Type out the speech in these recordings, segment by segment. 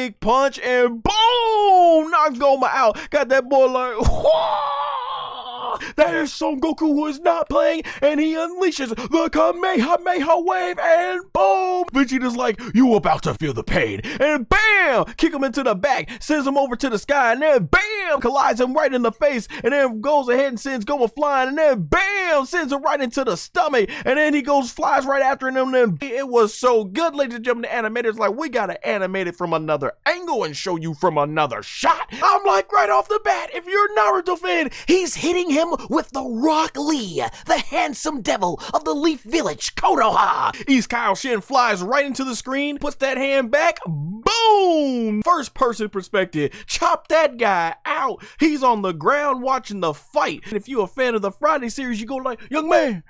big punch, and boom! Knocks Gomah out. Got that boy like, whoa! That is Son Goku, who is not playing, and he unleashes the Kamehameha wave, and boom! Vegeta's like, you about to feel the pain, and bam! Kick him into the back, sends him over to the sky, and then bam! Collides him right in the face, and then goes ahead and sends Gomah flying, and then bam! Sends him right into the stomach, and then he flies right after him, and then it was so good, ladies and gentlemen. The animators like, we gotta animate it from another angle and show you from another shot. I'm like, right off the bat, if you're a Naruto fan, he's hitting him with the Rock Lee, the handsome devil of the Leaf Village, Konoha. East Kyle Shin flies right into the screen, puts that hand back, boom! First person perspective, chop that guy out. He's on the ground watching the fight. And if you're a fan of the Friday series, you go like, young man,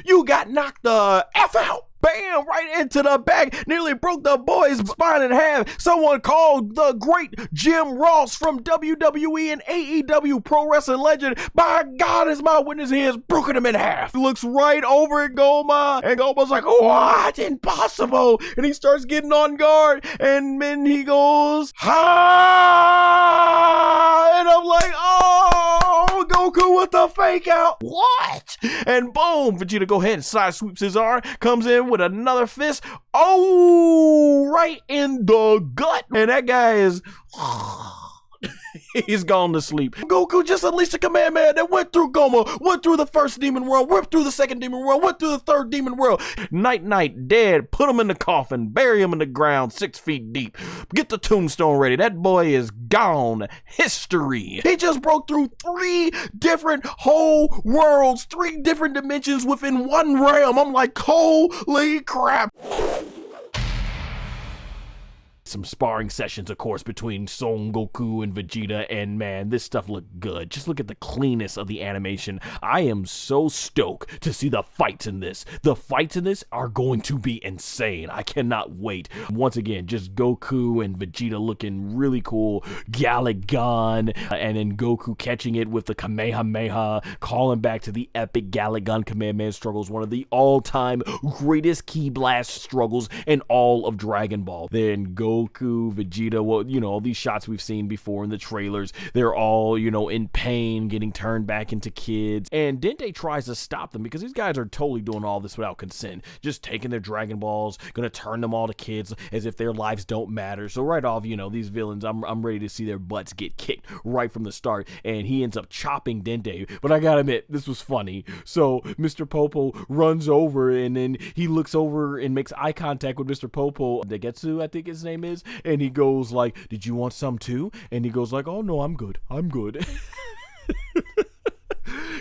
you got knocked the F out. Bam! Right into the back. Nearly broke the boy's spine in half. Someone called the great Jim Ross from WWE and AEW Pro Wrestling legend. By God, as my witness, he has broken him in half. He looks right over at Gomah, and Gomah's like, what? Impossible. And he starts getting on guard, and then he goes, ha! And I'm like, oh, Goku with the fake out. What? And boom, Vegeta go ahead and side sweeps his arm, comes in with another fist. Oh, right in the gut. And that guy is he's gone to sleep. Goku just unleashed a command man that went through Gomah, went through the first demon world, went through the second demon world, went through the third demon world. Night, dead, put him in the coffin, bury him in the ground 6 feet deep. Get the tombstone ready. That boy is gone. History. He just broke through 3 different whole worlds, 3 different dimensions within one realm. I'm like, holy crap. Some sparring sessions, of course, between Son Goku and Vegeta, and man, this stuff looked good. Just look at the cleanness of the animation. I am so stoked to see the fights in this. The fights in this are going to be insane. I cannot wait. Once again, just Goku and Vegeta looking really cool. Gallic Gun, and then Goku catching it with the Kamehameha, calling back to the epic Gallic Gun Command Man struggles, one of the all-time greatest Ki Blast struggles in all of Dragon Ball. Then Goku, Vegeta, well, you know, all these shots we've seen before in the trailers, they're all, you know, in pain, getting turned back into kids. And Dende tries to stop them because these guys are totally doing all this without consent, just taking their Dragon Balls, gonna turn them all to kids as if their lives don't matter. So right off, you know, these villains, I'm ready to see their butts get kicked right from the start, and he ends up chopping Dende. But I gotta admit, this was funny. So Mr. Popo runs over, and then he looks over and makes eye contact with Mr. Popo, Degesu, I think his name is, and he goes like, did you want some too? And he goes like, oh no, I'm good.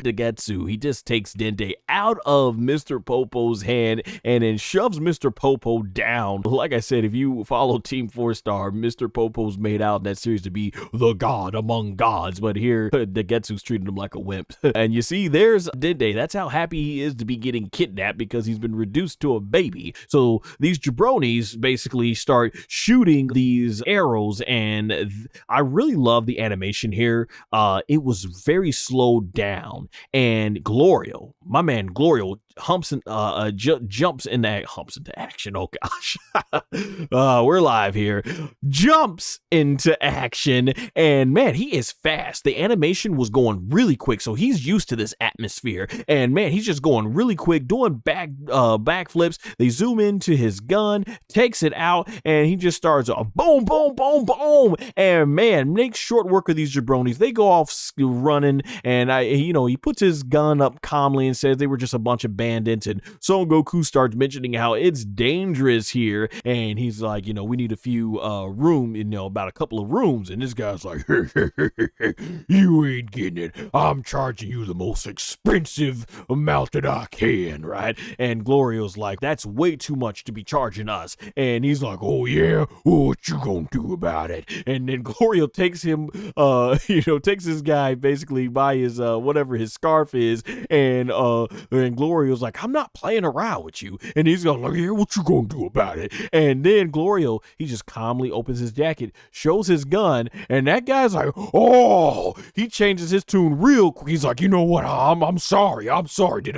Degesu, he just takes Dende out of Mr. Popo's hand and then shoves Mr. Popo down. Like I said, if you follow Team 4-Star, Mr. Popo's made out in that series to be the god among gods, but here Degetsu's treating him like a wimp. And you see, there's Dende. That's how happy he is to be getting kidnapped, because he's been reduced to a baby. So these jabronis basically start shooting these arrows, and I really love the animation here. It was very slowed down. And Glorio, my man Glorio, jumps into action. Oh gosh, we're live here. Jumps into action, and man, he is fast. The animation was going really quick, so he's used to this atmosphere. And man, he's just going really quick, doing backflips. They zoom into his gun, takes it out, and he just starts a boom, boom, boom, boom. And man, makes short work of these jabronis. They go off running, and he puts his gun up calmly and says they were just a bunch of bandits. And Son Goku starts mentioning how it's dangerous here, and he's like, we need a few about a couple of rooms. And this guy's like, you ain't getting it. I'm charging you the most expensive amount that I can, right? And Glorio's like, that's way too much to be charging us. And he's like, oh yeah, what you gonna do about it? And then Glorio takes him, takes this guy basically by his whatever his scarf is, and Glorio's Glorio's like, I'm not playing around with you. And he's going like, yeah, what you gonna do about it? And then Glorio, he just calmly opens his jacket, shows his gun, and that guy's like, oh, he changes his tune real quick. He's like, you know what? I'm sorry. Did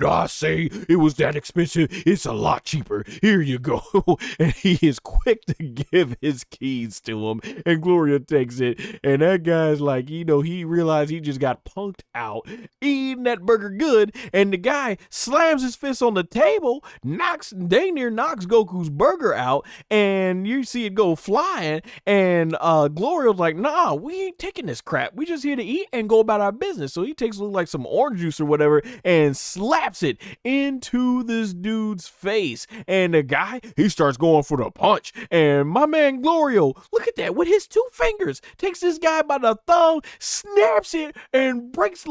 I say it was that expensive? It's a lot cheaper. Here you go. And he is quick to give his keys to him, and Glorio takes it. And that guy's like, you know, he realized he just got punked out eating that burger good, and the guy slams his fist on the table, knocks Goku's burger out, and you see it go flying. And Glorio's like, nah, we ain't taking this crap. We just here to eat and go about our business. So he takes like some orange juice or whatever and slaps it into this dude's face. And the guy, he starts going for the punch. And my man Glorio, look at that, with his 2 fingers, takes this guy by the thumb, snaps it, and breaks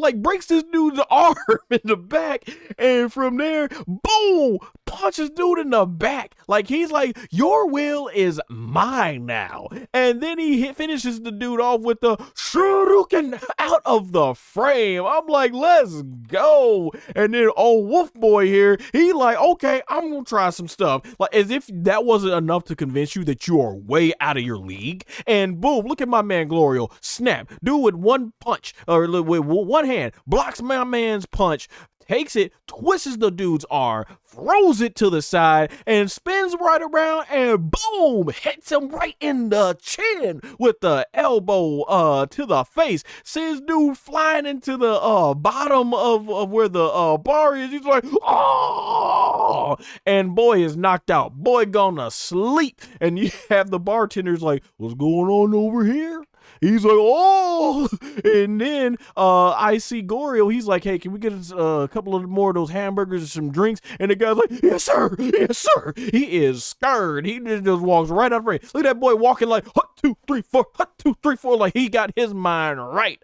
this dude's arm in the back. And from there, boom, punches dude in the back. Like, he's like, your will is mine now. And then he finishes the dude off with the shuriken out of the frame. I'm like, let's go. And then old Wolf Boy here, he like, okay, I'm gonna try some stuff. Like, as if that wasn't enough to convince you that you are way out of your league. And boom, look at my man Glorio, snap, dude with one punch, or with one hand, blocks my man's punch, takes it, twists the dude's arm, throws it to the side, and spins right around, and boom, hits him right in the chin with the elbow to the face. Sends dude flying into the bottom of where the bar is. He's like, oh, and boy is knocked out. Boy gonna sleep. And you have the bartenders like, what's going on over here? He's like, oh, and then I see Glorio. He's like, hey, can we get a couple of more of those hamburgers and some drinks? And the guy's like, yes, sir. Yes, sir. He is scared. He just walks right out of frame. Look at that boy walking like, 1, 2, 3, 4, 1, 2, 3, 4, like he got his mind right.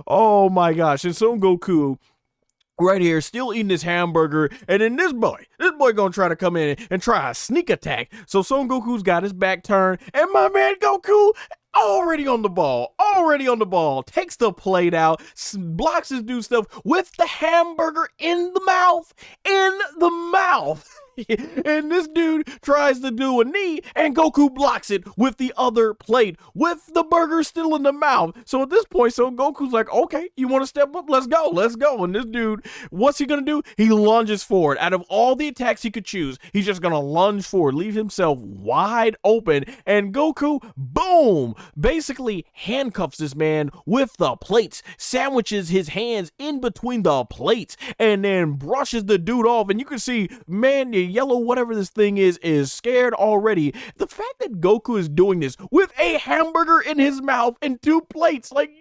Oh, my gosh. And Son Goku, right here, still eating his hamburger, and then this boy gonna try to come in and try a sneak attack. So Son Goku's got his back turned, and my man Goku already on the ball, takes the plate out, blocks his dude stuff with the hamburger in the mouth, and this dude tries to do a knee, and Goku blocks it with the other plate, with the burger still in the mouth. So at this point, Son Goku's like, okay, you want to step up? Let's go. And this dude, what's he gonna do? He lunges forward. Out of all the attacks he could choose, he's just gonna lunge forward, leave himself wide open, and Goku, boom, basically handcuffs this man with the plates, sandwiches his hands in between the plates, and then brushes the dude off. And you can see, man, the yellow whatever this thing is scared already. The fact that Goku is doing this with a hamburger in his mouth and 2 plates, like,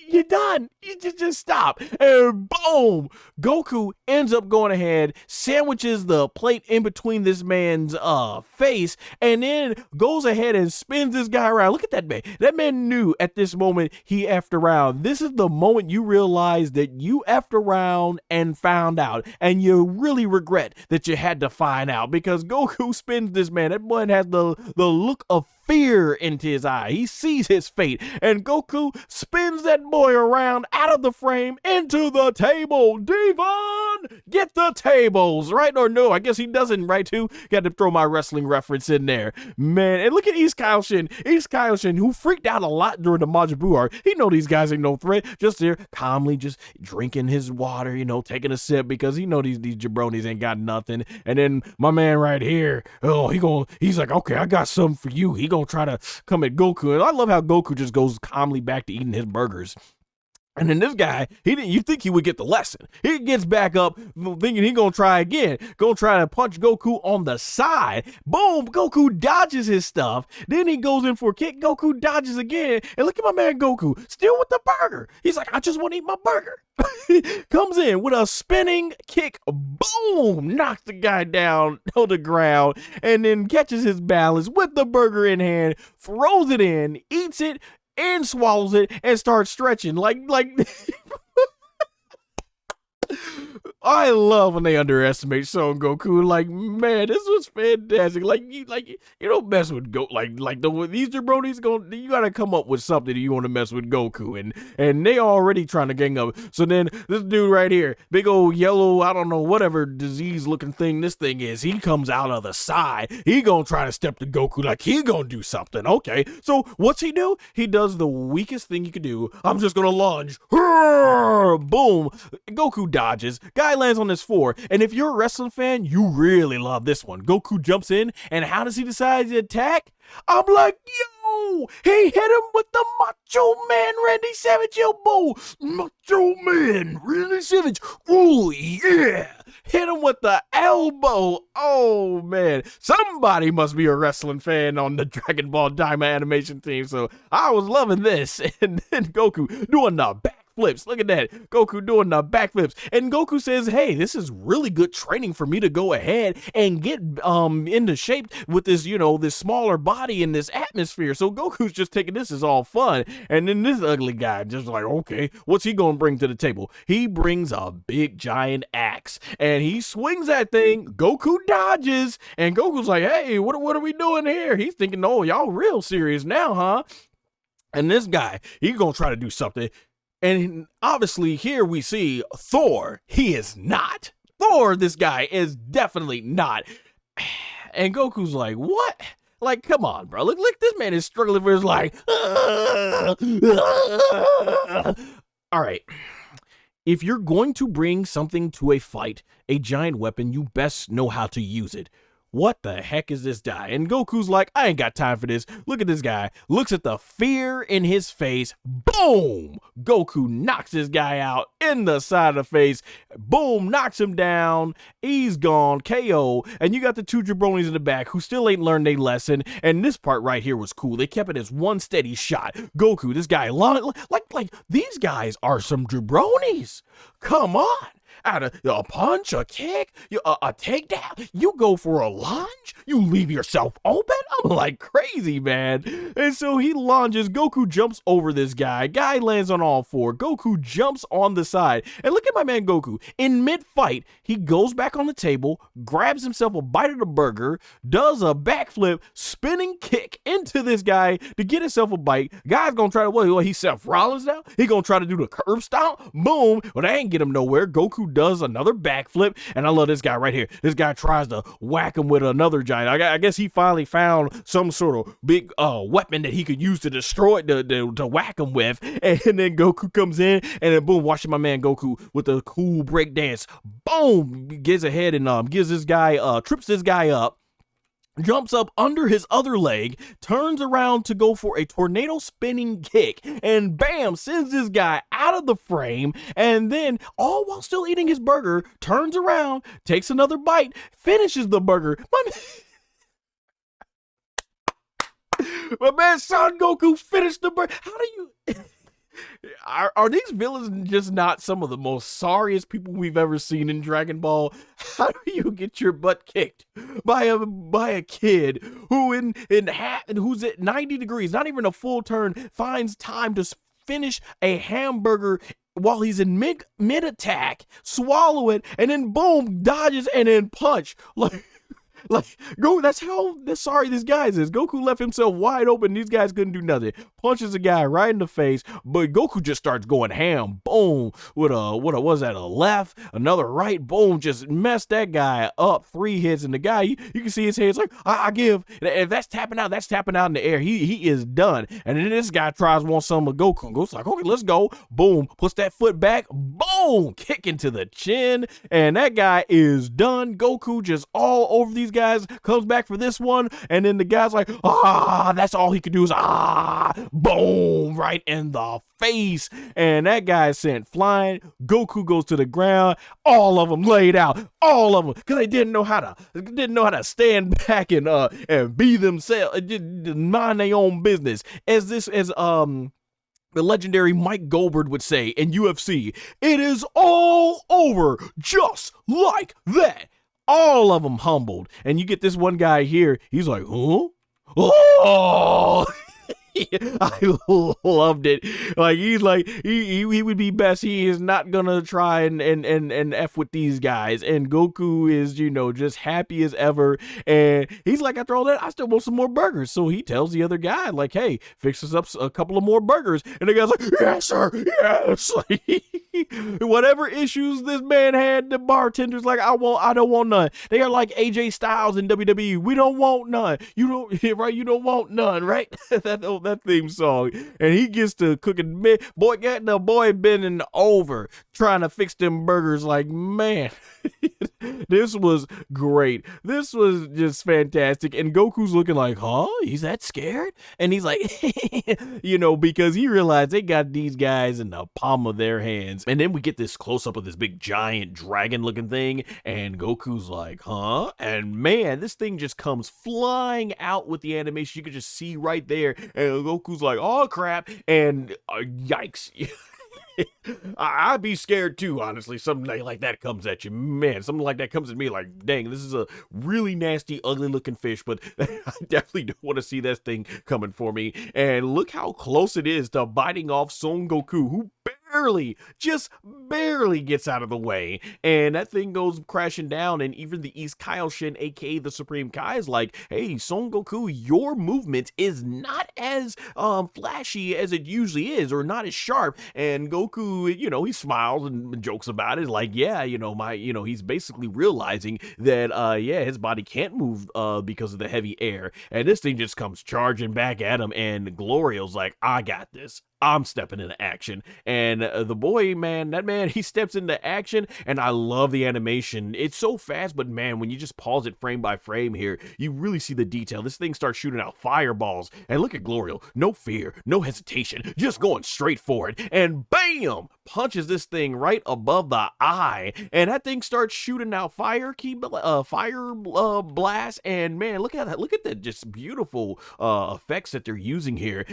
you're done. You just stop. And boom, Goku ends up going ahead, sandwiches the plate in between this man's face, and then goes ahead and spins this guy around. Look at that man. That man knew at this moment he effed around. This is the moment you realize that you effed around and found out, and you really regret that you had to find out, because Goku spins this man. That boy has the look of fear into his eye. He sees his fate, and Goku spins that boy around out of the frame into the table. Devon, get the tables, right? Or no, I guess he doesn't, right? Too. Got to throw my wrestling reference in there, man. And look at East Kaioshin, who freaked out a lot during the Majin Buu arc. He know these guys ain't no threat. Just there, calmly, just drinking his water, you know, taking a sip, because he know these jabronis ain't got nothing. And then my man right here, he's like, okay, I got something for you. He gonna try to come at Goku, and I love how Goku just goes calmly back to eating his burgers. And then this guy, you think he would get the lesson. He gets back up thinking he gonna try again. Go try to punch Goku on the side. Boom, Goku dodges his stuff. Then he goes in for a kick. Goku dodges again. And look at my man Goku, still with the burger. He's like, I just want to eat my burger. Comes in with a spinning kick. Boom, knocks the guy down on the ground, and then catches his balance with the burger in hand, throws it in, eats it, and swallows it and starts stretching like I love when they underestimate Son Goku. Like, man, this was fantastic. Like you don't mess with these jabronis. You gotta come up with something you want to mess with Goku, and they already trying to gang up. So then this dude right here, big old yellow, I don't know, whatever disease looking thing this thing is, he comes out of the side. He gonna try to step to Goku like he gonna do something. Okay, so what's he do? He does the weakest thing you could do. I'm just gonna lunge. Boom. Goku dodges. Guy lands on his floor. And if you're a wrestling fan, you really love this one. Goku jumps in, and how does he decide to attack? I'm like, yo, he hit him with the Macho Man Randy Savage elbow. Macho Man Randy Savage. Oh, yeah. Hit him with the elbow. Oh, man. Somebody must be a wrestling fan on the Dragon Ball DAIMA animation team. So I was loving this. And then Goku doing the backflips. Look at that. Goku doing the backflips. And Goku says, hey, this is really good training for me to go ahead and get into shape with this, this smaller body in this atmosphere. So Goku's just taking this as all fun. And then this ugly guy just like, okay, what's he going to bring to the table? He brings a big giant axe and he swings that thing. Goku dodges and Goku's like, hey, what are we doing here? He's thinking, oh, y'all real serious now, huh? And this guy, he's going to try to do something. And obviously here we see Thor. He is not. Thor, this guy, is definitely not. And Goku's like, what? Like, come on, bro. Look, this man is struggling for his life. All right. If you're going to bring something to a fight, a giant weapon, you best know how to use it. What the heck is this guy? And Goku's like, I ain't got time for this. Look at this guy. Looks at the fear in his face. Boom! Goku knocks this guy out in the side of the face. Boom! Knocks him down. He's gone. KO. And you got the two jabronis in the back who still ain't learned their lesson. And this part right here was cool. They kept it as one steady shot. Goku, this guy, like these guys are some jabronis. Come on. Out of a punch, a kick, a takedown, you go for a lunge, you leave yourself open. I'm like crazy, man. And so he lunges. Goku jumps over this guy. Guy lands on all four. Goku jumps on the side. And look at my man Goku. In mid-fight, he goes back on the table, grabs himself a bite of the burger, does a backflip, spinning kick into this guy to get himself a bite. Guy's gonna try to, what he's Seth Rollins now? He gonna try to do the curb stomp. Boom. Well, that ain't get him nowhere. Goku does another backflip, and I love this guy right here. This guy tries to whack him with another giant. I guess he finally found some sort of big weapon that he could use to destroy to whack him with. And then Goku comes in, and then boom, watching my man Goku with a cool break dance. Boom, gets ahead and gives this guy trips this guy up. Jumps up under his other leg, turns around to go for a tornado spinning kick, and bam, sends this guy out of the frame, and then, all while still eating his burger, turns around, takes another bite, finishes the burger. My man Son Goku finished the burger. How do you... Are these villains just not some of the most sorriest people we've ever seen in Dragon Ball? How do you get your butt kicked by a kid who who's at 90 degrees, not even a full turn, finds time to finish a hamburger while he's in mid attack, swallow it, and then boom, dodges and then punch that's how sorry this guy is. Goku left himself wide open. These guys couldn't do nothing. Punches a guy right in the face, but Goku just starts going ham. Boom, with a left, another right. Boom, just messed that guy up. 3 hits, and the guy, you can see his head's like, I give. If that's tapping out in the air. He is done. And then this guy want some of Goku. Goku's like, okay, let's go. Boom, puts that foot back. Boom, kick into the chin, and that guy is done. Goku just all over these guys, comes back for this one, and then the guy's like, that's all he could do is boom, right in the face, and that guy is sent flying. Goku goes to the ground. All of them laid out, all of them, because they didn't know how to stand back and be themselves, mind their own business. As the legendary Mike Goldberg would say in UFC, it is all over just like that. All of them humbled. And you get this one guy here, he's like, huh? Oh! I loved it. Like he's like he would be best. He is not gonna try and f with these guys. And Goku is just happy as ever. And he's like, after all that, I still want some more burgers. So he tells the other guy like, hey, fix us up a couple of more burgers. And the guy's like, yes sir, yes. Whatever issues this man had, the bartender's like, I don't want none. They are like AJ Styles in WWE. We don't want none. You don't right. You don't want none, right? that theme song. And he gets to cooking. Boy, got the boy bending over trying to fix them burgers. Like, man, this was great. This was just fantastic. And Goku's looking like, huh? He's that scared? And he's like, because he realized they got these guys in the palm of their hands. And then we get this close up of this big giant dragon looking thing. And Goku's like, huh? And man, this thing just comes flying out with the animation. You could just see right there. And Goku's like, oh crap. And yikes. I'd be scared too, honestly. Something like that comes at you. Man, something like that comes at me like, dang, this is a really nasty, ugly looking fish, but I definitely don't want to see that thing coming for me. And look how close it is to biting off Son Goku, who just barely gets out of the way, and that thing goes crashing down. And even the East Kaioshin, aka the Supreme Kai, is like, hey, Son Goku, your movement is not as flashy as it usually is, or not as sharp. And Goku, he smiles and jokes about it, like, yeah, he's basically realizing that his body can't move because of the heavy air. And this thing just comes charging back at him, and Glorio's like, I got this. I'm stepping into action. And the boy, man, that man, he steps into action, and I love the animation. It's so fast, but man, when you just pause it frame by frame here, you really see the detail. This thing starts shooting out fireballs, and look at Glorio. No fear, no hesitation, just going straight for it, and bam! Punches this thing right above the eye, and that thing starts shooting out fire blast. And man, look at that! Look at that just beautiful effects that they're using here.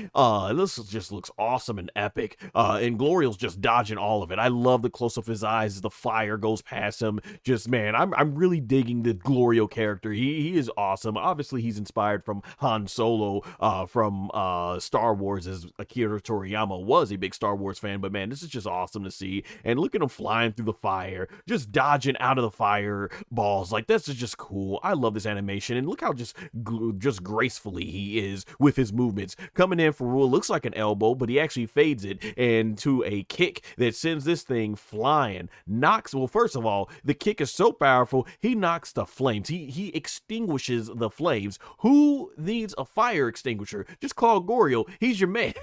This just looks awesome and epic. And Glorio's just dodging all of it. I love the close up of his eyes as the fire goes past him. Just man, I'm really digging the Glorio character. He is awesome. Obviously, he's inspired from Han Solo from Star Wars, as Akira Toriyama was a big Star Wars fan. But man, this is just awesome to see. And look at him flying through the fire, just dodging out of the fireballs. Like, this is just cool. I love this animation. And look how just gracefully he is with his movements. Coming in for what looks like an elbow, but he actually fades it into a kick that sends this thing flying. Well, first of all, the kick is so powerful, he knocks the flames. He extinguishes the flames. Who needs a fire extinguisher? Just call Glorio. He's your man.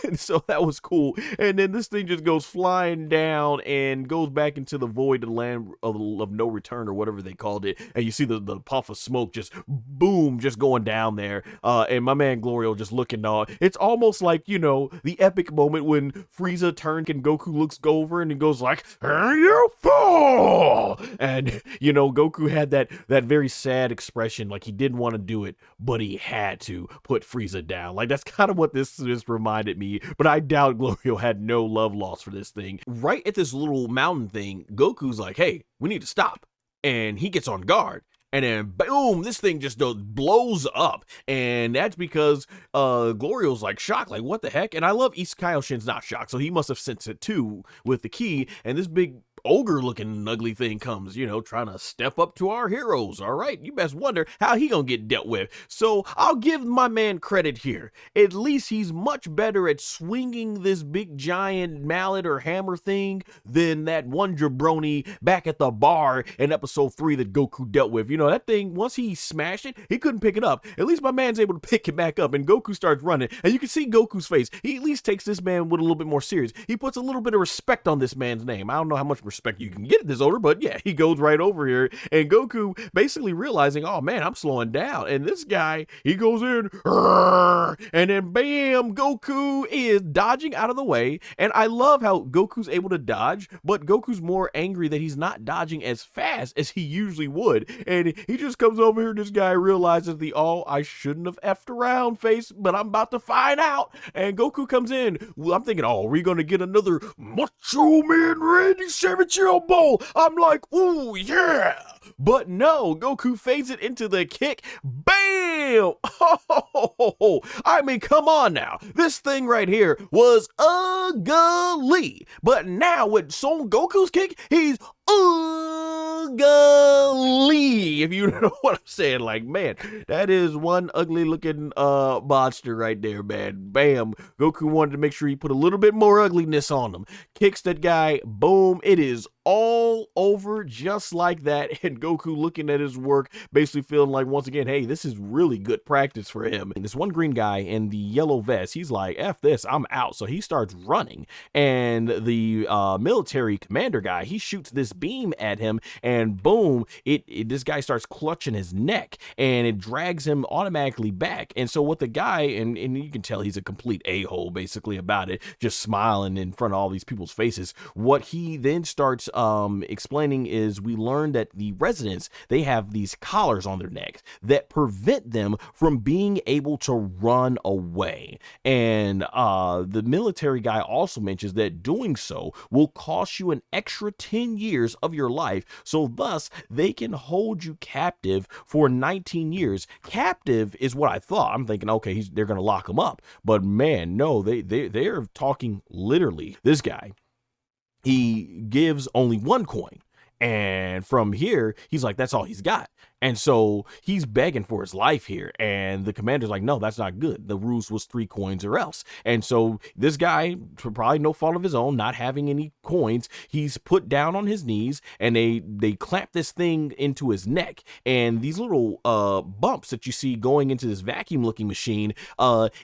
And so that was cool. And then this thing just goes flying down and goes back into the void, the land of no return, or whatever they called it. And you see the puff of smoke just boom, just going down there. And my man Glorio just looking on. It's almost like, the epic moment when Frieza turns and Goku looks over and he goes like, you fool! And, Goku had that very sad expression, like he didn't want to do it, but he had to put Frieza down. Like, that's kind of what this just reminded me. But I doubt Glorio had no love lost for this thing. Right at this little mountain thing, Goku's like, hey, we need to stop. And he gets on guard. And then, boom, this thing just blows up. And that's because Glorio's like shocked, like, what the heck? And I love East Kaioshin's not shocked, so he must have sensed it too with the key. And this big ogre-looking ugly thing comes, trying to step up to our heroes. All right, you best wonder how he gonna get dealt with. So I'll give my man credit here. At least he's much better at swinging this big giant mallet or hammer thing than that one jabroni back at the bar in episode 3 that Goku dealt with. That thing, once he smashed it, he couldn't pick it up. At least my man's able to pick it back up, and Goku starts running, and you can see Goku's face. He at least takes this man with a little bit more serious. He puts a little bit of respect on this man's name. I don't know how much respect you can get at this older, but yeah, he goes right over here, and Goku basically realizing, oh man, I'm slowing down. And this guy, he goes in, and then bam, Goku is dodging out of the way. And I love how Goku's able to dodge, but Goku's more angry that he's not dodging as fast as he usually would. And he just comes over here, this guy realizes I shouldn't have effed around face, but I'm about to find out. And Goku comes in. Well, I'm thinking, are we gonna get another Macho Man Randy Savage elbow? I'm like, ooh, yeah. But no, Goku fades it into the kick. Bam! I mean, come on now. This thing right here was ugly. But now with Son Goku's kick, he's ugly. If you know what I'm saying, like, man, that is one ugly looking monster right there, man. Bam. Goku wanted to make sure he put a little bit more ugliness on him. Kicks that guy, boom, it is all over just like that. And Goku looking at his work, basically feeling like, once again, hey, this is really good practice for him. And this one green guy in the yellow vest, he's like, F this, I'm out. So he starts running, and the military commander guy, he shoots this beam at him, and boom, this guy starts clutching his neck, and it drags him automatically back. And so what the guy, and you can tell he's a complete a-hole basically about it, just smiling in front of all these people's faces. What he then starts explaining is, we learned that the residents, they have these collars on their necks that prevent them from being able to run away. And the military guy also mentions that doing so will cost you an extra 10 years of your life, so thus they can hold you captive for 19 years. Captive is what I thought. I'm thinking, okay, they're gonna lock him up, but man, no, they're talking literally. This guy, he gives only one coin, and from here he's like, that's all he's got. And so he's begging for his life here. And the commander's like, no, that's not good. The rules was 3 coins or else. And so this guy, for probably no fault of his own, not having any coins, he's put down on his knees, and they clamp this thing into his neck. And these little bumps that you see going into this vacuum looking machine,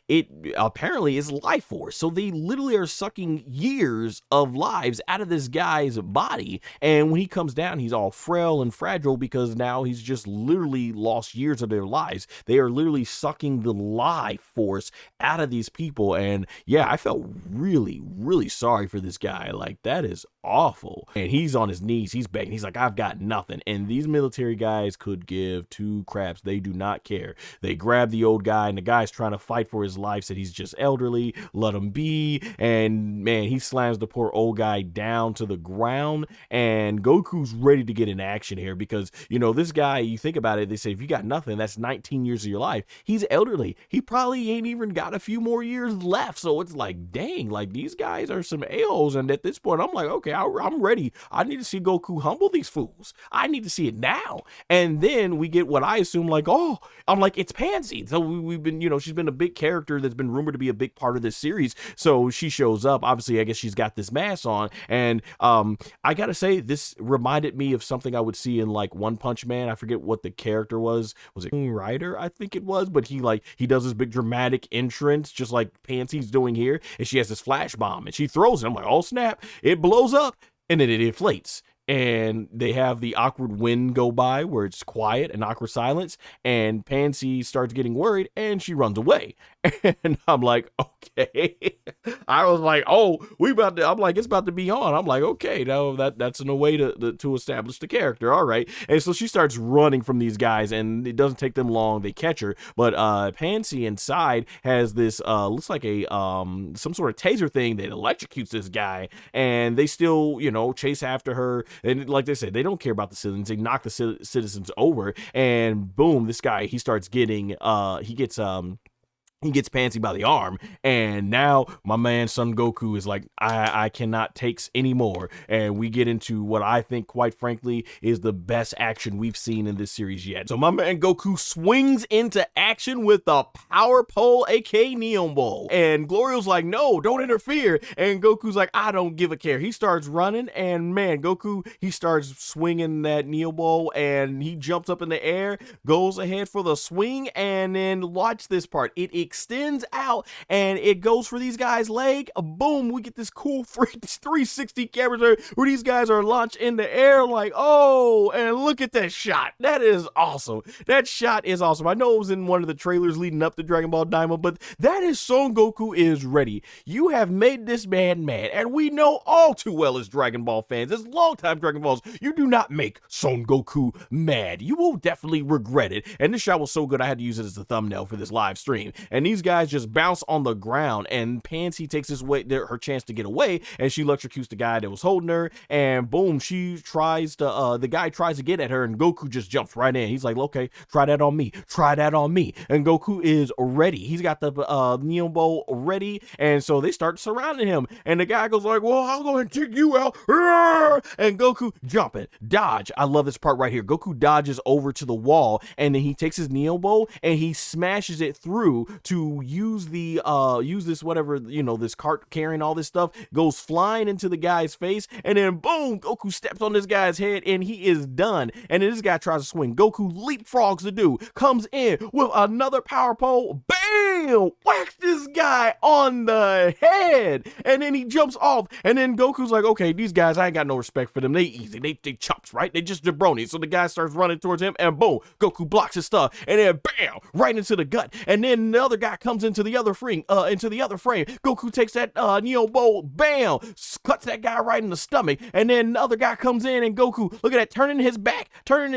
it apparently is life force. So they literally are sucking years of lives out of this guy's body. And when he comes down, he's all frail and fragile because now he's just literally lost years of their lives. They are literally sucking the life force out of these people. And yeah, I felt really, really sorry for this guy. Like, that is awful. And he's on his knees, he's begging, he's like, I've got nothing. And these military guys could give 2 craps. They do not care. They grab the old guy, and the guy's trying to fight for his life, said he's just elderly, let him be. And man, he slams the poor old guy down to the ground, and Goku's ready to get in action here, because, you know, this guy, you think about it, they say if you got nothing, that's 19 years of your life. He's elderly. He probably ain't even got a few more years left. So it's like, dang, like, these guys are some a-holes. And at this point, I'm like, okay, I'm ready. I need to see Goku humble these fools. I need to see it now. And then we get what I assume, like, oh, I'm like, it's Panzy. So we've been, you know, she's been a big character that's been rumored to be a big part of this series. So she shows up. Obviously, I guess she's got this mask on. And I gotta say, this reminded me of something I would see in like One Punch Man. I forget what the character was it Ryder, I think it was, but he does this big dramatic entrance just like Pansy's doing here, and she has this flash bomb and she throws it. I'm like, oh snap, it blows up, and then it inflates. And they have the awkward wind go by where it's quiet and awkward silence, and Pansy starts getting worried and she runs away. And I'm like, okay. I was like, oh, I'm like, it's about to be on. I'm like, okay, now that's in a way to establish the character. All right. And so she starts running from these guys, and it doesn't take them long. They catch her. But Pansy inside has this looks like a some sort of taser thing that electrocutes this guy, and they still, you know, chase after her. And like they said, they don't care about the citizens. They knock the citizens over, and boom, this guy, he starts getting he gets Pansy by the arm, and now my man Son Goku is like, I cannot take anymore. And we get into what I think, quite frankly, is the best action we've seen in this series yet. So my man Goku swings into action with the power pole, aka Neon Ball. And Glorio's like, no, don't interfere. And Goku's like, I don't give a care. He starts running, and man, Goku, he starts swinging that Neon Ball, and he jumps up in the air, goes ahead for the swing, and then watch this part. It extends out, and it goes for these guys' leg. Boom, we get this cool 360 camera where these guys are launched in the air, like, oh, and look at that shot. That is awesome. That shot is awesome. I know it was in one of the trailers leading up to Dragon Ball DAIMA, but that is Son Goku is ready. You have made this man mad, and we know all too well as Dragon Ball fans, as longtime Dragon Balls, you do not make Son Goku mad. You will definitely regret it. And this shot was so good, I had to use it as a thumbnail for this live stream. And and these guys just bounce on the ground, and Panzy takes her chance to get away, and she electrocutes the guy that was holding her, and boom, she tries to, the guy tries to get at her, and Goku just jumps right in. He's like, okay, try that on me, try that on me, and Goku is ready. He's got the Neo Bowl ready, and so they start surrounding him, and the guy goes like, well, I'll go ahead and take you out, and Goku jumping, dodge. I love this part right here. Goku dodges over to the wall, and then he takes his Neo Bowl and he smashes it through to use the use this whatever, you know, this cart carrying all this stuff, goes flying into the guy's face, and then boom, Goku steps on this guy's head and he is done. And then this guy tries to swing. Goku leapfrogs the dude, comes in with another power pole, bam, whacks this guy on the head, and then he jumps off, and then Goku's like, okay, these guys, I ain't got no respect for them. They easy, they chops, right? They just jabroni. So the guy starts running towards him, and boom, Goku blocks his stuff, and then bam, right into the gut. And then the other guy comes into the other frame, Goku takes that Neo Bowl, bam, cuts that guy right in the stomach, and then the other guy comes in, and Goku, look at that, turning his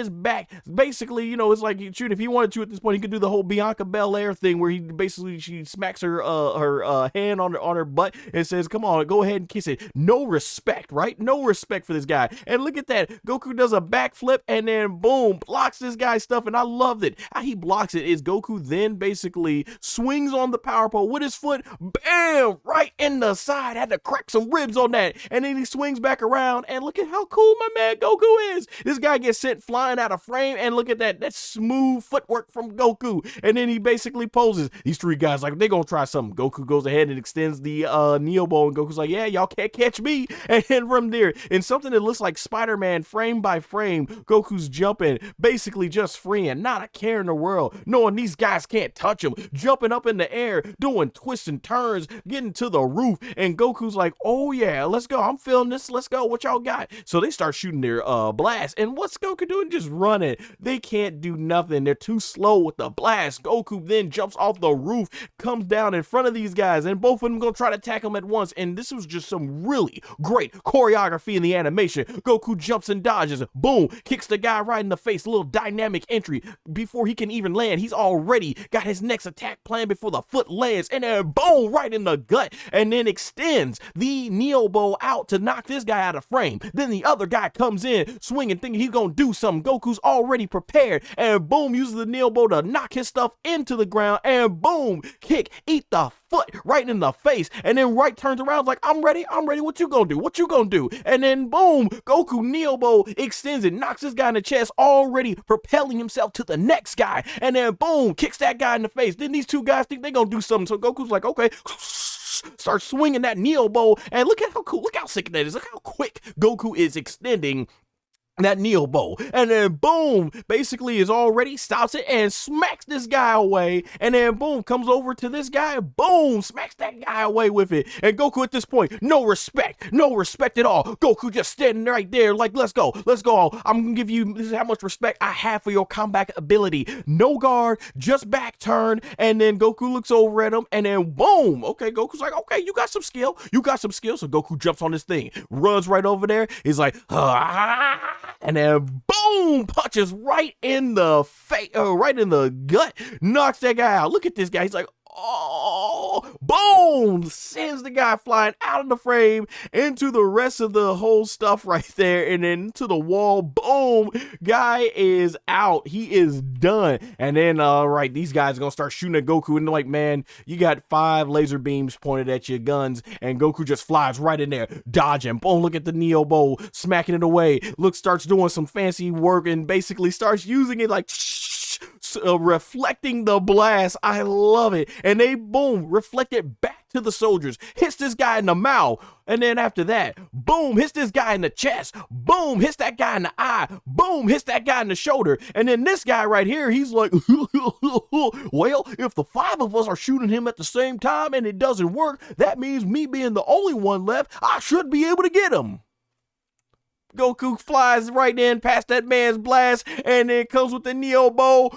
back. Basically, you know, it's like, shoot, if he wanted to at this point, he could do the whole Bianca Belair thing where she smacks her hand on her butt and says, come on, go ahead and kiss it. No respect, right? No respect for this guy. And look at that, Goku does a backflip and then boom, blocks this guy's stuff, and I loved it. How he blocks it is Goku then basically swings on the power pole with his foot, bam, right in the side, had to crack some ribs on that, and then he swings back around, and look at how cool my man Goku is. This guy gets sent flying out of frame, and look at that smooth footwork from Goku, and then he basically poses. These three guys like, they gonna try something. Goku goes ahead and extends the Neo Bowl, and Goku's like, yeah, y'all can't catch me. And then from there, in something that looks like Spider-Man frame by frame, Goku's jumping, basically just freeing, not a care in the world, knowing these guys can't touch him, jumping up in the air, doing twists and turns, getting to the roof, and Goku's like, oh yeah, let's go, I'm feeling this, let's go, what y'all got? So they start shooting their blast, and what's Goku doing? Just running. They can't do nothing, they're too slow with the blast. Goku then jumps off the roof, comes down in front of these guys, and both of them gonna try to attack him at once, and this was just some really great choreography in the animation. Goku jumps and dodges, boom, kicks the guy right in the face, a little dynamic entry. Before he can even land, he's already got his next attack planned before the foot lands, and then boom, right in the gut, and then extends the Neo Bowl out to knock this guy out of frame. Then the other guy comes in, swinging, thinking he's gonna do something. Goku's already prepared, and boom, uses the Neo Bowl to knock his stuff into the ground, and boom, kick, eat the foot right in the face, and then right turns around like, I'm ready, what you gonna do? And then boom, Goku Neo Bowl extends it, knocks this guy in the chest, already propelling himself to the next guy, and then boom, kicks that guy in the face. Then these two guys think they gonna do something, so Goku's like, okay, starts swinging that Neo Bowl, and look at how cool, look how sick that is, look how quick Goku is extending that Neo Bowl, and then boom, basically is already stops it and smacks this guy away, and then boom, comes over to this guy, boom, smacks that guy away with it. And Goku at this point, no respect at all. Goku just standing right there like, let's go, I'm gonna give you, this is how much respect I have for your combat ability. No guard, just back turn, and then Goku looks over at him, and then boom, okay, Goku's like, okay, you got some skill, so Goku jumps on this thing, runs right over there, he's like, and then boom, punches right in the face, right in the gut, knocks that guy out. Look at this guy, he's like, oh, boom, sends the guy flying out of the frame into the rest of the whole stuff right there, and then into the wall. Boom, guy is out, he is done. And then right, these guys are gonna start shooting at Goku, and they're like, man, you got 5 laser beams pointed at your guns, and Goku just flies right in there, dodging. Boom, look at the Neo Bowl, smacking it away. Look, starts doing some fancy work and basically starts using it like reflecting the blast. I love it. And they boom, reflect it back to the soldiers, hits this guy in the mouth, and then after that, boom, hits this guy in the chest, boom, hits that guy in the eye, boom, hits that guy in the shoulder. And then this guy right here, he's like, well, if the 5 of us are shooting him at the same time and it doesn't work, that means me being the only one left, I should be able to get him. Goku flies right in past that man's blast, and then comes with the Neo Bowl.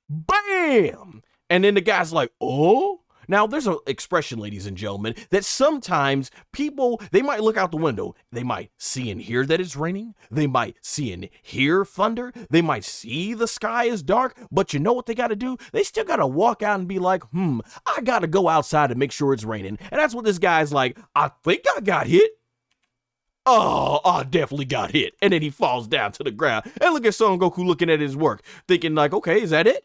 Bam! And then the guy's like, oh? Now, there's an expression, ladies and gentlemen, that sometimes people, they might look out the window. They might see and hear that it's raining. They might see and hear thunder. They might see the sky is dark. But you know what they got to do? They still got to walk out and be like, I got to go outside and make sure it's raining. And that's what this guy's like, I think I got hit. Oh, I definitely got hit. And then he falls down to the ground. And look at Son Goku looking at his work, thinking like, okay, is that it?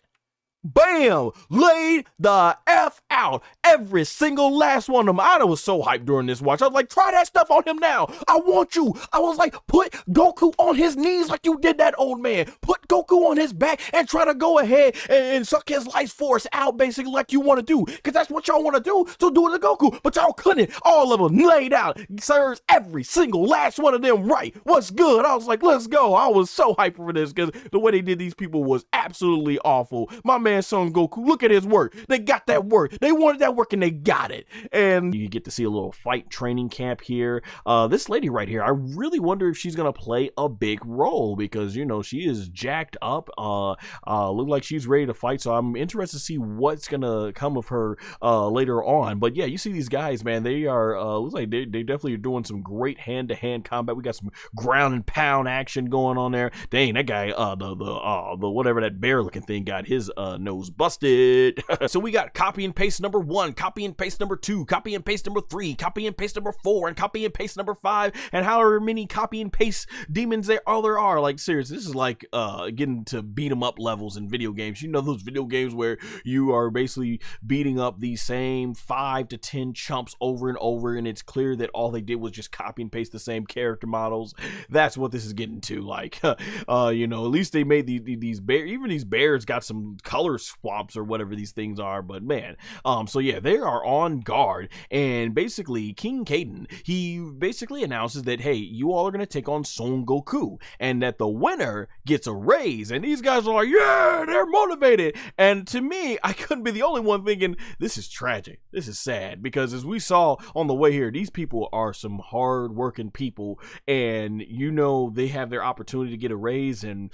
Bam! Laid the F out. Every single last one of them. I was so hyped during this watch. I was like, try that stuff on him now. I want you. I was like, put Goku on his knees like you did that old man. Put Goku on his back and try to go ahead and suck his life force out basically like you want to do. Because that's what y'all want to do. So do it to Goku. But y'all couldn't. All of them laid out. Sirs, every single last one of them right. What's good? I was like, let's go. I was so hyped for this because the way they did these people was absolutely awful. My man Son Goku, look at his work. They got that work. They wanted that work and they got it. And you get to see a little fight training camp here. This lady right here, I really wonder if she's gonna play a big role because you know she is jacked up. Look like she's ready to fight. So I'm interested to see what's gonna come of her later on. But yeah, you see these guys, man. They are looks like they definitely are doing some great hand-to-hand combat. We got some ground and pound action going on there. Dang, that guy, the whatever that bear-looking thing got his nose busted. So we got copy and paste number 1, copy and paste number 2, copy and paste number 3, copy and paste number 4, and copy and paste number 5, and however many copy and paste demons there are. Like, seriously, this is like getting to beat 'em up levels in video games. You know those video games where you are basically beating up these same 5 to 10 chumps over and over, and it's clear that all they did was just copy and paste the same character models. That's what this is getting to. Like, you know, at least they made these bears. Even these bears got some color swamps or whatever these things are, but man, so yeah, they are on guard, and basically King Kadan, he basically announces that, hey, you all are going to take on Son Goku, and that the winner gets a raise, and these guys are like, yeah, they're motivated, and to me, I couldn't be the only one thinking, this is tragic, this is sad, because as we saw on the way here, these people are some hard-working people, and you know, they have their opportunity to get a raise, and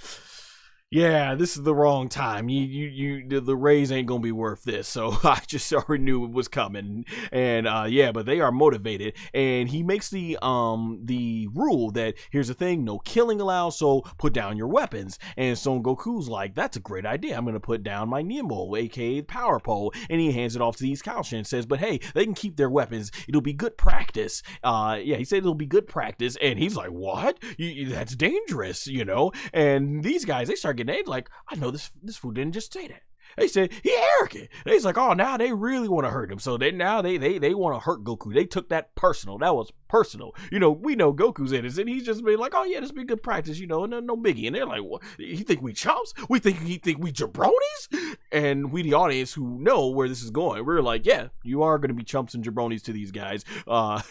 yeah, this is the wrong time. The raise ain't gonna be worth this. So I just already knew it was coming. And yeah, but they are motivated. And he makes the rule that here's the thing: no killing allowed. So put down your weapons. And Son Goku's like, that's a great idea. I'm gonna put down my Nemo, aka Power Pole, and he hands it off to these Kausha and says, but hey, they can keep their weapons. It'll be good practice. Yeah, he said it'll be good practice. And he's like, what? That's dangerous, you know? And these guys, they start getting like, I know this fool didn't just say that. They said he arrogant. And he's like, oh, now they really want to hurt him. So they want to hurt Goku. They took that personal. That was personal. You know, we know Goku's innocent. He's just been like, oh yeah, this be good practice, you know, no biggie. And they're like, what? You think we chumps? He think we jabronis? And we, the audience who know where this is going, we're like, yeah, you are going to be chumps and jabronis to these guys.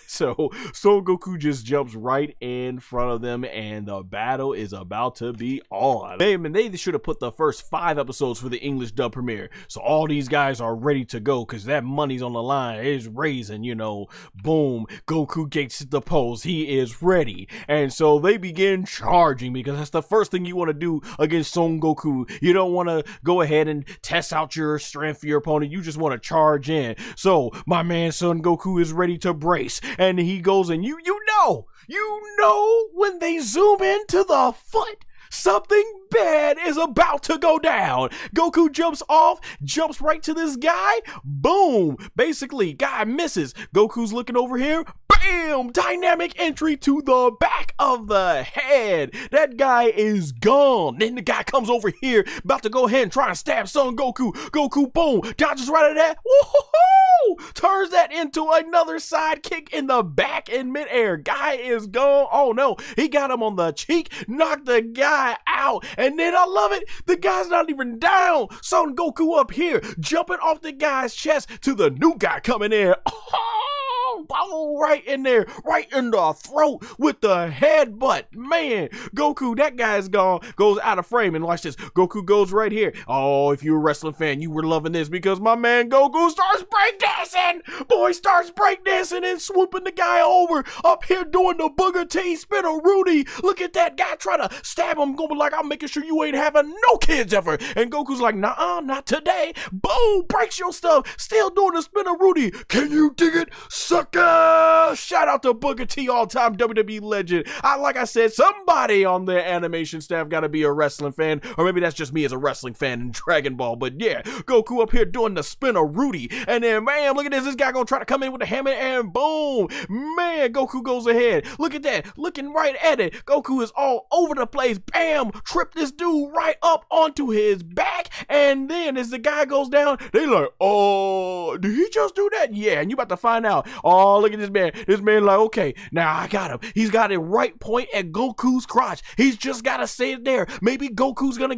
So Son Goku just jumps right in front of them, and the battle is about to be on. Man, they should have put the first 5 episodes for the English dub premiere. So all these guys are ready to go because that money's on the line. It's raising, you know, boom. Goku gets the pose. He is ready. And so they begin charging because that's the first thing you want to do against Son Goku. You don't want to go ahead and test out your strength for your opponent. You just want to charge in. So my man Son Goku is ready to brace, and he goes, and you know when they zoom into the foot, something bad is about to go down. Goku jumps off, jumps right to this guy. Boom. Basically, guy misses. Goku's looking over here. Bam! Dynamic entry to the back of the head. That guy is gone. Then the guy comes over here, about to go ahead and try and stab Son Goku. Goku, boom, dodges right at that. Woohoo! Turns that into another side kick in the back in midair. Guy is gone. Oh no, he got him on the cheek, knocked the guy out. And then I love it, the guy's not even down. Son Goku up here, jumping off the guy's chest to the new guy coming in. Oh, boom, right in there, right in the throat with the headbutt. Man, Goku, that guy's gone, goes out of frame. And watch this, Goku goes right here. Oh, if you're a wrestling fan, you were loving this because my man Goku starts breakdancing. Boy starts breakdancing and swooping the guy over, up here doing the booger T, spin a Rudy. Look at that guy trying to stab him, going like, I'm making sure you ain't having no kids ever. And Goku's like, nah, not today. Boom, breaks your stuff, still doing the spin a Rudy. Can you dig it, sucker? Shout out to Booker T, all-time WWE legend. Like I said, somebody on the animation staff got to be a wrestling fan, or maybe that's just me as a wrestling fan in Dragon Ball. But yeah, Goku up here doing the spin a Rudy, and then man, look at this guy gonna try to come in with the hammer, and boom, man, Goku goes ahead. Look at that, looking right at it. Goku is all over the place. Bam, trip this dude right up onto his back, and then as the guy goes down, they like, oh, did he just do that? Yeah, and you about to find out. Oh, look at this man. This man like, okay, now I got him. He's got it right point at Goku's crotch. He's just gotta stay there. Maybe Goku's gonna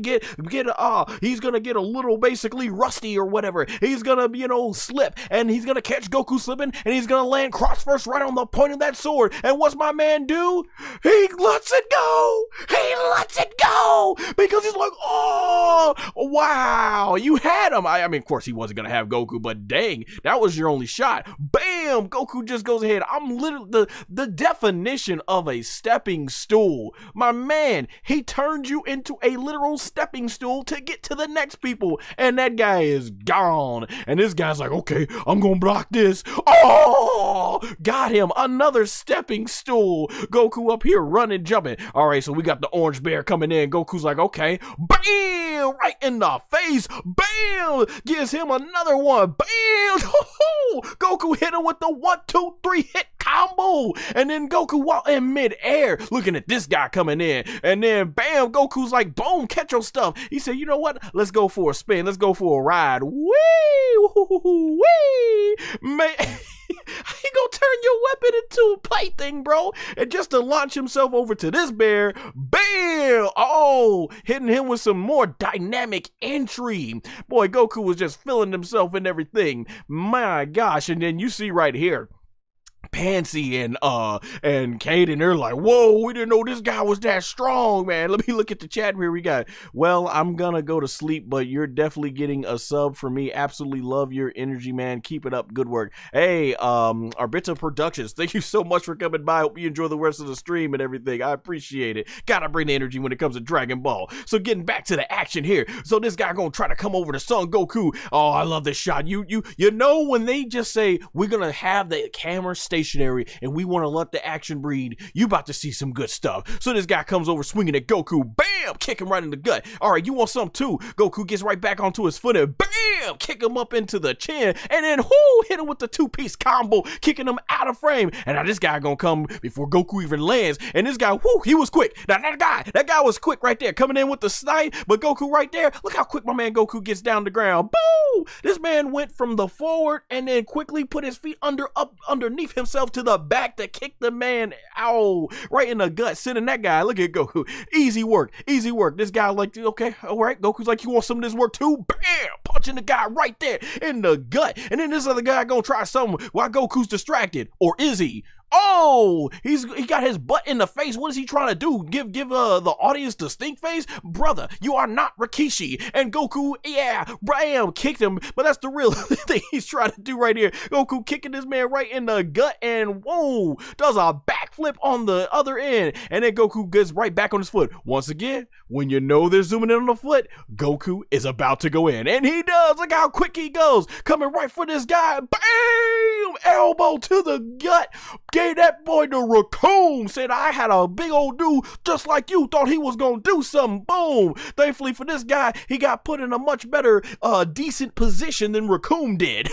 he's gonna get a little basically rusty or whatever. He's gonna, slip, and he's gonna catch Goku slipping, and he's gonna land cross first right on the point of that sword. And what's my man do? He lets it go. He lets it go because he's like, oh, wow, you had him. I mean, of course he wasn't gonna have Goku, but dang, that was your only shot. Bam, Goku just goes ahead. I'm literally the definition of a stepping stool. My man, he turned you into a literal stepping stool to get to the next people, and that guy is gone. And this guy's like, okay, I'm gonna block this. Oh, got him. Another stepping stool. Goku up here running, jumping. All right, so we got the orange bear coming in. Goku's like, okay, bam, right in the face. Bam, gives him another one. Bam. Goku hit him with the 1, 2, 3 hit combo, and then Goku while in midair looking at this guy coming in, and then bam, Goku's like, boom, catch your stuff. He said, you know what, let's go for a spin, let's go for a ride. Wee, man. He gonna turn your weapon into a plaything, bro, and just to launch himself over to this bear. Bam! Oh, hitting him with some more dynamic entry. Boy, Goku was just feeling himself and everything. My gosh. And then you see right here, Panzy and Kadan, they're like, whoa, we didn't know this guy was that strong, man. Let me look at the chat here. We got, well, I'm gonna go to sleep, but you're definitely getting a sub for me. Absolutely love your energy, man. Keep it up. Good work. Hey, Arbita Productions, thank you so much for coming by. Hope you enjoy the rest of the stream and everything. I appreciate it. Gotta bring the energy when it comes to Dragon Ball. So getting back to the action here. So this guy gonna try to come over to Son Goku. Oh, I love this shot. You know when they just say we're gonna have the camera stationary and we want to let the action breed, you about to see some good stuff. So this guy comes over swinging at Goku, bam, kick him right in the gut. All right, you want some too? Goku gets right back onto his foot and bam, kick him up into the chin, and then hit him with the 2-piece combo, kicking him out of frame. And now this guy gonna come before Goku even lands, and this guy, he was quick. Now that guy was quick right there, coming in with the snipe, but Goku right there, look how quick my man Goku gets down the ground. Boom! This man went from the forward and then quickly put his feet underneath himself to the back to kick the man, right in the gut, sending that guy. Look at Goku. Easy work. This guy like, okay, all right. Goku's like, you want some of this work too? Bam! Punching the guy right there in the gut. And then this other guy gonna try something while Goku's distracted. Or is he? Oh, he got his butt in the face. What is he trying to do? Give the audience the stink face? Brother, you are not Rikishi. And Goku, yeah, bam, kicked him. But that's the real thing he's trying to do right here. Goku kicking this man right in the gut and whoa, does a backflip on the other end. And then Goku gets right back on his foot. Once again, when you know they're zooming in on the foot, Goku is about to go in. And he does. Look how quick he goes. Coming right for this guy. Bam! Elbow to the gut. Gave that boy the raccoon. Said, I had a big old dude just like you. Thought he was gonna do something. Boom. Thankfully for this guy, he got put in a much better decent position than Raccoon did.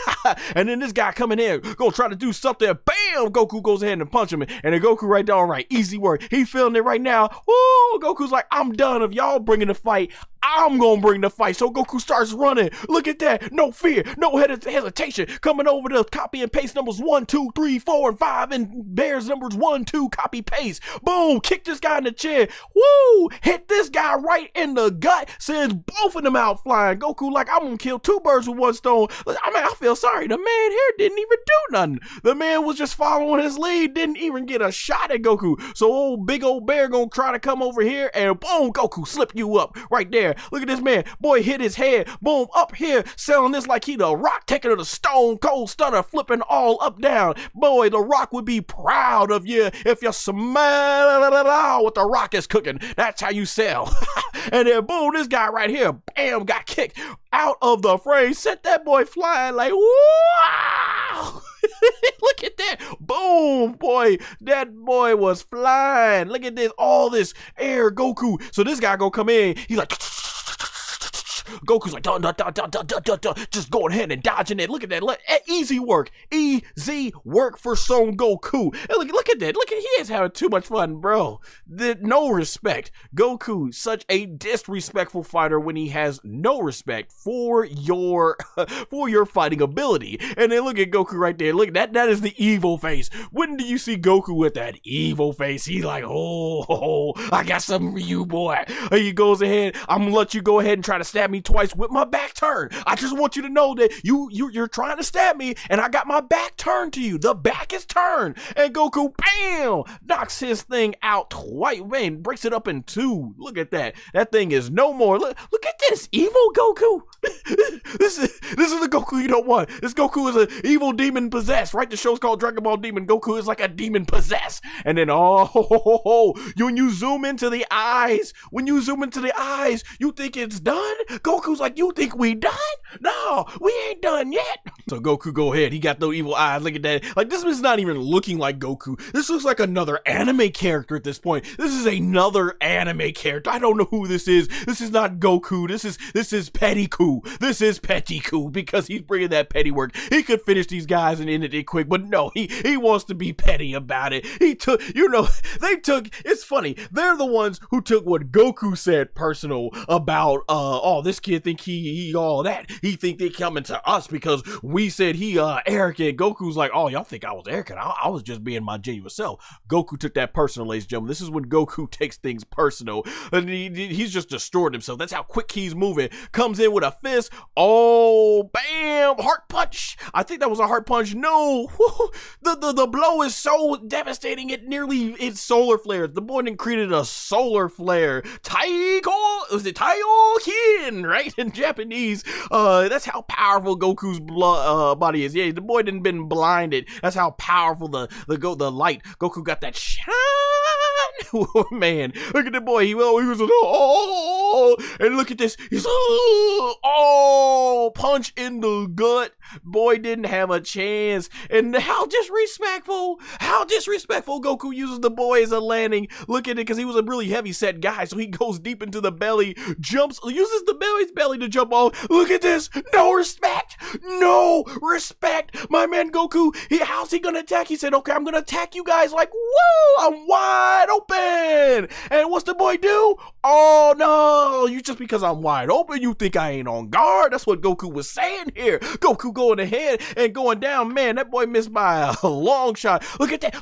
And then this guy coming in, gonna try to do something. Bam! Goku goes ahead and punch him. And then Goku right down, right, easy work. He feeling it right now. Woo! Goku's like, I'm done. If y'all bringing the fight, I'm gonna bring the fight. So Goku starts running. Look at that. No fear, no hesitation. Coming over to copy and paste paste numbers 1, 2, 3, 4, and 5, and bears numbers 1, 2, copy paste. Boom, kick this guy in the chin. Woo, hit this guy right in the gut, sends both of them out flying. Goku like, I'm gonna kill 2 birds with 1 stone. I mean, I feel sorry. The man here didn't even do nothing. The man was just following his lead, didn't even get a shot at Goku. So big old bear gonna try to come over here, and boom, Goku slip you up right there. Look at this man. Boy hit his head. Boom, up here, selling this like he the Rock, taking it a stone cold stunner, flipping all up down. Boy, the Rock would be proud of you if you smell what the Rock is cooking. That's how you sell. And then boom, this guy right here, bam, got kicked out of the frame. Sent that boy flying like, wow. Look at that. Boom, boy. That boy was flying. Look at this. All this air, Goku. So this guy gonna come in. He's like, Goku's like, dun, dun, dun, dun, dun, dun, dun, dun, just going ahead and dodging it. Look at that. Easy work. Easy work for Son Goku. And look at that. Look at, he is having too much fun, bro. No respect. Goku, such a disrespectful fighter when he has no respect for your fighting ability. And then look at Goku right there. Look, that is the evil face. When do you see Goku with that evil face? He's like, oh, I got something for you, boy. And he goes ahead. I'm gonna let you go ahead and try to stab me twice with my back turned. I just want you to know that you're trying to stab me, and I got my back turned to you. The back is turned, and Goku, bam, knocks his thing out twice. Man, breaks it up in 2. Look at that. That thing is no more. Look at this evil Goku. This is the Goku you don't want. This Goku is an evil demon possessed. Right? The show's called Dragon Ball Demon. Goku is like a demon possessed. And then when you zoom into the eyes, you think it's done. Goku's like, you think we done? No, we ain't done yet. So Goku go ahead. He got the evil eyes. Look at that. Like, this is not even looking like Goku. This looks like another anime character at this point. This is another anime character. I don't know who this is. This is not Goku. This is Petty Kuu. This is Petty Kuu because he's bringing that petty work. He could finish these guys and end it quick, but no, he wants to be petty about it. It's funny. They're the ones who took what Goku said personal about, this kid think he all that. He think they coming to us because we said he arrogant. Goku's like, oh, y'all think I was arrogant? I was just being my genuine self. Goku took that personal, ladies and gentlemen. This is when Goku takes things personal, and he's just destroyed himself. That's how quick he's moving. Comes in with a fist. Oh, bam! Heart punch. I think that was a heart punch. No, the blow is so devastating. It's solar flares. The boy created a solar flare. Taiyokin, right? In Japanese. That's how powerful Goku's body is. Yeah, the boy didn't been blinded. That's how powerful the light. Goku got that shine. Oh, man, look at the boy. He was and look at this. He's punch in the gut. Boy didn't have a chance. And how disrespectful Goku uses the boy as a landing. Look at it, because he was a really heavy set guy, so he goes deep into the belly, uses the belly to jump off. Look at this. No respect. My man Goku, how's he gonna attack? He said, okay, I'm gonna attack you guys like, whoa, I'm wide open. And what's the boy do? Oh no, just because I'm wide open, you think I ain't on guard? That's what Goku was saying here. Goku going ahead and going down. Man, that boy missed by a long shot. Look at that.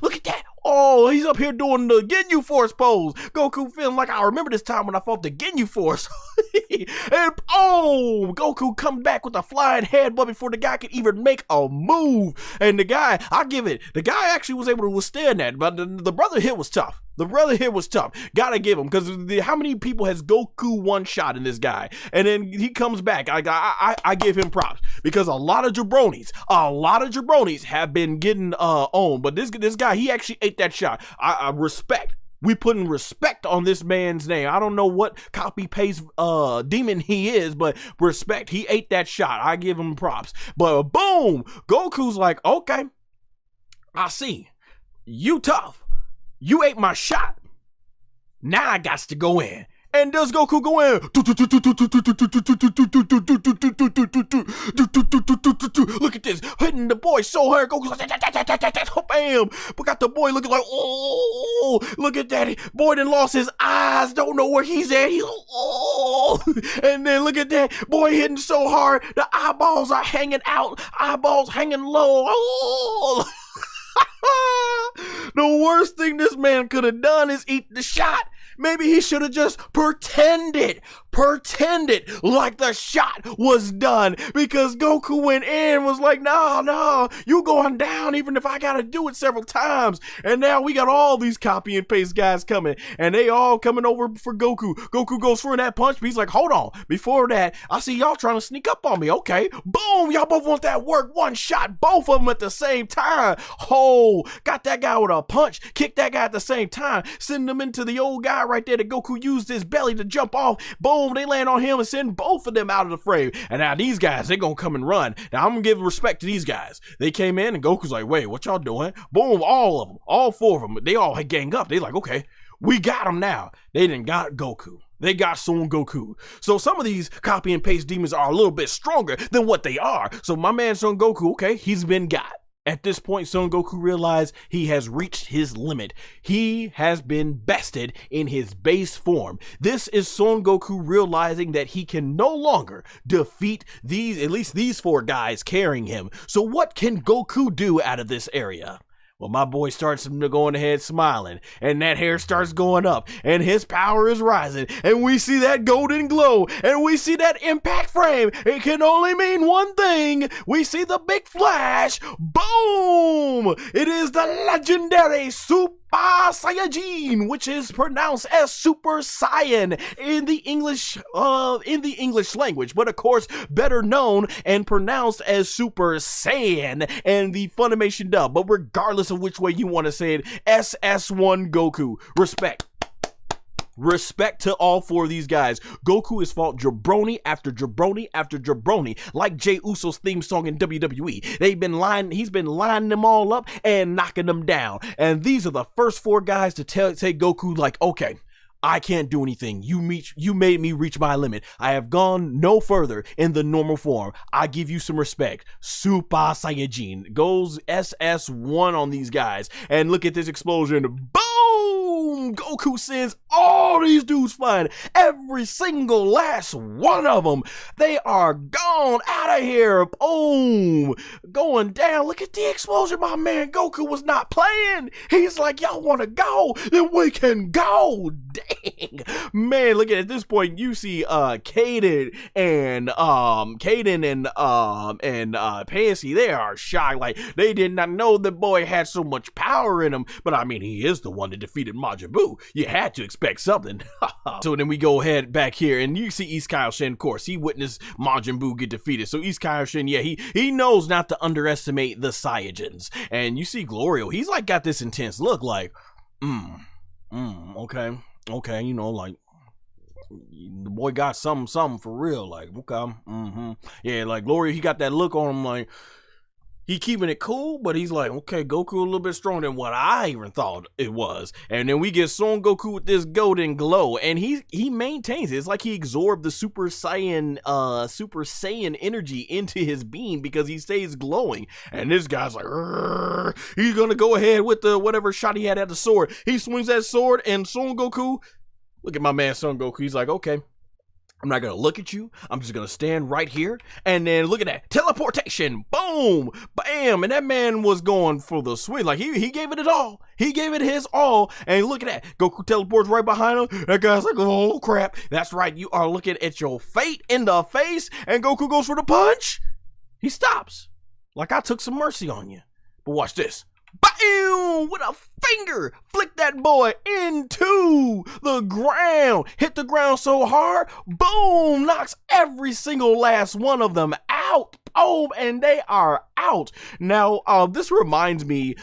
Oh, he's up here doing the Ginyu Force pose. Goku feeling like, I remember this time when I fought the Ginyu Force. And Goku come back with a flying headbutt before the guy could even make a move. And the guy, the guy actually was able to withstand that, but the brother here was tough. Gotta give him, because how many people has Goku one shot in this guy? And then he comes back. I give him props, because a lot of jabronis have been getting owned, but this guy, he actually ate that shot. I respect. We putting respect on this man's name. I don't know what copy paste demon he is, but respect. He ate that shot. I give him props. But boom, Goku's like, okay, I see. You tough. You ate my shot. Now I got to go in And does Goku go in? Look at this, hitting the boy so hard. Goku's like, bam! But got the boy looking like, oh, look at that. Boy done lost his eyes, don't know where he's at. He's, oh, and then look at that. Boy hitting so hard, the eyeballs are hanging out, eyeballs hanging low. Oh. The worst thing this man could have done is eat the shot. Maybe he should have just pretended like the shot was done, because Goku went in, was like, no, you going down even if I gotta do it several times. And now we got all these copy and paste guys coming, and they all coming over for Goku. Goku goes for that punch, but he's like, hold on, before that, I see y'all trying to sneak up on me. Okay, boom, y'all both want that work, one shot, both of them at the same time. Oh, got that guy with a punch, kick that guy at the same time, send him into the old guy right there that Goku used his belly to jump off. Boom, they land on him and send both of them out of the frame. And now these guys, they gonna come and run. Now I'm gonna give respect to these guys. They came in and Goku's like, wait, what y'all doing? Boom, all of them, all four of them, they all gang up. They like, okay, we got them now. They done got Goku. They got Son Goku. So some of these copy and paste demons are a little bit stronger than what they are. So my man Son Goku, okay, he's been got. At this point, Son Goku realized he has reached his limit. He has been bested in his base form. This is Son Goku realizing that he can no longer defeat at least these four guys carrying him. So what can Goku do out of this area? Well, my boy starts going ahead smiling, and that hair starts going up, and his power is rising, and we see that golden glow, and we see that impact frame. It can only mean one thing. We see the big flash. Boom! It is the legendary Super Saiyan, which is pronounced as Super Saiyan in the English language, but of course better known and pronounced as Super Saiyan and the Funimation dub. But regardless of which way you want to say it, SS1 Goku. Respect to all four of these guys. Goku has fought jabroni after jabroni after jabroni, like Jey Uso's theme song in WWE. He's been lining them all up and knocking them down. And these are the first four guys to say Goku like, okay, I can't do anything. You made me reach my limit. I have gone no further in the normal form. I give you some respect. Super Saiyajin goes SS1 on these guys. And look at this explosion. Boom! Goku sends all these dudes flying. Every single last one of them. They are gone out of here. Boom! Going down. Look at the explosion. My man Goku was not playing. He's like, y'all want to go? Then we can go. Dang. Man, look at this point. You see Kadan and Panzy. They are shocked. Like, they did not know the boy had so much power in him. But I mean, he is the one that defeated Majin Buu. You had to expect something. So then we go ahead back here, and you see East Kaioshin, of course. He witnessed Majin Buu get defeated. So East Kaioshin, yeah, he knows not to underestimate the Saiyajins. And you see Glorio, he's like got this intense look like, okay, you know, like, the boy got something for real, like, okay, yeah, like Glorio, he got that look on him, like, he keeping it cool, but he's like, okay, Goku a little bit stronger than what I even thought it was. And then we get Son Goku with this golden glow, and he maintains it. It's like he absorbed the Super Saiyan energy into his beam because he stays glowing. And this guy's like, he's gonna go ahead with the whatever shot he had at the sword. He swings that sword, and Son Goku, look at my man Son Goku. He's like, okay, I'm not gonna look at you. I'm just gonna stand right here. And then look at that teleportation. Boom, bam. And that man was going for the swing. Like he gave it his all. He gave it his all. And look at that. Goku teleports right behind him. That guy's like, oh crap. That's right. You are looking at your fate in the face. And Goku goes for the punch. He stops. Like, I took some mercy on you. But watch this. Bam! With a finger, flick that boy into the ground. Hit the ground so hard, boom, knocks every single last one of them out. Oh, and they are out. Now, this reminds me,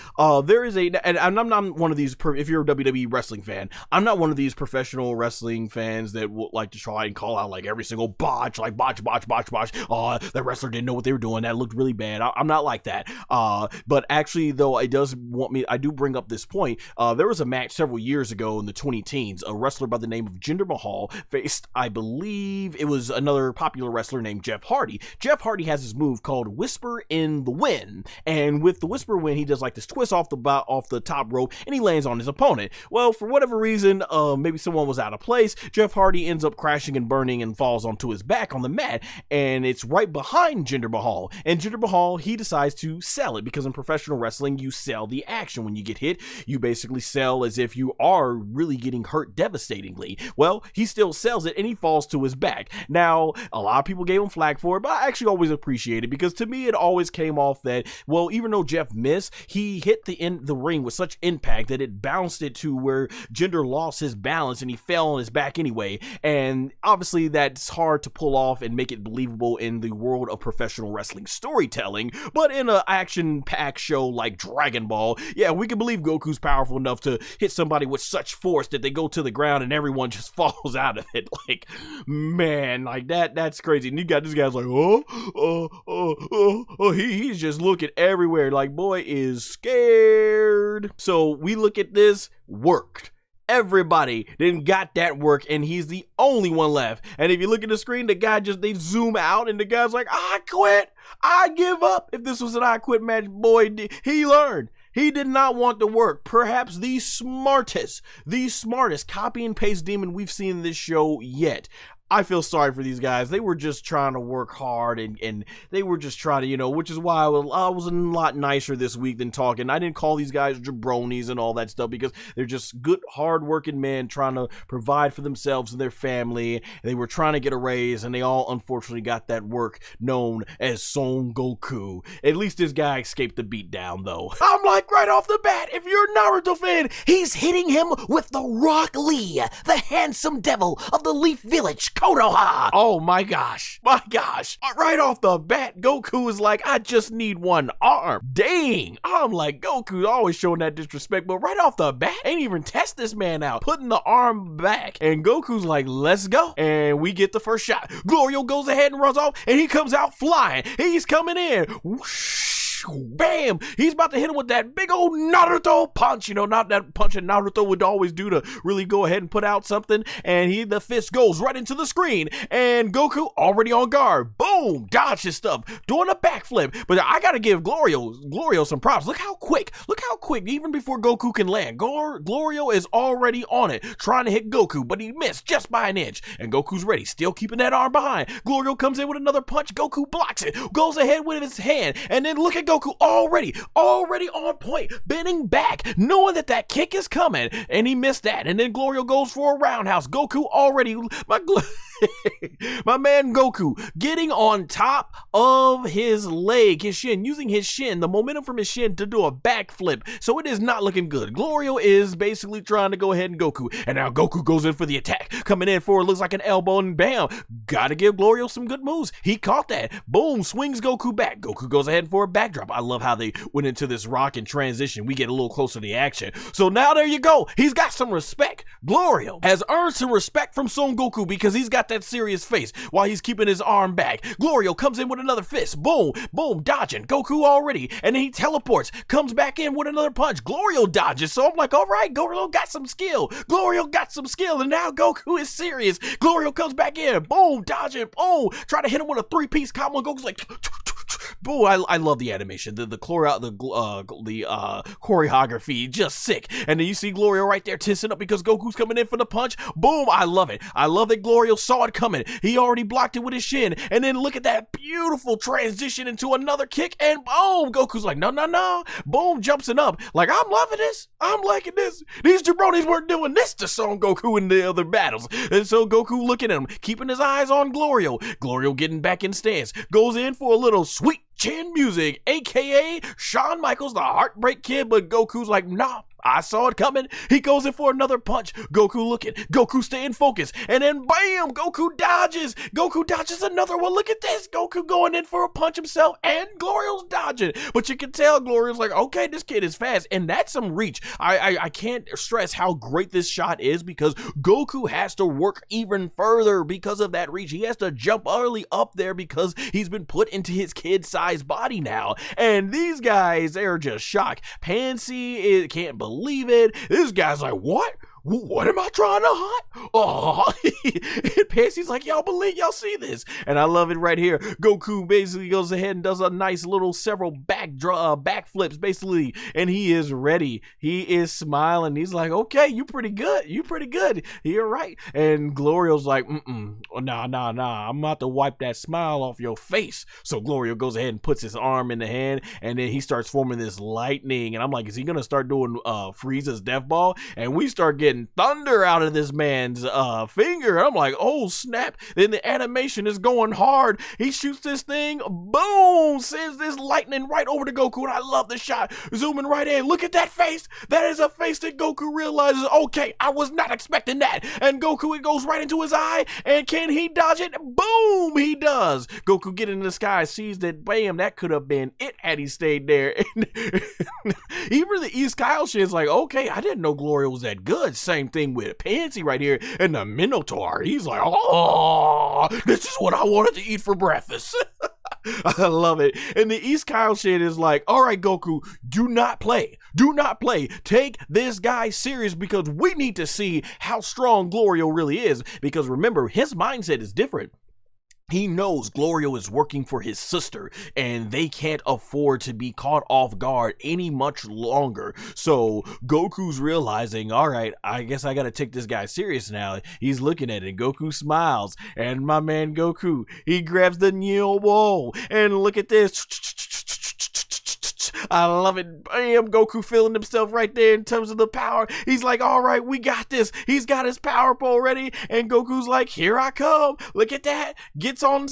there is and I'm not one of these, if you're a WWE wrestling fan, I'm not one of these professional wrestling fans that would like to try and call out like every single botch, like botch. That wrestler didn't know what they were doing. That looked really bad. I'm not like that. But actually, though, I do bring up this point. There was a match several years ago in the 2010s. A wrestler by the name of Jinder Mahal faced, I believe it was another popular wrestler named Jeff Hardy. Jeff Hardy has his move called Whisper in the Wind, and with the Whisper Wind, he does like this twist off the top rope, and he lands on his opponent. Well, for whatever reason, maybe someone was out of place. Jeff Hardy ends up crashing and burning and falls onto his back on the mat, and it's right behind Jinder Mahal. And Jinder Mahal, he decides to sell it, because in professional wrestling, you sell the action. When you get hit, you basically sell as if you are really getting hurt devastatingly. Well, he still sells it, and he falls to his back. Now, a lot of people gave him flack for it, but I actually always appreciate it, because to me, it always came off that, well, even though Jeff missed, he hit the ring with such impact that it bounced it to where Jinder lost his balance and he fell on his back anyway. And obviously that's hard to pull off and make it believable in the world of professional wrestling storytelling, but in an action-packed show like Dragon Ball, yeah, we can believe Goku's powerful enough to hit somebody with such force that they go to the ground and everyone just falls out of it. Like, man, like that's crazy. And you got this guy's like, he's just looking everywhere, like, boy is scared. So we look at this, worked. Everybody then got that work, and he's the only one left. And if you look at the screen, the guy they zoom out, and the guy's like, I quit. I give up. If this was an I quit match, boy, he learned. He did not want to work. Perhaps the smartest copy and paste demon we've seen in this show yet. I feel sorry for these guys. They were just trying to work hard, and they were just trying to, which is why I was a lot nicer this week than talking. I didn't call these guys jabronis and all that stuff, because they're just good, hard-working men trying to provide for themselves and their family. They were trying to get a raise, and they all unfortunately got that work known as Son Goku. At least this guy escaped the beatdown, though. I'm like, right off the bat, if you're a Naruto fan, he's hitting him with the Rock Lee, the handsome devil of the Leaf Village, Konoha. Oh my gosh. Right off the bat, Goku is like, I just need one arm. Dang. I'm like, Goku always showing that disrespect, but right off the bat, ain't even test this man out, putting the arm back. And Goku's like, let's go. And we get the first shot. Glorio goes ahead and runs off, and he comes out flying. He's coming in. Whoosh. Bam! He's about to hit him with that big old Naruto punch. Not that punch that Naruto would always do to really go ahead and put out something. And the fist goes right into the screen. And Goku already on guard. Boom! Dodge his stuff. Doing a backflip. But I gotta give Glorio some props. Look how quick. Even before Goku can land, Glorio is already on it, trying to hit Goku, but he missed just by an inch. And Goku's ready, still keeping that arm behind. Glorio comes in with another punch. Goku blocks it. Goes ahead with his hand. And then look at Goku already on point, bending back, knowing that kick is coming, and he missed that. And then Glorio goes for a roundhouse. Goku already, my man Goku getting on top of his leg, his shin, using his shin, the momentum from his shin to do a backflip. So it is not looking good. Glorio is basically trying to go ahead and Goku, and now Goku goes in for the attack, coming in for it looks like an elbow, and bam, gotta give Glorio some good moves. He caught that. Boom, swings Goku back. Goku goes ahead for a backdrop. I love how they went into this rock and transition. We get a little closer to the action. So now there you go. He's got some respect. Glorio has earned some respect from Son Goku, because he's got that serious face while he's keeping his arm back. Glorio comes in with another fist. Boom, boom, dodging. Goku already. And then he teleports, comes back in with another punch. Glorio dodges. So I'm like, all right, Glorio got some skill. And now Goku is serious. Glorio comes back in. Boom, dodging. Boom, try to hit him with a three-piece combo. Goku's like, boo, I love the animation, the choreography, just sick. And then you see Glorio right there tensing up because Goku's coming in for the punch. Boom, I love it. I love that Glorio saw it coming. He already blocked it with his shin. And then look at that beautiful transition into another kick, and boom, Goku's like, no. Boom, jumps it up. Like, I'm loving this. I'm liking this. These jabronis weren't doing this to Son Goku in the other battles. And so Goku looking at him, keeping his eyes on Glorio. Glorio getting back in stance. Goes in for a little sweet chin music, aka Shawn Michaels, the Heartbreak Kid, but Goku's like, nah, I saw it coming. He goes in for another punch. Goku looking. Goku staying focused. And then bam, Goku dodges. Goku dodges another one. Look at this. Goku going in for a punch himself, and Glorio's dodging. But you can tell Glorio's like, okay, this kid is fast. And that's some reach. I can't stress how great this shot is, because Goku has to work even further because of that reach. He has to jump early up there because he's been put into his kid-sized body now. And these guys, they're just shocked. Panzy can't believe it. This guy's like, what? What am I trying to hide? Oh, and Panzy's like, y'all see this? And I love it right here. Goku basically goes ahead and does a nice little several backflips basically, and he is ready. He is smiling. He's like, okay, you pretty good. You're right. And Glorio's like, nah. I'm about to wipe that smile off your face. So Glorio goes ahead and puts his arm in the hand, and then he starts forming this lightning. And I'm like, is he gonna start doing Frieza's death ball? And we start getting thunder out of this man's finger. I'm like, oh snap. Then the animation is going hard. He shoots this thing, boom, sends this lightning right over to Goku, and I love the shot. Zooming right in, look at that face. That is a face that Goku realizes, okay, I was not expecting that. And Goku, it goes right into his eye, and can he dodge it? Boom, he does. Goku get in the sky, sees that, bam, that could have been it had he stayed there. And even the East Kyle shit is like, okay, I didn't know Glorio was that good. Same thing with Panzy right here, and the Minotaur. He's like, oh, this is what I wanted to eat for breakfast. I love it. And the East Kyle shit is like, all right, Goku, do not play. Take this guy serious, because we need to see how strong Glorio really is. Because remember, his mindset is different. He knows Glorio is working for his sister, and they can't afford to be caught off guard any much longer. So Goku's realizing, all right, I guess I gotta take this guy serious now. He's looking at it. Goku smiles, and my man Goku, he grabs the Neo Bowl, and look at this. I love it. Bam, Goku feeling himself right there in terms of the power. He's like, all right, we got this. He's got his power pole ready, and Goku's like, here I come. Look at that. Gets on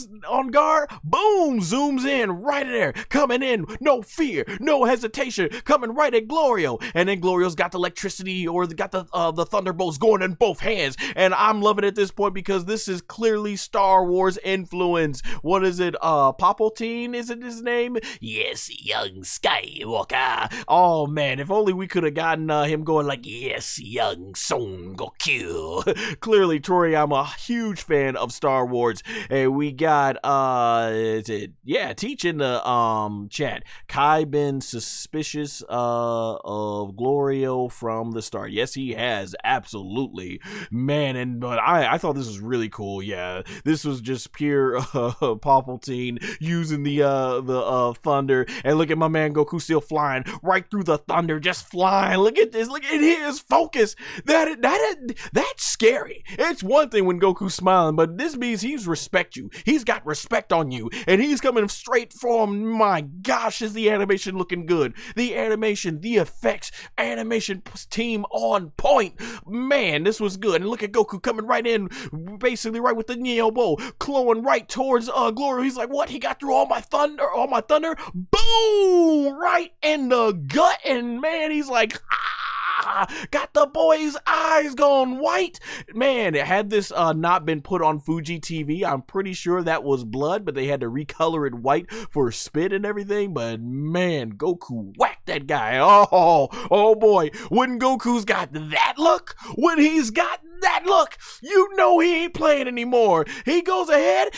guard. Boom, zooms in right there. Coming in, no fear, no hesitation. Coming right at Glorio. And then Glorio's got the electricity, or got the thunderbolts going in both hands. And I'm loving it at this point, because this is clearly Star Wars influence. What is it? Palpatine, is it his name? Yes, young Skywalker. Oh man, if only we could have gotten him going like, yes, young Son Goku. Clearly, Tori, I'm a huge fan of Star Wars. And we got teach in the chat. Kai been suspicious of Glorio from the start. Yes, he has, absolutely, man. But I thought this was really cool. Yeah, this was just pure Palpatine using the thunder. And look at my man Goku still flying right through the thunder, just flying. Look at this. Look at his focus. That's scary. It's one thing when Goku's smiling, but this means he's respect you. He's got respect on you, and he's coming straight for him. My gosh, is the animation looking good? The animation, the effects, animation team on point. Man, this was good. And look at Goku coming right in, basically right with the Neo Bow, clawing right towards Glorio. He's like, what? He got through all my thunder? Boom! Right in the gut. And man, he's like, got the boy's eyes gone white. Man, had this not been put on Fuji TV, I'm pretty sure that was blood, but they had to recolor it white for spit and everything. But man, Goku whacked that guy. Oh boy, when Goku's got that look, you know he ain't playing anymore. He goes ahead,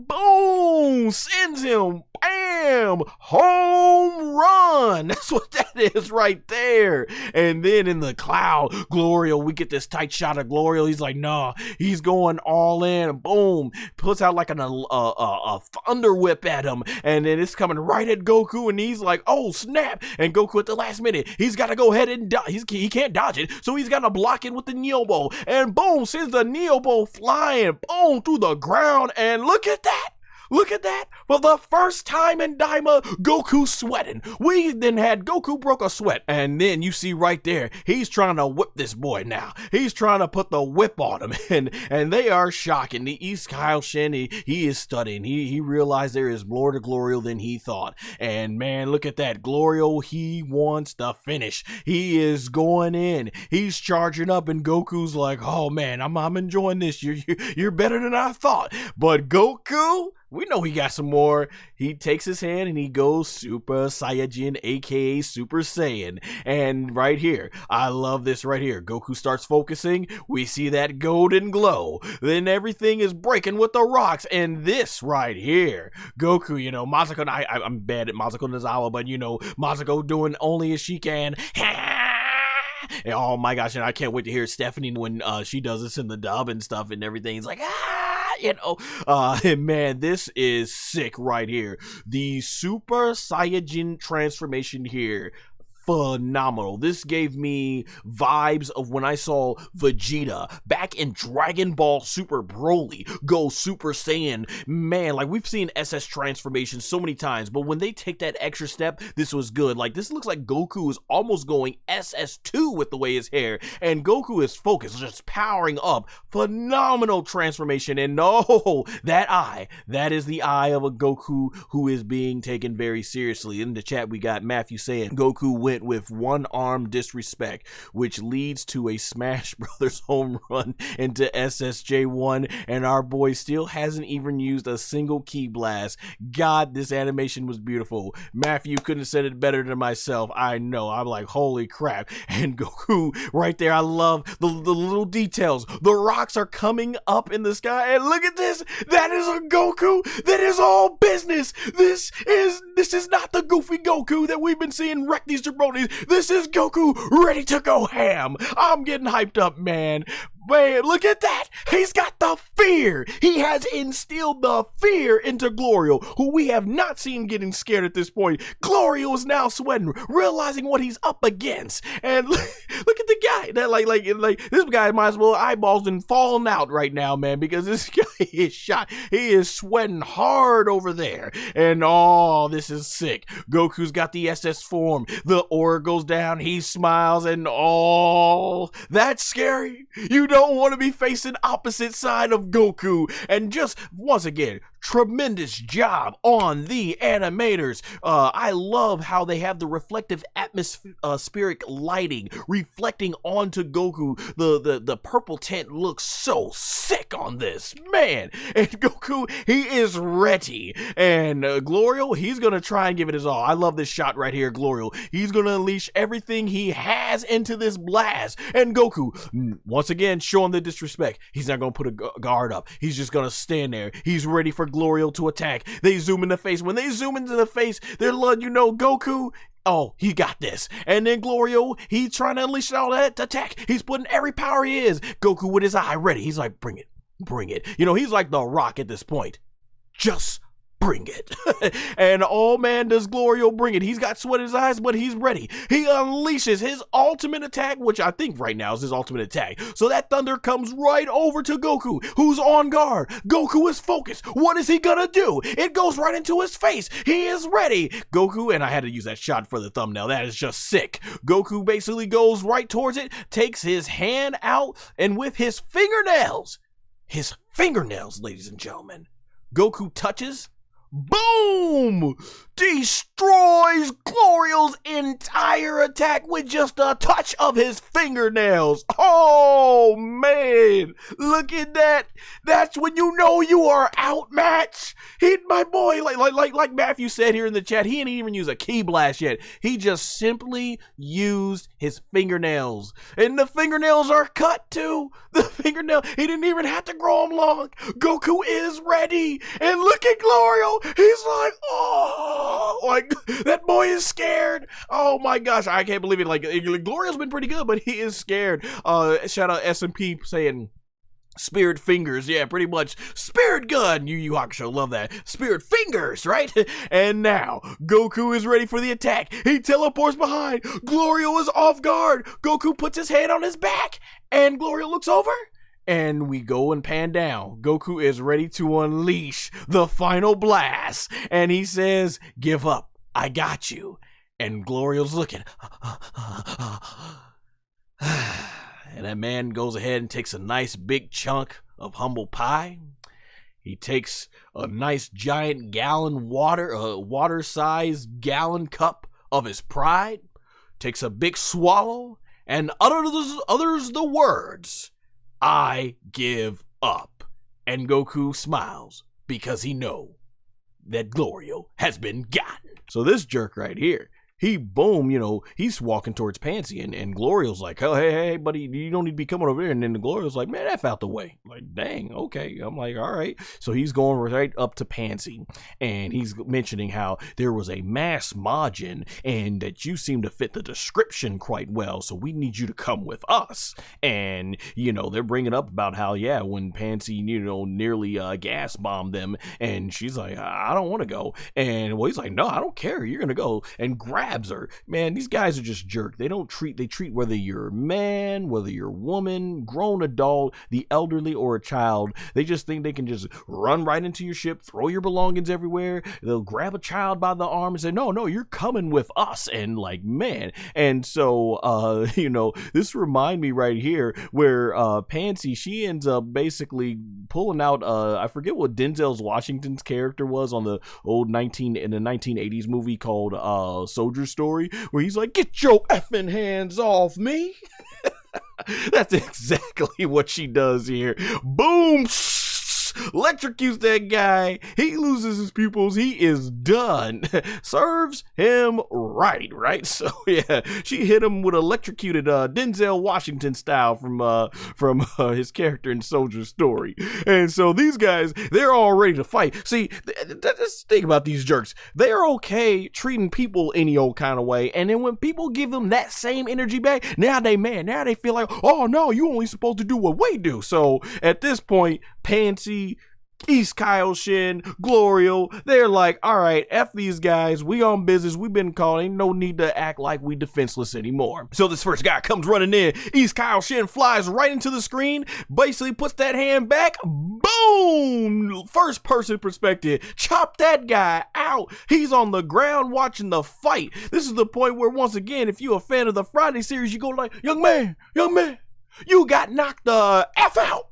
boom, sends him, bam, home run. That's what that is right there. And then in the cloud, Glorio, we get this tight shot of Glorio. He's like, nah, he's going all in. Boom, puts out like a thunder whip at him, and then it's coming right at Goku, and he's like, oh snap. And Goku at the last minute, he's got to go ahead and he can't dodge it, so he's got to block it with the Neo Bow, and boom, sends the Neo Bow flying, boom, through the ground. And look at that. Look at that. For the first time in Daima, Goku sweating. We then had Goku broke a sweat. And then you see right there, he's trying to whip this boy now. He's trying to put the whip on him. And they are shocking. The East Kyle Shin, he is studying. He realized there is more to Glorio than he thought. And man, look at that. Glorio, he wants the finish. He is going in. He's charging up, and Goku's like, oh man, I'm enjoying this. You're better than I thought. But Goku, we know he got some more. He takes his hand and he goes Super Saiyajin, aka Super Saiyan. And right here, I love this right here. Goku starts focusing. We see that golden glow. Then everything is breaking with the rocks. And this right here, Goku, you know, Masato, I'm bad at Masato Nozawa, but you know, Masato doing only as she can. And oh my gosh, and I can't wait to hear Stephanie when she does this in the dub and stuff and everything. It's like, you know, man, this is sick right here. The Super Saiyajin transformation here, phenomenal. This gave me vibes of when I saw Vegeta back in Dragon Ball Super Broly go Super Saiyan. Man, like we've seen SS transformation so many times, but when they take that extra step, this was good. Like this looks like Goku is almost going SS2 with the way his hair, and Goku is focused, just powering up. Phenomenal transformation. And no, that is the eye of a Goku who is being taken very seriously. In the chat, we got Matthew saying Goku went with one arm disrespect, which leads to a Smash Brothers home run into SSJ1, and our boy still hasn't even used a single ki blast. God, this animation was beautiful. Matthew couldn't have said it better than myself. I know. I'm like, holy crap. And Goku right there, I love the little details. The rocks are coming up in the sky, and look at this. That is a Goku that is all business. This is not the goofy Goku that we've been seeing wreck these jabronis. This is Goku ready to go ham. I'm getting hyped up, man. Man, look at that. He's got the fear. He has instilled the fear into Glorio, who we have not seen getting scared at this point. Glorio is now sweating, realizing what he's up against. And look at the guy. That like this guy might as well eyeballs and falling out right now, man, because this guy is shot. He is sweating hard over there. And oh, this is sick. Goku's got the SS form. The aura goes down. He smiles, and oh, that's scary. You don't want to be facing opposite side of Goku. And just once again, tremendous job on the animators. I love how they have the reflective atmospheric lighting reflecting onto Goku. The purple tint looks so sick on this, man. And Goku, he is ready. And Glorio, he's gonna try and give it his all. I love this shot right here, Glorio. He's gonna unleash everything he has into this blast. And Goku, once again, showing the disrespect. He's not gonna put a guard up. He's just gonna stand there. He's ready for Glorio to attack. They zoom in the face. When they zoom into the face, they're letting you know Goku, oh, he got this. And then Glorio, he's trying to unleash all that attack. He's putting every power he is. Goku with his eye ready. He's like, bring it. Bring it. You know, he's like the Rock at this point. Just bring it. And oh man, does Glorio bring it. He's got sweat in his eyes, but he's ready. He unleashes his ultimate attack, which I think right now is his ultimate attack. So that thunder comes right over to Goku, who's on guard. Goku is focused. What is he gonna do? It goes right into his face. He is ready. Goku, and I had to use that shot for the thumbnail. That is just sick. Goku basically goes right towards it, takes his hand out, and with his fingernails, ladies and gentlemen, Goku touches, boom! Destroys Glorio's entire attack with just a touch of his fingernails. Oh man, look at that. That's when you know you are outmatched. My boy, like Matthew said here in the chat, he didn't even use a ki blast yet. He just simply used his fingernails. And the fingernails are cut too. The fingernail, he didn't even have to grow them long. Goku is ready. And look at Glorio. He's like, oh, like that boy is scared. Oh my gosh, I can't believe it. Like Glorio's been pretty good, but he is scared. Shout out SMP saying spirit fingers. Yeah, pretty much spirit gun. Yu Yu Hakusho, love that. Spirit fingers, right? And now Goku is ready for the attack. He teleports behind. Glorio is off guard. Goku puts his hand on his back, and Glorio looks over, And we go and pan down. Goku is ready to unleash the final blast. And he says, give up. I got you. And Glorio's looking. And that man goes ahead and takes a nice big chunk of humble pie. He takes a nice giant water-sized gallon cup of his pride. Takes a big swallow and utters the words, I give up. And Goku smiles because he knows that Glorio has been gotten. So this jerk right here, he boom, he's walking towards Panzy, and Glorio's like, oh, hey, buddy, you don't need to be coming over there. And then the Glorio's like, man, F out the way. I'm like, dang, okay. I'm like, all right. So he's going right up to Panzy, and he's mentioning how there was a mass Majin, and that you seem to fit the description quite well, so we need you to come with us. And, they're bringing up about how, yeah, when Panzy, nearly gas bombed them, and she's like, I don't want to go. And, well, he's like, no, I don't care. You're going to go. And grabs her. Man, these guys are just jerk. They treat whether you're a man, whether you're a woman, grown adult, the elderly, or a child. They just think they can just run right into your ship, throw your belongings everywhere. They'll grab a child by the arm and say, no, you're coming with us. And like, man. And so, this remind me right here where Panzy, she ends up basically pulling out, I forget what Denzel Washington's character was on the old 1980s movie called Soldier Story, where he's like, get your effing hands off me. That's exactly what she does here. Boom! Electrocutes that guy. He loses his pupils. He is done. Serves him right? So yeah, she hit him with electrocuted Denzel Washington style from his character in Soldier Story. And so these guys, they're all ready to fight. See, just think about these jerks. They're okay treating people any old kind of way, and then when people give them that same energy back, now they mad. Now they feel like, oh no, you only supposed to do what we do. So at this point, Panzy, East Kaioshin, Glorio, they're like, all right, F these guys, we on business, we've been called, ain't no need to act like we defenseless anymore. So this first guy comes running in, East Kaioshin flies right into the screen, basically puts that hand back, boom, first person perspective, chop that guy out. He's on the ground watching the fight. This is the point where, once again, if you're a fan of the Friday series, you go like, young man, you got knocked the F out.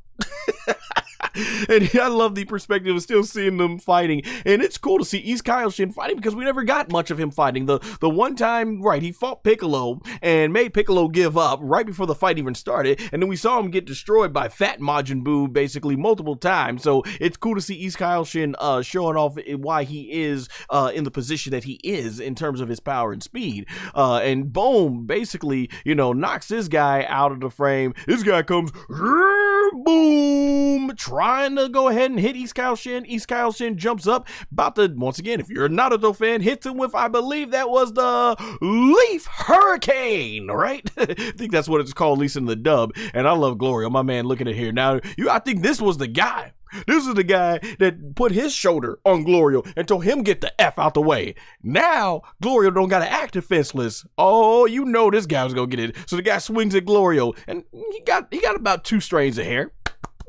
And I love the perspective of still seeing them fighting, and it's cool to see East Kaioshin fighting because we never got much of him fighting. The one time, right, he fought Piccolo and made Piccolo give up right before the fight even started, and then we saw him get destroyed by Fat Majin Buu basically multiple times. So it's cool to see East Kaioshin showing off why he is in the position that he is in terms of his power and speed. And boom, basically, knocks this guy out of the frame. This guy comes, boom, trying to go ahead and hit East Kaioshin. East Kaioshin jumps up, about to, once again, if you're a Naruto fan, hits him with, I believe that was the Leaf Hurricane, right? I think that's what it's called, at least in the dub. And I love Glorio, my man, looking at here. Now, I think this was the guy. This is the guy that put his shoulder on Glorio and told him get the F out the way. Now, Glorio don't gotta act defenseless. Oh, this guy was gonna get it. So the guy swings at Glorio, and he got about 2 strands of hair.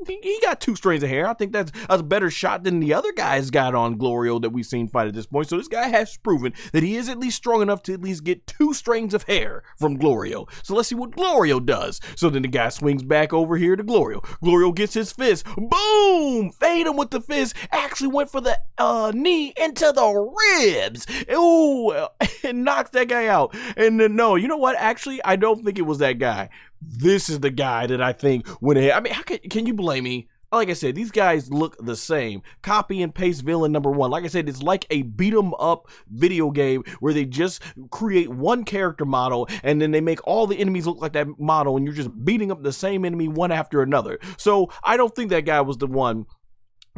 He got 2 strands of hair. I think that's a better shot than the other guys got on Glorio that we've seen fight at this point. So this guy has proven that he is at least strong enough to at least get 2 strands of hair from Glorio. So let's see what Glorio does. So then the guy swings back over here to Glorio. Glorio gets his fist. Boom! Fade him with the fist. Actually went for the knee into the ribs. Ooh, and knocks that guy out. And then, no, you know what? Actually, I don't think it was that guy. This is the guy that I think went ahead. I mean, how can you blame me? Like I said, these guys look the same. Copy and paste villain number 1. Like I said, it's like a beat 'em up video game where they just create one character model and then they make all the enemies look like that model, and you're just beating up the same enemy one after another. So I don't think that guy was the one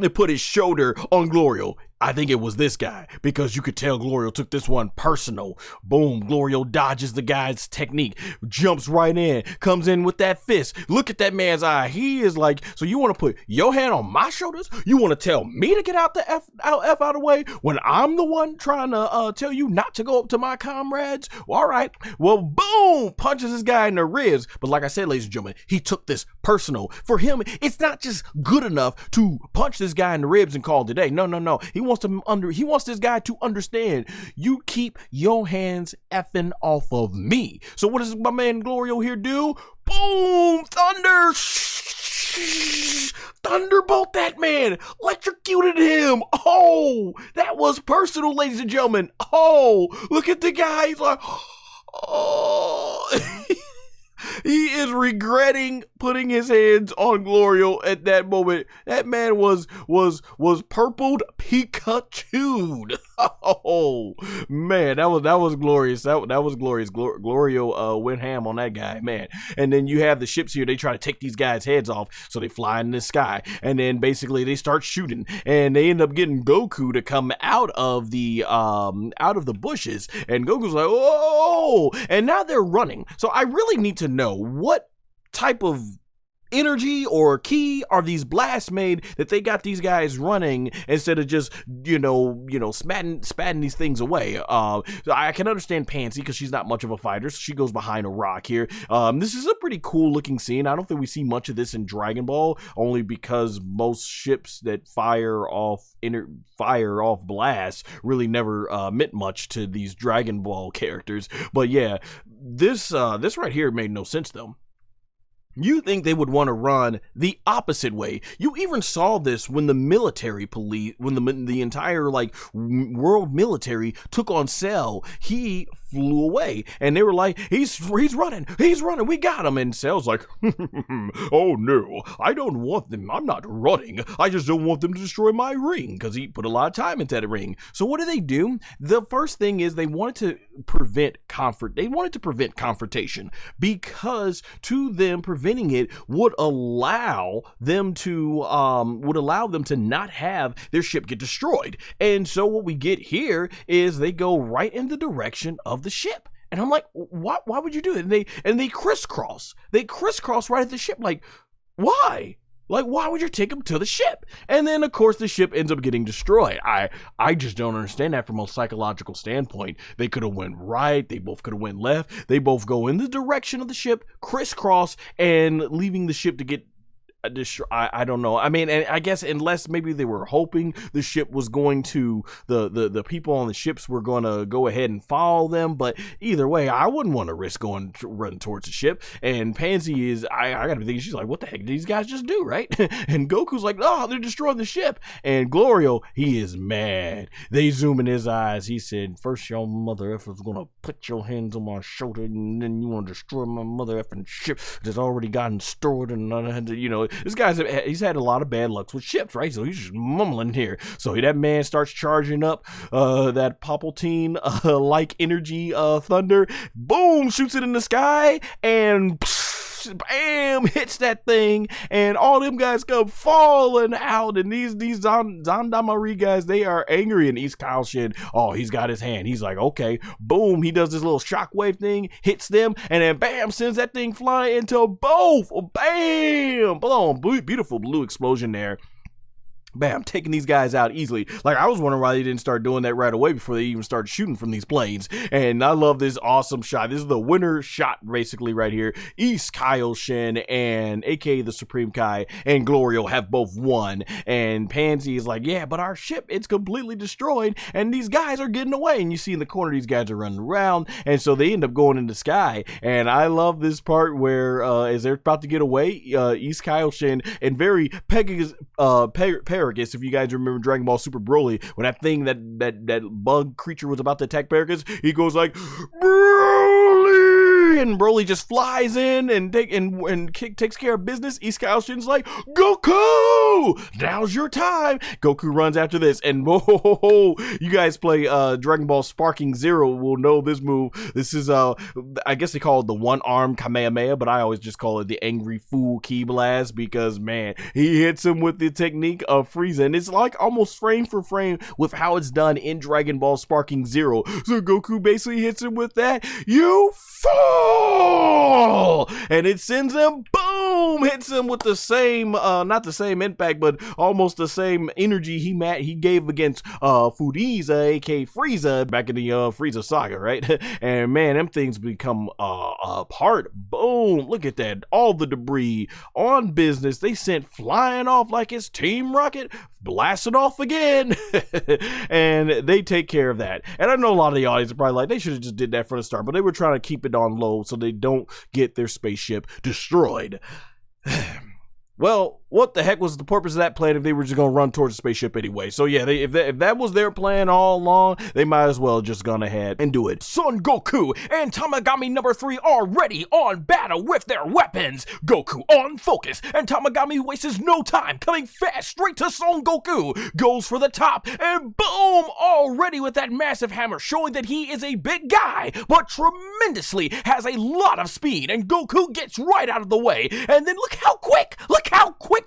that put his shoulder on Glorio. I think it was this guy, because you could tell Glorio took this one personal. Boom, Glorio dodges the guy's technique, jumps right in, comes in with that fist. Look at that man's eye. He is like, so you want to put your hand on my shoulders? You want to tell me to get out of the way when I'm the one trying to tell you not to go up to my comrades? Well, all right. Well, boom, punches this guy in the ribs. But like I said, ladies and gentlemen, he took this personal. For him, it's not just good enough to punch this guy in the ribs and call it a day. No. He wants this guy to understand, you keep your hands effing off of me. So what does my man Glorio here do? Boom! Thunder! Thunderbolt that man! Electrocuted him! Oh! That was personal, ladies and gentlemen. Oh! Look at the guy. He's like, oh! He is regretting putting his hands on Glorio at that moment. That man was purpled Pikachu'd. Oh man, that was glorious. That was glorious. Glorio went ham on that guy, man. And then you have the ships here. They try to take these guys' heads off, so they fly in the sky. And then basically they start shooting, and they end up getting Goku to come out of the bushes. And Goku's like, oh! And now they're running. So I really need to know, what type of energy or key are these blasts made that they got these guys running instead of just spatting these things away. So I can understand Panzy, because she's not much of a fighter, so she goes behind a rock here. This is a pretty cool looking scene. I don't think we see much of this in Dragon Ball, only because most ships that fire off blasts really never meant much to these Dragon Ball characters. But yeah, this right here made no sense though. You think they would want to run the opposite way. You even saw this when the military police, when the entire world military took on Cell. He flew away, and they were like, he's running, we got him. And Cell's like, oh no, I don't want them. I'm not running. I just don't want them to destroy my ring, because he put a lot of time into that ring. So what do? The first thing is they wanted to prevent confrontation, because to them preventing it would allow them to not have their ship get destroyed. And so what we get here is they go right in the direction of the ship. And I'm like, why would you do it? And they crisscross right at the ship. Like, why? Like, why would you take them to the ship? And then, of course, the ship ends up getting destroyed. I just don't understand that from a psychological standpoint. They could have went right. They both could have went left. They both go in the direction of the ship, crisscross, and leaving the ship to get I don't know. I mean, and I guess unless maybe they were hoping the ship was going to, the people on the ships were going to go ahead and follow them. But either way, I wouldn't want to risk running towards the ship. And Panzy is, I got to be thinking, she's like, what the heck did these guys just do, right? And Goku's like, oh, they're destroying the ship. And Glorio, he is mad. They zoom in his eyes. He said, first your mother effer's going to put your hands on my shoulder, and then you want to destroy my mother effing ship that's already gotten stored. And this guy's, he's had a lot of bad lucks with ships, right? So he's just mumbling here. So that man starts charging up that Palpatine like energy thunder. Boom, shoots it in the sky, and bam, hits that thing, and all them guys come falling out. And these Gendarmerie guys, they are angry. And East Kaoshin, oh, he's got his hand. He's like, okay, boom, he does this little shockwave thing, hits them, and then bam, sends that thing flying into both. Bam, boom, beautiful blue explosion there. Bam, taking these guys out easily. Like, I was wondering why they didn't start doing that right away before they even started shooting from these planes. And I love this awesome shot. This is the winner shot, basically, right here. East Kaoshin and aka the Supreme Kai and Glorio have both won. And Panzy is like, yeah, but our ship, it's completely destroyed, and these guys are getting away. And you see in the corner, these guys are running around, and so they end up going in the sky. And I love this part where as they're about to get away, East Kaoshin and very Pegasus, Paragus, if you guys remember Dragon Ball Super Broly, when that thing, that bug creature was about to attack Paragus, he goes like, Broly! hidden, Broly just flies in and takes care of business. East like, Goku, now's your time. Goku runs after this, and whoa, you guys play Dragon Ball Sparking Zero will know this move. This is I guess they call it the one-arm Kamehameha, but I always just call it the Angry Fool Ki Blast, because man, he hits him with the technique of Frieza, and it's like almost frame for frame with how it's done in Dragon Ball Sparking Zero. So Goku basically hits him with that, you fall, and it sends him, boom, hits him with the same, not the same impact, but almost the same energy he gave against Frieza, aka Frieza, back in the Frieza saga, right? And man, them things become apart. Boom, look at that, all the debris on business, they sent flying off like it's Team Rocket, blasting off again. And they take care of that. And I know a lot of the audience are probably like, they should have just did that from the start, but they were trying to keep it on low so they don't get their spaceship destroyed. Well, what the heck was the purpose of that plan if they were just going to run towards the spaceship anyway? So yeah, if that was their plan all along, they might as well just gone ahead and do it. Son Goku and Tamagami number 3 are ready on battle with their weapons. Goku on focus, and Tamagami wastes no time, coming fast straight to Son Goku, goes for the top, and boom, already with that massive hammer, showing that he is a big guy, but tremendously has a lot of speed, and Goku gets right out of the way, and then look how quick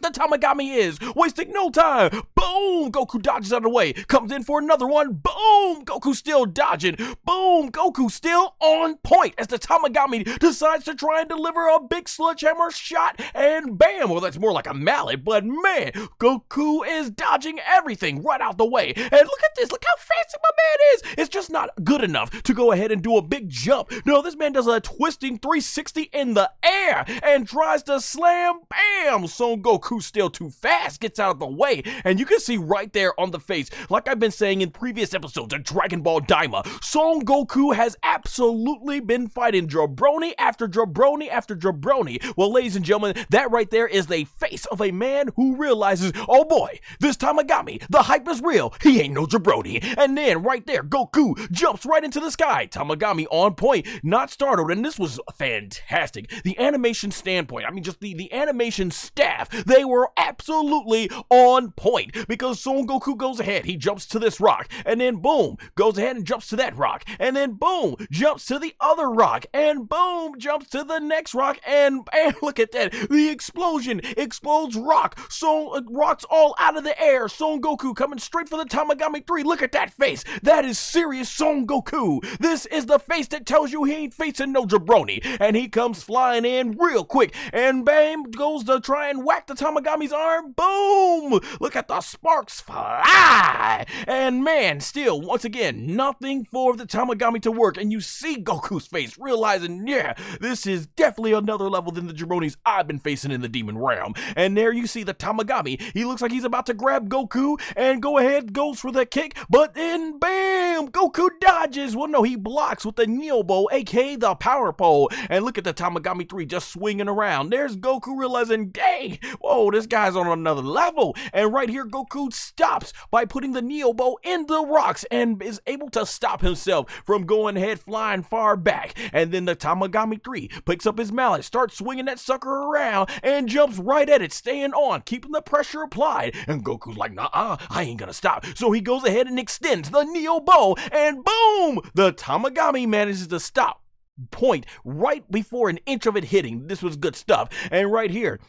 the Tamagami is, wasting no time. Boom, Goku dodges out of the way, comes in for another one. Boom, Goku still dodging. Boom, Goku still on point as the Tamagami decides to try and deliver a big sledgehammer shot, and bam, well, that's more like a mallet, but man, Goku is dodging everything right out the way. And look at this, look how fast my man is. It's just not good enough to go ahead and do a big jump. No, this man does a twisting 360 in the air and tries to slam. Bam, Son Goku still too fast, gets out of the way, and you can see right there on the face, like I've been saying in previous episodes of Dragon Ball DAIMA, Son Goku has absolutely been fighting jabroni after jabroni after jabroni. Well, ladies and gentlemen, that right there is the face of a man who realizes, oh boy, this Tamagami, the hype is real, he ain't no jabroni. And then right there, Goku jumps right into the sky, Tamagami on point, not startled, and this was fantastic. The animation standpoint, I mean just the animation staff, they were absolutely on point, because Son Goku goes ahead, he jumps to this rock, and then boom, goes ahead and jumps to that rock, and then boom, jumps to the other rock, and boom, jumps to the next rock, and look at that, the explosion explodes rock, so rocks all out of the air. Son Goku coming straight for the Tamagami 3. Look at that face, that is serious Son Goku. This is the face that tells you he ain't facing no jabroni, and he comes flying in real quick, and bam, goes to try and whack the Tamagami's arm. Boom, look at the sparks fly, and man, still once again nothing for the Tamagami to work, and you see Goku's face realizing, yeah, this is definitely another level than the jabronis I've been facing in the demon realm. And there you see the Tamagami, he looks like he's about to grab Goku and go ahead, goes for the kick, but then bam, Goku dodges. Well, no, he blocks with the Neobo, aka the power pole, and look at the Tamagami 3 just swinging around. There's Goku realizing, dang, whoa, this guy's on another level. And right here, Goku stops by putting the Neobo in the rocks and is able to stop himself from going ahead flying far back. And then the Tamagami 3 picks up his mallet, starts swinging that sucker around, and jumps right at it, staying on, keeping the pressure applied. And Goku's like, nah, I ain't gonna stop. So he goes ahead and extends the Neobo, and boom, the Tamagami manages to stop point right before an inch of it hitting. This was good stuff. And right here,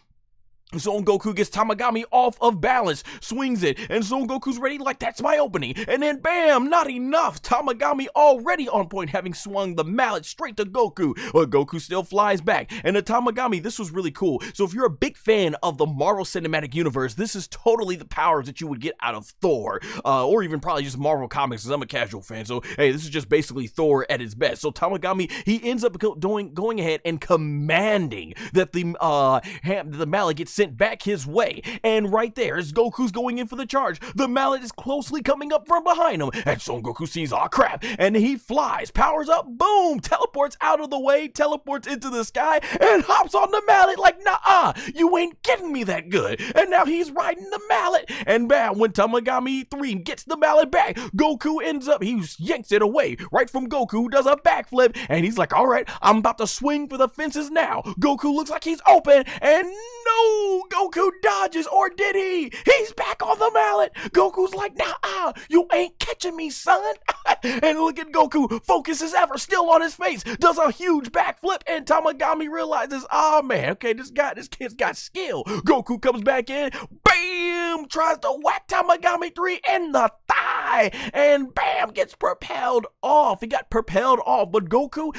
Son Goku gets Tamagami off of balance, swings it, and Son Goku's ready like, that's my opening. And then bam, not enough. Tamagami already on point, having swung the mallet straight to Goku. But Goku still flies back. And the Tamagami, this was really cool. So if you're a big fan of the Marvel Cinematic Universe, this is totally the powers that you would get out of Thor. Or even probably just Marvel Comics, because I'm a casual fan. So hey, this is just basically Thor at his best. So Tamagami, he ends up going ahead and commanding that the mallet gets sent back his way. And right there, as Goku's going in for the charge, the mallet is closely coming up from behind him. And Son Goku sees, oh crap, and he flies, powers up, boom, teleports out of the way, teleports into the sky, and hops on the mallet like, nah, you ain't getting me that good. And now he's riding the mallet. And bam, when Tamagami 3 gets the mallet back, Goku ends up, he yanks it away right from Goku, who does a backflip, and he's like, all right, I'm about to swing for the fences now. Goku looks like he's open, and no, Goku dodges, or did he? He's back on the mallet. Goku's like, nah, you ain't catching me, son. And look at Goku, focus as ever, still on his face, does a huge backflip, and Tamagami realizes, oh man, okay, this kid's got skill. Goku comes back in, bam, tries to whack Tamagami 3 in the thigh, and bam, gets propelled off. He got propelled off, but Goku,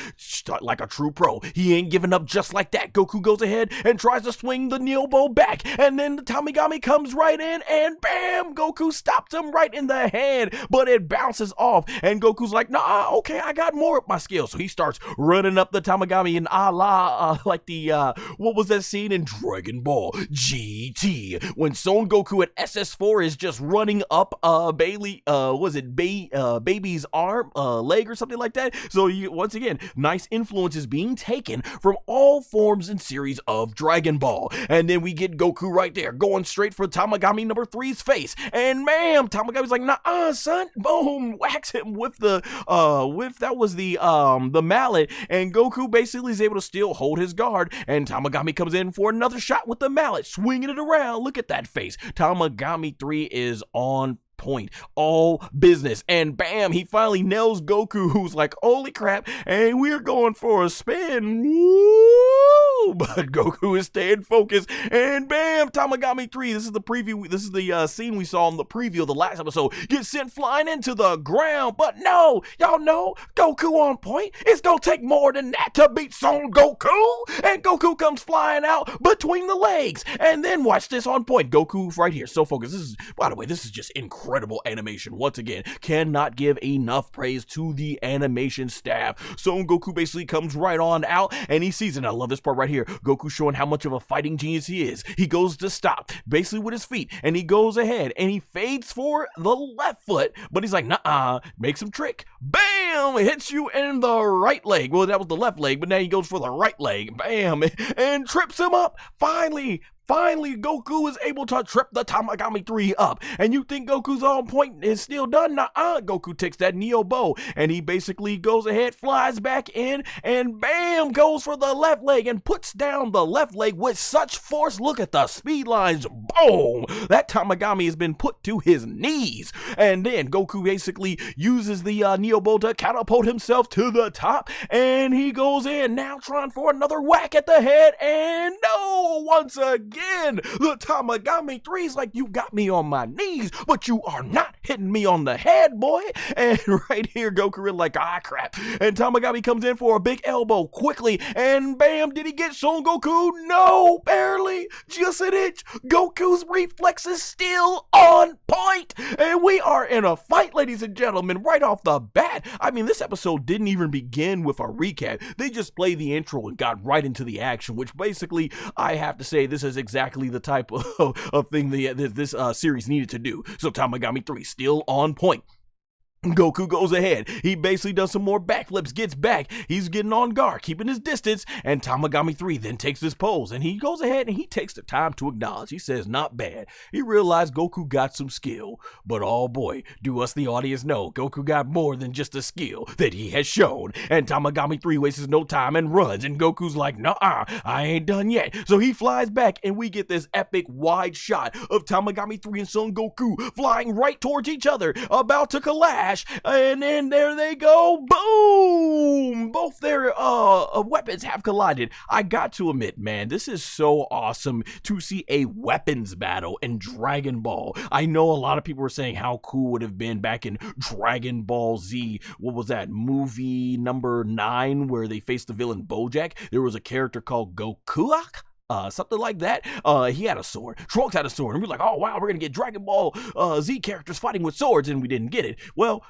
like a true pro, he ain't giving up just like that. Goku goes ahead and tries to swing the Neobo back, and then the Tamagami comes right in, and bam, Goku stops him right in the hand, but it bounces off, and Goku's like, nah, okay, I got more up my skill. So he starts running up the Tamagami in like the, what was that scene in Dragon Ball GT, when Son Goku at SS4 is just running up, baby's arm, leg or something like that. So once again, nice influences being taken from all forms and series of Dragon Ball. And then we get Goku right there, going straight for Tamagami number 3's face. And ma'am, Tamagami's like, nah, son, boom, whacks him with the mallet. And Goku basically is able to still hold his guard. And Tamagami comes in for another shot with the mallet, swinging it around. Look at that face. Tamagami 3 is on point, all business, and bam, he finally nails Goku, who's like, holy crap, and we're going for a spin. Woo! But Goku is staying focused, and bam, Tamagami 3, this is the preview, this is the scene we saw in the preview of the last episode, gets sent flying into the ground. But no, y'all know, Goku on point. It's gonna take more than that to beat Son Goku, and Goku comes flying out between the legs, and then watch this on point. Goku right here, so focused. This is, by the way, this is just incredible animation. Once again, cannot give enough praise to the animation staff. Son Goku basically comes right on out, and he sees it. And I love this part right here. Goku showing how much of a fighting genius he is. He goes to stop, basically with his feet, and he goes ahead, and he fades for the left foot, but he's like, nah, makes him trick. Bam! Hits you in the right leg. Well, that was the left leg, but now he goes for the right leg. Bam! And trips him up. Finally, Goku is able to trip the Tamagami 3 up. And you think Goku's on point is still done? Nuh-uh. Goku takes that Neo Bow, and he basically goes ahead, flies back in, and bam, goes for the left leg and puts down the left leg with such force. Look at the speed lines. Boom! That Tamagami has been put to his knees. And then Goku basically uses the Neo Bow to catapult himself to the top, and he goes in, now trying for another whack at the head, and no, once again, the Tamagami 3's like, you got me on my knees, but you are not hitting me on the head, boy. And right here, Goku is like, ah, crap. And Tamagami comes in for a big elbow quickly, and bam, did he get Son Goku? No, barely, just an inch. Goku's reflexes still on point, and we are in a fight, ladies and gentlemen, right off the bat. I mean, this episode didn't even begin with a recap. They just played the intro and got right into the action, which basically, I have to say, this is exactly the type of thing this series needed to do. So Tamagami 3 still on point. Goku goes ahead. He basically does some more backflips, gets back. He's getting on guard, keeping his distance, and Tamagami 3 then takes his pose, and he goes ahead and he takes the time to acknowledge. He says, not bad. He realized Goku got some skill, but oh boy, do us the audience know, Goku got more than just a skill that he has shown. And Tamagami 3 wastes no time and runs, and Goku's like, nah, I ain't done yet. So he flies back, and we get this epic wide shot of Tamagami 3 and Son Goku flying right towards each other, about to collide. And then there they go, boom! Both their weapons have collided. I got to admit, man, this is so awesome to see a weapons battle in Dragon Ball. I know a lot of people were saying how cool would have been back in Dragon Ball Z. What was that, movie number 9, where they faced the villain Bojack? There was a character called Gokuak? Something like that. He had a sword. Trunks had a sword. And we were like, oh wow, we're gonna get Dragon Ball Z characters fighting with swords, and we didn't get it. Well,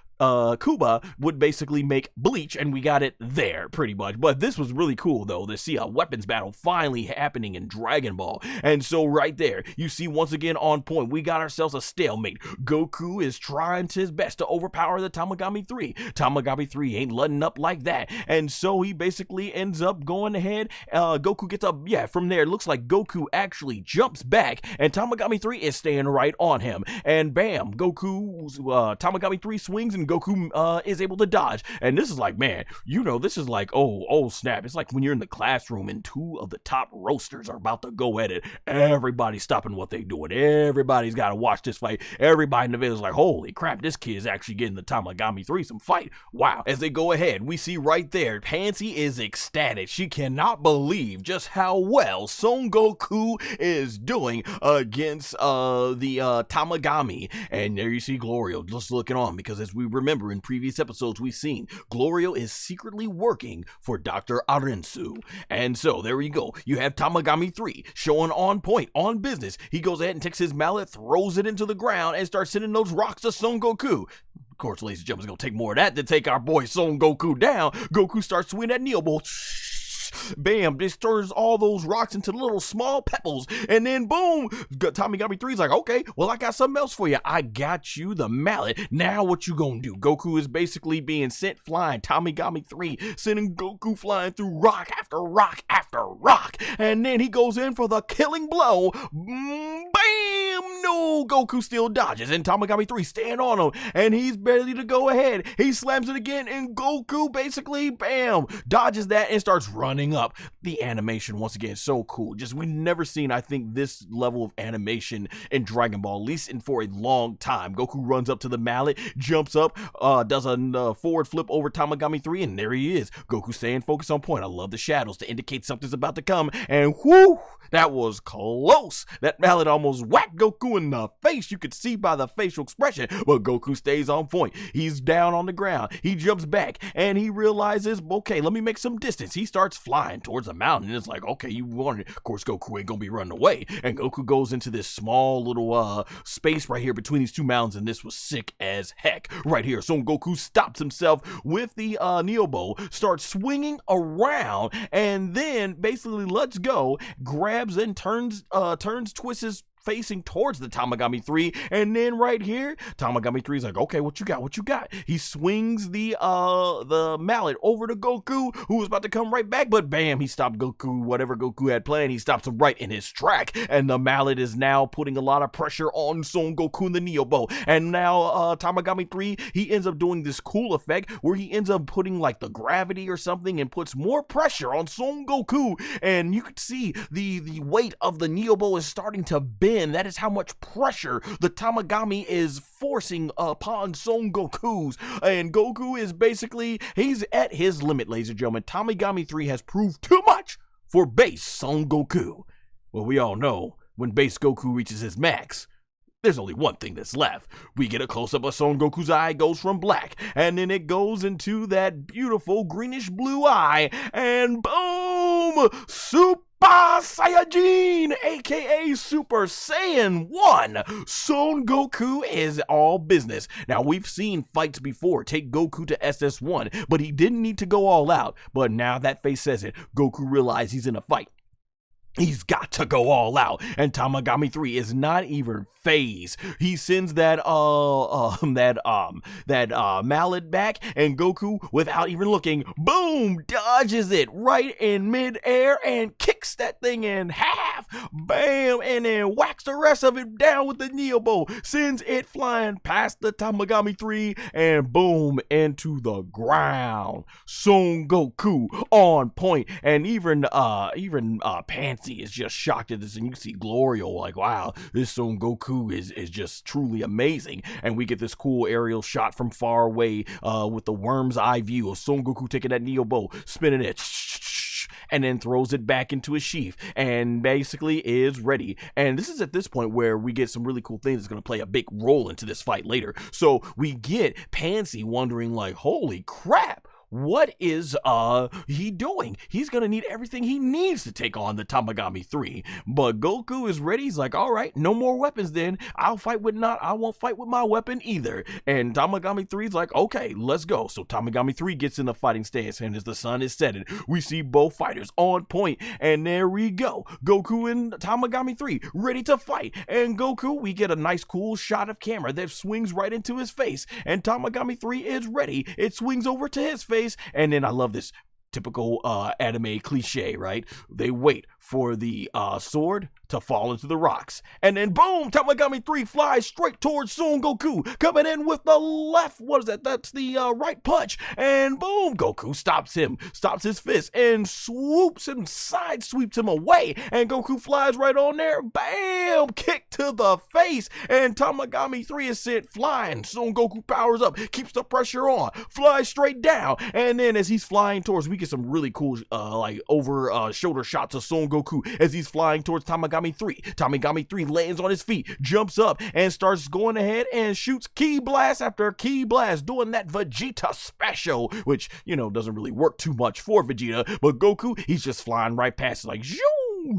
Kuba would basically make bleach, and we got it there pretty much. But this was really cool though to see a weapons battle finally happening in Dragon Ball. And so right there, you see once again on point, we got ourselves a stalemate. Goku is trying his best to overpower the Tamagami 3. Tamagami 3 ain't letting up like that. And so he basically ends up going ahead. Goku gets up, from there, it looks like Goku actually jumps back, and Tamagami 3 is staying right on him. And bam, Goku's Tamagami 3 swings, and Goku is able to dodge. And this is like, man, this is like, oh snap. It's like when you're in the classroom and two of the top roasters are about to go at it. Everybody's stopping what they're doing. Everybody's got to watch this fight. Everybody in the video is like, holy crap, this kid is actually getting the Tamagami 3 some fight. Wow. As they go ahead, we see right there, Panzy is ecstatic. She cannot believe just how well Son Goku is doing against the Tamagami. And there you see Glorio just looking on, because as we remember in previous episodes we've seen, Glorio is secretly working for Dr. Arensu. And so there you go. You have Tamagami 3 showing on point, on business. He goes ahead and takes his mallet, throws it into the ground, and starts sending those rocks to Son Goku. Of course, ladies and gentlemen, it's going to take more of that to take our boy Son Goku down. Goku starts swinging that Neo Ball. Bam, this turns all those rocks into little small pebbles, and then boom, Tamagami 3's like, okay, well, I got something else for you. I got you the mallet. Now what you gonna do? Goku is basically being sent flying. Tamagami 3 sending Goku flying through rock after rock after rock, and then he goes in for the killing blow. Bam! No, Goku still dodges, and Tamagami 3 stand on him, and he's ready to go ahead. He slams it again, and Goku basically, bam, dodges that and starts running up. The animation, once again, so cool. Just, we've never seen, I think, this level of animation in Dragon Ball, at least for a long time. Goku runs up to the mallet, jumps up, does a forward flip over Tamagami 3, and there he is. Goku staying focused on point. I love the shadows to indicate something's about to come, and whoo, that was close. That mallet almost whacked Goku in the face. You could see by the facial expression, but Goku stays on point. He's down on the ground. He jumps back, and he realizes, okay, let me make some distance. He starts flying towards the mountain. It's like, okay, you want it. Of course, Goku ain't gonna be running away, and Goku goes into this small little space right here between these two mountains, and this was sick as heck. Right here, Son Goku stops himself with the Neo Bow, starts swinging around, and then basically lets go, grabs and turns, twists facing towards the Tamagami 3, and then right here, Tamagami 3 is like, okay, what you got? What you got? He swings the mallet over to Goku, who was about to come right back, but bam, he stopped Goku. Whatever Goku had planned, he stops him right in his track, and the mallet is now putting a lot of pressure on Son Goku and the Neo Bow. And now Tamagami 3, he ends up doing this cool effect where he ends up putting like the gravity or something and puts more pressure on Son Goku, and you can see the weight of the Neo Bow is starting to bend. That is how much pressure the Tamagami is forcing upon Son Goku's. And Goku is basically, he's at his limit, ladies and gentlemen. Tamagami 3 has proved too much for base Son Goku. Well, we all know when base Goku reaches his max, there's only one thing that's left. We get a close-up of Son Goku's eye goes from black, and then it goes into that beautiful greenish blue eye, and boom! Super Saiyajin, aka Super Saiyan 1. Son Goku is all business. Now, we've seen fights before take Goku to SS1, but he didn't need to go all out. But now that face says it, Goku realizes he's in a fight. He's got to go all out, and Tamagami 3 is not even phased. He sends that mallet back, and Goku, without even looking, boom, dodges it right in midair and kicks that thing in half. Bam, and then whacks the rest of it down with the Neo Bow, sends it flying past the Tamagami 3, and boom, into the ground. Son Goku on point, and even Panzy is just shocked at this, and you see Glorio like, wow, this Son Goku is just truly amazing. And we get this cool aerial shot from far away with the worm's eye view of Son Goku taking that Neo Bow, spinning it, and then throws it back into his sheath, and basically is ready. And this is at this point where we get some really cool things that's going to play a big role into this fight later. So we get Panzy wondering like, holy crap, what is he doing? He's gonna need everything he needs to take on the Tamagami 3. But Goku is ready. He's like, all right, no more weapons then. I won't fight with my weapon either. And Tamagami 3's like, okay, let's go. So Tamagami 3 gets in the fighting stance, and as the sun is setting, we see both fighters on point, and there we go. Goku and Tamagami 3 ready to fight. And Goku, we get a nice cool shot of camera that swings right into his face, and Tamagami 3 is ready. It swings over to his face, and then I love this typical anime cliche, right? They wait for the sword to fall into the rocks, and then boom, Tamagami 3 flies straight towards Son Goku, coming in with the left, what is that? That's the right punch, and boom, Goku stops his fist, and swoops and side sweeps him away, and Goku flies right on there, bam, kick to the face, and Tamagami 3 is sent flying. Son Goku powers up, keeps the pressure on, flies straight down, and then as he's flying towards, we get some really cool like over shoulder shots of Son Goku as he's flying towards Tamagami 3. Tamagami 3 lands on his feet, jumps up, and starts going ahead and shoots Ki Blast after Ki Blast, doing that Vegeta special, which, you know, doesn't really work too much for Vegeta, but Goku, he's just flying right past it like zoom,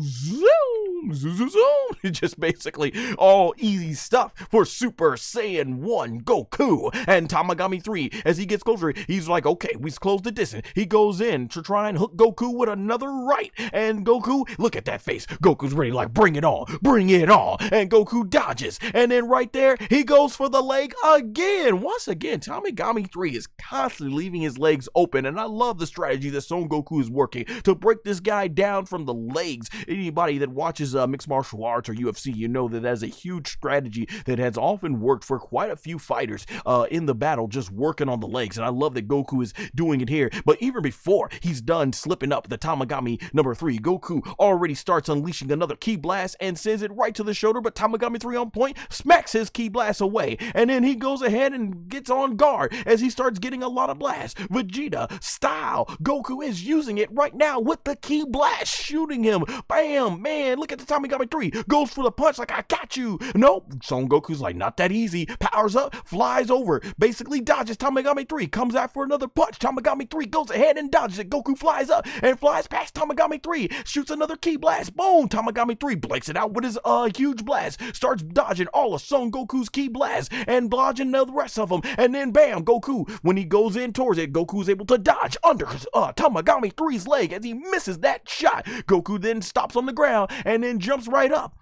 zoom, zoom, zoom, zoom. It's just basically all easy stuff for Super Saiyan 1 Goku. And Tamagami 3, as he gets closer, he's like, okay, we've closed the distance. He goes in to try and hook Goku with another right. And Goku, look at that face. Goku's ready, like, bring it on, bring it on. And Goku dodges. And then right there, he goes for the leg again. Once again, Tamagami 3 is constantly leaving his legs open. And I love the strategy that Son Goku is working to break this guy down from the legs. Anybody that watches mixed martial arts or UFC, you know that is a huge strategy that has often worked for quite a few fighters in the battle, just working on the legs. And I love that Goku is doing it here. But even before he's done slipping up the Tamagami number 3, Goku already starts unleashing another Ki Blast and sends it right to the shoulder, but Tamagami 3 on point smacks his Ki Blast away. And then he goes ahead and gets on guard as he starts getting a lot of blasts. Vegeta style. Goku is using it right now with the Ki Blast, shooting him. Bam, man, look at the Tamagami 3. Goes for the punch like, I got you. Nope. Son Goku's like, not that easy. Powers up, flies over, basically dodges Tamagami 3, comes out for another punch. Tamagami 3 goes ahead and dodges it. Goku flies up and flies past Tamagami 3, shoots another Ki Blast. Boom. Tamagami 3 blanks it out with his huge blast, starts dodging all of Son Goku's Ki Blast and dodging the rest of them. And then bam, Goku, when he goes in towards it, Goku's able to dodge under Tamagami 3's leg as he misses that shot. Goku then stops on the ground and then jumps right up.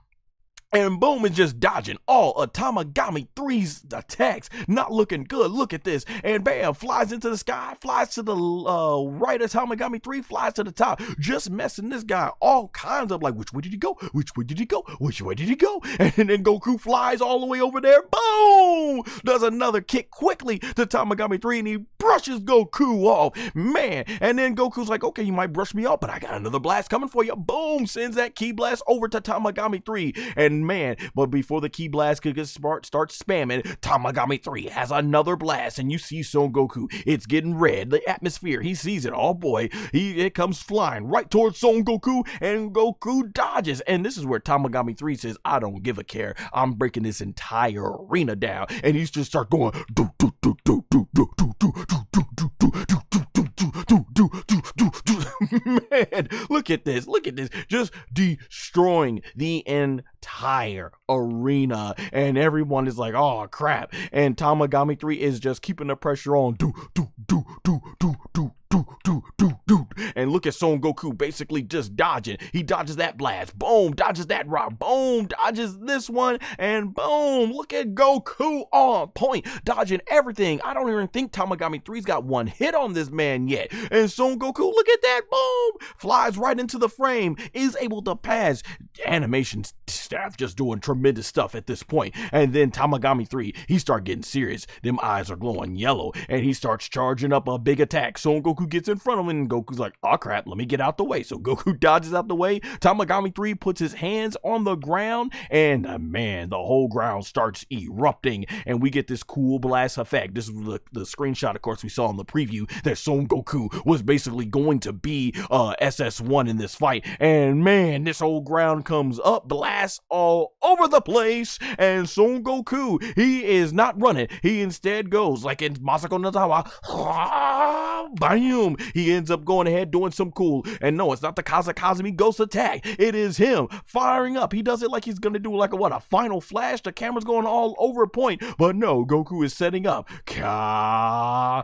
And boom, is just dodging all of Tamagami 3's attacks. Not looking good. Look at this. And bam, flies into the sky, flies to the right of Tamagami 3, flies to the top. Just messing this guy all kinds of, like, which way did he go? Which way did he go? Which way did he go? And then Goku flies all the way over there. Boom! Does another kick quickly to Tamagami 3, and he brushes Goku off. Man. And then Goku's like, okay, you might brush me off, but I got another blast coming for you. Boom! Sends that Ki Blast over to Tamagami 3. And man, but before the Ki Blast could get starts spamming, Tamagami 3 has another blast, and you see Son Goku. It's getting red, the atmosphere. He sees it. Oh boy, it comes flying right towards Son Goku, and Goku dodges. And this is where Tamagami 3 says, I don't give a care. I'm breaking this entire arena down. And he's just start going do do do do do do do do do do do do do do do. Man, look at this. Look at this. Just destroying the entire arena. And everyone is like, oh crap. And Tamagami 3 is just keeping the pressure on. Do do do do do do do do do do. And look at Son Goku basically just dodging. He dodges that blast. Boom. Dodges that rock. Boom. Dodges this one. And boom. Look at Goku on point. Dodging everything. I don't even think Tamagami 3's got one hit on this man yet. And Son Goku, look at that. Boom. Flies right into the frame. Is able to pass. Animation staff just doing tremendous stuff at this point. And then Tamagami 3, he start getting serious. Them eyes are glowing yellow. And he starts charging up a big attack. Son Goku gets in front of him, and Goku's like, oh crap, let me get out the way. So Goku dodges out the way. Tamagami 3 puts his hands on the ground, and man, the whole ground starts erupting, and we get this cool blast effect. This is the screenshot, of course, we saw in the preview that Son Goku was basically going to be SS1 in this fight. And man, this whole ground power comes up, blasts all over the place, and Son Goku, he is not running. He instead goes like in Masako Nozawa, bam! He ends up going ahead doing some cool, and no, it's not the Kazakazami Ghost attack. It is him firing up. He does it like he's gonna do like a final flash. The camera's going all over point, but no, Goku is setting up Kamehameha,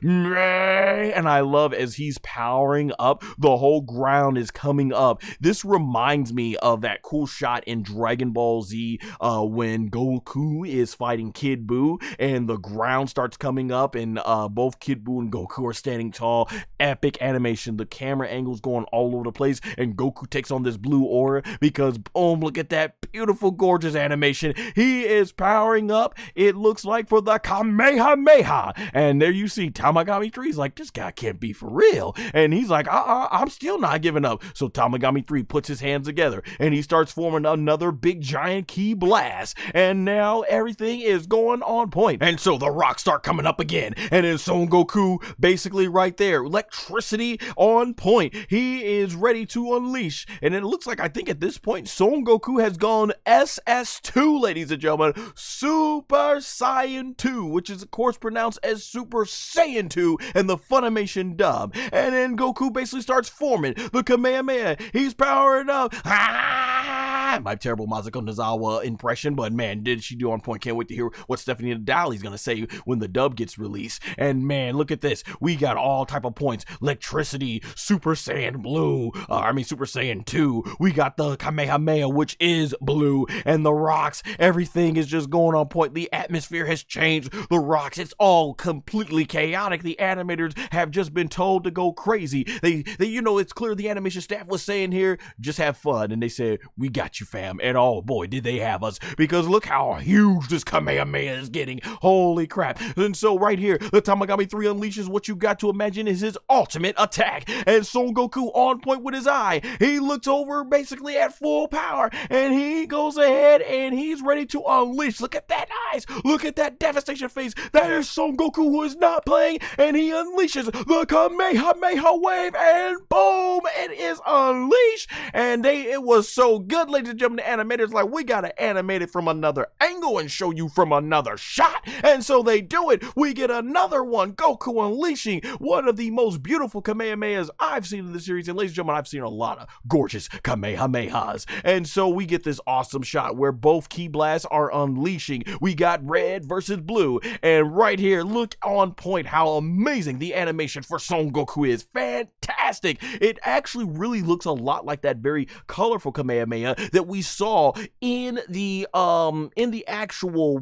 and I love as he's powering up, the whole ground is coming up. This reminds me of that cool shot in Dragon Ball Z when Goku is fighting Kid Buu and the ground starts coming up, and both Kid Buu and Goku are standing tall. Epic animation. The camera angles going all over the place, and Goku takes on this blue aura because boom, look at that beautiful, gorgeous animation. He is powering up, it looks like, for the Kamehameha, and there you see Tamagami 3's like, this guy can't be for real, and he's like, I'm still not giving up. So Tamagami 3 puts his hands together and he starts forming another big giant ki blast, and now everything is going on point. And so the rocks start coming up again, and then Son Goku basically right there, electricity on point. He is ready to unleash, and it looks like, I think at this point, Son Goku has gone SS2, ladies and gentlemen, Super Saiyan 2, which is of course pronounced as Super Saiyan 2 in the Funimation dub. And then Goku basically starts forming the Kamehameha. He's powering up. My terrible Masako Nozawa impression, but man, did she do on point. Can't wait to hear what Stephanie Nadali's gonna say when the dub gets released. And man, look at this. We got all type of points. Electricity, Super Saiyan Blue, Super Saiyan 2. We got the Kamehameha, which is blue, and the rocks. Everything is just going on point. The atmosphere has changed. The rocks, it's all completely chaotic. The animators have just been told to go crazy. They it's clear the animation staff was saying here, just have fun. And they said, we got you, fam. And oh boy, did they have us, because look how huge this Kamehameha is getting. Holy crap. And so right here, the Tamagami 3 unleashes what you got to imagine is his ultimate attack. And Son Goku on point with his eye. He looks over basically at full power, and he goes ahead and he's ready to unleash. Look at that eyes. Look at that devastation face. That is Son Goku, who is not playing, and he unleashes the Kamehameha wave, and boom, it is unleashed. And it was so good, ladies and gentlemen. The animators like, we gotta animate it from another angle and show you from another shot. And so they do it. We get another one, Goku unleashing one of the most beautiful Kamehamehas I've seen in the series. And ladies and gentlemen, I've seen a lot of gorgeous Kamehamehas. And so we get this awesome shot where both ki blasts are unleashing. We got red versus blue, and right here, look on point how amazing the animation for Son Goku is. Fantastic. It actually really looks a lot like that very colorful Kamehameha that we saw in the actual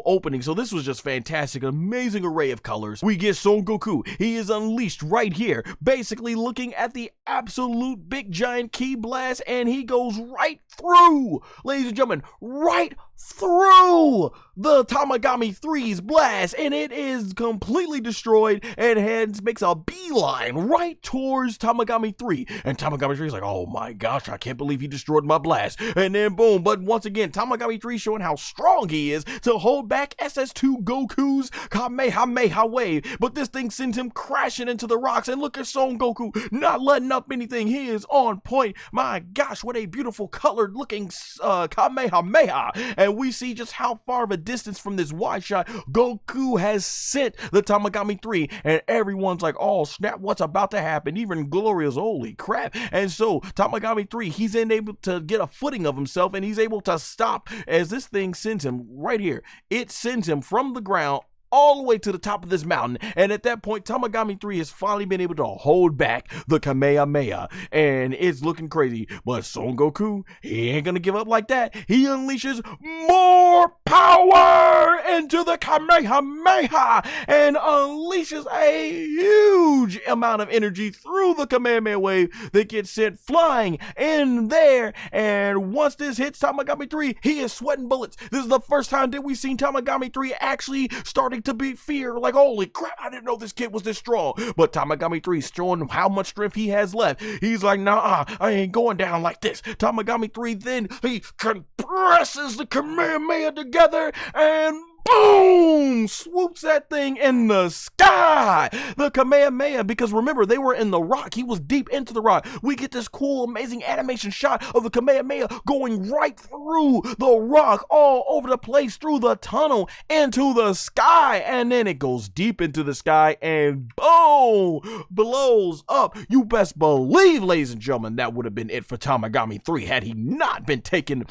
opening. So this was just fantastic. An amazing array of colors. We get Son Goku. He is unleashed right here, basically looking at the absolute big giant ki blast, and he goes right through, ladies and gentlemen, right through the Tamagami 3's blast, and it is completely destroyed, and hence makes a beeline right towards Tamagami 3. And Tamagami 3 is like, oh my gosh, I can't believe he destroyed my blast. And then boom, but once again, Tamagami 3 showing how strong he is to hold back SS2 Goku's Kamehameha wave. But this thing sends him crashing into the rocks, and look at Son Goku not letting up anything. He is on point. My gosh, what a beautiful colored looking Kamehameha. And we see just how far of a distance from this wide shot Goku has sent the Tamagami 3, and everyone's like, oh snap, what's about to happen? Even Glorio's, holy crap. And so Tamagami 3, he's able to get a footing of himself, and he's able to stop as this thing sends him right here. It sends him from the ground all the way to the top of this mountain, and at that point Tamagami 3 has finally been able to hold back the Kamehameha, and it's looking crazy. But Son Goku, he ain't gonna give up like that. He unleashes more power into the Kamehameha and unleashes a huge amount of energy through the Kamehameha wave that gets sent flying in there. And once this hits Tamagami 3, he is sweating bullets. This is the first time that we've seen Tamagami 3 actually starting to be fear, like, holy crap, I didn't know this kid was this strong. But Tamagami 3 is showing how much strength he has left. He's like, nah, I ain't going down like this. Tamagami 3 then, he compresses the Kamehameha together, and boom, swoops that thing in the sky. The Kamehameha, because remember, they were in the rock. He was deep into the rock. We get this cool, amazing animation shot of the Kamehameha going right through the rock, all over the place, through the tunnel, into the sky. And then it goes deep into the sky and boom, blows up. You best believe, ladies and gentlemen, that would have been it for Tamagami 3 had he not been taken.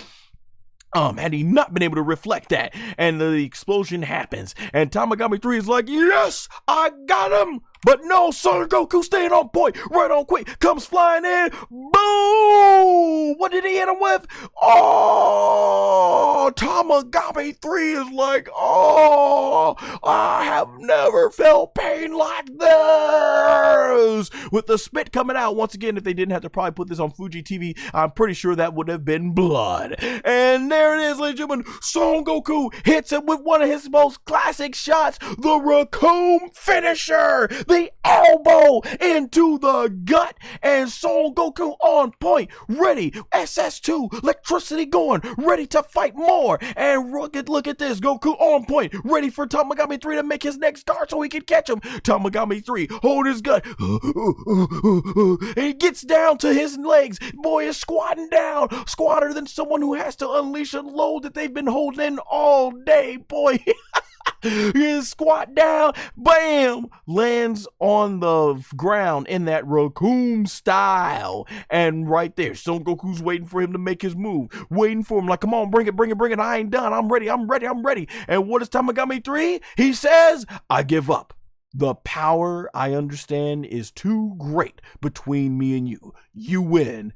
Had he not been able to reflect that, and the explosion happens, and Tamagami 3 is like, yes, I got him, but no, Son Goku staying on point, right on quick, comes flying in, boom, what did he hit him with? Oh, Tamagami 3 is like, oh, I have never felt pain like this, with the spit coming out. Once again, if they didn't have to probably put this on Fuji TV, I'm pretty sure that would have been blood. And there it is, ladies and gentlemen, Son Goku hits him with one of his most classic shots, the Raccoon finisher, the elbow into the gut, and Son Goku on point, ready, SS2, electricity going, ready to fight more, and look at this, Goku on point, ready for Tamagami 3 to make his next dart so he can catch him. Tamagami 3, hold his gut, and he gets down to his legs, boy is squatting down, squatter than someone who has to unleash a load that they've been holding in all day, boy. He squat down, bam, lands on the ground in that raccoon style. And right there, Son Goku's waiting for him to make his move, waiting for him like, come on, bring it, I ain't done, I'm ready. And what is Tamagami 3? He says, I give up. The power, I understand, is too great between me and you. You win.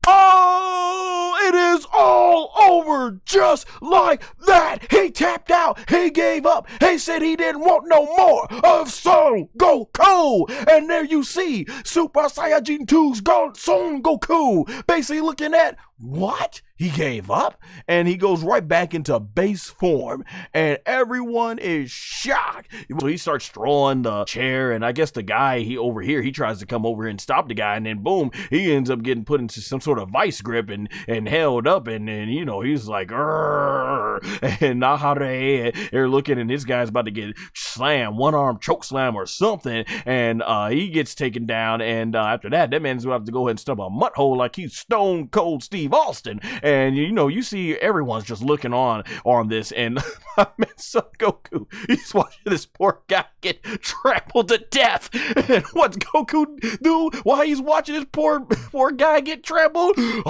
Oh, it is all over just like that. He tapped out. He gave up. He said he didn't want no more of Son Goku. And there you see Super Saiyan 2's Son Goku basically looking at, what? He gave up? And he goes right back into base form. And everyone is shocked. So he starts throwing the chair. And I guess the guy he tries to come over and stop the guy. And then boom, he ends up getting put into some sort of vice grip and held up. And then, he's like, Rrr. And Nahare, they're looking, and this guy's about to get slammed, one arm choke slam or something. And he gets taken down. And after that man's about to go ahead and stub a mud hole like he's Stone Cold Steve Austin. And you see everyone's just looking on this, and my man Son Goku, he's watching this poor guy get trampled to death. And what's Goku do while he's watching this poor guy get trampled? And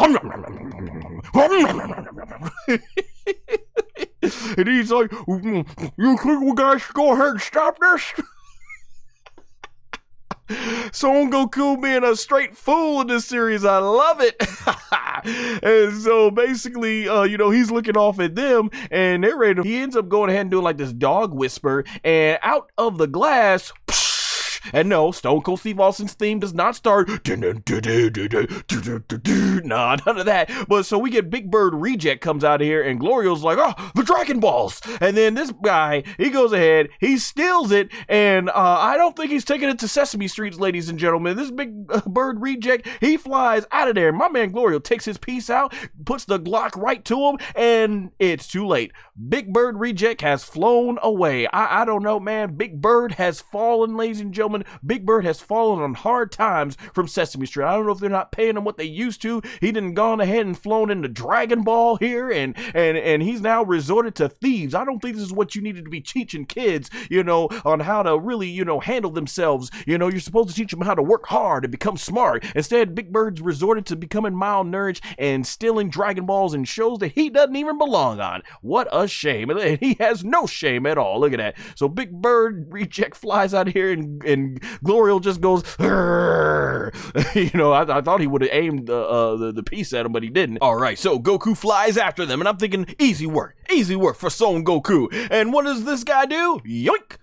he's like, you think we guys should go ahead and stop this? Son Goku being a straight fool in this series, I love it. And so basically, he's looking off at them, and they're ready he ends up going ahead and doing like this dog whisper, and out of the glass, and no, Stone Cold Steve Austin's theme does not start. Nah, none of that. But so we get Big Bird Reject comes out of here, and Glorio's like, oh, the Dragon Balls. And then this guy, he goes ahead, he steals it, and I don't think he's taking it to Sesame Street, ladies and gentlemen. This Big Bird Reject, he flies out of there. My man Glorio takes his piece out, puts the Glock right to him, and it's too late. Big Bird Reject has flown away. I don't know, man. Big Bird has fallen, ladies and gentlemen. Big Bird has fallen on hard times from Sesame Street. I don't know if they're not paying him what they used to. He done gone ahead and flown into Dragon Ball here, and he's now resorted to Thieves. I don't think this is what you needed to be teaching kids, on how to really, handle themselves. You're supposed to teach them how to work hard and become smart. Instead, Big Bird's resorted to becoming malnourished and stealing Dragon Balls and shows that he doesn't even belong on. What a shame. And he has no shame at all. Look at that. So Big Bird Reject flies out here, and Glorio just goes, I thought he would have aimed the piece at him, but he didn't. All right, so Goku flies after them, and I'm thinking, easy work for Son Goku. And what does this guy do? Yoink!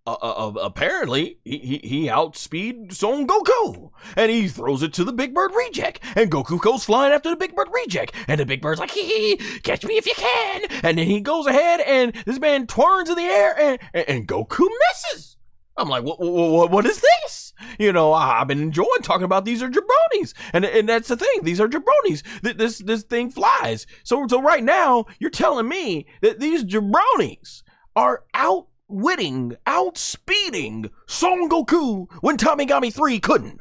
Apparently, he outspeed Son Goku, and he throws it to the Big Bird Reject, and Goku goes flying after the Big Bird Reject, and the Big Bird's like, hee, catch me if you can, and then he goes ahead, and this man turns in the air, and Goku misses. I'm like, what is this? You know, I've been enjoying talking about these are jabronis. And that's the thing. These are jabronis. This thing flies. So right now, you're telling me that these jabronis are outspeeding Son Goku when Tamagami 3 couldn't.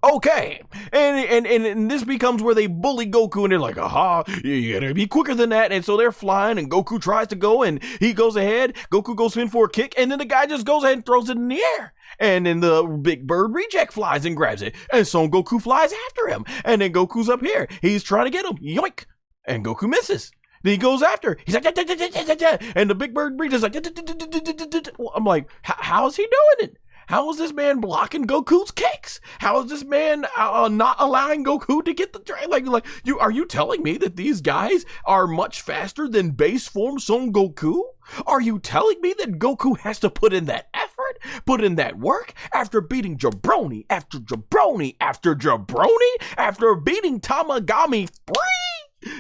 Okay, and this becomes where they bully Goku, and they're like, aha, you gotta be quicker than that, and so they're flying, and Goku tries to go, and he goes ahead, Goku goes in for a kick, and then the guy just goes ahead and throws it in the air, and then the big bird reject flies and grabs it, and Son Goku flies after him, and then Goku's up here, he's trying to get him, yoink, and Goku misses. Then he goes after. He's like, da, da, da, da, da, da, and the big bird breach is like, da, da, da, da, da, da, da. I'm like, how's he doing it? How is this man blocking Goku's kicks? How is this man not allowing Goku to get the dragon? Are you telling me that these guys are much faster than base form Son Goku? Are you telling me that Goku has to put in that effort, put in that work after beating jabroni after jabroni after jabroni after beating Tamagami 3?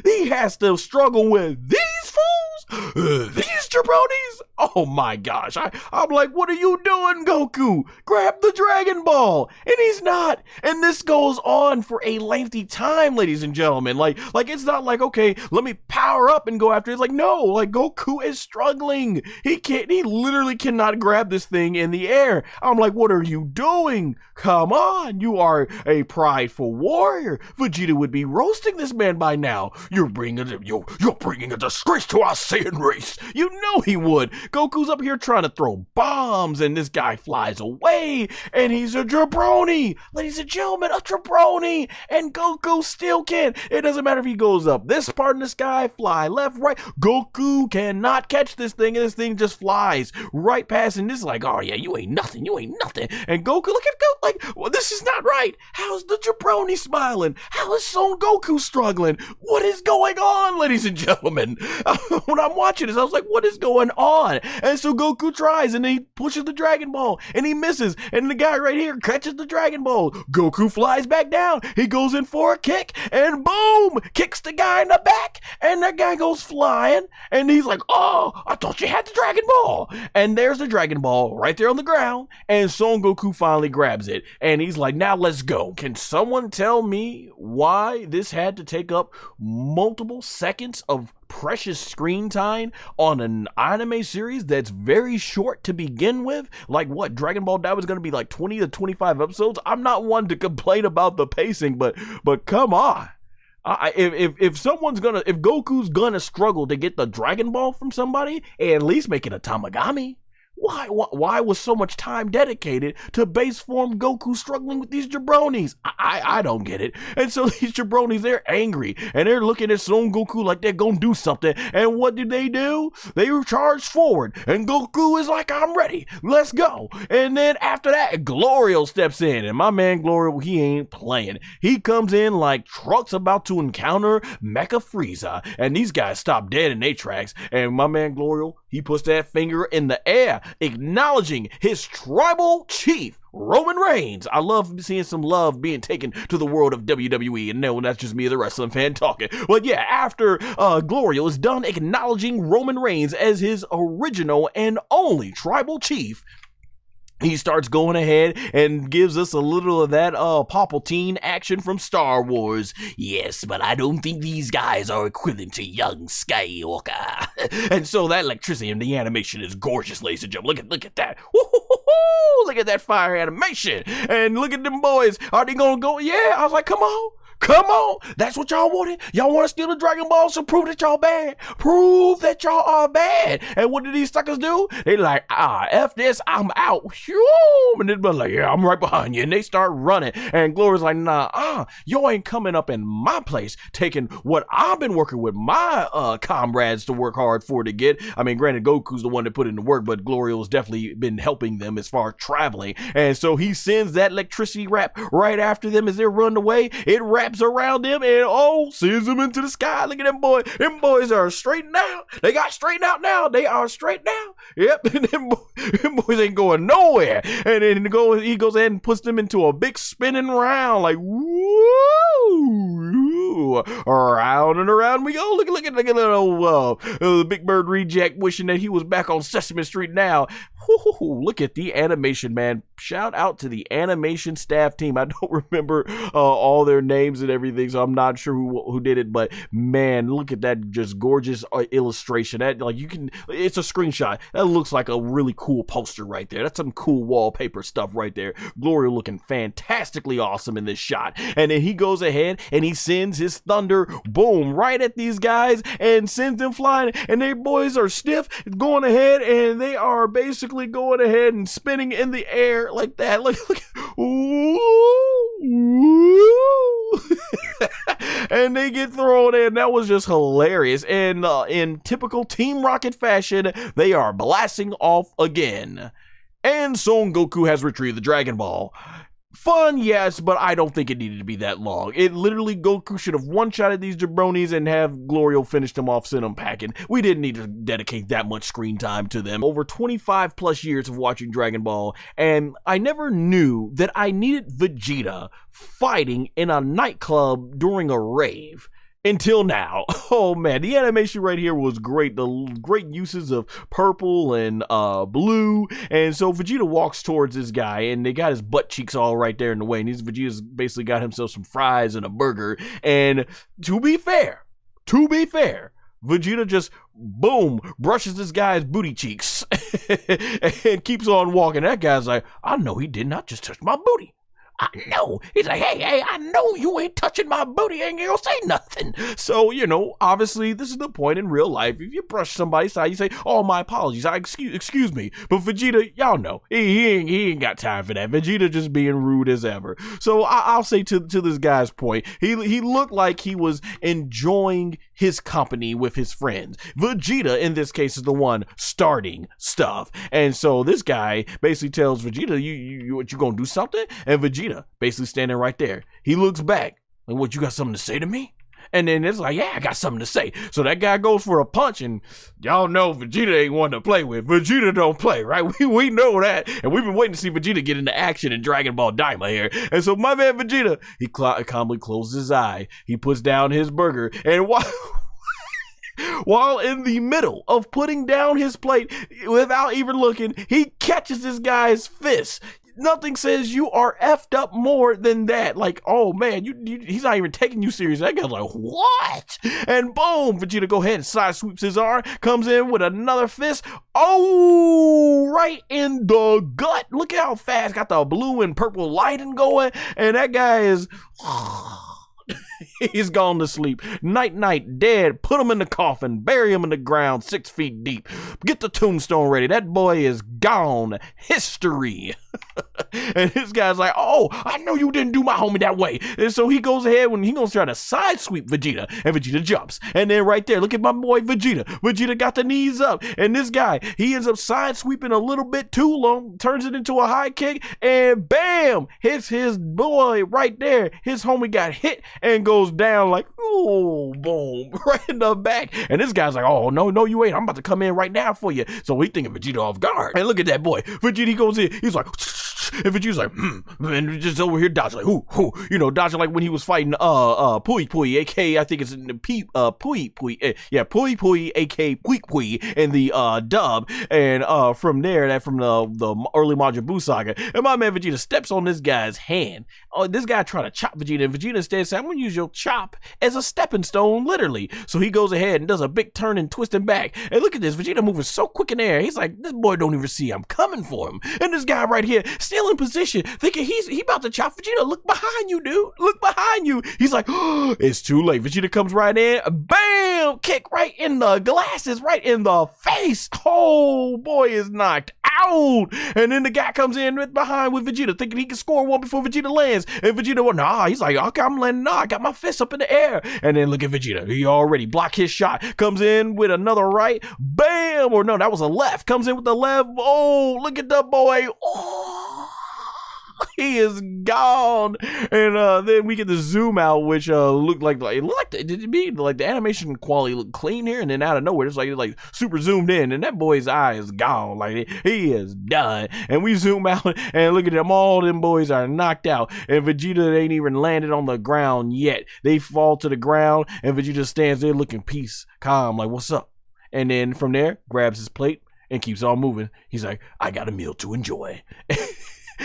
He has to struggle with these fools, these jabronis. Oh my gosh. I'm like, what are you doing, Goku? Grab the Dragon Ball. And he's not. And this goes on for a lengthy time, ladies and gentlemen. Like it's not like, okay, let me power up and go after it. It's like, no, like Goku is struggling. He literally cannot grab this thing in the air. I'm like, what are you doing? Come on, you are a prideful warrior. Vegeta would be roasting this man by now. You're bringing a disgrace to our Saiyan race. You know he would. Goku's up here trying to throw bombs, and this guy flies away, and he's a jabroni. Ladies and gentlemen, a jabroni, and Goku still can't. It doesn't matter if he goes up this part in the sky, fly left, right. Goku cannot catch this thing, and this thing just flies right past, and this is like, oh yeah, you ain't nothing. And Goku, look at Goku, like, well, this is not right. How's the jabroni smiling? How is Son Goku struggling? What is going on, ladies and gentlemen? When I'm watching this, I was like, what is going on? And so Goku tries, and he pushes the Dragon Ball, and he misses, and the guy right here catches the Dragon Ball. Goku flies back down. He goes in for a kick, and boom, kicks the guy in the back, and that guy goes flying, and he's like, oh, I thought you had the Dragon Ball. And there's the Dragon Ball right there on the ground, and Son Goku finally grabs it, and he's like, now let's go. Can someone tell me why this had to take up multiple seconds of precious screen time on an anime series that's very short to begin with? Like what, Dragon Ball DAIMA is going to be like 20 to 25 episodes? I'm not one to complain about the pacing, but come on. If Goku's gonna struggle to get the Dragon Ball from somebody, at least make it a Tamagami. Why was so much time dedicated to base form Goku struggling with these jabronis? I don't get it. And so these jabronis, they're angry, and they're looking at Son Goku like they're gonna do something. And what did they do? They charged forward, and Goku is like, I'm ready, let's go. And then after that, Glorio steps in, and my man Glorio, he ain't playing. He comes in like Trunks about to encounter Mecha Frieza, and these guys stop dead in their tracks, and my man Glorio, he puts that finger in the air, acknowledging his tribal chief, Roman Reigns. I love seeing some love being taken to the world of WWE, and no, that's just me, the wrestling fan, talking. But yeah, after Glorio is done acknowledging Roman Reigns as his original and only tribal chief, he starts going ahead and gives us a little of that Palpatine action from Star Wars. Yes, but I don't think these guys are equivalent to young Skywalker. And so that electricity in the animation is gorgeous, ladies and gentlemen. Look at that. Woo-hoo-hoo-hoo! Look at that fire animation. And look at them boys. Are they gonna go? Yeah, I was like, come on. Come on, that's what y'all wanted. Y'all want to steal the Dragon Ball, so prove that y'all bad. Prove that y'all are bad. And what did these suckers do? They like, F this, I'm out. And they're like, yeah, I'm right behind you. And they start running. And Gloria's like, nah, you ain't coming up in my place, taking what I've been working with my comrades to work hard for to get. I mean, granted, Goku's the one that put in the work, but Glorio's definitely been helping them as far as traveling. And so he sends that electricity wrap right after them as they're running away. It wraps around them and sends them into the sky. Look at them boys. Them boys are straightened out. They got straightened out now. They are straight now. Yep. And them boys ain't going nowhere. And then he goes ahead and puts them into a big spinning round, like woo, around and around we go. Look at little Big Bird reject wishing that he was back on Sesame Street now. Look at the animation, man. shout out to the animation staff team. I don't remember all their names and everything, so I'm not sure who did it, but man, look at that just gorgeous illustration. That, like, you can, it's a screenshot. That looks like a really cool poster right there. That's some cool wallpaper stuff right there. Glorio looking fantastically awesome in this shot. And then he goes ahead and he sends his thunder, boom, right at these guys and sends them flying, and they boys are stiff, going ahead, and they are basically going ahead and spinning in the air like that. Look, ooh, ooh. And they get thrown in. That was just hilarious. And in typical Team Rocket fashion, they are blasting off again. And Son Goku has retrieved the Dragon Ball. Fun, yes, but I don't think it needed to be that long. It literally, Goku should have one-shotted these jabronis and have Glorio finish them off, send them packing. We didn't need to dedicate that much screen time to them. Over 25 plus years of watching Dragon Ball, and I never knew that I needed Vegeta fighting in a nightclub during a rave. Until now. Oh man, the animation right here was great. The great uses of purple and blue. And so Vegeta walks towards this guy, and they got his butt cheeks all right there in the way. And Vegeta's basically got himself some fries and a burger. And to be fair, Vegeta just, boom, brushes this guy's booty cheeks and keeps on walking. That guy's like, I know he did not just touch my booty. I know. He's like, hey, I know you ain't touching my booty, ain't gonna say nothing. So, you know, obviously, this is the point in real life. If you brush somebody's side, you say, oh, my apologies, excuse me. But Vegeta, y'all know, he ain't got time for that. Vegeta just being rude as ever. So I'll say to this guy's point, he looked like he was enjoying his company with his friends. Vegeta, in this case, is the one starting stuff. And so this guy basically tells Vegeta, you gonna do something? And Vegeta basically standing right there. He looks back, like, what, you got something to say to me? And then it's like, yeah, I got something to say. So that guy goes for a punch, and y'all know Vegeta ain't one to play with. Vegeta don't play, right? We know that. And we've been waiting to see Vegeta get into action in Dragon Ball DAIMA here. And so my man Vegeta, he calmly closes his eye. He puts down his burger, and while in the middle of putting down his plate, without even looking, he catches this guy's fist. Nothing says you are effed up more than that. Like, oh man, he's not even taking you serious. That guy's like, what? And boom, Vegeta go ahead and side sweeps his arm, comes in with another fist. Oh, right in the gut. Look at how fast, got the blue and purple lighting going. And that guy is... he's gone to sleep. Night, dead. Put him in the coffin. Bury him in the ground 6 feet deep. Get the tombstone ready. That boy is gone. History. And this guy's like, oh, I know you didn't do my homie that way. And so he goes ahead when he gonna try to side sweep Vegeta, and Vegeta jumps. And then right there, look at my boy Vegeta. Vegeta got the knees up, and this guy, he ends up side sweeping a little bit too long, turns it into a high kick, and bam, hits his boy right there. His homie got hit and goes down like, oh, boom, right in the back. And this guy's like, oh, no, you ain't. I'm about to come in right now for you. So we thinking Vegeta off guard. And look at that boy. Vegeta, he goes in. He's like, and Vegeta's like, and just over here dodging, like, who, you know, dodging like when he was fighting, Pui, aka, I think it's in the Pui, aka Pui, in the, dub, and, from there, from the early Majin Buu saga, and my man Vegeta steps on this guy's hand. Oh, this guy trying to chop Vegeta, and Vegeta instead said, I'm gonna use your chop as a stepping stone, literally. So he goes ahead and does a big turn and twisting back, and look at this, Vegeta moving so quick in the air. He's like, this boy don't even see I'm coming for him, and this guy right here, still in position, thinking he about to chop Vegeta. Look behind you, dude. Look behind you. He's like, oh, it's too late. Vegeta comes right in. Bam! Kick right in the glasses, right in the face. Oh, boy is knocked out. And then the guy comes in right behind with Vegeta, thinking he can score one before Vegeta lands. And Vegeta, well, nah. He's like, okay, I'm landing. Nah, I got my fist up in the air. And then look at Vegeta. He already blocked his shot. Comes in with another right. Bam! Or no, that was a left. Comes in with the left. Oh, look at the boy. Oh. He is gone, and then we get the zoom out, which looked like the animation quality looked clean here, and then out of nowhere it's like super zoomed in, and that boy's eye is gone, like he is done. And we zoom out and look at them, all them boys are knocked out, and Vegeta ain't even landed on the ground yet. They fall to the ground, and Vegeta stands there looking peace, calm, like what's up? And then from there grabs his plate and keeps on moving. He's like, I got a meal to enjoy.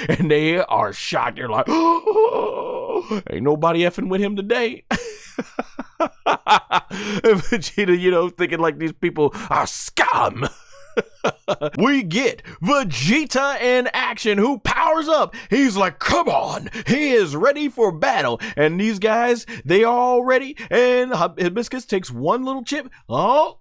And they are shocked. They're like, oh, ain't nobody effing with him today. And Vegeta, you know, thinking like these people are scum. We get Vegeta in action, who powers up. He's like, come on, he is ready for battle. And these guys, they all ready. And Hibiscus takes one little chip. Oh,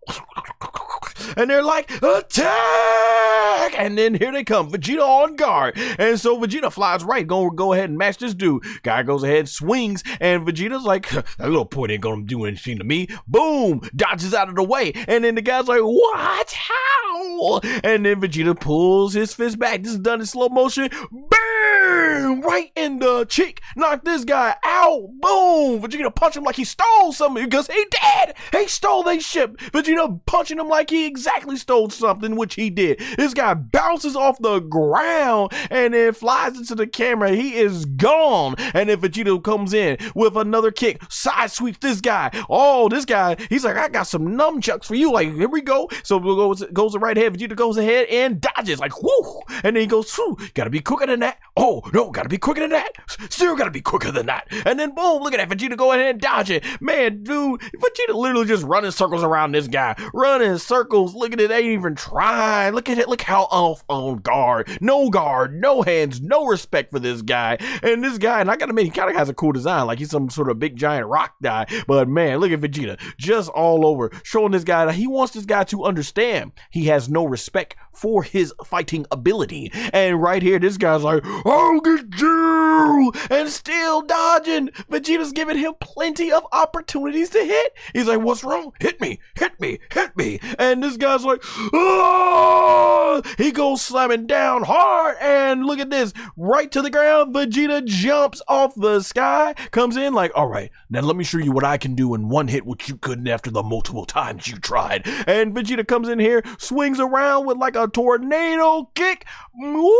and they're like, attack! And then here they come, Vegeta on guard. And so Vegeta flies right, go ahead and match this dude. Guy goes ahead, swings, and Vegeta's like, that little point ain't gonna do anything to me. Boom! Dodges out of the way. And then the guy's like, what? How? And then Vegeta pulls his fist back. This is done in slow motion. Bam! Right in the cheek. Knock this guy out. Boom! Vegeta punch him like he stole something because he did. He stole their ship. Vegeta punching him like he exactly stole something, which he did. This guy bounces off the ground and then flies into the camera. He is gone. And then Vegeta comes in with another kick. Side sweeps this guy. Oh, this guy, he's like, I got some nunchucks for you. Like, here we go. So goes right ahead. Vegeta goes ahead and dodges like, whoo. And then he goes, whoo, gotta be quicker than that. Oh, no, gotta be quicker than that. Still gotta be quicker than that. And then boom, look at that. Vegeta go ahead and dodge it. Man, dude, Vegeta literally just running circles around this guy. Running circles. Look at it. They ain't even trying. Look at it. Look how off on guard. No hands, no respect for this guy. And this guy, and I gotta admit, he kind of has a cool design. Like he's some sort of big giant rock guy. But man, look at Vegeta. Just all over. Showing this guy that he wants this guy to understand he has no respect for his fighting ability. And right here, this guy's like, I'll get you! And still dodging. Vegeta's giving him plenty of opportunities to hit. He's like, what's wrong? Hit me, hit me, hit me. And this guy's like, oh! He goes slamming down hard. And look at this. Right to the ground. Vegeta jumps off the sky. Comes in like, all right, now let me show you what I can do in one hit, which you couldn't after the multiple times you tried. And Vegeta comes in here, swings around with like a tornado kick. Woo!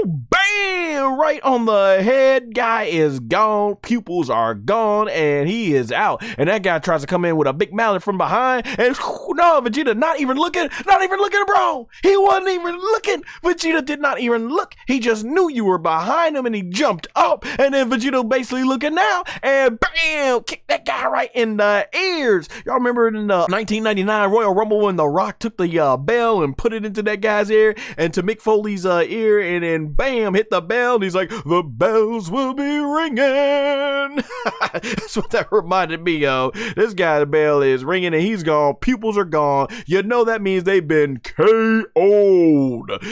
Bam! Right on the head. Guy is gone. Pupils are gone. And he is out. And that guy tries to come in with a big mallet from behind. And no, Vegeta not even looking, bro. He wasn't even looking. Vegeta did not even look. He just knew you were behind him and he jumped up. And then Vegeta basically looking now and bam! Kicked that guy right in the ears. Y'all remember in the 1999 Royal Rumble when The Rock took the bell and put it into that guy's ear and to Mick Foley's ear, and then bam, hit the bell, and he's like, the bells will be ringing. That's what that reminded me of. This guy's bell is ringing and he's gone. Pupils are gone. You know that means they've been KO'd.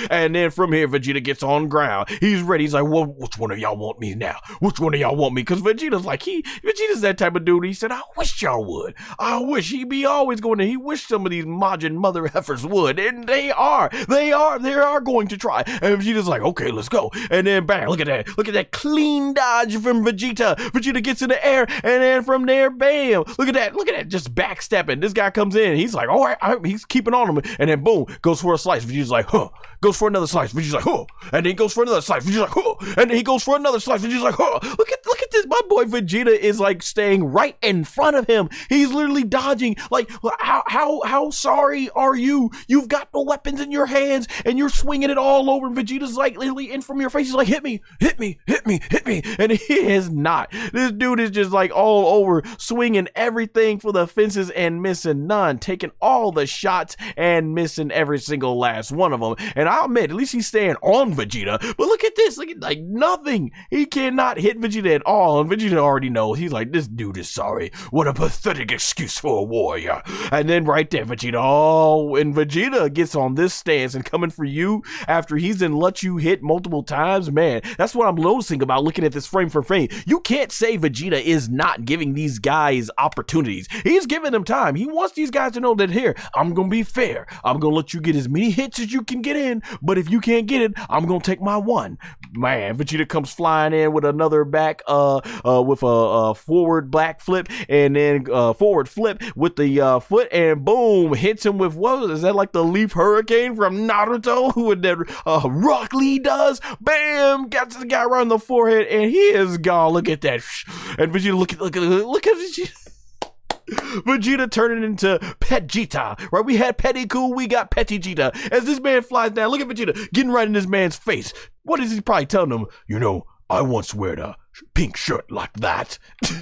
And then from here, Vegeta gets on ground. He's ready. He's like, well, which one of y'all want me now? Which one of y'all want me? Because Vegeta's like, Vegeta's that type of dude. He said, I wish y'all would. I wish. He be always going to, he wish some of these Majin mother effers would. And they are going to try. And Vegeta's like, okay, let's go. And then bang, look at that clean dodge from Vegeta. Vegeta gets in the air, and then from there, bam, look at that, just backstepping. This guy comes in, he's like, all right, he's keeping on him, and then boom, goes for a slice. Vegeta's like, huh. Goes for another slice. Vegeta's like, huh. And then he goes for another slice. Vegeta's like, huh. And then he goes for another slice. Vegeta's like, huh. Look at this. My boy Vegeta is like staying right in front of him. He's literally dodging. Like, how sorry are you? You've got the weapons in your hands and you're swinging it all over. And Vegeta's like literally in from your face. He's like, hit me. And he is not. This dude is just like all over, swinging everything for the fences and missing none, taking all the shots and missing every single last one of them. And I'll admit, at least he's staying on Vegeta. But look at this. Look at, like, nothing. He cannot hit Vegeta at all. And Vegeta already knows. He's like, this dude is sorry. What a pathetic excuse for a warrior. And then right there, Vegeta, and Vegeta gets on this stance and coming for you after he's then let you hit multiple times. Man, that's what I'm noticing about looking at this frame for frame. You can't say Vegeta is not giving these guys opportunities. He's giving them time. He wants these guys to know that, here, I'm going to be fair. I'm going to let you get as many hits as you can get in, but if you can't get it, I'm going to take my one. Man, Vegeta comes flying in with another back, with a forward black flip, and then forward flip with the foot, and boom, hits him with, what is that, like the leaf hurricane from Naruto, what that Rock Lee does? Bam, gets the guy right on the forehead, and he is gone. Look at that. And Vegeta, look at Vegeta. Vegeta turning into Petjita, right? We had Petty Cool, we got Petty Jita. As this man flies down, look at Vegeta getting right in this man's face. What is he probably telling him? You know, I once wear a pink shirt like that. And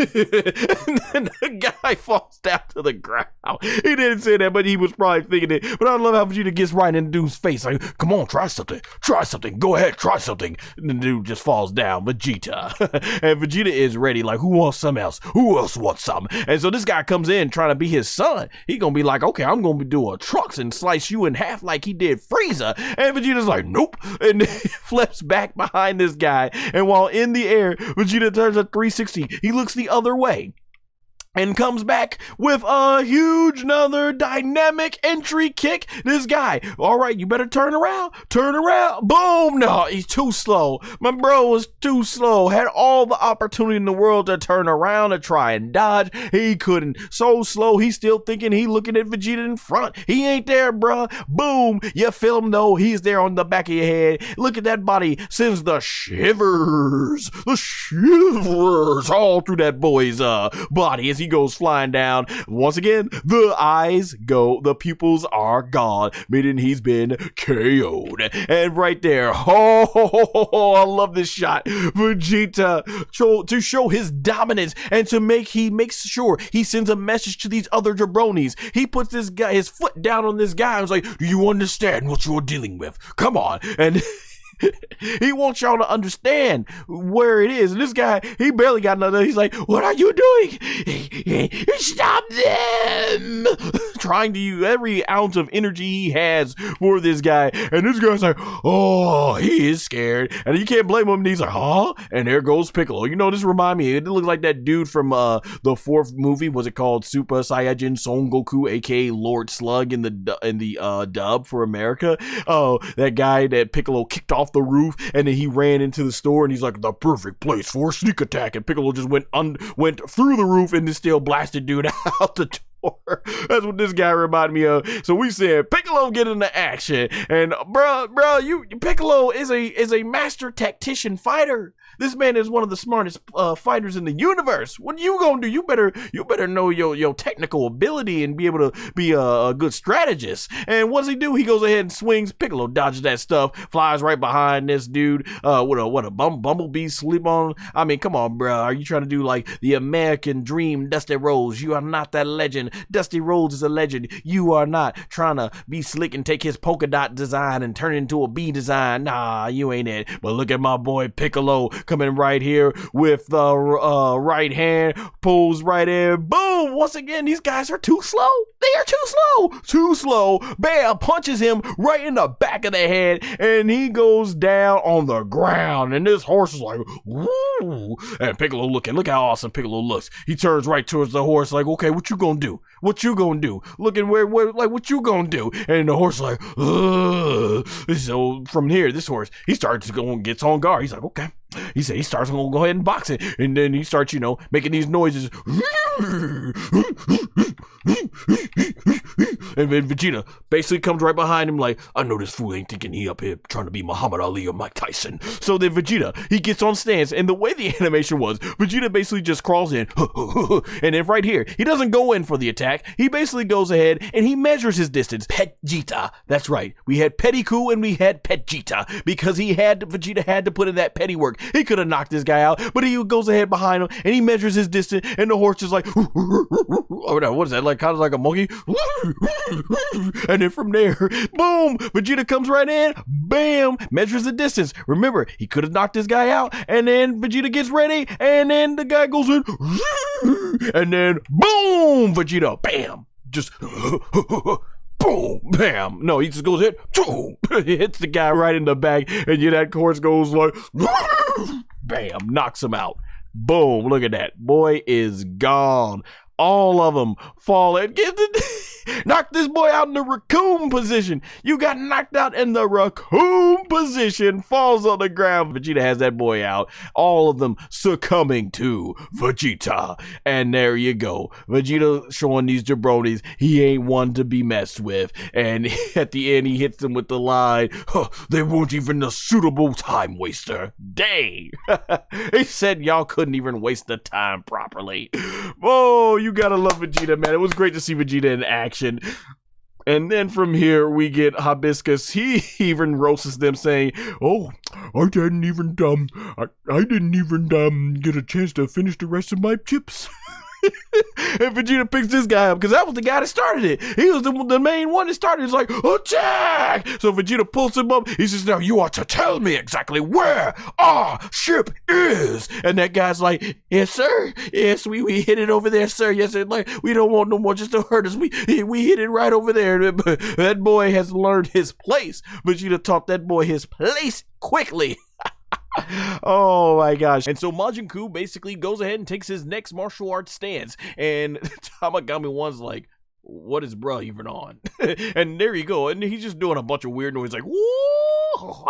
then the guy falls down to the ground. He didn't say that, but he was probably thinking it. But I love how Vegeta gets right in the dude's face. Like, come on, try something. Try something. Go ahead, try something. And the dude just falls down. Vegeta. And Vegeta is ready. Like, who wants some else? Who else wants some? And so this guy comes in trying to be his son. He gonna be like, okay, I'm gonna be doing trucks and slice you in half like he did Frieza. And Vegeta's like, nope. And he flips back behind this guy. And while in the air, Vegeta turns a 360. He looks the other way and comes back with a huge another dynamic entry kick. This guy, all right, you better turn around, boom. No, he's too slow. My bro was too slow, had all the opportunity in the world to turn around and try and dodge. He couldn't. So slow, he's still thinking he looking at Vegeta in front. He ain't there, bruh. Boom, you feel him though. He's there on the back of your head. Look at that body, sends the shivers all through that boy's body as he goes flying down. Once again, the eyes go, the pupils are gone, meaning he's been KO'd. And right there, I love this shot. Vegeta, to show his dominance and he makes sure he sends a message to these other jabronis. He puts this guy, his foot down on this guy and was like, do you understand what you're dealing with? Come on. And he wants y'all to understand where it is. And this guy, he barely got nothing. He's like, what are you doing? Stop them! Trying to use every ounce of energy he has for this guy. And this guy's like, oh, he is scared. And you can't blame him. And he's like, huh? And there goes Piccolo. You know, this remind me, it looks like that dude from the fourth movie. Was it called Super Saiyan Son Goku, aka Lord Slug in the dub for America? Oh, that guy that Piccolo kicked off the roof, and then he ran into the store, and he's like, the perfect place for a sneak attack, and Piccolo just went through the roof and then still blasted dude out the door. That's what this guy reminded me of. So we said Piccolo get into action, and bro, Piccolo is a master tactician fighter. This man is one of the smartest fighters in the universe. What you gonna do? You better know your technical ability and be able to be a good strategist. And what does he do? He goes ahead and swings. Piccolo dodges that stuff, flies right behind this dude. What a bumblebee sleep on. I mean, come on, bro. Are you trying to do like the American dream, Dusty Rhodes? You are not that legend. Dusty Rhodes is a legend. You are not trying to be slick and take his polka dot design and turn it into a bee design. Nah, you ain't it. But look at my boy Piccolo coming right here with the right hand, pulls right in, boom. Once again, these guys are too slow. They are too slow. Bam, punches him right in the back of the head, and he goes down on the ground. And this horse is like, woo. And Piccolo look how awesome Piccolo looks. He turns right towards the horse like, okay, what you gonna do? What you gonna do? Looking where like, what you gonna do? And the horse like, ugh. So from here, this horse, he starts to go and gets on guard. He's like, okay. He said he starts going to go ahead and box it. And then he starts, making these noises. And then Vegeta basically comes right behind him like, I know this fool ain't thinking he up here trying to be Muhammad Ali or Mike Tyson. So then Vegeta, he gets on stance, and the way the animation was, Vegeta basically just crawls in, and then right here, he doesn't go in for the attack. He basically goes ahead and he measures his distance. Petjita. That's right. We had Petty Kuu and we had Petjita, because Vegeta had to put in that petty work. He could have knocked this guy out, but he goes ahead behind him and he measures his distance, and the horse is like, what is that? Like kind of like a monkey. And then from there, boom, Vegeta comes right in, bam, measures the distance. Remember, he could have knocked this guy out, and then Vegeta gets ready, and then the guy goes in, and then boom, Vegeta, bam, just boom, bam. No, he just goes hit, boom, hits the guy right in the back, and that horse goes like, bam, knocks him out. Boom, look at that. Boy is gone. All of them fall and Knock this boy out in the raccoon position. You got knocked out in the raccoon position. Falls on the ground. Vegeta has that boy out. All of them succumbing to Vegeta. And there you go. Vegeta showing these jabronis he ain't one to be messed with. And at the end, he hits them with the line, oh, they weren't even a suitable time waster. Dang. He said y'all couldn't even waste the time properly. Oh, you gotta love Vegeta, man. It was great to see Vegeta in action. And then from here, we get Hibiscus. He even roasts them saying, oh, I didn't even get a chance to finish the rest of my chips. And Vegeta picks this guy up because that was the guy that started it. He was the main one that started it. He's like, attack! So Vegeta pulls him up. He says, now you ought to tell me exactly where our ship is. And that guy's like, yes, sir. Yes, we hit it over there, sir. Yes, sir. Like, we don't want no more just to hurt us. We hit it right over there. That boy has learned his place. Vegeta taught that boy his place quickly. Oh my gosh. And so Majin Kuu basically goes ahead and takes his next martial arts stance, and Tamagami 1's like, what is bruh even on? And there you go, and he's just doing a bunch of weird noise like, whoa.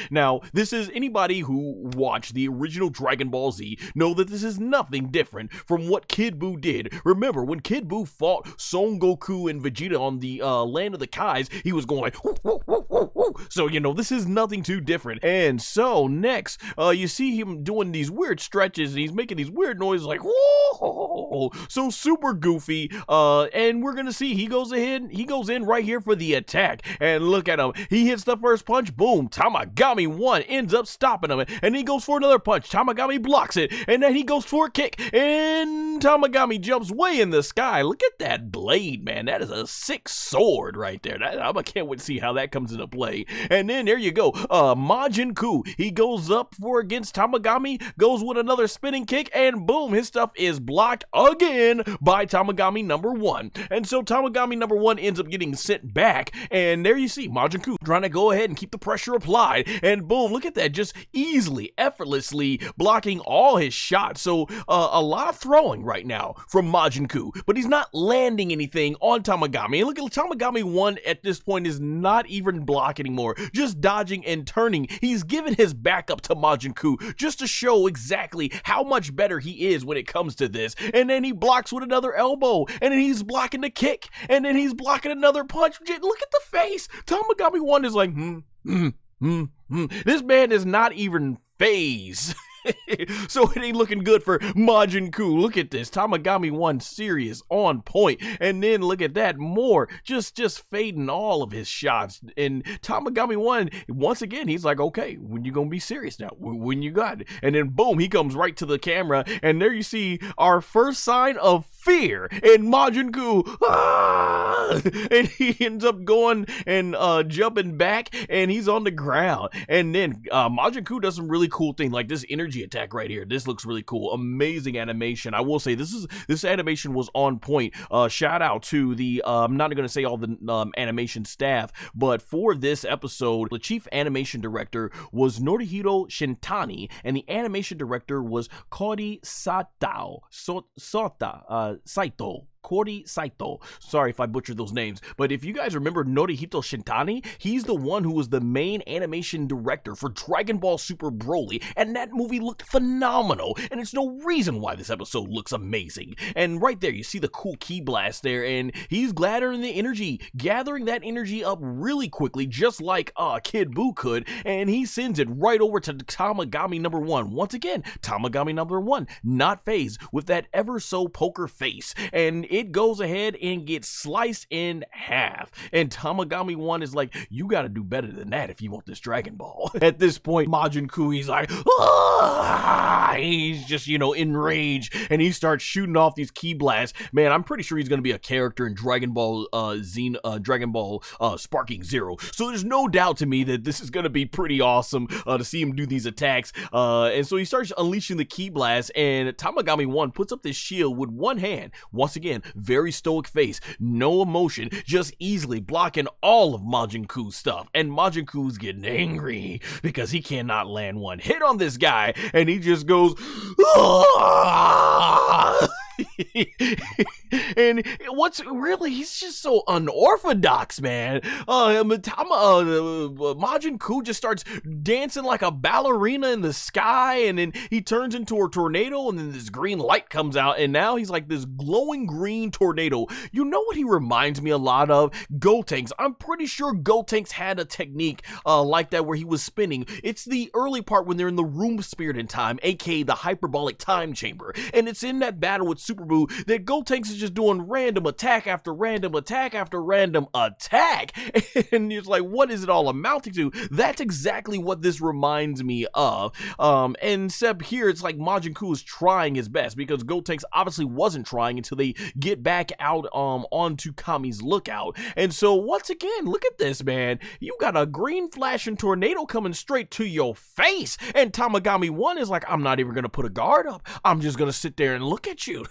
Now, this is anybody who watched the original Dragon Ball Z know that this is nothing different from what Kid Buu did. Remember, when Kid Buu fought Son Goku and Vegeta on the land of the Kais, he was going like, woo, woo, woo, woo, woo. So, you know, this is nothing too different. And so, next, you see him doing these weird stretches, and he's making these weird noises like, whoa. So, super goofy, and we're gonna see he goes in right here for the attack, and look at him. He hits the first punch, boom, Tamagami 1 ends up stopping him, and he goes for another punch. Tamagami blocks it, and then he goes for a kick, and Tamagami jumps way in the sky. Look at that blade, man. That is a sick sword right there. I can't wait to see how that comes into play. And then there you go. Majin Kuu, he goes up for against Tamagami, goes with another spinning kick, and boom, his stuff is blocked again by Tamagami number 1. And so Tamagami number 1 ends up getting sent back, and there you see Majin Kuu trying to go ahead and keep the pressure applied, and boom, look at that, just easily, effortlessly blocking all his shots. So a lot of throwing right now from Majin Kuu, but he's not landing anything on Tamagami. And look at Tamagami 1 at this point is not even blocking anymore, just dodging and turning. He's given his back up to Majin Kuu just to show exactly how much better he is when it comes to this. And then he blocks with another elbow, and then he's blocking the kick, and then he's blocking another punch. Look at the face. Tamagami 1 is like, This man is not even phased. So it ain't looking good for Majin Kuu. Look at this. Tamagami 1 serious, on point. And then look at that, more. Just fading all of his shots. And Tamagami 1, once again, he's like, okay, when you gonna be serious now? When you got it? And then boom, he comes right to the camera. And there you see our first sign of fear in Majin Kuu. Ah! And he ends up going and jumping back, and he's on the ground. And then Majin Kuu does some really cool thing, like this energy attack right here. This looks really cool. Amazing animation. I will say this animation was on point. Shout out to the I'm not going to say all the animation staff, but for this episode, the chief animation director was Norihiro Shintani, and the animation director was Kori Saito. Kori Saito. Sorry if I butchered those names, but if you guys remember Norihito Shintani, he's the one who was the main animation director for Dragon Ball Super Broly, and that movie looked phenomenal, and it's no reason why this episode looks amazing. And right there, you see the cool ki blast there, and he's gathering the energy, gathering that energy up really quickly, just like Kid Buu could, and he sends it right over to Tamagami number 1. Once again, Tamagami number 1, not phased, with that ever so poker face, and it goes ahead and gets sliced in half. And Tamagami 1 is like, you gotta do better than that if you want this Dragon Ball. At this point, Majin Kuu, he's like, ah! He's just, enraged, and he starts shooting off these ki blasts. Man, I'm pretty sure he's gonna be a character in Dragon Ball Dragon Ball Sparking Zero. So there's no doubt to me that this is gonna be pretty awesome to see him do these attacks. And so he starts unleashing the ki blasts, and Tamagami 1 puts up this shield with one hand. Once again, very stoic face, no emotion, just easily blocking all of Majin Kuu's stuff. And Majin Kuu's getting angry because he cannot land one hit on this guy, and he just goes, And what's really, he's just so unorthodox, man. Majin Kuu just starts dancing like a ballerina in the sky, and then he turns into a tornado, and then this green light comes out, and now he's like this glowing green tornado. You know what he reminds me a lot of? Gotenks. I'm pretty sure Gotenks had a technique like that where he was spinning. It's the early part when they're in the room spirit in time, aka the hyperbolic time chamber, and it's in that battle with Super Buu that Gotenks is just doing random attack after random attack after random attack, and it's like, what is it all amounting to? That's exactly what this reminds me of. And except here it's like Majin Kuu is trying his best, because Gotenks obviously wasn't trying until they get back out onto Kami's lookout. And so once again, look at this, man. You got a green flashing tornado coming straight to your face, and Tamagami 1 is like, I'm not even gonna put a guard up, I'm just gonna sit there and look at you.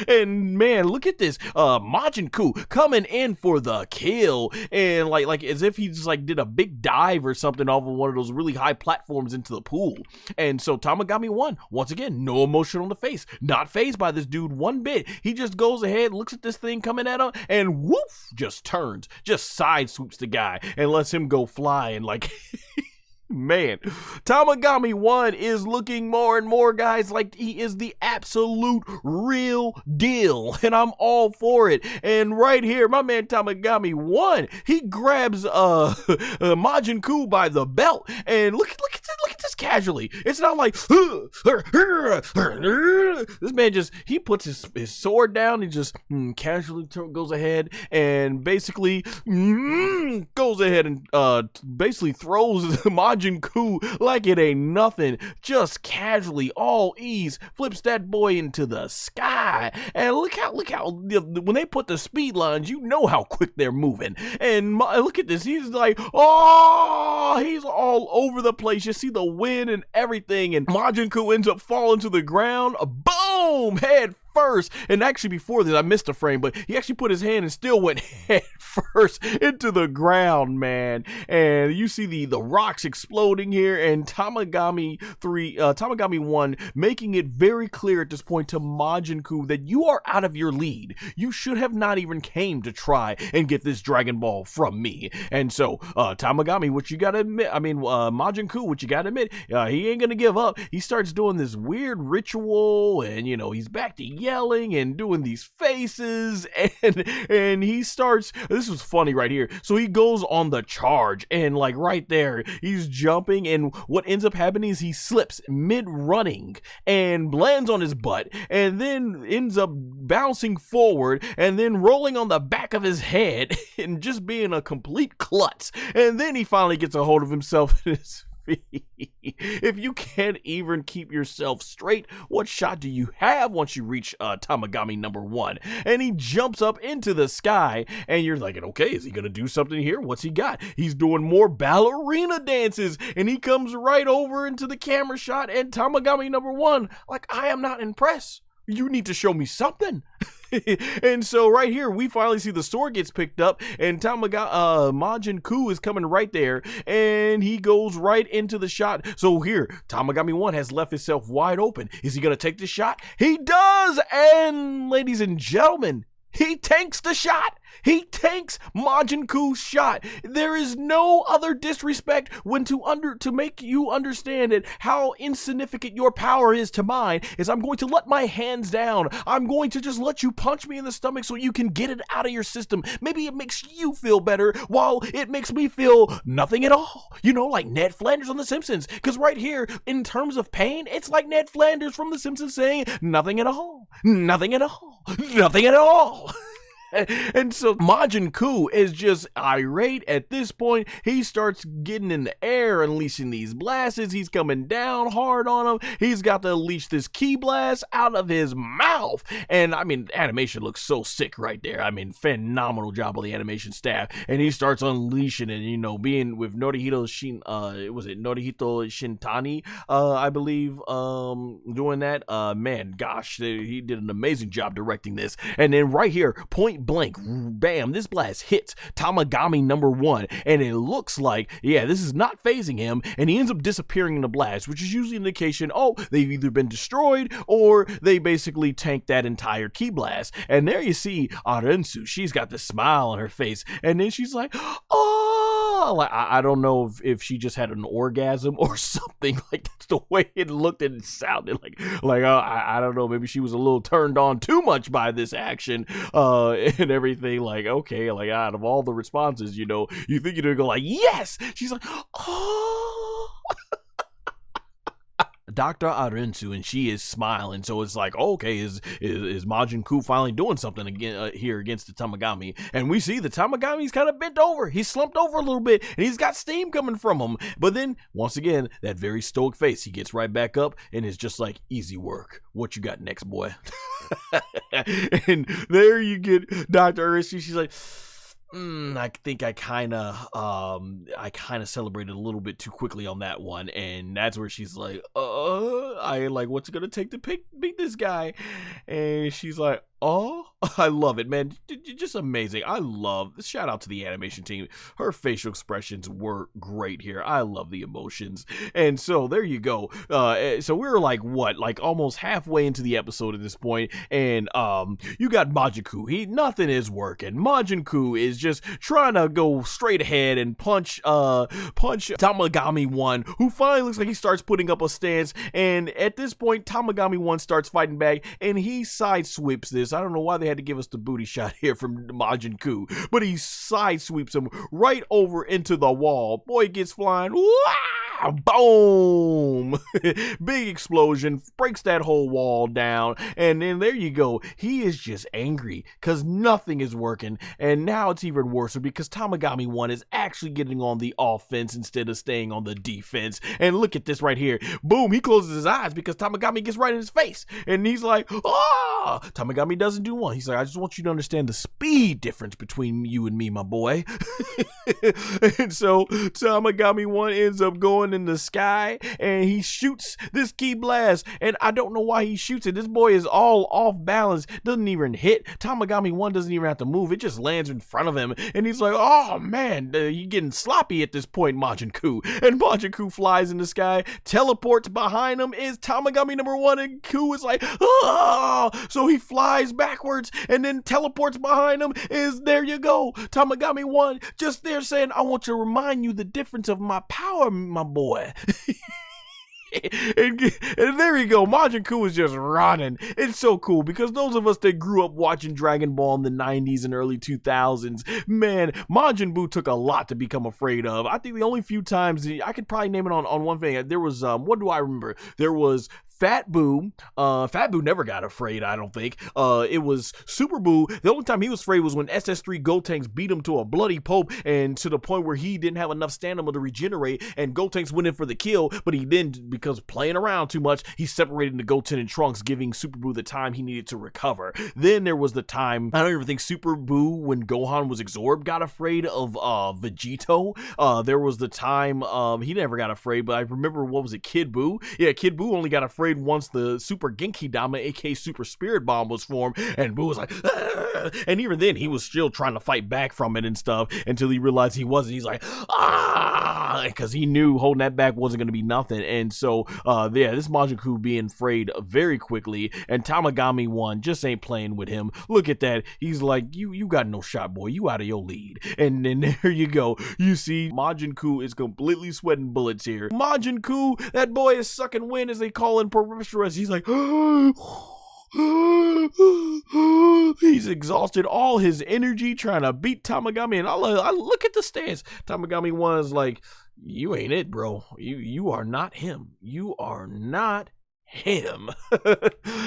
And man, look at this, Majin Kuu coming in for the kill, and like as if he just like did a big dive or something off of one of those really high platforms into the pool. And so Tamagami 1, once again, no emotion on the face, not fazed by this dude one bit. He just goes ahead, looks at this thing coming at him, and woof, just turns, just side swoops the guy and lets him go flying like man, Tamagami 1 is looking more and more, guys, like he is the absolute real deal, and I'm all for it. And right here, my man Tamagami 1, he grabs Majin Kuu by the belt, and look at this casually. It's not like this man just, he puts his sword down, he just casually goes ahead and basically goes ahead and basically throws Majin Kuu like it ain't nothing, just casually, all ease, flips that boy into the sky. And look how when they put the speed lines, you know how quick they're moving. And look at this, he's like, oh, he's all over the place. You see the wind and everything, and Majin Kuu ends up falling to the ground, boom, head first. And actually before this, I missed a frame, but he actually put his hand and still went head first into the ground, man. And you see the rocks exploding here, and Tamagami 1 making it very clear at this point to Majin Kuu that you are out of your lead. You should have not even came to try and get this Dragon Ball from me. And so Tamagami, what you gotta admit, Majin Kuu, what you gotta admit, he ain't gonna give up. He starts doing this weird ritual, and you know, he's back to yelling and doing these faces, and he starts, this was funny right here, so he goes on the charge, and like right there he's jumping, and what ends up happening is he slips mid-running and lands on his butt, and then ends up bouncing forward and then rolling on the back of his head and just being a complete klutz. And then he finally gets a hold of himself in his feet. If you can't even keep yourself straight, what shot do you have once you reach Tamagami number 1? And he jumps up into the sky, and you're like, okay, is he gonna do something here? What's he got? He's doing more ballerina dances, and he comes right over into the camera shot, and Tamagami number 1, like, I am not impressed. You need to show me something. And so right here, we finally see the sword gets picked up, and Majin Kuu is coming right there, and he goes right into the shot. So here, Tamagami 1 has left himself wide open. Is he gonna take the shot? He does, and ladies and gentlemen, he tanks the shot. He tanks Majin Kuu's shot. There is no other disrespect when to make you understand it, how insignificant your power is to mine, is I'm going to let my hands down. I'm going to just let you punch me in the stomach so you can get it out of your system. Maybe it makes you feel better while it makes me feel nothing at all. You know, like Ned Flanders on The Simpsons. Because right here, in terms of pain, it's like Ned Flanders from The Simpsons saying, nothing at all, nothing at all, nothing at all. And so Majin Kuu is just irate at this point. He starts getting in the air, unleashing these blasts. He's coming down hard on him. He's got to unleash this ki blast out of his mouth. And I mean, animation looks so sick right there. I mean, phenomenal job of the animation staff. And he starts unleashing it, you know, being with Norihito Shintani, I believe, doing that. Man, gosh, he did an amazing job directing this. And then right here, point point blank, bam, this blast hits Tamagami number 1, and it looks like, yeah, this is not phasing him, and he ends up disappearing in the blast, which is usually an indication, oh, they've either been destroyed or they basically tanked that entire ki blast. And there you see Arensu, she's got this smile on her face, and then she's like, oh, like, I don't know if she just had an orgasm or something. Like, that's the way it looked and it sounded like I don't know, maybe she was a little turned on too much by this action and everything. Like, okay, like, out of all the responses, you know, you think you're gonna go like, yes. She's like, oh. Dr. Arensu, and she is smiling, so it's like, okay, is Majin Kuu finally doing something again here against the Tamagami? And we see the Tamagami's kind of bent over, he's slumped over a little bit, and he's got steam coming from him. But then once again, that very stoic face, he gets right back up and is just like, easy work. What you got next, boy? And there you get Dr. Arensu. She's like, I think I kind of celebrated a little bit too quickly on that one, and that's where she's like, what's it gonna take to beat this guy? And she's like, oh, I love it, man. Just amazing. I love, shout out to the animation team. Her facial expressions were great here. I love the emotions. And so there you go. So we're like, what, like almost halfway into the episode at this point, and you got Majin Kuu. Nothing is working. Majin Kuu is just trying to go straight ahead and punch Tamagami 1, who finally looks like he starts putting up a stance. And at this point, Tamagami 1 starts fighting back, and he side sweeps this. I don't know why they had to give us the booty shot here from Majin Kuu, but he side sweeps him right over into the wall. Boy gets flying. Wow! Boom! Big explosion, breaks that whole wall down, and then there you go. He is just angry because nothing is working, and now it's even worse because Tamagami 1 is actually getting on the offense instead of staying on the defense. And look at this right here. Boom! He closes his eyes because Tamagami gets right in his face, and he's like, ah! Tamagami doesn't do one. He's like, I just want you to understand the speed difference between you and me, my boy. And so Tamagami 1 ends up going in the sky, and he shoots this ki blast, and I don't know why he shoots it. This boy is all off balance, doesn't even hit. Tamagami 1 doesn't even have to move. It just lands in front of him, and he's like, oh man, you're getting sloppy at this point, Majin Kuu. And Majin Kuu flies in the sky, teleports behind him is Tamagami number 1, and Kuu is like, oh! So he flies backwards and then teleports behind him is, there you go, Tamagami 1 just there saying, I want to remind you the difference of my power, my boy. And there you go, Majin Kuu is just running. It's so cool because those of us that grew up watching Dragon Ball in the 90s and early 2000s, man, Majin Buu took a lot to become afraid of. I think the only few times, I could probably name it on one thing. There was, what do I remember? There was Fat Buu. Fat Buu never got afraid, I don't think. It was Super Buu. The only time he was afraid was when SS3 Gotenks beat him to a bloody pulp, and to the point where he didn't have enough stamina to regenerate, and Gotenks went in for the kill, but he then, because playing around too much, he separated into Goten and Trunks, giving Super Buu the time he needed to recover. Then there was the time, I don't even think Super Buu, when Gohan was absorbed, got afraid of Vegito. There was the time, he never got afraid, but I remember, what was it, Kid Buu? Yeah, Kid Buu only got afraid once the Super Genki Dama, aka Super Spirit Bomb, was formed, and Buu was like, ah! And even then he was still trying to fight back from it and stuff until he realized he wasn't. He's like, ah, because he knew holding that back wasn't going to be nothing. And so yeah, this Majin Kuu being afraid very quickly, and Tamagami 1 just ain't playing with him. Look at that. He's like, you got no shot, boy. You out of your lead. And then there you go. You see Majin Kuu is completely sweating bullets here. Majin Kuu, that boy is sucking wind, as they call in Ressurant. He's like, he's exhausted all his energy trying to beat Tamagami, and I look at the stance. Tamagami 1 is like, you ain't it, bro. You are not him. You are not him.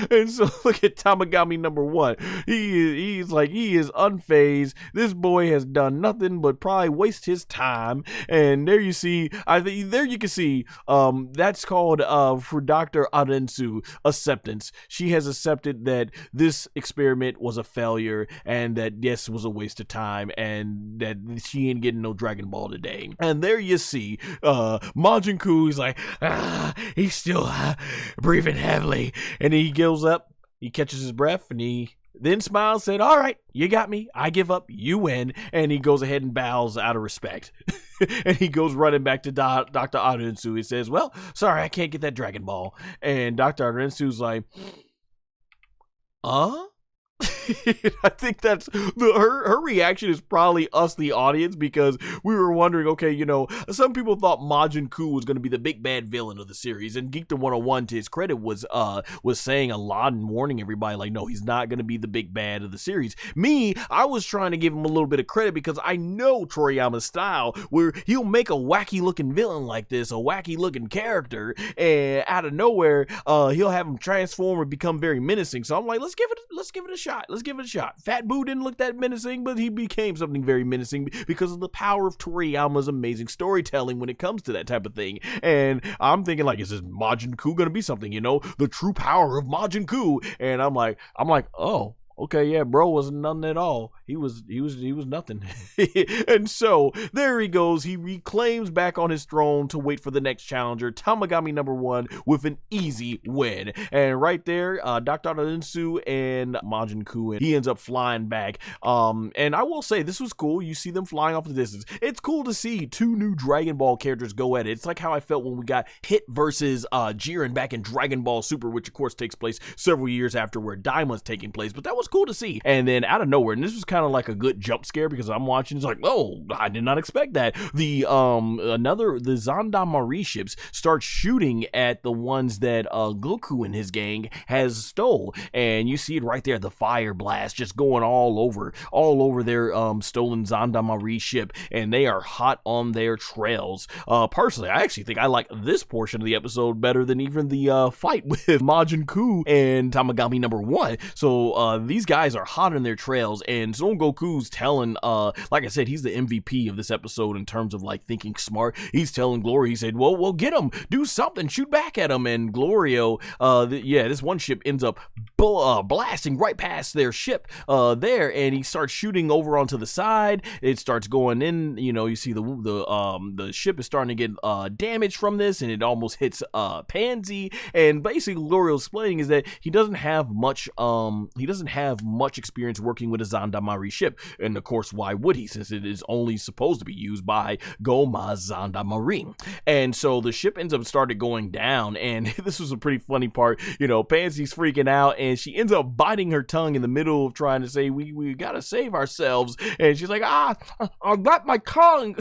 And so look at Tamagami number 1. He's like, he is unfazed. This boy has done nothing but probably waste his time. And there you see, I think there you can see, that's called for Dr. Arensu, acceptance. She has accepted that this experiment was a failure, and that yes, it was a waste of time, and that she ain't getting no Dragon Ball today. And there you see Majin Kuu is like, he's still breathing heavily, and he goes up, he catches his breath, and he Then Smiles said, all right, you got me. I give up. You win. And he goes ahead and bows out of respect. And he goes running back to Dr. Arensu. He says, well, sorry, I can't get that Dragon Ball. And Dr. Arensu's like, I think that's her reaction is probably us, the audience, because we were wondering, okay, you know, some people thought Majin Kuu was going to be the big bad villain of the series, and Geekdom 101, to his credit, was saying a lot and warning everybody, like, no, he's not going to be the big bad of the series. Me, I was trying to give him a little bit of credit because I know Toriyama's style, where he'll make a wacky looking villain like this, a wacky looking character, and out of nowhere, he'll have him transform and become very menacing. So I'm like, let's give it a shot. Let's give it a shot. Fat Boo didn't look that menacing, but he became something very menacing because of the power of Toriyama's amazing storytelling when it comes to that type of thing. And I'm thinking, like, is this Majin Kuu gonna be something, you know, the true power of Majin Kuu? And I'm like, oh, okay, yeah, bro wasn't nothing at all. He was nothing. And so there he goes. He reclaims back on his throne to wait for the next challenger, Tamagami #1, with an easy win. And right there, Dr. Arensu and Majin Kuu, he ends up flying back. And I will say, this was cool. You see them flying off the distance. It's cool to see two new Dragon Ball characters go at it. It's like how I felt when we got Hit versus Jiren back in Dragon Ball Super, which of course takes place several years after where Daima's taking place. But that was cool to see. And then out of nowhere, and this was kind of like a good jump scare because I'm watching, it's like, oh, I did not expect that. The Gendarmerie ships start shooting at the ones that Goku and his gang has stole, and you see it right there, the fire blast just going all over their stolen Gendarmerie ship, and they are hot on their trails. Personally, I actually think I like this portion of the episode better than even the fight with Majin Kuu and Tamagami #1. So these guys are hot on their trails, and Son Goku's telling, like I said, he's the MVP of this episode in terms of like thinking smart. He's telling Glorio, he said, well, get him, do something, shoot back at him. And Glorio, this one ship ends up blasting right past their ship there, and he starts shooting over onto the side. It starts going in, you know, you see the ship is starting to get damaged from this, and it almost hits Panzy. And basically Glorio's explaining is that he doesn't have much experience working with a Gendarmerie ship, and of course, why would he, since it is only supposed to be used by Gomah's Gendarmerie. And so the ship ends up started going down, and this was a pretty funny part. You know, Pansy's freaking out, and she ends up biting her tongue in the middle of trying to say, we gotta save ourselves, and she's like, I got my tongue.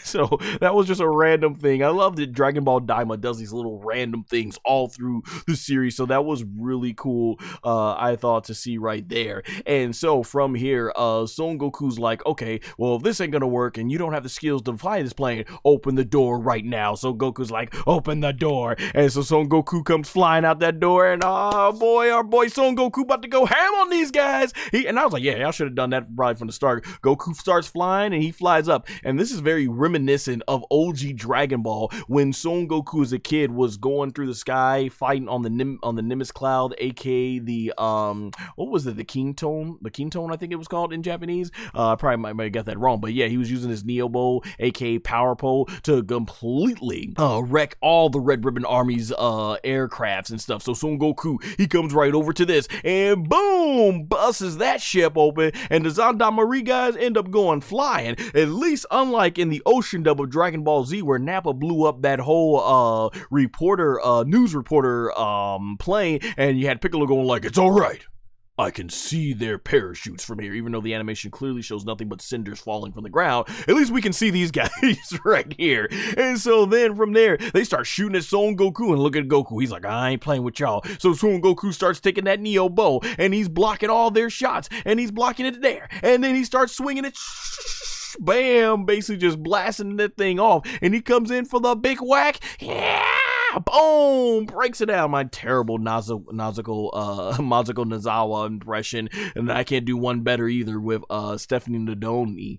So that was just a random thing. I love that Dragon Ball DAIMA does these little random things all through the series, so that was really cool, I thought, to see right there. And so from here, Son Goku's like, okay, well, if this ain't gonna work and you don't have the skills to fly this plane, open the door right now. So Goku's like, open the door. And so Son Goku comes flying out that door, and our boy Son Goku about to go ham on these guys. And I was like, yeah, I should have done that right from the start. Goku starts flying and he flies up. And this is very reminiscent of OG Dragon Ball, when Son Goku as a kid was going through the sky fighting on the Nimbus Cloud, aka the what was it, the Kintone, I think it was called in Japanese. I probably might have got that wrong, but yeah, he was using his Neo Bow, aka Power Pole, to completely wreck all the Red Ribbon Army's aircrafts and stuff. So Son Goku, he comes right over to this and boom, busts that ship open, and the Gendarmerie guys end up going flying. At least unlike in the ocean dub of Dragon Ball Z, where Nappa blew up that whole news reporter plane, and you had Piccolo going like, it's all right, I can see their parachutes from here. Even though the animation clearly shows nothing but cinders falling from the ground, at least we can see these guys right here. And so then from there, they start shooting at Son Goku, and look at Goku. He's like, I ain't playing with y'all. So Son Goku starts taking that Neo Bow, and he's blocking all their shots, and he's blocking it there. And then he starts swinging it. Bam, basically just blasting that thing off, and he comes in for the big whack. Yeah, boom, breaks it down. My terrible Mazako Nazawa impression, and I can't do one better either with Stephanie Nadoni.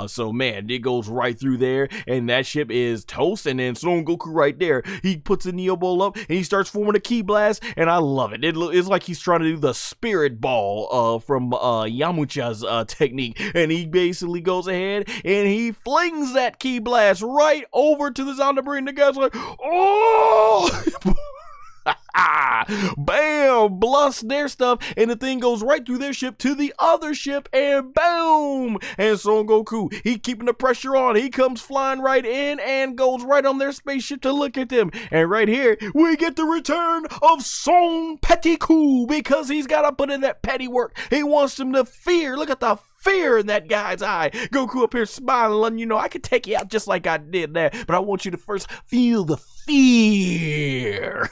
So man, it goes right through there, and that ship is toast. And then Son Goku right there, he puts the Neo Ball up, and he starts forming a ki blast, and I love it. It's like he's trying to do the spirit ball from Yamcha's technique, and he basically goes ahead and he flings that ki blast right over to the Gendarmerie, and the guy's like, oh! Bam! Blast their stuff, and the thing goes right through their ship to the other ship, and boom! And Son Goku, he keeping the pressure on. He comes flying right in and goes right on their spaceship to look at them. And right here, we get the return of Son Goku, because he's got to put in that petty work. He wants them to fear. Look at the fear in that guy's eye. Goku up here smiling, letting you know, I could take you out just like I did there, but I want you to first feel the fear.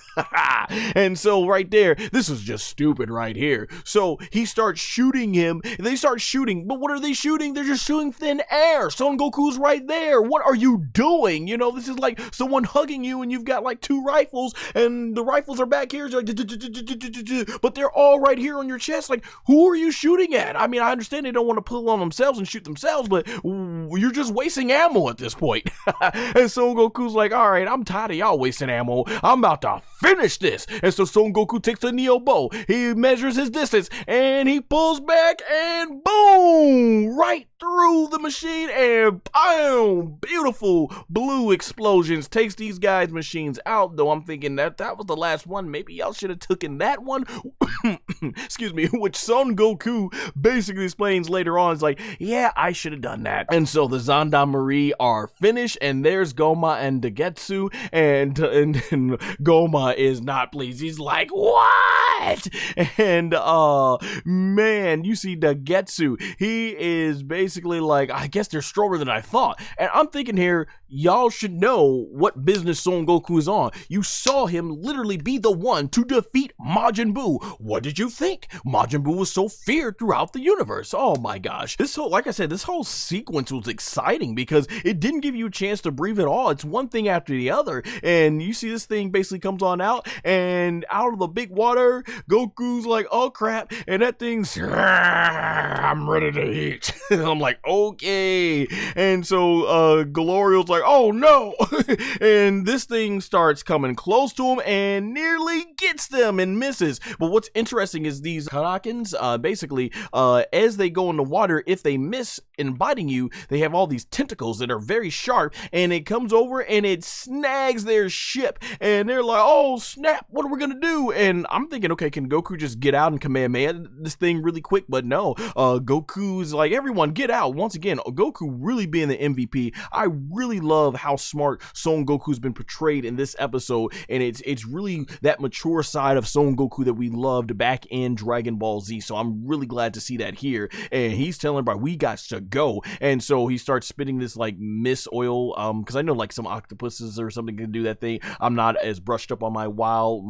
And so right there, this is just stupid right here. So he starts shooting him. They start shooting, but what are they shooting? They're just shooting thin air. Son Goku's right there. What are you doing? You know, this is like someone hugging you and you've got like 2 rifles and the rifles are back here, like, but they're all right here on your chest. Like, who are you shooting at? I mean, I understand they don't want to pull on themselves and shoot themselves, but you're just wasting ammo at this point. And Son Goku's like, all right, I'm tired of y'all wasting ammo. I'm about to finish this. And so Son Goku takes the Neo bow. He measures his distance and he pulls back and boom, right through the machine, and boom, beautiful blue explosions takes these guys' machines out. Though I'm thinking that was the last one. Maybe y'all should have taken that one. Excuse me. Which Son Goku basically explains later on. It's like, yeah, I should have done that. And so the Gendarmerie are finished, and there's Gomah and Degesu, and Gomah is not pleased. He's like, what? And man, you see Degesu, he is basically like, I guess they're stronger than I thought. And I'm thinking here, y'all should know what business Son Goku is on. You saw him literally be the one to defeat Majin Buu. What did you think? Majin Buu was so feared throughout the universe. Oh my gosh. This whole, like I said, this whole sequence was exciting because it didn't give you a chance to breathe at all. It's one thing after the other. And you see this thing basically comes on out, and out of the big water, Goku's like, oh crap. And that thing's, I'm ready to eat. I'm like, okay. And so Glorio's like, oh no. And this thing starts coming close to him and nearly gets them and misses. But what's interesting is these Krakens, basically, as they go in the water, if they miss in biting you, they have all these tentacles that are very sharp, and it comes over and it snags their ship, and they're like, oh snap, what are we gonna do? And I'm thinking, okay, can Goku just get out and Kamehameha this thing really quick? But no, Goku's like, everyone get out. Once again, Goku really being the MVP. I really love how smart Son Goku's been portrayed in this episode, and it's really that mature side of Son Goku that we loved back in Dragon Ball Z. So I'm really glad to see that here. And he's telling everybody, we got to go. And so he starts spitting this like mist oil, because I know like some octopuses or something can do that thing. I'm not as brushed up on my wild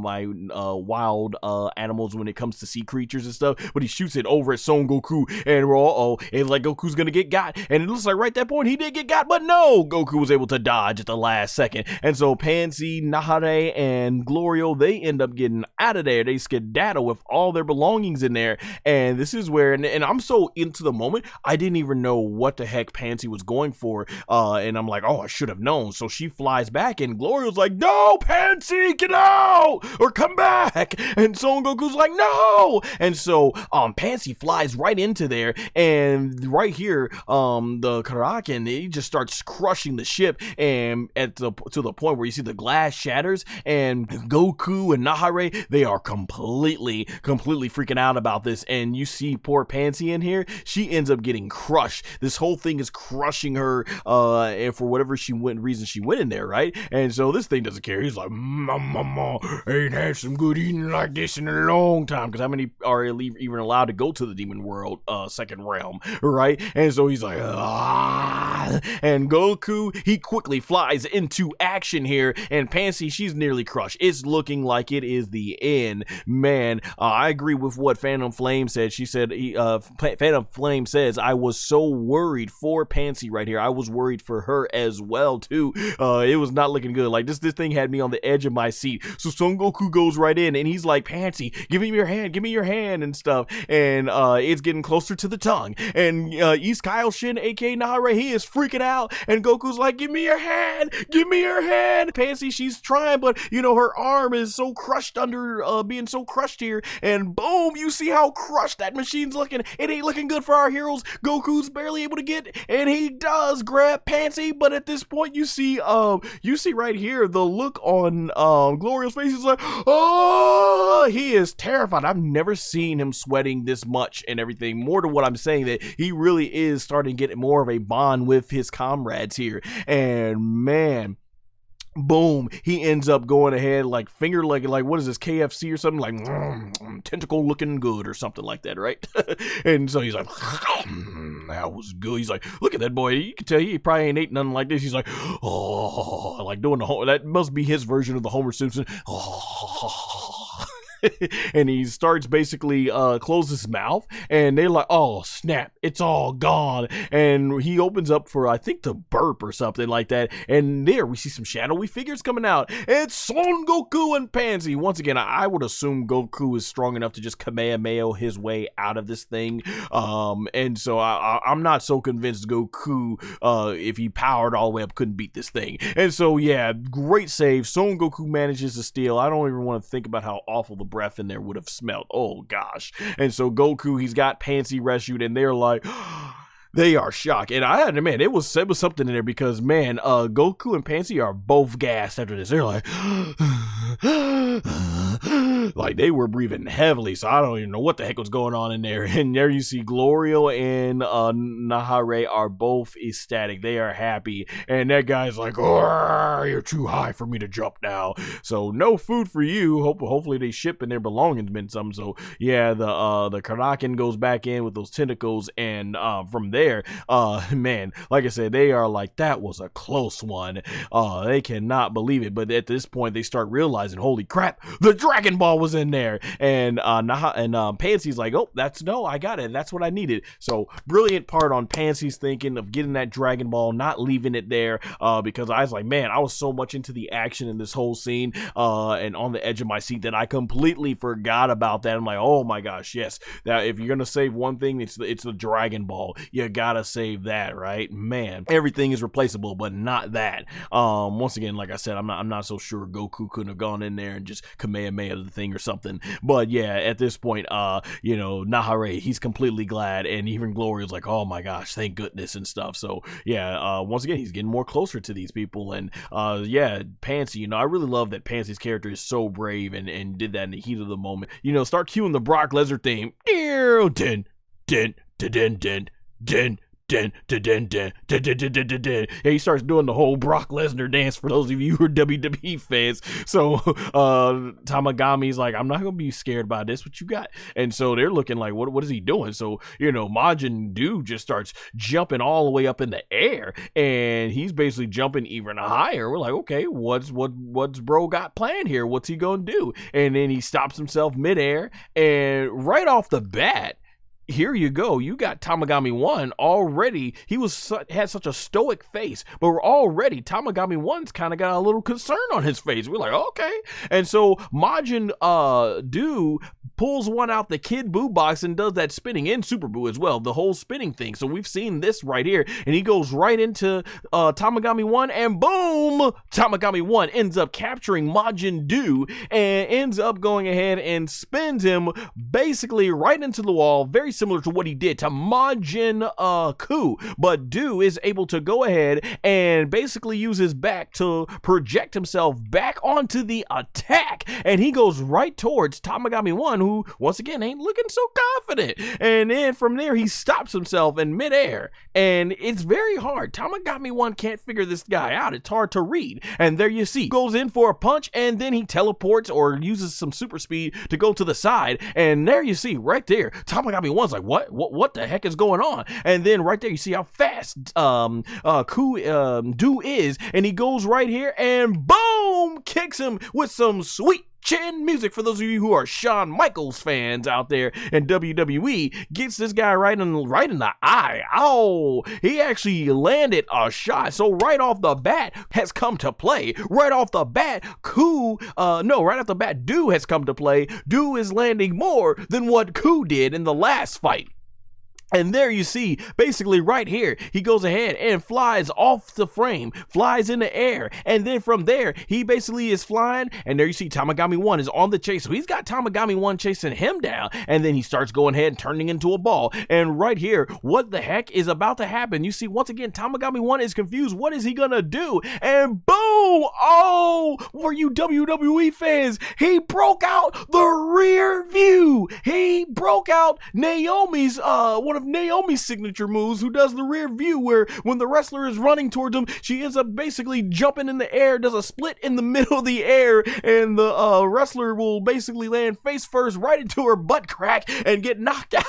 animals when it comes to sea creatures and stuff, but he shoots it over at Son Goku, and we're all, it's like Goku's gonna get got, and it looks like right at that point he did get got, but no, Goku was able to dodge at the last second. And so Panzy, Nahare, and Glorio, they end up getting out of there. They skedaddle with all their belongings in there, and this is where, and I'm so into the moment, I didn't even know what the heck Panzy was going for, and I'm like, oh, I should have known. So she flies back, and Glorio's like, no, Panzy, get out, or come back. And Son Goku's like, no. And so Panzy flies right into there, and right here, the Kraken, he just starts crushing the ship, and to the point where you see the glass shatters, and Goku and Nahare, they are completely freaking out about this. And you see poor Panzy in here, she ends up getting crushed. This whole thing is crushing her, and for whatever reason she went in there, right? And so this thing doesn't care. He's like, mama, ain't had some good eating like this in a long time, because how many are even allowed to go to the demon world, second realm, right? And so he's like, ah. And Goku, he quickly flies into action here, and Panzy, she's nearly crushed. It's looking like it is the end. Man, I agree with what Phantom Flame said. She said, Phantom Flame says, I was so worried for Panzy right here. I was worried for her as well too. It was not looking good. Like this thing had me on the edge of my seat. So Son Goku goes right in, and he's like, Panzy, give me your hand and stuff. And it's getting closer to the tongue. And East Kaioshin, aka Nahare, he is freaking out. And Goku's like, give me your hand, give me your hand. Panzy, she's trying, but you know, her arm is so crushed under being so crushed here. And boom, you see how crushed that machine's looking. It ain't looking good for our heroes. Goku's barely able to get, and he does grab Panzy, but at this point you see right here the look on Glorio's face is like, oh, he is terrified. I've never seen him sweating this much and everything. More to what I'm saying, that he really is starting to get more of a bond with his comrades here. And man, boom, he ends up going ahead like finger like what is this, KFC or something, like tentacle looking good or something like that, right? And so he's like, that was good. He's like, look at that boy, you can tell he probably ain't ate nothing like this. He's like, oh, like doing that must be his version of the Homer Simpson. And he starts basically closes his mouth, and they're like, oh snap, it's all gone. And he opens up for, I think, to burp or something like that, and there we see some shadowy figures coming out. It's Son Goku and Panzy. Once again, I would assume Goku is strong enough to just Kamehameha his way out of this thing, and so I'm not so convinced Goku, if he powered all the way up, couldn't beat this thing. And so yeah, great save. Son Goku manages to steal. I don't even want to think about how awful the breath in there would have smelled. Oh gosh. And so Goku, he's got Panzy rescued, and they're like, they are shocked. And I had to admit, it was something in there, because man, Goku and Panzy are both gassed after this. They're like, like they were breathing heavily, so I don't even know what the heck was going on in there. And there you see Glorio and Nahare are both ecstatic. They are happy, and that guy's like, oh, you're too high for me to jump now, so no food for you. Hopefully they ship and their belongings been some. So yeah, the Kraken goes back in with those tentacles, and from there, man, like I said, they are like, that was a close one. They cannot believe it, but at this point they start realizing, holy crap, the Dragon Ball was in there. And Panzy's like, oh, I got it, that's what I needed. So brilliant part on Panzy's thinking of getting that Dragon Ball, not leaving it there, because I was like, man, I was so much into the action in this whole scene, and on the edge of my seat, that I completely forgot about that. I'm like, oh my gosh, yes, that if you're gonna save one thing, it's the Dragon Ball. You gotta save that, right? Man, everything is replaceable, but not that. Once again, like I said, I'm not so sure Goku couldn't have gone in there and just Kamehameha the thing or something. But yeah, at this point, you know, Nahare, he's completely glad, and even Glorio's like, oh my gosh, thank goodness and stuff. So yeah, once again, he's getting more closer to these people. And yeah, Panzy, you know, I really love that Panzy's character is so brave and did that in the heat of the moment. You know, start cueing the Brock Lesnar theme. Din, din, din, din, din. Yeah, he starts doing the whole Brock Lesnar dance, for those of you who are WWE fans. So Tamagami's like, I'm not gonna be scared by this, what you got? And so they're looking like, what is he doing? So, you know, Majin Duu just starts jumping all the way up in the air, and he's basically jumping even higher. We're like, okay, what's bro got planned here? What's he gonna do? And then he stops himself midair, and right off the bat, here you go. You got Tamagami 1 already. He had such a stoic face, but we're already, Tamagami 1's kind of got a little concern on his face. We're like, okay. And so Majin Duu pulls one out the Kid Buu box and does that spinning in Super Buu as well, the whole spinning thing. So we've seen this right here, and he goes right into Tamagami 1, and boom, Tamagami 1 ends up capturing Majin Duu and ends up going ahead and spins him basically right into the wall, very similar to what he did to Majin Kuu. But Duu is able to go ahead and basically use his back to project himself back onto the attack, and he goes right towards Tamagami 1, who once again ain't looking so confident. And then from there he stops himself in midair, and it's very hard. Tamagami 1 can't figure this guy out. It's hard to read. And there you see, goes in for a punch, and then he teleports or uses some super speed to go to the side. And there you see right there, Tamagami 1's like, what the heck is going on? And then right there you see how fast Duu is, and he goes right here and boom, kicks him with some sweet chin music for those of you who are Shawn Michaels fans out there, and WWE gets this guy right in the eye. Oh, he actually landed a shot. So right off the bat has come to play. Right off the bat, Duu has come to play. Duu is landing more than what Kuu did in the last fight. And there you see, basically right here, he goes ahead and flies off the frame, flies in the air, and then from there, he basically is flying, and there you see Tamagami 1 is on the chase, so he's got Tamagami 1 chasing him down, and then he starts going ahead and turning into a ball, and right here, what the heck is about to happen? You see, once again, Tamagami 1 is confused, what is he gonna do? And boom! Oh, for you WWE fans, he broke out the rear view! He broke out Naomi's, one of Naomi's signature moves, who does the rear view, where when the wrestler is running towards him, she ends up basically jumping in the air, does a split in the middle of the air, and the wrestler will basically land face first right into her butt crack and get knocked out.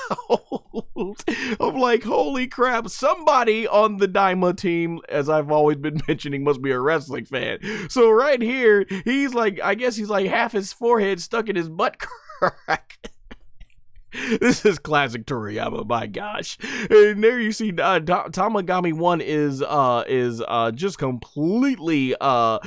I'm like, holy crap, somebody on the DAIMA team, as I've always been mentioning, must be a wrestling fan. So right here, he's like, I guess he's like half his forehead stuck in his butt crack. This is classic Toriyama, my gosh. And there you see Tamagami 1 is just completely I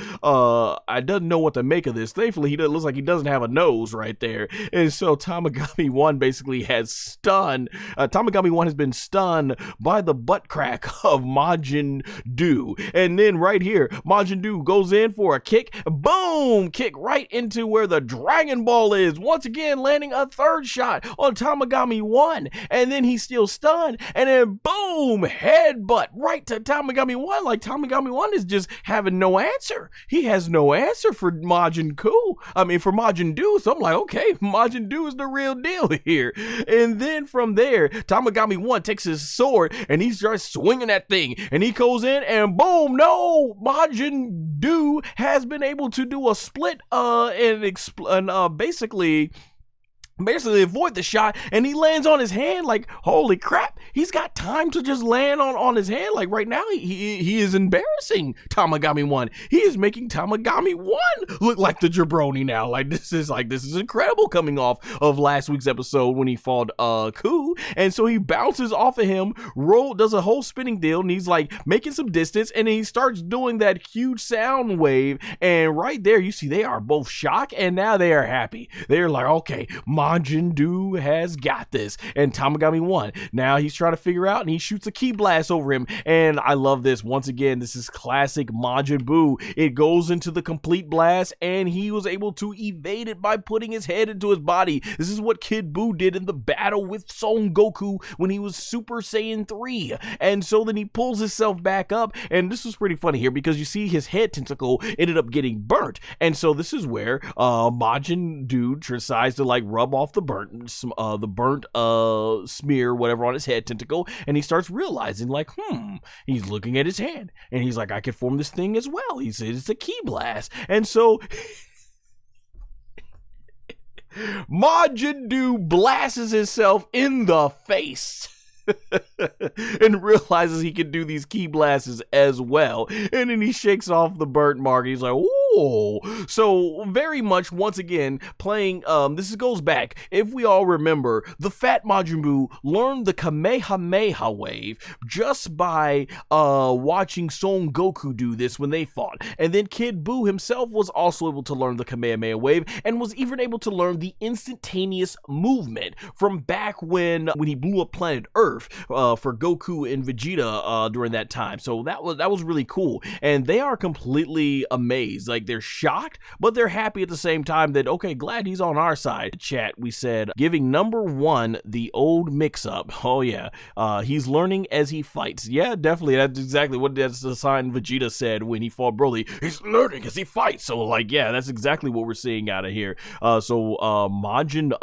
doesn't know what to make of this. Thankfully, he looks like he doesn't have a nose right there. And so Tamagami 1 basically has stunned Tamagami 1 has been stunned by the butt crack of Majin Duu. And then right here, Majin Duu goes in for a kick. Boom! Kick right into where the Dragon Ball is. Once again, landing a third shot on Tamagami 1, and then he's still stunned, and then boom, headbutt right to Tamagami 1. Like, Tamagami 1 is just having no answer. He has no answer for Majin Duu. So I'm like, okay, Majin Duu is the real deal here. And then from there, Tamagami 1 takes his sword and he starts swinging that thing, and he goes in, and boom, no, Majin Duu has been able to do a split and basically avoid the shot, and he lands on his hand. Like, holy crap, he's got time to just land on his hand. Like, right now, he is embarrassing Tamagami 1. He is making Tamagami 1 look like the jabroni now. Like, this is incredible, coming off of last week's episode when he fought Kuu. And so he bounces off of him, does a whole spinning deal, and he's like making some distance, and then he starts doing that huge sound wave, and right there you see they are both shocked, and now they are happy. They're like, okay, Majin Duu has got this. And Tamagami 1, now he's trying to figure out, and he shoots a ki blast over him. And I love this. Once again, this is classic Majin Buu. It goes into the complete blast, and he was able to evade it by putting his head into his body. This is what Kid Buu did in the battle with Son Goku when he was Super Saiyan 3. And so then he pulls himself back up, and this was pretty funny here because you see his head tentacle ended up getting burnt. And so this is where Majin Duu decides to like rub off the burnt smear, whatever, on his head tentacle, and he starts realizing, like, he's looking at his hand, and he's like, I can form this thing as well. He says it's a ki blast. And so Majin Duu blasts himself in the face and realizes he can do these ki blasts as well. And then he shakes off the burnt mark. He's like, ooh. So very much, once again, playing, this goes back, if we all remember, the fat Majin Buu learned the Kamehameha wave just by watching Son Goku do this when they fought. And then Kid Buu himself was also able to learn the Kamehameha wave, and was even able to learn the instantaneous movement from back when he blew up planet Earth for Goku and Vegeta during that time. So that was really cool, and they are completely amazed. Like, they're shocked, but they're happy at the same time that, okay, glad he's on our side. Chat, we said, giving number 1 the old mix-up. Oh yeah, he's learning as he fights. Yeah, definitely, that's exactly what the sign Vegeta said when he fought Broly. He's learning as he fights. So, like, yeah, that's exactly what we're seeing out of here. So Majin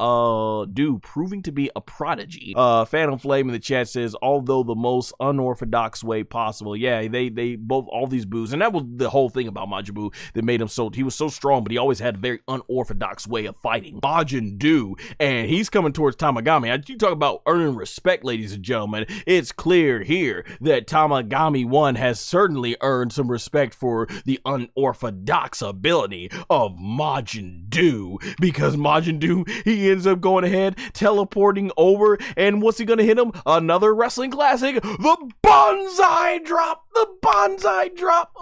Duu proving to be a prodigy. Phantom Flame in the chat says, although the most unorthodox way possible. Yeah, they both, all these Boos, and that was the whole thing about Majin Buu, that made him he was so strong, but he always had a very unorthodox way of fighting. Majin Duu, and he's coming towards Tamagami. You talk about earning respect, ladies and gentlemen. It's clear here that Tamagami 1 has certainly earned some respect for the unorthodox ability of Majin Duu, because Majin Duu, he ends up going ahead, teleporting over, and what's he gonna hit him? Another wrestling classic, the Banzai Drop! The Banzai Drop,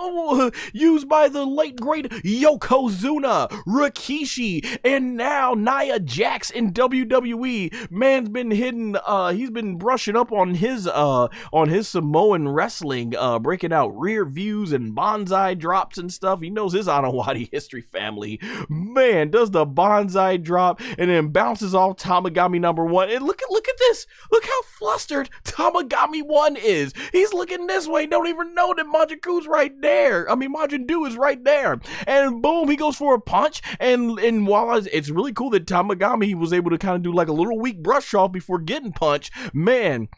used by the late great Yokozuna, Rikishi, and now Nia Jax in WWE. Man's been hidden, he's been brushing up on his Samoan wrestling, breaking out rear views and Banzai drops and stuff. He knows his Anawadi history family. Man, does the Banzai Drop and then bounces off Tamagami number 1. And look at this. Look how flustered Tamagami 1 is. He's looking this way, don't even know that Majin Kuu's right there. I mean, Majin Duu is right there. And boom, he goes for a punch. And while it's really cool that Tamagami was able to kind of do like a little weak brush off before getting punched, man,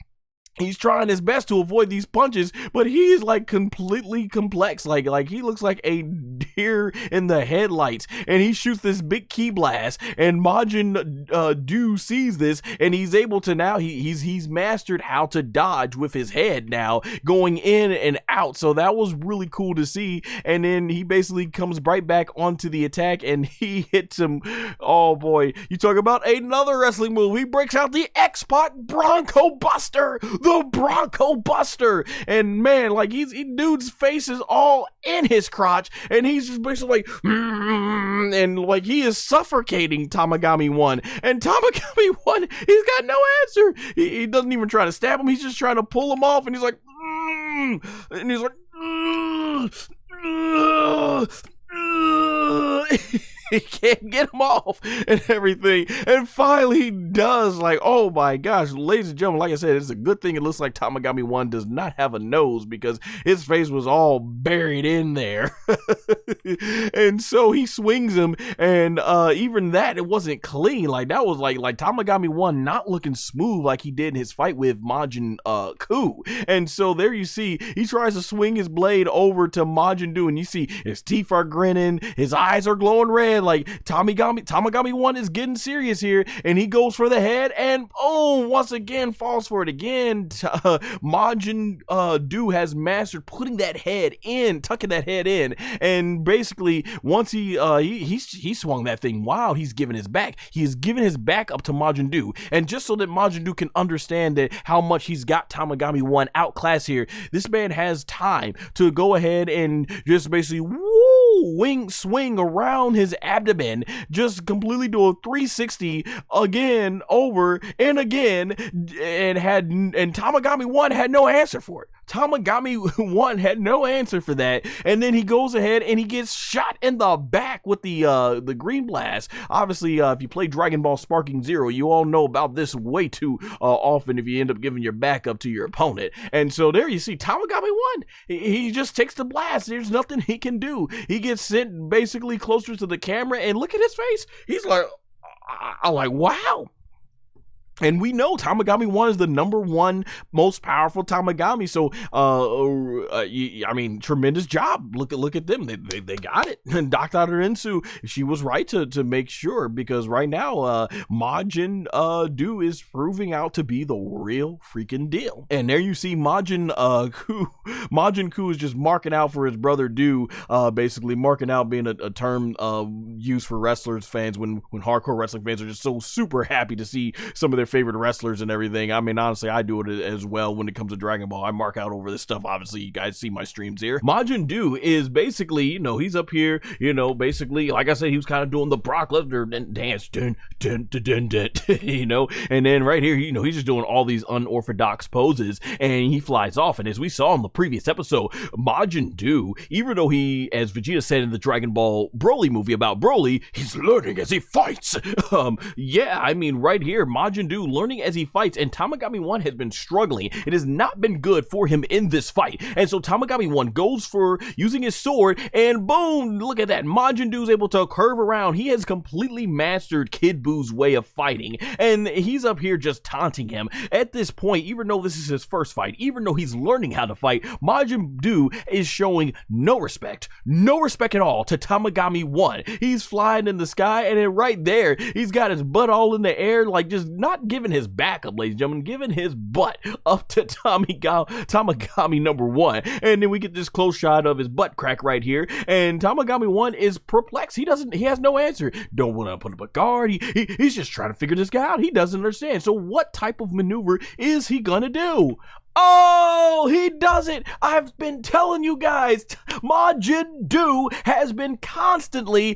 he's trying his best to avoid these punches, but he is like completely complex. Like he looks like a deer in the headlights, and he shoots this big ki blast, and Majin Duu sees this, and he's able to now, he's mastered how to dodge with his head now, going in and out. So that was really cool to see. And then he basically comes right back onto the attack, and he hits him. Oh boy, you talk about another wrestling move. He breaks out the X-Pac Bronco Buster. The Bronco Buster, and man, like dude's face is all in his crotch, and he's just basically like, and like he is suffocating Tamagami 1, and Tamagami 1, he's got no answer. He doesn't even try to stab him. He's just trying to pull him off, and he's like, and he's like, he can't get him off and everything, and finally he does. Like, oh my gosh, ladies and gentlemen, like I said, it's a good thing it looks like Tamagami 1 does not have a nose, because his face was all buried in there. And so he swings him, and even that, it wasn't clean. Like that was like Tamagami 1 not looking smooth like he did in his fight with Majin Kuu. And so there you see, he tries to swing his blade over to Majin Duu, and you see his teeth are grinning, his eyes are glowing red. Like Tamagami 1 is getting serious here, and he goes for the head, and oh, once again falls for it again. Majin Duu has mastered putting that head in, tucking that head in, and basically once he swung that thing while he's giving his back. He is giving his back up to Majin Duu, and just so that Majin Duu can understand that how much he's got Tamagami 1 outclassed here, this man has time to go ahead and just basically swing around his abdomen, just completely do a 360 again, over and again, and Tamagami 1 had no answer for it. Tamagami 1 had no answer for that, and then he goes ahead and he gets shot in the back with the green blast. Obviously, if you play Dragon Ball Sparking Zero, you all know about this way too often if you end up giving your back up to your opponent. And so there you see Tamagami 1, he just takes the blast. There's nothing he can do. He gets sent basically closer to the camera, and look at his face. He's like, I'm like, wow. And we know Tamagami 1 is the #1 most powerful Tamagami. So, I mean, tremendous job. Look at them. They got it. And Dr. Ensu, she was right to make sure, because right now, Majin Duu is proving out to be the real freaking deal. And there you see Majin Kuu. Majin Kuu is just marking out for his brother Duu. Basically, marking out being a term used for wrestlers fans when hardcore wrestling fans are just so super happy to see some of their favorite wrestlers and everything. I mean, honestly, I do it as well when it comes to Dragon Ball. I mark out over this stuff. Obviously, you guys see my streams here. Majin Duu is basically, he's up here, basically, like I said, he was kind of doing the Brock Lesnar dance, dun, dun, dun, dun, dun, and then right here, he's just doing all these unorthodox poses, and he flies off. And as we saw in the previous episode, Majin Duu, even though he, as Vegeta said in the Dragon Ball Broly movie about Broly, he's learning as he fights. Yeah, I mean, right here, Majin Duu Duu learning as he fights, and Tamagami 1 has been struggling. It has not been good for him in this fight. And so Tamagami 1 goes for using his sword, and boom, look at that. Majin Duu's able to curve around. He has completely mastered Kid Buu's way of fighting, and he's up here just taunting him. At this point, even though this is his first fight, even though he's learning how to fight, Majin Duu is showing no respect at all to Tamagami 1. He's flying in the sky, and then right there, he's got his butt all in the air, like just not giving his back up, ladies and gentlemen, giving his butt up to Tamagami number 1. And then we get this close shot of his butt crack right here, and Tamagami 1 is perplexed. He has no answer. Don't want to put up a guard. He's just trying to figure this guy out. He doesn't understand. So what type of maneuver is he gonna do? Oh, he does it! I've been telling you guys, Majin Duu has been constantly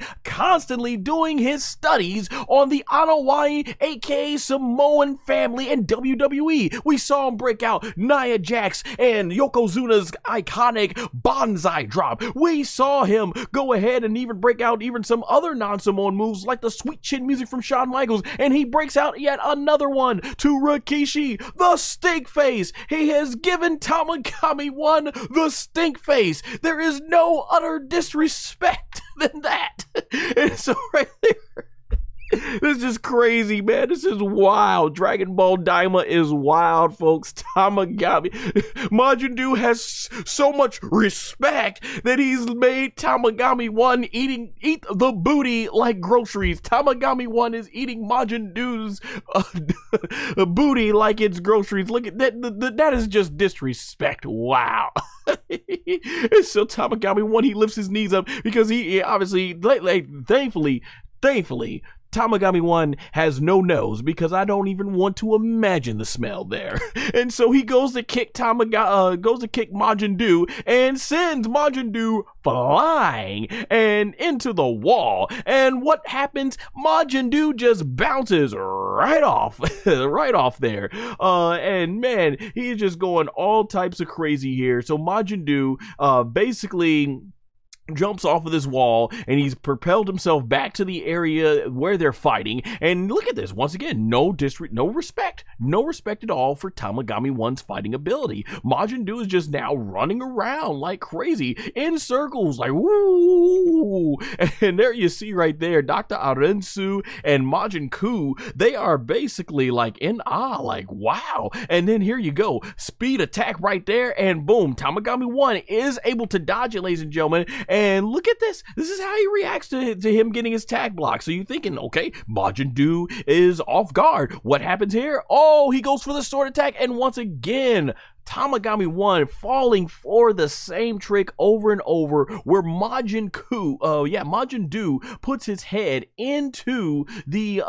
doing his studies on the Anoa'i, aka Samoan family, and WWE. We saw him break out Nia Jax and Yokozuna's iconic bonsai drop. We saw him go ahead and even break out even some other non-Samoan moves like the sweet chin music from Shawn Michaels, and he breaks out yet another one to Rikishi, the stink face. He has given Tamagami 1 the stink face. There is no utter disrespect than that. And so right there, this is crazy, man. This is wild. Dragon Ball DAIMA is wild, folks. Tamagami. Majin Duu has so much respect that he's made Tamagami 1 eat the booty like groceries. Tamagami 1 is eating Majin Duu's booty like it's groceries. Look at that. That is just disrespect. Wow. So Tamagami 1, he lifts his knees up because he obviously, thankfully, Tamagami 1 has no nose because I don't even want to imagine the smell there. And so he goes to kick Majin Duu and sends Majin Duu flying and into the wall. And what happens? Majin Duu just bounces right off there. And man, he's just going all types of crazy here. So Majin Duu basically jumps off of this wall, and he's propelled himself back to the area where they're fighting. And look at this, once again, no respect at all for Tamagami 1's fighting ability. Majin Duu is just now running around like crazy in circles, like woo. And there you see right there, Dr. Arensu and Majin Kuu, they are basically like in awe, like wow. And then here you go, speed attack right there, and boom, Tamagami 1 is able to dodge it, ladies and gentlemen. And look at this. This is how he reacts to him getting his tag block. So you're thinking, okay, Majin Duu is off guard. What happens here? Oh, he goes for the sword attack. And once again, Tamagami 1 falling for the same trick over and over, where Majin Duu puts his head into the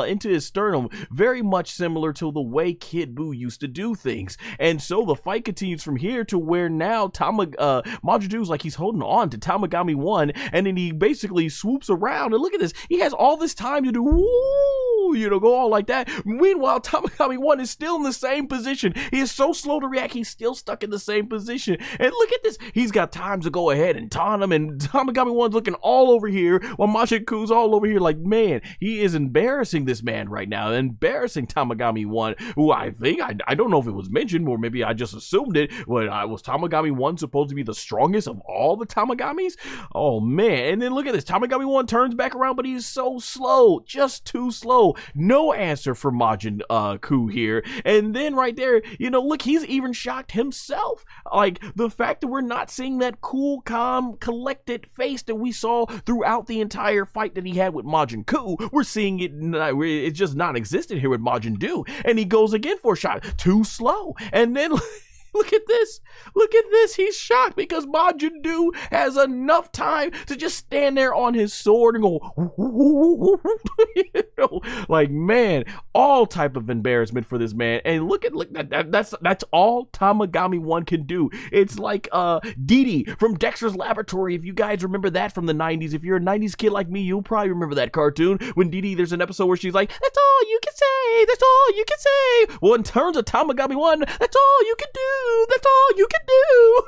into his sternum, very much similar to the way Kid Buu used to do things. And so the fight continues from here to where now Majin Duu's like he's holding on to Tamagami 1, and then he basically swoops around, and look at this, he has all this time to do go all like that. Meanwhile, Tamagami 1 is still in the same position. He is so slow to react, he's still stuck in the same position. And look at this, he's got time to go ahead and taunt him, and Tamagami 1's looking all over here while Majin Kuu's all over here. Like, man, he is embarrassing this man right now, embarrassing Tamagami 1, who I think, I don't know if it was mentioned, or maybe I just assumed it, but was Tamagami 1 supposed to be the strongest of all the Tamagamis? Oh man. And then look at this, Tamagami 1 turns back around, but he's so slow, just too slow. No answer for Majin Kuu here. And then right there, look, he's even shocked himself. Like, the fact that we're not seeing that cool, calm, collected face that we saw throughout the entire fight that he had with Majin Kuu, we're seeing it, it's just non-existent here with Majin Duu. And he goes again for a shot, too slow. And then look at this. He's shocked because Majin Duu has enough time to just stand there on his sword and go, like, man, all type of embarrassment for this man. And look that's all Tamagami 1 can do. It's like Dee Dee from Dexter's Laboratory. If you guys remember that from the 90s, if you're a 90s kid like me, you'll probably remember that cartoon when Dee Dee, there's an episode where she's like, that's all all you can say. That's all you can say. Well, in terms of Tamagami 1, that's all you can do. That's all you can do.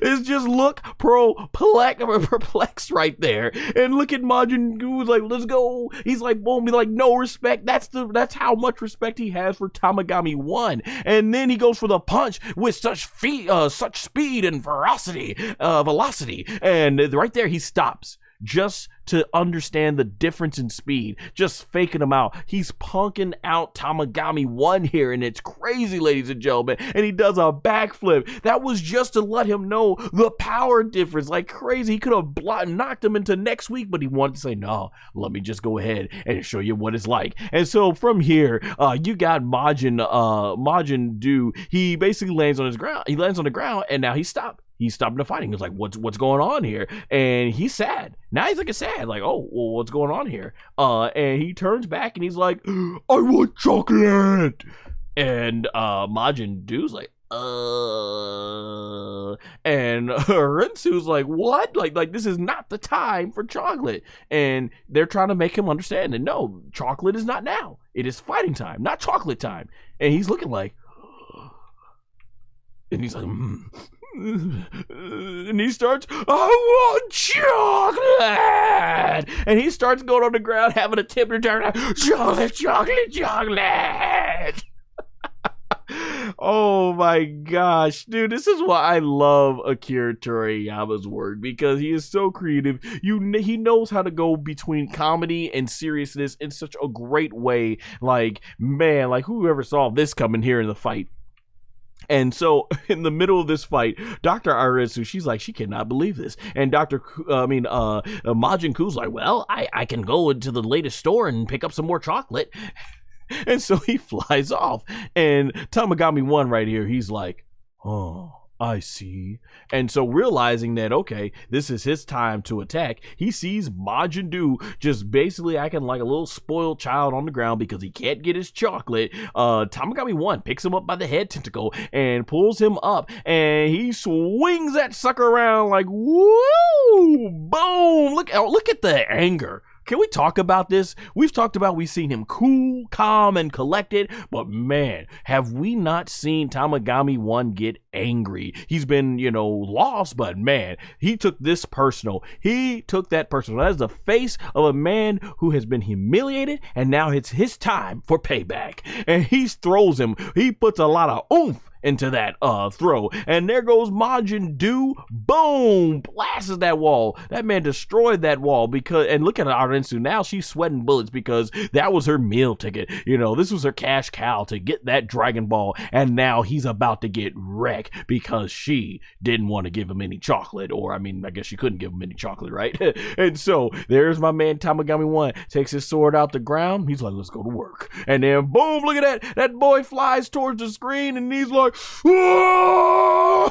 It's just look perplexed right there. And look at Majin Kuu, like, let's go. He's like, boom, he's like, no respect. That's how much respect he has for Tamagami 1. And then he goes for the punch with such speed and velocity. And right there, he stops just to understand the difference in speed, just faking him out. He's punking out Tamagami 1 here, and it's crazy, ladies and gentlemen. And he does a backflip. That was just to let him know the power difference, like crazy. He could have knocked him into next week, but he wanted to say, no, let me just go ahead and show you what it's like. And so from here, you got Majin Duu. He basically lands on his ground. He lands on the ground, and now he stopped. He's stopping the fighting. He's like, what's going on here? And he's sad. Now he's like sad, like, oh, well, what's going on here? And he turns back and he's like, I want chocolate. And Majin Duu's like, and Rinsu's like, what? Like this is not the time for chocolate. And they're trying to make him understand that no, chocolate is not now. It is fighting time, not chocolate time. And he's looking like, and he's like, and he starts, I want chocolate, and he starts going on the ground having a temper tantrum, chocolate. Oh my gosh, dude, this is why I love Akira Toriyama's work, because he is so creative. He knows how to go between comedy and seriousness in such a great way. Like, man, like whoever saw this coming here in the fight? And so in the middle of this fight, Dr. Arisu, she's like, she cannot believe this. And Majin Kuu's like, well, I can go into the latest store and pick up some more chocolate. And so he flies off. And Tamagami 1 right here, he's like, oh, I see. And so realizing that, okay, this is his time to attack, he sees Majin Duu just basically acting like a little spoiled child on the ground because he can't get his chocolate. Tamagami 1 picks him up by the head tentacle and pulls him up, and he swings that sucker around like, woo, boom. Look at the anger. Can we talk about this? We've seen him cool, calm, and collected, but man, have we not seen Tamagami 1 get angry? He's been, lost, but man, he took this personal. That is the face of a man who has been humiliated, and now it's his time for payback. And he throws him. He puts a lot of oomph into that throw, and there goes Majin Duu, boom, blasts that wall. That man destroyed that wall, and look at Arensu now, she's sweating bullets because that was her meal ticket. This was her cash cow to get that Dragon Ball, and now he's about to get wrecked because she didn't want to give him any chocolate, or I guess she couldn't give him any chocolate, right? And so there's my man Tamagami 1, takes his sword out the ground, he's like, let's go to work. And then boom, look at that boy flies towards the screen, and he's like, whoa!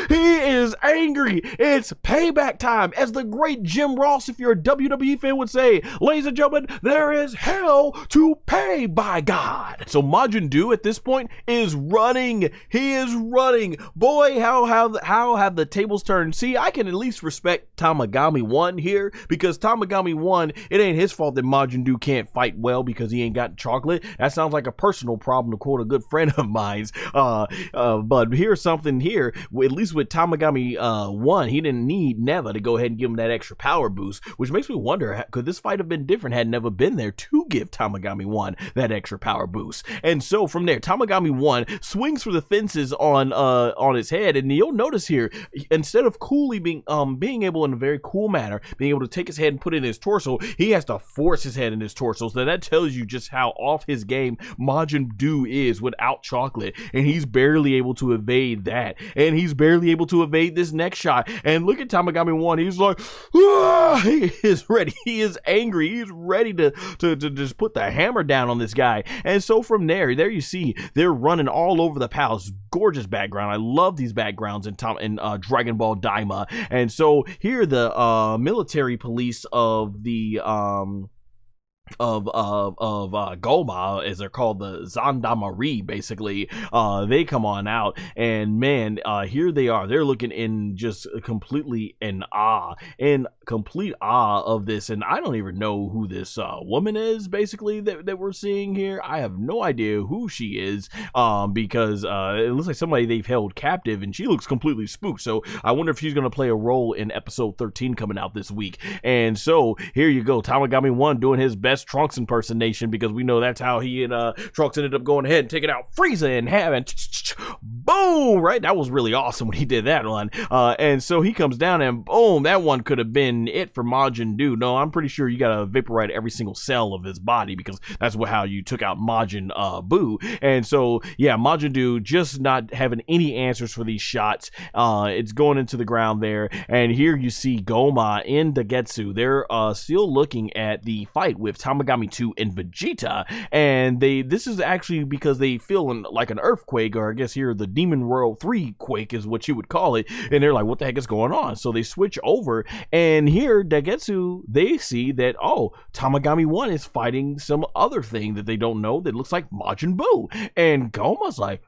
He is angry. It's payback time. As the great Jim Ross, if you're a WWE fan, would say, ladies and gentlemen, there is hell to pay, by God. So Majin Duu at this point is running. He is running. Boy, how have the tables turned? See, I can at least respect Tamagami 1 here, because Tamagami 1, it ain't his fault that Majin Duu can't fight well because he ain't got chocolate. That sounds like a personal problem, to quote a good friend of mine's. But here's something here. At least with Tamagami 1, he didn't need Neva to go ahead and give him that extra power boost, which makes me wonder, could this fight have been different had Neva been there to give Tamagami 1 that extra power boost? And so from there, Tamagami 1 swings for the fences on his head, and you'll notice here, instead of coolly being able in a very cool manner, being able to take his head and put it in his torso, he has to force his head in his torso. So that tells you just how off his game Majin Duu is without chocolate, and he's barely able to evade that. And he's barely able to evade this next shot. And look at Tamagami 1. He's like, ah! He is ready. He is angry. He's ready to just put the hammer down on this guy. And so from there you see they're running all over the palace. Gorgeous background. I love these backgrounds in Dragon Ball DAIMA. And so here the military police of the Gomah, as they're called, the Gendarmerie, basically, they come on out, and man, here they are. They're looking in just completely in awe. And complete awe of this, and I don't even know who this woman is, basically, that we're seeing here. I have no idea who she is, because it looks like somebody they've held captive, and she looks completely spooked. So I wonder if she's going to play a role in episode 13 coming out this week. And so here you go, Tamagami 1 doing his best Trunks impersonation, because we know that's how he and Trunks ended up going ahead and taking out Frieza and having boom, right? That was really awesome when he did that one. And so he comes down and boom, that one could have been it for Majin Duu. No, I'm pretty sure you gotta vaporize every single cell of his body, because that's how you took out Majin Buu. And so yeah, Majin Duu just not having any answers for these shots. It's going into the ground there, and here you see Gomah in Degesu. They're still looking at the fight with Tamagami 2 and Vegeta, and this is actually because they feel like an earthquake, or I guess here the Demon World 3 quake is what you would call it, and they're like, what the heck is going on? So they switch over, and here Degesu, they see that, oh, Tamagami 1 is fighting some other thing that they don't know that looks like Majin Buu, and Gomah's like,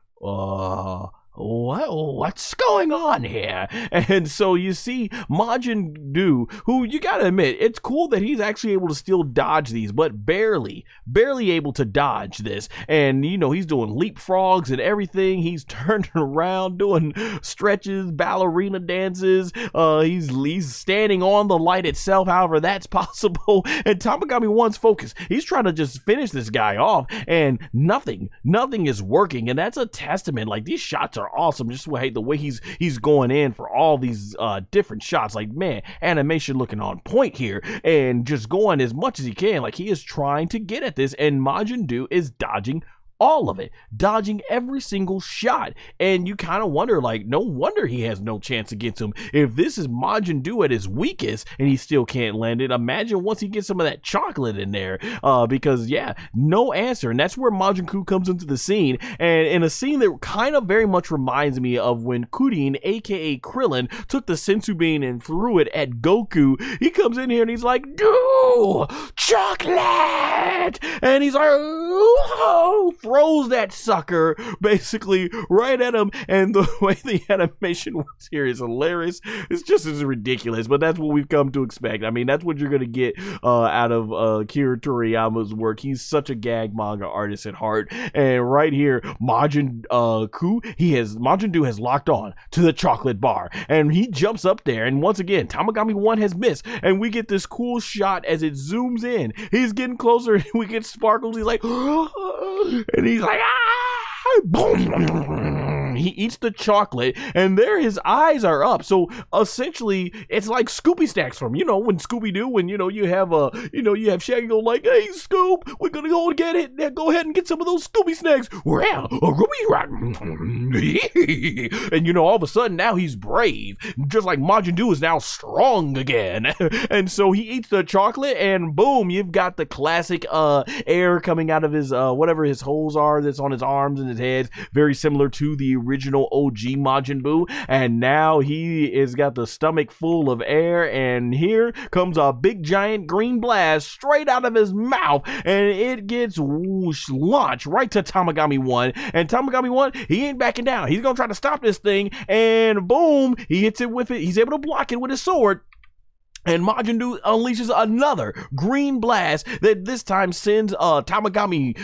what's going on here? And so you see Majin Duu, who you gotta admit, it's cool that he's actually able to still dodge these, but barely able to dodge this. And you know, he's doing leapfrogs and everything. He's turning around, doing stretches, ballerina dances. He's standing on the light itself, however that's possible. And Tamagami 1's focus, he's trying to just finish this guy off, and nothing is working. And that's a testament. Like, these shots are awesome. Just the way he's going in for all these different shots. Like, man, animation looking on point here, and just going as much as he can. Like, he is trying to get at this, and Majin Duu is dodging all of it, dodging every single shot. And you kind of wonder, like, no wonder he has no chance against him. If this is Majin Duu at his weakest and he still can't land it, imagine once he gets some of that chocolate in there, because yeah, no answer. And that's where Majin Kuu comes into the scene, and in a scene that kind of very much reminds me of when Kudin, aka Krillin, took the sensu bean and threw it at Goku. He comes in here and he's like, "Doo, chocolate!" And he's like, "Oh!" Throws that sucker basically right at him, and the way the animation works here is hilarious. It's just as ridiculous, but that's what we've come to expect. I mean, that's what you're gonna get out of Akira Toriyama's work. He's such a gag manga artist at heart. And right here, Majin Duu has locked on to the chocolate bar, and he jumps up there, and once again, Tamagami 1 has missed, and we get this cool shot as it zooms in. He's getting closer, and we get sparkles. He's like, and he's like, ah! Boom! He eats the chocolate, and there his eyes are up. So essentially, it's like Scooby Snacks from, you know, when Scooby-Doo, when, you know, you have Shaggy go like, "Hey, Scoop, we're gonna go get it. Go ahead and get some of those Scooby Snacks." And you know, all of a sudden now he's brave, just like Majin Duu is now strong again. And so he eats the chocolate, and boom, you've got the classic air coming out of his whatever his holes are that's on his arms and his head, very similar to the original OG Majin Buu. And now he is got the stomach full of air, and here comes a big giant green blast straight out of his mouth, and it gets launched right to Tamagami 1. And Tamagami 1, he ain't backing down. He's gonna try to stop this thing, and boom, he hits it with it. He's able to block it with his sword. And Majin Duu unleashes another green blast that this time sends Tamagami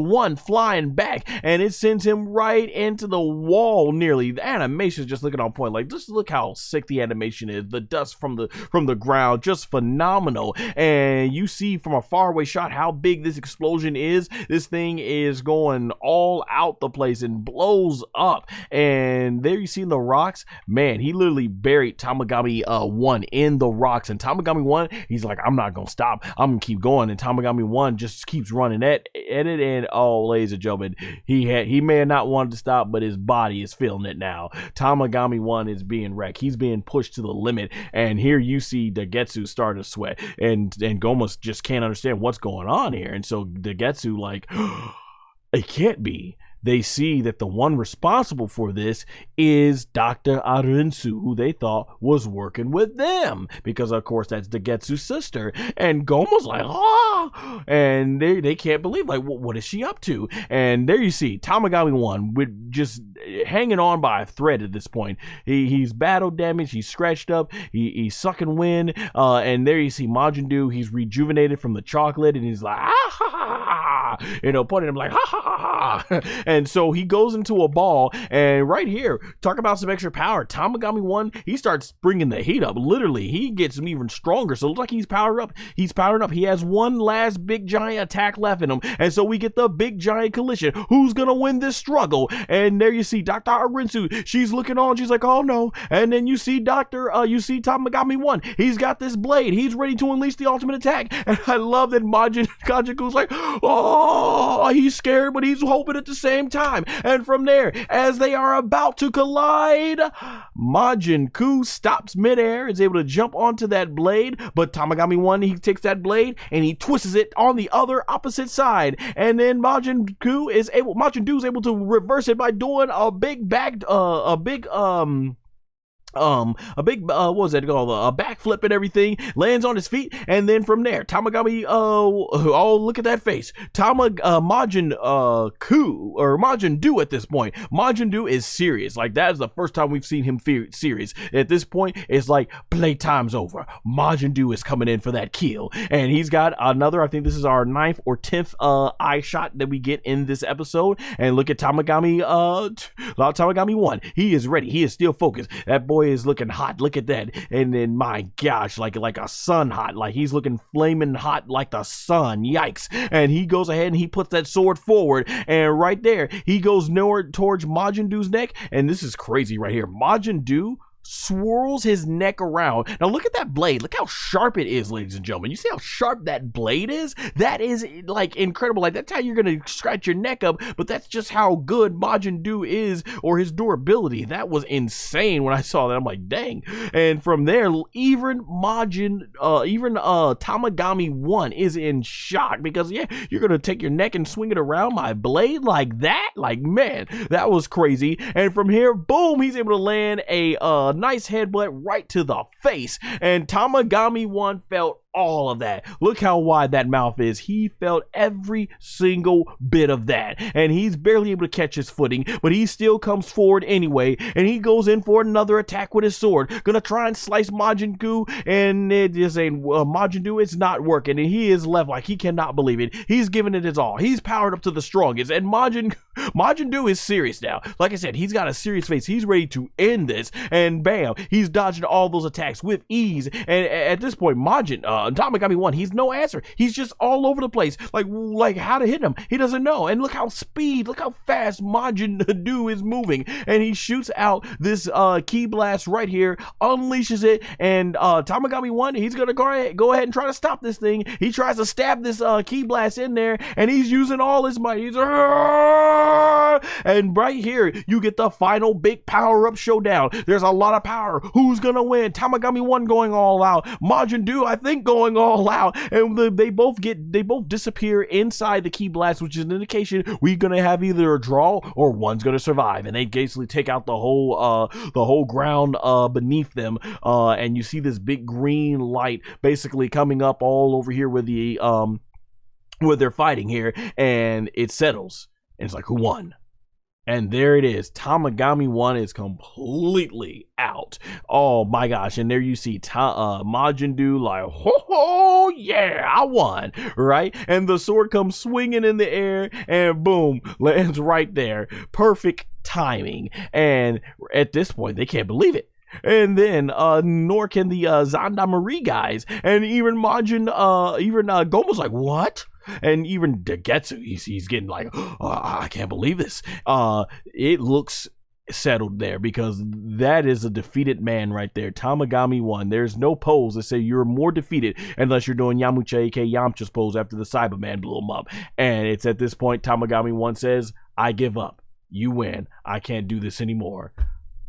1 flying back, and it sends him right into the wall nearly. The animation is just looking on point. Like, just look how sick the animation is. The dust from the ground, just phenomenal. And you see from a faraway shot how big this explosion is. This thing is going all out the place and blows up. And there you see the rocks. Man, he literally buried Tamagami 1 in the rocks, and Tamagami 1, he's like, "I'm not gonna stop, I'm gonna keep going." And Tamagami 1 just keeps running at it, and oh, ladies and gentlemen, he may have not wanted to stop, but his body is feeling it now. Tamagami 1 is being wrecked. He's being pushed to the limit, and here you see Degesu start to sweat, and Gomah just can't understand what's going on here. And so Degesu like, it can't be. they see that the one responsible for this is Dr. Arinsu, who they thought was working with them, because of course that's Degetsu's sister. And Goma's like, oh, and they can't believe, like, what is she up to? And there you see Tamagami 1 with just hanging on by a thread at this point. He's battle damaged, he's scratched up, he's sucking wind, and there you see Majin Duu. He's rejuvenated from the chocolate, and he's like, ah, ha, ha, ha, you know, pointing him like, ha, ha, ha, ha. And so he goes into a ball, and right here, talk about some extra power. Tamagami 1, he starts bringing the heat up. Literally, he gets him even stronger. So it looks like he's powered up. He's powered up. He has one last big giant attack left in him, and so we get the big giant collision. Who's gonna win this struggle? And there you see Dr. Arinsu. She's looking on. She's like, oh no. And then you see Tamagami 1. He's got this blade. He's ready to unleash the ultimate attack. And I love that Majin Kajaku's like, oh, he's scared, but he's hoping at the same time. And from there, as they are about to collide, Majin Kuu stops midair, is able to jump onto that blade, but Tamagami 1, he takes that blade and he twists it on the other opposite side. And then Majin Duu is able to reverse it by doing a big what was that called? A backflip and everything, lands on his feet, and then from there, Tamagami, oh, look at that face. Majin Kuu, or Majin Duu at this point. Majin Duu is serious. Like, that is the first time we've seen him serious. At this point, it's like, playtime's over. Majin Duu is coming in for that kill, and he's got another, I think this is our 9th or 10th eye shot that we get in this episode. And look at Tamagami 1. He is ready. He is still focused. That boy is looking hot. Look at that. And then, my gosh, like a sun hot. Like, he's looking flaming hot like the sun. Yikes. And he goes ahead and he puts that sword forward, and right there he goes north towards Majin Duu's neck. And this is crazy right here. Majin Duu swirls his neck around. Now look at that blade. Look how sharp it is, ladies and gentlemen. You see how sharp that blade is? That is, like, incredible. Like, that's how you're gonna scratch your neck up, but that's just how good Majin Duu is, or his durability. That was insane when I saw that. I'm like, dang. And from there, even Tamagami 1 is in shock, because yeah, you're gonna take your neck and swing it around my blade like that? Like, man, that was crazy. And from here, boom, he's able to land a nice headbutt right to the face, and Tamagami 1 felt all of that. Look how wide that mouth is. He felt every single bit of that, and he's barely able to catch his footing, but he still comes forward anyway, and he goes in for another attack with his sword, gonna try and slice Majin Kuu, and it just ain't Majin Duu. It's not working, and he is left like he cannot believe it. He's giving it his all. He's powered up to the strongest, and Majin Duu is serious now. Like I said, he's got a serious face. He's ready to end this, and bam, he's dodging all those attacks with ease. And at this point, Tamagami 1, he's no answer. He's just all over the place, like how to hit him. He doesn't know. And look how fast Majin Duu is moving, and he shoots out this ki blast right here, unleashes it, and Tamagami 1, he's gonna go ahead and try to stop this thing. He tries to stab this ki blast in there, and he's using all his might. He's and right here you get the final big power-up showdown. There's a lot of power. Who's gonna win? Tamagami 1 going all out, Majin Duu, I think, going all out, and they both disappear inside the ki blast, which is an indication we're gonna have either a draw or one's gonna survive, and they basically take out the whole ground beneath them, and you see this big green light basically coming up all over here with the where they're fighting here, and it settles, and it's like, who won? And there it is. Tamagami 1 is completely out. Oh my gosh. And there you see Majin Duu like, ho, yeah, I won, right? And the sword comes swinging in the air, and boom, lands right there. Perfect timing. And at this point, they can't believe it. And then nor can the Gendarmerie guys, and even Goma's like, what? And even Degesu, he's getting like, oh, I can't believe this. It looks settled there, because that is a defeated man right there. Tamagami 1. There's no pose that say you're more defeated unless you're doing Yamucha aka Yamcha's pose after the Cyberman blew him up. And it's at this point Tamagami 1 says, I give up. You win. I can't do this anymore.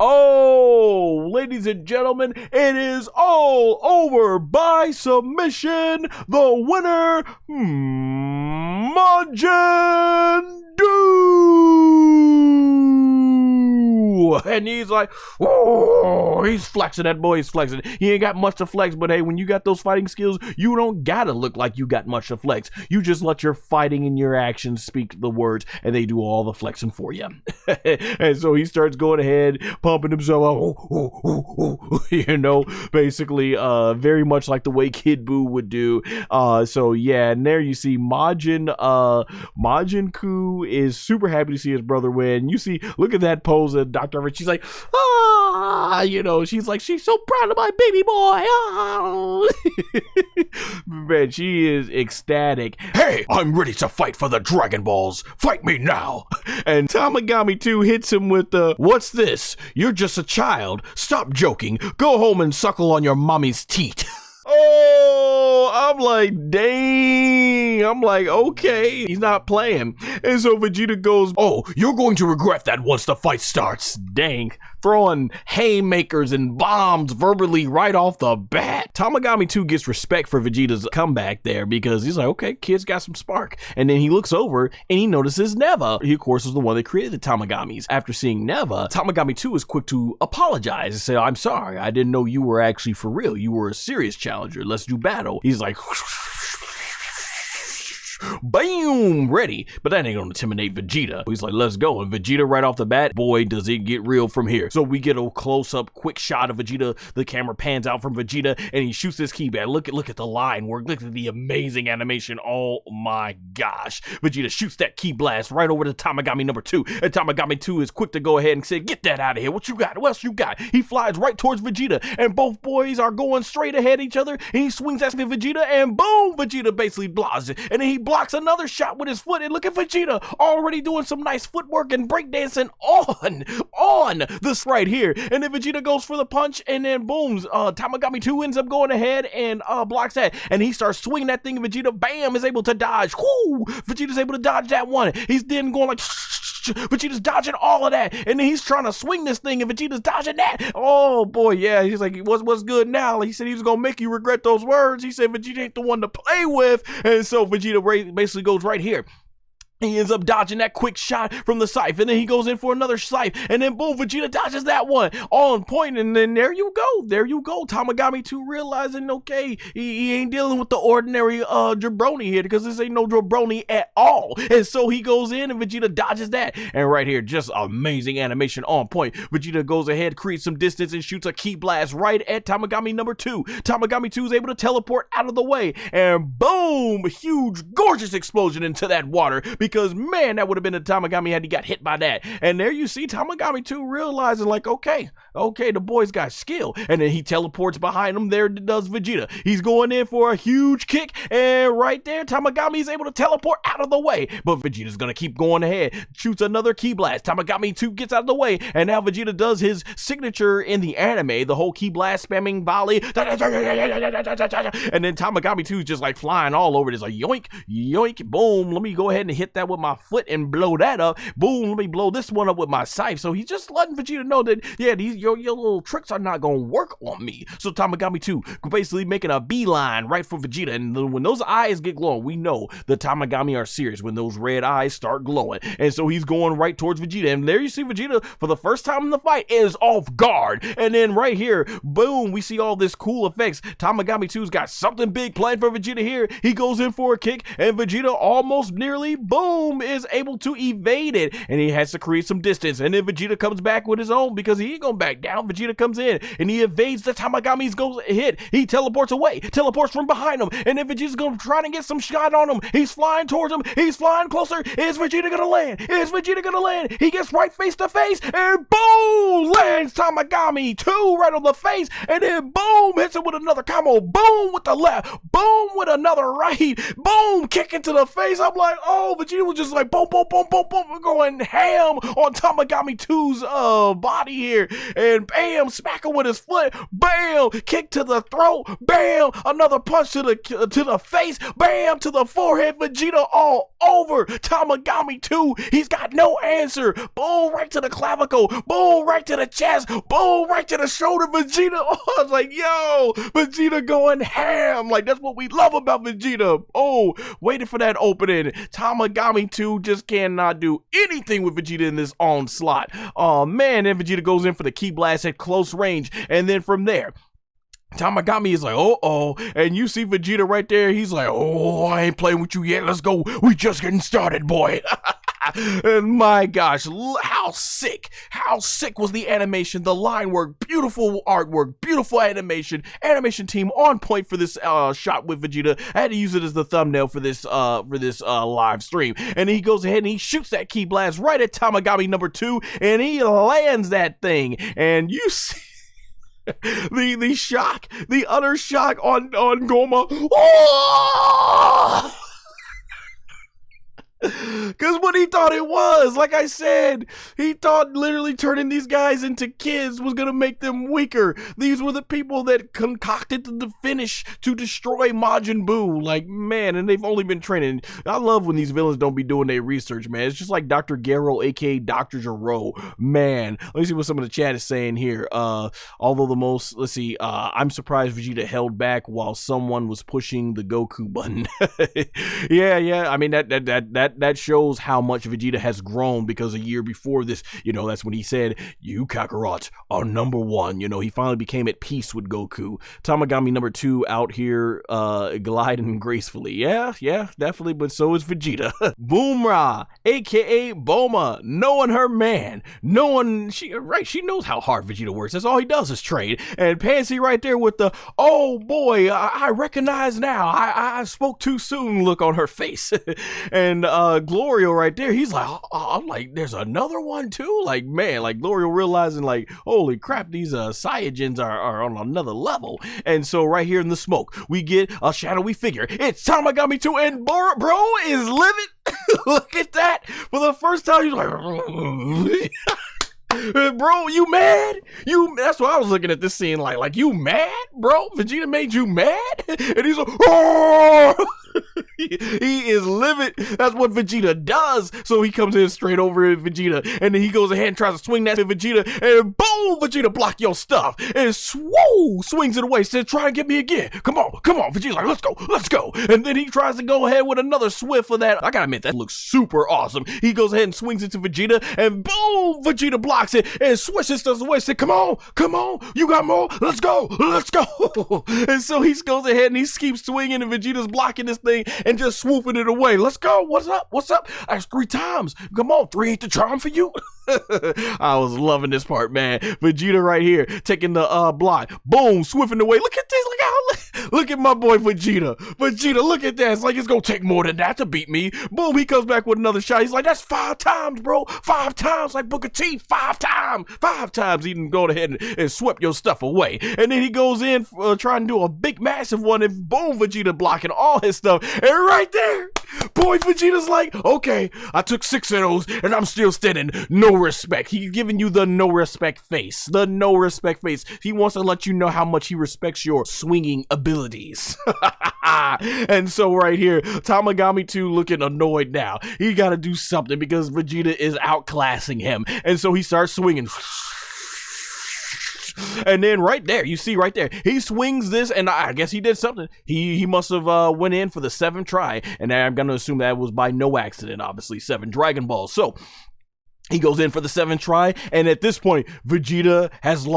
Oh, ladies and gentlemen, it is all over by submission. The winner, Majin Duu. Kuu, and he's like, oh, he's flexing. That boy is flexing. He ain't got much to flex, but hey, when you got those fighting skills, you don't gotta look like you got much to flex. You just let your fighting and your actions speak the words, and they do all the flexing for you. And so he starts going ahead, pumping himself up, you know, basically very much like the way Kid Buu would do. So yeah, and there you see Majin Kuu is super happy to see his brother win. You see, look at that pose of Dr. Everett. She's like, you know, she's like, she's so proud of my baby boy. Man, she is ecstatic. Hey, I'm ready to fight for the Dragon Balls. Fight me now. And Tamagami 2 hits him with the, what's this? You're just a child. Stop joking. Go home and suckle on your mommy's teat. Oh, I'm like, dang. I'm like, okay, he's not playing. And so Vegeta goes, oh, you're going to regret that once the fight starts. Dang, throwing haymakers and bombs verbally right off the bat. Tamagami 2 gets respect for Vegeta's comeback there because he's like, okay, kid's got some spark. And then he looks over and he notices Neva. He, of course, was the one that created the Tamagamis. After seeing Neva, Tamagami 2 is quick to apologize and say, I'm sorry, I didn't know you were actually for real. You were a serious challenger. Let's do battle. He's like, boom, ready. But that ain't gonna intimidate Vegeta. He's like, let's go. And Vegeta right off the bat, boy, does it get real from here. So we get a close-up quick shot of Vegeta. The camera pans out from Vegeta and he shoots his ki back. Look at the line work. Look at the amazing animation. Oh my gosh. Vegeta shoots that ki blast right over to Tamagami number 2. And Tamagami 2 is quick to go ahead and say, get that out of here. What you got? What else you got? He flies right towards Vegeta and both boys are going straight ahead of each other. And he swings at Vegeta and boom, Vegeta basically blocks it. And then he blocks another shot with his foot, and look at Vegeta already doing some nice footwork and breakdancing on this right here. And then Vegeta goes for the punch, and then boom, Tamagami 2 ends up going ahead and blocks that, and he starts swinging that thing, and Vegeta, bam, is able to dodge. Whoo! Vegeta's able to dodge that one. He's then going like Vegeta's dodging all of that, and then he's trying to swing this thing, and Vegeta's dodging that. Oh boy, yeah, he's like, what's good now? He said he was gonna make you regret those words. He said Vegeta ain't the one to play with, and so Vegeta basically goes right here. He ends up dodging that quick shot from the scythe, and then he goes in for another scythe, and then boom, Vegeta dodges that one on point, and then there you go. Tamagami 2 realizing, okay, he ain't dealing with the ordinary jabroni here, because this ain't no jabroni at all. And so he goes in and Vegeta dodges that, and right here, just amazing animation on point. Vegeta goes ahead, creates some distance, and shoots a ki blast right at Tamagami number 2. Tamagami 2 is able to teleport out of the way, and boom, huge, gorgeous explosion into that water, because man, that would have been a Tamagami had he got hit by that. And there you see Tamagami 2 realizing like, okay, the boy's got skill. And then he teleports behind him. There does Vegeta. He's going in for a huge kick, and right there, Tamagami is able to teleport out of the way. But Vegeta's gonna keep going ahead, shoots another ki blast. Tamagami 2 gets out of the way, and now Vegeta does his signature in the anime, the whole ki blast spamming volley. And then Tamagami 2 is just like flying all over. It's like yoink, yoink, boom. Let me go ahead and hit that with my foot and blow that up. Boom, let me blow this one up with my scythe. So he's just letting Vegeta know that, yeah, your little tricks are not gonna work on me. So Tamagami 2 basically making a beeline right for Vegeta, and when those eyes get glowing, we know the Tamagami are serious when those red eyes start glowing. And so he's going right towards Vegeta, and there you see Vegeta for the first time in the fight is off guard. And then right here, boom, we see all this cool effects. Tamagami 2's got something big planned for Vegeta here. He goes in for a kick, and Vegeta almost nearly, boom, is able to evade it, and he has to create some distance. And then Vegeta comes back with his own, because he ain't gonna back down. Vegeta comes in and he evades the Tamagami's goes hit. He teleports away, teleports from behind him, and then Vegeta's gonna try to get some shot on him. He's flying towards him, he's flying closer. Is Vegeta gonna land? Is Vegeta gonna land? He gets right face to face, and boom, lands Tamagami 2 right on the face, and then boom, hits him with another combo. Boom with the left, boom with another right, boom, kick into the face. I'm like, oh, Vegeta was just like boom, boom, boom, boom, boom, going ham on Tamagami 2's body here, and bam, smack him with his foot, bam, kick to the throat, bam, another punch to the face, bam, to the forehead. Vegeta all over Tamagami 2. He's got no answer. Boom, right to the clavicle, boom, right to the chest, boom, right to the shoulder. Vegeta, oh, I was like, yo, Vegeta going ham. Like, that's what we love about Vegeta. Oh, waiting for that opening. Tamagami Tamagami 2 just cannot do anything with Vegeta in this onslaught. Oh man, and Vegeta goes in for the Ki Blast at close range, and then from there, Tamagami is like, oh, and you see Vegeta right there, he's like, oh, I ain't playing with you yet, let's go, we just getting started, boy. And my gosh, how sick was the animation, the line work, beautiful artwork, beautiful animation team on point for this shot with Vegeta. I had to use it as the thumbnail for this live stream. And he goes ahead and he shoots that Ki Blast right at Tamagami number 2, and he lands that thing, and you see the shock, the utter shock on Gomah. Oh! Because what he thought it was, like I said, he thought literally turning these guys into kids was going to make them weaker. These were the people that concocted the finish to destroy Majin Buu. Like, man, and they've only been training. I love when these villains don't be doing their research, man. It's just like Dr. Garo, aka Dr. Gero. Man, let me see what some of the chat is saying here. Although the most, let's see, I'm surprised Vegeta held back while someone was pushing the Goku button. Yeah, I mean, that shows how much Vegeta has grown, because a year before this, you know, that's when he said, you Kakarot are number 1. You know, he finally became at peace with Goku. Tamagami number 2 out here gliding gracefully. Yeah, definitely, but so is Vegeta. Boomra, aka Boma, knowing her man, she knows how hard Vegeta works. That's all he does is train. And Panzy right there with the, oh boy, I recognize now, I spoke too soon look on her face. And Glorio right there, he's like, I'm like, there's another one too? Like, man, like Glorio realizing like, holy crap, these Saiyajins are on another level. And so right here in the smoke, we get a shadowy figure. It's Tamagami 2, and bro is living. Look at that. For the first time, he's like, bro, you mad? That's why I was looking at this scene like you mad, bro? Vegeta made you mad? And he's like, oh! He is livid. That's what Vegeta does. So he comes in straight over at Vegeta, and then he goes ahead and tries to swing that at Vegeta, and boom, Vegeta block your stuff, and swings it away, says, try and get me again. Come on. Vegeta's like, let's go. And then he tries to go ahead with another swift of that. I gotta admit, that looks super awesome. He goes ahead and swings it to Vegeta, and boom, Vegeta blocks it, and swishes stuff away, says, come on, you got more, let's go. And so he goes ahead and he keeps swinging, and Vegeta's blocking this thing, and just swooping it away. Let's go. What's up? That's 3 times. Come on, 3 ain't the charm for you. I was loving this part, man. Vegeta right here taking the block. Boom, swifting away. Look at this. Look at my boy Vegeta. Look at that. It's like it's gonna take more than that to beat me. Boom, he comes back with another shot. He's like, that's 5 times, bro. 5 times, like Booker T. 5 times. 5 times. He can go ahead and sweep your stuff away. And then he goes in trying to do a big, massive one, and boom, Vegeta blocking all his stuff. And right there, boy, Vegeta's like, okay, I took 6 of those, and I'm still standing. No respect. He's giving you the no respect face. The no respect face. He wants to let you know how much he respects your swinging abilities. And so right here, Tamagami 2 looking annoyed now. He got to do something because Vegeta is outclassing him. And so he starts swinging. And then right there, you see right there, he swings this, and I guess he did something. He must have went in for the 7th try, and I'm gonna assume that was by no accident, obviously, 7 Dragon Balls. So he goes in for the 7th try, and at this point, Vegeta has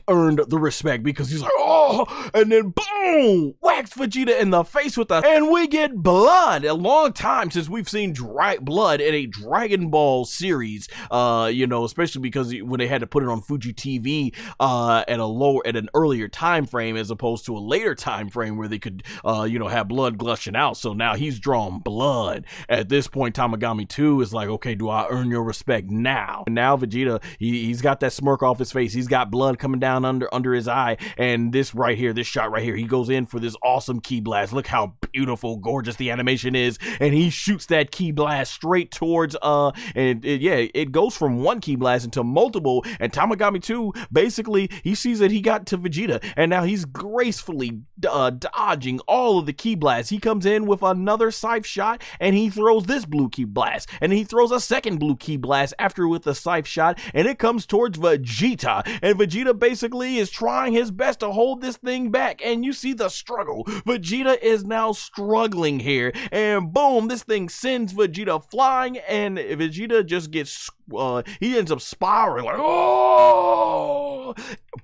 earned the respect, because he's like, oh, and then boom, whacks Vegeta in the face with and we get blood. A long time since we've seen blood in a Dragon Ball series, you know, especially because when they had to put it on Fuji TV at an earlier time frame as opposed to a later time frame where they could, you know, have blood gushing out. So now he's drawn blood. At this point, Tamagami 2 is like, okay, do I earn your respect now? And now Vegeta, he's got that smirk off his face. He's got blood coming down under his eye, and this right here, this shot right here, he goes in for this awesome Ki Blast. Look how beautiful, gorgeous the animation is, and he shoots that Ki Blast straight towards it goes from 1 Ki Blast into multiple, and Tamagami 2 basically, he sees that he got to Vegeta, and now he's gracefully dodging all of the Ki Blasts. He comes in with another Scythe shot, and he throws this blue Ki Blast, and he throws a second blue Ki Blast after with the Scythe shot, and it comes towards Vegeta, and Vegeta basically is trying his best to hold this thing back, and you see the struggle. Vegeta is now struggling here, and boom, this thing sends Vegeta flying, and Vegeta just gets he ends up spiraling like, oh,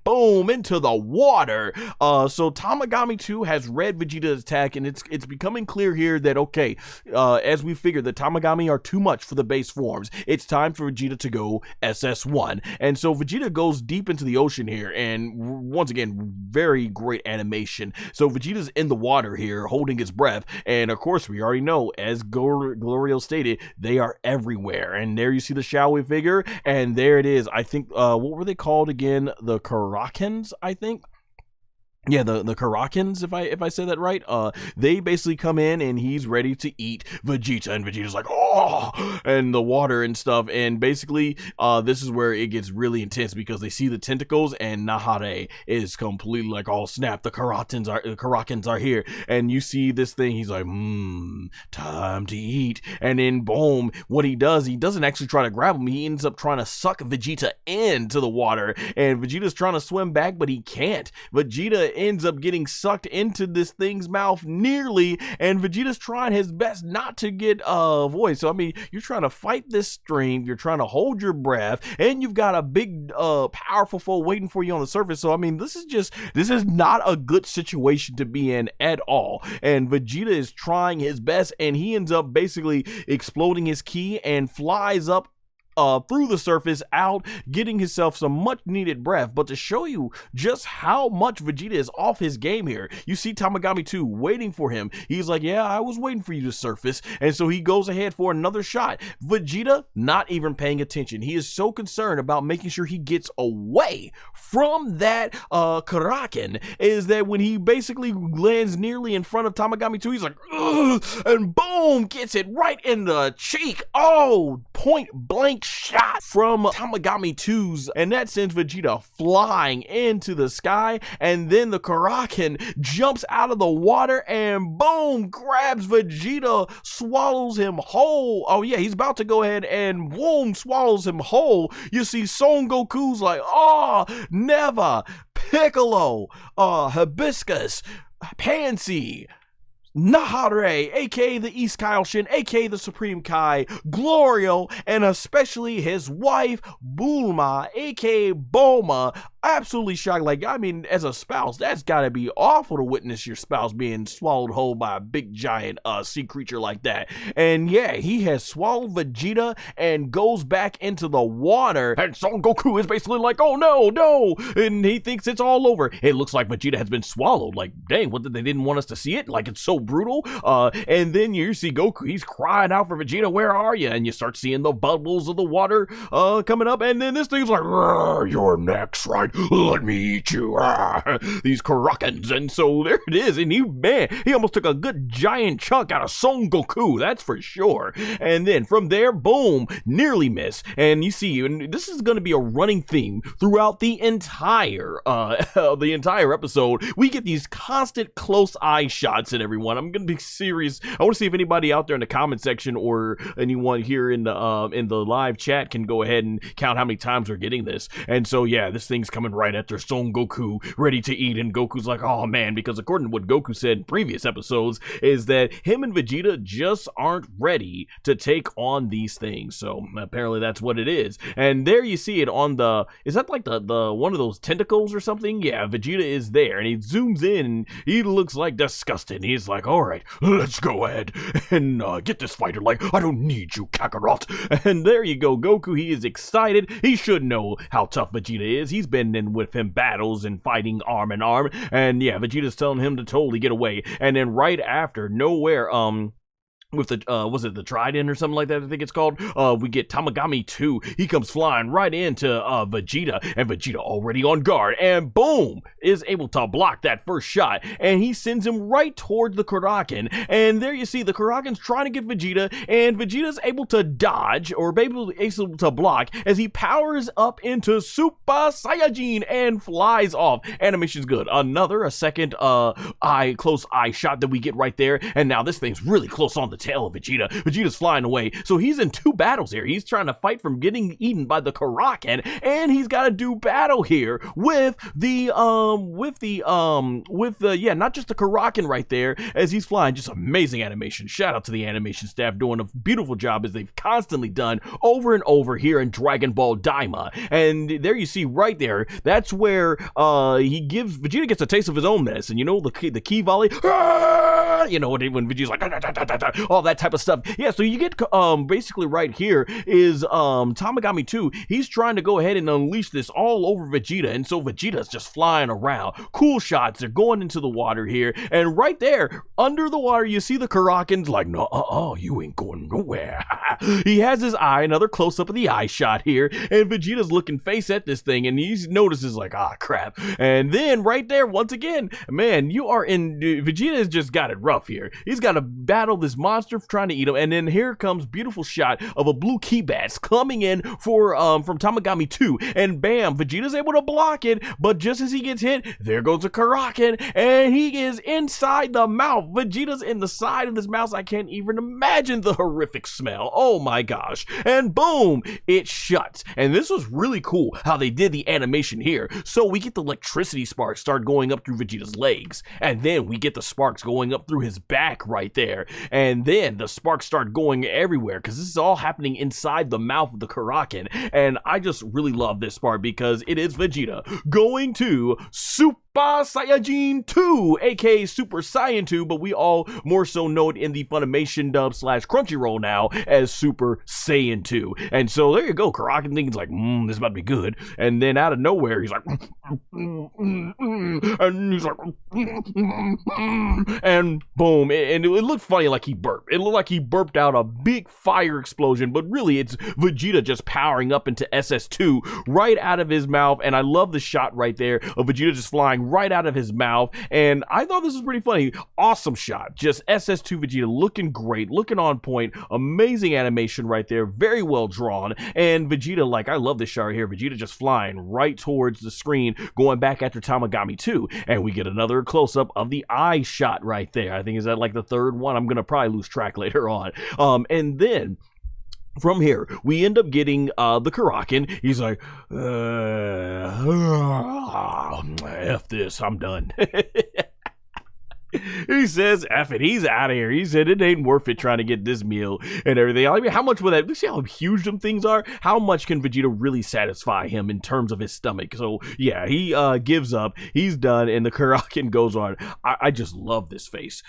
boom, into the water. So Tamagami 2 has read Vegeta's attack, and it's becoming clear here that, okay, as we figured, the Tamagami are too much for the base forms. It's time for Vegeta to go SS1. And so Vegeta goes deep into the ocean here, and once again, very great animation. So Vegeta's in the water here, holding his breath, and of course, we already know, as Glorio stated, they are everywhere. And there you see the Shaohui figure, and there it is. I think, what were they called again? The Krakens, I think. Yeah, the Krakens, if I said that right. They basically come in, and he's ready to eat Vegeta, and Vegeta's like, oh, and the water and stuff. And basically, this is where it gets really intense, because they see the tentacles, and Nahare is completely like, oh snap, the Krakens are here. And you see this thing, he's like, time to eat. And then boom, what he does, he doesn't actually try to grab him, he ends up trying to suck Vegeta into the water, and Vegeta's trying to swim back, but he can't. Vegeta ends up getting sucked into this thing's mouth nearly, and Vegeta's trying his best not to get void. So I mean, you're trying to fight this stream, you're trying to hold your breath, and you've got a big powerful foe waiting for you on the surface. So I mean, this is not a good situation to be in at all. And Vegeta is trying his best, and he ends up basically exploding his ki and flies up through the surface, out, getting himself some much needed breath. But to show you just how much Vegeta is off his game here, you see Tamagami 2 waiting for him. He's like, yeah, I was waiting for you to surface. And so he goes ahead for another shot. Vegeta not even paying attention. He is so concerned about making sure he gets away from that Kraken, is that when he basically lands nearly in front of Tamagami 2, he's like, ugh, and boom, gets it right in the cheek. Oh, point blank shot from Tamagami 2's, and that sends Vegeta flying into the sky. And then the Kraken jumps out of the water and boom, grabs Vegeta, swallows him whole. Oh yeah, he's about to go ahead and boom, swallows him whole. You see Son Goku's like, oh, never. Piccolo, Hibiscus, Panzy, Nahare, aka the East Kaioken, aka the Supreme Kai, Glorio, and especially his wife, Bulma, aka Gomah. Absolutely shocked. Like, I mean, as a spouse, that's gotta be awful to witness your spouse being swallowed whole by a big giant sea creature like that. And yeah, he has swallowed Vegeta and goes back into the water, and Son Goku is basically like, oh no, and he thinks it's all over. It looks like Vegeta has been swallowed. Like, dang, what, they didn't want us to see it? Like, it's so brutal. And then you see Goku, he's crying out for Vegeta, where are you? And you start seeing the bubbles of the water coming up, and then this thing's like, you're next, right? Let me eat you. These Krakens. And so there it is. And he almost took a good giant chunk out of Son Goku, that's for sure. And then from there, boom, nearly missed. And you see, and this is going to be a running theme throughout the entire episode. We get these constant close eye shots at everyone. I'm going to be serious. I want to see if anybody out there in the comment section or anyone here in the live chat can go ahead and count how many times we're getting this. And so yeah, this thing's coming right after Son Goku, ready to eat, and Goku's like, oh man, because according to what Goku said in previous episodes, is that him and Vegeta just aren't ready to take on these things. So apparently that's what it is. And there you see it on the, is that like the one of those tentacles or something? Yeah, Vegeta is there, and he zooms in, and he looks like disgusted. He's like, all right, let's go ahead and get this fighter. Like, I don't need you, Kakarot. And there you go, Goku, he is excited. He should know how tough Vegeta is. He's been in with him battles and fighting arm in arm, and yeah, Vegeta's telling him to totally get away. And then right after, nowhere, with the was it the Trident or something like that, I think it's called, we get Tamagami 2. He comes flying right into Vegeta, and Vegeta already on guard, and boom, is able to block that first shot, and he sends him right towards the Kraken. And there you see the Kraken's trying to get Vegeta, and Vegeta's able to dodge, or able to block, as he powers up into Super Saiyan and flies off. Animation's good. A second close eye shot that we get right there, and now this thing's really close on the the tail of Vegeta. Vegeta's flying away. So he's in 2 battles here. He's trying to fight from getting eaten by the Kraken, and he's got to do battle here with not just the Kraken right there as he's flying. Just amazing animation. Shout out to the animation staff doing a beautiful job as they've constantly done over and over here in Dragon Ball DAIMA. And there you see right there, that's where Vegeta gets a taste of his own medicine. You know, the key volley, you know, when Vegeta's like all that type of stuff. Yeah, so you get basically right here is Tamagami 2. He's trying to go ahead and unleash this all over Vegeta, and so Vegeta's just flying around. Cool shots. They're going into the water here, and right there under the water you see the Krakens like, no, you ain't going nowhere. He has his eye, another close up of the eye shot here, and Vegeta's looking face at this thing, and he notices like, crap. And then right there, once again, man, Vegeta has just got it rough here. He's got to battle this monster trying to eat him, and then here comes beautiful shot of a blue key bass coming in from Tamagami 2, and bam, Vegeta's able to block it, but just as he gets hit, there goes a Kraken, and he is inside the mouth. Vegeta's in the side of his mouth. I can't even imagine the horrific smell. Oh my gosh. And boom, it shuts. And this was really cool how they did the animation here. So we get the electricity sparks start going up through Vegeta's legs, and then we get the sparks going up through his back right there, and then the sparks start going everywhere because this is all happening inside the mouth of the Kraken. And I just really love this part because it is Vegeta going to Super Saiyan 2, aka Super Saiyan 2, but we all more so know it in the Funimation dub / Crunchyroll now as Super Saiyan 2. And so there you go, Kraken thinking like, this is about to be good. And then out of nowhere, he's like, and he's like, and boom. And it looked funny like he burped. It looked like he burped out a big fire explosion, but really it's Vegeta just powering up into SS2 right out of his mouth. And I love the shot right there of Vegeta just flying right out of his mouth, and I thought this was pretty funny. Awesome shot. Just SS2 Vegeta looking great, looking on point. Amazing animation right there, very well drawn. And Vegeta, like, I love this shot right here. Vegeta just flying right towards the screen, going back after Tamagami 2, and we get another close-up of the eye shot right there. I think is that like the 3rd one. I'm gonna probably lose track later on. And then from here, we end up getting the Kraken. He's like, F this, I'm done. He says, F it, he's out of here. He said it ain't worth it trying to get this meal and everything. I mean, how much would that, you see how huge them things are? How much can Vegeta really satisfy him in terms of his stomach? So yeah, he gives up, he's done, and the Kraken goes on. I just love this face.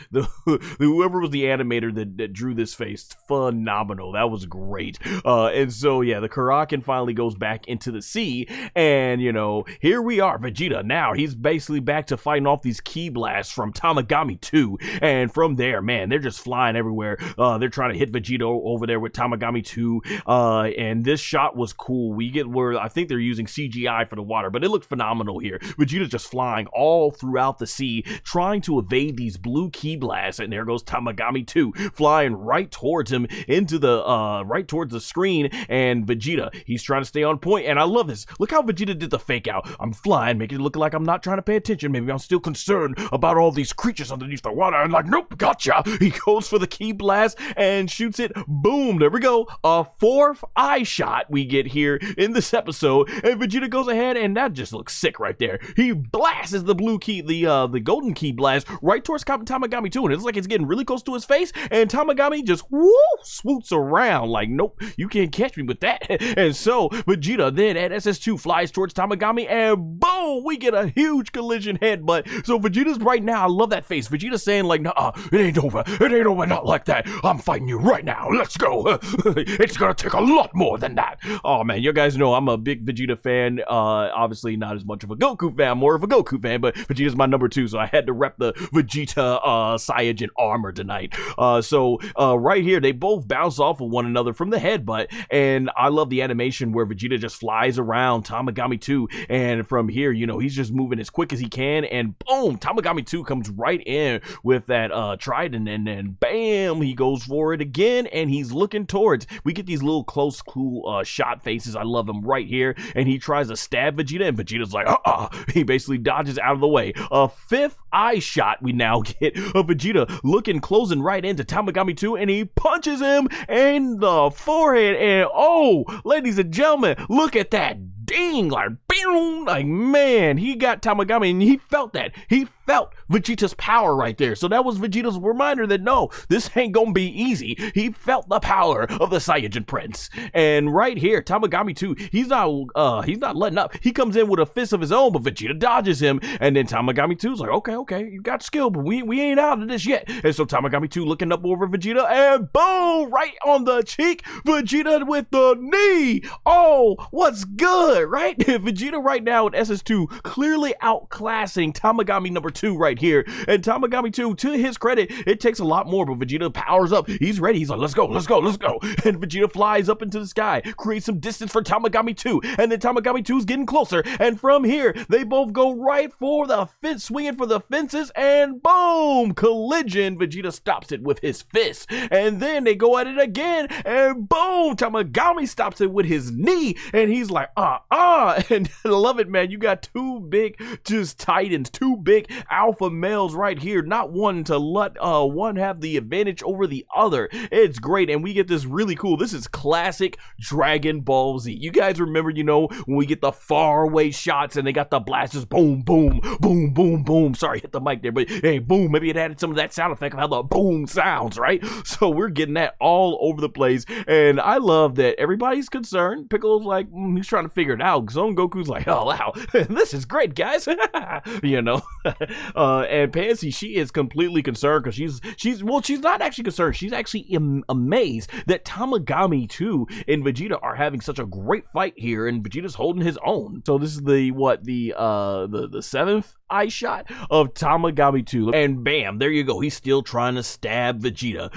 Whoever was the animator that drew this face, phenomenal. That was great. And so yeah, the Kraken finally goes back into the sea, and you know, here we are, Vegeta. Now he's basically back to fighting off these key blasts from Tamagami 2, and from there, man, they're just flying everywhere. They're trying to hit Vegeta over there with Tamagami 2, and this shot was cool. We get where I think they're using CGI for the water, but it looked phenomenal here. Vegeta's just flying all throughout the sea, trying to evade these blue key blasts, and there goes Tamagami 2 flying right towards him into the right towards the screen, and Vegeta, he's trying to stay on point, and I love this. Look how Vegeta did the fake out. I'm flying, making it look like I'm not trying to pay attention. Maybe I'm still concerned about all these creatures underneath the water, and like, nope, gotcha. He goes for the key blast and shoots it. Boom, there we go. A 4th eye shot we get here in this episode, and Vegeta goes ahead, and that just looks sick right there. He blasts the blue key, the golden key blast right towards Tamagami 2, and it looks like it's getting really close to his face, and Tamagami just swoops around like, nope, you can't catch me with that. And so Vegeta then at SS2 flies towards Tamagami, and boom, we get a huge collision headbutt. So Vegeta's right now, I love that face. Vegeta's saying like, nah, it ain't over, not like that. I'm fighting you right now, let's go. It's gonna take a lot more than that. Oh man, you guys know I'm a big Vegeta fan. Obviously not as much of a Goku fan, more of a Goku fan, but Vegeta's my number 2, so I had to rep the Vegeta Saiyajin armor tonight. So right here, they both bounce off of one another from the headbutt, and I love the animation where Vegeta just flies around Tamagami 2, and from here, you know, he's just moving as quick as he can, and boom, Tamagami 2 comes right in with that trident, and then bam, he goes for it again, and he's looking towards. We get these little close, cool shot faces. I love them right here, and he tries to stab Vegeta, and Vegeta's like, he basically dodges out of the way. A fifth eye shot we now get of Vegeta closing right into Tamagami 2, and he punches him in the forehead, and oh, ladies and gentlemen, look at that ding, like, boom, like, man, he got Tamagami, and he felt that. He felt Vegeta's power right there. So that was Vegeta's reminder that no, this ain't gonna be easy. He felt the power of the Saiyajin Prince. And right here, Tamagami 2, he's not letting up. He comes in with a fist of his own, but Vegeta dodges him, and then Tamagami 2's like, okay, you got skill, but we ain't out of this yet. And so Tamagami 2 looking up over Vegeta, and boom, right on the cheek, Vegeta with the knee. Oh, what's good, right? Vegeta right now with SS2 clearly outclassing Tamagami number 2 right here. And Tamagami 2, to his credit, it takes a lot more, but Vegeta powers up. He's ready. He's like, let's go. And Vegeta flies up into the sky, creates some distance for Tamagami 2, and then Tamagami 2's getting closer, and from here, they both go right for the fence, swinging for the fences, and boom, collision. Vegeta stops it with his fist, and then they go at it again, and boom, Tamagami stops it with his knee, and he's like, and I love it, man. You got two big just titans, two big alpha males right here, not one to let one have the advantage over the other. It's great, and we get this really cool, this is classic Dragon Ball Z. You guys remember, when we get the far away shots and they got the blasters, boom, boom, boom, boom, boom. Sorry, hit the mic there, but hey, boom, maybe it added some of that sound effect of how the boom sounds, right? So we're getting that all over the place, and I love that everybody's concerned. Piccolo's like, he's trying to figure it out. Son Goku's like, oh wow, this is great, guys. And Panzy, she is completely concerned because she's not actually concerned. She's actually amazed that Tamagami 2 and Vegeta are having such a great fight here, and Vegeta's holding his own. So this is the seventh eye shot of Tamagami 2, and bam, there you go. He's still trying to stab Vegeta,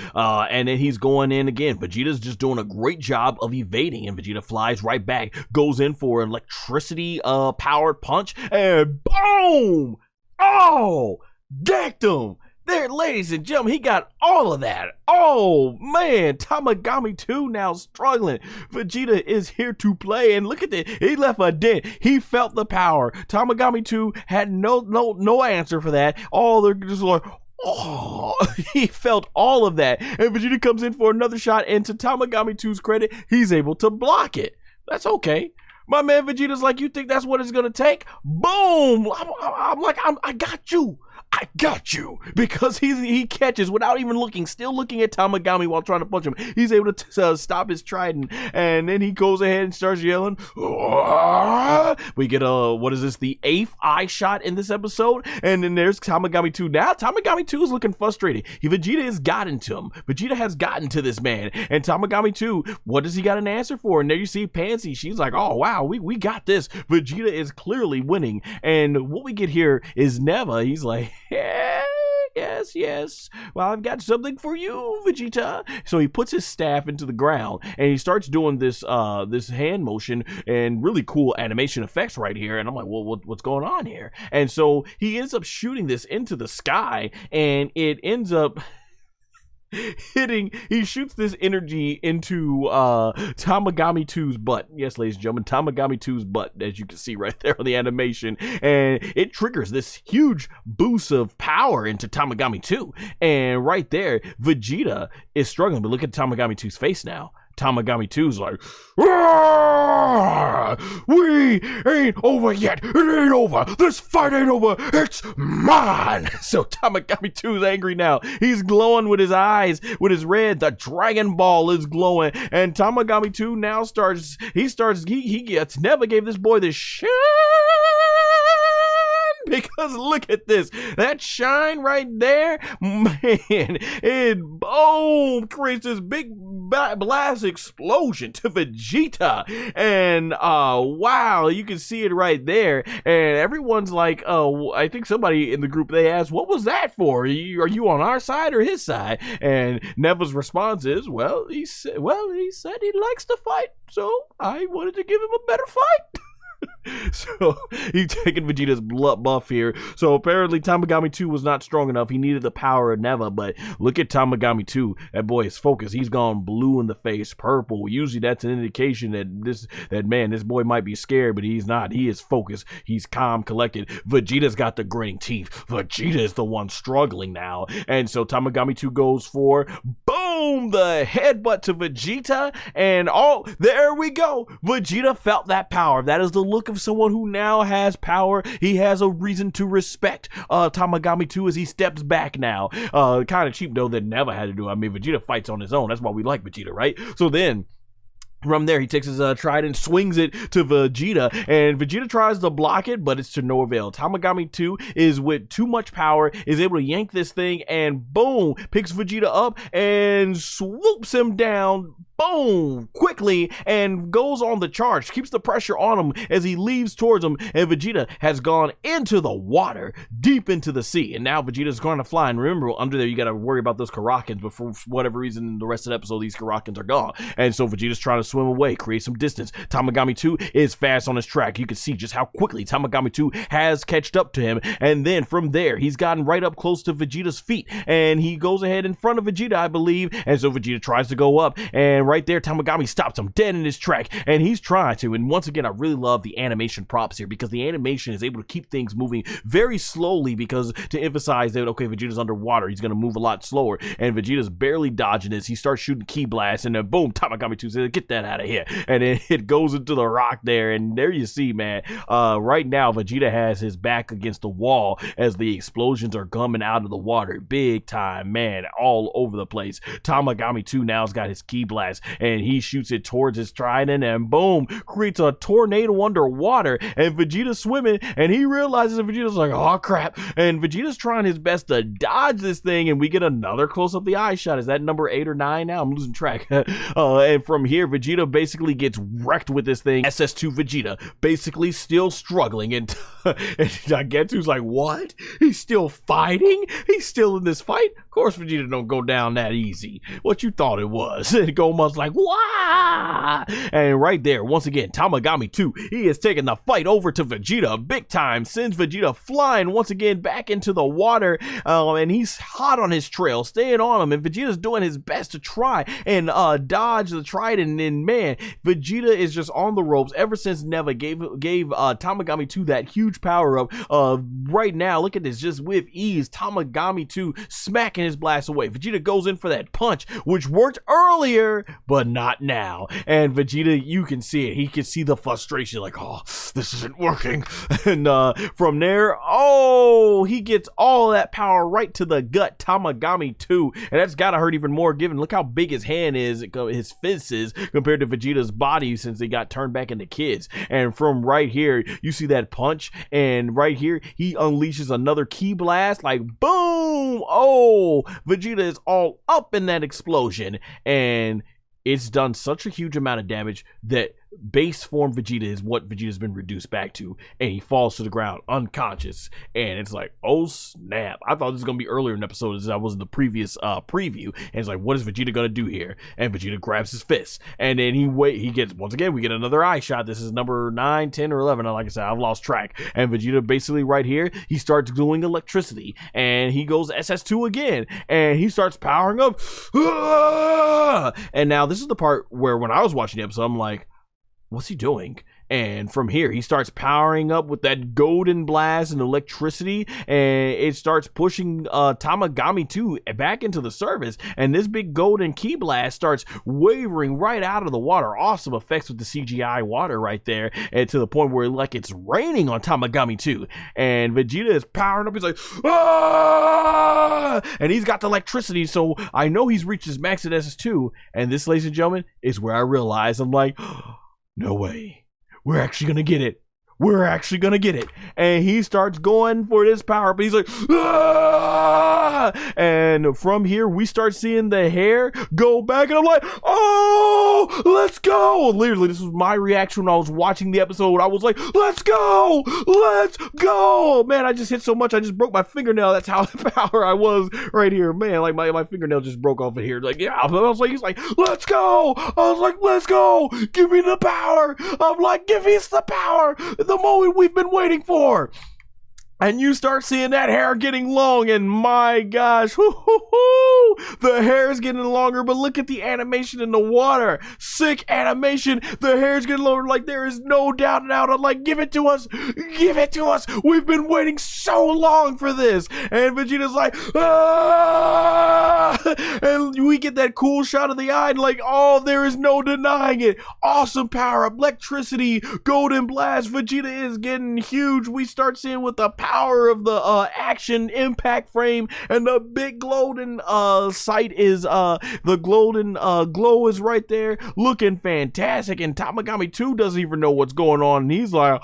and then he's going in again. Vegeta's just doing a great job of evading, and Vegeta flies right back, goes in for an electricity powered punch, and boom! Oh, decked him. There, ladies and gentlemen, he got all of that. Oh, man, Tamagami 2 now struggling. Vegeta is here to play, and look at that. He left a dent. He felt the power. Tamagami 2 had no answer for that. Oh, they're just like, oh, he felt all of that. And Vegeta comes in for another shot, and to Tamagami 2's credit, he's able to block it. That's okay. My man Vegeta's like, you think that's what it's gonna take? Boom! I'm like, I got you. I got you, because he catches without even looking, still looking at Tamagami while trying to punch him. He's able to stop his trident, and then he goes ahead and starts yelling. We get the 8th eye shot in this episode, and then there's Tamagami 2. Now Tamagami 2 is looking frustrated. Vegeta has gotten to him. Vegeta has gotten to this man, and Tamagami 2, what does he got an answer for? And there you see Panzy. She's like, oh wow, we got this. Vegeta is clearly winning, and what we get here is Neva. He's like, yes. Well, I've got something for you, Vegeta. So he puts his staff into the ground, and he starts doing this hand motion and really cool animation effects right here. And I'm like, well, what's going on here? And so he ends up shooting this into the sky, and it ends up he shoots this energy into Tamagami 2's butt. Yes, ladies and gentlemen, Tamagami 2's butt, as you can see right there on the animation, and it triggers this huge boost of power into Tamagami 2. And right there, Vegeta is struggling, but look at Tamagami 2's face now. Tamagami 2's like, we ain't over yet. It ain't over. This fight ain't over. It's mine. So Tamagami 2's angry now. He's glowing with his eyes, with his red. The Dragon Ball is glowing, and Tamagami 2 now he never gave this boy this shine. Because look at this, that shine right there, man, it boom creates this big blast explosion to Vegeta, and wow, you can see it right there, and everyone's like, oh, I think somebody in the group, they asked, what was that for? Are you on our side or his side? And Neva's response is, he said he likes to fight, so I wanted to give him a better fight. So he's taking Vegeta's blood buff here. So apparently Tamagami 2 was not strong enough. He needed the power of Neva, but look at Tamagami 2. That boy is focused. He's gone blue in the face, purple. Usually that's an indication that this boy might be scared, but he's not. He is focused. He's calm, collected. Vegeta's got the grinning teeth. Vegeta is the one struggling now. And so Tamagami 2 goes for, boom, the headbutt to Vegeta. And oh, there we go. Vegeta felt that power. That is the look of someone who now has power. He has a reason to respect Tamagami 2 as he steps back now. Kind of cheap though that Neva had to do. I mean, Vegeta fights on his own. That's why we like Vegeta, right? So then from there, he takes his trident, swings it to Vegeta, and Vegeta tries to block it, but it's to no avail. Tamagami 2 is with too much power, is able to yank this thing, and boom, picks Vegeta up and swoops him down, boom, quickly, and goes on the charge, keeps the pressure on him as he leaves towards him, and Vegeta has gone into the water, deep into the sea, and now Vegeta's going to fly, and remember, under there, you got to worry about those Krakens, but for whatever reason, the rest of the episode, these Krakens are gone, and so Vegeta's trying to swim away, create some distance. Tamagami 2 is fast on his track. You can see just how quickly Tamagami 2 has catched up to him, and then from there, he's gotten right up close to Vegeta's feet, and he goes ahead in front of Vegeta, I believe, and so Vegeta tries to go up, and right there, Tamagami stops him dead in his track, and he's trying to, and once again, I really love the animation props here, because the animation is able to keep things moving very slowly, because to emphasize that, okay, Vegeta's underwater, he's going to move a lot slower, and Vegeta's barely dodging this. He starts shooting ki blasts, and then boom, Tamagami 2 says, get that out of here, and then it goes into the rock there, and there you see, man, right now Vegeta has his back against the wall as the explosions are coming out of the water, big time, man, all over the place. Tamagami 2 now's got his ki blast, and he shoots it towards his trident, and boom, creates a tornado underwater, and Vegeta's swimming, and he realizes that Vegeta's like, oh crap, and Vegeta's trying his best to dodge this thing, and we get another close-up the eye shot. Is that number 8 or 9 now? I'm losing track. And from here, Vegeta basically gets wrecked with this thing. SS2 Vegeta basically still struggling, and Dagetsu's like, what? He's still fighting? He's still in this fight? Of course Vegeta don't go down that easy. What you thought it was? And Gomah's like, wah! And right there, once again, Tamagami 2, he is taking the fight over to Vegeta big time, sends Vegeta flying once again back into the water, and he's hot on his trail, staying on him, and Vegeta's doing his best to try and dodge the trident, and man, Vegeta is just on the ropes ever since Neva gave Tamagami 2 that huge power up. Right now, look at this, just with ease, Tamagami 2 smacking his blast away. Vegeta goes in for that punch, which worked earlier, but not now. And Vegeta, you can see it. He can see the frustration, like, oh, this isn't working. And from there, oh, he gets all that power right to the gut, Tamagami 2. And that's gotta hurt even more, given, look how big his hand is, his fist is, compared to Vegeta's body since they got turned back into kids. And from right here, you see that punch, and right here, he unleashes another ki blast, like, boom! Oh, Vegeta is all up in that explosion, and it's done such a huge amount of damage that base form Vegeta is what Vegeta's been reduced back to, and he falls to the ground unconscious, and it's like, oh snap. I thought this was gonna be earlier in the episode as I was in the previous preview, and it's like, what is Vegeta gonna do here? And Vegeta grabs his fist, and then he gets, once again, we get another eye shot. This is number 9, 10, or 11, and like I said, I've lost track, and Vegeta basically right here, he starts doing electricity, and he goes SS2 again, and he starts powering up, and now this is the part where when I was watching the episode, I'm like, what's he doing? And from here, he starts powering up with that golden blast and electricity, and it starts pushing Tamagami 2 back into the surface, and this big golden ki blast starts wavering right out of the water. Awesome effects with the CGI water right there, and to the point where like it's raining on Tamagami 2, and Vegeta is powering up. He's like, ah! And he's got the electricity, so I know he's reached his max at SS2, and this, ladies and gentlemen, is where I realize, I'm like, no way. We're actually going to get it. We're actually going to get it. And he starts going for this power, but he's like, ah! And And from here, we start seeing the hair go back, and I'm like, oh, let's go. Literally, this was my reaction when I was watching the episode. I was like, let's go, let's go. Man, I just hit so much, I just broke my fingernail. That's how power I was right here. Man, like my fingernail just broke off of here. Like, yeah, I was like, he's like, let's go. I was like, let's go. Give me the power. I'm like, give us the power. The moment we've been waiting for. And you start seeing that hair getting long, and my gosh, the hair is getting longer, but look at the animation in the water. Sick animation. The hair is getting longer, like there is no doubt now. I'm like, give it to us. Give it to us. We've been waiting so long for this. And Vegeta's like, ah! And we get that cool shot of the eye, and like, oh, there is no denying it. Awesome power up, electricity, golden blast. Vegeta is getting huge. We start seeing with the power of the action impact frame, and the big golden sight is the golden glow is right there, looking fantastic. And Tamagami 2 doesn't even know what's going on, and he's like,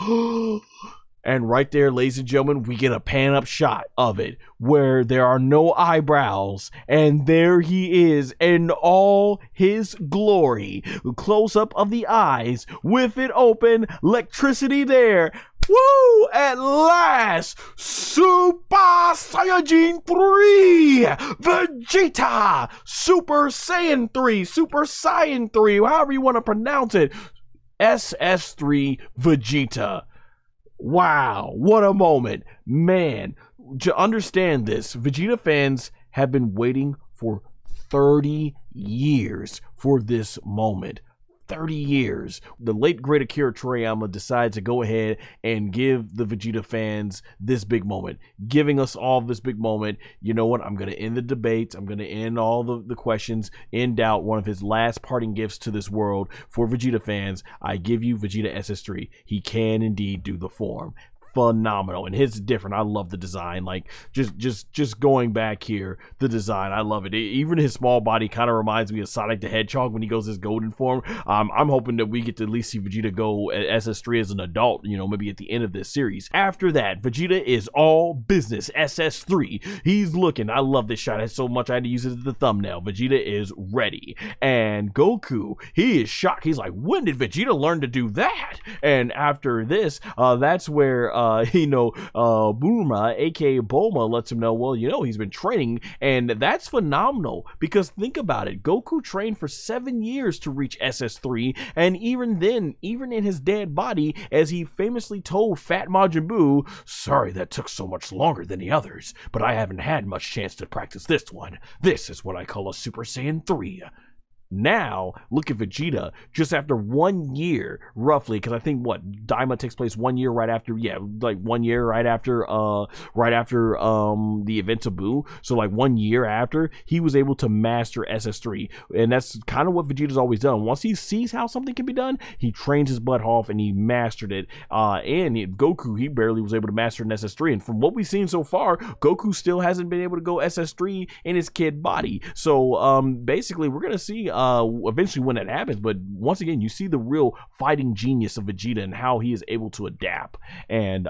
and right there, ladies and gentlemen, we get a pan up shot of it where there are no eyebrows, and there he is in all his glory. Close up of the eyes with it open, electricity there. Woo! At last, Super Saiyan 3 Vegeta, Super Saiyan 3, Super Saiyan 3, however you want to pronounce it, SS3 Vegeta. Wow, what a moment. Man, to understand this, Vegeta fans have been waiting for 30 years for this moment. 30 years. The late great Akira Toriyama decides to go ahead and give the Vegeta fans this big moment, giving us all this big moment. You know what? I'm going to end the debates. I'm going to end all the questions in doubt. One of his last parting gifts to this world for Vegeta fans. I give you Vegeta SS3. He can indeed do the form. Phenomenal, and his is different. I love the design. Like just going back here, the design, I love it. Even his small body kind of reminds me of Sonic the Hedgehog when he goes his golden form. I'm hoping that we get to at least see Vegeta go SS3 as an adult, you know, maybe at the end of this series. After that, Vegeta is all business. SS3, he's looking. I love this shot so much I had to use it as the thumbnail. Vegeta is ready, and Goku, he is shocked. He's like, when did Vegeta learn to do that? And after this, that's where Bulma, aka Bulma, lets him know, well, you know, he's been training, and that's phenomenal, because think about it, Goku trained for 7 years to reach SS3, and even then, even in his dead body, as he famously told Fat Majin Buu, sorry that took so much longer than the others, but I haven't had much chance to practice this one. This is what I call a Super Saiyan 3. Now, look at Vegeta, just after 1 year, roughly, because I think, Daima takes place 1 year right after, like 1 year right after the events of Buu, so like 1 year after, he was able to master SS3, and that's kind of what Vegeta's always done. Once he sees how something can be done, he trains his butt off, and he mastered it, Goku, he barely was able to master an SS3, and from what we've seen so far, Goku still hasn't been able to go SS3 in his kid body, so basically, we're gonna see eventually when that happens, but once again, you see the real fighting genius of Vegeta and how he is able to adapt, and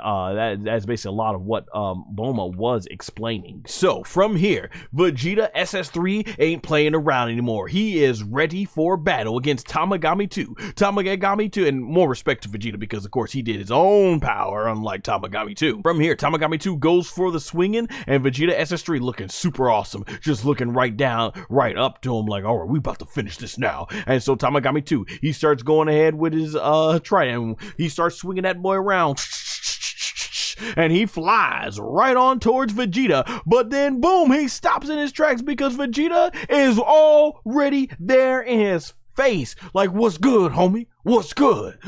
that's basically a lot of what Bulma was explaining. So from here, Vegeta SS3 ain't playing around anymore. He is ready for battle against Tamagami 2. Tamagami 2, and more respect to Vegeta, because of course he did his own power, unlike Tamagami 2. From here, Tamagami 2 goes for the swinging, and Vegeta SS3 looking super awesome, just looking right up to him like, all right, we about to finish this now. And so Tamagami 2, he starts going ahead with his trident. He starts swinging that boy around, and he flies right on towards Vegeta, but then boom, he stops in his tracks because Vegeta is already there in his face. Like, what's good, homie? What's good?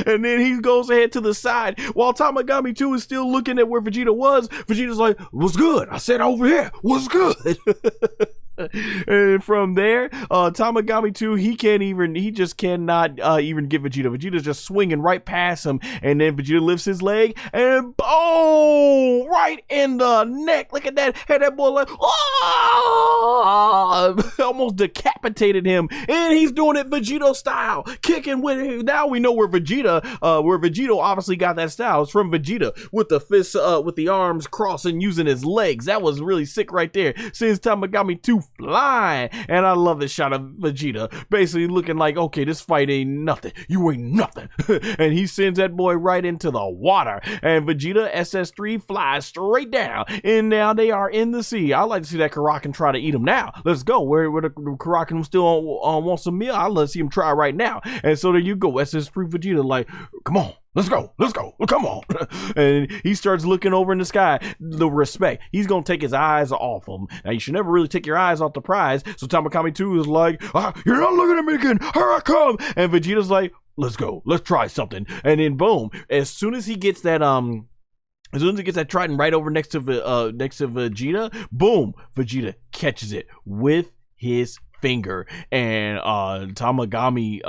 And then he goes ahead to the side while Tamagami 2 is still looking at where Vegeta was. Vegeta's like, what's good? I said over here, what's good? And from there, Tamagami 2, he just cannot even get Vegeta. Vegeta's just swinging right past him, and then Vegeta lifts his leg, and boom! Right in the neck. Look at that. And that boy like, oh! almost decapitated him, and he's doing it Vegeta style, kicking with it. Now we know where Vegeta obviously got that style. It's from Vegeta with the fists, with the arms crossed and using his legs. That was really sick right there. Since Tamagami 2 flying, and I love this shot of Vegeta basically looking like, okay, this fight ain't nothing. You ain't nothing. And he sends that boy right into the water, and Vegeta SS3 flies straight down, and now they are in the sea. I like to see that Krakens try to eat him now. Let's go. Where the Krakens still wants some meal, I'd love to see him try right now. And so there you go, SS3 Vegeta, like, come on. Let's go, come on. And he starts looking over in the sky. The respect. He's going to take his eyes off him. Now, you should never really take your eyes off the prize. So Tamagami 2 is like, you're not looking at me again. Here I come. And Vegeta's like, let's go. Let's try something. And then boom, as soon as he gets that, Trident right over next to Vegeta, boom, Vegeta catches it with his finger. And Tamagami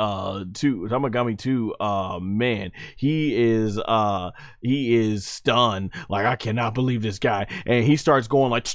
2, man, he is stunned, like, I cannot believe this guy. And he starts going like,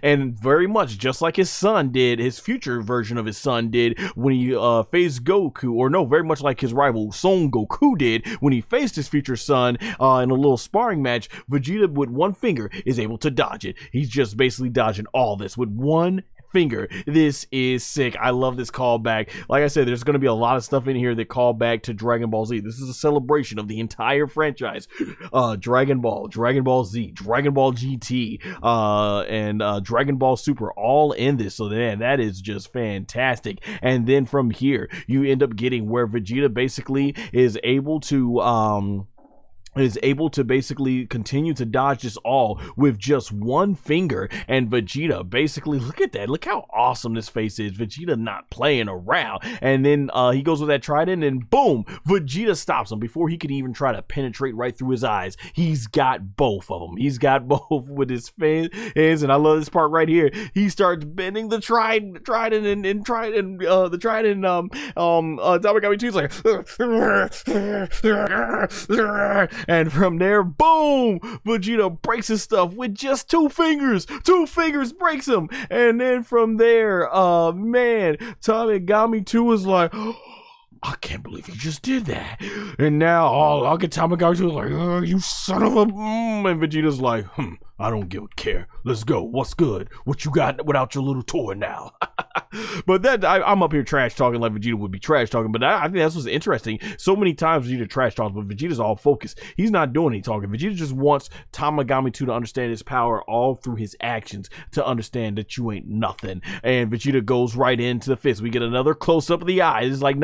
and very much just like his son did, his future version of his son did when he faced Goku, or no, very much like his rival Son Goku did when he faced his future son in a little sparring match. Vegeta with one finger is able to dodge it. He's just basically dodging all this with one finger. This is sick. I love this callback. Like I said, there's going to be a lot of stuff in here that call back to Dragon Ball Z. This is a celebration of the entire franchise. Dragon Ball, Dragon Ball Z, Dragon Ball GT, and Dragon Ball Super, all in this. So man, that is just fantastic. And then from here, you end up getting where Vegeta basically is able to basically continue to dodge this all with just one finger. And Vegeta basically, look at that, look how awesome this face is. Vegeta not playing around. And then he goes with that trident, and boom, Vegeta stops him before he can even try to penetrate right through his eyes. He's got both of them. He's got both with his hands. And I love this part right here. He starts bending the trident Tamagami 2's like, and from there, boom, Vegeta breaks his stuff with just two fingers. Two fingers breaks him. And then from there, man, Tamagami 2 is like, I can't believe you just did that. And now, I'll get Tamagami 2 like, you son of a... And Vegeta's like, I don't care. Let's go. What's good? What you got without your little toy now? But that, I'm up here trash talking like Vegeta would be trash talking, but I think that's what's interesting. So many times Vegeta trash talks, but Vegeta's all focused. He's not doing any talking. Vegeta just wants Tamagami 2 to understand his power all through his actions, to understand that you ain't nothing. And Vegeta goes right into the fist. We get another close-up of the eye. This is like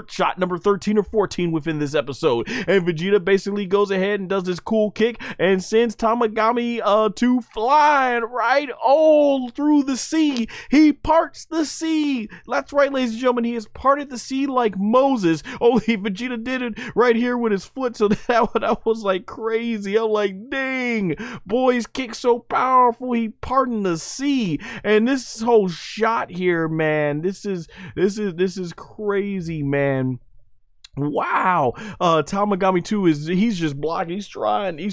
shot number 13 or 14 within this episode. And Vegeta basically goes ahead and does this cool kick and sends Tamagami 2 flying right all through the sea. He parts the sea. That's right, ladies and gentlemen, he has parted the sea like Moses. Only Vegeta did it right here with his foot, so that was like crazy. I'm like, dang, boy's kick so powerful, he parted the sea. And this whole shot here, man, this is crazy, man. Wow. Tamagami 2 he's just blocking. He's trying to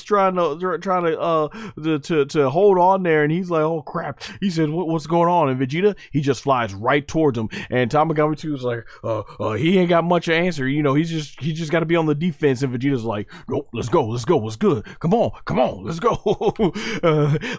hold on there, and he's like, oh crap. He said, what's going on? And Vegeta, he just flies right towards him, and Tamagami 2 is like, he ain't got much to answer. You know, he just got to be on the defense. And Vegeta's like, nope, let's go. What's good? Come on, let's go.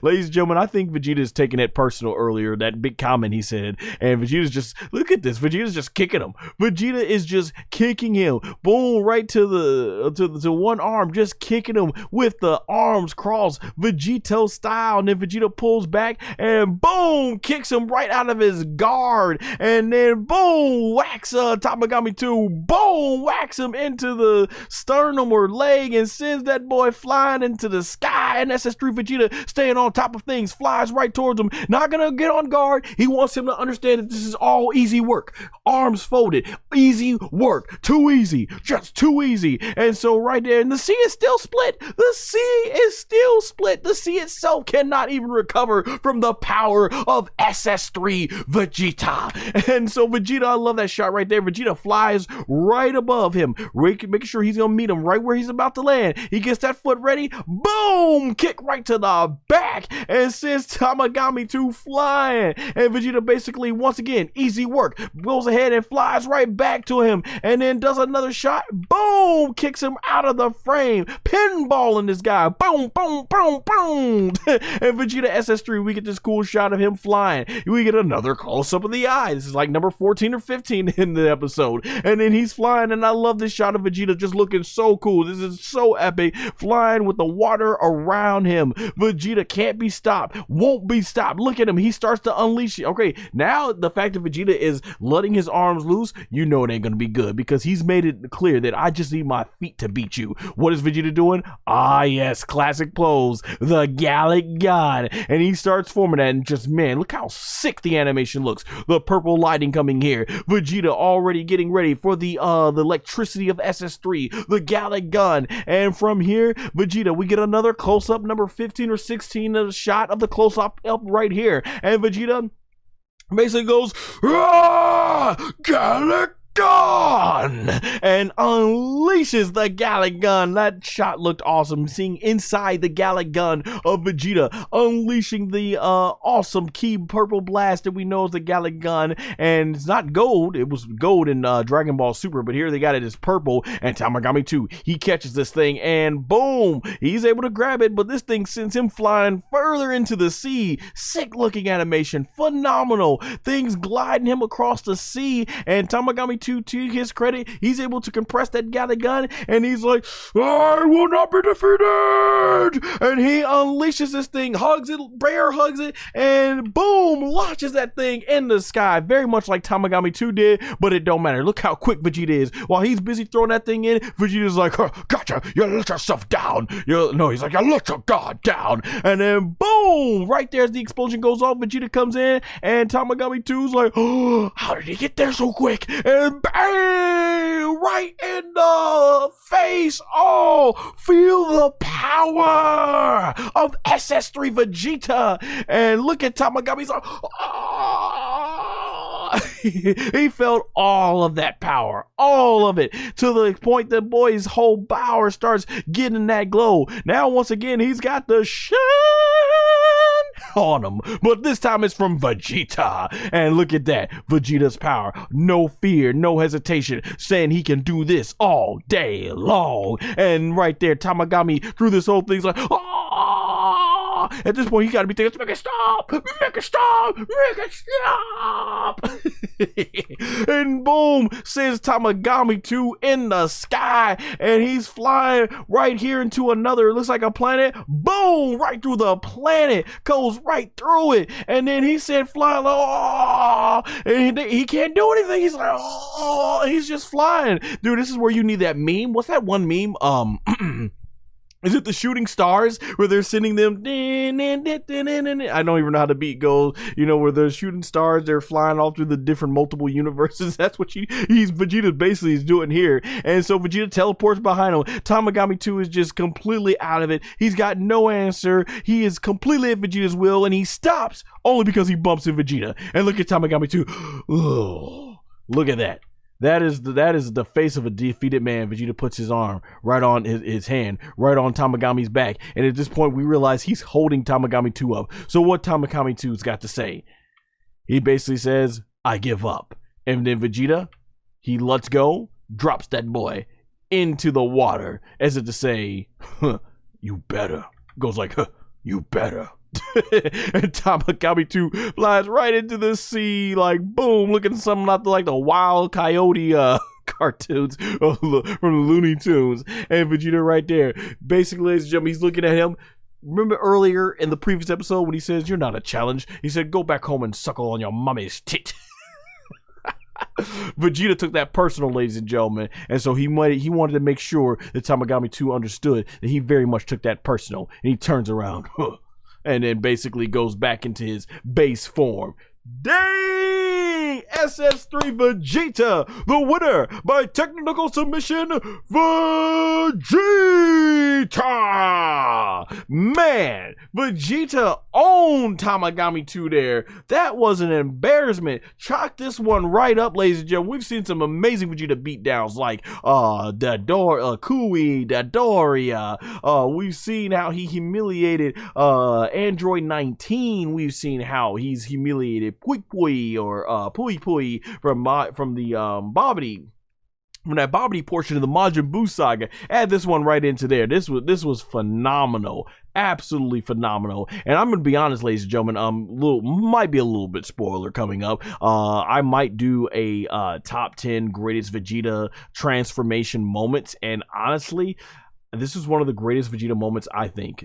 Ladies and gentlemen, I think Vegeta's taking it personal earlier, that big comment he said, and Vegeta's just, look at this. Vegeta's just kicking him. Vegeta is just kicking him. Boom, right to one arm, just kicking him with the arms crossed, Vegeta style. And then Vegeta pulls back and boom, kicks him right out of his guard. And then boom, whacks Tamagami 2, boom, whacks him into the sternum or leg and sends that boy flying into the sky. And SS3 Vegeta, staying on top of things, flies right towards him, not gonna get on guard. He wants him to understand that this is all easy work. Arms folded, easy work, too easy. easy, just too easy. And so right there, and the sea is still split. The sea is still split. The sea itself cannot even recover from the power of SS3 Vegeta. And so Vegeta, I love that shot right there. Vegeta flies right above him, making sure he's gonna meet him right where he's about to land. He gets that foot ready, boom, kick right to the back, and sends Tamagami 2 flying. And Vegeta basically, once again, easy work, goes ahead and flies right back to him, and then does another shot, boom, kicks him out of the frame, pinballing this guy, boom, boom, boom, boom. And Vegeta SS3, we get this cool shot of him flying. We get another close-up of the eye. This is like number 14 or 15 in the episode. And then he's flying, and I love this shot of Vegeta just looking so cool. This is so epic, flying with the water around him. Vegeta can't be stopped, won't be stopped. Look at him, he starts to unleash it. Okay, now the fact that Vegeta is letting his arms loose, you know it ain't gonna be good, because he's made it clear that I just need my feet to beat you. What is Vegeta doing? Ah yes, classic pose, the Gallic God. And he starts forming that, and just, man, look how sick the animation looks. The purple lighting coming here, Vegeta already getting ready for the electricity of SS3, the Gallic gun. And from here, Vegeta, we get another close-up, number 15 or 16, a shot of the close-up up right here. And Vegeta basically goes, Gallic Gun, and unleashes the Gallic Gun. That shot looked awesome, seeing inside the Gallic Gun of Vegeta, unleashing the awesome key purple blast that we know is the Gallic Gun. And it's not gold, it was gold in Dragon Ball Super, but here they got it as purple. And Tamagami 2, he catches this thing, and boom, he's able to grab it, but this thing sends him flying further into the sea. Sick looking animation, phenomenal, things gliding him across the sea. And Tamagami 2, to his credit, he's able to compress that Gallic Gun, and he's like, I will not be defeated. And he unleashes this thing, hugs it, bear hugs it, and boom, launches that thing in the sky, very much like Tamagami 2 did, but it don't matter. Look how quick Vegeta is. While he's busy throwing that thing in, Vegeta's like, gotcha, you let yourself down. He's like, you let your God down. And then boom, right there as the explosion goes off, Vegeta comes in, and Tamagami 2's like, oh, how did he get there so quick? And bang, right in the face. Oh, feel the power of SS3 Vegeta. And look at Tamagami's like, oh. He felt all of that power, all of it, to the point that boy's whole power starts getting that glow. Now once again, he's got the shine on him, but this time it's from Vegeta. And look at that, Vegeta's power, no fear, no hesitation, saying he can do this all day long. And right there, Tamagami through this whole thing's like, oh! At this point, he gotta be thinking, make it stop, make it stop, make it stop. And boom, sends Tamagami 2 in the sky, and he's flying right here into another, looks like a planet. Boom, right through the planet, goes right through it. And then he said, flying, oh, and he can't do anything. He's like, oh, he's just flying. Dude, this is where you need that meme. What's that one meme? Is it the shooting stars where they're sending them? I don't even know how the beat goes. You know, where they're shooting stars, they're flying all through the different multiple universes. That's what Vegeta basically is doing here. And so Vegeta teleports behind him. Tamagami 2 is just completely out of it. He's got no answer. He is completely at Vegeta's will, and he stops only because he bumps into Vegeta. And look at Tamagami 2. Oh, look at that. That is the face of a defeated man. Vegeta puts his arm right on his hand, right on Tamagami's back. And at this point, we realize he's holding Tamagami 2 up. So what Tamagami 2's got to say? He basically says, I give up. And then Vegeta, he lets go, drops that boy into the water, as if to say, you better. Goes like, you better. And Tamagami 2 flies right into the sea, like boom, looking something like the Wild Coyote cartoons from the Looney Tunes. And Vegeta right there, basically, ladies and gentlemen, he's looking at him. Remember earlier in the previous episode when he says, you're not a challenge? He said, go back home and suckle on your mommy's tit. Vegeta took that personal, ladies and gentlemen, and so he wanted to make sure that Tamagami 2 understood that he very much took that personal. And he turns around, and then basically goes back into his base form. Dang! SS3 Vegeta, the winner by technical submission, Vegeta! Man, Vegeta owned Tamagami 2 there. That was an embarrassment. Chalk this one right up, ladies and gentlemen. We've seen some amazing Vegeta beatdowns like Kui, Dadoria. We've seen how he humiliated Android 19. We've seen how he's humiliated Pui Pui or Pui Pui from the Bobbity. From that Bobbity portion of the Majin Buu saga. Add this one right into there. This was phenomenal. Absolutely phenomenal. And I'm gonna be honest, ladies and gentlemen, might be a little bit spoiler coming up. I might do a top 10 greatest Vegeta transformation moments, and honestly, this is one of the greatest Vegeta moments, I think.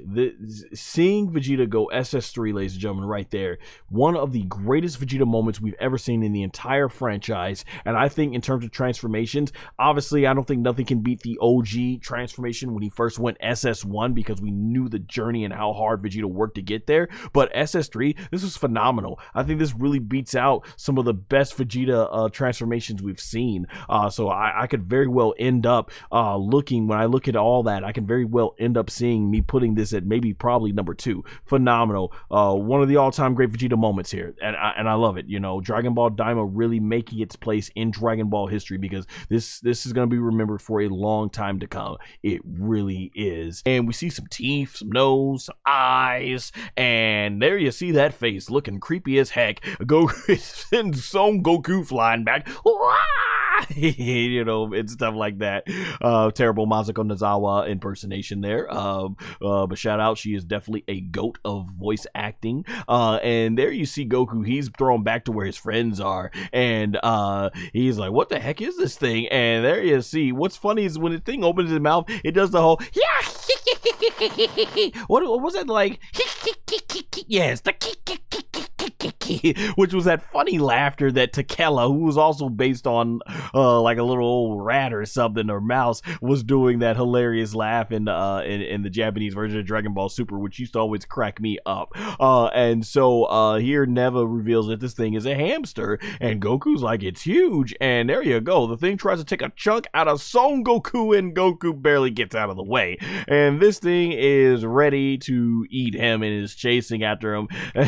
Seeing Vegeta go SS3, ladies and gentlemen, right there, one of the greatest Vegeta moments we've ever seen in the entire franchise. And I think in terms of transformations, obviously, I don't think nothing can beat the OG transformation when he first went SS1, because we knew the journey and how hard Vegeta worked to get there. But SS3, this was phenomenal. I think this really beats out some of the best Vegeta transformations we've seen. So I could very well end up when I look at all that, I can very well end up seeing me putting this at probably number 2. Phenomenal. One of the all-time great Vegeta moments here, and I love it. You know, Dragon Ball DAIMA really making its place in Dragon Ball history, because this is going to be remembered for a long time to come. It really is. And we see some teeth, some nose, some eyes, and there you see that face looking creepy as heck. Goku and Son Goku flying back. You know, and stuff like that. Terrible Masako Nozawa impersonation there. But shout out, she is definitely a goat of voice acting. And there you see Goku, he's thrown back to where his friends are, and he's like, what the heck is this thing? And there you see, what's funny is when the thing opens his mouth, it does the whole what was that like? Yes, the which was that funny laughter that Takela, who was also based on like a little old rat or something, or mouse, was doing that hilarious laugh in the Japanese version of Dragon Ball Super, which used to always crack me up. And so here Neva reveals that this thing is a hamster, and Goku's like, it's huge, and there you go. The thing tries to take a chunk out of Son Goku, and Goku barely gets out of the way, and this thing is ready to eat him and is chasing after him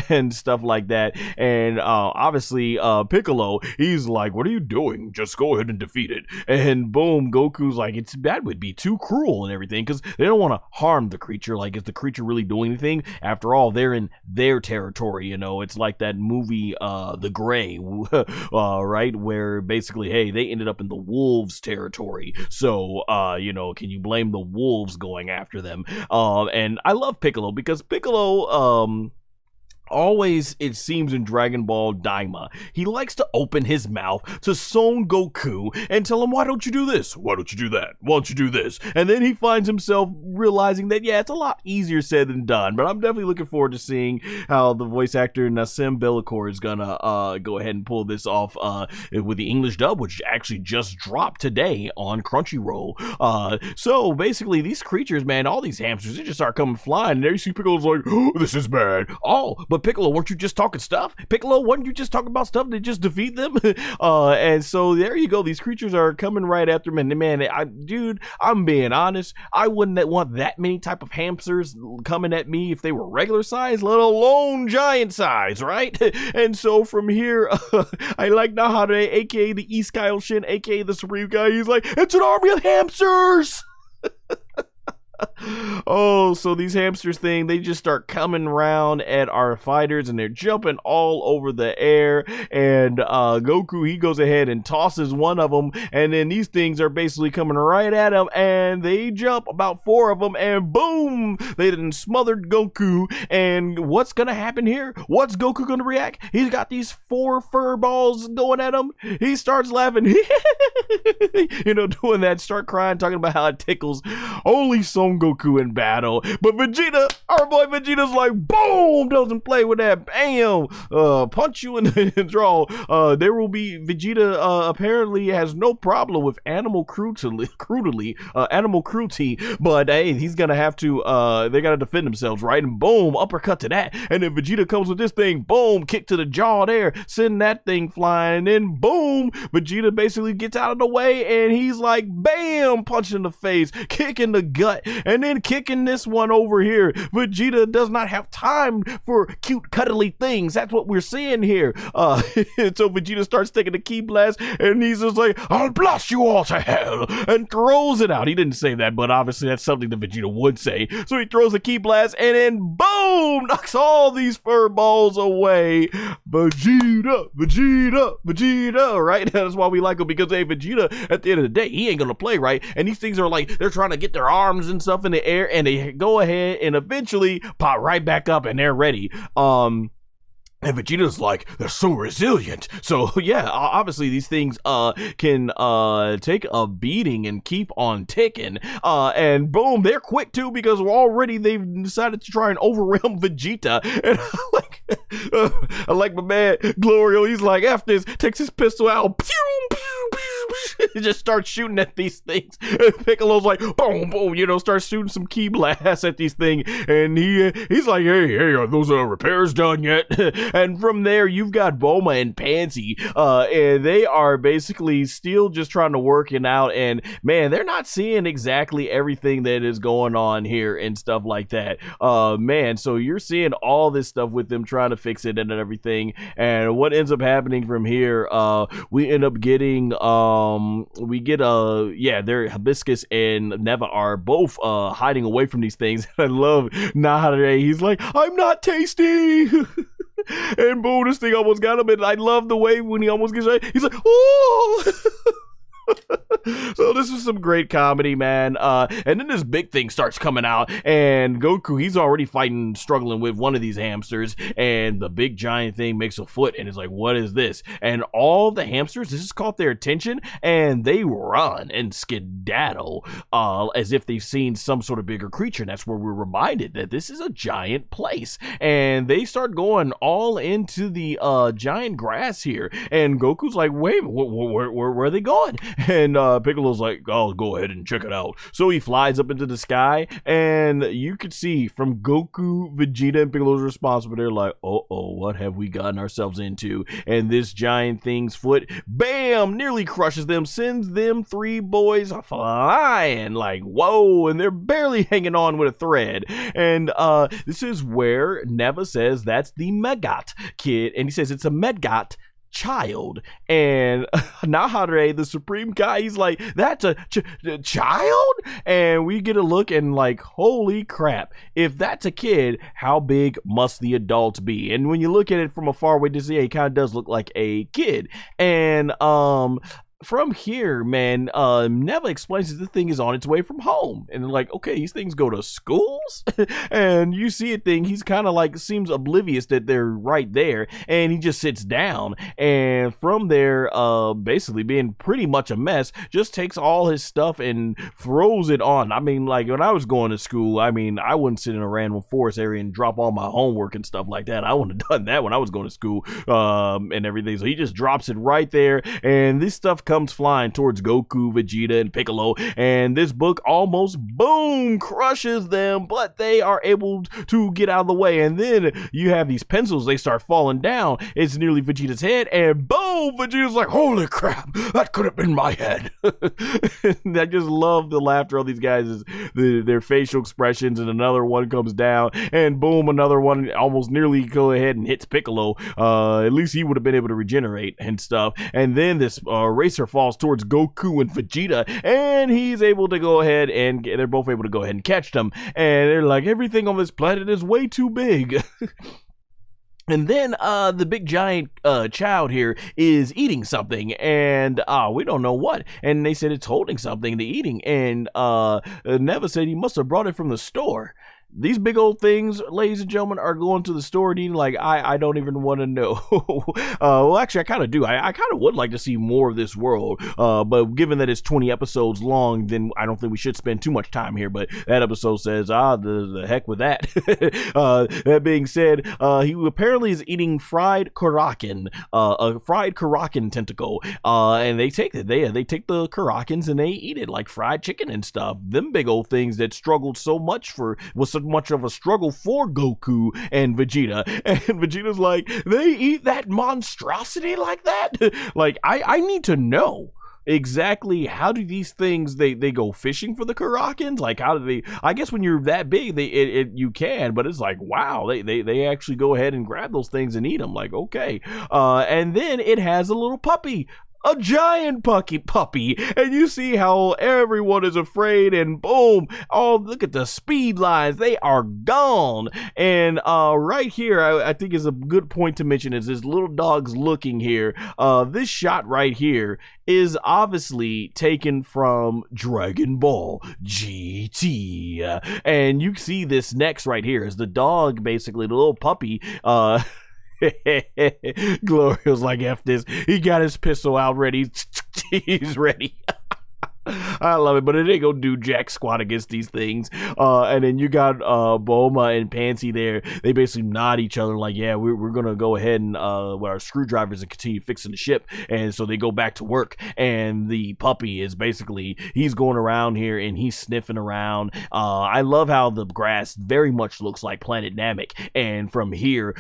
and stuff like that. And obviously Piccolo, he's like, what are you doing? Just go ahead and defeat it. And boom, Goku's like, that would be too cruel and everything, because they don't want to harm the creature. Like, is the creature really doing anything? After all, they're in their territory, you know. It's like that movie The Gray, right, where basically, hey, they ended up in the wolves' territory, so you know, can you blame the wolves going after them? And I love Piccolo, because Piccolo always, it seems, in Dragon Ball DAIMA, he likes to open his mouth to Son Goku and tell him, why don't you do this? Why don't you do that? Why don't you do this? And then he finds himself realizing that, yeah, it's a lot easier said than done. But I'm definitely looking forward to seeing how the voice actor Nassim Bellicor is gonna go ahead and pull this off with the English dub, which actually just dropped today on Crunchyroll. So basically, these creatures, man, all these hamsters, they just start coming flying, and there you see Piccolo's like, oh, this is bad. Oh, but Piccolo, weren't you just talking stuff? Piccolo, weren't you just talking about stuff to just defeat them? And so there you go. These creatures are coming right after me. And man, dude, I'm being honest. I wouldn't want that many type of hamsters coming at me if they were regular size, let alone giant size, right? And so from here, I like Nahade, aka the East Kaioshin, aka the Supreme guy. He's like, it's an army of hamsters! Oh, so these hamsters thing, they just start coming around at our fighters, and they're jumping all over the air, and Goku, he goes ahead and tosses one of them, and then these things are basically coming right at him, and they jump, about 4 of them, and boom, they done smothered Goku. And what's gonna happen here? What's Goku gonna react? He's got these 4 fur balls going at him. He starts laughing, you know, doing that, start crying, talking about how it tickles. Only Son Son Goku in battle. But Vegeta, our boy Vegeta's like, boom, doesn't play with that. Bam, punch you in the draw. There will be Vegeta apparently has no problem with animal cruelty, but hey, he's gonna have to they gotta defend themselves, right? And boom, uppercut to that, and then Vegeta comes with this thing, boom, kick to the jaw there, send that thing flying, and then boom, Vegeta basically gets out of the way, and he's like, bam, punch in the face, kick in the gut, and then kicking this one over here. Vegeta does not have time for cute cuddly things. That's what we're seeing here. So Vegeta starts taking the ki blast, and he's just like, I'll blast you all to hell, and throws it out. He didn't say that, but obviously that's something that Vegeta would say. So he throws a ki blast, and then boom, knocks all these fur balls away. Vegeta, Vegeta, Vegeta, right? That's why we like him, because hey, Vegeta, at the end of the day, he ain't gonna play, right? And these things are like, they're trying to get their arms and stuff in the air, and they go ahead and eventually pop right back up, and they're ready. And Vegeta's like, they're so resilient. So yeah, obviously these things can take a beating and keep on ticking. And boom, they're quick too, because already they've decided to try and overwhelm Vegeta. And I like my man Glorio. He's like, F this, takes his pistol out, pew, pew, pew, he just starts shooting at these things. And Piccolo's like, boom, boom, you know, starts shooting some ki blasts at these things. And he's like, hey, are those repairs done yet? And from there, you've got Gomah and Panzy, and they are basically still just trying to work it out. And man, they're not seeing exactly everything that is going on here and stuff like that. Man, so you're seeing all this stuff with them trying to fix it and everything. And what ends up happening from here, we end up getting, there, Hibiscus and Neva are both hiding away from these things. I love Nahare. He's like, I'm not tasty. And boom, this thing almost got him. And I love the way when he almost gets right, he's like, oh. So this is some great comedy, man. And then this big thing starts coming out, and Goku, he's already struggling with one of these hamsters, and the big giant thing makes a foot, and it's like, what is this? And all the hamsters, this has caught their attention, and they run and skedaddle, as if they've seen some sort of bigger creature. And that's where we're reminded that this is a giant place, and they start going all into the giant grass here, and Goku's like, wait, where are they going? And Piccolo's like, oh, go ahead and check it out. So he flies up into the sky, and you could see from Goku, Vegeta, and Piccolo's response, but they're like, what have we gotten ourselves into? And this giant thing's foot, bam, nearly crushes them, sends them three boys flying, like, whoa, and they're barely hanging on with a thread. And this is where Neva says that's the Megath kid, and he says it's a Megath child. And Nahare, the supreme guy, he's like, that's a child? And we get a look, and like, holy crap, if that's a kid, how big must the adults be? And when you look at it from a far away distance, it kind of does look like a kid. And from here, man, Neva explains that this thing is on its way from home. And they're like, okay, these things go to schools? And you see a thing, he's kind of like, seems oblivious that they're right there. And he just sits down. And from there, basically being pretty much a mess, just takes all his stuff and throws it on. I mean, like, when I was going to school, I mean, I wouldn't sit in a random forest area and drop all my homework and stuff like that. I wouldn't have done that when I was going to school, and everything. So he just drops it right there. And this stuff comes flying towards Goku, Vegeta, and Piccolo, and this book almost, boom, crushes them, but they are able to get out of the way. And then you have these pencils, they start falling down. It's nearly Vegeta's head, and boom, Vegeta's like, holy crap, that could have been my head. I just love the laughter of these guys, their facial expressions. And another one comes down, and boom, another one almost nearly go ahead and hits Piccolo. At least he would have been able to regenerate and stuff. And then this racer falls towards Goku and Vegeta, and he's able to go ahead, and they're both able to go ahead and catch them. And they're like, everything on this planet is way too big. And then the big giant child here is eating something, and we don't know what. And they said it's holding something to eating, and Neva said he must have brought it from the store. these big old things, ladies and gentlemen, are going to the store and eating like I don't even want to know. Well, actually, I kind of do. I kind of would like to see more of this world. But given that it's 20 episodes long, then I don't think we should spend too much time here. But that episode says, the heck with that. That being said, he apparently is eating fried Kraken, a fried Kraken tentacle. And they take it. They take the Krakens and they eat it like fried chicken and stuff. Them big old things that struggled so much was so much of a struggle for Goku and Vegeta. And Vegeta's like, they eat that monstrosity like that? Like, I need to know exactly how do these things they go fishing for the Krakens? Like, how do they? I guess when you're that big, you can, but it's like, wow, they actually go ahead and grab those things and eat them. Like, okay, and then it has a little puppy. A giant puppy, and you see how everyone is afraid, and boom, oh, look at the speed lines, they are gone. And right here, I think is a good point to mention is this little dog's looking here. This shot right here is obviously taken from Dragon Ball GT, and you see this next right here is the dog, basically the little puppy, Glorio's like, F this. He got his pistol out ready. He's ready. I love it, but it ain't gonna do jack squat against these things. And then you got Bulma and Panzy there. They basically nod each other like, yeah, we're gonna go ahead and with our screwdrivers and continue fixing the ship. And so they go back to work. And the puppy is basically, he's going around here and he's sniffing around. I love how the grass very much looks like Planet Namek. And from here,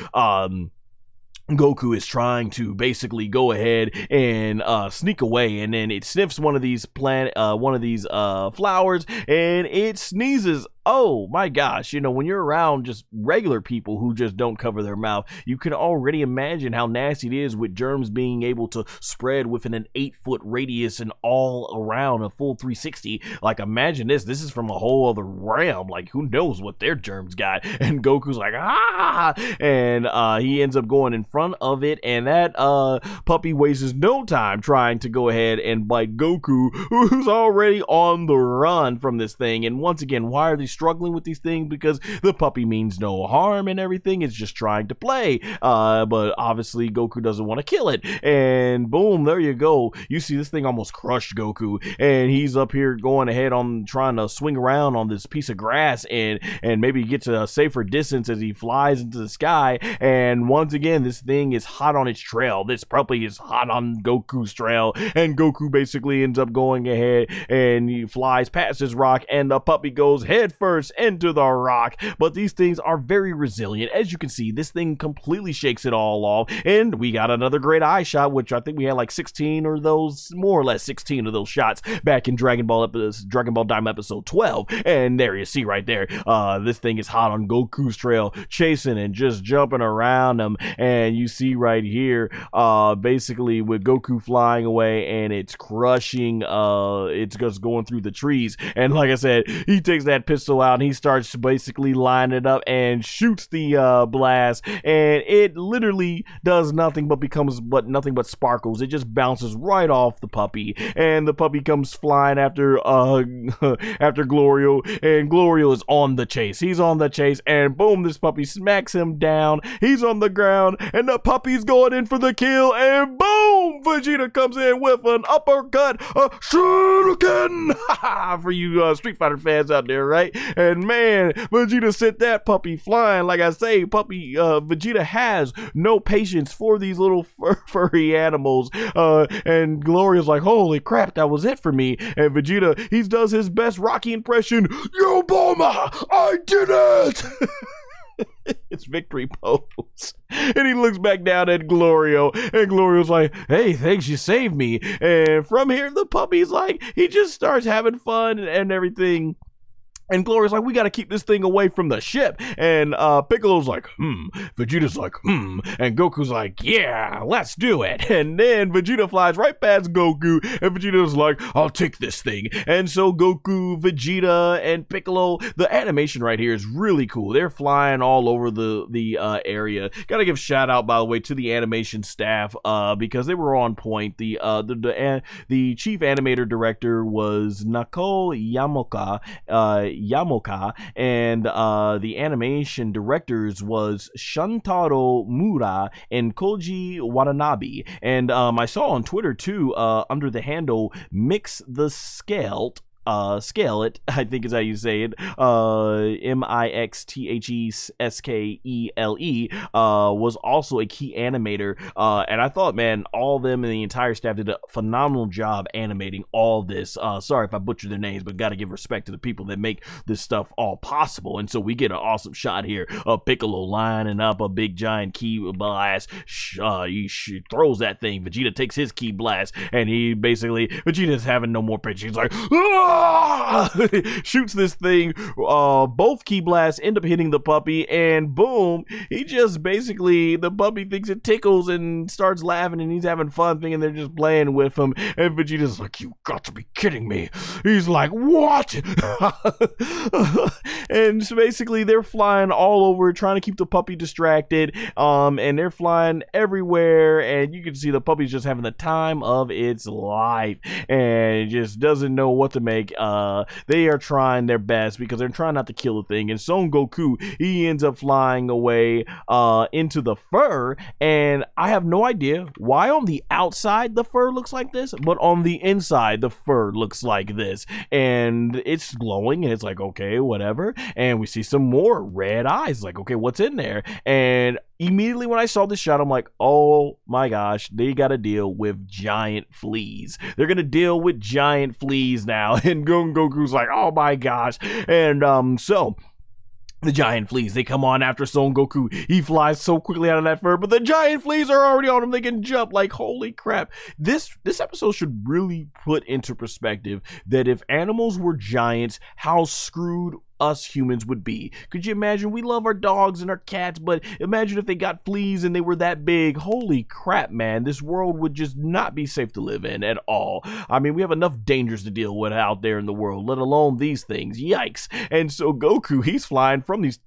Goku is trying to basically go ahead and sneak away, and then it sniffs one of these flowers, and it sneezes. Oh my gosh, you know, when you're around just regular people who just don't cover their mouth, you can already imagine how nasty it is with germs being able to spread within an 8-foot radius and all around a full 360. Like, imagine this is from a whole other realm. Like, who knows what their germs got? And Goku's like, ah, and he ends up going in front of it, and that puppy wastes no time trying to go ahead and bite Goku, who's already on the run from this thing. And once again, why are these struggling with these things? Because the puppy means no harm and everything. It's just trying to play. But obviously Goku doesn't want to kill it. And boom, there you go. You see this thing almost crushed Goku. And he's up here going ahead on trying to swing around on this piece of grass and maybe get to a safer distance as he flies into the sky. And once again, this thing is hot on its trail. This puppy is hot on Goku's trail. And Goku basically ends up going ahead and he flies past this rock, and the puppy goes head first into the rock. But these things are very resilient. As you can see, this thing completely shakes it all off, and we got another great eye shot, which I think we had like 16 or those, more or less 16 of those shots back in Dragon Ball DAIMA episode 12. And there you see right there, this thing is hot on Goku's trail, chasing and just jumping around him. And you see right here, basically with Goku flying away, and it's crushing, it's just going through the trees. And like I said, he takes that pistol out and he starts basically lining it up and shoots the blast, and it literally does nothing but nothing but sparkles. It just bounces right off the puppy, and the puppy comes flying after after Glorio, and Glorio is on the chase. He's on the chase, and boom, this puppy smacks him down. He's on the ground, and the puppy's going in for the kill, and boom, Vegeta comes in with an uppercut, a shuriken for you Street Fighter fans out there, right? And man, Vegeta sent that puppy flying. Like I say, Vegeta has no patience for these little furry animals. And Glorio's like, holy crap, that was it for me. And Vegeta, he does his best Rocky impression. Yo, Bulma, I did it! It's victory pose. And he looks back down at Glorio, and Glorio's like, hey, thanks, you saved me. And from here, the puppy's like, he just starts having fun and everything. And Glorio's like, we gotta keep this thing away from the ship. And Piccolo's like, Vegeta's like, and Goku's like, yeah, let's do it. And then Vegeta flies right past Goku, and Vegeta's like, I'll take this thing. And so Goku, Vegeta, and Piccolo, the animation right here is really cool. They're flying all over the area. Gotta give shout out, by the way, to the animation staff, because they were on point. The chief animator director was Nako Yamoka. Yamoka, and the animation directors was Shuntaro Mura and Koji Watanabe. And I saw on Twitter too, under the handle Mix the Scale, Scale It, I think is how you say it, Mixtheskele, was also a key animator, and I thought, man, all of them and the entire staff did a phenomenal job animating all this. Sorry if I butchered their names, but gotta give respect to the people that make this stuff all possible. And so we get an awesome shot here of Piccolo lining up a big giant ki blast. He throws that thing, Vegeta takes his ki blast, and he basically, Vegeta's having no more pitch. He's like, ah! Shoots this thing. Both ki blasts end up hitting the puppy, and boom, he just basically, the puppy thinks it tickles and starts laughing, and he's having fun thinking they're just playing with him. And Vegeta's like, you got to be kidding me. He's like, what? And so basically they're flying all over trying to keep the puppy distracted, and they're flying everywhere, and you can see the puppy's just having the time of its life and it just doesn't know what to make. They are trying their best because they're trying not to kill the thing, and Son Goku, he ends up flying away into the fur, and I have no idea why on the outside the fur looks like this, but on the inside the fur looks like this, and it's glowing, and it's like, okay, whatever. And we see some more red eyes, like, okay, what's in there? And immediately when I saw this shot, I'm like, oh my gosh, they gotta deal with giant fleas. They're gonna deal with giant fleas now. And Goku's like, oh my gosh. And so the giant fleas, they come on after Son Goku. He flies so quickly out of that fur, but the giant fleas are already on him. They can jump, like, holy crap. This episode should really put into perspective that if animals were giants, how screwed us humans would be. Could you imagine? We love our dogs and our cats, but imagine if they got fleas and they were that big. Holy crap, man. This world would just not be safe to live in at all. I mean, we have enough dangers to deal with out there in the world, let alone these things. Yikes. And so Goku, he's flying from these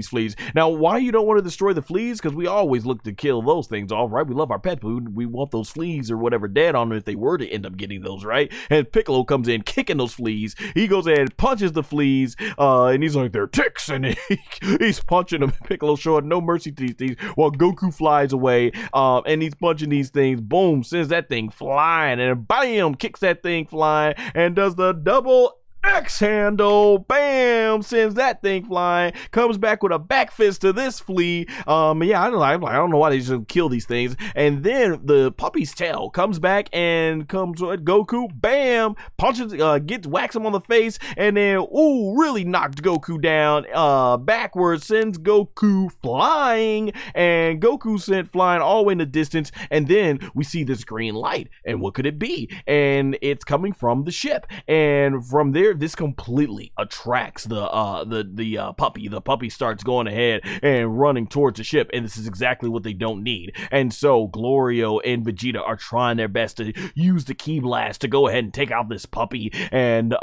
fleas. Now, why you don't want to destroy the fleas? Because we always look to kill those things off, right? We love our pet food. We want those fleas or whatever dead on them if they were to end up getting those, right? And Piccolo comes in kicking those fleas. He goes in and punches the fleas, and he's like, they're ticks, and he's punching them. Piccolo showing no mercy to these things while Goku flies away, and he's punching these things. Boom, sends that thing flying, and bam, kicks that thing flying, and does the double X handle, bam, sends that thing flying, comes back with a back fist to this flea. Yeah, I don't know why they just kill these things. And then the puppy's tail comes back and comes with Goku, bam, punches, whacks him on the face, and then, ooh, really knocked Goku down, backwards, sends Goku flying, and Goku sent flying all the way in the distance. And then we see this green light, and what could it be? And it's coming from the ship, and from there, this completely attracts the puppy. The puppy starts going ahead and running towards the ship, and this is exactly what they don't need. And so Glorio and Vegeta are trying their best to use the ki blast to go ahead and take out this puppy, and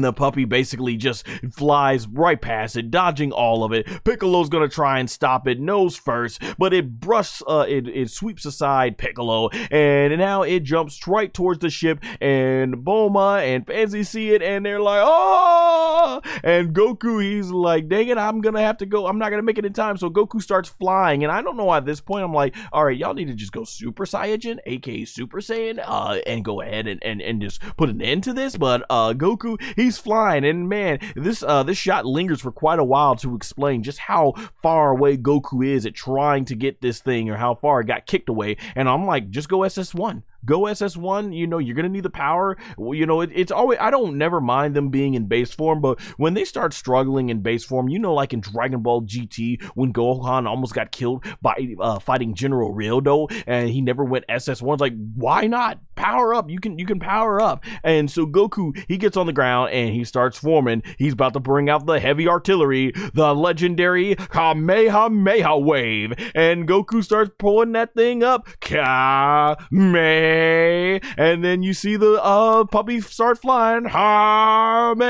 the puppy basically just flies right past it, dodging all of it. Piccolo's gonna try and stop it nose first, but it it sweeps aside Piccolo, and now it jumps right towards the ship, and Gomah and Panzy see it, and they're like, oh! And Goku, he's like, dang it, I'm gonna have to go. I'm not gonna make it in time. So Goku starts flying, and I don't know why at this point I'm like, all right, y'all need to just go Super Saiyan, aka Super Saiyan, and go ahead and just put an end to this. But Goku, he's flying, and man, this shot lingers for quite a while to explain just how far away Goku is at trying to get this thing, or how far it got kicked away. And I'm like, just go SS1. Go SS1, you know, you're gonna need the power. You know, it's always, I don't never mind them being in base form, but when they start struggling in base form, you know, like in Dragon Ball GT, when Gohan almost got killed by fighting General Ryodo, and he never went SS1. It's like, why not? Power up. You can power up. And so Goku, he gets on the ground and he starts forming. He's about to bring out the heavy artillery, the legendary Kamehameha wave, and Goku starts pulling that thing up. Kamehameha. Hame, and then you see the puppy start flying, Hame,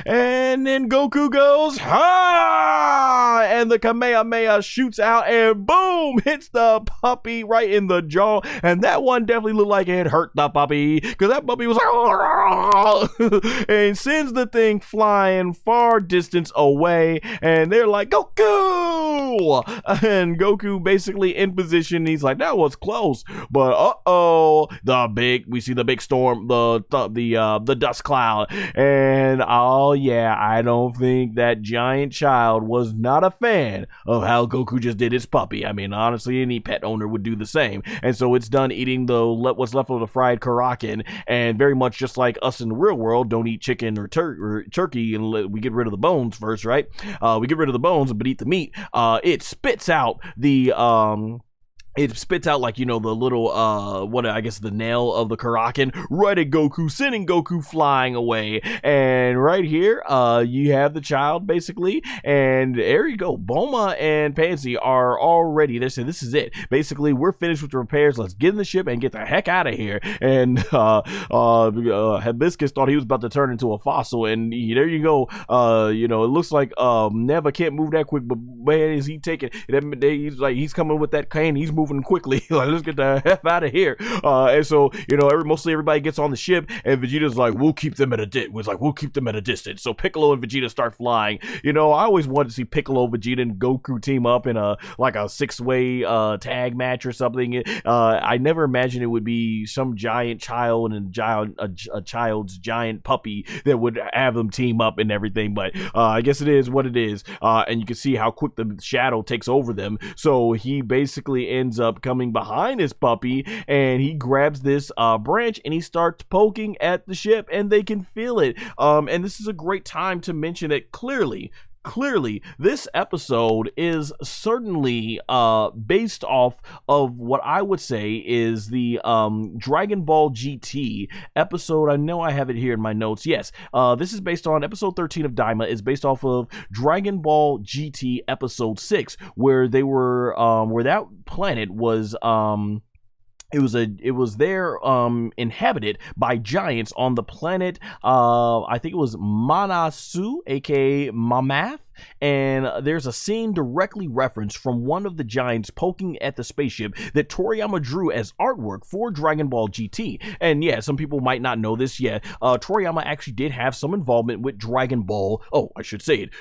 and then Goku goes, ha, and the Kamehameha shoots out and boom, hits the puppy right in the jaw, and that one definitely looked like it hurt the puppy, because that puppy was like, and sends the thing flying far distance away, and they're like, Goku, and Goku basically in position, he's like, that was close, but we see the big storm, the dust cloud, and oh yeah, I don't think that giant child was not a fan of how Goku just did his puppy. I mean, honestly, any pet owner would do the same, and so it's done eating what's left of the fried Kraken, and very much just like us in the real world, don't eat chicken or turkey, and we get rid of the bones first, right? We get rid of the bones but eat the meat. It spits out like, you know, the little, the nail of the Kraken right at Goku, sending Goku flying away. And right here, you have the child, basically. And there you go. Gomah and Panzy are already, they said, this is it. Basically, we're finished with the repairs. Let's get in the ship and get the heck out of here. And Hibiscus thought he was about to turn into a fossil. And there you go. It looks like Neva can't move that quick, but man, is he taking, he's coming with that cane. He's moving quickly. Like, let's get the F out of here. And so, mostly everybody gets on the ship, and Vegeta's like, we'll keep them at a distance. So Piccolo and Vegeta start flying. I always wanted to see Piccolo, Vegeta, and Goku team up in a six-way tag match or something. I never imagined it would be some giant child and a child's giant puppy that would have them team up and everything, but I guess it is what it is. And you can see how quick the shadow takes over them. So he basically ends up coming behind his puppy, and he grabs this branch and he starts poking at the ship, and they can feel it. And this is a great time to mention that clearly this episode is certainly based off of what I would say is the Dragon Ball GT episode. I know I have it here in my notes. Yes, this is based on episode 13 of Daima, is based off of Dragon Ball GT episode 6, where they were where that planet was it was there inhabited by giants on the planet, I think it was Manasu, aka Mamath. And there's a scene directly referenced from one of the giants poking at the spaceship that Toriyama drew as artwork for Dragon Ball GT. And yeah, some people might not know this yet. Toriyama actually did have some involvement with Dragon Ball,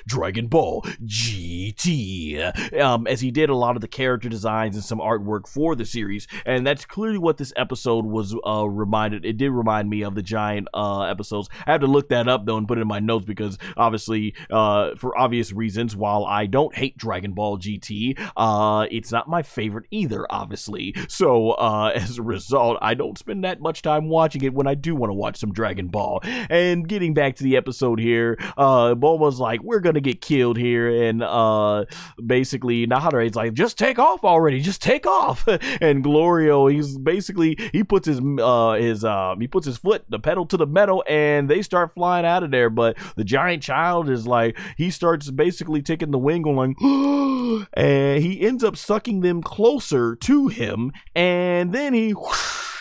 Dragon Ball GT, as he did a lot of the character designs and some artwork for the series. And that's clearly what this episode was reminded. It did remind me of the giant episodes. I have to look that up though and put it in my notes, because obviously, for obvious reasons, while I don't hate Dragon Ball GT, it's not my favorite either, obviously. So as a result, I don't spend that much time watching it when I do want to watch some Dragon Ball. And getting back to the episode here, Bulma's like, we're gonna get killed here, and basically Nahara's like, just take off already, just take off. And Glorio, he puts his foot, the pedal to the metal, and they start flying out of there. But the giant child is like, he starts basically taking the wing, going like, and he ends up sucking them closer to him, and then he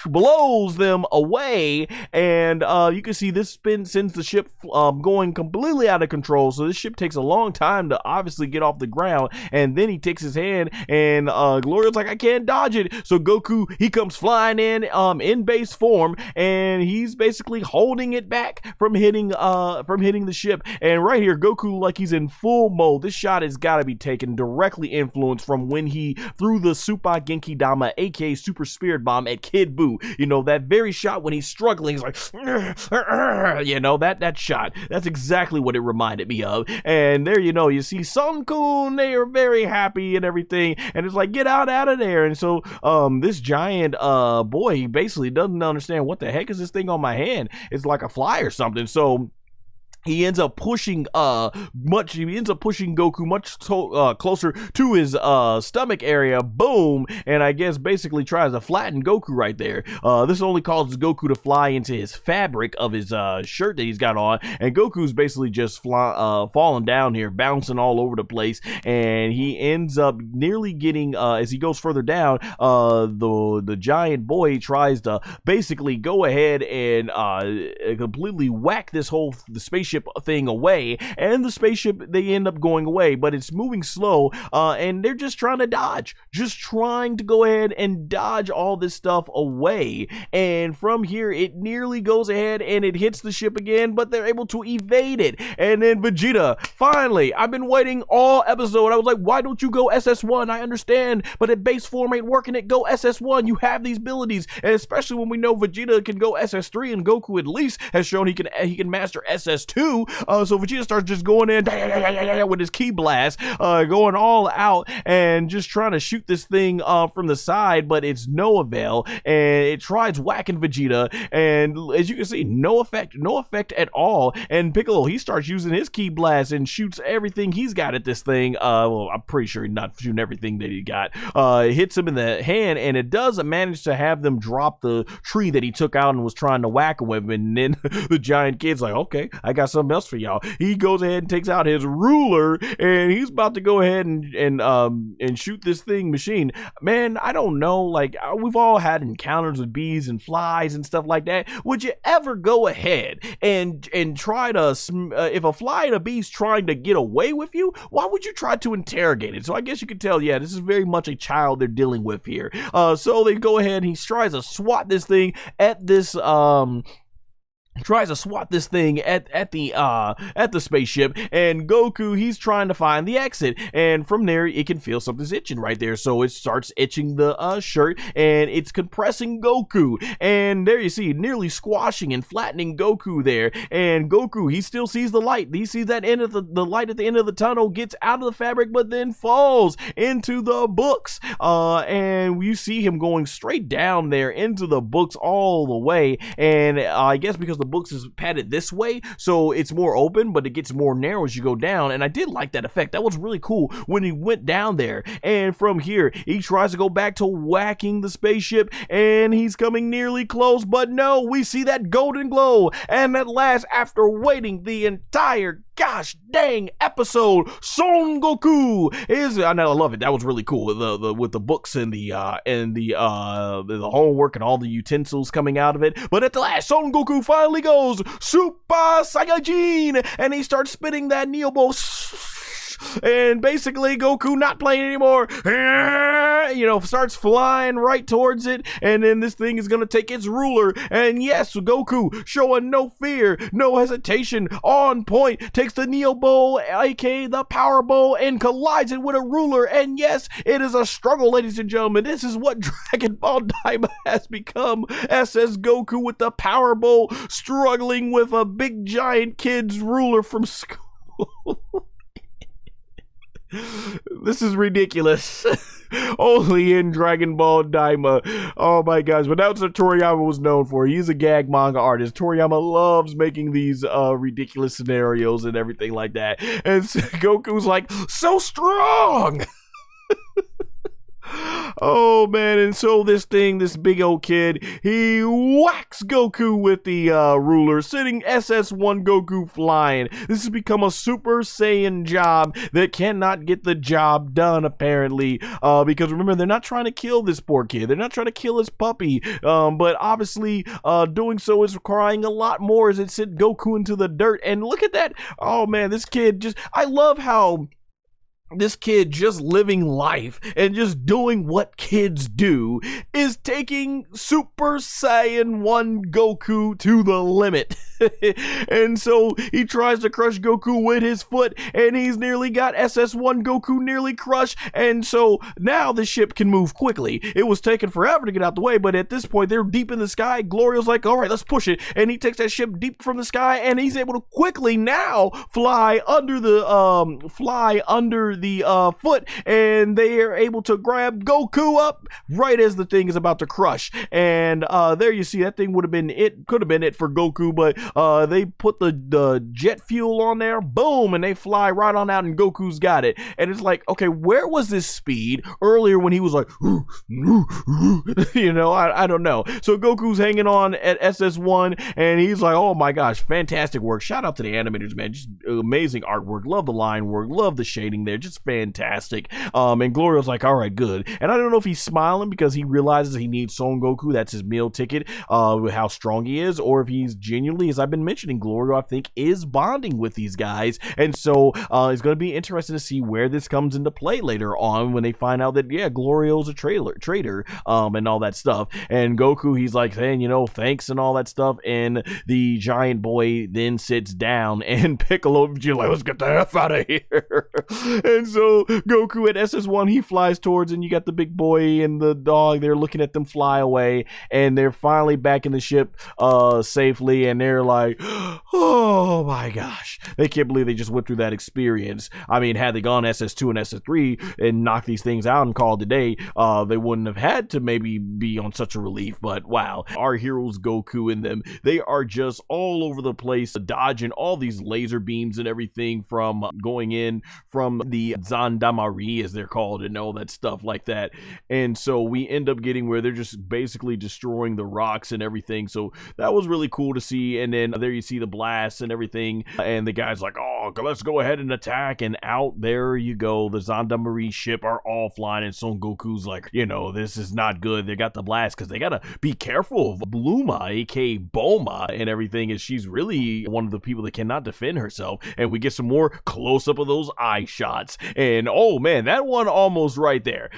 blows them away. And you can see this spin sends the ship going completely out of control. So this ship takes a long time to obviously get off the ground, and then he takes his hand, and Glorio's like, I can't dodge it. So Goku, he comes flying in base form, and he's basically holding it back from hitting the ship. And right here, Goku, like he's in full mode. This shot has got to be taken directly influenced from when he threw the Super Genki Dama, aka Super Spirit Bomb, at Kid Buu. That very shot when he's struggling, he's like, that shot. That's exactly what it reminded me of. And there, you see Son Kun, they are very happy and everything, and it's like, get out of there. And so this giant boy, he basically doesn't understand what the heck is this thing on my hand. It's like a fly or something. So he ends up pushing Goku much closer to his stomach area. Boom. And I guess basically tries to flatten Goku right there. This only causes Goku to fly into his fabric of his shirt that he's got on, and Goku's basically just falling down here, bouncing all over the place, and he ends up nearly getting as he goes further down, the giant boy tries to basically go ahead and completely whack the spaceship thing away, and the spaceship, they end up going away, but it's moving slow, and they're just trying to go ahead and dodge all this stuff away. And from here, it nearly goes ahead and it hits the ship again, but they're able to evade it. And then Vegeta, finally, I've been waiting all episode. I was like, why don't you go SS1? I understand, but at base form ain't working it. Go SS1. You have these abilities, and especially when we know Vegeta can go SS3, and Goku at least has shown he can master SS2. So Vegeta starts just going in with his ki blast, going all out and just trying to shoot this thing from the side, but it's no avail, and it tries whacking Vegeta, and as you can see, no effect at all. And Piccolo, he starts using his ki blast and shoots everything he's got at this thing. Well, I'm pretty sure he's not shooting everything that he got. Hits him in the hand, and it does manage to have them drop the tree that he took out and was trying to whack him with, and then the giant kid's like, okay, I got something else for y'all. He goes ahead and takes out his ruler, and he's about to go ahead and shoot this thing machine. Man, I don't know, like, we've all had encounters with bees and flies and stuff like that. Would you ever go ahead and try to if a fly and a bee's trying to get away with you, why would you try to interrogate it? So I guess you could tell, yeah, this is very much a child they're dealing with here. So they go ahead and he tries to swat this thing at this at the spaceship, and Goku, he's trying to find the exit, and from there it can feel something's itching right there, so it starts itching the shirt, and it's compressing Goku, and there you see, nearly squashing and flattening Goku there. And Goku, he still sees the light. He sees that end of the light at the end of the tunnel, gets out of the fabric, but then falls into the books, and you see him going straight down there into the books all the way. And I guess because the books is padded this way, so it's more open, but it gets more narrow as you go down, and I did like that effect. That was really cool when he went down there. And from here, he tries to go back to whacking the spaceship, and he's coming nearly close, but no, we see that golden glow, and at last, after waiting the entire gosh dang episode, Son Goku is, I love it. That was really cool with the books and the homework and all the utensils coming out of it. But at the last, Son Goku finally goes Super Saiyan, and he starts spitting that Neo Ball, and basically Goku not playing anymore, starts flying right towards it, and then this thing is gonna take its ruler, and yes, Goku, showing no fear, no hesitation, on point, takes the Neo Bowl, aka the Power Bowl, and collides it with a ruler. And yes, it is a struggle, ladies and gentlemen. This is what Dragon Ball DAIMA has become. SS Goku with the Power Bowl, struggling with a big giant kid's ruler from school. This is ridiculous. Only in Dragon Ball DAIMA. Oh my gosh, but that's what Toriyama was known for. He's a gag manga artist. Toriyama loves making these ridiculous scenarios and everything like that. And Goku's like, so strong! Oh man, and so this big old kid, he whacks Goku with the ruler, sending SS1 Goku flying. This has become a Super Saiyan job that cannot get the job done, apparently, because remember, they're not trying to kill this poor kid. They're not trying to kill his puppy, but obviously doing so is requiring a lot more as it sent Goku into the dirt. And look at that. Oh man, this kid just, I love how this kid just living life and just doing what kids do is taking Super Saiyan 1 Goku to the limit. And so he tries to crush Goku with his foot, and he's nearly got SS1 Goku nearly crushed. And so now the ship can move quickly. It was taking forever to get out the way, but at this point they're deep in the sky. Glorio's like, all right, let's push it. And he takes that ship deep from the sky, and he's able to quickly now fly under under the foot, and they are able to grab Goku up right as the thing is about to crush. And there you see, that thing would have been it, could have been it for Goku, but they put the jet fuel on there, boom, and they fly right on out, and Goku's got it. And it's like, okay, where was this speed earlier when he was like, you know, I don't know. So Goku's hanging on at SS1, and he's like, oh my gosh, fantastic work. Shout out to the animators, man. Just amazing artwork. Love the line work. Love the shading there. Just fantastic. And Glorio's like, all right, good. And I don't know if he's smiling because he realizes he needs Son Goku. That's his meal ticket with how strong he is, or if he's genuinely, as I've been mentioning, Glorio, I think, is bonding with these guys. And so it's going to be interesting to see where this comes into play later on when they find out that, yeah, Glorio's a traitor and all that stuff. And Goku, he's like saying, you know, thanks and all that stuff. And the giant boy then sits down, and Piccolo, you're like, let's get the F out of here. And so Goku at SS1, he flies towards, and you got the big boy and the dog, they're looking at them fly away, and they're finally back in the ship safely, and they're like, oh my gosh, they can't believe they just went through that experience. I mean, had they gone SS2 and SS3 and knocked these things out and called it a day, they wouldn't have had to maybe be on such a relief. But wow, our heroes Goku and them, they are just all over the place, dodging all these laser beams and everything from going in from the Gendarmerie, as they're called, and all that stuff like that. And so we end up getting where they're just basically destroying the rocks and everything. So that was really cool to see. And then there you see the blasts and everything, and the guy's like, oh, let's go ahead and attack. And out there you go, the Gendarmerie ship are all flying, and Son Goku's like, you know, this is not good. They got the blast because they gotta be careful of Bluma, aka Bulma, and everything, as she's really one of the people that cannot defend herself. And we get some more close-up of those eye shots, and oh man, that one almost right there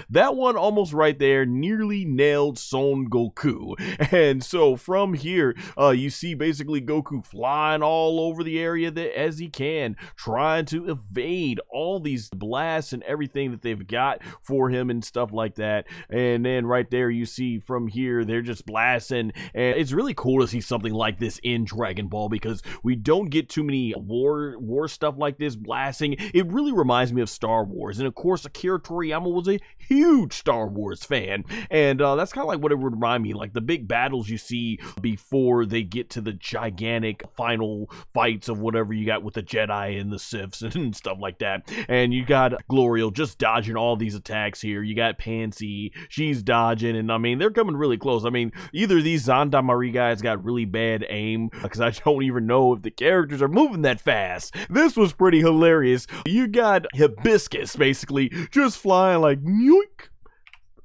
nearly nailed Son Goku. And so from here you see basically Goku flying all over the area that as he can, trying to evade all these blasts and everything that they've got for him and stuff like that. And then right there you see from here they're just blasting, and it's really cool to see something like this in Dragon Ball because we don't get too many war stuff like this blasting. It really reminds me of Star Wars, and of course Akira Toriyama was a huge Star Wars fan, and that's kind of like what it would remind me, like the big battles you see before they get to the gigantic final fights of whatever you got with the Jedi and the Siths and stuff like that. And you got Glorio just dodging all these attacks here. You got Panzy, she's dodging, and I mean they're coming really close. I mean, either these Gendarmerie guys got really bad aim because I don't even know if the characters are moving that fast. This was pretty hilarious. You got Hibiscus basically just flying like yoink,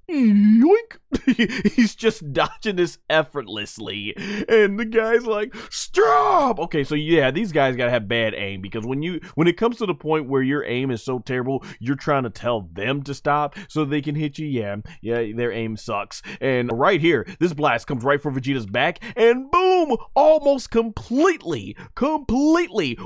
yoink. He's just dodging this effortlessly, and the guy's like, stop. Okay, so yeah, these guys gotta have bad aim, because when it comes to the point where your aim is so terrible, you're trying to tell them to stop so they can hit you. Yeah, their aim sucks. And right here, this blast comes right for Vegeta's back, and boom, almost completely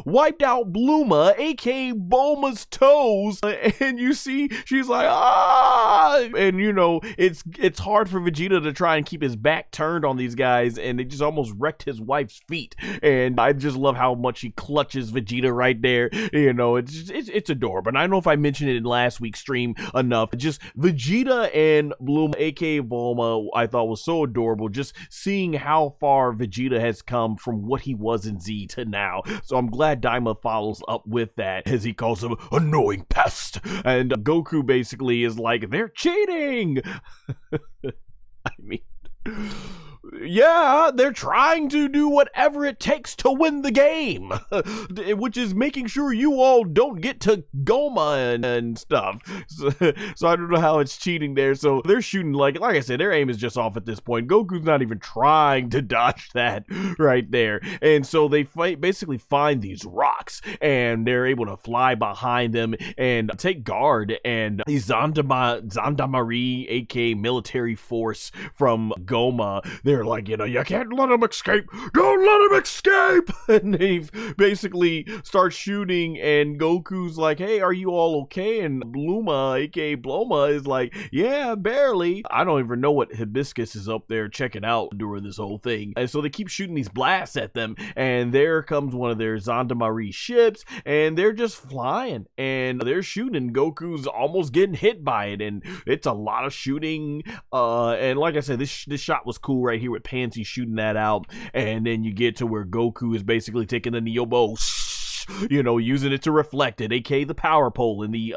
wiped out Bluma, aka Bulma's toes. And you see, she's like, ah, and you know, it's hard for Vegeta to try and keep his back turned on these guys, and they just almost wrecked his wife's feet. And I just love how much he clutches Vegeta right there. You know, it's adorable. And I don't know if I mentioned it in last week's stream enough. Just Vegeta and Bloom, aka Bulma, I thought was so adorable. Just seeing how far Vegeta has come from what he was in Z to now. So I'm glad Daima follows up with that, as he calls him annoying pest. And Goku basically is like, they're cheating. I mean, yeah, they're trying to do whatever it takes to win the game, which is making sure you all don't get to Gomah and stuff. So I don't know how it's cheating there. So they're shooting, like I said, their aim is just off at this point. Goku's not even trying to dodge that right there. And so they basically find these rocks, and they're able to fly behind them and take guard. And the Gendarmerie, aka military force from Gomah, they're like, like, you know, you can't let him escape. Don't let him escape. And they basically start shooting, and Goku's like, hey, are you all okay? And Bluma, aka Bloma, is like, yeah, barely. I don't even know what Hibiscus is up there checking out during this whole thing. And so they keep shooting these blasts at them, and there comes one of their Gendarmerie ships, and they're just flying, and they're shooting. Goku's almost getting hit by it, and it's a lot of shooting. And like I said, this shot was cool right here with Panzy shooting that out, and then you get to where Goku is basically taking the Neobo, you know, using it to reflect it, aka the power pole in the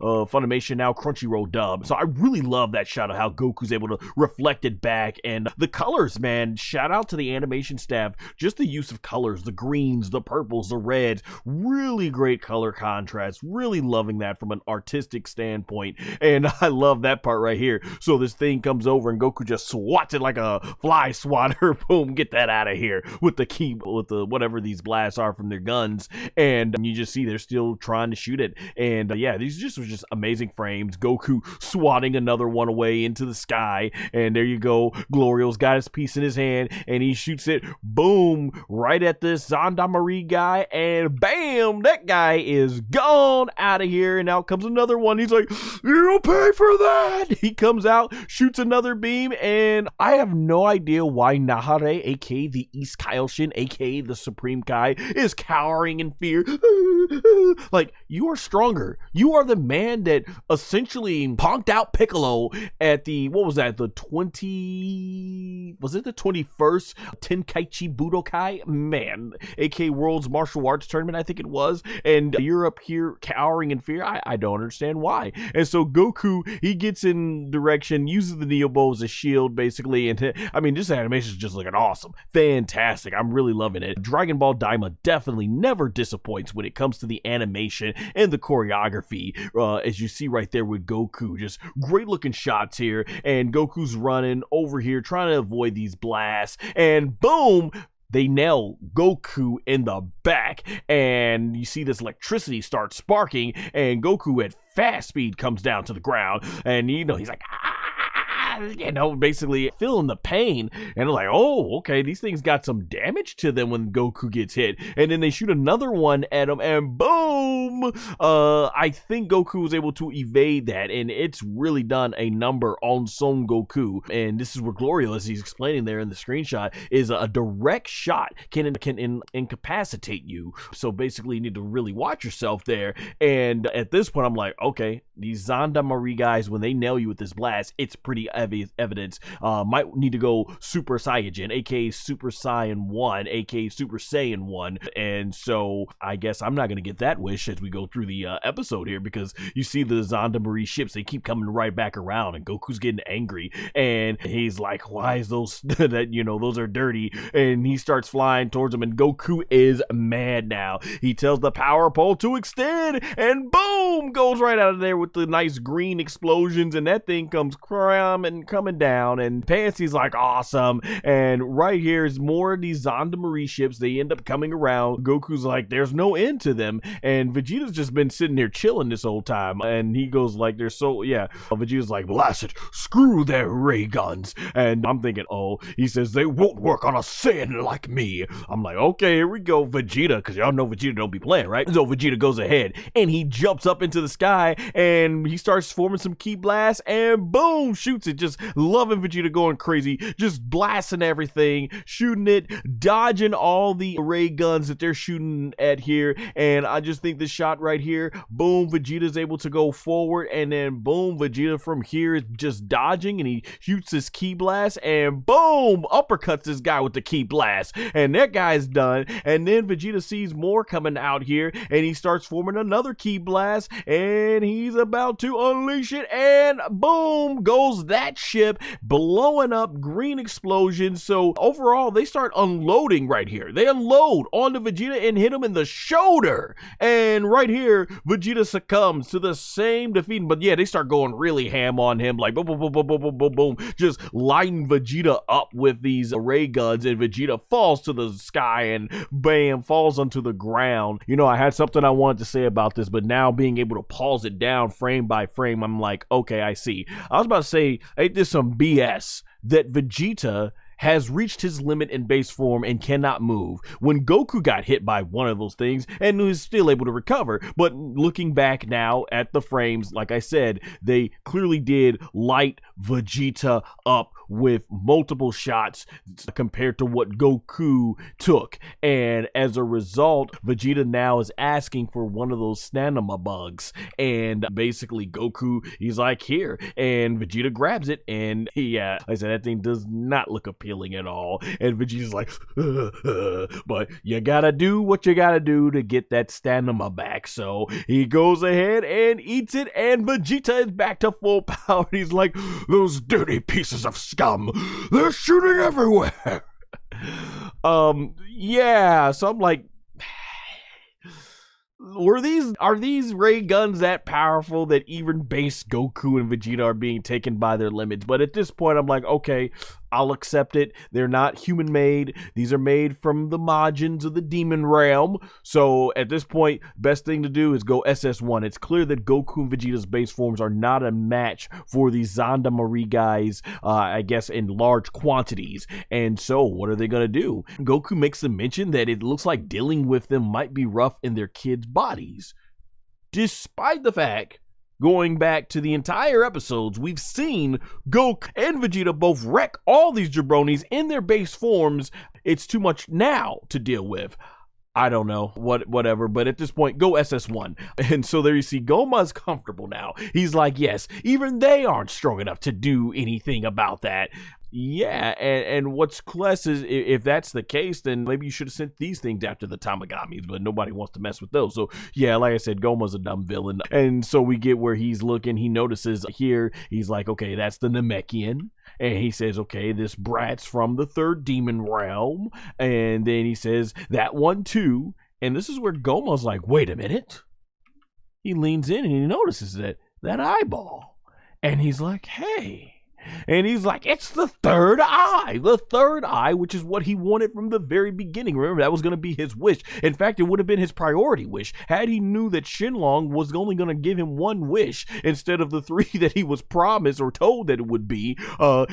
Funimation Now Crunchyroll dub. So I really love that shot of how Goku's able to reflect it back, and the colors, man, shout out to the animation staff. Just the use of colors, the greens, the purples, the reds, really great color contrast. Really loving that from an artistic standpoint, and I love that part right here. So this thing comes over and Goku just swats it like a fly swatter. Boom, get that out of here with the key, with the whatever these blasts are from their guns. And you just see they're still trying to shoot it. And yeah, these were just amazing frames. Goku swatting another one away into the sky. And there you go. Glorio's got his piece in his hand, and he shoots it, boom, right at this Gendarmerie guy. And bam, that guy is gone out of here. And out comes another one. He's like, you'll pay for that. He comes out, shoots another beam. And I have no idea why Nahare, aka the East Kaioshin, aka the Supreme Kai, is cowering in fear. Like, you are stronger. You are the man that essentially punked out Piccolo at the, what was that, the 21st Tenkaichi Budokai, man, aka World's Martial Arts Tournament, I think it was. And you're up here cowering in fear. I don't understand why. And so Goku, he gets in direction, uses the Neobo as a shield, basically. And I mean, this animation is just looking awesome. Fantastic. I'm really loving it. Dragon Ball Daima definitely never disappoints when it comes to the animation and the choreography, as you see right there with Goku. Just great looking shots here, and Goku's running over here trying to avoid these blasts, and boom, they nail Goku in the back, and you see this electricity start sparking, and Goku at fast speed comes down to the ground, and you know, he's like, you know, basically feeling the pain, and like, oh, okay, these things got some damage to them when Goku gets hit. And then they shoot another one at him, and boom, I think Goku was able to evade that, and it's really done a number on Son Goku. And this is where Glorio, as he's explaining there in the screenshot, is a direct shot can incapacitate you. So basically you need to really watch yourself there. And at this point I'm like, okay, these Gendarmerie guys, when they nail you with this blast, it's pretty evidence. Might need to go Super Saiyan, aka Super Saiyan 1, aka Super Saiyan 1. And so I guess I'm not going to get that wish as we go through the episode here, because you see the Gendarmerie ships, they keep coming right back around, and Goku's getting angry, and he's like, why is those that, you know, those are dirty, and he starts flying towards them, and Goku is mad now. He tells the power pole to extend, and boom, goes right out of there with the nice green explosions, and that thing comes coming down, and Panzy's like, awesome. And right here is more of these Gendarmerie ships. They end up coming around. Goku's like, there's no end to them, and Vegeta's just been sitting there chilling this whole time, and he goes like, they're so, yeah, Vegeta's like, blast it, screw their ray guns. And I'm thinking, oh, he says they won't work on a Saiyan like me. I'm like, okay, here we go, Vegeta, because y'all know Vegeta don't be playing, right? So Vegeta goes ahead, and he jumps up into the sky, and he starts forming some ki blasts, and boom, shoots it. Just loving Vegeta going crazy, just blasting everything, shooting it, dodging all the ray guns that they're shooting at here. And I just think this shot right here, boom, Vegeta's able to go forward, and then boom, Vegeta from here is just dodging, and he shoots his ki blast, and boom, uppercuts this guy with the ki blast, and that guy's done. And then Vegeta sees more coming out here, and he starts forming another ki blast, and he's about to unleash it, and boom, goes that ship, blowing up, green explosions. So overall, they start unloading right here. They unload onto Vegeta and hit him in the shoulder, and right here, Vegeta succumbs to the same defeat. But yeah, they start going really ham on him, like boom, boom, boom, boom, boom, boom, boom, boom, just lighting Vegeta up with these ray guns, and Vegeta falls to the sky and bam, falls onto the ground. You know, I had something I wanted to say about this, but now being able to pause it down frame by frame, I'm like, okay, I see. I was about to say, ain't this some BS that Vegeta has reached his limit in base form and cannot move. When Goku got hit by one of those things and was still able to recover, but looking back now at the frames, like I said, they clearly did light Vegeta up with multiple shots compared to what Goku took. And as a result, Vegeta now is asking for one of those Snanima bugs. And basically Goku, he's like, here. And Vegeta grabs it. And yeah, I said, that thing does not look appealing at all. And Vegeta's like, but you gotta do what you gotta do to get that Snanima back. So he goes ahead and eats it. And Vegeta is back to full power. He's like, those dirty pieces of scum, they're shooting everywhere. Yeah, so I'm like, are these ray guns that powerful that even base Goku and Vegeta are being taken by their limits? But at this point, I'm like, okay, I'll accept it. They're not human made. These are made from the Majins of the demon realm. So at this point, best thing to do is go SS1. It's clear that Goku and Vegeta's base forms are not a match for these Gendarmerie guys, I guess in large quantities. And so what are they going to do? Goku makes the mention that it looks like dealing with them might be rough in their kids' bodies. Despite the fact, going back to the entire episodes, we've seen Goku and Vegeta both wreck all these jabronis in their base forms. It's too much now to deal with. I don't know, whatever, but at this point, go SS1. And so there you see, Gomah's comfortable now. He's like, yes, even they aren't strong enough to do anything about that. Yeah, and what's less is, if that's the case, then maybe you should have sent these things after the Tamagamis, but nobody wants to mess with those. So yeah, like I said, Gomah's a dumb villain. And so we get where he's looking, he notices here, he's like, okay, that's the Namekian. And he says, okay, this brat's from the third demon realm. And then he says, that one too. And this is where Gomah's like, wait a minute. He leans in and he notices that eyeball. And he's like, hey. And he's like, it's the third eye, which is what he wanted from the very beginning. Remember, that was going to be his wish. In fact, it would have been his priority wish had he knew that Shenlong was only going to give him one wish instead of the three that he was promised or told that it would be.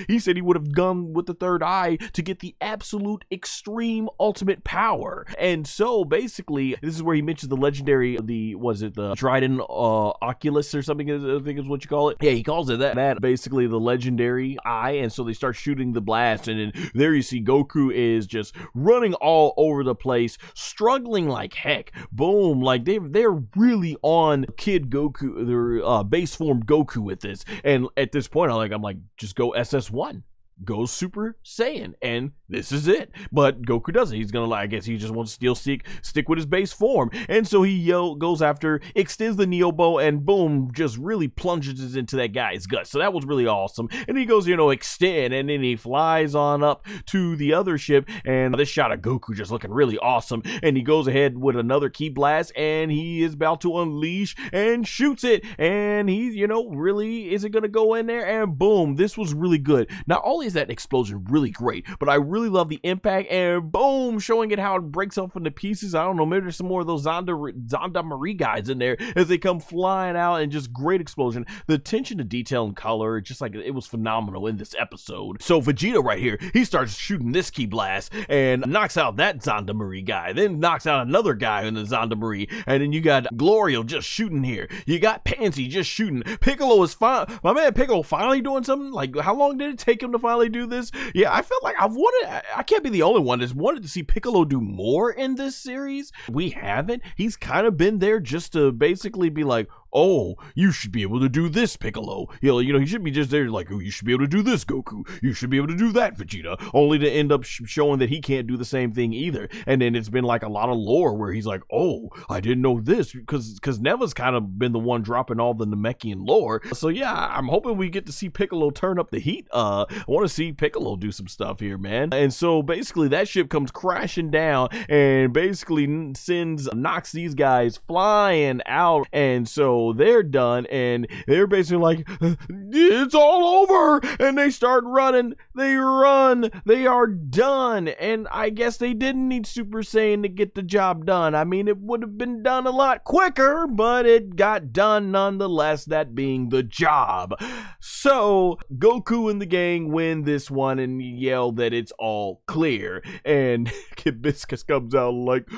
He said he would have gone with the third eye to get the absolute extreme ultimate power. And so basically, this is where he mentions the legendary, the Dryden Oculus or something, I think is what you call it. Yeah, he calls it that. Basically, the legendary eye. And so they start shooting the blast, and then there you see Goku is just running all over the place, struggling like heck. Boom, like they're really on Kid Goku, their base form Goku with this. And at this point, I'm like, just go SS1. Go Super Saiyan, and this is it. But Goku doesn't. He's gonna, I guess he just wants to still stick with his base form. And so he goes after, extends the Neo Bow, and boom, just really plunges into that guy's gut. So that was really awesome. And he goes, extend, and then he flies on up to the other ship, and this shot of Goku just looking really awesome. And he goes ahead with another Ki Blast, and he is about to unleash and shoots it. And he, really isn't gonna go in there, and boom, this was really good. Not only is that explosion really great, but I really love the impact, and boom, showing it how it breaks up into pieces. I don't know, maybe there's some more of those Gendarmerie guys in there as they come flying out, and just great explosion. The attention to detail and color, just like it was phenomenal in this episode. So Vegeta right here, he starts shooting this Ki Blast and knocks out that Gendarmerie guy, then knocks out another guy in the Gendarmerie, and then you got Glorio just shooting here. You got Panzy just shooting. Piccolo is fine. My man Piccolo finally doing something. Like, how long did it take him to finally do this? Yeah, I felt like I can't be the only one that's wanted to see Piccolo do more in this series. We haven't. He's kind of been there just to basically be like, oh, you should be able to do this, Piccolo. He should be just there like, oh, you should be able to do this, Goku. You should be able to do that, Vegeta. Only to end up showing that he can't do the same thing either. And then it's been like a lot of lore where he's like, oh, I didn't know this, because Neva's kind of been the one dropping all the Namekian lore. So yeah, I'm hoping we get to see Piccolo turn up the heat. I want to see Piccolo do some stuff here, man. And so basically that ship comes crashing down and basically knocks these guys flying out. And so so they're done, and they're basically like, it's all over, and they start running. They run. They are done, and I guess they didn't need Super Saiyan to get the job done. I mean, it would have been done a lot quicker, but it got done nonetheless, that being the job. So Goku and the gang win this one and yell that it's all clear, and Kid Biscuits comes out like,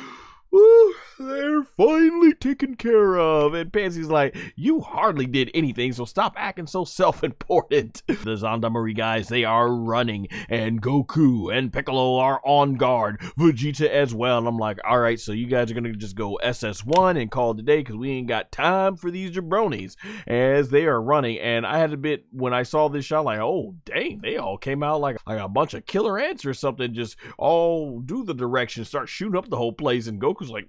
"Ooh, they're finally taken care of." And Panzy's like, "You hardly did anything, so stop acting so self-important." The Gendarmerie guys, they are running, and Goku and Piccolo are on guard. Vegeta as well. And I'm like, all right, so you guys are gonna just go SS1 and call it a day, because we ain't got time for these jabronis. As they are running, and I had a bit, when I saw this shot, like, oh, dang, they all came out like a bunch of killer ants or something, just all do the direction, start shooting up the whole place, and Goku's like,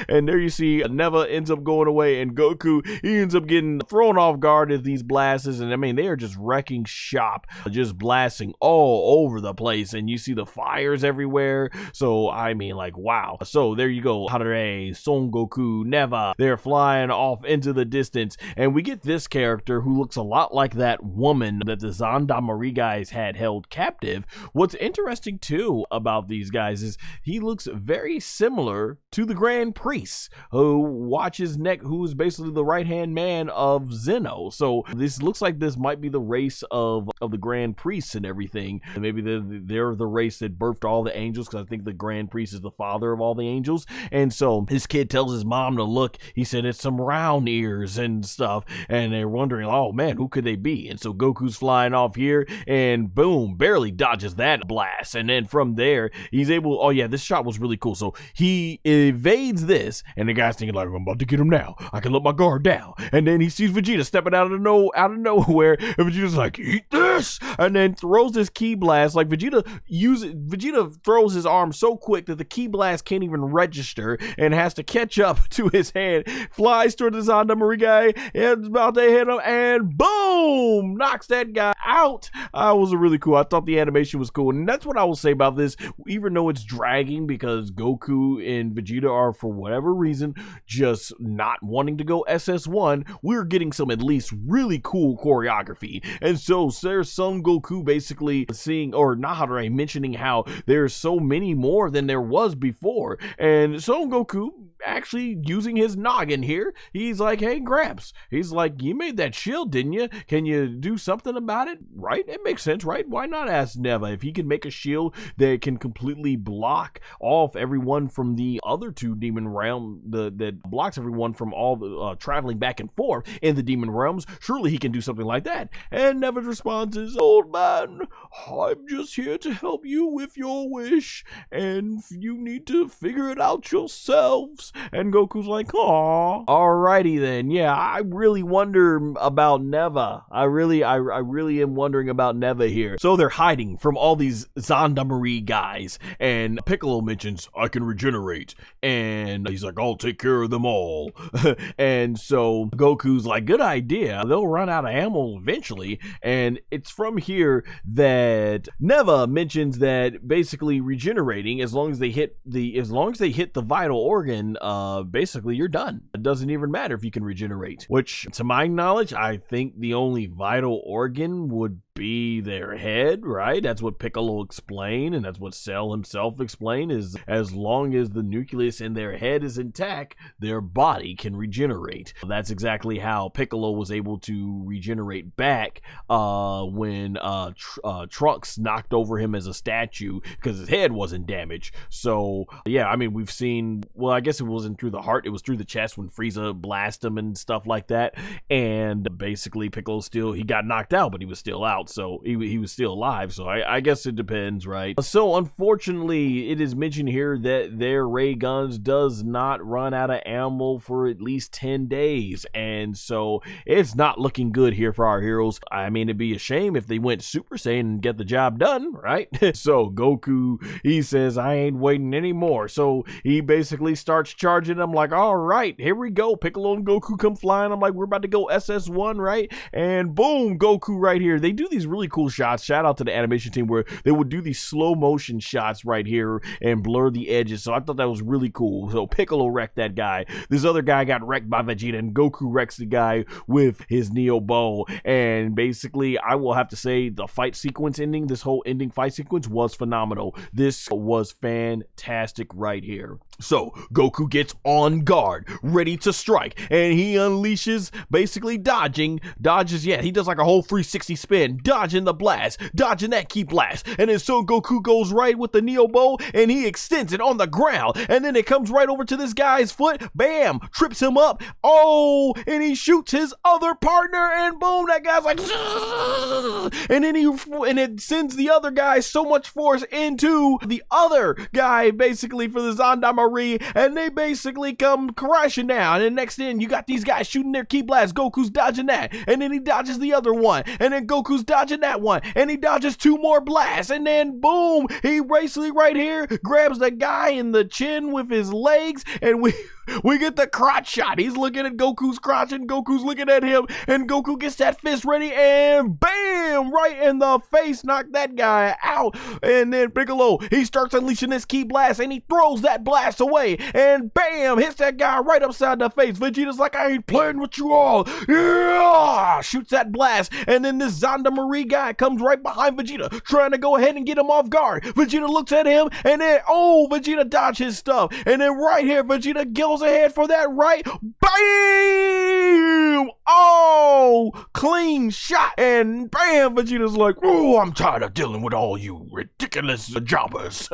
and there you see Neva ends up going away, and Goku, he ends up getting thrown off guard as these blasts, and I mean, they are just wrecking shop, just blasting all over the place, and you see the fires everywhere. So I mean, like, wow. So there you go, Hadare, Son Goku, Neva, they're flying off into the distance, and we get this character who looks a lot like that woman that the Gendarmerie guys had held captive. What's interesting too about these guys is he looks very similar to the Grand Priest, who watches Neck, who is basically the right-hand man of Zeno. So this looks like this might be the race of the Grand Priests and everything. And maybe they're the race that birthed all the angels, because I think the Grand Priest is the father of all the angels. And so his kid tells his mom to look. He said it's some round ears and stuff, and they're wondering, oh man, who could they be? And so Goku's flying off here, and boom, barely dodges that blast. And then from there, he's able, oh yeah, this shot was really cool. So he evades this, and the guy's thinking like, I'm about to get him now. I can let my guard down. And then he sees Vegeta stepping out of nowhere, and Vegeta's like, eat this, and then throws this ki blast. Like Vegeta throws his arm so quick that the ki blast can't even register and has to catch up to his hand. Flies toward the Gendarmerie guy, and it's about to hit him, and boom, knocks that guy out. Was really cool. I thought the animation was cool, and that's what I will say about this. Even though it's dragging, because Goku and Vegeta are, for whatever reason, just not wanting to go SS1, we're getting some at least really cool choreography. And so there's Son Goku basically seeing, or Nahara mentioning how there's so many more than there was before, and Son Goku actually using his noggin here. He's like, hey Gramps, he's like, you made that shield, didn't you? Can you do something about it? Right? It makes sense, right? Why not ask Neva if he can make a shield that can completely block off everyone from the other two demon realm, that blocks everyone from all the traveling back and forth in the demon realms. Surely he can do something like that. And Neva's response is, old man, I'm just here to help you with your wish, and you need to figure it out yourselves. And Goku's like, aw, alrighty then. Yeah, I really wonder about Neva. I really am wondering about Neva here. So they're hiding from all these Gendarmerie guys, and Piccolo mentions, I can regenerate, and he's like, I'll take care of them all. And so Goku's like, good idea, they'll run out of ammo eventually. And it's from here that Neva mentions that basically regenerating, as long as they hit the vital organ, basically you're done. It doesn't even matter if you can regenerate, which to my knowledge, I think the only vital organ would be their head, right? That's what Piccolo explained, and that's what Cell himself explained, is as long as the nucleus in their head is intact, their body can regenerate. That's exactly how Piccolo was able to regenerate back when Trunks knocked over him as a statue, because his head wasn't damaged. So yeah, I mean, we've seen, well, I guess it wasn't through the heart, it was through the chest when Frieza blasted him and stuff like that. And basically Piccolo he got knocked out, but he was still out. So he was still alive. So I guess it depends, right? So unfortunately, it is mentioned here that their ray guns does not run out of ammo for at least 10 days. And so it's not looking good here for our heroes. I mean, it'd be a shame if they went Super Saiyan and get the job done, right? So Goku, he says, I ain't waiting anymore. So he basically starts charging them like, all right, here we go. Piccolo and Goku come flying. I'm like, we're about to go SS1, right? And boom, Goku right here. They do these really cool shots. Shout out to the animation team where they would do these slow motion shots right here and blur the edges. So I thought that was really cool. So Piccolo wrecked that guy. This other guy got wrecked by Vegeta, and Goku wrecks the guy with his Neo Bow. And basically, I will have to say the fight sequence ending, this whole ending fight sequence was phenomenal. This was fantastic right here. So Goku gets on guard, ready to strike, and he unleashes, basically dodges, yeah, he does like a whole 360 spin, dodging the blast, dodging that key blast, and then Son Goku goes right with the Neo Bow, and he extends it on the ground, and then it comes right over to this guy's foot, bam, trips him up, oh, and he shoots his other partner, and boom, that guy's like, and then it sends the other guy so much force into the other guy, basically, for the Gendarmerie, and they basically come crashing down. And then next thing, you got these guys shooting their key blasts. Goku's dodging that, and then he dodges the other one, and then Goku's dodging that one, and he dodges two more blasts, and then boom, he basically right here grabs the guy in the chin with his legs, and we get the crotch shot. He's looking at Goku's crotch, and Goku's looking at him, and Goku gets that fist ready, and bam, right in the face, knock that guy out. And then Piccolo, he starts unleashing his key blast, and he throws that blast away, and bam, hits that guy right upside the face. Vegeta's like, I ain't playing with you all. Yeah! Shoots that blast, and then this Gendarmerie guy comes right behind Vegeta, trying to go ahead and get him off guard. Vegeta looks at him, and then, oh, Vegeta dodges his stuff, and then right here, Vegeta goes ahead for that right, bam! Oh, clean shot, and bam, Vegeta's like, oh, I'm tired of dealing with all you ridiculous jobbers.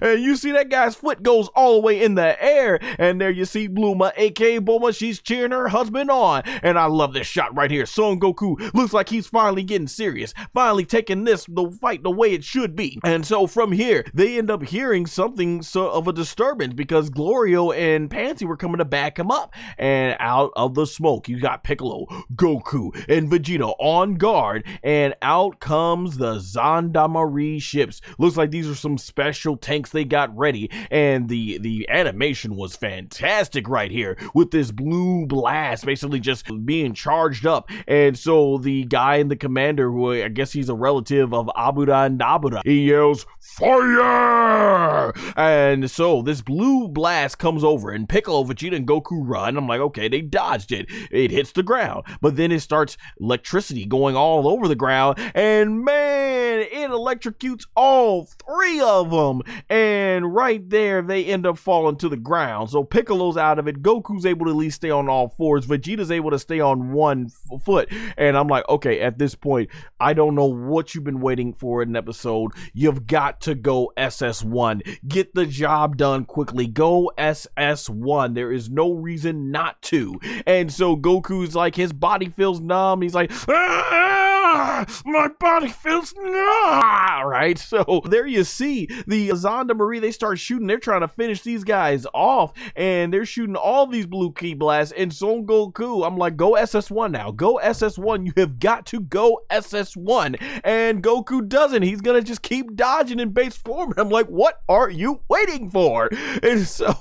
And you see that guy's foot goes all the way in the air, and there you see Bluma, aka Bulma, she's cheering her husband on, and I love this shot right here. Son Goku looks like he's finally getting serious, finally taking the fight the way it should be. And so from here, they end up hearing something of a disturbance, because Glorio and Panzy were coming to back him up, and out of the smoke, you got Piccolo, Goku, and Vegeta on guard, and out comes the Gendarmerie ships. Looks like these are some special tanks they got ready, and the animation was fantastic right here, with this blue blast basically just being charged up. And so the guy in the commander, who I guess he's a relative of Abura and Dabura, he yells, fire! And so this blue blast comes over, and Piccolo, Vegeta, and Goku run. I'm like, okay, they dodged it. It hits the ground, but then it starts electricity going all over the ground, and man, it electrocutes all three of them, and right there, they end up falling to the ground. So Piccolo's out of it, Goku's able to at least stay on all fours, Vegeta's able to stay on one foot, and I'm like, okay, at this point, I don't know what you've been waiting for in an episode. You've got to go SS1. Get the job done quickly. Go SS1. There is no reason not to. And so Goku's like, his body feels numb. He's like, my body feels numb. Right? So there you see the Gendarmerie, they start shooting. They're trying to finish these guys off, and they're shooting all these blue key blasts. And Son Goku, I'm like, go SS1 now. Go SS1. You have got to go SS1. And Goku doesn't. He's gonna just keep dodging in base form. And I'm like, what are you waiting for? And so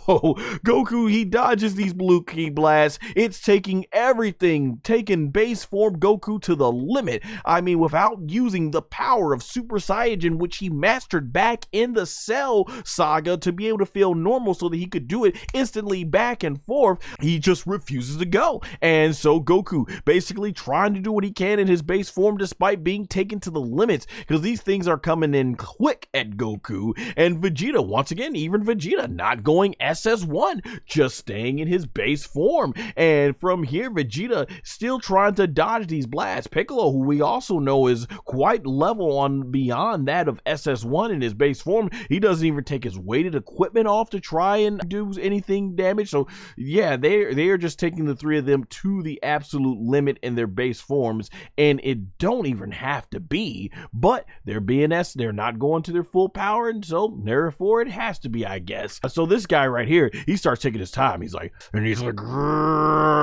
Goku, he dodges these blue key blasts. It's taking everything, taking base form Goku to the limit. I mean, without using the power of Super Saiyan, which he mastered back in the Cell saga to be able to feel normal so that he could do it instantly back and forth, he just refuses to go. And so Goku basically trying to do what he can in his base form despite being taken to the limits, because these things are coming in quick at Goku. And Vegeta, once again, even Vegeta not going SS1, just staying in his base form. And from here, Vegeta still trying to dodge these blasts. Piccolo, who we also know is quite level on beyond that of SS1 in his base form, he doesn't even take his weighted equipment off to try and do anything damage. So yeah, they are just taking the three of them to the absolute limit in their base forms, and it don't even have to be, but they're BNS, they're not going to their full power, and so therefore it has to be, I guess. So this guy right here, he starts taking his time. He's like, grrr.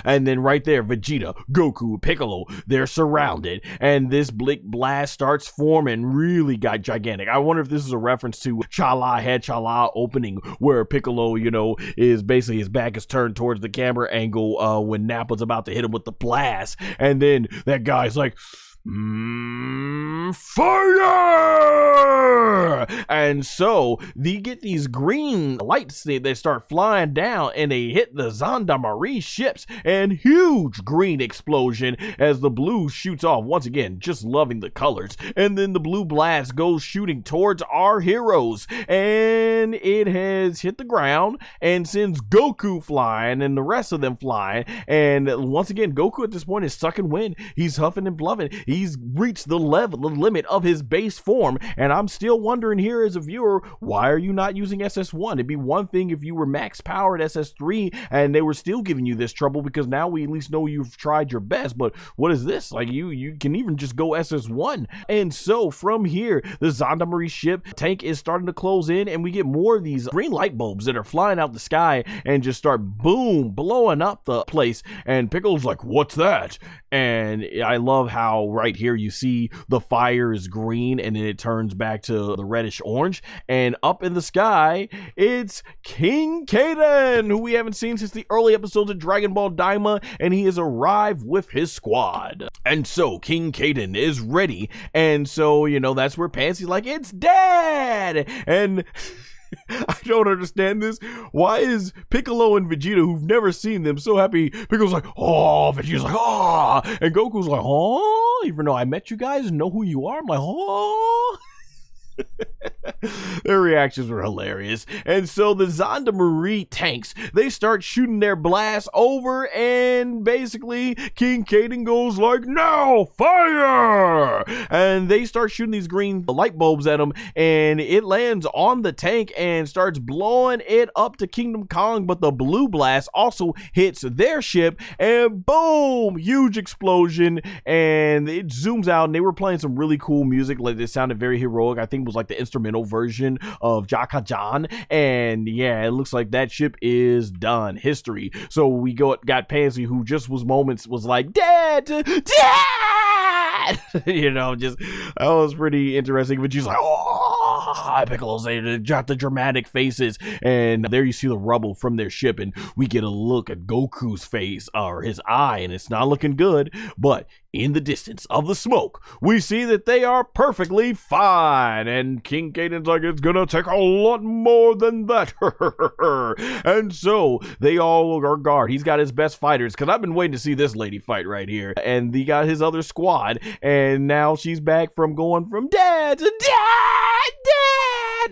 And then right there, Vegeta, Goku, Piccolo, they're surrounded, and this Blick Blast starts forming, really got gigantic. I wonder if this is a reference to Chala opening, where Piccolo, you know, is basically his back is turned towards the camera angle when Nappa's about to hit him with the blast, and then that guy's like, Fire! And so they get these green lights, they start flying down and they hit the Gendarmerie ships, and huge green explosion as the blue shoots off. Once again, just loving the colors. And then the blue blast goes shooting towards our heroes, and it has hit the ground and sends Goku flying and the rest of them flying. And once again, Goku at this point is sucking wind. He's huffing and bluffing. He's reached the limit of his base form, and I'm still wondering here as a viewer, why are you not using SS1? It'd be one thing if you were max powered SS3 and they were still giving you this trouble, because now we at least know you've tried your best. But what is this? Like, you can even just go SS1. And so from here, the Gendarmerie ship tank is starting to close in, and we get more of these green light bulbs that are flying out the sky and just start boom blowing up the place. And Piccolo's like, what's that? And I love how right here you see the fire is green and then it turns back to the reddish orange, and up in the sky it's King Kadan, who we haven't seen since the early episodes of Dragon Ball DAIMA, and he has arrived with his squad. And so King Kadan is ready, and so that's where Panzy's like, it's Dad! And I don't understand this. Why is Piccolo and Vegeta, who've never seen them, so happy? Piccolo's like, oh, Vegeta's like, oh, and Goku's like, oh, even though I met you guys and know who you are, I'm like, oh. Their reactions were hilarious. And so the Gendarmerie tanks, they start shooting their blasts over, and basically King Kadan goes like, now fire! And they start shooting these green light bulbs at him, and it lands on the tank and starts blowing it up to Kingdom Kong. But the blue blast also hits their ship, and boom, huge explosion, and it zooms out. And they were playing some really cool music, like it sounded very heroic. I think it was like the instrumental version of Jaka-Jan, and yeah, it looks like that ship is done history. So we got Panzy, who just was like, Dad, just that was pretty interesting. But she's like, oh, Piccolo's there to jot the dramatic faces, and there you see the rubble from their ship, and we get a look at Goku's face, or his eye, and it's not looking good. But in the distance of the smoke, we see that they are perfectly fine, and King Kadan's like, it's gonna take a lot more than that. And so they all are guard. He's got his best fighters, because I've been waiting to see this lady fight right here, and he got his other squad, and now she's back from going from dad to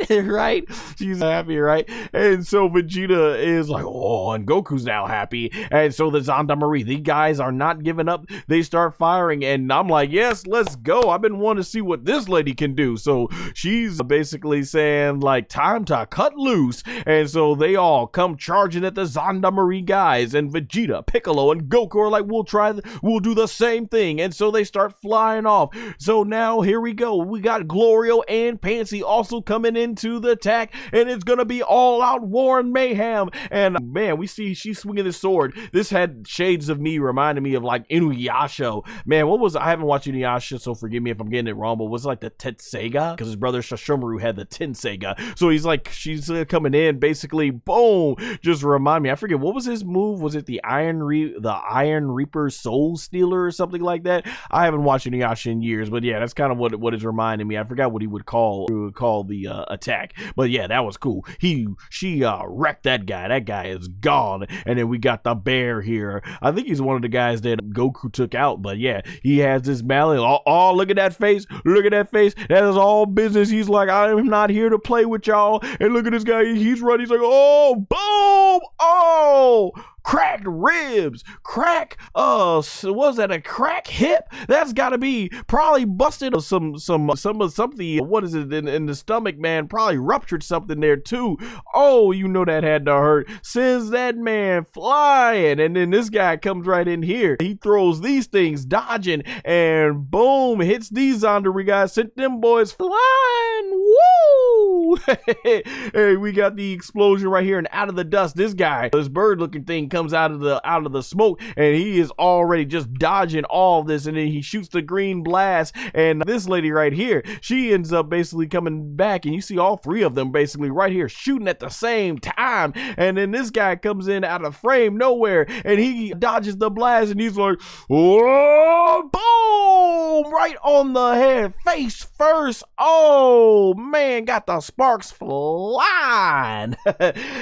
dad, right? She's happy, right? And so Vegeta is like, oh, and Goku's now happy. And so the Gendarmerie, the guys are not giving up. They start firing, and I'm like, yes, let's go. I've been wanting to see what this lady can do. So she's basically saying, like, time to cut loose. And so they all come charging at the Gendarmerie guys, and Vegeta, Piccolo, and Goku are like, we'll do the same thing. And so they start flying off. So now here we go. We got Glorio and Panzy also coming into the attack, and it's gonna be all out war and mayhem. And man, we see she's swinging the sword. This had shades of me, reminding me of like Inuyasha. Man, I haven't watched Inuyasha, so forgive me if I'm getting it wrong, but was it like the Tenseiga? Because his brother Sashomaru had the Tenseiga. So she's coming in, basically, boom, just remind me, I forget, what was his move? Was it the Iron Reaper Soul Stealer or something like that? I haven't watched Inuyasha in years, but yeah, that's kind of what is reminding me. I forgot what he would call the attack, but yeah, that was cool. She wrecked that guy. That guy is gone. And then we got the bear here. I think he's one of the guys that Goku took out, but yeah, he has this mallet. Oh, look at that face. Look at that face. That is all business. He's like, I'm not here to play with y'all. And look at this guy. He's running. He's like, oh, boom. Oh, cracked ribs, was that a crack hip? That's gotta be probably busted some something. What is it in the stomach, man? Probably ruptured something there too. Oh, that had to hurt. Sends that man flying, and then this guy comes right in here. He throws these things, dodging, and boom, hits these Gendarmerie guys. Sent them boys flying. Woo! Hey, we got the explosion right here, and out of the dust, this bird-looking thing comes out of the smoke, and he is already just dodging all of this, and then he shoots the green blast. And this lady right here, she ends up basically coming back, and you see all three of them basically right here shooting at the same time. And then this guy comes in out of frame nowhere, and he dodges the blast, and he's like, oh, boom, right on the head, face first. Oh man, got the sparks flying.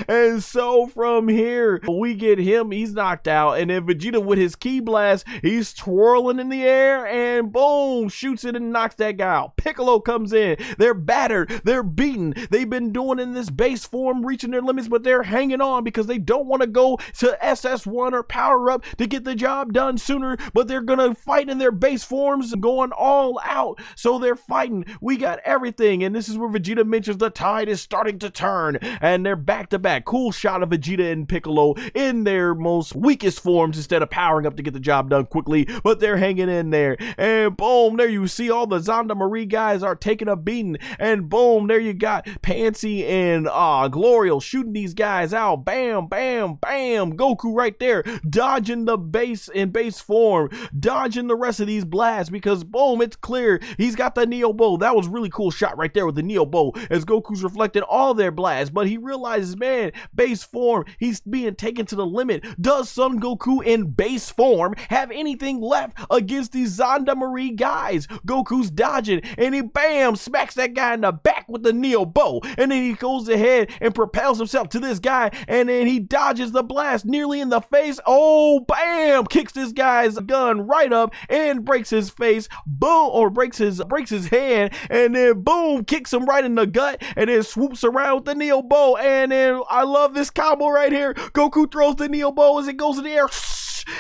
And so from here, we get him, he's knocked out, and then Vegeta with his ki blast, he's twirling in the air, and boom, shoots it and knocks that guy out. Piccolo comes in, they're battered, they're beaten, they've been doing in this base form, reaching their limits, but they're hanging on because they don't want to go to SS1 or power up to get the job done sooner, but they're gonna fight in their base forms, going all out. So they're fighting, we got everything, and this is where Vegeta mentions the tide is starting to turn, and they're back to back. Cool shot of Vegeta and Piccolo in their most weakest forms instead of powering up to get the job done quickly, but they're hanging in there, and boom, there you see all the Gendarmerie guys are taking a beating, and boom, there you got Panzy and Glorio shooting these guys out. Bam, bam, bam. Goku right there dodging the base in base form, dodging the rest of these blasts because boom, it's clear he's got the Neo Bow. That was really cool shot right there with the Neo Bow as Goku's reflecting all their blasts, but he realizes, man, base form, he's being taken to the limit. Does Son Goku in base form have anything left against these Gendarmerie guys? Goku's dodging and he bam smacks that guy in the back with the Neo Bow, and then he goes ahead and propels himself to this guy, and then he dodges the blast nearly in the face. Oh bam, kicks this guy's gun right up and breaks his face, boom, or breaks his hand, and then boom, kicks him right in the gut, and then swoops around with the Neo Bow. And then I love this combo right here. Goku throws the Neo Bow as it goes in the air,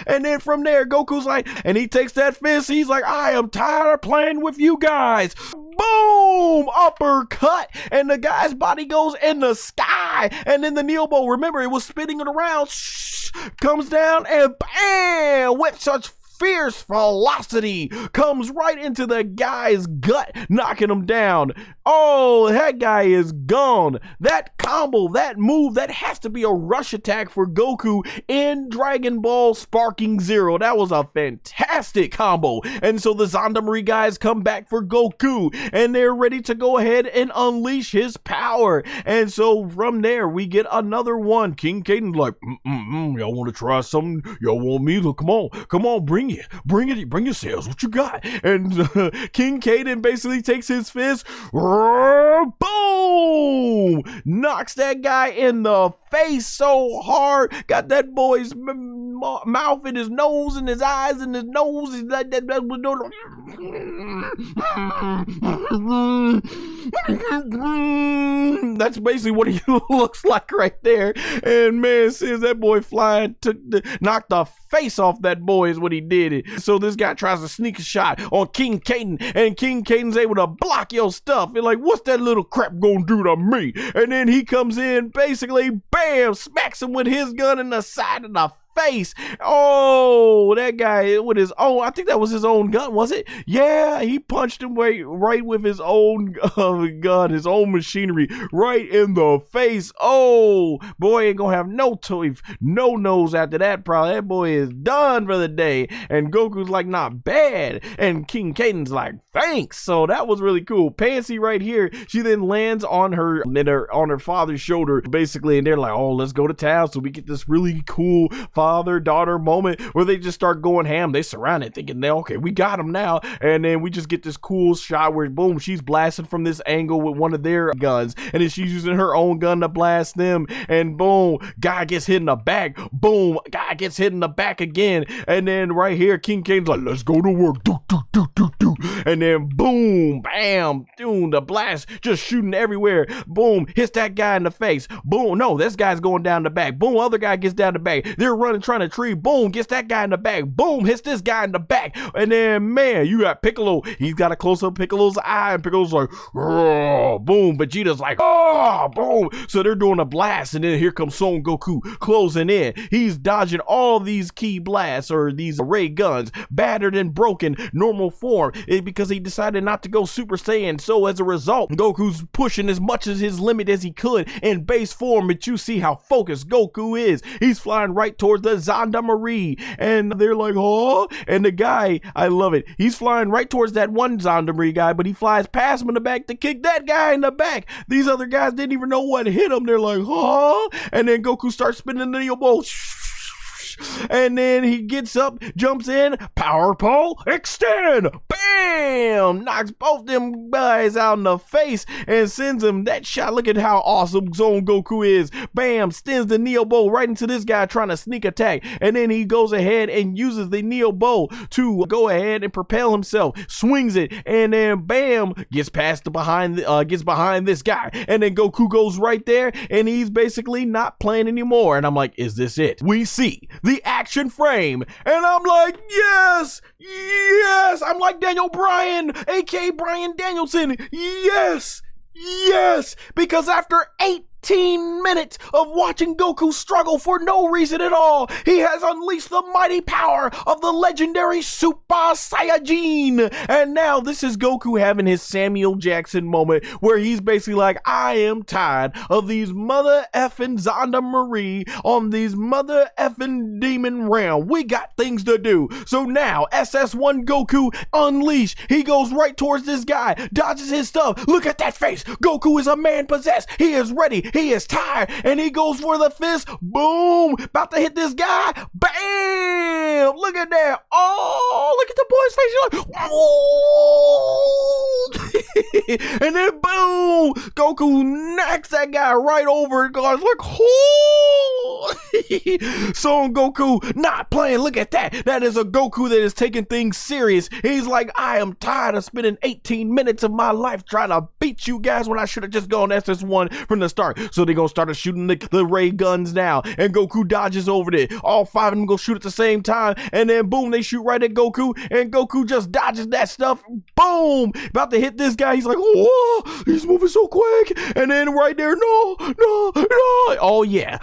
and then from there Goku's like, and he takes that fist, he's like, I am tired of playing with you guys. Boom, uppercut, and the guy's body goes in the sky, and then the Neo Bow, remember it was spinning it around, comes down and bam, with such fierce velocity comes right into the guy's gut, knocking him down. Oh, that guy is gone. That combo, that move, that has to be a rush attack for Goku in Dragon Ball Sparking Zero. That was a fantastic combo. And so the Gendarmerie guys come back for Goku, and they're ready to go ahead and unleash his power. And so from there, we get another one. King Kadan's like, y'all want to try something? Y'all want me to? Come on, bring yourselves. What you got? And King Kadan basically takes his fist, boom, knocks that guy in the face so hard, got that boy's mouth and his nose and his eyes and his nose is like that. That's basically what he looks like right there. And man, since that boy flying knocked the face off that boy is what he did. So this guy tries to sneak a shot on King Kadan, and King Kadan's able to block your stuff. And like, what's that little crap gonna do to me? And then he comes in, basically, bam, smacks him with his gun in the side of the face. Oh, that guy with his own, I think that was his own gun, was it? Yeah, he punched him right with his own gun, his own machinery, right in the face. Oh, boy ain't gonna have no teeth, no nose after that, probably. That boy is done for the day. And Goku's like, not bad. And King Kadan's like, thanks. So that was really cool. Panzy right here, she then lands on her father's shoulder, basically, and they're like, oh, let's go to town. So we get this really cool father-daughter moment where they just start going ham. They surround it thinking, okay, we got him now. And then we just get this cool shot where boom, she's blasting from this angle with one of their guns, and then she's using her own gun to blast them, and boom, guy gets hit in the back, boom, guy gets hit in the back again. And then right here, King Kane's like, let's go to work. And then boom, bam, boom, the blast just shooting everywhere. Boom, hits that guy in the face. Boom, no, this guy's going down the back. Boom, other guy gets down the back. They're running, trying to tree. Boom, gets that guy in the back. Boom, hits this guy in the back. And then, man, you got Piccolo. He's got a close up Piccolo's eye, and Piccolo's like, oh, boom. Vegeta's like, oh, boom. So they're doing a blast, and then here comes Son Goku closing in. He's dodging all these key blasts, or these ray guns, battered and broken, normal form, because he decided not to go Super Saiyan. So as a result, Goku's pushing as much as his limit as he could in base form, but you see how focused Goku is. He's flying right towards the Gendarmerie, and they're like, oh, and the guy, I love it, he's flying right towards that one Gendarmerie guy, but he flies past him in the back to kick that guy in the back. These other guys didn't even know what hit him. They're like, huh? And then Goku starts spinning the Neo Ball, and then he gets up, jumps in, power pole, extend, bam! bam, knocks both them guys out in the face and sends him that shot. Look at how awesome Son Goku is. Bam, sends the Neo Bow right into this guy trying to sneak attack, and then he goes ahead and uses the Neo Bow to go ahead and propel himself, swings it, and then bam, gets past the behind this guy, and then Goku goes right there, and he's basically not playing anymore. And I'm like, is this it? We see the action frame, and I'm like, yes, yes. I'm like Daniel Bryan, aka Bryan Danielson, yes, yes, because after 18 minutes of watching Goku struggle for no reason at all, he has unleashed the mighty power of the legendary Super Saiyan. And now this is Goku having his Samuel Jackson moment where he's basically like, I am tired of these mother effing Gendarmerie on these mother effing demon realm. We got things to do. So now SS1 Goku unleashed. He goes right towards this guy, dodges his stuff. Look at that face. Goku is a man possessed. He is ready. He is tired, and he goes for the fist. Boom! About to hit this guy. Bam! Look at that. Oh, look at the boy's face. Oh! And then boom! Goku knocks that guy right over. And goes like, oh! Son Goku not playing. Look at that. That is a Goku that is taking things serious. He's like, I am tired of spending 18 minutes of my life trying to beat you guys when I should have just gone SS1 from the start. So they're gonna start shooting the ray guns now, and Goku dodges over it. All 5 of them go shoot at the same time, and then boom, they shoot right at Goku, and Goku just dodges that stuff. Boom! About to hit this guy. He's like, oh, he's moving so quick, and then right there, no. Oh yeah.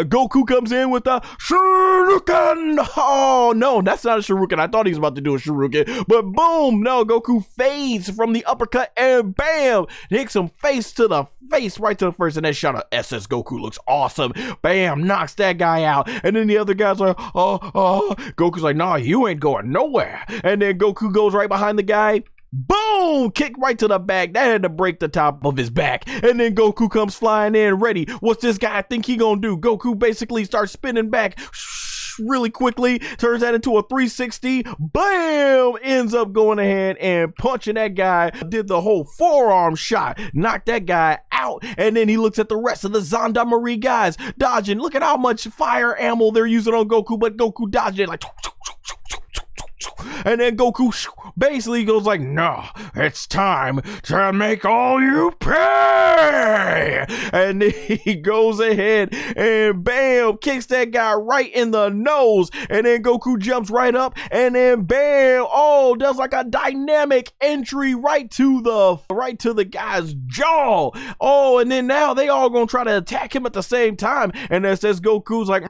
Goku comes in with the Shuriken. Oh no, that's not a Shuriken. I thought he was about to do a Shuriken, but boom, no, Goku fades from the uppercut, and bam, hits him face to the face, right to the first, and that shot of SS Goku looks awesome. Bam, knocks that guy out, and then the other guy's like, Goku's like, nah, you ain't going nowhere, and then Goku goes right behind the guy. Boom! Kick right to the back. That had to break the top of his back. And then Goku comes flying in, ready. What's this guy think he gonna do? Goku basically starts spinning back really quickly, turns that into a 360. Bam! Ends up going ahead and punching that guy. Did the whole forearm shot. Knocked that guy out. And then he looks at the rest of the Gendarmerie guys dodging. Look at how much fire ammo they're using on Goku, but Goku dodged it like, and then Goku basically goes like, no, it's time to make all you pay. And he goes ahead and bam, kicks that guy right in the nose. And then Goku jumps right up, and then bam, oh, does like a dynamic entry right to the guy's jaw. Oh, and then now they all gonna try to attack him at the same time. And that says Goku's like,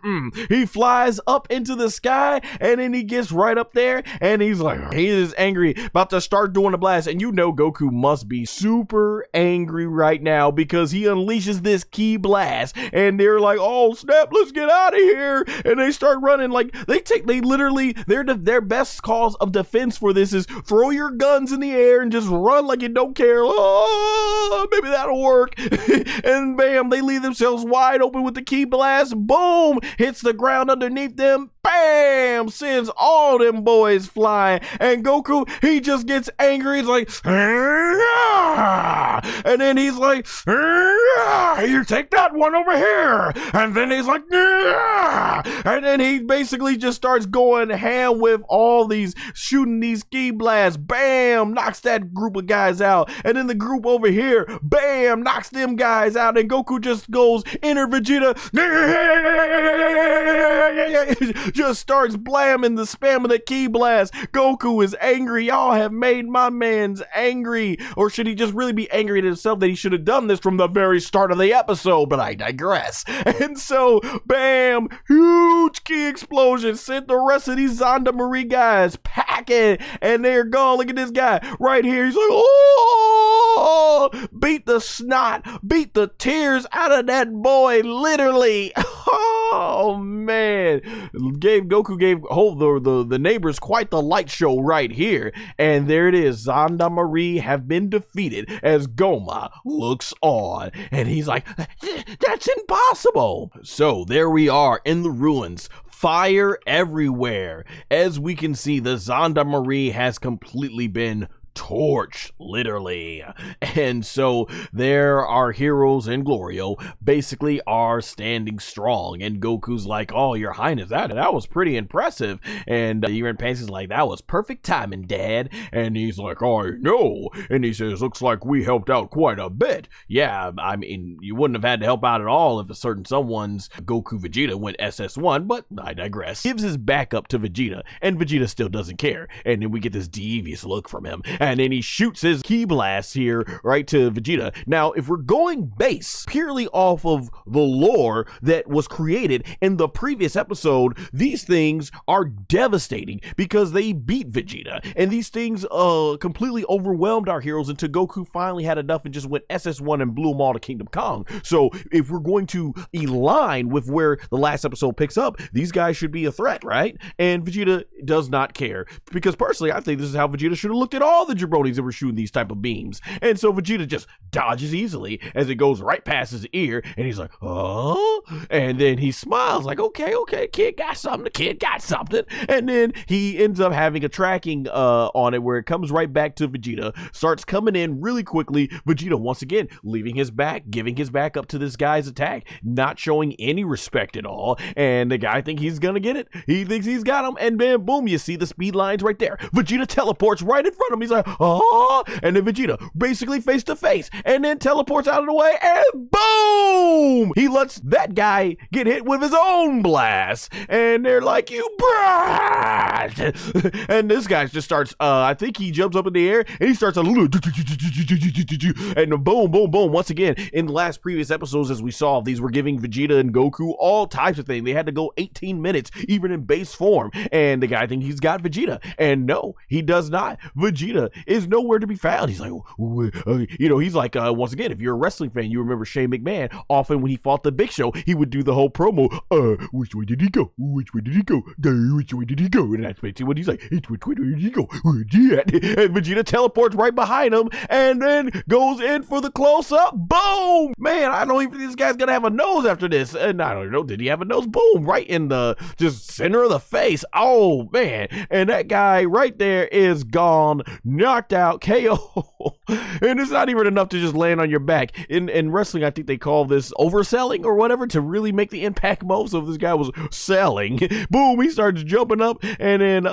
he flies up into the sky, and then he gets right up there, and he's like, he is angry, about to start doing the blast. And you know Goku must be super angry right now because he unleashes this key blast, and they're like, oh snap, let's get out of here. And they start running. Like their best cause of defense for this is throw your guns in the air and just run like you don't care. Oh, maybe that'll work. And bam, they leave themselves wide open with the key blast. Boom, hits the ground underneath them. Bam, sends all them boys flying. And Goku, he just gets angry. He's like, and then he's like, you take that one over here. And then he's like, and then he basically just starts going ham with all these, shooting these ski blasts. Bam, knocks that group of guys out. And then the group over here, bam, knocks them guys out. And Goku just goes inner Vegeta, just starts blamming the spam of the key blast. Goku is angry. Y'all have made my man's angry. Or should he just really be angry at himself that he should have done this from the very start of the episode? But I digress. And so, bam, huge key explosion sent the rest of these Gendarmerie guys packing, and they're gone. Look at this guy right here. He's like, oh, beat the snot, beat the tears out of that boy, literally. Oh man, Goku gave the neighbors quite the light show right here. And there it is, Gendarmerie have been defeated as Gomah looks on, and he's like, that's impossible. So there we are in the ruins, fire everywhere. As we can see, the Gendarmerie has completely been torched, literally. And so there our heroes and Glorio basically are standing strong, and Goku's like, oh, your highness, that was pretty impressive. And even Panzy's like, that was perfect timing, Dad. And he's like, I know. And he says, looks like we helped out quite a bit. Yeah, I mean, you wouldn't have had to help out at all if a certain someone's Goku Vegeta went SS1, but I digress. Gives his back up to Vegeta, and Vegeta still doesn't care. And then we get this devious look from him, and then he shoots his ki blast here right to Vegeta. Now, if we're going base purely off of the lore that was created in the previous episode, these things are devastating because they beat Vegeta, and these things completely overwhelmed our heroes until Goku finally had enough and just went SS1 and blew them all to Kingdom Kong. So if we're going to align with where the last episode picks up, these guys should be a threat, right? And Vegeta does not care, because personally I think this is how Vegeta should have looked at all the jabronis that were shooting these type of beams. And so Vegeta just dodges easily as it goes right past his ear, and he's like, oh, and then he smiles like, okay, kid got something, and then he ends up having a tracking on it where it comes right back to Vegeta, starts coming in really quickly. Vegeta once again leaving his back, giving his back up to this guy's attack, not showing any respect at all, and the guy thinks he's gonna get it. He thinks he's got him, and then boom, you see the speed lines right there. Vegeta teleports right in front of him. He's like, oh, and then Vegeta basically face to face, and then teleports out of the way, and boom, he lets that guy get hit with his own blast, and they're like, you brat. And this guy just starts, I think he jumps up in the air, and he starts a little, and boom, boom, boom. Once again, in the last previous episodes, as we saw, these were giving Vegeta and Goku all types of things. They had to go 18 minutes, even in base form, and the guy thinks he's got Vegeta, and no, he does not. Vegeta is nowhere to be found. He's like, he's like, once again, if you're a wrestling fan, you remember Shane McMahon, often when he fought the Big Show, he would do the whole promo, which way did he go? Which way did he go? Which way did he go? And that's basically what he's like, which way did he go? And Vegeta teleports right behind him, and then goes in for the close-up. Boom! Man, I don't even think this guy's gonna have a nose after this. And I don't know, did he have a nose? Boom! Right in the just center of the face. Oh, man. And that guy right there is gone, knocked out, KO. And it's not even enough to just land on your back. In wrestling, I think they call this overselling or whatever to really make the impact most. So if this guy was selling, boom, he starts jumping up, and then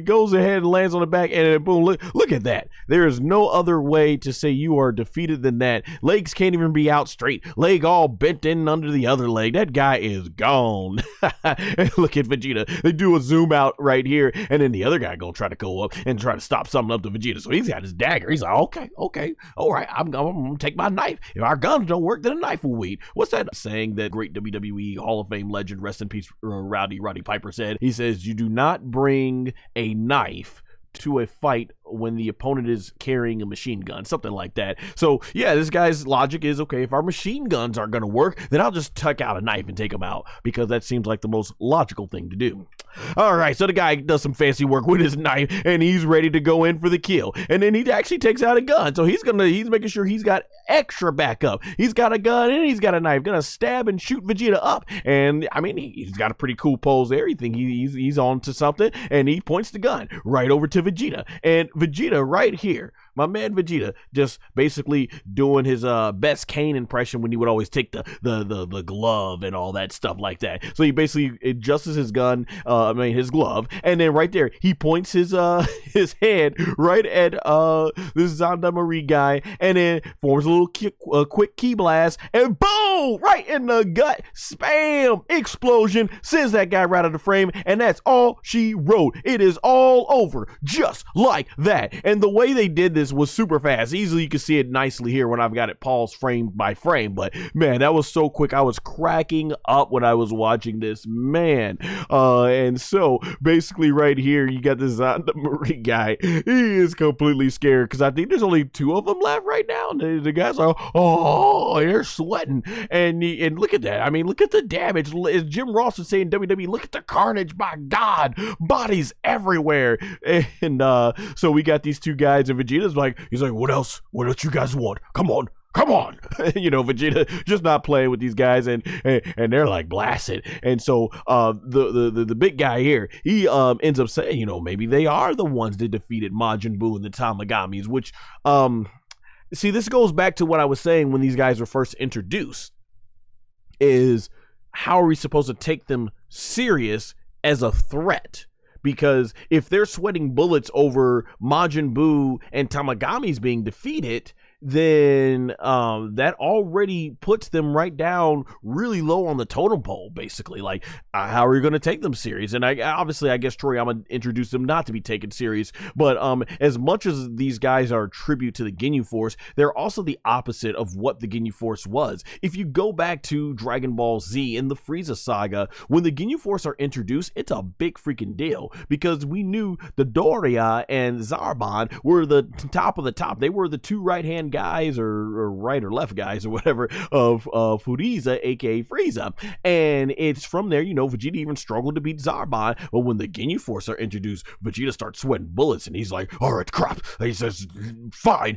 goes ahead and lands on the back, and then boom, look at that. There is no other way to say you are defeated than that. Legs can't even be out straight. Leg all bent in under the other leg. That guy is gone. And look at Vegeta. They do a zoom out right here, and then the other guy gonna try to go up and try to stop something up to Vegeta. So he's got his dagger. He's like, okay, all right, I'm gonna take my knife. If our guns don't work, then a knife will weed. What's that saying that great WWE Hall of Fame legend, rest in peace, Roddy Piper said? He says, you do not bring a knife to a fight when the opponent is carrying a machine gun, something like that. So yeah, this guy's logic is, okay, if our machine guns aren't going to work, then I'll just tuck out a knife and take them out, because that seems like the most logical thing to do. All right, so the guy does some fancy work with his knife, and he's ready to go in for the kill, and then he actually takes out a gun. So he's making sure he's got extra backup. He's got a gun and he's got a knife, gonna stab and shoot Vegeta up. And I mean, he's got a pretty cool pose there. You think he's on to something, and he points the gun right over to Vegeta, and Vegeta right here, my man Vegeta, just basically doing his best Kane impression when he would always take the glove and all that stuff like that. So he basically adjusts his gun, his glove, and then right there he points his head right at this Gendarmerie guy, and then forms a little quick ki blast, and boom, right in the gut, spam, explosion, sends that guy right out of the frame, and that's all she wrote. It is all over, just like that. And the way they did this was super fast. Easily you can see it nicely here when I've got it paused frame by frame, but man, that was so quick. I was cracking up when I was watching this, man. And so basically right here you got this Gendarmerie guy. He is completely scared because I think there's only 2 of them left right now, and the guys are, oh, they're sweating, and look at that. I mean, look at the damage. As Jim Ross would say in WWE, look at the carnage. My God, bodies everywhere. And so we got these 2 guys, and Vegeta's like, he's like, what else you guys want? Come come on. Vegeta just not playing with these guys, and they're like blasted. And so the big guy here, he ends up saying, maybe they are the ones that defeated Majin Buu and the Tamagamis, which see, this goes back to what I was saying when these guys were first introduced, is how are we supposed to take them serious as a threat? Because if they're sweating bullets over Majin Buu and Tamagamis being defeated, then that already puts them right down really low on the totem pole, basically. Like, how are you going to take them serious? And I guess Toriyama introduced them not to be taken serious, but as much as these guys are a tribute to the Ginyu Force, they're also the opposite of what the Ginyu Force was. If you go back to Dragon Ball Z in the Frieza saga, when the Ginyu Force are introduced, it's a big freaking deal, because we knew the Doria and Zarbon were the top of the top. They were the two right-hand guys, or right or left guys, or whatever, of Frieza, aka Frieza. And it's from there, Vegeta even struggled to beat Zarbon. But when the Ginyu Force are introduced, Vegeta starts sweating bullets, and he's like, all right, crap. He says, fine,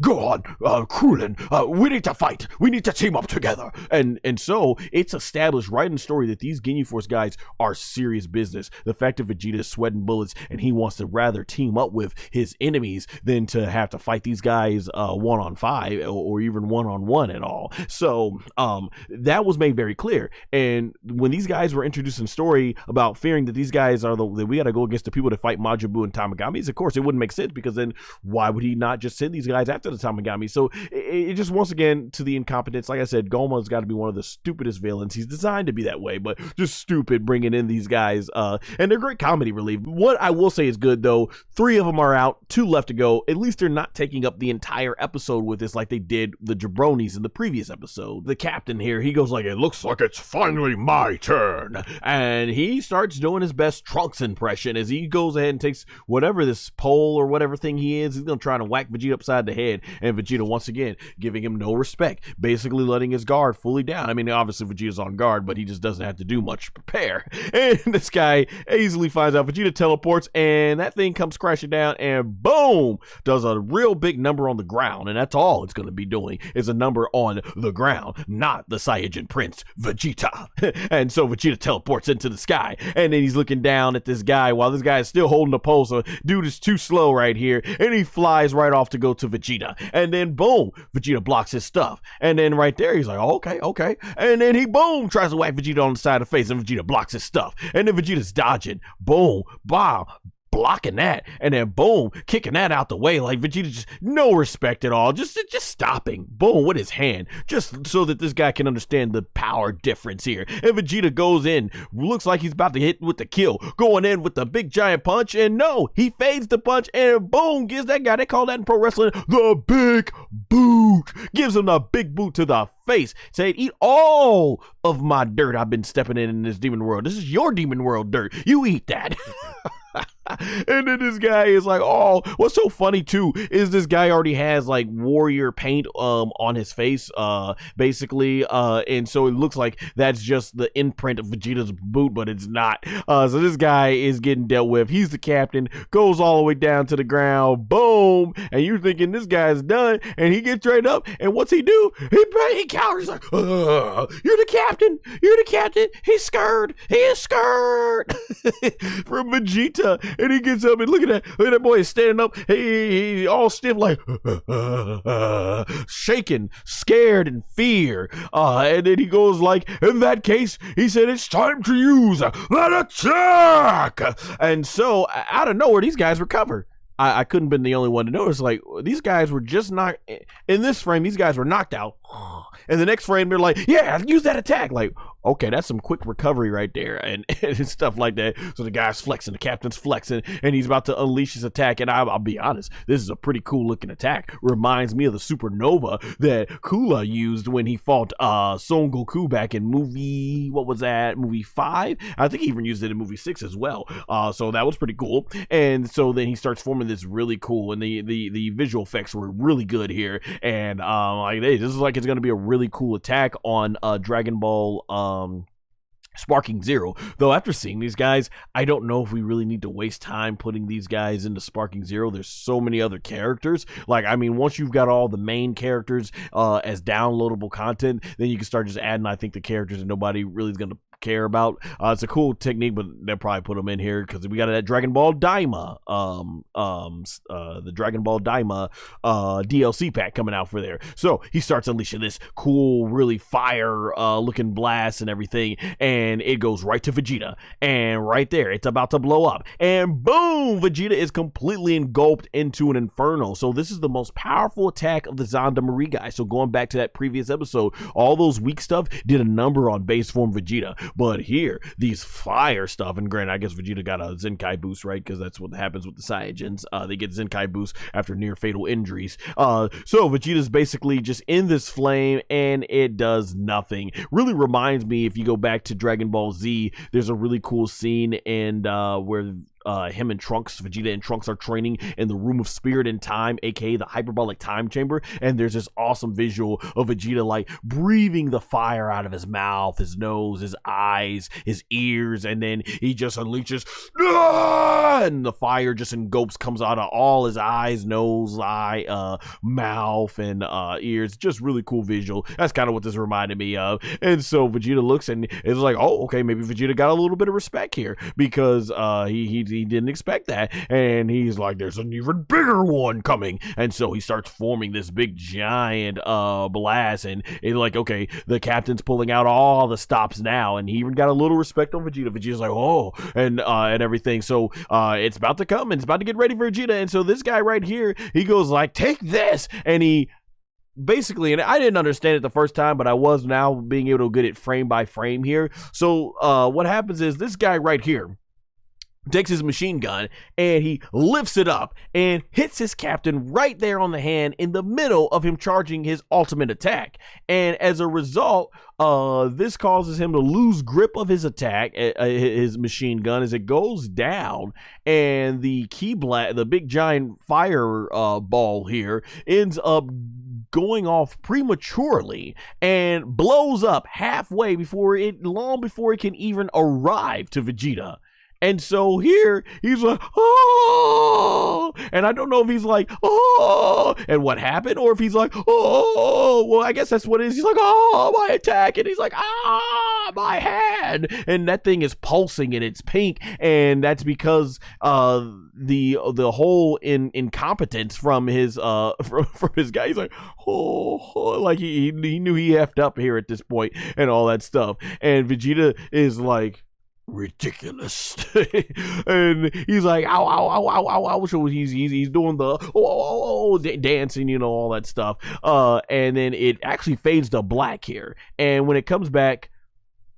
go on, Krillin, we need to fight. We need to team up together. And so it's established right in the story that these Ginyu Force guys are serious business. The fact that Vegeta is sweating bullets and he wants to rather team up with his enemies than to have to fight these guys 1-on-5 or even 1-on-1 at all. So that was made very clear. And when these guys were introduced in story about fearing that these guys are that we got to go against the people that fight Majin Buu and Tamagamis, of course it wouldn't make sense, because then why would he not just send these guys after the Tamagami? So it just, once again, to the incompetence. Like I said, Gomah's got to be one of the stupidest villains. He's designed to be that way, but just stupid bringing in these guys, and they're great comedy relief. What I will say is good, though, 3 of them are out, 2 left to go. At least they're not taking up the entire episode with this like they did the jabronis in the previous episode. The captain here, he goes like, it looks like it's finally my turn, and he starts doing his best Trunks impression as he goes ahead and takes whatever this pole or whatever thing he is. He's gonna try to whack Vegeta upside the head, and Vegeta once again giving him no respect, basically letting his guard fully down. I mean, obviously Vegeta's on guard, but he just doesn't have to do much to prepare. And this guy easily finds out. Vegeta teleports, and that thing comes crashing down, and boom, does a real big number on the ground. And that's all it's going to be doing, is a number on the ground, not the Saiyajin Prince, Vegeta. And so Vegeta teleports into the sky, and then he's looking down at this guy while this guy is still holding the pole. So dude is too slow right here, and he flies right off to go to Vegeta. And then boom, Vegeta blocks his stuff. And then right there, he's like, oh, okay. And then he boom tries to whack Vegeta on the side of the face, and Vegeta blocks his stuff. And then Vegeta's dodging. Boom, wow, blocking that, and then boom, kicking that out the way. Like Vegeta just no respect at all, just stopping, boom, with his hand, just so that this guy can understand the power difference here. And Vegeta goes in, looks like he's about to hit with the kill, going in with the big giant punch, and no, he fades the punch, and boom, gives that guy, they call that in pro wrestling the big boot, gives him the big boot to the face, saying, eat all of my dirt I've been stepping in this demon world. This is your demon world dirt, you eat that. And then this guy is like, oh, what's so funny too is this guy already has like warrior paint on his face, basically, and so it looks like that's just the imprint of Vegeta's boot, but it's not. So this guy is getting dealt with. He's the captain, goes all the way down to the ground, boom, and you're thinking this guy's done, and he gets right up, and what's he do? He counters like, you're the captain, he's scared, he is scared from Vegeta. And he gets up, and look at that boy is standing up, he all stiff, like shaking, scared, in fear, and then he goes like, in that case, he said, it's time to use that attack. And so out of nowhere, these guys recover. I couldn't have been the only one to notice. Like, these guys were just not in this frame. These guys were knocked out. And the next frame, they're like, yeah, use that attack. Like, okay, that's some quick recovery right there, and stuff like that. So the guy's flexing, the captain's flexing, and he's about to unleash his attack. And I'll be honest, this is a pretty cool looking attack. Reminds me of the supernova that Kula used when he fought Son Goku back in movie, what was that? Movie 5? I think he even used it in movie 6 as well. So that was pretty cool. And so then he starts forming this really cool, and the visual effects were really good here. And like, hey, this is like, it's gonna be a really cool attack on Dragon Ball Sparking Zero. Though after seeing these guys, I don't know if we really need to waste time putting these guys into Sparking Zero. There's so many other characters. Like, I mean, once you've got all the main characters as downloadable content, then you can start just adding, I think, the characters that nobody really is going to care about. It's a cool technique, but they'll probably put them in here because we got that Dragon Ball DAIMA, the Dragon Ball DAIMA DLC pack coming out for there. So he starts unleashing this cool, really fire looking blast and everything, and it goes right to Vegeta, and right there it's about to blow up, and boom, Vegeta is completely engulfed into an inferno. So this is the most powerful attack of the Gendarmerie guy. So going back to that previous episode, all those weak stuff did a number on base form Vegeta. But here, these fire stuff, and granted, I guess Vegeta got a Zenkai boost, right? Because that's what happens with the Saiyajins. They get Zenkai boost after near fatal injuries. So Vegeta's basically just in this flame, and it does nothing. Really reminds me, if you go back to Dragon Ball Z, there's a really cool scene and where him and Trunks, Vegeta and Trunks are training in the Room of Spirit and Time, aka the hyperbolic time chamber, and there's this awesome visual of Vegeta like breathing the fire out of his mouth, his nose, his eyes, his ears, and then he just unleashes, and the fire just engulfs, comes out of all his eyes, nose, mouth, and ears. Just really cool visual. That's kind of what this reminded me of. And so Vegeta looks and it's like, oh, okay, maybe Vegeta got a little bit of respect here, because he didn't expect that, and he's like, there's an even bigger one coming, and so he starts forming this big giant blast, and it's like, okay, the captain's pulling out all the stops now, and he even got a little respect on Vegeta. Vegeta's like, oh, and everything. So it's about to come, and it's about to get ready for Vegeta, and so this guy right here, he goes like, take this, and he basically, and I didn't understand it the first time, but I was now being able to get it frame by frame here. So what happens is this guy right here takes his machine gun and he lifts it up and hits his captain right there on the hand in the middle of him charging his ultimate attack. And as a result, this causes him to lose grip of his attack, his machine gun, as it goes down, and the the big giant fire ball here ends up going off prematurely and blows up halfway long before it can even arrive to Vegeta. And so here, he's like, oh, and I don't know if he's like, oh, and what happened, or if he's like, oh, well, I guess that's what it is. He's like, oh, my attack, and he's like, ah, my hand, and that thing is pulsing and it's pink, and that's because the whole incompetence from his from his guy. He's like, oh, like he knew he effed up here at this point and all that stuff, and Vegeta is like, ridiculous. And he's like, ow, ow, ow, ow, ow, ow. So he's doing the dancing, you know, all that stuff. And then it actually fades to black here. And when it comes back,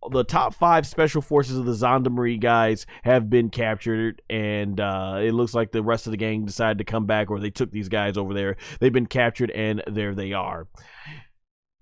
the top 5 special forces of the Gendarmerie guys have been captured, and it looks like the rest of the gang decided to come back, or they took these guys over there. They've been captured, and there they are.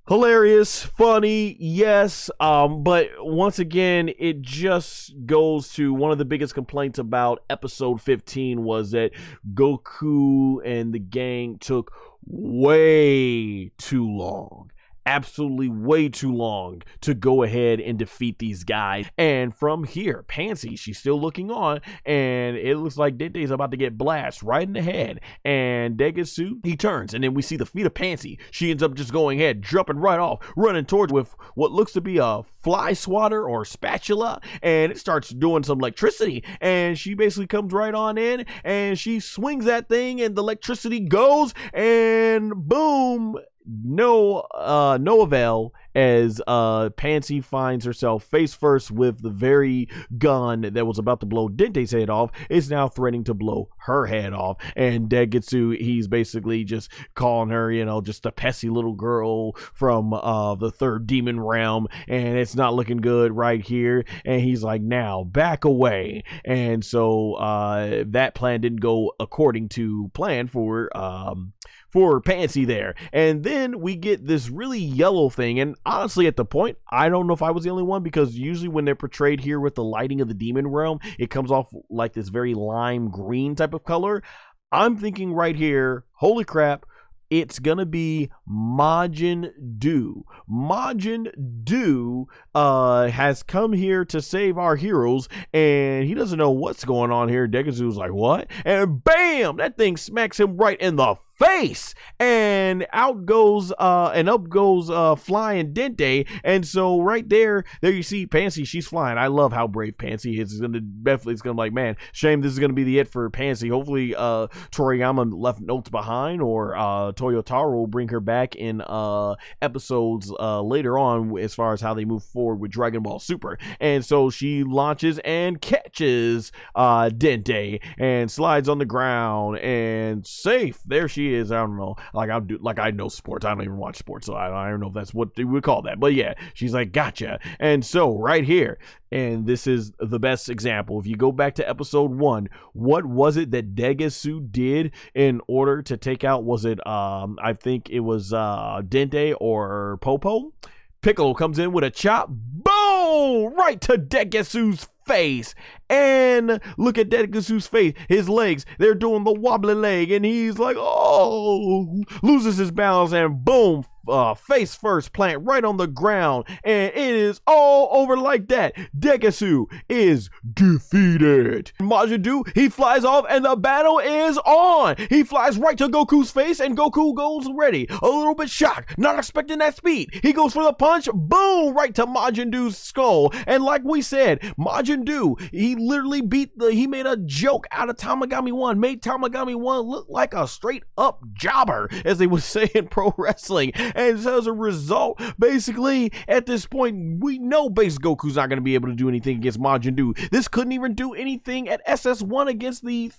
Hilarious, funny, yes, but once again, it just goes to one of the biggest complaints about episode 15 was that Goku and the gang took way too long. Absolutely way too long to go ahead and defeat these guys. And from here, Panzy, she's still looking on, and it looks like Dende is about to get blasted right in the head. And Degesu, he turns, and then we see the feet of Panzy. She ends up just going ahead, jumping right off, running towards with what looks to be a fly swatter or spatula, and it starts doing some electricity, and she basically comes right on in, and she swings that thing, and the electricity goes, and boom, no avail, as Panzy finds herself face first with the very gun that was about to blow Dende's head off. Is now threatening to blow her head off, and Degesu, he's basically just calling her, you know, just a pesky little girl from the 3rd demon realm, and it's not looking good right here. And he's like, now back away. And so that plan didn't go according to plan for Panzy there. And then we get this really yellow thing, and honestly, at the point, I don't know if I was the only one, because usually when they're portrayed here with the lighting of the demon realm, it comes off like this very lime green type of color. I'm thinking right here, holy crap, it's gonna be Majin Duu. Majin Duu has come here to save our heroes, and he doesn't know what's going on here. Degesu's like, what? And bam! That thing smacks him right in the face, and out goes and up goes flying Dende. And so right there you see Panzy. She's flying. I love how brave Panzy is. It's gonna like, man, shame this is gonna be the it for Panzy. Hopefully Toriyama left notes behind, or Toyotaro will bring her back in episodes later on as far as how they move forward with Dragon Ball Super. And so she launches and catches Dende and slides on the ground, and safe. There she is. I don't know. I know sports. I don't even watch sports, so I don't know if that's what they would call that. But yeah, she's like, gotcha. And so right here, and this is the best example. If you go back to episode 1, what was it that Degesu did in order to take out? Was it I think it was Dende or Popo? Piccolo comes in with a chop, boom, right to Degesu's face. And look at Degesu's face, his legs, they're doing the wobbly leg, and he's like, oh, loses his balance, and boom, face first plant right on the ground, and it is all over like that. Degesu is defeated. Majin Duu, he flies off, and the battle is on. He flies right to Goku's face, and Goku goes ready, a little bit shocked, not expecting that speed. He goes for the punch, boom, right to Majin Duu's skull. And like we said, Majin Duu, he literally he made a joke out of Tamagami 1, made Tamagami 1 look like a straight up jobber, as they would say in pro wrestling. And so as a result, basically at this point, we know base Goku's not going to be able to do anything against Majin Duu. This couldn't even do anything at SS1 against the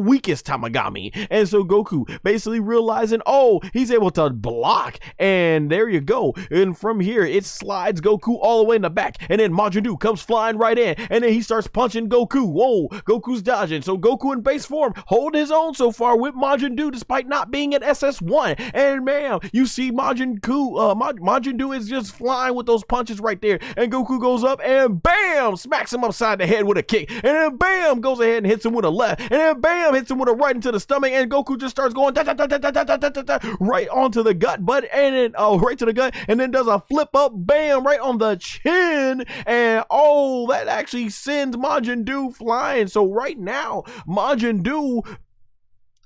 weakest Tamagami. And so Goku basically realizing, oh, he's able to block, and there you go. And from here, it slides Goku all the way in the back, and then Majin Duu comes flying right in, and then he starts punching Goku. Whoa, Goku's dodging. So Goku in base form holding his own so far with Majin Duu, despite not being at SS1. And man, you see Majin Duu is just flying with those punches right there, and Goku goes up and bam, smacks him upside the head with a kick, and then bam, goes ahead and hits him with a left, and then bam, hits him with a right into the stomach, and Goku just starts going right onto the gut, right to the gut, and then does a flip up, bam, right on the chin, and oh, that actually sends Majin Duu flying. So right now, Majin Duu,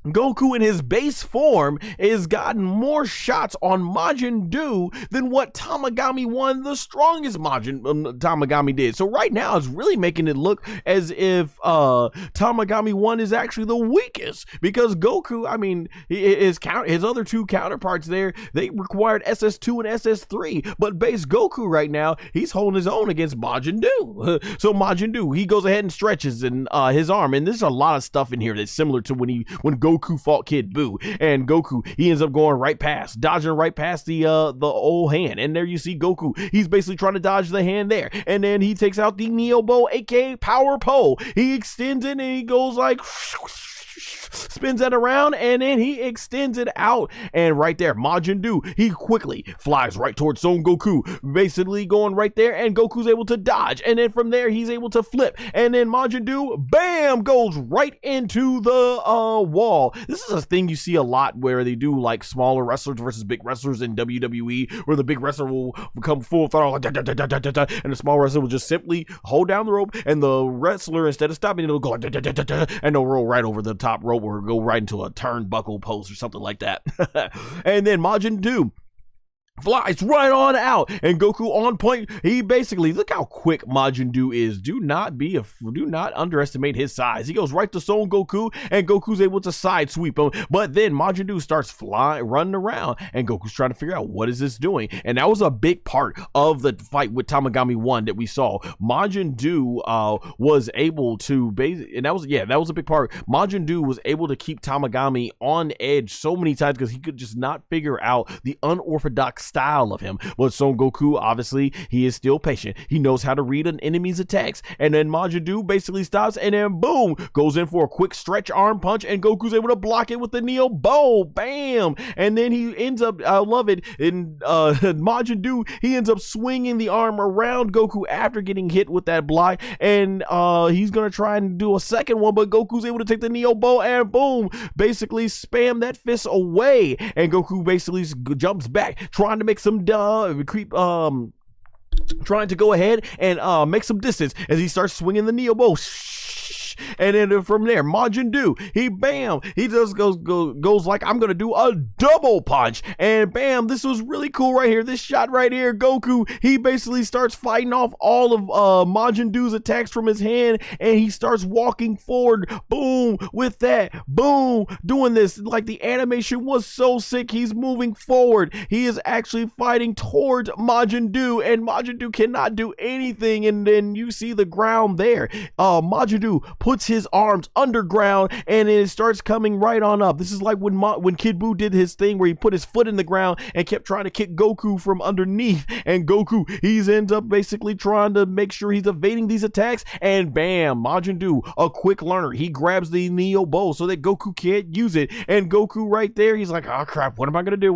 Goku in his base form has gotten more shots on Majin Duu than what Tamagami 1, the strongest Tamagami did. So right now it's really making it look as if Tamagami 1 is actually the weakest, because Goku, I mean, his other two counterparts there, they required SS2 and SS3, but base Goku right now, he's holding his own against Majin Duu. So Majin Duu, he goes ahead and stretches in his arm, and there's a lot of stuff in here that's similar to when Goku fought Kid Buu, and Goku, he ends up going dodging right past the old hand, and there you see Goku, he's basically trying to dodge the hand there, and then he takes out the Neo Bow, aka Power Pole. He extends it, and he goes like spins that around, and then he extends it out, and right there, Majin Duu, he quickly flies right towards Son Goku, basically going right there, and Goku's able to dodge, and then from there, he's able to flip, and then Majin Duu, bam, goes right into the wall. This is a thing you see a lot where they do like smaller wrestlers versus big wrestlers in WWE, where the big wrestler will become full throttle, and the small wrestler will just simply hold down the rope, and the wrestler, instead of stopping, it'll go and they'll roll right over the top rope, or go right into a turnbuckle post or something like that. And then Majin Duu flies right on out, and Goku on point. He basically, look how quick Majin Duu is. Do not underestimate his size. He goes right to Son Goku, and Goku's able to side sweep him, but then Majin Duu starts running around, and Goku's trying to figure out what is this doing. And that was a big part of the fight with Tamagami 1 that we saw. Majin Duu was able to that was a big part. Majin Duu was able to keep Tamagami on edge so many times because he could just not figure out the unorthodox style of him. But Son Goku, obviously, he is still patient. He knows how to read an enemy's attacks. And then Majin Duu basically stops and then boom, goes in for a quick stretch arm punch, and Goku's able to block it with the Neo Bow. Bam! And then he ends up, I love it, in Majin Duu, he ends up swinging the arm around Goku after getting hit with that block, and he's gonna try and do a second one, but Goku's able to take the Neo Bow and boom, basically spam that fist away, and Goku basically jumps back, trying to make some trying to go ahead and make some distance as he starts swinging the Neo Bow. And then from there, Majin Duu, he just goes like, I'm gonna do a double punch, and bam, this was really cool right here. This shot right here, Goku, he basically starts fighting off all of Majin Duu's attacks from his hand, and he starts walking forward, boom, with that, boom, doing this, like the animation was so sick. He's moving forward, he is actually fighting towards Majin Duu, and Majin Duu cannot do anything, and then you see the ground there. Majin Duu puts his arms underground, and it starts coming right on up. This is like when Kid Buu did his thing where he put his foot in the ground and kept trying to kick Goku from underneath, and Goku, he ends up basically trying to make sure he's evading these attacks, and bam, Majin Duu, a quick learner, he grabs the Neo Bow so that Goku can't use it, and Goku right there, he's like, oh crap, what am I gonna do?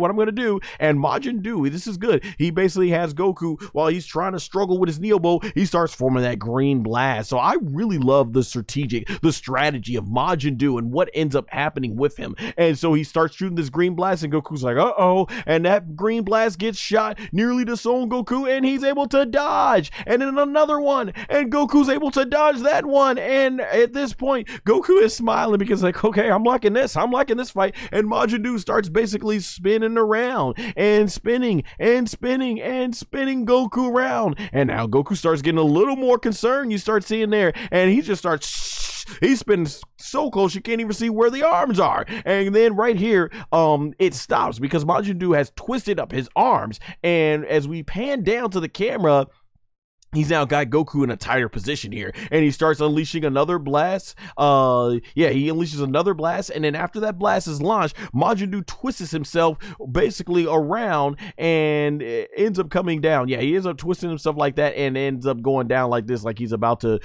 And Majin Duu, this is good, he basically has Goku, while he's trying to struggle with his Neo Bow, he starts forming that green blast. So I really love the strategy of Majin Duu and what ends up happening with him. And so he starts shooting this green blast, and Goku's like, uh-oh, and that green blast gets shot nearly to Son Goku, and he's able to dodge, and then another one, and Goku's able to dodge that one, and at this point, Goku is smiling because like, okay, I'm liking this fight, and Majin Duu starts basically spinning around, and spinning Goku around, and now Goku starts getting a little more concerned, you start seeing there, and he just starts, he's spinning so close you can't even see where the arms are. And then right here, it stops because Majin Duu has twisted up his arms, and as we pan down to the camera, he's now got Goku in a tighter position here, and he starts unleashing another blast. He unleashes another blast, and then after that blast is launched, Majin Duu twists himself basically around and ends up coming down. Yeah, he ends up twisting himself like that and ends up going down like this, like he's about to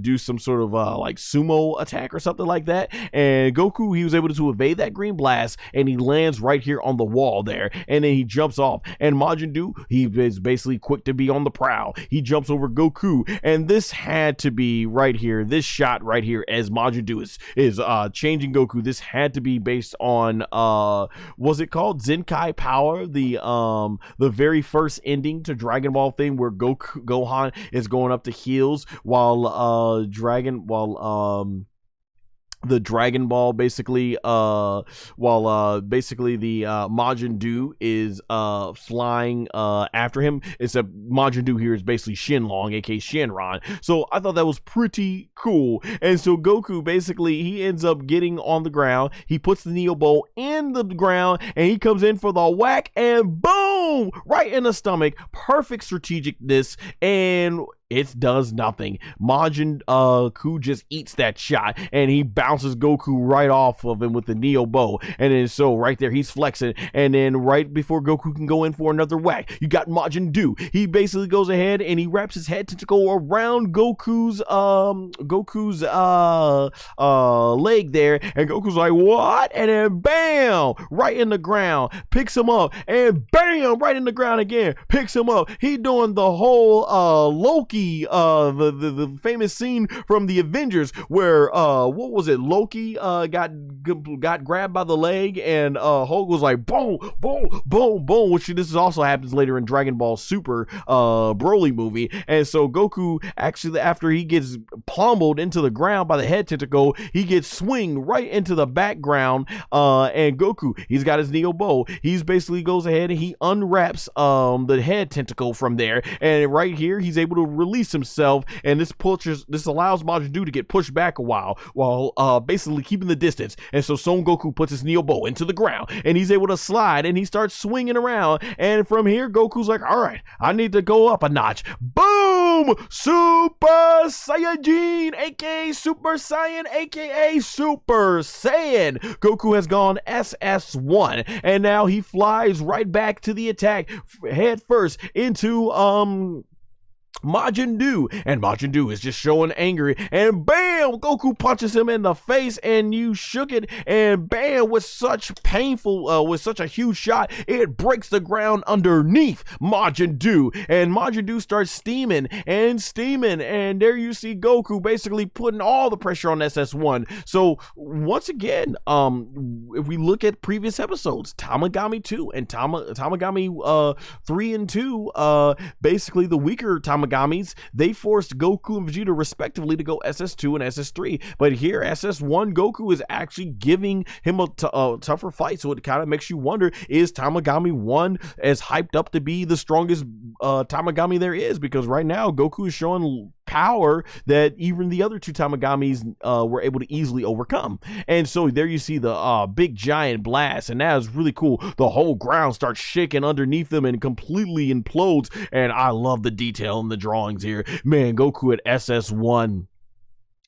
do some sort of like sumo attack or something like that. And Goku, he was able to evade that green blast, and he lands right here on the wall there, and then he jumps off. And Majin Duu, he is basically quick to be on the prowl. He jumps over Goku, and this had to be right here, this shot right here as Majin Duu is changing Goku. This had to be based on was it called Zenkai Power, the very first ending to Dragon Ball thing where Gohan is going up to heels while the Dragon Ball basically basically the Majin Duu is flying after him, except Majin Duu here is basically Shenlong, aka Shenron. So I thought that was pretty cool. And so Goku basically, he ends up getting on the ground, he puts the Neo Bow in the ground, and he comes in for the whack, and boom, right in the stomach. Perfect strategicness, and it does nothing. Majin Kuu just eats that shot, and he bounces Goku right off of him with the Neo Bow. And then so right there, he's flexing, and then right before Goku can go in for another whack, you got Majin Duu. He basically goes ahead and he wraps his head tentacle around Goku's leg there, and Goku's like, what? And then bam, right in the ground, picks him up, and bam, right in the ground again, picks him up. He doing the whole Loki, the famous scene from the Avengers where what was it, Loki got grabbed by the leg, and Hulk was like boom boom boom boom, which this also happens later in Dragon Ball Super Broly movie. And so Goku actually, after he gets pummeled into the ground by the head tentacle, he gets swing right into the background, and Goku, he's got his Neo Bow, he's basically goes ahead and he unwraps the head tentacle from there, and right here he's able to really release himself, and this allows Majin Duu to get pushed back a while basically keeping the distance. And so Son Goku puts his Neo Bow into the ground, and he's able to slide, and he starts swinging around. And from here, Goku's like, all right, I need to go up a notch. Boom! Super Saiyajin, aka Super Saiyan, aka Super Saiyan. Goku has gone SS1, and now he flies right back to the attack, head first into Majin Duu, and Majin Duu is just showing angry, and bam, Goku punches him in the face, and you shook it, and bam, with such a huge shot, it breaks the ground underneath Majin Duu, and Majin Duu starts steaming, and there you see Goku basically putting all the pressure on SS1. So once again, if we look at previous episodes, Tamagami 2 and Tamagami 3 and 2, basically the weaker Tamagamis, they forced Goku and Vegeta respectively to go SS2 and SS3, but here SS1 Goku is actually giving him a tougher fight. So it kind of makes you wonder, is Tamagami 1 as hyped up to be the strongest Tamagami there is? Because right now Goku is showing power that even the other two Tamagamis were able to easily overcome. And so there you see the big giant blast, and that is really cool. The whole ground starts shaking underneath them and completely implodes, and I love the detail in the drawings here. Man, Goku at SS1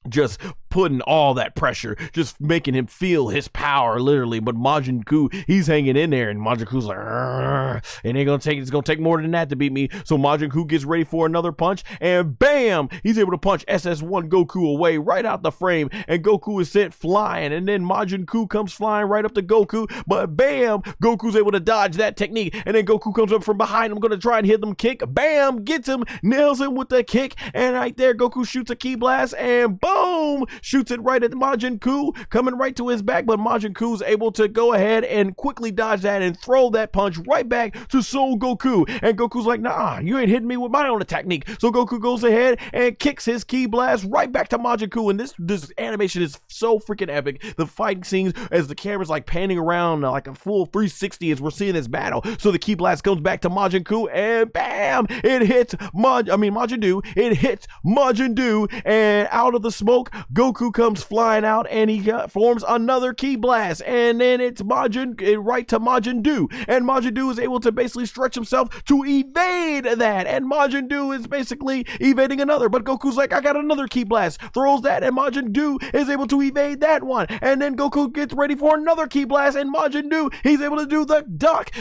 just putting all that pressure, just making him feel his power, literally. But Majin Kuu, he's hanging in there, and Majin Kuu's like, it's gonna take more than that to beat me. So Majin Kuu gets ready for another punch, and bam, he's able to punch SS1 Goku away right out the frame, and Goku is sent flying, and then Majin Kuu comes flying right up to Goku, but bam, Goku's able to dodge that technique, and then Goku comes up from behind him, gonna try and hit him kick, bam, gets him, nails him with the kick, and right there, Goku shoots a ki blast, and boom, shoots it right at Majin Kuu, coming right to his back, but Majin Kuu's able to go ahead and quickly dodge that and throw that punch right back to Son Goku, and Goku's like, nah, you ain't hitting me with my own technique. So Goku goes ahead and kicks his ki blast right back to Majin Kuu, and this animation is so freaking epic. The fighting scenes as the camera's like panning around like a full 360 as we're seeing this battle. So the ki blast comes back to Majin Kuu, and bam, it hits Majin Duu, it hits Majin Duu, and out of the smoke, Goku comes flying out, and he forms another ki blast, and then it's right to Majin Duu, and Majin Duu is able to basically stretch himself to evade that, and Majin Duu is basically evading another, but Goku's like, I got another ki blast, throws that, and Majin Duu is able to evade that one, and then Goku gets ready for another ki blast, and Majin Duu, he's able to do the duck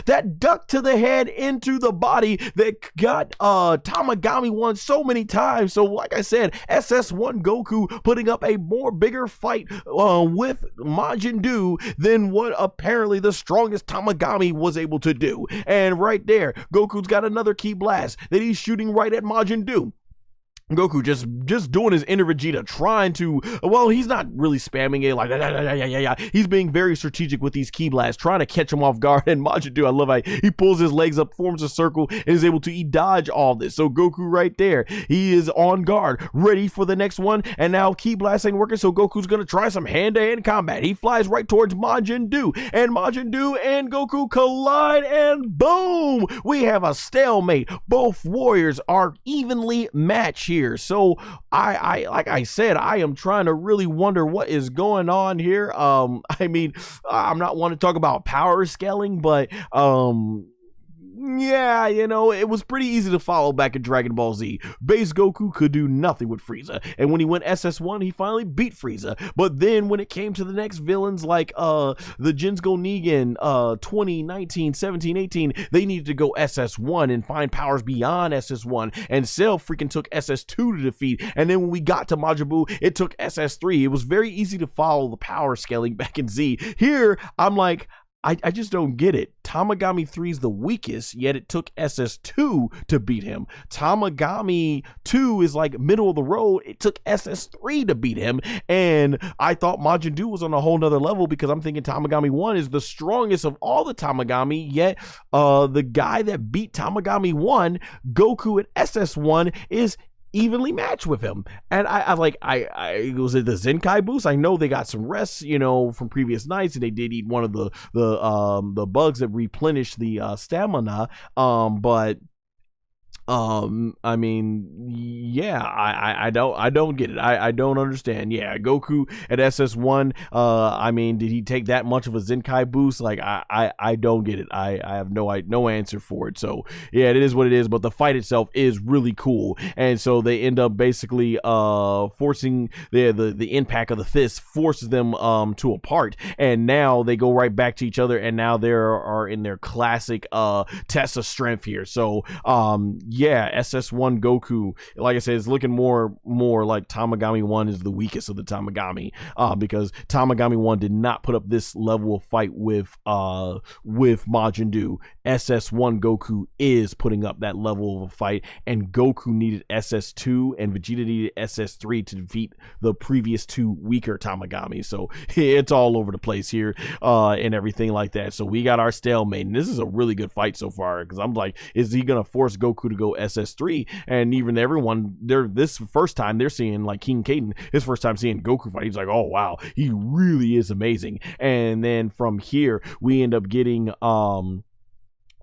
to the head into the body that got Tamagami 1 so many times. So like I said, SS1 Goku putting up a more bigger fight with Majin Duu than what apparently the strongest Tamagami was able to do. And right there, Goku's got another ki blast that he's shooting right at Majin Duu. Goku just doing his inner Vegeta, trying to, well, he's not really spamming it like, he's being very strategic with these ki blasts, trying to catch him off guard, and Majin Duu, I love how he pulls his legs up, forms a circle, and is able to dodge all this. So Goku right there, he is on guard, ready for the next one, and now ki blast ain't working, so Goku's gonna try some hand-to-hand combat. He flies right towards Majin Duu, and Majin Duu and Goku collide, and boom! We have a stalemate. Both warriors are evenly matched here. So I like I said, I am trying to really wonder what is going on here. I'm not want to talk about power scaling, but yeah, it was pretty easy to follow back in Dragon Ball Z. Base Goku could do nothing with Frieza, and when he went SS1, he finally beat Frieza. But then when it came to the next villains like the Jinzo Negan 2019, 17, 18, they needed to go SS1 and find powers beyond SS1, and Cell freaking took SS2 to defeat, and then when we got to Majin Buu, it took SS3. It was very easy to follow the power scaling back in Z. Here, I'm like, I just don't get it. Tamagami 3 is the weakest, yet it took SS2 to beat him. Tamagami 2 is like middle of the road. It took SS3 to beat him. And I thought Majin Duu was on a whole nother level because I'm thinking Tamagami 1 is the strongest of all the Tamagami, yet the guy that beat Tamagami 1, Goku at SS1, is evenly matched with him. And I was it the Zenkai boost? I know they got some rests, from previous nights, and they did eat one of the bugs that replenish the stamina. But I mean, yeah, I don't get it. I don't understand. Yeah, Goku at SS1, I mean, did he take that much of a Zenkai boost? Like, I don't get it. I have no answer for it. So yeah, it is what it is, but the fight itself is really cool. And so they end up basically forcing the impact of the fist forces them to a part, and now they go right back to each other, and now they are in their classic test of strength here. So yeah, SS1 Goku, like I said, is looking more like Tamagami 1 is the weakest of the Tamagami, because Tamagami 1 did not put up this level of fight with Majin Duu. SS1 Goku is putting up that level of a fight, and Goku needed SS2 and Vegeta needed SS3 to defeat the previous two weaker Tamagami. So it's all over the place here, and everything like that. So we got our stalemate, and this is a really good fight so far, because I'm like, is he gonna force Goku to go SS3? And even everyone, this first time they're seeing, like King Kadan, his first time seeing Goku fight, he's like, oh wow, he really is amazing. And then from here we end up getting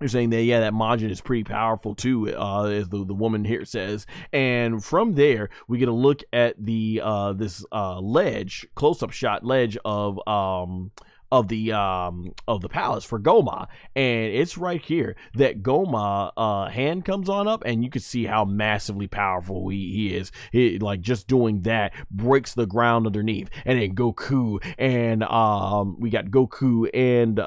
you're saying that, yeah, that Majin is pretty powerful too, as the woman here says. And from there, we get a look at the this ledge, close-up shot ledge of the palace for Gomah, and it's right here that Gomah hand comes on up, and you can see how massively powerful he is. Like, just doing that breaks the ground underneath. And then Goku and we got Goku and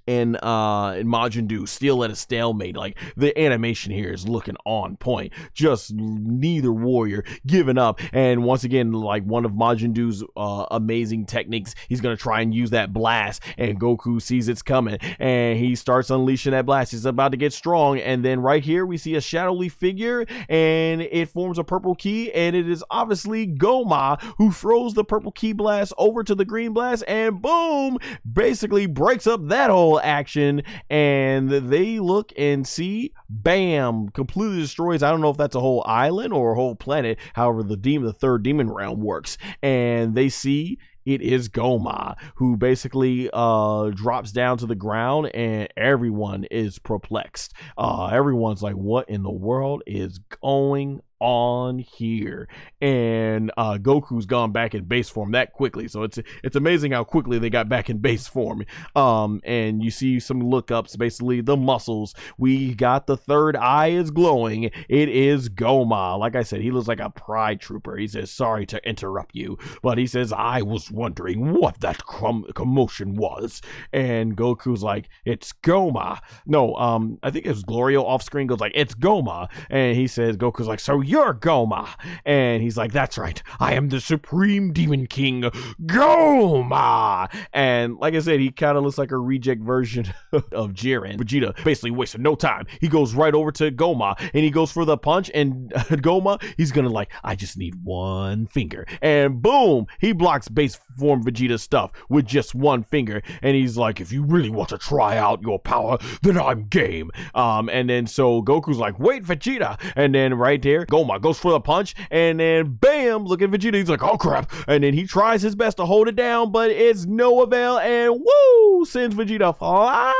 Majin Duu still at a stalemate. Like, the animation here is looking on point. Just neither warrior giving up. And once again, like, one of Majin Duu's amazing techniques, he's gonna try and use that blast, and Goku sees it's coming, and he starts unleashing that blast. He's about to get strong, and then right here we see a shadowy figure, and it forms a purple key, and it is obviously Gomah, who throws the purple key blast over to the green blast, and boom, basically breaks up that whole action. And they look and see, bam, completely destroys. I don't know if that's a whole island or a whole planet, however the third demon realm works. And they see it is Gomah, who basically drops down to the ground, and everyone is perplexed. Everyone's like, what in the world is going on here? And Goku's gone back in base form that quickly, so it's amazing how quickly they got back in base form. And you see some lookups, basically the muscles. We got the third eye is glowing. It is Gomah. Like I said, he looks like a pride trooper. He says, sorry to interrupt you, but he says, I was wondering what that commotion was. And Goku's like, it's Gomah. No, I think it's Glorio off screen goes like, it's Gomah. And he says, Goku's like, so you're Gomah. And he's like, that's right, I am the Supreme Demon King, Gomah. And like I said, he kind of looks like a reject version of Jiren. Vegeta basically wasted no time. He goes right over to Gomah, and he goes for the punch, and Gomah, he's gonna like, I just need one finger. And boom, he blocks base form Vegeta's stuff with just one finger. And he's like, if you really want to try out your power, then I'm game. And then so Goku's like, wait, Vegeta. And then right there, Gomah goes for the punch, and then bam, look at Vegeta, he's like, oh crap. And then he tries his best to hold it down, but it's no avail, and woo, sends Vegeta flying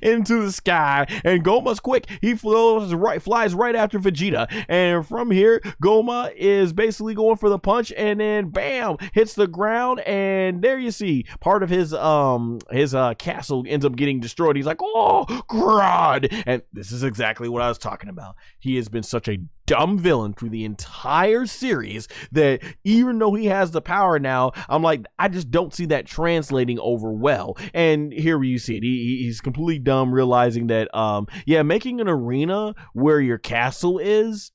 into the sky. And Gomah's quick, he flies right after Vegeta, and from here Gomah is basically going for the punch, and then bam, hits the ground, and there you see part of his castle ends up getting destroyed. He's like, oh crud. And this is exactly what I was talking about. He has been such a dumb villain through the entire series that even though he has the power now, I'm like, I just don't see that translating over well. And here you see it, he's completely dumb, realizing that yeah, making an arena where your castle is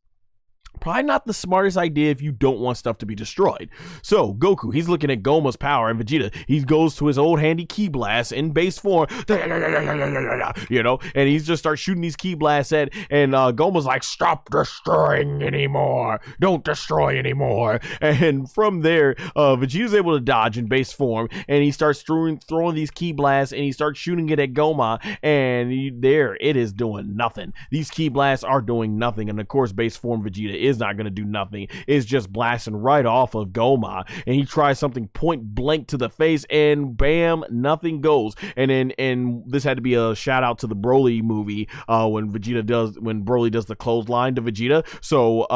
probably not the smartest idea if you don't want stuff to be destroyed. So Goku, he's looking at Gomah's power, and Vegeta, he goes to his old handy ki blast in base form, you know, and he just starts shooting these ki blasts at, and Gomah's like, stop destroying anymore, don't destroy anymore. And from there, Vegeta's able to dodge in base form, and he starts throwing these ki blasts, and he starts shooting it at Gomah, and there it is doing nothing. These ki blasts are doing nothing, and of course base form Vegeta is is not going to do nothing. It's just blasting right off of Gomah, and he tries something point blank to the face, and bam, nothing goes. And this had to be a shout out to the Broly movie when Broly does the clothesline to Vegeta. So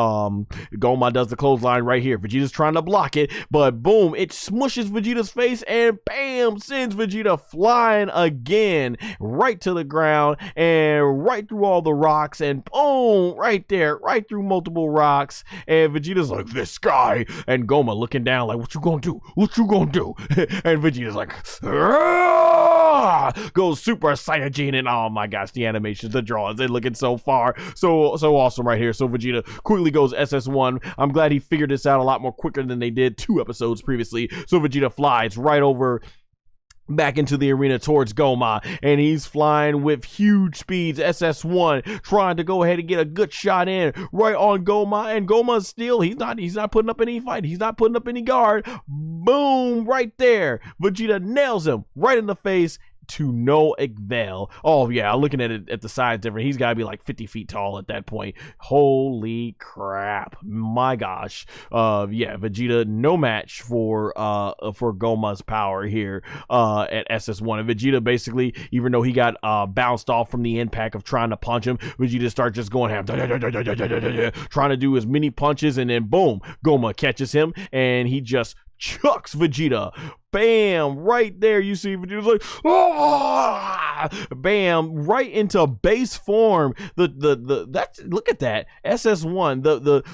Gomah does the clothesline right here. Vegeta's trying to block it, but boom, it smushes Vegeta's face, and bam, sends Vegeta flying again right to the ground and right through all the rocks, and boom, right there, right through multiple rocks. And Vegeta's like, this guy, and Gomah looking down like, what you gonna do? What you gonna do? And Vegeta's like, goes Super Saiyan, and oh my gosh, the animations, the drawings, they're looking so awesome right here. So Vegeta quickly goes SS1. I'm glad he figured this out a lot more quicker than they did 2 episodes previously. So Vegeta flies right over back into the arena towards Gomah, and he's flying with huge speeds. SS1 trying to go ahead and get a good shot in right on Gomah, and Gomah's still, he's not putting up any fight, he's not putting up any guard. Boom, right there, Vegeta nails him right in the face to no avail. Oh yeah, looking at it at the size different, he's got to be like 50 feet tall at that point. Holy crap, my gosh. Yeah, Vegeta no match for Gomah's power here at SS1. And Vegeta basically, even though he got bounced off from the impact of trying to punch him, Vegeta starts just going ham, trying to do as many punches, and then boom, Gomah catches him, and he just chucks Vegeta. Bam, right there, you see Vegeta's like, oh! Bam, right into base form. Look at that, SS1.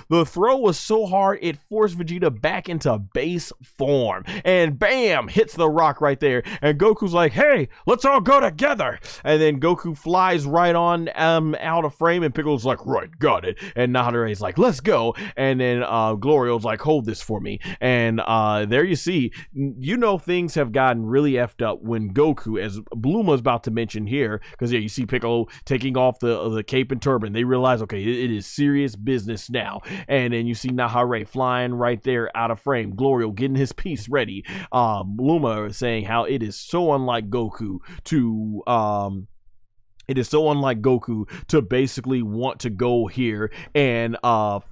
The throw was so hard it forced Vegeta back into base form, and bam, hits the rock right there. And Goku's like, hey, let's all go together. And then Goku flies right on out of frame, and Piccolo's like, right, got it. And Nahadore's like, let's go. And then Glorio's like, hold this for me. And there you see, you know, things have gotten really effed up when Goku, as Bluma's about to mention here, because yeah, you see Piccolo taking off the cape and turban. They realize, okay, it is serious business now. And then you see Nahare flying right there out of frame. Glorio getting his piece ready. Bluma saying how it is so unlike Goku to basically want to go here and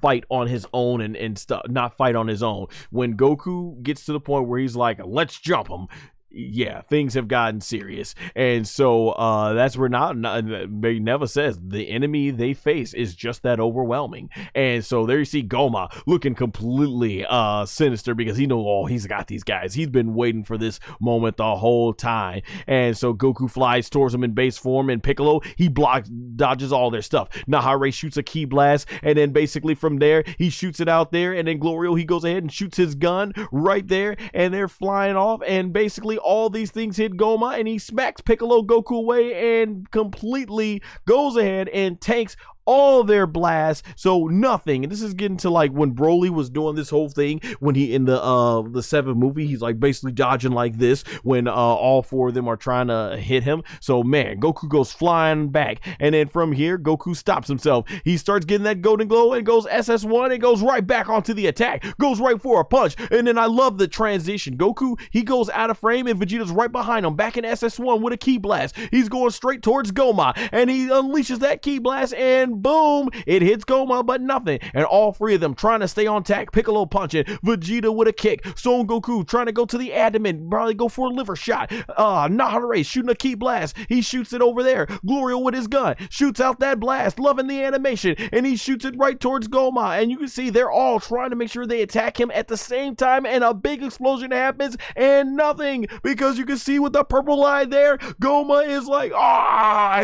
fight on his own and stuff, not fight on his own. When Goku gets to the point where he's like, let's jump him, yeah, things have gotten serious. And so that's where Neva says the enemy they face is just that overwhelming. And so there you see Gomah looking completely sinister, because he knows, oh, he's got these guys. He's been waiting for this moment the whole time. And so Goku flies towards him in base form, and Piccolo, he dodges all their stuff. Nahare shoots a ki blast, and then basically from there he shoots it out there, and then Glorio, he goes ahead and shoots his gun right there, and they're flying off, and basically all these things hit Gomah, and he smacks Piccolo Goku away and completely goes ahead and tanks all their blasts. So nothing. And this is getting to like when Broly was doing this whole thing when he in the 7th movie, he's like basically dodging like this when all 4 of them are trying to hit him. So man, Goku goes flying back, and then from here Goku stops himself. He starts getting that golden glow and goes SS1 and goes right back onto the attack, goes right for a punch. And then I love the transition. Goku, he goes out of frame, and Vegeta's right behind him back in SS1 with a ki blast. He's going straight towards Gomah, and he unleashes that ki blast, and boom, it hits Gomah, but nothing. And all 3 of them trying to stay on tack. Piccolo punching, Vegeta with a kick, Son Goku trying to go to the abdomen, probably go for a liver shot. Nahare shooting a ki blast, he shoots it over there. Glorio with his gun shoots out that blast, loving the animation, and he shoots it right towards Gomah. And you can see they're all trying to make sure they attack him at the same time, and a big explosion happens, and nothing, because you can see with the purple line there, Gomah is like,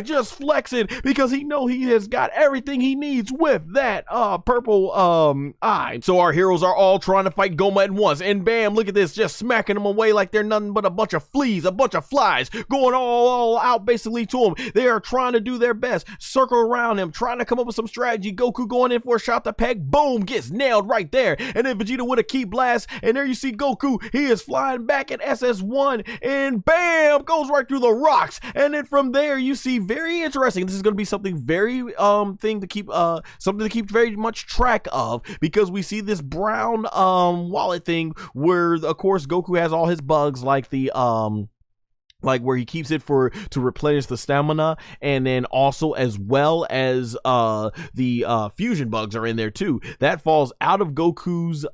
just flexing, because he know he has got everything he needs with that purple eye. So our heroes are all trying to fight Gomah at once, and bam, look at this, just smacking them away like they're nothing but a bunch of fleas, a bunch of flies, going all out basically to him. They are trying to do their best, circle around him, trying to come up with some strategy. Goku going in for a shot to peg, boom, gets nailed right there. And then Vegeta with a ki blast, and there you see Goku, he is flying back at SS1, and bam, goes right through the rocks. And then from there you see, very interesting, this is going to be something very something to keep very much track of, because we see this brown wallet thing where of course Goku has all his bugs, like the like where he keeps it to replenish the stamina, and then also as well as the fusion bugs are in there too. That falls out of Goku's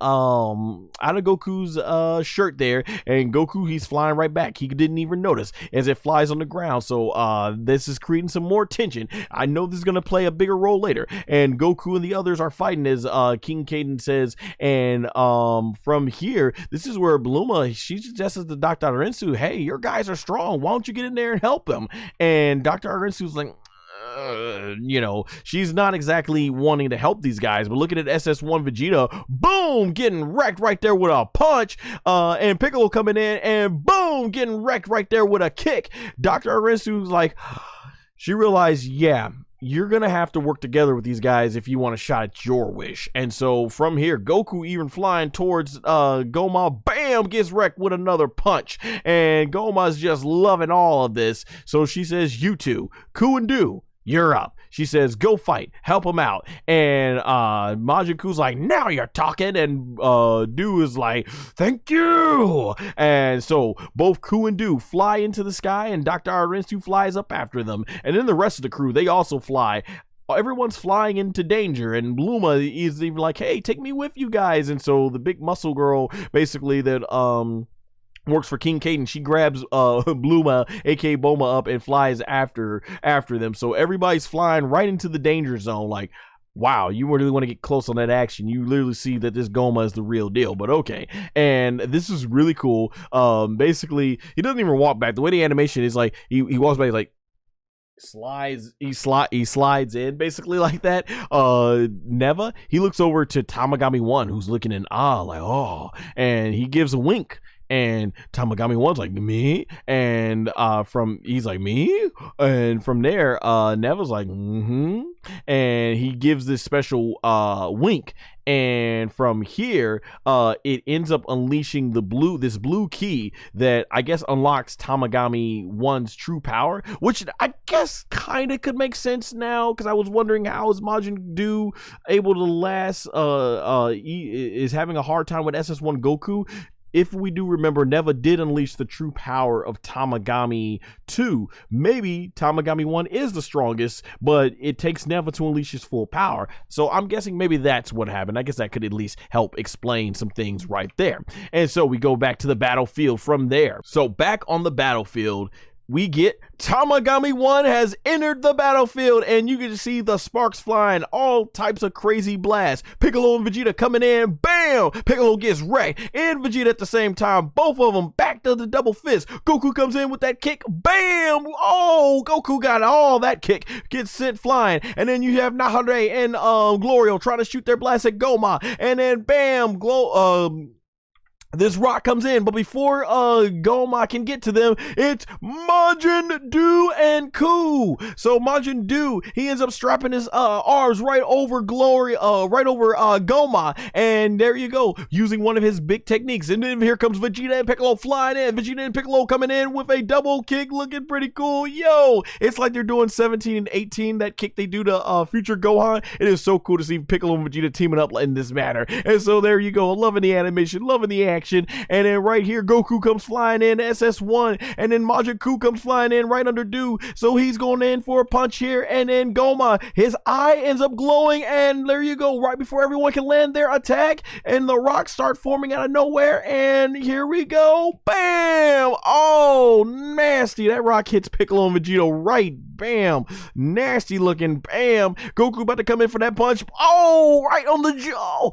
shirt there, and Goku, he's flying right back. He didn't even notice as it flies on the ground. So this is creating some more tension. I know this is gonna play a bigger role later, and Goku and the others are fighting, as King Kadan says. And from here, this is where Bluma, she suggests to Dr. Arensu, hey, your guys are strong, why don't you get in there and help them? And Dr. Arensu's like, you know, she's not exactly wanting to help these guys, but looking at SS1 Vegeta, boom, getting wrecked right there with a punch, and Piccolo coming in and boom, getting wrecked right there with a kick. Dr. Arensu's like, she realized, yeah, you're gonna have to work together with these guys if you want a shot at your wish. And so from here, Goku even flying towards Gomah, bam, gets wrecked with another punch, and Gomah's just loving all of this. So she says, you two, Kuu and Duu, you're up. She says, go fight, help him out. And Majin Kuu's like, now you're talking. And Duu is like, thank you. And so both Kuu and Duu fly into the sky, and Dr. Arensu flies up after them. And then the rest of the crew, they also fly. Everyone's flying into danger, and Bluma is even like, hey, take me with you guys. And so the big muscle girl, basically, that works for King Kadan, she grabs Bluma, aka Boma, up and flies after them. So everybody's flying right into the danger zone. Like, wow, you really want to get close on that action. You literally see that this Gomah is the real deal, but okay. And this is really cool. Basically, he doesn't even walk back. The way the animation is, like, he walks back, like, he slides in, basically, like that. Neva, he looks over to Tamagami 1, who's looking in awe, like, oh, and he gives a wink. And Tamagami 1's like, me? And he's like, me? And from there, Neva's like, and he gives this special wink. And from here, it ends up unleashing this blue key that I guess unlocks Tamagami 1's true power, which I guess kind of could make sense now, because I was wondering how is Majin Duu able to last, is having a hard time with SS1 Goku. If we do remember, Neva did unleash the true power of Tamagami 2. Maybe Tamagami 1 is the strongest, but it takes Neva to unleash his full power. So I'm guessing maybe that's what happened. I guess that could at least help explain some things right there. And so we go back to the battlefield from there. So back on the battlefield, we get Tamagami 1 has entered the battlefield, and you can see the sparks flying, all types of crazy blasts. Piccolo and Vegeta coming in, bam! Piccolo gets wrecked, and Vegeta at the same time, both of them back to the double fist. Goku comes in with that kick, bam! Oh, Goku got all that kick, gets sent flying, and then you have Nahare and Glorio trying to shoot their blast at Gomah, and then bam, this rock comes in, but before Gomah can get to them, it's Majin Duu and Kuu. So Majin Duu, he ends up strapping his arms right over Gomah, and there you go, using one of his big techniques. And then here comes Vegeta and Piccolo flying in. Vegeta and Piccolo coming in with a double kick, looking pretty cool. Yo, it's like they're doing 17 and 18, that kick they do to future Gohan. It is so cool to see Piccolo and Vegeta teaming up in this manner. And so there you go, loving the animation, loving the action. And then right here, Goku comes flying in, SS1, and then Majin Kuu comes flying in right under Duu. So he's going in for a punch here, and then Gomah, his eye ends up glowing, and there you go, right before everyone can land their attack, and the rocks start forming out of nowhere, and here we go, bam! Oh, nasty, that rock hits Piccolo and Vegeta right, bam, nasty looking, bam, Goku about to come in for that punch, oh, right on the jaw,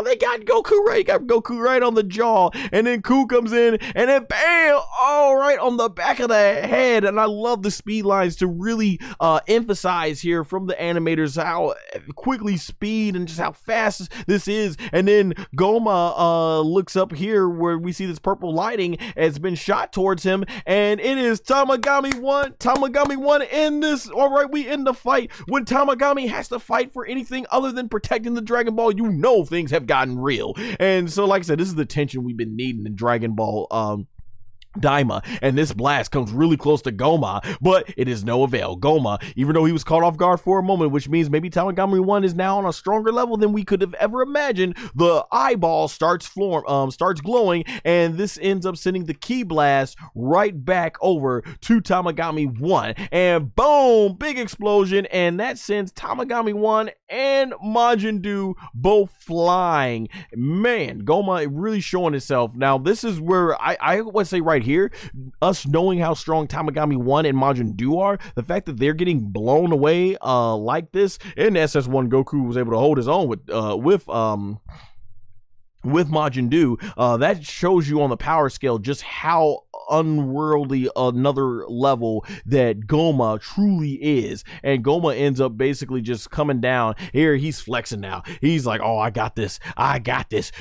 they got Goku right on the jaw, and then Kuu comes in, and then bam, oh, right on the back of the head. And I love the speed lines to really emphasize here from the animators how quickly speed and just how fast this is. And then Gomah looks up here where we see this purple lighting has been shot towards him, and it is Tamagami 1 in this. All right, we end the fight. When Tamagami has to fight for anything other than protecting the Dragon Ball, you know things have gotten real. And so, like I said, this is the tension we've been needing in Dragon Ball DAIMA, and this blast comes really close to Gomah, but it is no avail. Gomah, even though he was caught off guard for a moment, which means maybe Tamagami 1 is now on a stronger level than we could have ever imagined, the eyeball starts glowing, and this ends up sending the key blast right back over to Tamagami 1, and boom, big explosion, and that sends Tamagami 1 and Majin Duu both flying. Man, Gomah really showing itself. Now, this is where I would say right here, us knowing how strong Tamagami 1 and Majin Duu are, the fact that they're getting blown away like this, and SS1 Goku was able to hold his own with Majin Duu, that shows you on the power scale just how unworldly another level that Gomah truly is. And Gomah ends up basically just coming down here. He's flexing now. He's like, oh, I got this,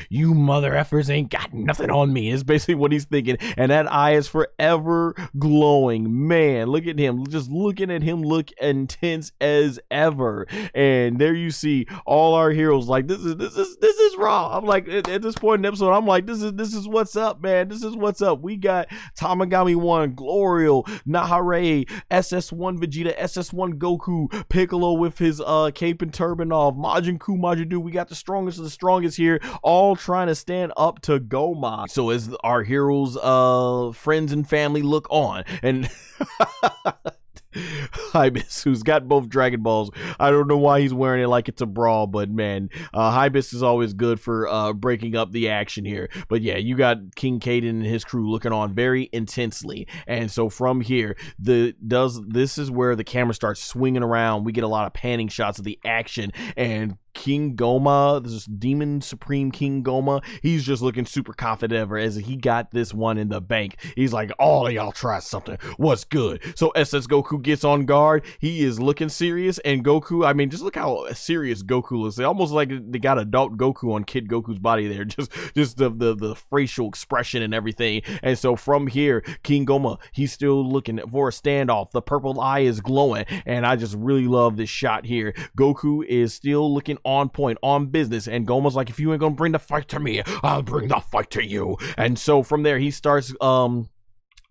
you mother effers ain't got nothing on me, is basically what he's thinking. And that eye is forever glowing. Man, look at him, just looking at him look intense as ever. And there you see all our heroes like, this is raw. I'm like, at this point in the episode, I'm like, this is what's up, man. This is what's up. We got Tamagami 1, Glorio, Nahare, SS1 Vegeta, SS1 Goku, Piccolo with his cape and turban off, Majin Kuu, Majin Duu. We got the strongest of the strongest here, all trying to stand up to Gomah. So as our heroes, friends and family look on, and Hibis, who's got both Dragon Balls. I don't know why he's wearing it like it's a brawl, but man, Hibis is always good for breaking up the action here. But yeah, you got King Kadan and his crew looking on very intensely. And so from here, this is where the camera starts swinging around. We get a lot of panning shots of the action, and King Gomah, this Demon Supreme King Gomah, he's just looking super confident ever as he got this one in the bank. He's like, all of y'all try something. What's good? So SS Goku gets on guard. He is looking serious, and Goku, I mean, just look how serious Goku looks. They almost like they got adult Goku on Kid Goku's body there. Just the facial expression and everything. And so from here, King Gomah, he's still looking for a standoff. The purple eye is glowing, and I just really love this shot here. Goku is still looking on point, on business, and Gomah's like, if you ain't gonna bring the fight to me, I'll bring the fight to you. And so from there, he starts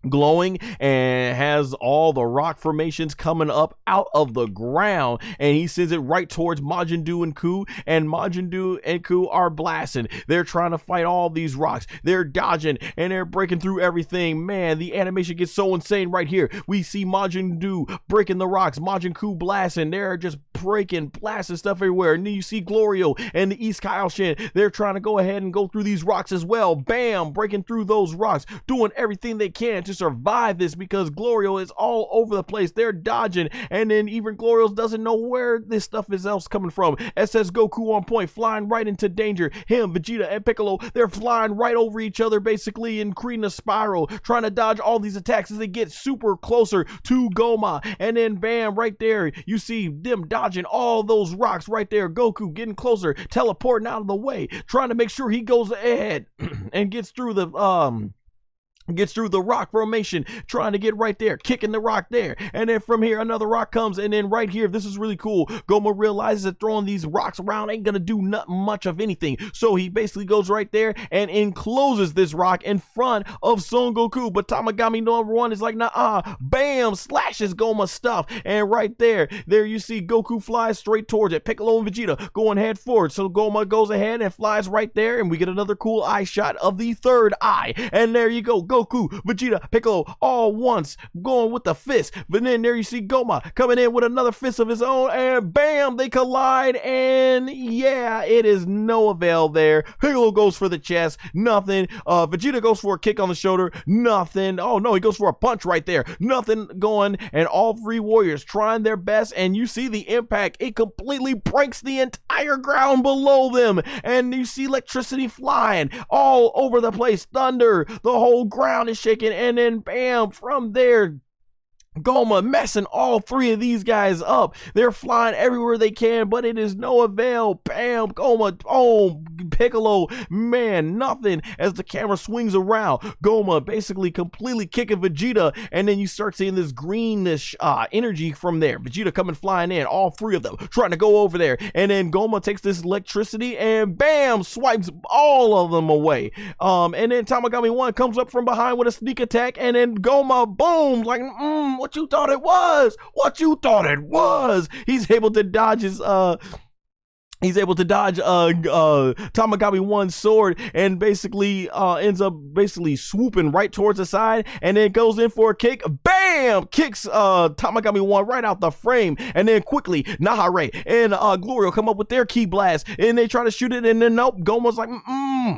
glowing and has all the rock formations coming up out of the ground, and he sends it right towards Majin Duu and Kuu, and Majin Duu and Kuu are blasting. They're trying to fight all these rocks. They're dodging and they're breaking through everything. Man, the animation gets so insane right here. We see Majin Duu breaking the rocks, Majin Kuu blasting. They're just blasting stuff everywhere. And then you see Glorio and the East Kaioken. They're trying to go ahead and go through these rocks as well. Bam, breaking through those rocks, doing everything they can to survive this, because Glorio is all over the place. They're dodging, and then even Glorio doesn't know where this stuff is else coming from. SS Goku on point, flying right into danger. Him, Vegeta, and Piccolo, they're flying right over each other basically and creating a spiral, trying to dodge all these attacks as they get super closer to Gomah. And then bam, right there you see them dodging all those rocks right there. Goku getting closer, teleporting out of the way, trying to make sure he goes ahead and gets through the rock formation, trying to get right there, kicking the rock there. And then from here, another rock comes, and then right here, this is really cool. Gomah realizes that throwing these rocks around ain't gonna do not much of anything. So he basically goes right there and encloses this rock in front of Son Goku. But Tamagami number 1 is like, nah, bam, slashes Gomah's stuff. And right there you see Goku flies straight towards it. Piccolo and Vegeta going head forward. So Gomah goes ahead and flies right there, and we get another cool eye shot of the third eye. And there you go, Goku, Vegeta, Piccolo, all once, going with the fist. But then there you see Gomah coming in with another fist of his own, and bam, they collide, and yeah, it is no avail there. Piccolo goes for the chest, nothing. Vegeta goes for a kick on the shoulder, nothing. Oh no, he goes for a punch right there, nothing going. And all three warriors trying their best, and you see the impact. It completely breaks the entire ground below them, and you see electricity flying all over the place, thunder, the whole ground is shaking, and then bam, from there Gomah messing all three of these guys up. They're flying everywhere they can, but it is no avail. Bam, Gomah, oh, Piccolo, man, nothing. As the camera swings around, Gomah basically completely kicking Vegeta, and then you start seeing this greenish energy from there. Vegeta coming flying in, all three of them trying to go over there, and then Gomah takes this electricity and bam, swipes all of them away. And then Tamagami 1 comes up from behind with a sneak attack, and then Gomah, boom, like, what you thought it was? What you thought it was? He's able to dodge his Tamagami 1's sword, and basically ends up swooping right towards the side, and then goes in for a kick. Bam! Kicks Tamagami 1 right out the frame, and then quickly Nahare and Glorio come up with their key blast, and they try to shoot it, and then nope, Gomah's like,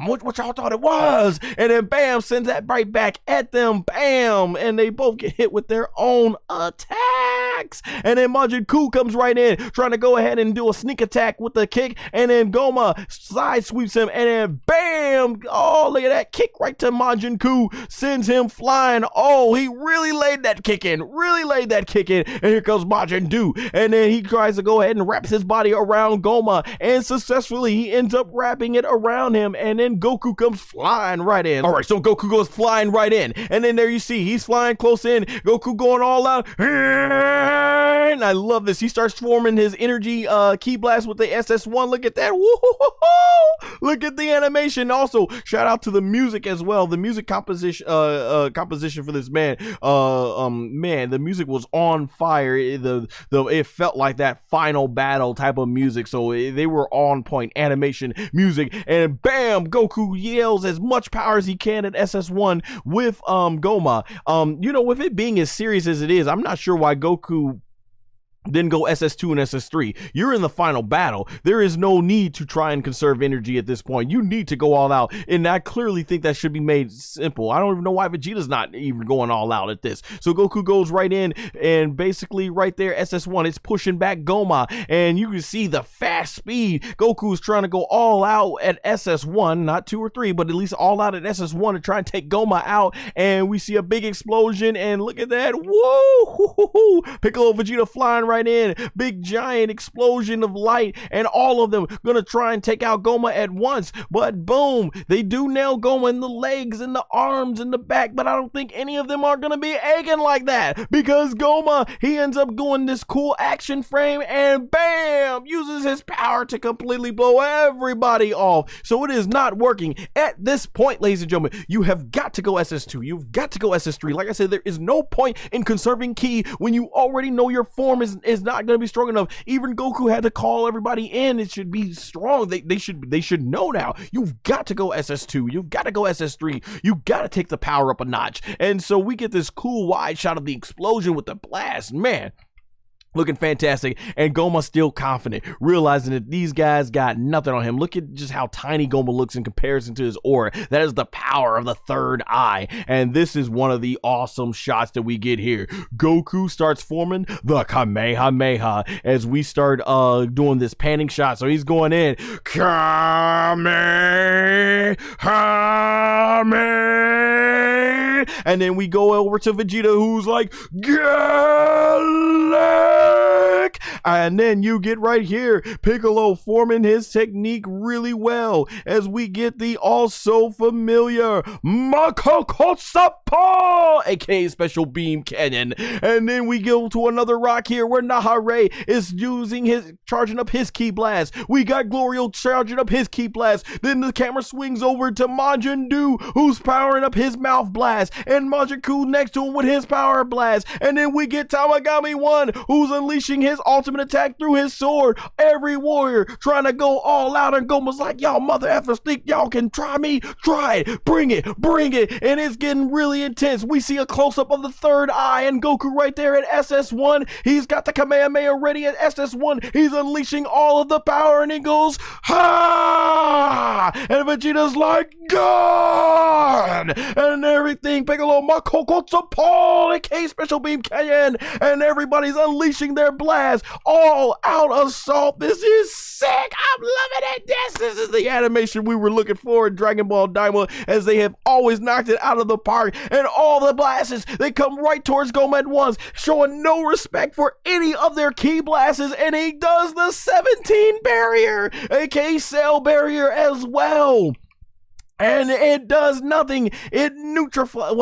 what y'all thought it was? And then bam, sends that right back at them. Bam! And they both get hit with their own attacks. And then Majin Kuu comes right in, trying to go ahead and do a sneak attack with the kick, and then Gomah side sweeps him, and then bam, oh, look at that kick right to Majin Kuu, sends him flying. Oh, he really laid that kick in, and here comes Majin Duu, and then he tries to go ahead and wraps his body around Gomah, and successfully he ends up wrapping it around him, and then Goku comes flying right in. All right, so Goku goes flying right in, and then there you see he's flying close in, Goku going all out, and I love this. He starts forming his energy key blast with the SS1. Look at that. Woo-hoo-hoo-hoo! Look at the animation. Also, shout out to the music as well. The music composition for this man. Man, the music was on fire. It felt like that final battle type of music. So they were on point. Animation, music, and bam, Goku yells as much power as he can at SS1 with Gomah. With it being as serious as it is, I'm not sure why Goku then go SS2 and SS3. You're in the final battle. There is no need to try and conserve energy at this point. You need to go all out, and I clearly think that should be made simple. I don't even know why Vegeta's not even going all out at this. So Goku goes right in, and basically right there, SS1, it's pushing back Gomah, and you can see the fast speed. Goku's trying to go all out at SS1, not 2 or 3, but at least all out at SS1 to try and take Gomah out, and we see a big explosion, and look at that. Whoa! Piccolo, Vegeta flying right in, big giant explosion of light, and all of them gonna try and take out Gomah at once, but boom, they do nail Gomah in the legs and the arms and the back, but I don't think any of them are gonna be aching like that, because Gomah, he ends up doing this cool action frame, and bam, uses his power to completely blow everybody off. So it is not working at this point, ladies and gentlemen. You have got to go SS2, you've got to go SS3. Like I said, there is no point in conserving ki when you already know your form is not going to be strong enough. Even Goku had to call everybody in. It should be strong. They should know now. You've got to go SS2. You've got to go SS3. You got to take the power up a notch. And so we get this cool wide shot of the explosion with the blast. Man, looking fantastic, and Gomah still confident, realizing that these guys got nothing on him. Look at just how tiny Gomah looks in comparison to his aura. That is the power of the third eye, and this is one of the awesome shots that we get here. Goku starts forming the Kamehameha as we start doing this panning shot. So he's going in, Kamehameha, and then we go over to Vegeta, who's like, Galactic! And then you get right here, Piccolo forming his technique really well as we get the also familiar Makokotsapo, aka Special Beam Cannon. And then we go to another rock here where Nahare is charging up his Ki Blast. We got Glorio charging up his Ki Blast. Then the camera swings over to Majin Duu, who's powering up his Mouth Blast, and Majin Kuu next to him with his Power Blast. And then we get Tamagami 1, who's unleashing his ultimate attack through his sword. Every warrior trying to go all out, and Gomah's like, y'all mother effers think y'all can try me? Try it, bring it, and it's getting really intense. We see a close-up of the third eye, and Goku right there at SS1. He's got the Kamehameha ready at SS1. He's unleashing all of the power, and he goes, ha! And Vegeta's like, God! And everything, Piccolo, Makokotsapo, aka Special Beam Cannon, and everybody's unleashing their blast. blast, all out assault. This is sick. I'm loving it. This is the animation we were looking for in Dragon Ball DAIMA, as they have always knocked it out of the park. And all the blasts, they come right towards Gomah at once, showing no respect for any of their key blasts, and he does the 17 barrier, aka cell barrier as well. And it does nothing. It neutralizes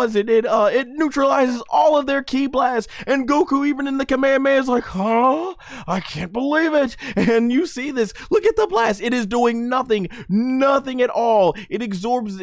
all of their ki blasts. And Goku, even in the Kamehameha, is like, huh? I can't believe it. And you see this. Look at the blast. It is doing nothing. Nothing at all. It absorbs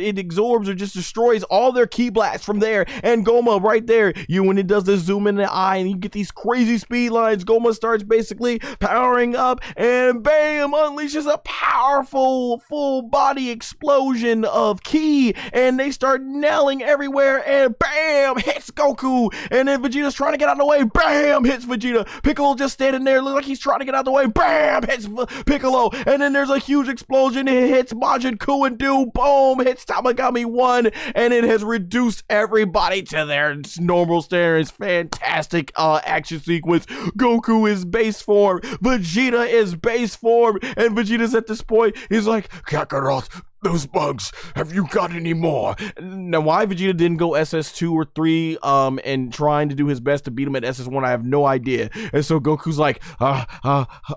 or just destroys all their ki blasts from there. And Gomah right there, when it does the zoom in the eye and you get these crazy speed lines, Gomah starts basically powering up and bam, unleashes a powerful full body explosion of ki, and they start nailing everywhere, and bam, hits Goku. And then Vegeta's trying to get out of the way, bam, hits Vegeta. Piccolo just standing there, looks like he's trying to get out of the way, bam, hits Piccolo. And then there's a huge explosion. It hits Majin Kuu Duu, boom, hits Tamagami 1, and it has reduced everybody to their normal state. It's fantastic action sequence. Goku is base form, Vegeta is base form, and Vegeta's at this point, he's like, Kakarot, those bugs, have you got any more? Now, why Vegeta didn't go SS2 or 3 and trying to do his best to beat him at SS1, I have no idea. And so Goku's like,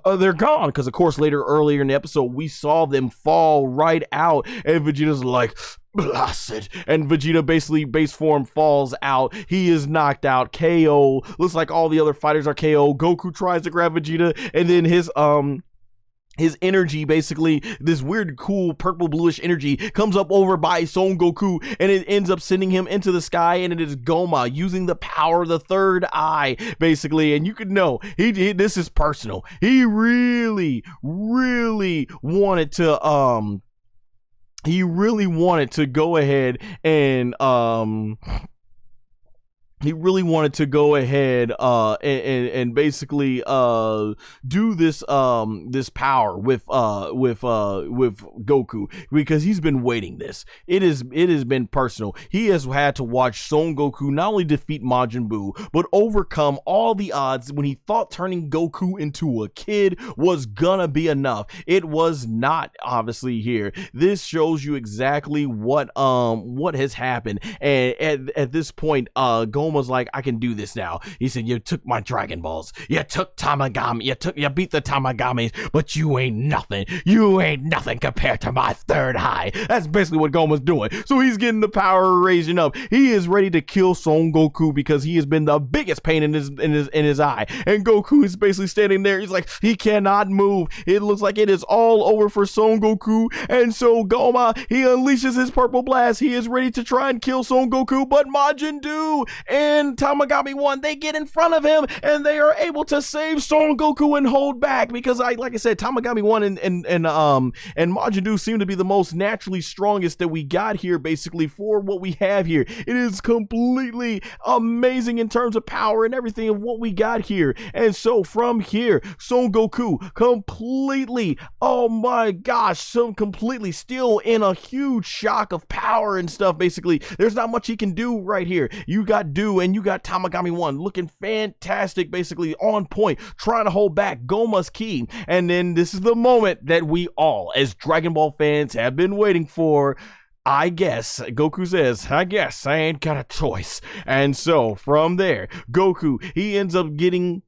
they're gone. Because, of course, earlier in the episode, we saw them fall right out. And Vegeta's like, blasted. And Vegeta basically base form falls out. He is knocked out, KO. Looks like all the other fighters are KO. Goku tries to grab Vegeta, and then his energy, basically, this weird, cool, purple, bluish energy comes up over by Son Goku, and it ends up sending him into the sky, and it is Gomah using the power of the third eye, basically. And you could know, this is personal. He really, really wanted to, go ahead and, and basically do this power with Goku, because he's been waiting this. It has been personal. He has had to watch Son Goku not only defeat Majin Buu, but overcome all the odds when he thought turning Goku into a kid was gonna be enough. It was not, obviously. Here, this shows you exactly what has happened. And at this point, Gomah was like, I can do this now. He said, you took my Dragon Balls, you took Tamagami, you beat the Tamagamis, but you ain't nothing. You ain't nothing compared to my third eye. That's basically what Gomah's doing. So he's getting the power raising up. He is ready to kill Son Goku because he has been the biggest pain in his eye. And Goku is basically standing there. He's like, he cannot move. It looks like it is all over for Son Goku. And so Gomah, he unleashes his purple blast. He is ready to try and kill Son Goku, but Majin Duu and Tamagami 1, they get in front of him, and they are able to save Son Goku and hold back, because like I said, Tamagami 1 and Majin Duu seem to be the most naturally strongest that we got here, basically, for what we have here. It is completely amazing in terms of power and everything of what we got here. And so from here, Son Goku completely, oh my gosh, completely still in a huge shock of power and stuff. Basically, there's not much he can do right here. You got Duu and you got Tamagami 1 looking fantastic, basically on point, trying to hold back Gomah's ki. And then this is the moment that we all, as Dragon Ball fans, have been waiting for. I guess, Goku says, I guess I ain't got a choice. And so from there, Goku, he ends up getting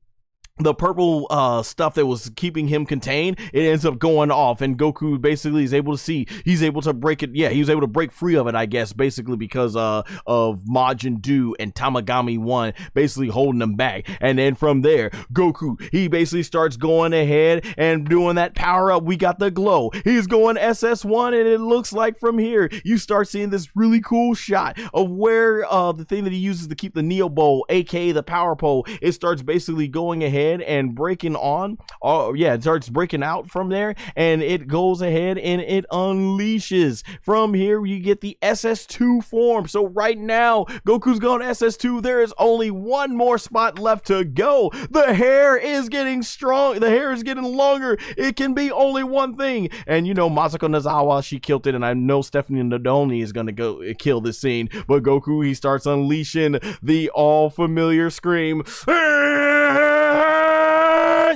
the purple stuff that was keeping him contained. It ends up going off, and Goku basically is able to see, he's able to break it. Yeah, he was able to break free of it, I guess, basically because of Majin Duu and Tamagami 1 basically holding him back. And then from there, Goku, he basically starts going ahead and doing that power up. We got the glow. He's going SS1, and it looks like from here you start seeing this really cool shot of where the thing that he uses to keep the Neo Bowl, aka the power pole, it starts basically going ahead and breaking on. It starts breaking out from there, and it goes ahead and it unleashes. From here you get the SS2 form. So right now Goku's going SS2. There is only one more spot left to go. The hair is getting strong, the hair is getting longer. It can be only one thing, and you know, Masako Nozawa, she killed it, and I know Stephanie Nodoni is gonna go kill this scene. But Goku, he starts unleashing the all familiar scream.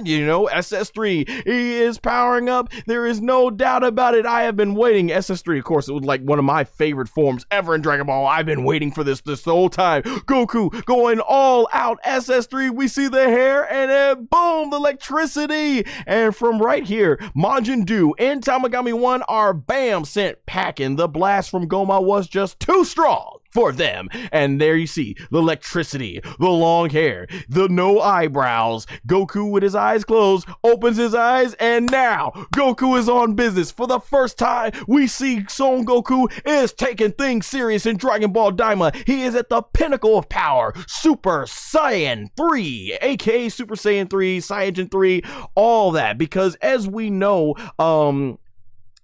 you know, SS3, he is powering up. There is no doubt about it. I have been waiting. SS3, of course, it was like one of my favorite forms ever in Dragon Ball. I've been waiting for this whole time. Goku going all out. SS3, we see the hair, and then boom, the electricity. And from right here, Majin Duu and Tamagami 1 are bam sent packing. The blast from Gomah was just too strong for them. And there you see the electricity, the long hair, the no eyebrows. Goku with his eyes closed opens his eyes, and now Goku is on business. For the first time, we see Son Goku is taking things serious in Dragon Ball DAIMA. He is at the pinnacle of power. Super Saiyan 3, aka Super Saiyan 3, Saiyan 3, all that, because as we know,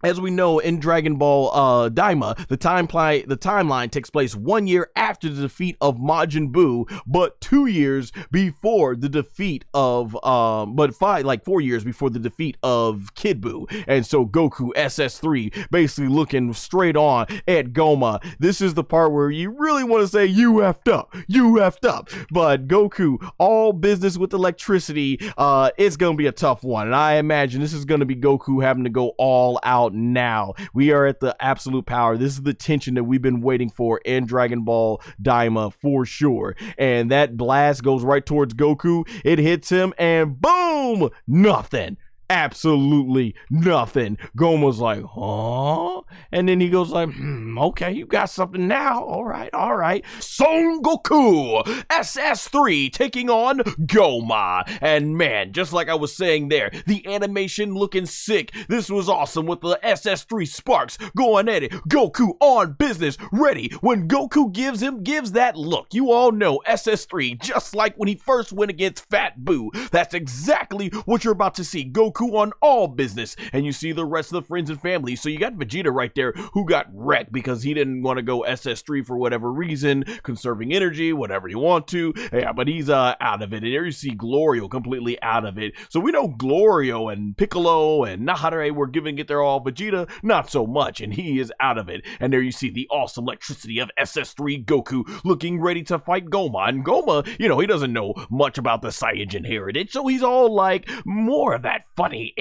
in Dragon Ball DAIMA, the timeline takes place 1 year after the defeat of Majin Buu, but 2 years before the defeat of, 4 years before the defeat of Kid Buu. And so Goku SS3 basically looking straight on at Gomah. This is the part where you really want to say, you effed up. But Goku, all business with electricity, it's going to be a tough one. And I imagine this is going to be Goku having to go all out now. We are at the absolute power. This is the tension that we've been waiting for in Dragon Ball DAIMA for sure. And that blast goes right towards Goku. It hits him and boom, nothing. Absolutely nothing. Gomah's like, huh? And then he goes like, okay, you got something now. All right. Son Goku, SS3 taking on Gomah. And man, just like I was saying there, the animation looking sick. This was awesome with the SS3 sparks going at it. Goku on business, ready. When Goku gives that look, you all know SS3, just like when he first went against Fat Buu. That's exactly what you're about to see. Goku on all business, and you see the rest of the friends and family. So you got Vegeta right there who got wrecked because he didn't want to go SS3 for whatever reason, conserving energy, whatever you want to. Yeah, but he's out of it. And there you see Glorio completely out of it. So we know Glorio and Piccolo and Nahare were giving it their all. Vegeta, not so much, and he is out of it. And there you see the awesome electricity of SS3 Goku looking ready to fight Gomah. And Gomah, you know, he doesn't know much about the Saiyajin heritage, so he's all like, more of that funny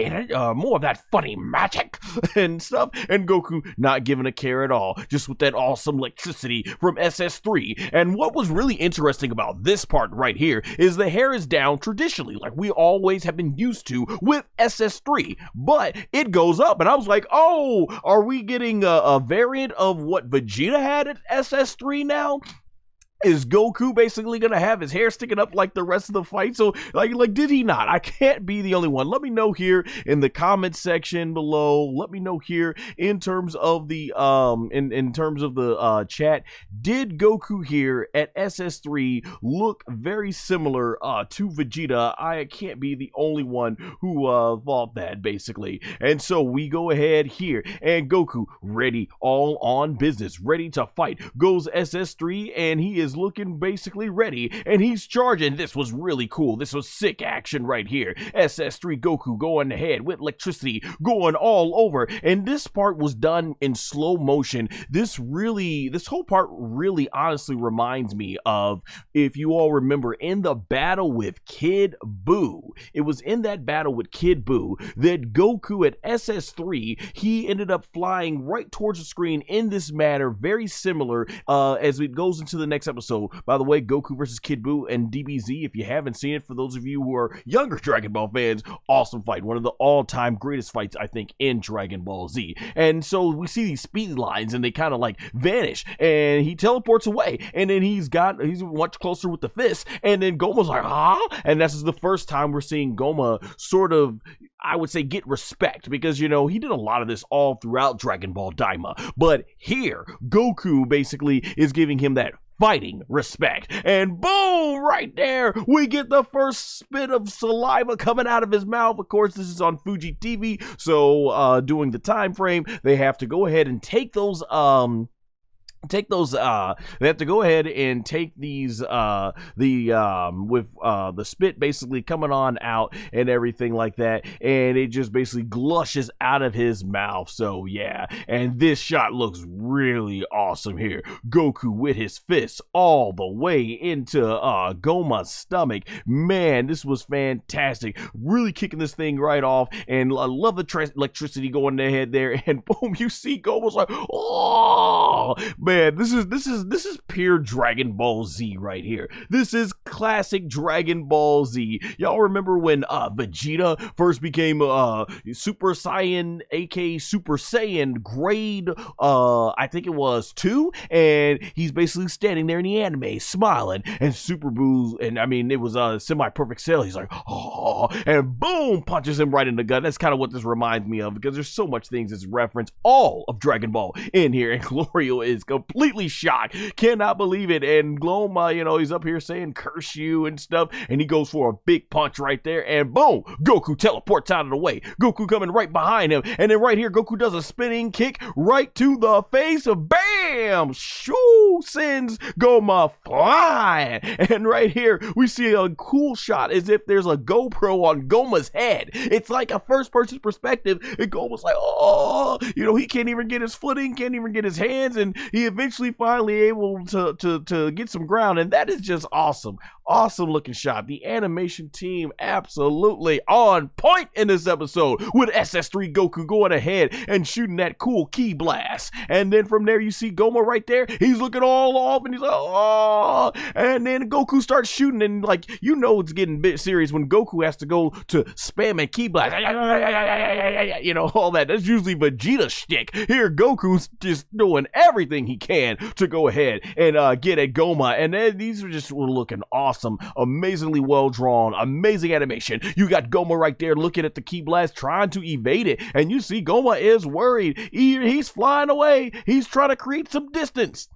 magic and stuff. And Goku not giving a care at all, just with that awesome electricity from SS3. And what was really interesting about this part right here is the hair is down traditionally, like we always have been used to with SS3, but it goes up. And I was like, oh, are we getting a variant of what Vegeta had at SS3 now? Is Goku basically gonna have his hair sticking up like the rest of the fight? So like did he not? I can't be the only one. Let me know here in the comment section below. Let me know here in terms of the in terms of the chat. Did Goku here at SS3 look very similar to Vegeta? I can't be the only one who thought that basically. And so we go ahead here, and Goku ready, all on business, ready to fight. Goes SS3, and he is looking basically ready, and he's charging. This was really cool. This was sick action right here. SS3 Goku going ahead with electricity going all over, and this part was done in slow motion. This whole part really honestly reminds me of, if you all remember, in the battle with Kid Buu. It was in that battle with Kid Buu that Goku at SS3, he ended up flying right towards the screen in this manner, very similar as it goes into the next episode. By the way, Goku versus Kid Buu and DBZ, if you haven't seen it, for those of you who are younger Dragon Ball fans, awesome fight. One of the all-time greatest fights, I think, in Dragon Ball Z. And so we see these speed lines, and they kind of like vanish, and he teleports away, and then he's much closer with the fist, and then Gomah's like, huh? And this is the first time we're seeing Gomah sort of, I would say, get respect, because, you know, he did a lot of this all throughout Dragon Ball DAIMA, but here, Goku basically is giving him that fighting respect. And boom, right there, we get the first spit of saliva coming out of his mouth. Of course, this is on Fuji TV, so doing the time frame, they have to go ahead and take those take those they have to go ahead and take these with the spit basically coming on out and everything like that, and it just basically glushes out of his mouth. So yeah, and this shot looks really awesome here. Goku with his fists all the way into Gomah's stomach. Man, this was fantastic, really kicking this thing right off, and I love the electricity going ahead there, and boom, you see Gomah's like, oh man, this is pure Dragon Ball Z right here. This is classic Dragon Ball Z. Y'all remember when Vegeta first became Super Saiyan, aka Super Saiyan grade I think it was 2, and he's basically standing there in the anime smiling, and Super Boo's, and I mean it was a semi-perfect cell, he's like, oh, and boom, punches him right in the gut. That's kind of what this reminds me of, because there's so much things that's reference all of Dragon Ball in here, and Glorio is completely shocked, cannot believe it, and Gomah, you know, he's up here saying curse you and stuff, and he goes for a big punch right there, and boom, Goku teleports out of the way. Goku coming right behind him, and then right here Goku does a spinning kick right to the face, bam, shoo, sends Gomah flying. And right here we see a cool shot as if there's a GoPro on Gomah's head. It's like a first person perspective, and Gomah's like, oh, you know, he can't even get his footing, can't even get his hands, and he eventually finally able to get some ground, and that is just awesome. Awesome looking shot. The animation team absolutely on point in this episode, with SS3 Goku going ahead and shooting that cool ki blast. And then from there you see Gomah right there. He's looking all off and he's like, oh, and then Goku starts shooting, and like, you know, it's getting a bit serious when Goku has to go to spam and ki blast. You know, all that. That's usually Vegeta's shtick. Here Goku's just doing everything he can to go ahead and get at Gomah, and then these are just looking awesome. Amazingly well drawn, amazing animation. You got Gomah right there looking at the ki blast, trying to evade it, and you see Gomah is worried. He's flying away. He's trying to create some distance.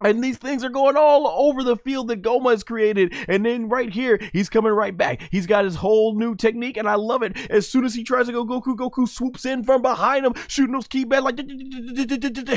And these things are going all over the field that Gomah has created. And then right here, he's coming right back. He's got his whole new technique, and I love it. As soon as he tries to go Goku, Goku swoops in from behind him, shooting those ki back like,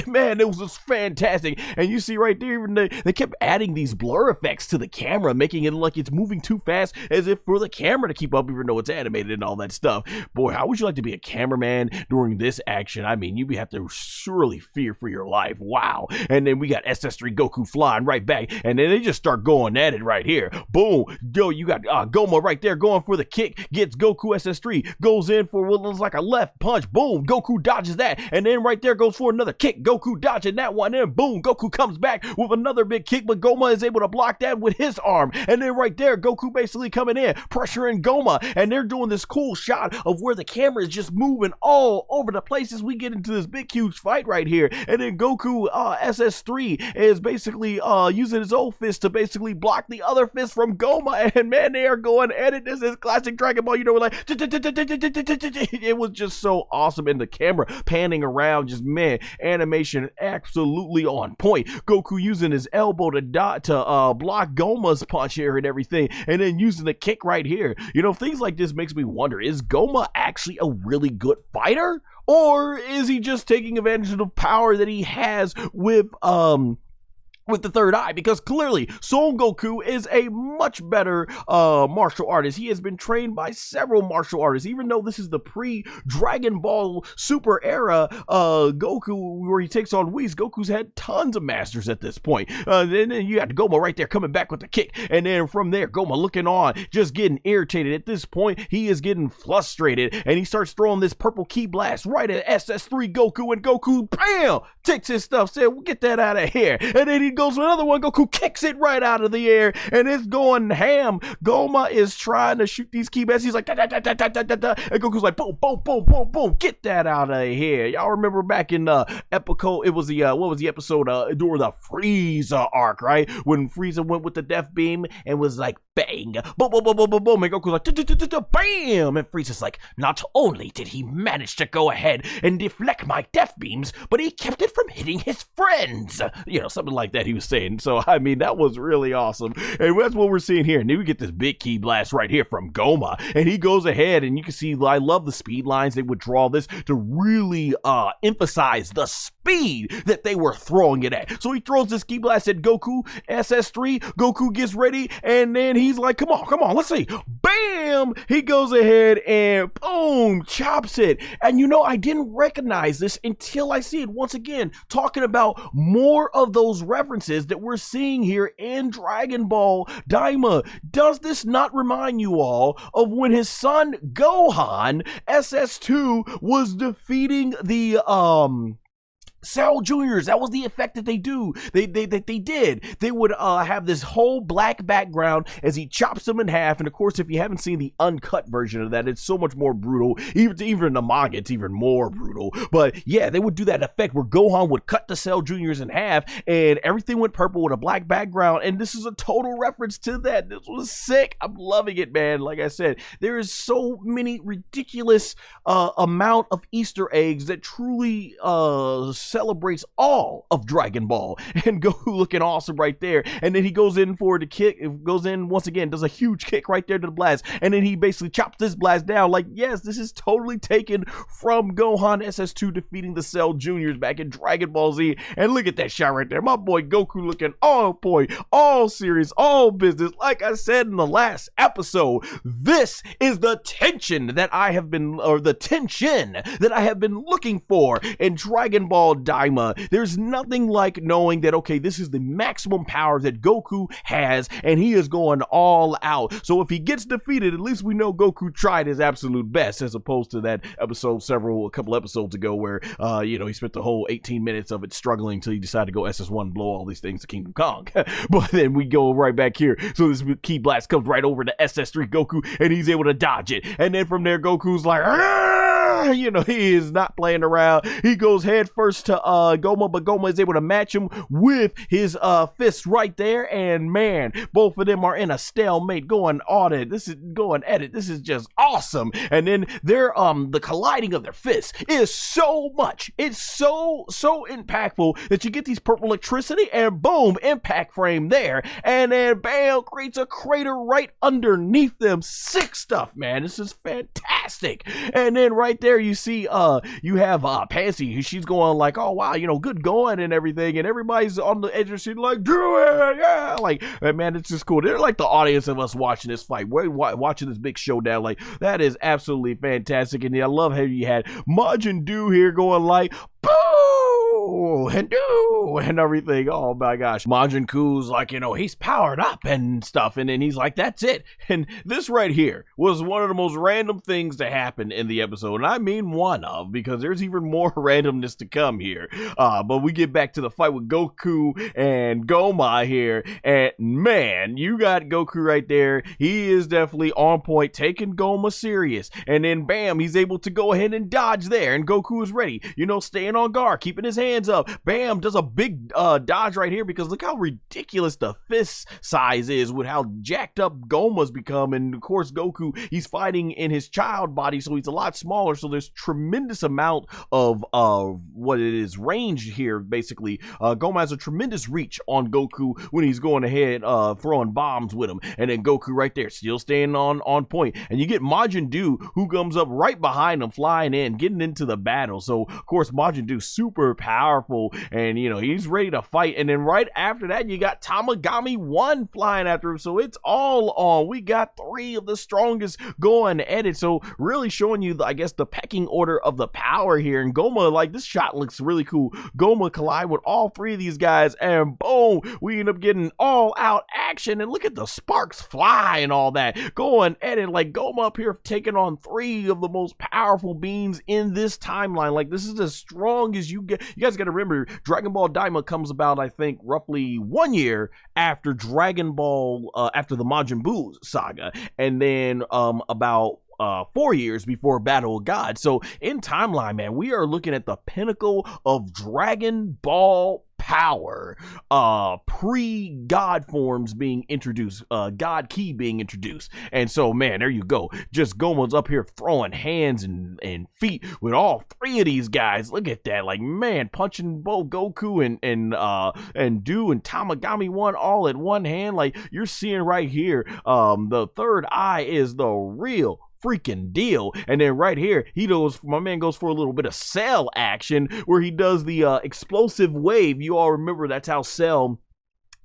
man, it was just fantastic. And you see right there, even they kept adding these blur effects to the camera, making it look like it's moving too fast, as if for the camera to keep up, even though it's animated and all that stuff. Boy, how would you like to be a cameraman during this action? I mean, you'd have to surely fear for your life. Wow. And then we got SS3 Goku flying right back, and then they just start going at it right here. Boom, yo, you got Gomah right there going for the kick, gets Goku. SS3 goes in for what looks like a left punch. Boom, Goku dodges that, and then right there goes for another kick. Goku dodging that one, and boom, Goku comes back with another big kick, but Gomah is able to block that with his arm. And then right there, Goku basically coming in, pressuring Gomah, and they're doing this cool shot of where the camera is just moving all over the place as we get into this big huge fight right here. And then Goku SS3 is basically using his old fist to basically block the other fist from Gomah, and man, they are going at it. This is classic Dragon Ball, you know, like it was just so awesome, and the camera panning around, just man, animation absolutely on point. Goku using his elbow to block Gomah's punch here and everything, and then using the kick right here. You know, things like this makes me wonder, is Gomah actually a really good fighter, or is he just taking advantage of the power that he has with the third eye? Because clearly Son Goku is a much better martial artist. He has been trained by several martial artists, even though this is the pre-Dragon Ball Super era Goku, where he takes on Whis. Goku's had tons of masters at this point. Then you got Gomah right there coming back with the kick, and then from there Gomah looking on, just getting irritated. At this point he is getting frustrated, and he starts throwing this purple ki blast right at SS3 Goku, and Goku, bam, takes his stuff, said, well, get that out of here, and then he goes for another one. Goku kicks it right out of the air, and it's going ham. Gomah is trying to shoot these ki blasts. He's like, da, da, da, da, da, da, da, and Goku's like, boom, boom, boom, boom, boom, get that out of here. Y'all remember back in Epico, it was the what was the episode during the Frieza arc, right? When Frieza went with the death beam and was like, bang, boom, boom, boom, boom, boom, boom, and Goku's like, bam, and Frieza's like, not only did he manage to go ahead and deflect my death beams, but he kept it from hitting his friends. You know, something like that. that he was saying. So, I mean, that was really awesome. And that's what we're seeing here. And then we get this big key blast right here from Gomah. And he goes ahead, and you can see, I love the speed lines. They would draw this to really emphasize the speed that they were throwing it at. So he throws this key blast at Goku, SS3. Goku gets ready, and then he's like, come on, let's see. Bam! He goes ahead and boom, chops it. And you know, I didn't recognize this until I see it once again, talking about more of those references that we're seeing here in Dragon Ball DAIMA. Does this not remind you all of when his son Gohan, SS2, was defeating the Cell Juniors? That was the effect that they do. They did. They would have this whole black background as he chops them in half. And of course, if you haven't seen the uncut version of that, it's so much more brutal. Even in the manga, it's even more brutal. But yeah, they would do that effect where Gohan would cut the Cell Juniors in half, and everything went purple with a black background. And this is a total reference to that. This was sick. I'm loving it, man. Like I said, there is so many ridiculous amount of Easter eggs that truly celebrates all of Dragon Ball. And Goku looking awesome right there. And then he goes in for the kick. It goes in once again, does a huge kick right there to the blast. And then he basically chops this blast down. Like, yes, this is totally taken from Gohan SS2 defeating the Cell Juniors back in Dragon Ball Z. And look at that shot right there. My boy Goku looking all point, all serious, all business. Like I said in the last episode, this is the tension that I have been looking for in Dragon Ball DAIMA. There's nothing like knowing that, okay, this is the maximum power that Goku has, and he is going all out. So if he gets defeated, at least we know Goku tried his absolute best, as opposed to that episode a couple episodes ago where, he spent the whole 18 minutes of it struggling until he decided to go SS1 and blow all these things to Kingdom Kong. But then we go right back here. So this key blast comes right over to SS3 Goku, and he's able to dodge it. And then from there, Goku's like, he is not playing around. He goes head first to Gomah, but Gomah is able to match him with his fists right there. And man, both of them are in a stalemate, going at it. This is just awesome. And then the colliding of their fists is so much. It's so impactful that you get these purple electricity, and boom, impact frame there. And then bam, creates a crater right underneath them. Sick stuff, man. This is fantastic. And then right there, you see, you have Panzy. She's going like, oh wow, good going and everything, and everybody's on the edge of the seat like, do it, yeah, like, man, it's just cool. They're like the audience of us watching this fight. We're watching this big showdown. Like, that is absolutely fantastic. And I love how you had Majin Duu here going like, boo and do and everything. Oh my gosh, Majin Kuu's like, he's powered up and stuff, and then he's like, that's it. And this right here was one of the most random things to happen in the episode, and I mean one of, because there's even more randomness to come here. But we get back to the fight with Goku and Gomah here, and man, you got Goku right there. He is definitely on point, taking Gomah serious, and then bam, he's able to go ahead and dodge there, and Goku is ready, staying on guard, keeping his hands up. Bam, does a big dodge right here, because look how ridiculous the fist size is with how jacked up Gomah's become. And of course, Goku, he's fighting in his child body, so he's a lot smaller, so there's tremendous amount of what it is range here. Basically, Gomah has a tremendous reach on Goku when he's going ahead throwing bombs with him, and then Goku right there still staying on point. And you get Majin Duu, who comes up right behind him, flying in, getting into the battle. So of course, Majin Duu super powerful, and he's ready to fight. And then right after that, you got Tamagami 1 flying after him. So it's all on. We got 3 of the strongest going at it. So really showing you, I guess, the pecking order of the power here. And Gomah, like, this shot looks really cool. Gomah collide with all 3 of these guys, and boom, we end up getting all out action. And look at the sparks fly and all that going at it. Like, Gomah up here taking on 3 of the most powerful beings in this timeline. Like, this is as strong as you get. You guys got to remember, Dragon Ball DAIMA comes about, I think, roughly 1 year after Dragon Ball, after the Majin Buu saga, and then about 4 years before Battle of God. So in timeline, man, we are looking at the pinnacle of Dragon Ball power, pre-god forms being introduced, god ki being introduced. And so, man, there you go. Just Gomah's up here throwing hands and feet with all three of these guys. Look at that. Like, man, punching both Goku and Duu and Tamagami one all at one hand. Like, you're seeing right here, the third eye is the real freaking deal. And then right here, my man goes for a little bit of Cell action where he does the explosive wave. You all remember that's how Cell,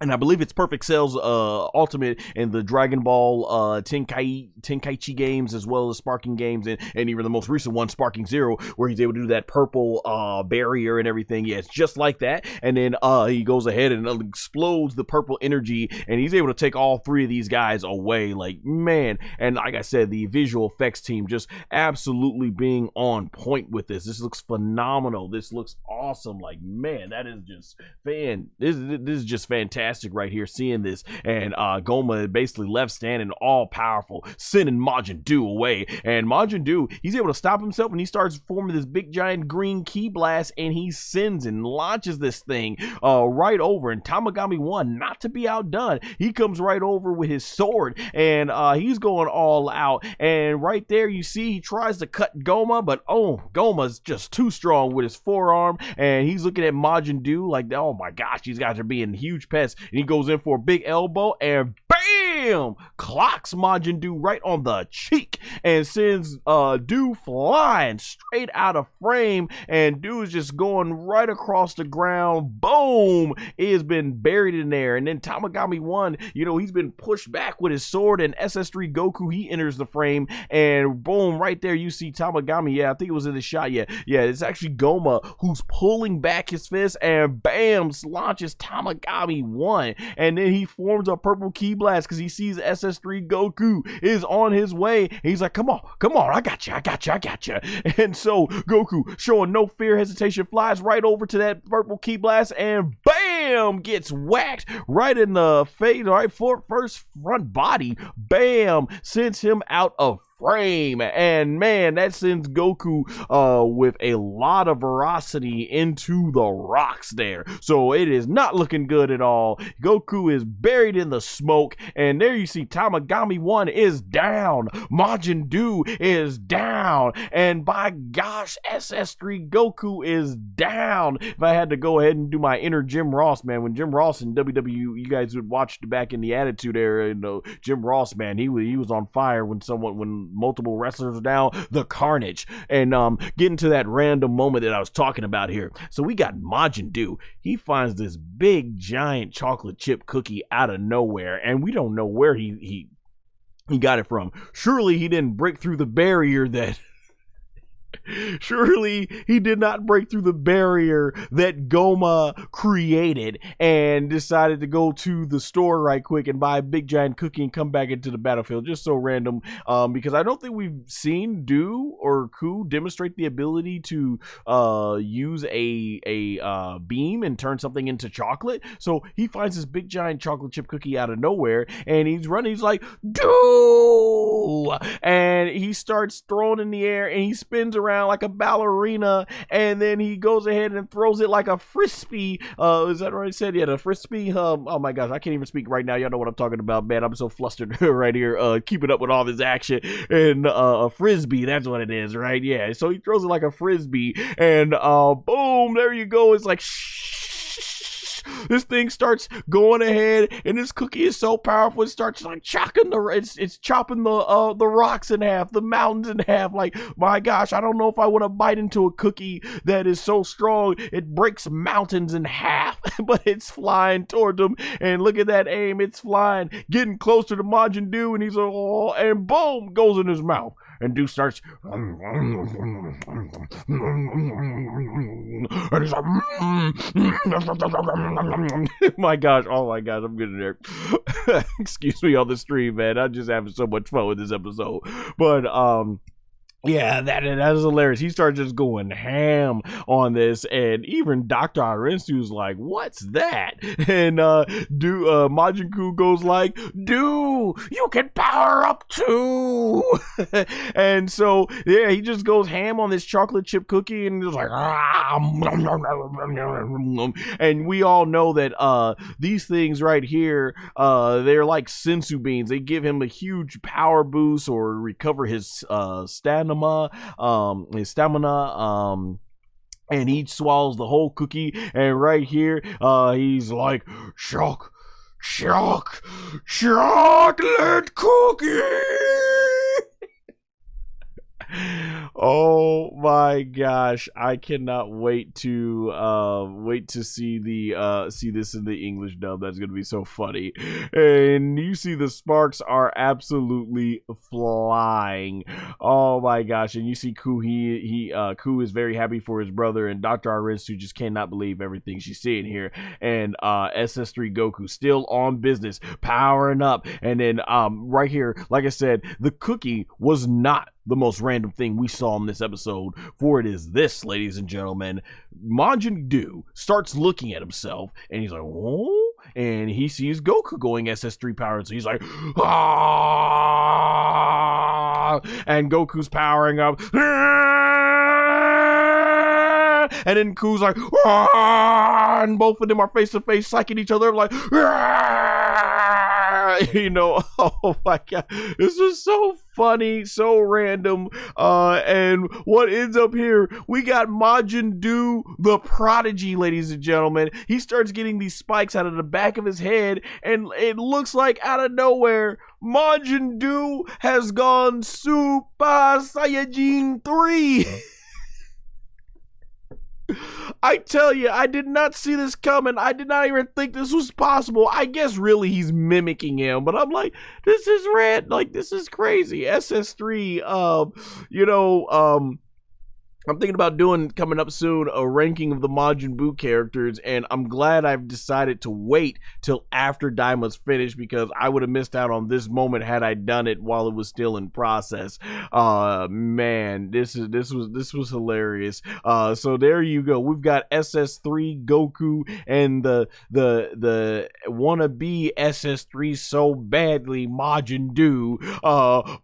and I believe it's Perfect Cell's ultimate in the Dragon Ball Tenkaichi games, as well as Sparking games, and even the most recent one, Sparking Zero, where he's able to do that purple barrier and everything. Yeah, it's just like that. And then he goes ahead and explodes the purple energy, and he's able to take all three of these guys away. Like, man, and like I said, the visual effects team just absolutely being on point with this. This looks phenomenal. This looks awesome. Like, man, that is just this is just fantastic right here, seeing this. And Gomah basically left standing all powerful, sending Majin Duu away. And Majin Duu, he's able to stop himself, and he starts forming this big giant green ki blast, and he sends and launches this thing right over. And Tamagami 1, not to be outdone, he comes right over with his sword, and he's going all out. And right there you see he tries to cut Gomah, but Gomah's just too strong with his forearm, and he's looking at Majin Duu like, oh my gosh, these guys are being huge pests. And he goes in for a big elbow, and bam, clocks Majin Duu right on the cheek and sends Duu flying straight out of frame. And Duu is just going right across the ground. Boom, he has been buried in there. And then Tamagami 1, he's been pushed back with his sword, and SS3 Goku, he enters the frame, and boom, right there you see Tamagami. Yeah, I think it was in the shot. Yeah, it's actually Gomah who's pulling back his fist, and bam, launches Tamagami 1. And then he forms a purple ki blast because he sees SS3 Goku is on his way. He's like, come on, I got you. And so Goku, showing no fear, hesitation, flies right over to that purple ki blast, and bam, gets whacked right in the face, right for first front body. Bam, sends him out of frame. And man, that sends Goku with a lot of veracity into the rocks there. So it is not looking good at all. Goku is buried in the smoke, and there you see Tamagami 1 is down, Majin Duu is down, and by gosh, SS3 Goku is down. If I had to go ahead and do my inner Jim Ross, man, when Jim Ross in WWE, you guys would watch back in the Attitude Era, Jim Ross, man, he was on fire when multiple wrestlers are down, the carnage. And getting to that random moment that I was talking about here. So we got Majin Duu. He finds this big giant chocolate chip cookie out of nowhere, and we don't know where he got it from. Surely he didn't break through the barrier that Surely he did not break through the barrier that Gomah created and decided to go to the store right quick and buy a big giant cookie and come back into the battlefield. Just so random, because I don't think we've seen Duu or Kuu demonstrate the ability to use a beam and turn something into chocolate. So he finds this big giant chocolate chip cookie out of nowhere, and he's running. He's like, Duu! And he starts throwing in the air, and he spins around like a ballerina, and then he goes ahead and throws it like a frisbee. Is that what I said? Yeah, the frisbee. Oh my gosh, I can't even speak right now. Y'all know what I'm talking about, man. I'm so flustered right here, keeping up with all this action. And a frisbee, that's what it is, right? Yeah, so he throws it like a frisbee, and boom, there you go. It's like this thing starts going ahead, and this cookie is so powerful, it starts like chopping it's chopping the rocks in half, the mountains in half. Like, my gosh, I don't know if I want to bite into a cookie that is so strong it breaks mountains in half. But it's flying towards them, and look at that aim, it's flying, getting closer to Majin Duu, and he's like, oh, and boom, goes in his mouth. And Duu starts, and he's like, my gosh, oh my gosh, I'm getting there. Excuse me on the stream, man. I'm just having so much fun with this episode. But Yeah, that is hilarious. He starts just going ham on this, and even Dr. Arensu's like, "What's that?" And Majin Kuu goes like, "Duu, you can power up too." And so yeah, he just goes ham on this chocolate chip cookie, and just like, and we all know that these things right here, they're like sensu beans. They give him a huge power boost or recover his stamina, and he swallows the whole cookie. And right here, he's like, chocolate cookie. Oh my gosh, I cannot wait to see this in the English dub. That's gonna be so funny. And you see the sparks are absolutely flying. Oh my gosh. And you see Kuu, Kuu is very happy for his brother, and Dr. Arensu just cannot believe everything she's seeing here. And SS3 Goku still on business, powering up. And then right here, like I said, the cookie was not the most random thing we saw in this episode, for it is this, ladies and gentlemen. Majin Duu starts looking at himself, and he's like, "Oh," and he sees Goku going SS3 powered, so he's like, "Ah!" And Goku's powering up, and then Kuu's like, "Ah!" And both of them are face to face, psyching each other like, you know. Oh my god, this was so funny, so random. And what ends up here, we got Majin Duu, the prodigy, ladies and gentlemen. He starts getting these spikes out of the back of his head, and it looks like out of nowhere, Majin Duu has gone Super Saiyan 3. I tell you, I did not see this coming. I did not even think this was possible. I guess really he's mimicking him, but I'm like, this is red. Like, this is crazy. SS3, I'm thinking about doing, coming up soon, a ranking of the Majin Buu characters, and I'm glad I've decided to wait till after Daima's finished, because I would have missed out on this moment had I done it while it was still in process. Man, this was hilarious. So there you go. We've got SS3 Goku and the wannabe SS3 so badly Majin Duu,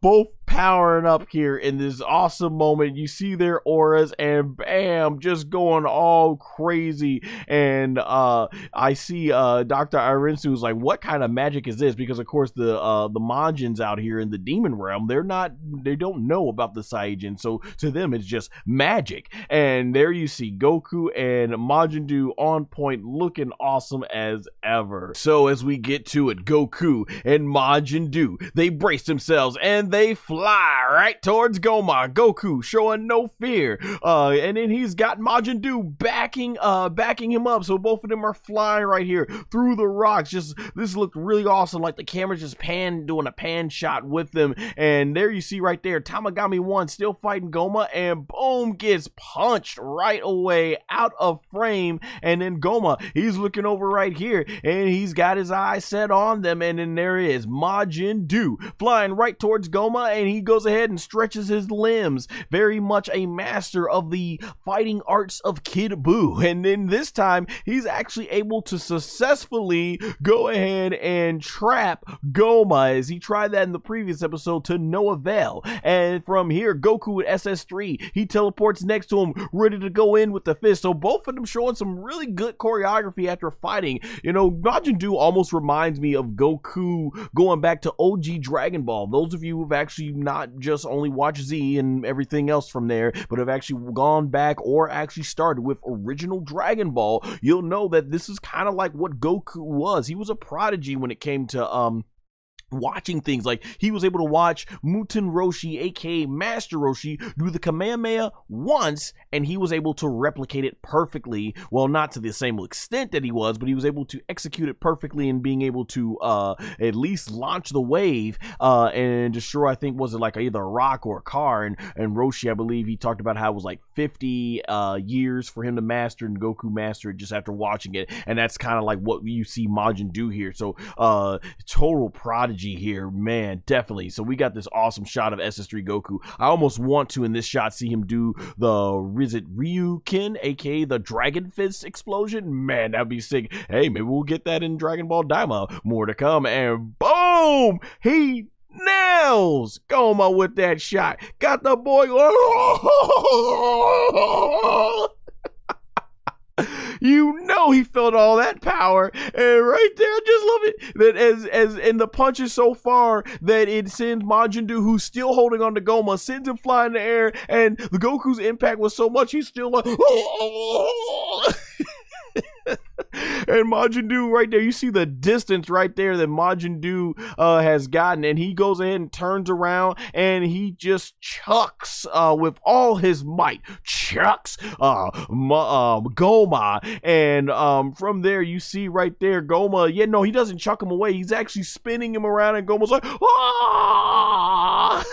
both powering up here in this awesome moment. You see their auras, and bam, just going all crazy. And I see Dr. Arensu is like, what kind of magic is this? Because of course the Majins out here in the demon realm, they don't know about the Saiyajin, so to them it's just magic. And there you see Goku and Majin Duu on point, looking awesome as ever. So as we get to it, Goku and Majin Duu, they brace themselves and they fly right towards Gomah. Goku showing no fear, and then he's got Majin Duu backing him up, so both of them are flying right here through the rocks. Just, this looked really awesome, like the camera's just doing a pan shot with them. And there you see right there, Tamagami 1 still fighting Gomah, and boom, gets punched right away out of frame. And then Gomah, he's looking over right here, and he's got his eyes set on them, and then there is Majin Duu flying right towards Gomah, and he goes ahead and stretches his limbs, very much a master of the fighting arts of Kid Buu. And then this time he's actually able to successfully go ahead and trap Gomah, as he tried that in the previous episode to no avail. And from here, Goku with SS3, he teleports next to him, ready to go in with the fist. So both of them showing some really good choreography after fighting. You know, Majin Duu almost reminds me of Goku going back to OG Dragon Ball. Those of you who've actually not just only watched Z and everything else from there, but have actually gone back or actually started with original Dragon Ball, you'll know that this is kind of like what Goku was. He was a prodigy when it came to watching things. Like, he was able to watch Muten Roshi, aka Master Roshi, do the Kamehameha once, and he was able to replicate it perfectly. Well, not to the same extent that he was, but he was able to execute it perfectly, and being able to at least launch the wave and destroy, I think, was it like either a rock or a car. And Roshi, I believe he talked about how it was like 50 years for him to master, and Goku mastered just after watching it. And that's kind of like what you see Majin do here. So total prodigy energy here, man, definitely. So we got this awesome shot of SS3 Goku. I almost want to, in this shot, see him do the Ryukin, aka the Dragon Fist explosion. Man, that'd be sick. Hey, maybe we'll get that in Dragon Ball DAIMA. More to come, and boom! He nails Gomah with that shot. Got the boy going. You know he felt all that power, and right there, I just love it that as in the punches so far that it sends Majin Duu, who's still holding on to Gomah, sends him flying in the air, and the Goku's impact was so much he's still like. And Majin Duu right there, you see the distance right there that Majin Duu has gotten, and he goes ahead and turns around and he just chucks with all his might, chucks Gomah, and from there you see right there Gomah, yeah, no, he doesn't chuck him away, he's actually spinning him around, and Gomah's like, ah!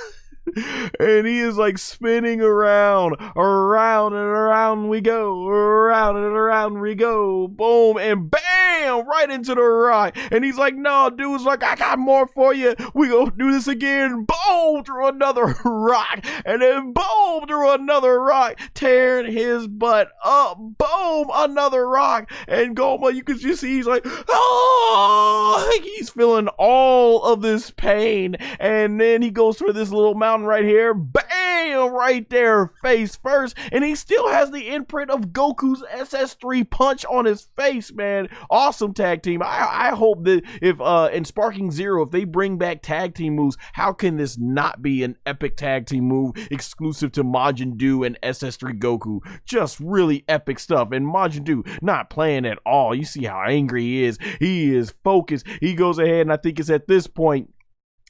And he is like spinning around and around we go, around and around we go, boom, and bam, right into the rock. And he's like, no, dude's like, I got more for you. We gonna do this again. Boom, through another rock, and then boom, through another rock, tearing his butt up. Boom, another rock, and Gomah, you can just see he's like, oh, he's feeling all of this pain, and then he goes for this little mountain right here, bam, right there, face first, and he still has the imprint of Goku's SS3 punch on his face, man. Awesome tag team. I hope that if in Sparking Zero, if they bring back tag team moves, how can this not be an epic tag team move exclusive to Majin Duu and SS3 Goku? Just really epic stuff, and Majin Duu not playing at all. You see how angry he is. He is focused. He goes ahead, and I think it's at this point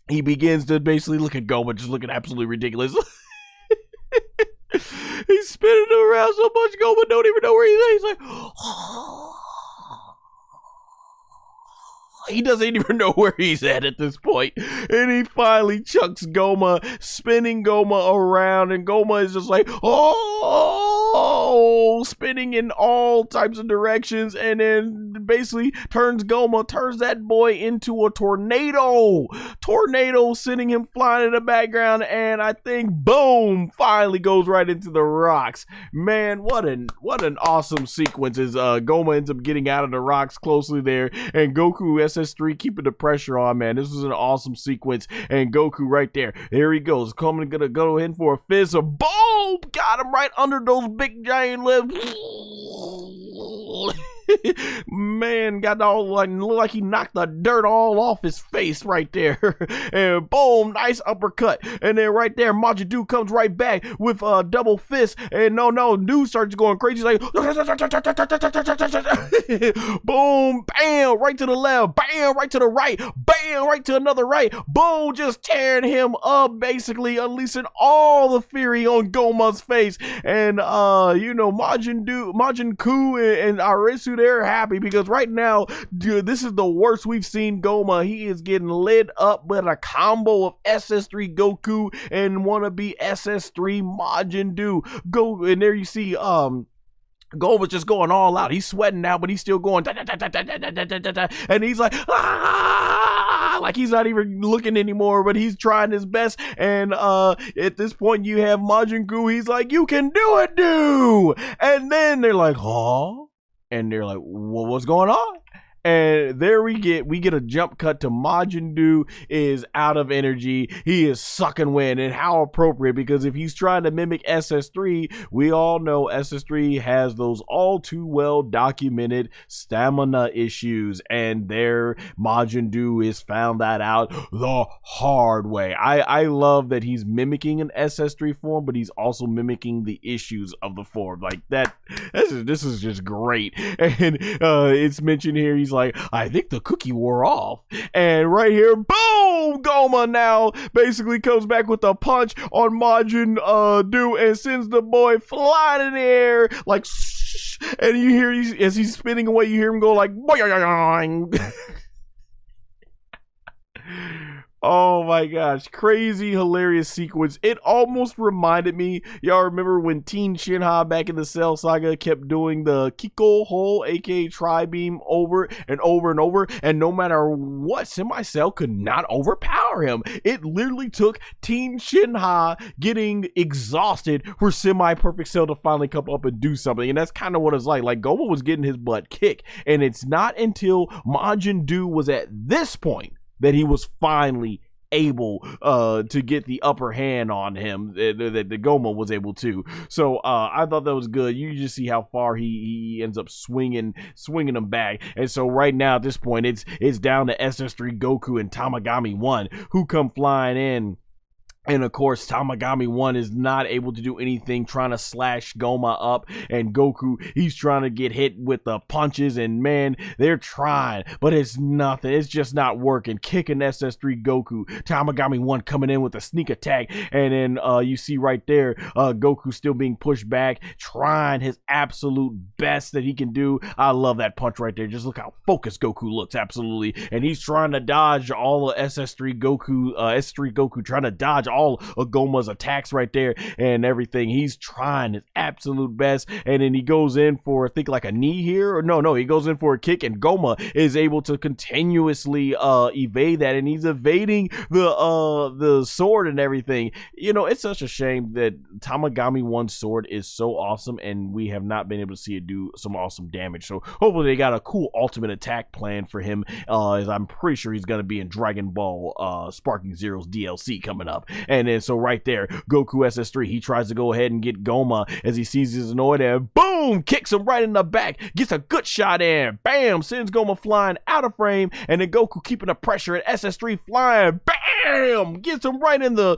he begins to basically look at Gomah, just looking absolutely ridiculous. He's spinning around so much, Gomah don't even know where he's at. He's like, oh. He doesn't even know where he's at this point. And he finally chucks Gomah, spinning Gomah around, and Gomah is just like, oh, spinning in all types of directions, and then basically turns that boy into a tornado, sending him flying in the background, and I think, boom, finally goes right into the rocks. Man, what an awesome sequence as Gomah ends up getting out of the rocks closely there, and Goku SS3 keeping the pressure on, man. This was an awesome sequence, and Goku right there he goes, gonna go in for a fist, a boom, got him right under those big giant lips. Man, got all like, looked like he knocked the dirt all off his face right there. And boom, nice uppercut. And then right there, Majin Duu comes right back with a double fist. And no, Duu starts going crazy. He's like, boom, bam, right to the left, bam, right to the right, bam, right to another right, boom, just tearing him up, basically unleashing all the fury on Gomah's face. And Majin Kuu and Arisu, they're happy because right now, dude, this is the worst we've seen Gomah. He is getting lit up with a combo of SS3 Goku and wannabe SS3 Majin Duu. And there you see Gomah's just going all out. He's sweating now, but he's still going and he's like, ah, like he's not even looking anymore, but he's trying his best. And at this point you have Majin Kuu, he's like, you can do it, dude. And then they're like, huh? And they're like, well, what's going on? And there we get a jump cut to Majin Duu is out of energy. He is sucking wind, and how appropriate, because if he's trying to mimic SS3, we all know SS3 has those all too well documented stamina issues, and there Majin Duu is found that out the hard way. I love that he's mimicking an SS3 form, but he's also mimicking the issues of the form. Like that, this is just great. And it's mentioned here, he's like, I think the cookie wore off. And right here, boom, Gomah now basically comes back with a punch on Majin Duu and sends the boy flying in the air like, and you hear as he's spinning away, you hear him go like, boing. Oh my gosh, crazy hilarious sequence. It almost reminded me, y'all remember when Teen Shinha back in the Cell Saga kept doing the Kiko hole, aka Tri-Beam, over and over and over, and no matter what, Semi-Cell could not overpower him. It literally took Teen Shinha getting exhausted for Semi-Perfect Cell to finally come up and do something, and that's kind of what it's like. Like, Gomah was getting his butt kicked, and it's not until Majin Duu was at this point that he was finally able to get the upper hand on him, that the Gomah was able to. So I thought that was good. You just see how far he ends up swinging him back. And so right now at this point, it's down to SS3 Goku and Tamagami 1 who come flying in. And of course, Tamagami 1 is not able to do anything, trying to slash Gomah up, and Goku, he's trying to get hit with the punches, and man, they're trying, but it's nothing. It's just not working. Kicking SS3 Goku, Tamagami 1 coming in with a sneak attack, and then you see right there, Goku still being pushed back, trying his absolute best that he can do. I love that punch right there. Just look how focused Goku looks, absolutely. And he's trying to dodge all of SS3 Goku, S3 Goku trying to dodge all of Gomah's attacks right there and everything. He's trying his absolute best, and then he goes in for, I think, like a knee here, or no, he goes in for a kick, and Gomah is able to continuously evade that, and he's evading the sword and everything. You know, it's such a shame that Tamagami 1's sword is so awesome, and we have not been able to see it do some awesome damage. So hopefully they got a cool ultimate attack plan for him, as I'm pretty sure he's going to be in Dragon Ball Sparking Zero's DLC coming up. And then so right there, Goku SS3, he tries to go ahead and get Gomah as he sees his annoyed, and boom, kicks him right in the back, gets a good shot in, bam, sends Gomah flying out of frame, and then Goku keeping the pressure, and SS3 flying, bam, gets him right in the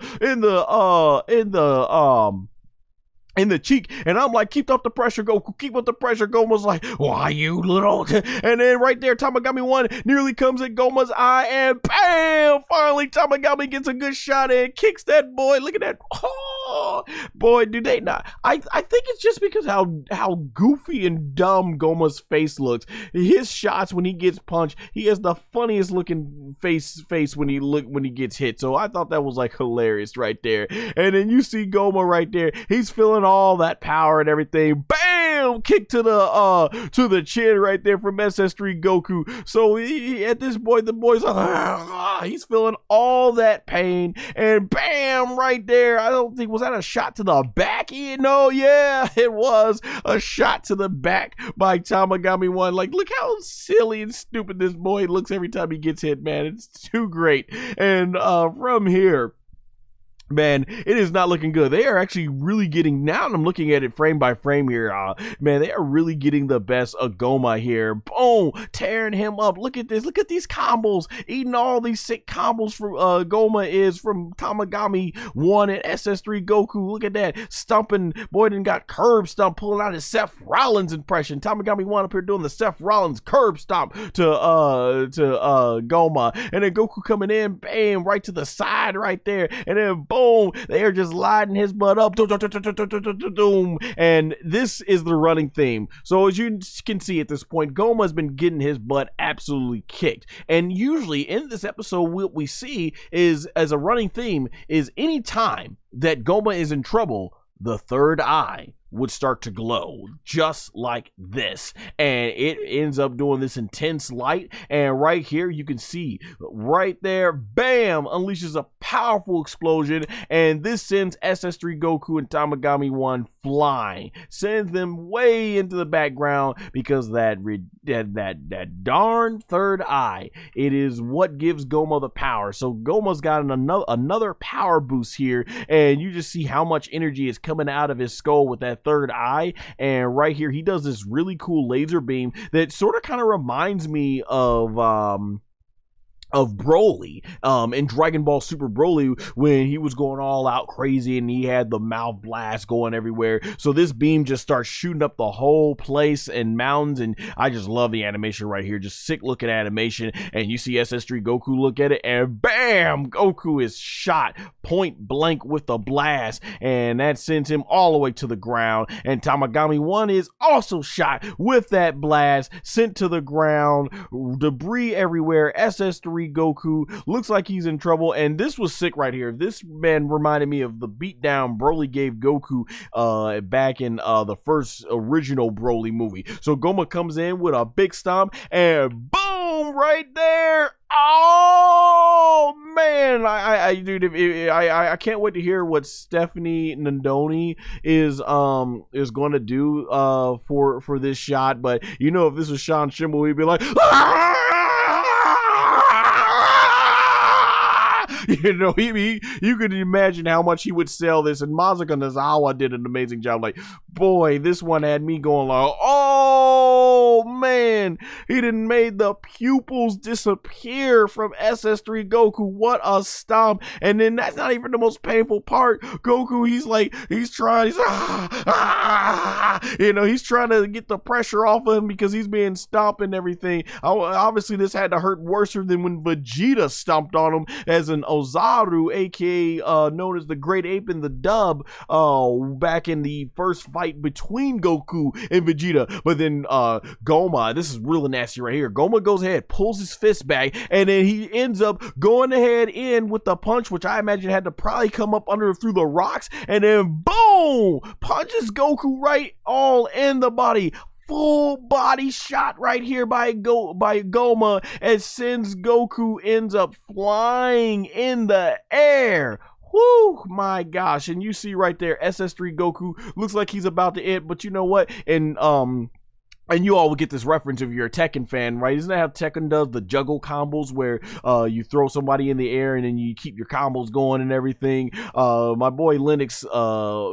cheek, and I'm like, keep up the pressure, Goku, keep up the pressure. Gomah's like, why you little and then right there, Tamagami 1 nearly comes at Gomah's eye, and bam, finally Tamagami gets a good shot in, kicks that boy. Look at that. Oh boy, do they not. I think it's just because how goofy and dumb Gomah's face looks. His shots, when he gets punched, he has the funniest looking face when he gets hit. So I thought that was like hilarious right there. And then you see Gomah right there, he's feeling all that power and everything. Bam! Kick to the chin right there from SS3 Goku. So at this point, the boy's like, he's feeling all that pain, and bam! Right there. I don't think, was that a shot to the back? No, yeah, it was a shot to the back by Tamagami 1. Like, look how silly and stupid this boy looks every time he gets hit, man. It's too great. And from here, man, it is not looking good. They are actually really getting, now I'm looking at it frame by frame here, man, they are really getting the best of Gomah here. Boom, tearing him up. Look at this. Look at these combos. Eating all these sick combos from Gomah is from Tamagami 1 and SS3 Goku. Look at that. Stumping. Boy done got curb stomp, pulling out his Seth Rollins impression. Tamagami 1 up here doing the Seth Rollins curb stomp to Gomah. And then Goku coming in, bam, right to the side right there. And then boom, they are just lighting his butt up. And this is the running theme. So as you can see at this point, Gomah's been getting his butt absolutely kicked. And usually in this episode, what we see is, as a running theme, is any time that Gomah is in trouble, the third eye would start to glow just like this, and it ends up doing this intense light. And right here you can see right there, bam, unleashes a powerful explosion, and this sends SS3 Goku and Tamagami 1 flying, sends them way into the background, because that darn third eye, it is what gives Gomah the power. So Gomah's got another power boost here, and you just see how much energy is coming out of his skull with that third eye. And right here he does this really cool laser beam that sort of kind of reminds me of Broly in Dragon Ball Super Broly, when he was going all out crazy and he had the mouth blast going everywhere. So this beam just starts shooting up the whole place and mountains, and I just love the animation right here. Just sick looking animation. And you see SS3 Goku look at it, and bam, Goku is shot point blank with the blast, and that sends him all the way to the ground. And Tamagami 1 is also shot with that blast, sent to the ground, debris everywhere. SS3 SS3 Goku looks like he's in trouble, and this was sick right here. This man reminded me of the beatdown Broly gave Goku back in the first original Broly movie. So Gomah comes in with a big stomp, and boom, right there. Oh man, I can't wait to hear what Stephanie Nandoni is going to do for this shot. But you know, if this was Sean Schemmel, he'd be like, ah! You know, you could imagine how much he would sell this. And Masaga Nozawa did an amazing job. Like, boy, this one had me going like, oh man, he done made the pupils disappear from SS3 Goku. What a stomp. And then that's not even the most painful part. Goku, he's trying to get the pressure off of him because he's being stomped and everything. Obviously, this had to hurt worse than when Vegeta stomped on him as an Ozaru, aka known as the Great Ape in the dub, back in the first fight between Goku and Vegeta. But then Gomah, this is really nasty right here. Gomah goes ahead, pulls his fist back, and then he ends up going ahead in with the punch, which I imagine had to probably come up through the rocks, and then boom, punches Goku right all in the body. Full body shot right here by Gomah, and sends Goku ends up flying in the air. Whoo, my gosh. And you see right there, SS3 Goku looks like he's about to end, but you know what? And you all will get this reference if you're a Tekken fan, right? Isn't that how Tekken does the juggle combos where you throw somebody in the air and then you keep your combos going and everything? My boy Linux,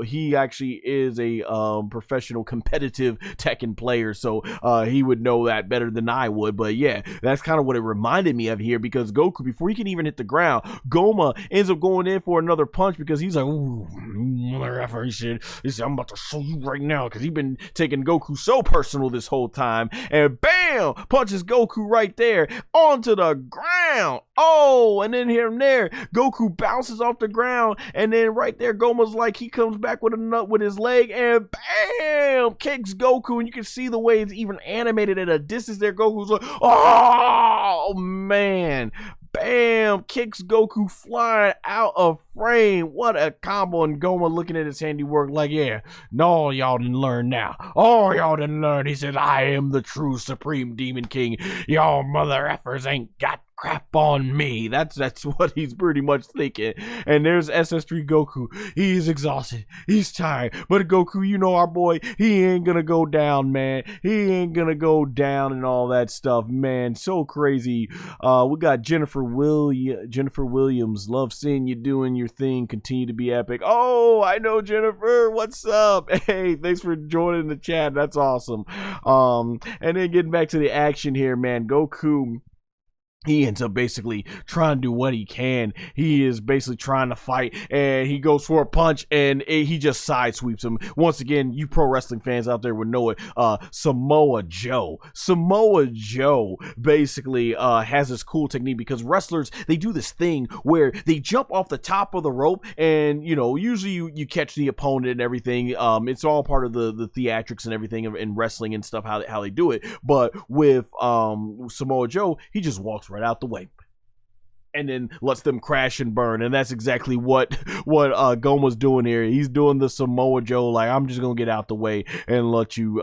he actually is a professional competitive Tekken player, so he would know that better than I would. But yeah, that's kind of what it reminded me of here, because Goku, before he can even hit the ground, Gomah ends up going in for another punch because he's like, ooh, mother effer, he said, I'm about to show you right now, because he's been taking Goku so personal this whole time, and bam, punches Goku right there onto the ground. Oh, and then here and there, Goku bounces off the ground, and then right there, Gomah's like, he comes back with a nut with his leg, and bam, kicks Goku, and you can see the way it's even animated at a distance there. Goku's like, oh man. Bam! Kicks Goku flying out of frame. What a combo. And Gomah looking at his handiwork like, yeah, no, y'all didn't learn now. Oh, y'all didn't learn. He said, I am the true Supreme Demon King. Y'all mother effers ain't got crap on me. That's what he's pretty much thinking. And there's SS3 Goku. He's exhausted. He's tired. But Goku, you know our boy, he ain't gonna go down, man. He ain't gonna go down and all that stuff, man. So crazy. We got Jennifer Williams. Love seeing you doing your thing. Continue to be epic. Oh, I know Jennifer. What's up? Hey, thanks for joining the chat. That's awesome. And then getting back to the action here, man. Goku, he ends up basically trying to do what he can. He is basically trying to fight, and he goes for a punch, and he just side sweeps him. Once again, you pro wrestling fans out there would know it. Samoa Joe basically has this cool technique, because wrestlers, they do this thing where they jump off the top of the rope, and you know, usually you catch the opponent and everything. It's all part of the theatrics and everything in wrestling and stuff, how they do it. But with Samoa Joe, he just walks right out the way and then lets them crash and burn. And that's exactly what Gomah's doing here. He's doing the Samoa Joe, like, I'm just gonna get out the way and let you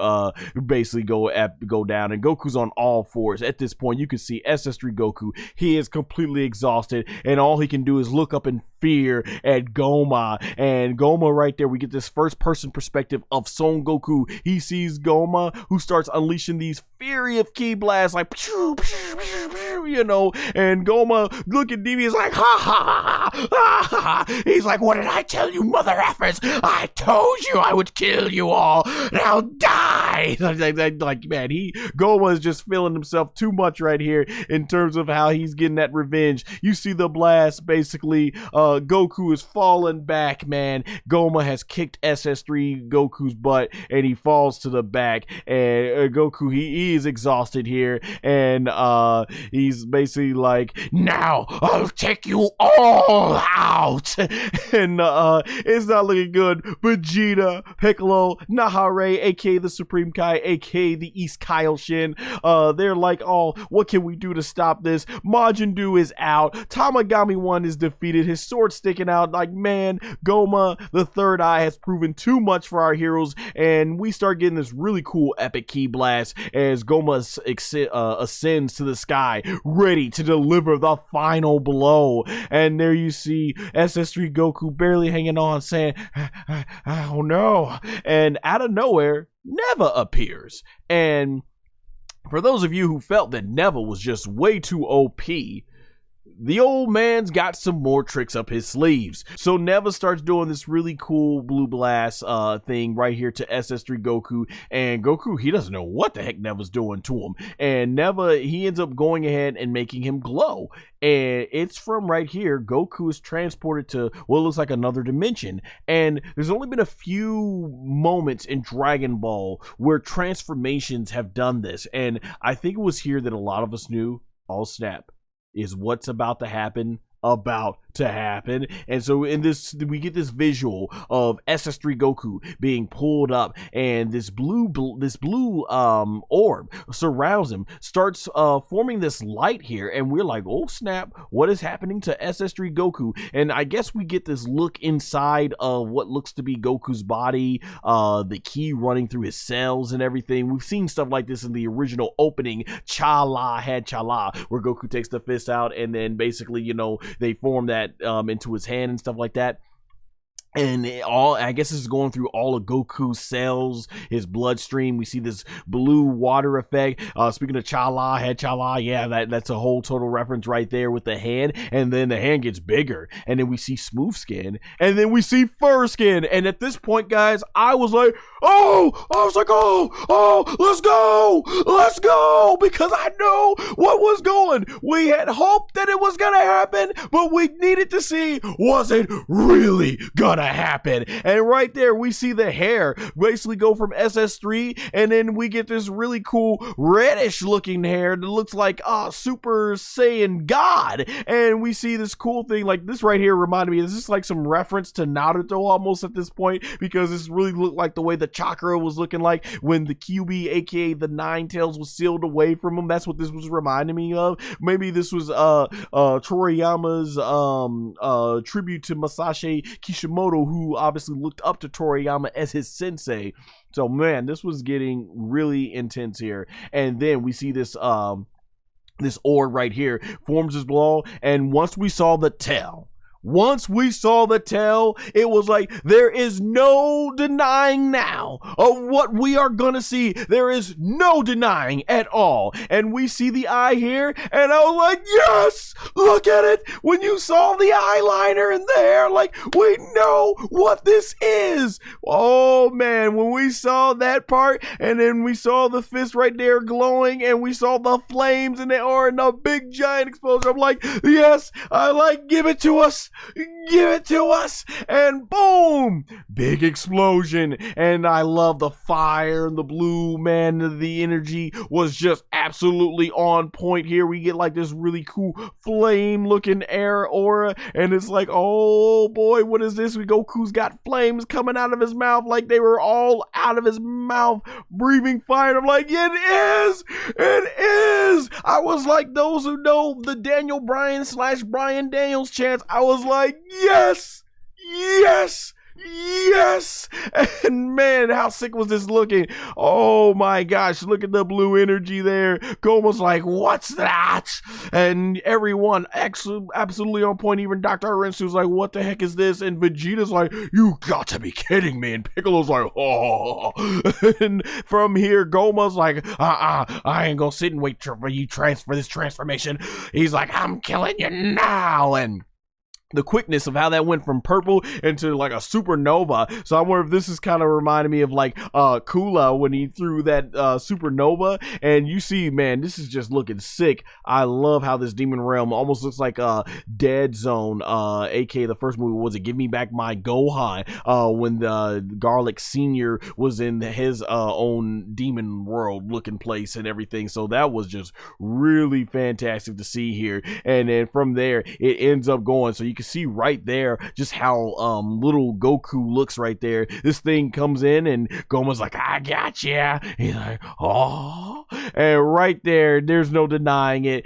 basically go down. And Goku's on all fours at this point. You can see SS3 Goku, he is completely exhausted, and all he can do is look up in fear at Gomah. And Gomah right there, we get this first person perspective of Son Goku. He sees Gomah, who starts unleashing these fury of ki blasts, like pew, pew, pew, pew, you know, and Gomah look at DB is like, ha ha ha ha ha. He's like, what did I tell you, mother effers? I told you I would kill you all. Now die. Like man, Gomah is just feeling himself too much right here in terms of how he's getting that revenge. You see the blast, basically, Goku is falling back, man. Gomah has kicked SS3 Goku's butt, and he falls to the back, and Goku, he is exhausted here, and he's basically like, now I'll take you all out. And it's not looking good. Vegeta, Piccolo, Nahare, aka the Supreme Supreme Kai, aka the East Kaioshin. They're like, oh, what can we do to stop this? Majin Duu is out. Tamagami 1 is defeated. His sword sticking out. Like, man, Gomah, the third eye, has proven too much for our heroes. And we start getting this really cool epic ki blast as Gomah ascends to the sky, ready to deliver the final blow. And there you see SS3 Goku barely hanging on, saying, oh no. And out of nowhere, Neva appears. And for those of you who felt that Neva was just way too OP, the old man's got some more tricks up his sleeves. So Neva starts doing this really cool blue blast thing right here to SS3 Goku, and Goku, he doesn't know what the heck Neva's doing to him. And Neva, he ends up going ahead and making him glow. And it's from right here, Goku is transported to what looks like another dimension. And there's only been a few moments in Dragon Ball where transformations have done this. And I think it was here that a lot of us knew, oh snap, is what's about to happen. And so in this, we get this visual of SS3 Goku being pulled up, and this blue orb surrounds him, starts forming this light here, and we're like, oh snap, what is happening to SS3 Goku? And I guess we get this look inside of what looks to be Goku's body, the ki running through his cells and everything. We've seen stuff like this in the original opening, Chala had Chala, where Goku takes the fist out and then basically, you know, they form that into his hand and stuff like that. And I guess this is going through all of Goku's cells, his bloodstream. We see this blue water effect. Speaking of Chala, head Chala, yeah, that's a whole total reference right there with the hand. And then the hand gets bigger. And then we see smooth skin. And then we see fur skin. And at this point, guys, I was like, oh, let's go. Because I know what was going. We had hoped that it was going to happen, but we needed to see, was it really gonna happen? And right there we see the hair basically go from SS3, and then we get this really cool reddish looking hair that looks like Super Saiyan God. And we see this cool thing like this right here. Reminded me, is this like some reference to Naruto almost at this point, because this really looked like the way the chakra was looking like when the QB, aka the Nine Tails, was sealed away from him. That's what this was reminding me of. Maybe this was Toriyama's tribute to Masashi Kishimoto, who obviously looked up to Toriyama as his sensei. So man, this was getting really intense here. And then we see this this orb right here forms his blow, and once we saw the tail, it was like, there is no denying now of what we are gonna see. There is no denying at all. And we see the eye here, and I was like, yes, look at it. When you saw the eyeliner and the hair, like, we know what this is. Oh man, when we saw that part, and then we saw the fist right there glowing, and we saw the flames and the big giant explosion, I'm like, yes, I like, give it to us, and boom, big explosion. And I love the fire and the blue, man, the energy was just absolutely on point here. We get like this really cool flame looking air aura, and it's like, oh boy, what is this? Goku's got flames coming out of his mouth, like they were all out of his mouth, breathing fire. I'm like, it is. I was like, those who know the Daniel Bryan / Brian Daniels chants, I was like, yes. And man, how sick was this looking? Oh my gosh, look at the blue energy there. Gomah's like, what's that? And everyone absolutely on point. Even Dr. Arensu's like, what the heck is this? And Vegeta's like, you got to be kidding me. And Piccolo's like, oh. And from here, Gomah's like, I ain't gonna sit and wait for you transfer this transformation. He's like, I'm killing you now. And the quickness of how that went from purple into like a supernova. So I wonder if this is kind of reminding me of like Kula when he threw that supernova. And you see, man, this is just looking sick. I love how this demon realm almost looks like a Dead Zone, aka the first movie, was it Give Me Back My Gohan, when the Garlic Senior was in his own demon world looking place and everything. So that was just really fantastic to see here. And then from there it ends up going, so you can see right there just how little Goku looks right there. This thing comes in and Gomah's like, I got ya. He's like, oh, and right there's no denying it.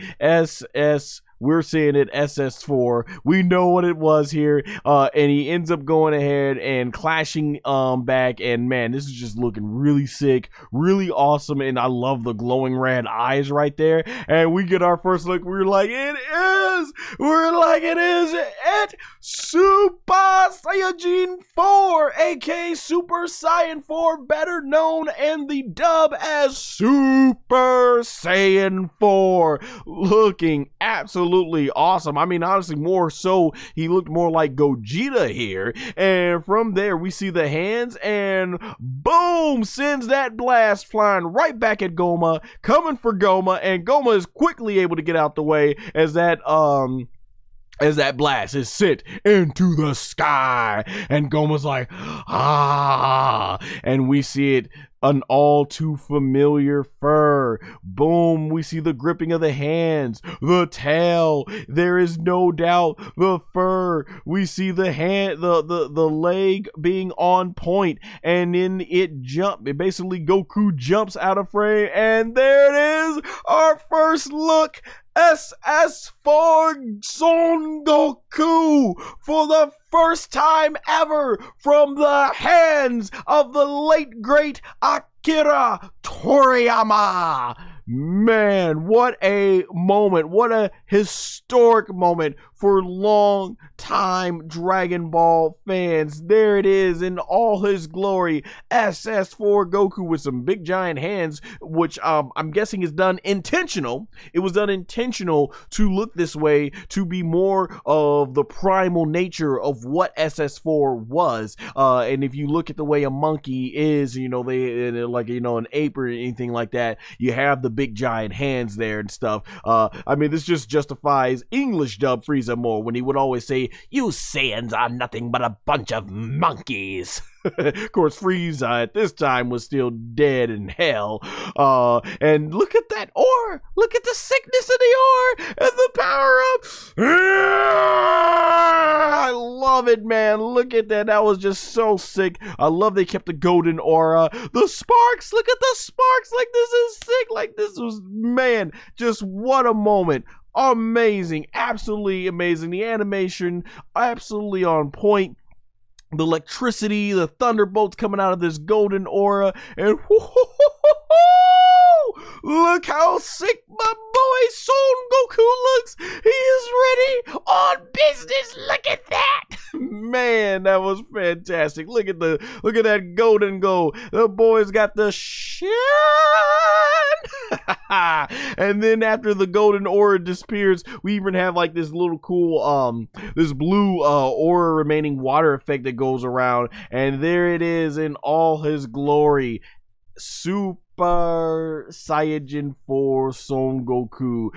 We're seeing it, SS4. We know what it was here. And he ends up going ahead and clashing back. And man, this is just looking really sick, really awesome. And I love the glowing red eyes right there. And we get our first look. We're like, it is. It Super Saiyajin 4, aka Super Saiyan 4, better known in the dub as Super Saiyan 4. Looking absolutely awesome. I mean, honestly, more so, he looked more like Gogeta here. And from there, we see the hands, and boom, sends that blast flying right back at Gomah, coming for Gomah, and Gomah is quickly able to get out the way as that blast is sent into the sky. And Gomah's like, ah, and we see it, an all too familiar fur. Boom, we see the gripping of the hands, the tail, there is no doubt the fur. We see the hand, the leg being on point, and then it basically Goku jumps out of frame, and there it is, our first look. SS4 Son Goku for the first time ever from the hands of the late great Akira Toriyama. Man, what a moment. What a historic moment for long time Dragon Ball fans. There it is in all his glory. SS4 Goku with some big giant hands, which I'm guessing is done intentional. It was done intentional to look this way, to be more of the primal nature of what SS4 was. And if you look at the way a monkey is, you know, they're like, you know, an ape or anything like that, you have the big giant hands there and stuff. I mean, this just justifies English dub Frieza more when he would always say, you Saiyans are nothing but a bunch of monkeys. Of course, Frieza at this time was still dead in hell. And look at that ore. Look at the sickness of the ore and the power up. I love it, man. Look at that. That was just so sick. I love they kept the golden aura. The sparks. Look at the sparks. Like, this is sick. Like, this was, man, just what a moment. Amazing. Absolutely amazing. The animation, absolutely on point. The electricity, the thunderbolts coming out of this golden aura, and look how sick my boy Son Goku looks. He is ready on business. Look at that. Man, that was fantastic. Look at that golden gold. The boy's got the shine. And then after the golden aura disappears, we even have like this little cool this blue aura remaining water effect that goes around, and there it is in all his glory. Super Saiyajin 4 Son Goku.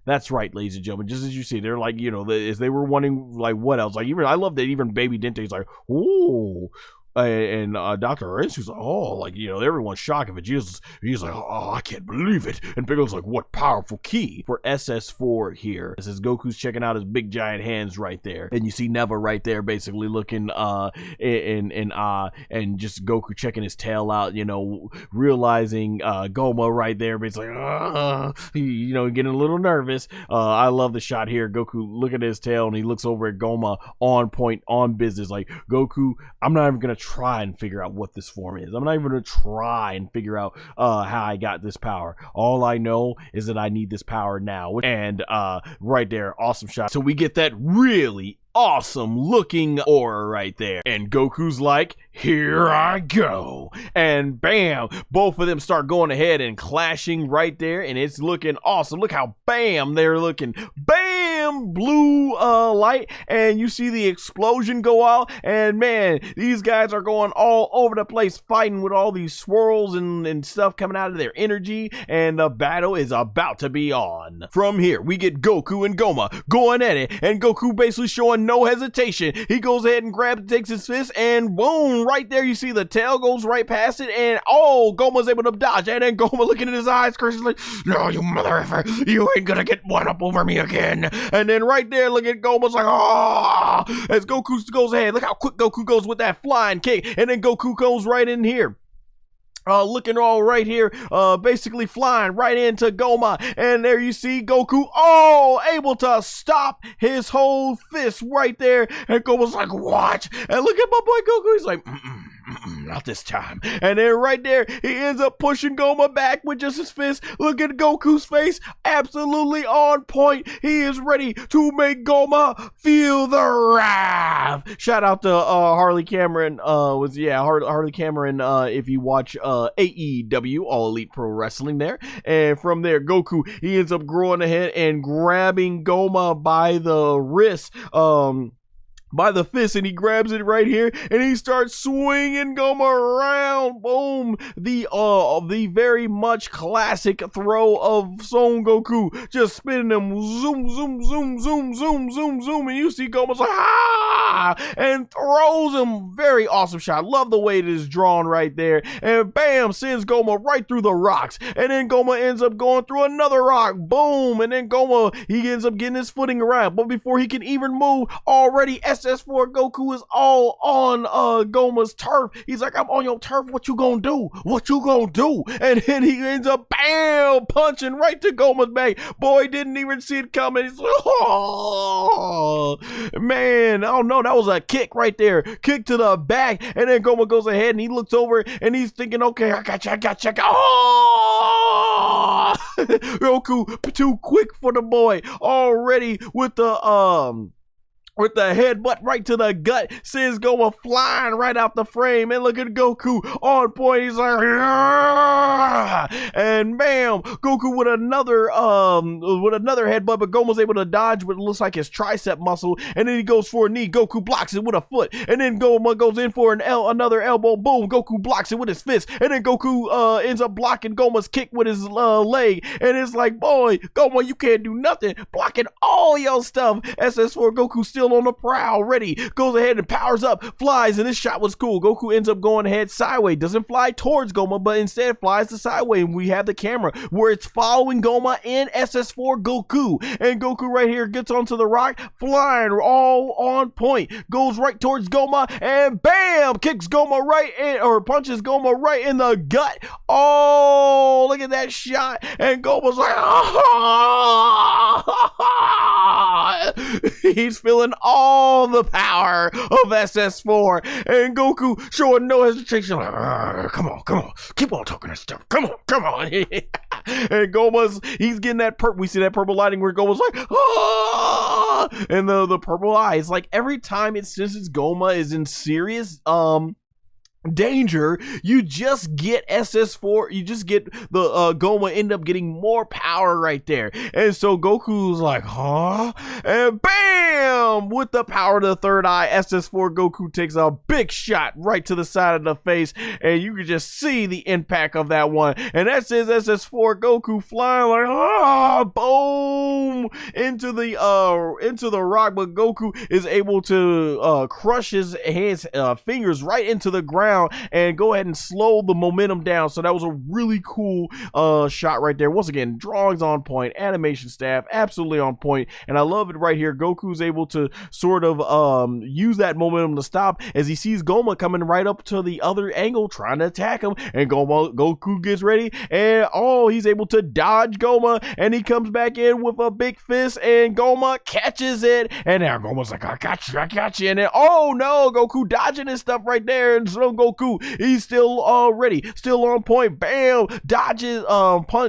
That's right, ladies and gentlemen. Just as you see, they're like, you know, as they were wanting, like, what else? Like, even I love that even Baby Dente's like, ooh. And Dr. Rensu's like, oh, like, you know, everyone's shocked of it. He's like, oh, I can't believe it. And Piccolo's like, what powerful key for SS4 here. This is Goku's checking out his big giant hands right there. And you see Neva right there basically looking, and just Goku checking his tail out, you know, realizing Gomah right there. But it's like, you know, getting a little nervous. I love the shot here. Goku look at his tail and he looks over at Gomah on point, on business. Like, Goku, I'm not even going to try and figure out what this form is. I'm not even going to try and figure out how I got this power. All I know is that I need this power now. And right there, awesome shot. So we get that really awesome looking aura right there, and Goku's like, here I go, and bam, both of them start going ahead and clashing right there, and it's looking awesome. Look how bam they're looking, bam, blue light, and you see the explosion go out, and man, these guys are going all over the place fighting with all these swirls and stuff coming out of their energy, and the battle is about to be on. From here we get Goku and Gomah going at it, and Goku basically showing no hesitation. He goes ahead and grabs, takes his fist, and boom, right there you see the tail goes right past it, and oh, Gomah's able to dodge, and then Gomah looking at his eyes, cursing like, no, you mother effer, you ain't gonna get one up over me again. And then right there, look at Gomah's like, oh, as Goku goes ahead, look how quick Goku goes with that flying kick, and then Goku goes right in here. Looking all right here, basically flying right into Gomah, and there you see Goku, able to stop his whole fist right there, and Gomah's like, watch, and look at my boy Goku, he's like, not this time. And then right there, he ends up pushing Gomah back with just his fist. Look at Goku's face, absolutely on point. He is ready to make Gomah feel the wrath. Shout out to Harley Cameron, Harley Cameron, if you watch AEW, All Elite Pro Wrestling there. And from there, Goku, he ends up growing ahead and grabbing Gomah by the wrist, by the fist, and he grabs it right here, and he starts swinging Gomah around. Boom! The very much classic throw of Son Goku, just spinning him, zoom, zoom, zoom, zoom, zoom, zoom, zoom, and you see Gomah's like, and throws him. Very awesome shot. Love the way it is drawn right there, and bam, sends Gomah right through the rocks, and then Gomah ends up going through another rock. Boom! And then Gomah, he ends up getting his footing around, but before he can even move, already SS4 Goku is all on Gomah's turf. He's like, I'm on your turf. What you gonna do? What you gonna do? And then he ends up, bam, punching right to Gomah's back. Boy didn't even see it coming. He's like, oh, man. Oh, no, that was a kick right there. Kick to the back. And then Gomah goes ahead and he looks over and he's thinking, okay, I got you. Oh! Goku, too quick for the boy. Already with the headbutt right to the gut, sends Gomah flying right out the frame, and look at Goku on point. He's like, and bam, Goku with another headbutt, but Goma's able to dodge, but it looks like his tricep muscle, and then he goes for a knee. Goku blocks it with a foot, and then Gomah goes in for another elbow. Boom, Goku blocks it with his fist, and then Goku ends up blocking Gomah's kick with his leg, and it's like, boy, Gomah, you can't do nothing, blocking all your stuff. SS4 Goku still on the prowl, ready, goes ahead and powers up, flies, and this shot was cool. Goku ends up going ahead sideways, doesn't fly towards Gomah, but instead flies the sideways, and we have the camera where it's following Gomah and SS4 Goku, and Goku right here gets onto the rock, flying all on point, goes right towards Gomah, and bam, kicks Gomah right in, or punches Gomah right in the gut. Oh, look at that shot, and Gomah's like, he's feeling all the power of SS4, and Goku showing no hesitation, like, come on, keep on talking that stuff, come on. And Gomah's, he's getting that we see that purple lighting where Gomah's like, and the purple eyes, like every time it senses Gomah is in serious danger, you just get SS4, you just get the Gomah end up getting more power right there. And so Goku's like, and bam, with the power of the third eye, SS4 Goku takes a big shot right to the side of the face, and you can just see the impact of that one, and that says SS4 Goku flying like, boom, into the rock, but Goku is able to crush his fingers right into the ground and go ahead and slow the momentum down. So that was a really cool shot right there. Once again, drawings on point, animation staff absolutely on point, and I love it right here. Goku's able to sort of use that momentum to stop as he sees Gomah coming right up to the other angle trying to attack him, and Goku gets ready, and he's able to dodge Gomah, and he comes back in with a big fist, and Gomah catches it, and now Gomah's like, I got you, and then, oh no, Goku dodging his stuff right there, and Son Goku, he's still ready, still on point, bam, dodges,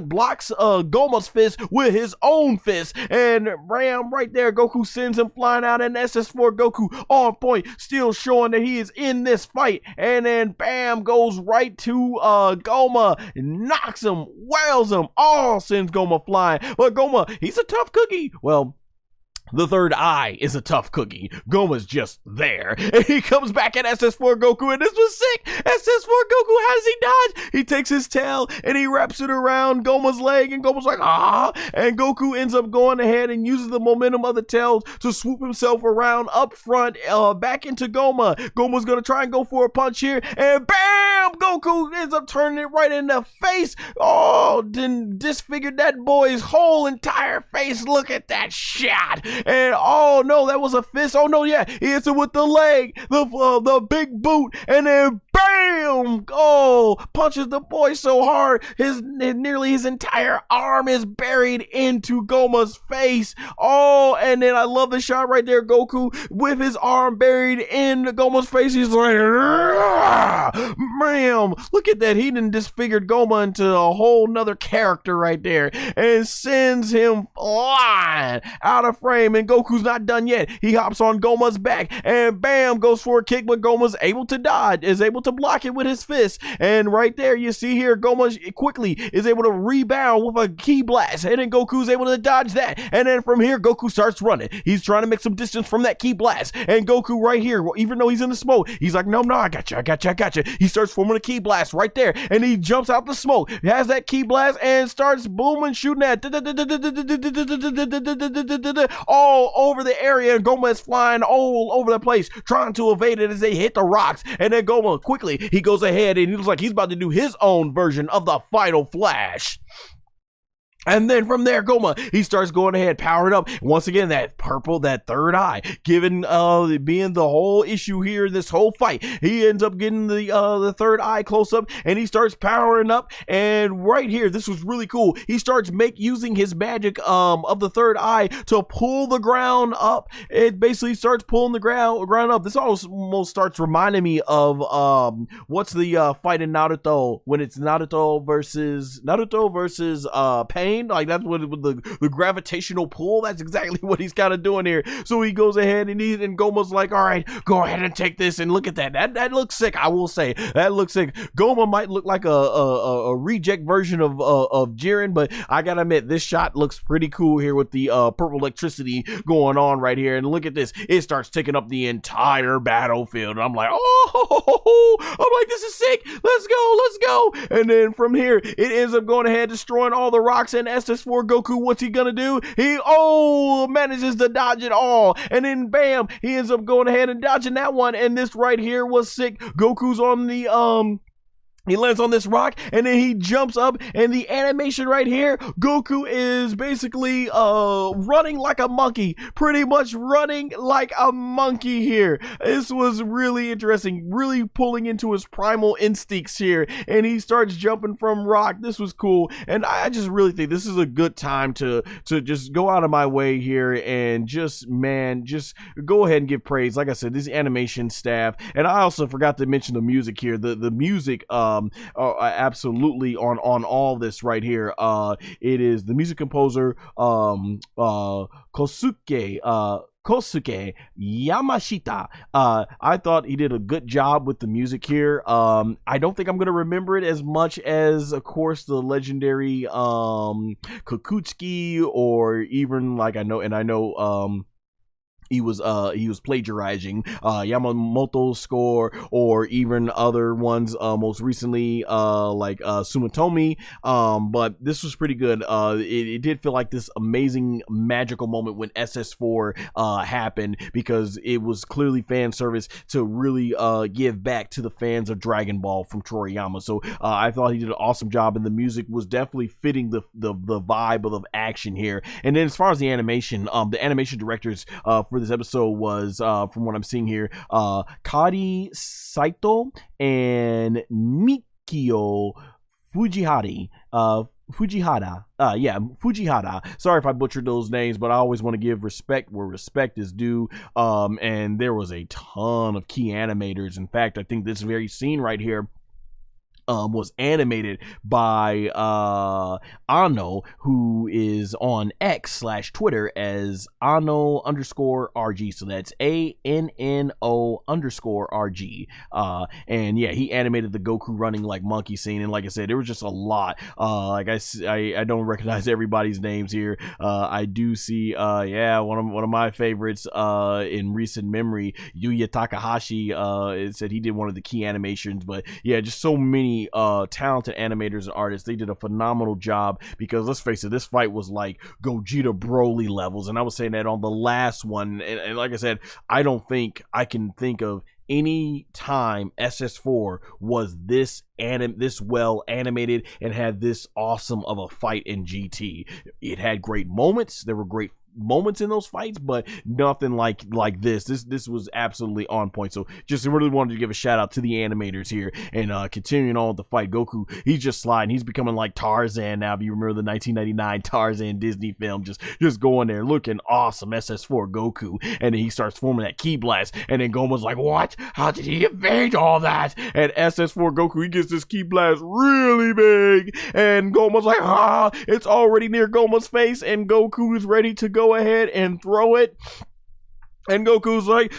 blocks Gomah's fist with his own fist, and bam, right there, Goku sends him flying out, and SS4 Goku on point, still showing that he is in this fight, and then bam, goes right to Gomah, knocks him, wails him, sends Gomah flying, but Gomah, he's a tough cookie. Well, The third eye is a tough cookie. Gomah's just there. And he comes back at SS4 Goku, and this was sick. SS4 Goku, how does he dodge? He takes his tail and he wraps it around Gomah's leg, and Gomah's like, ah. And Goku ends up going ahead and uses the momentum of the tail to swoop himself around up front, back into Gomah. Gomah's gonna try and go for a punch here, and bam! Goku ends up turning it right in the face. Oh, then disfigured that boy's whole entire face. Look at that shot. And oh no, that was a fist. Oh no, yeah, he hits it with the leg, the big boot, and then bam! Oh, punches the boy so hard, nearly his entire arm is buried into Gomah's face. Oh, and then I love the shot right there, Goku with his arm buried in Gomah's face. He's like, bam! Look at that. He done disfigured Gomah into a whole nother character right there, and sends him flying out of frame. And Goku's not done yet. He hops on Gomah's back and bam, goes for a kick, but Gomah's able to dodge, is able to block it with his fist. And right there you see here, Gomah quickly is able to rebound with a ki blast, and then Goku's able to dodge that. And then from here, Goku starts running. He's trying to make some distance from that ki blast, and Goku right here, even though he's in the smoke, he's like, no, I got you. He starts forming a ki blast right there, and he jumps out the smoke, has that ki blast, and starts booming, shooting that all over the area. And Gomah is flying all over the place, trying to evade it as they hit the rocks. And then Gomah quickly, he goes ahead and he looks like he's about to do his own version of the Final Flash. And then from there, Gomah, he starts going ahead, powered up. Once again, that purple, that third eye, given being the whole issue here, this whole fight, he ends up getting the third eye close up, and he starts powering up. And right here, this was really cool. He starts using his magic of the third eye to pull the ground up. It basically starts pulling the ground up. This almost starts reminding me of what's the fight in Naruto when it's Naruto versus Pain. Like that's what the gravitational pull, that's exactly what he's kind of doing here. So he goes ahead and Gomah's like, all right, go ahead and take this. And look at that looks sick. I will say that looks sick. Gomah might look like a reject version of Jiren, but I gotta admit, this shot looks pretty cool here with the purple electricity going on right here. And look at this, it starts taking up the entire battlefield. And I'm like, this is sick. Let's go. And then from here, it ends up going ahead, destroying all the rocks. And SS4 Goku, what's he gonna do? He manages to dodge it all, and then bam, he ends up going ahead and dodging that one. And this right here was sick. Goku's on the he lands on this rock, and then he jumps up, and the animation right here, Goku is basically running like a monkey, pretty much running like a monkey here. This was really interesting, really pulling into his primal instincts here, and he starts jumping from rock. This was cool, and I just really think this is a good time to just go out of my way here and just go ahead and give praise. Like I said, this animation staff, and I also forgot to mention the music here. The music absolutely on all this right here. It is the music composer Kosuke Yamashita. I thought he did a good job with the music here. I don't think I'm gonna remember it as much as, of course, the legendary Kukutsuki, or even like I know he was plagiarizing Yamamoto's score, or even other ones most recently like Sumitomi, but this was pretty good. It did feel like this amazing magical moment when SS4 happened, because it was clearly fan service to really give back to the fans of Dragon Ball from Toriyama. So I thought he did an awesome job, and the music was definitely fitting the vibe of the action here. And then as far as the animation directors for this episode was, from what I'm seeing here, Kari Saito and Mikio Fujihara. Fujihara. Sorry if I butchered those names, but I always want to give respect where respect is due. And there was a ton of key animators. In fact, I think this very scene right here was animated by Anno, who is on X/Twitter as Anno_RG. So that's ANNO_RG. And yeah, he animated the Goku running like monkey scene. And like I said, there was just a lot. Like I don't recognize everybody's names here. I do see, yeah, one of my favorites in recent memory, Yuya Takahashi. It said he did one of the key animations, but yeah, just so many talented animators and artists. They did a phenomenal job, because let's face it, this fight was like Gogeta Broly levels, and I was saying that on the last one, and like I said, I don't think I can think of any time SS4 was this well animated and had this awesome of a fight in GT. It had great moments. There were great moments in those fights, but nothing like this. This was absolutely on point. So just really wanted to give a shout out to the animators here, and continuing on with the fight. Goku, he's just sliding. He's becoming like Tarzan now. If you remember the 1999 Tarzan Disney film, just going there looking awesome. SS4 Goku, and then he starts forming that ki blast, and then Goma's like, what? How did he evade all that? And SS4 Goku, he gets this ki blast really big, and Goma's like, it's already near Goma's face, and Goku is ready to go ahead and throw it, and Goku's like,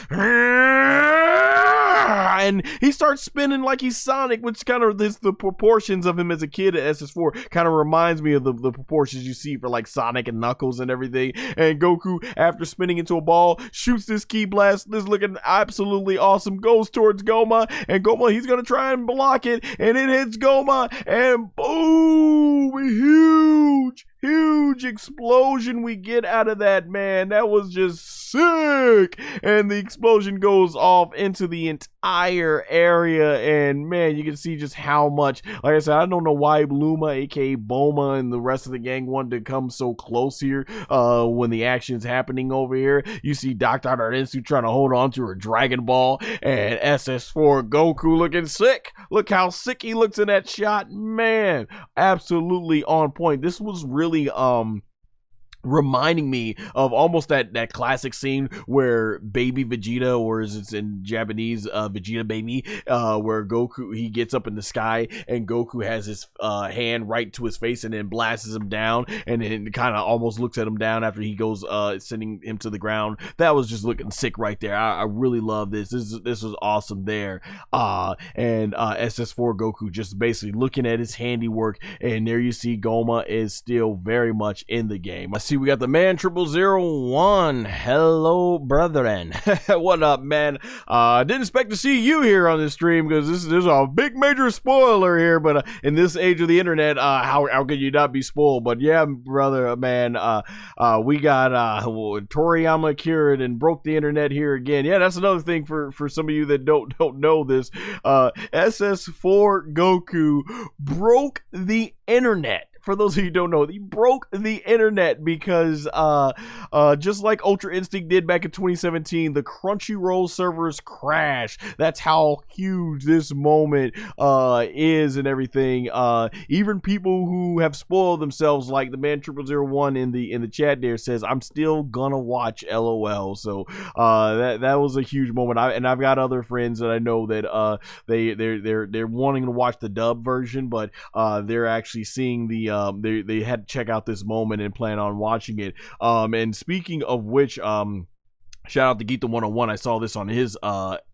and he starts spinning like he's Sonic, which kind of the proportions of him as a kid at SS4 kind of reminds me of the proportions you see for like Sonic and Knuckles and everything. And Goku, after spinning into a ball, shoots this ki blast. This looking absolutely awesome. Goes towards Gomah, and Gomah, he's gonna try and block it, and it hits Gomah, and boom! Huge explosion we get out of that, man. That was just sick. And the explosion goes off into the entire area, and man, you can see just how much, like I said, I don't know why Luma, aka Boma, and the rest of the gang wanted to come so close here when the action's happening over here. You see Dr. Arensu trying to hold on to her Dragon Ball, and SS4 Goku looking sick. Look how sick he looks in that shot, man. Absolutely on point. This was really reminding me of almost that classic scene where baby Vegeta, or as it's in Japanese, Vegeta baby, where Goku, he gets up in the sky and Goku has his hand right to his face and then blasts him down, and then kind of almost looks at him down after he goes sending him to the ground. That was just looking sick right there. I really love this. This was awesome there. And SS4 Goku just basically looking at his handiwork, and there you see Gomah is still very much in the game. I see we got the man 0001. Hello, brethren. What up, man? Didn't expect to see you here on this stream, because there's a big major spoiler here, but in this age of the internet, how could you not be spoiled? But yeah, brother, man, we got Toriyama cured and broke the internet here again. Yeah, that's another thing for some of you that don't know this. SS4 Goku broke the internet. For those of you who don't know, he broke the internet because just like Ultra Instinct did back in 2017, the Crunchyroll servers crashed. That's how huge this moment is and everything. Even people who have spoiled themselves, like the man 0001 in the chat there, says, I'm still gonna watch LOL. So that was a huge moment. I've got other friends that I know that they're wanting to watch the dub version, but they're actually seeing the they had to check out this moment and plan on watching it. And speaking of which, shout out to Geeta101. I saw this on his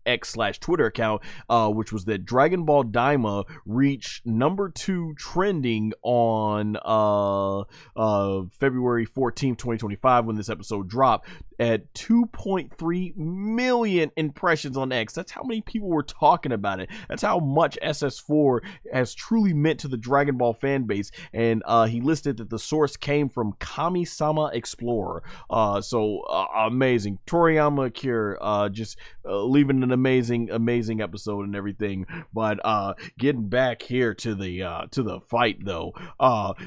X/Twitter account, which was that Dragon Ball DAIMA reached #2 trending on February 14th, 2025, when this episode dropped, at 2.3 million impressions on X. That's how many people were talking about it. That's how much SS4 has truly meant to the Dragon Ball fan base. And he listed that the source came from Kami-sama Explorer. So amazing. Toriyama Cure, just leaving an amazing episode and everything. But getting back here to the fight though,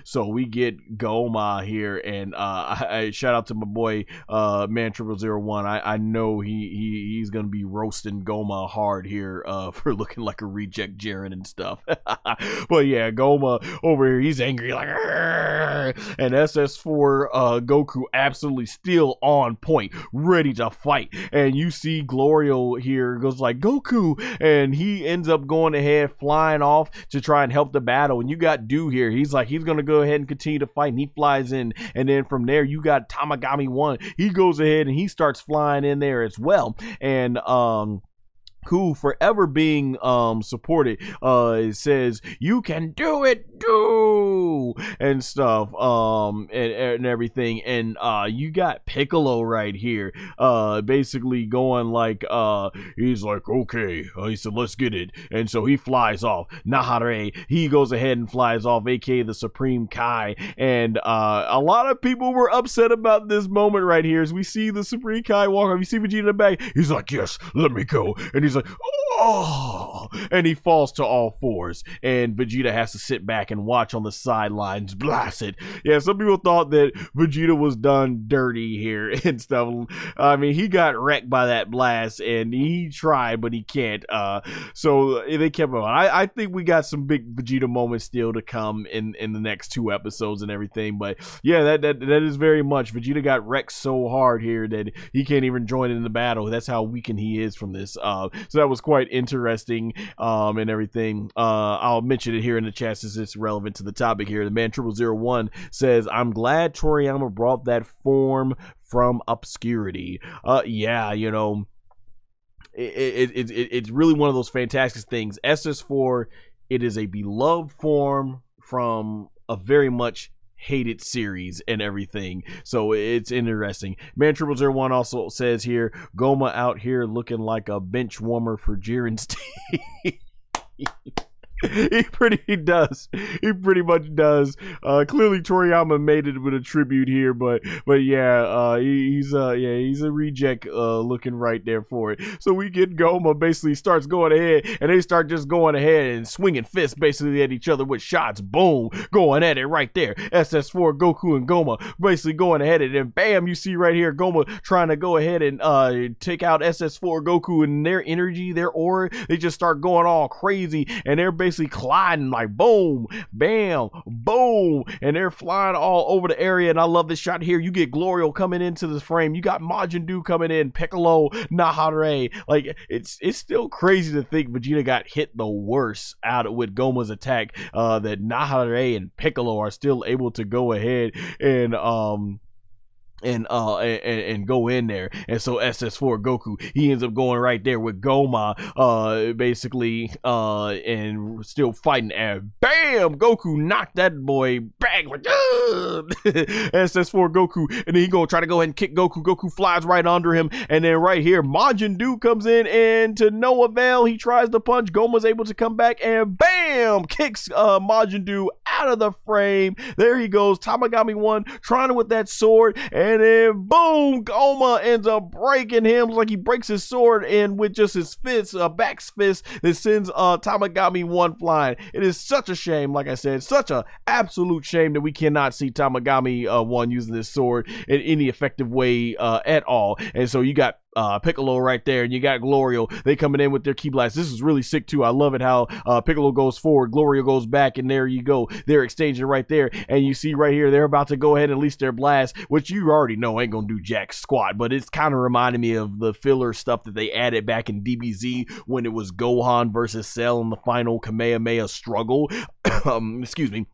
so we get Gomah here, and I shout out to my boy man 0001. I know he's gonna be roasting Gomah hard here for looking like a reject Jiren and stuff. But yeah, Gomah over here, he's angry like, and SS4 Goku absolutely still on point, ready to fight. And you see Glorio here here goes like, Goku, and he ends up going ahead flying off to try and help the battle. And you got Duu here, he's like, he's gonna go ahead and continue to fight, and he flies in. And then from there you got Tamagami 1, he goes ahead and he starts flying in there as well. And who forever being supported says, you can do it, Duu, and stuff, and everything. And you got Piccolo right here basically going like, he's like, okay, he said, let's get it. And so he flies off. Nahare, he goes ahead and flies off, aka the Supreme Kai. And a lot of people were upset about this moment right here as we see the Supreme Kai walk off. You see Vegeta in the back, he's like, yes, let me go. And he's like, oh, and he falls to all fours, and Vegeta has to sit back and watch on the sidelines. Blast it. Yeah, some people thought that Vegeta was done dirty here and stuff. I mean, he got wrecked by that blast, and he tried, but he can't. So they kept on. I think we got some big Vegeta moments still to come in the next 2 episodes and everything. But yeah, that is very much. Vegeta got wrecked so hard here that he can't even join in the battle. That's how weakened he is from this. So that was quite interesting and everything. I'll mention it here in the chat since it's relevant to the topic here. The man 0001 says, I'm glad Toriyama brought that form from obscurity. Yeah, you know, it's really one of those fantastic things. SS4, it is a beloved form from a very much hated series and everything, so it's interesting. Man 0001 also says here, Gomah out here looking like a bench warmer for Jiren's team. He pretty much does. Clearly Toriyama made it with a tribute here, but yeah, he's a reject looking right there for it. So we get Gomah basically starts going ahead, and they start just going ahead and swinging fists basically at each other with shots. Boom, going at it right there. SS4 Goku and Gomah basically going ahead, and bam, you see right here Gomah trying to go ahead and take out SS4 Goku, and their energy, their aura, they just start going all crazy, and they're basically colliding like boom, bam, boom, and they're flying all over the area. And I love this shot here. You get Glorio coming into the frame. You got Majin Duu coming in, Piccolo, Nahare. Like it's still crazy to think Vegeta got hit the worst out with Gomah's attack. That Nahare and Piccolo are still able to go ahead and go in there. And so SS4 Goku, he ends up going right there with Gomah basically and still fighting, and bam, Goku knocked that boy back like SS4 Goku, and then he gonna try to go ahead and kick Goku. Goku flies right under him, and then right here Majin Duu comes in, and to no avail, he tries to punch. Gomah's able to come back and bam, kicks Majin Duu out of the frame. There he goes, Tamagami 1 trying to with that sword, and then boom, Gomah ends up breaking him. It's like he breaks his sword and with just his fist, back fist, that sends Tamagami 1 flying. It is such a shame, like I said, such a absolute shame that we cannot see Tamagami 1 using this sword in any effective way at all. And so you got Piccolo right there, and you got Glorio. They coming in with their key blast. This is really sick too. I love it how Piccolo goes forward, Glorio goes back, and there you go. They're exchanging right there, and you see right here they're about to go ahead and release their blast, which you already know ain't gonna do jack squat, but it's kind of reminding me of the filler stuff that they added back in DBZ when it was Gohan versus Cell in the final Kamehameha struggle. Excuse me.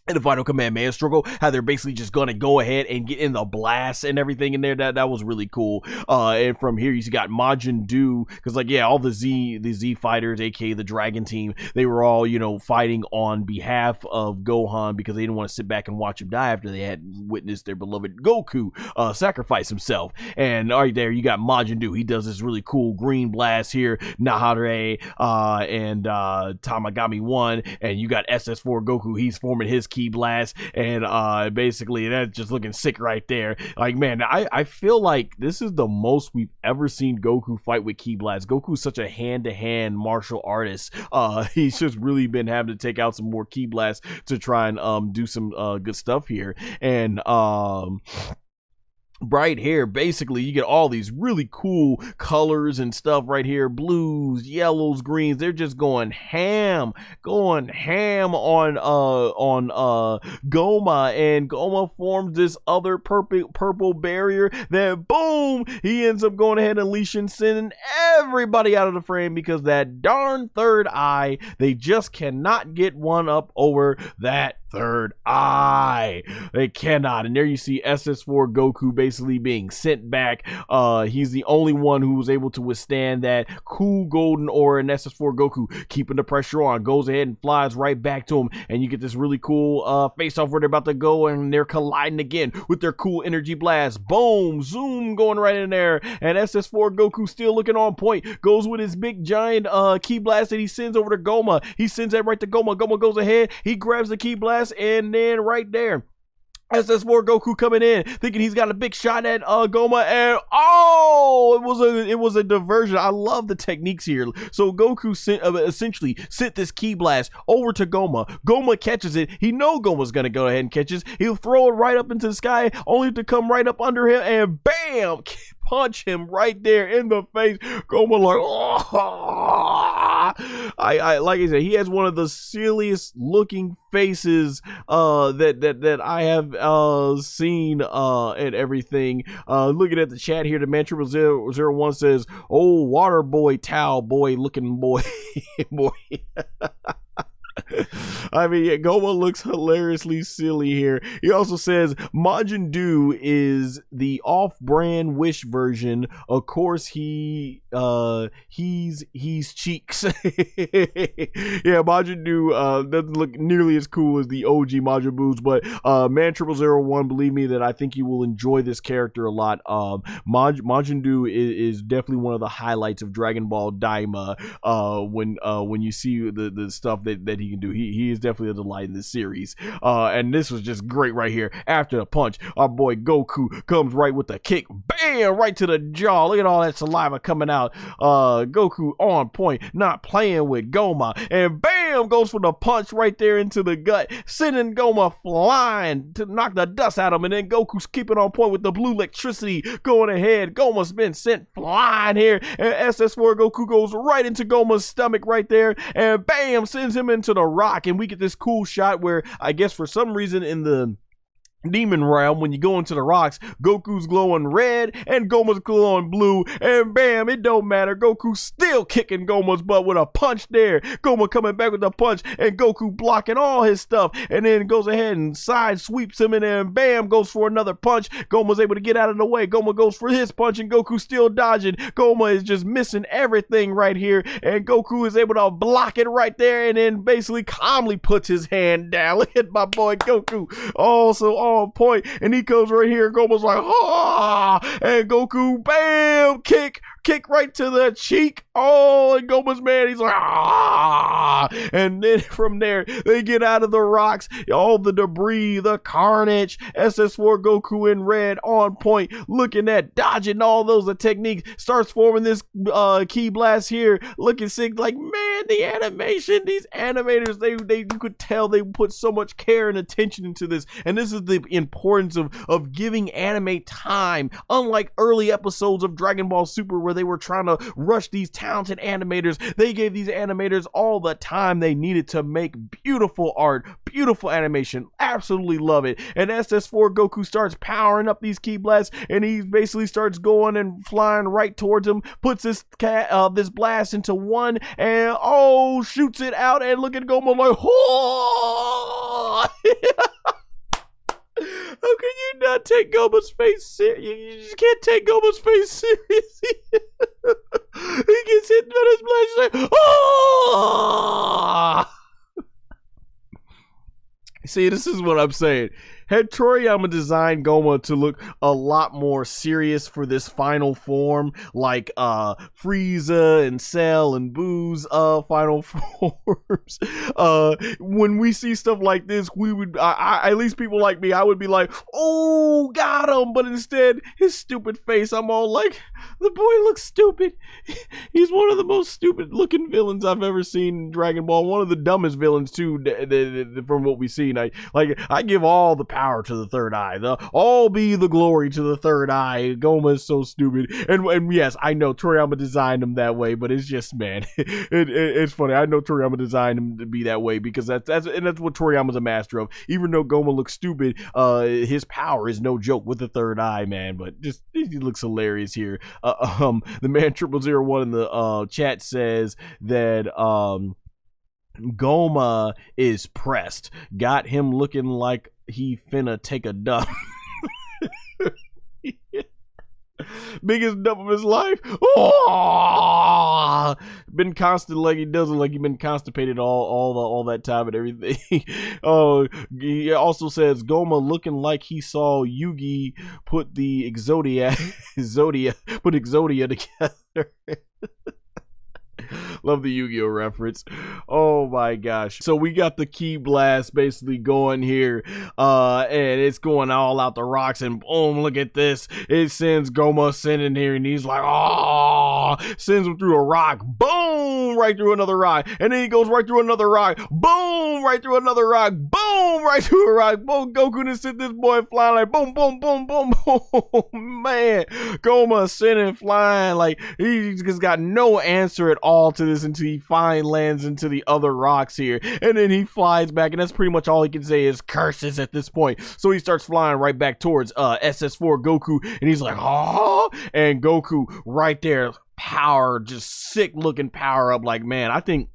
In the final Kamehameha struggle, how they're basically just gonna go ahead and get in the blast and everything in there. That was really cool. And from here you got Majin Duu, because like yeah, all the Z fighters, aka the Dragon team, they were all, you know, fighting on behalf of Gohan because they didn't want to sit back and watch him die after they had witnessed their beloved Goku sacrifice himself. And right there you got Majin Duu. He does this really cool green blast here, Nahare and Tamagami 1, and you got SS4 Goku. He's forming his key blast, and basically that's just looking sick right there. Like man, I feel like this is the most we've ever seen Goku fight with key blast. Goku's such a hand-to-hand martial artist. He's just really been having to take out some more key blasts to try and do some good stuff here. And right here, basically you get all these really cool colors and stuff right here, blues, yellows, greens. They're just going ham on Gomah, and Gomah forms this other purple barrier that, boom, he ends up going ahead and unleashing, sending everybody out of the frame because that darn third eye, they just cannot get one up over that third eye. They cannot. And there you see SS4 Goku basically being sent back. He's the only one who was able to withstand that cool golden aura, and SS4 Goku keeping the pressure on, goes ahead and flies right back to him, and you get this really cool face off where they're about to go, and they're colliding again with their cool energy blast. Boom, zoom, going right in there, and SS4 Goku still looking on point, goes with his big giant ki blast that he sends over to Gomah. He sends that right to Gomah. Gomah goes ahead, he grabs the ki blast, and then right there, SS4 Goku coming in, thinking he's got a big shot at Gomah, and it was a diversion. I love the techniques here. So Goku essentially sent this ki blast over to Gomah. Gomah catches it. He know Gomah's gonna go ahead and catch it. He'll throw it right up into the sky, only to come right up under him, and bam, punch him right there in the face. Gomah like, like I said, he has one of the silliest looking faces that I have seen and everything. Looking at the chat here, the Man0001 says, "Oh, water boy, towel boy, looking boy." Boy. I mean, yeah, Gomah looks hilariously silly here. He also says Majin Duu is the off-brand Wish version. Of course, he's cheeks. Yeah, Majin Duu doesn't look nearly as cool as the OG Majin Buus, but Man0001, believe me that I think you will enjoy this character a lot. Majin Duu is definitely one of the highlights of Dragon Ball DAIMA. When you see the stuff that he can do, he is definitely a delight in this series. And this was just great right here. After the punch, our boy Goku comes right with the kick, bam, right to the jaw. Look at all that saliva coming out. Goku on point, not playing with Gomah, and bam, goes for the punch right there into the gut, sending Gomah flying to knock the dust out of him. And then Goku's keeping on point with the blue electricity going ahead. Gomah's been sent flying here, and SS4 Goku goes right into Gomah's stomach right there, and bam, sends him into the rock. And we get this cool shot where, I guess for some reason in the demon realm, when you go into the rocks, Goku's glowing red and Gomah's glowing blue, and bam, it don't matter, Goku's still kicking Gomah's butt with a punch there. Gomah coming back with a punch, and Goku blocking all his stuff, and then goes ahead and side sweeps him, and then bam, goes for another punch. Gomah's able to get out of the way. Gomah goes for his punch, and Goku's still dodging. Gomah is just missing everything right here, and Goku is able to block it right there, and then basically calmly puts his hand down. Look at my boy Goku, also on point, and he comes right here. Gomah's like, and Goku, bam, kick right to the cheek. And Gomah's mad. He's like, and then from there, they get out of the rocks, all the debris, the carnage. SS4 Goku in red on point, looking at dodging all those techniques, starts forming this ki blast here, looking sick. Like, man, the animation, these animators, they you could tell they put so much care and attention into this, and this is the importance of giving anime time. Unlike early episodes of Dragon Ball Super where they were trying to rush these talented animators, they gave these animators all the time they needed to make beautiful art, beautiful animation. Absolutely love it. And SS4 Goku starts powering up these ki blasts, and he basically starts going and flying right towards him, puts this blast into one, and shoots it out, and look at Gomah like, how can you not take Gomah's face serious? You just can't take Gomah's face seriously. He gets hit by his blast, like, See, this is what I'm saying. Had Toriyama designed Gomah to look a lot more serious for this final form, like Frieza and Cell and Boo's final forms, when we see stuff like this, we would, at least people like me, I would be like, oh, got him. But instead, his stupid face, I'm all like, the boy looks stupid. He's one of the most stupid looking villains I've ever seen in Dragon Ball. One of the dumbest villains too, from what we've seen. I give all the power power to the third eye. All be the glory to the third eye. Gomah is so stupid. And yes, I know Toriyama designed him that way, but it's just, man, it's funny. I know Toriyama designed him to be that way because that's what Toriyama's a master of. Even though Gomah looks stupid, his power is no joke with the third eye, man. But just he looks hilarious here. The man 0001 in the chat says that Gomah is pressed. Got him looking like he finna take a dump. Biggest dump of his life. Oh! Been constant, like he doesn't, like he been constipated all that time and everything. Oh, he also says Gomah looking like he saw Yugi put the Exodia together. Love the Yu-Gi-Oh reference. Oh my gosh. So we got the Ki Blast basically going here. And it's going all out the rocks, and boom, look at this. It sends Gomah sending here, and he's like, oh, sends him through a rock. Boom, right through another rock. And then he goes right through another rock. Boom, right through another rock. Boom, right through a rock. Boom, Goku just sent this boy flying like boom, boom, boom, boom, boom. Man, Gomah sending flying like he just got no answer at all to this until he finally lands into the other rocks here, and then he flies back, and that's pretty much all he can say is curses at this point. So he starts flying right back towards SS4 Goku, and he's like, oh, and Goku right there, power, just sick looking power up. Like, man, I think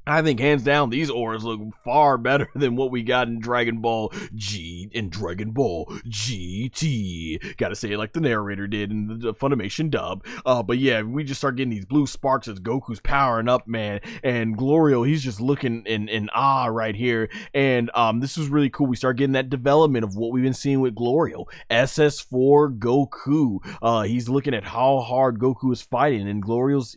hands down these auras look far better than what we got in Dragon Ball G and Dragon Ball GT. Gotta say it like the narrator did in the Funimation dub. But yeah, we just start getting these blue sparks as Goku's powering up, man. And Glorio, he's just looking in awe right here. And this is really cool. We start getting that development of what we've been seeing with Glorio. SS4 Goku. He's looking at how hard Goku is fighting, and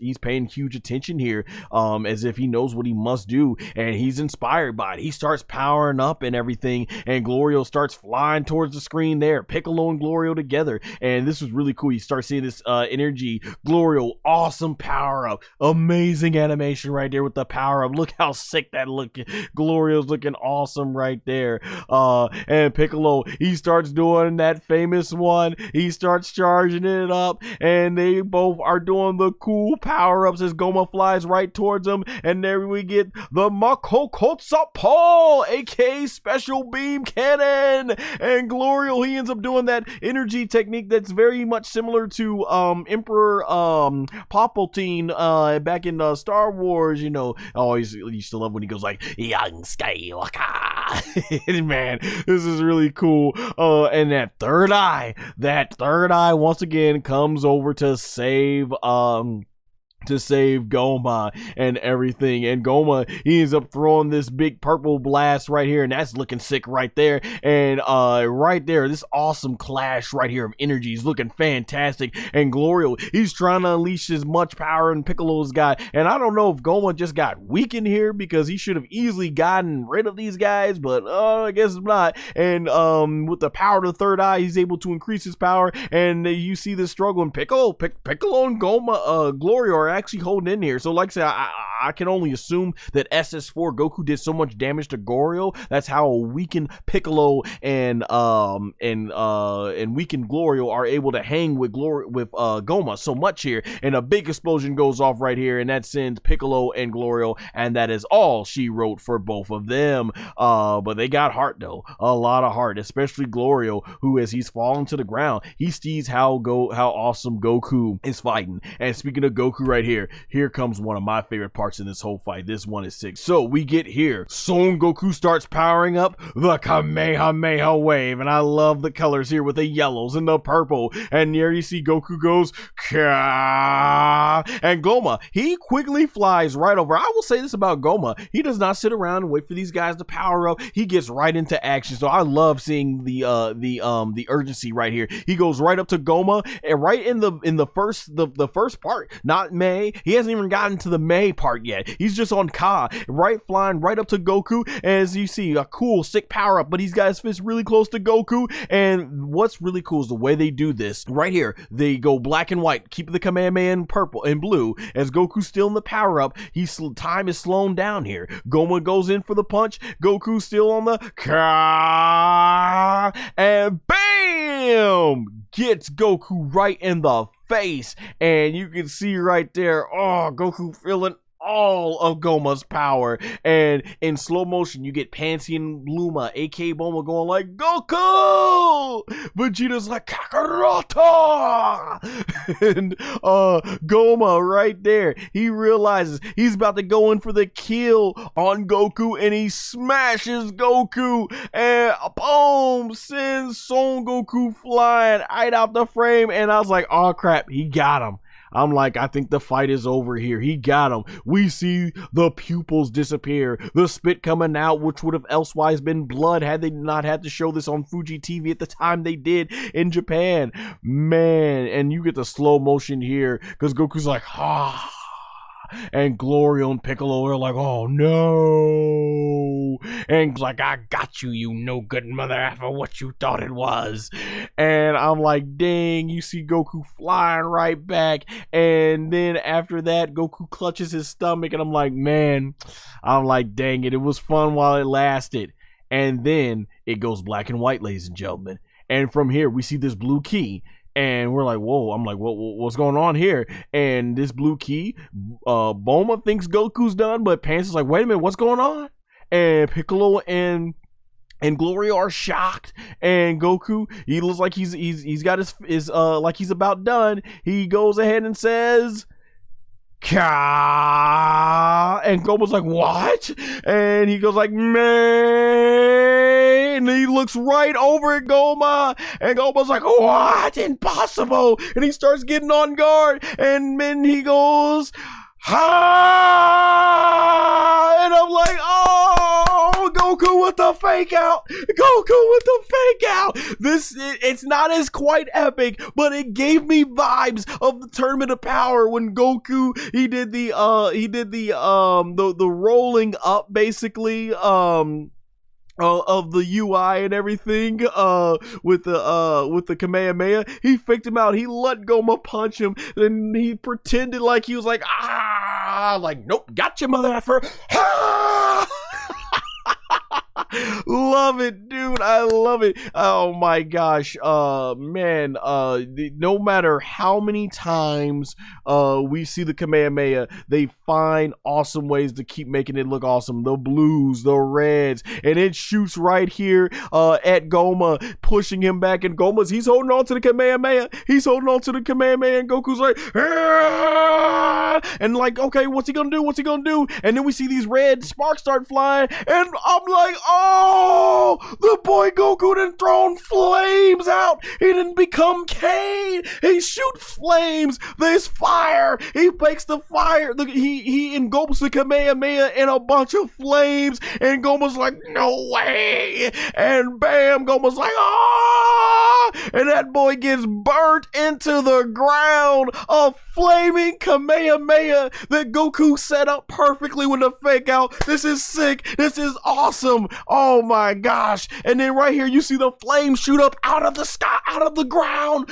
he's paying huge attention here, as if he knows what he must do, and he's inspired by it. He starts powering up and everything, and Glorio starts flying towards the screen there. Piccolo and Glorio together, and this was really cool. You start seeing this energy. Glorio, awesome power up, amazing animation right there with the power up. Look how sick that looking. Glorio's looking awesome right there. And Piccolo, he starts doing that famous one. He starts charging it up, and they both are doing the cool power ups as Gomah flies right towards them, and there we get the Makokotsapo, aka Special Beam Cannon. And Glorio, he ends up doing that energy technique that's very much similar to Emperor Palpatine back in Star Wars, you know. I always used to love when he goes like, young Skywalker. Man, this is really cool. And that third eye once again comes over to save Gomah and everything. And Gomah, he ends up throwing this big purple blast right here, and that's looking sick right there. And right there, this awesome clash right here of energy is looking fantastic. And Glorio, he's trying to unleash as much power in Piccolo's got, and I don't know if Gomah just got weakened here because he should have easily gotten rid of these guys, but I guess not. And with the power of the third eye, he's able to increase his power, and you see this struggle in Piccolo and Gomah, Glorio are actually holding in here. So like I said, I can only assume that SS4 Goku did so much damage to Glorio. That's how weakened Piccolo and weakened Glorio are able to hang with Gomah so much here. And a big explosion goes off right here, and that sends Piccolo and Glorio, and that is all she wrote for both of them. But they got heart though, a lot of heart, especially Glorio, who as he's falling to the ground, he sees how awesome Goku is fighting. And speaking of Goku right here comes one of my favorite parts in this whole fight. This one is sick. So we get here, Son Goku starts powering up the Kamehameha wave, and I love the colors here with the yellows and the purple. And here you see Goku goes Ka, and Gomah, he quickly flies right over. I will say this about Gomah, he does not sit around and wait for these guys to power up. He gets right into action. So I love seeing the urgency right here. He goes right up to Gomah, and right in the first part, not May. He hasn't even gotten to the May part yet. He's just on Ka, right, flying right up to Goku. As you see, a cool, sick power up, but he's got his fist really close to Goku. And what's really cool is the way they do this. Right here, they go black and white, keep the Kamehameha in purple, in blue. As Goku's still in the power-up, time is slowing down here. Gomah goes in for the punch. Goku's still on the and bam! Gets Goku right in the face. And you can see right there, oh, Goku feeling all of Gomah's power. And in slow motion, you get Panzy and Luma, aka Bulma, going like, Goku! Vegeta's like, Kakarota! And Gomah right there, he realizes he's about to go in for the kill on Goku, and he smashes Goku, and boom, sends Son Goku flying right out the frame. And I was like, oh crap, he got him. I'm like, I think the fight is over here. He got him. We see the pupils disappear, the spit coming out, which would have elsewise been blood had they not had to show this on Fuji TV at the time they did in Japan. Man, and you get the slow motion here because Goku's like, ah. And Glorio and Piccolo are like, oh no. And he's like, I got you, you no good mother for what you thought it was. And I'm like, dang, you see Goku flying right back. And then after that, Goku clutches his stomach. And I'm like, man, I'm like, dang it, it was fun while it lasted. And then it goes black and white, ladies and gentlemen. And from here, we see this blue key. And we're like, whoa, I'm like, what's going on here? And this blue key, Bulma thinks Goku's done, but Panzy's like, wait a minute, what's going on? And Piccolo and Glorio are shocked, and Goku, he looks like he's got his like he's about done. He goes ahead and says, Ka, and Goma's like, what? And he goes like, man, and he looks right over at Gomah, and Goma's like, what? Impossible. And he starts getting on guard, and then he goes, ha! And I'm like, oh, Goku with the fake out. Goku with the fake out. It's not as quite epic, but it gave me vibes of the Tournament of Power when Goku, he did the rolling up basically, of the UI and everything, with the Kamehameha. He faked him out. He let Gomah punch him, and he pretended like he was like, like, nope, gotcha, mother effer. Love it, dude. I love it. Oh my gosh. Man, no matter how many times we see the Kamehameha, they find awesome ways to keep making it look awesome. The blues, the reds, and it shoots right here at Gomah, pushing him back, and he's holding on to the Kamehameha. He's holding on to the Kamehameha, and Goku's like, Aah! And like, okay, what's he gonna do? What's he gonna do? And then we see these red sparks start flying, and I'm like, oh, the boy Goku done thrown flames out. He didn't become Kane. He shoot flames. There's fire. He makes the fire. He engulfs the Kamehameha in a bunch of flames, and Gomah's like, no way. And bam, Gomah's like, ah, and that boy gets burnt into the ground. A flaming Kamehameha that Goku set up perfectly with a fake out. This is sick. This is awesome. Oh my gosh. And then right here you see the flames shoot up out of the sky, out of the ground,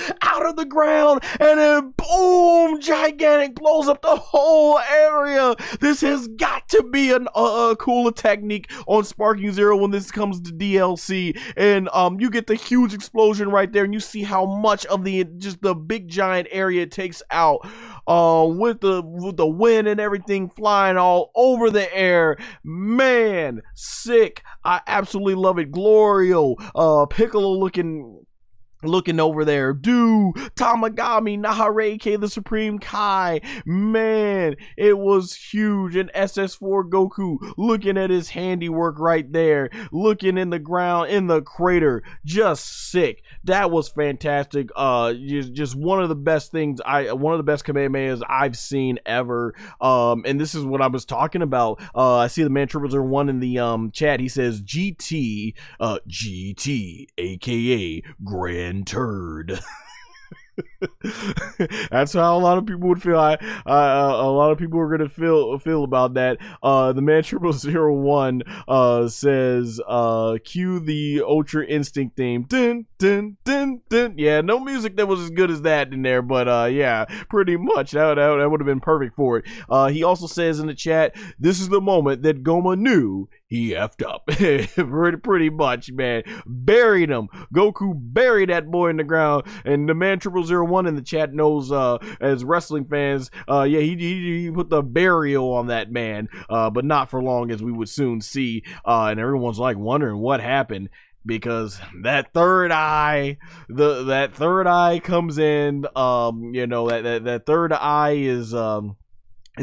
and then boom, gigantic, blows up the whole area. This has got to be a cooler technique on Sparking Zero when this comes to DLC. And you get the huge explosion right there, and you see how much of the big giant area it takes out, with the wind and everything flying all over the air. Man, sick. I absolutely love it. Glorio, Piccolo looking over there, Duu, Tamagami, Nahareke, the Supreme Kai. Man, it was huge. And SS4 Goku looking at his handiwork right there, looking in the ground, in the crater. Just sick. That was fantastic. Just one of the best things, one of the best Kamehamehas I've seen ever. And this is what I was talking about. I see the man Triple01 in the chat. He says GT, aka Grand Turd. That's how a lot of people would feel. A lot of people are gonna feel about that. The man 0001 says, cue the Ultra Instinct theme. Dun dun dun dun. Yeah, no music that was as good as that in there, but yeah, pretty much that would have been perfect for it. He also says in the chat, this is the moment that Gomah knew he effed up. pretty much, man. Buried him. Goku buried that boy in the ground. And the man 0001 in the chat knows, as wrestling fans, yeah, he put the burial on that man, but not for long, as we would soon see. And everyone's like wondering what happened, because that third eye, that third eye comes in. You know, that third eye is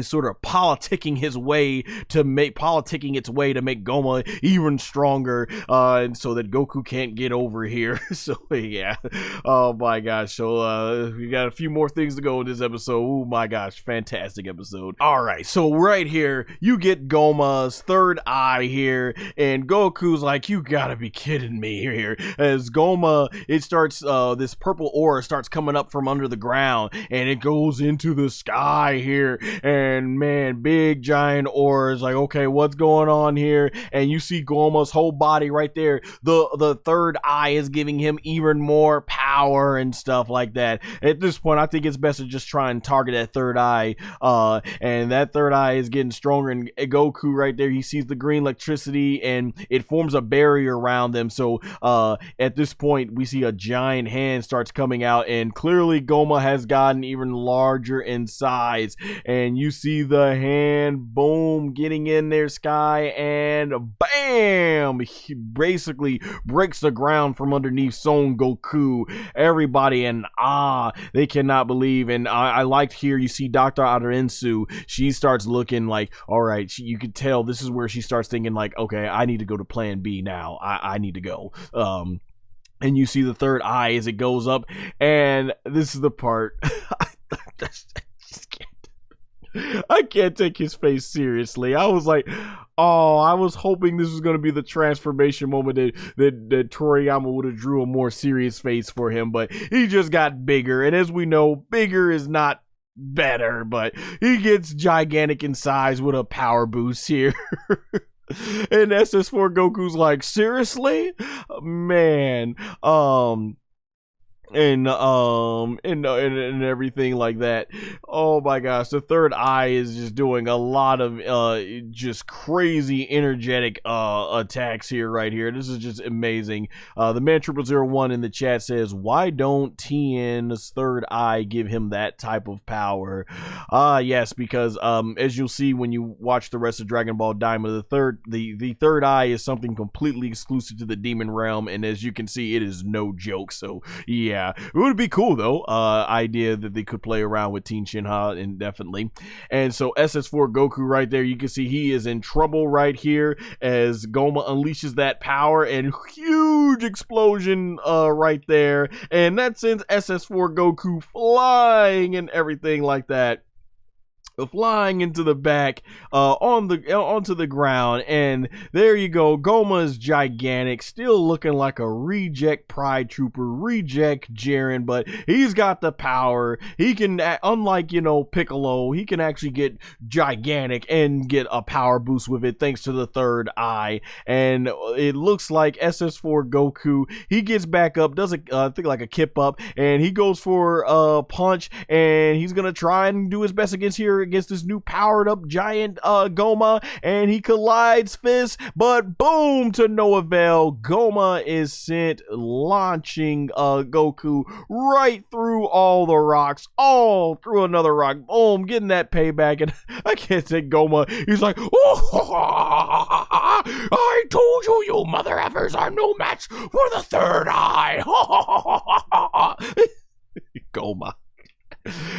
sort of politicking its way to make Gomah even stronger, and so that Goku can't get over here. So yeah, oh my gosh. So we got a few more things to go in this episode. Oh my gosh, fantastic episode. All right, so right here you get Gomah's third eye here, and Goku's like, you gotta be kidding me here. As Gomah, it starts, this purple aura starts coming up from under the ground, and it goes into the sky here. And man, big giant auras, like, okay, what's going on here? And you see Gomah's whole body right there. The third eye is giving him even more power and stuff like that. At this point, I think it's best to just try and target that third eye. And that third eye is getting stronger, and Goku right there, he sees the green electricity and it forms a barrier around them. So at this point, we see a giant hand starts coming out, and clearly Gomah has gotten even larger in size. And you see the hand, boom, getting in there, sky, and bam, he basically breaks the ground from underneath Son Goku. Everybody in they cannot believe. And I liked here, you see Dr. Adorensu, she starts looking like, all right, you could tell this is where she starts thinking like, okay, I need to go to plan B now. I need to go. And you see the third eye as it goes up, and this is the part I can't take his face seriously. I was like, oh, I was hoping this was going to be the transformation moment that Toriyama would have drew a more serious face for him, but he just got bigger. And as we know, bigger is not better, but he gets gigantic in size with a power boost here. And SS4 Goku's like, seriously? Man, and everything like that. Oh my gosh, the third eye is just doing a lot of just crazy energetic attacks here, right here. This is just amazing. The man 0001 in the chat says, why don't Tien's third eye give him that type of power? Yes, because as you'll see when you watch the rest of Dragon Ball DAIMA, the third eye is something completely exclusive to the demon realm, and as you can see, it is no joke. So yeah, it would be cool though, idea that they could play around with Teen Shinha indefinitely. And so SS4 Goku right there, you can see he is in trouble right here as Gomah unleashes that power, and huge explosion right there, and that sends SS4 Goku flying and everything like that, flying into the back, onto the ground. And there you go, Gomah is gigantic, still looking like a reject Pride Trooper, reject Jiren, but he's got the power. He can, unlike, you know, Piccolo, he can actually get gigantic and get a power boost with it thanks to the third eye. And it looks like SS4 Goku, he gets back up, does I think like a kip up, and he goes for a punch, and he's gonna try and do his best against this new powered up giant Gomah, and he collides fists, but boom, to no avail. Gomah is sent launching Goku right through all the rocks, all through another rock, boom, getting that payback. And I can't take Gomah, he's like, oh, I told you, you mother effers are no match for the third eye. Gomah.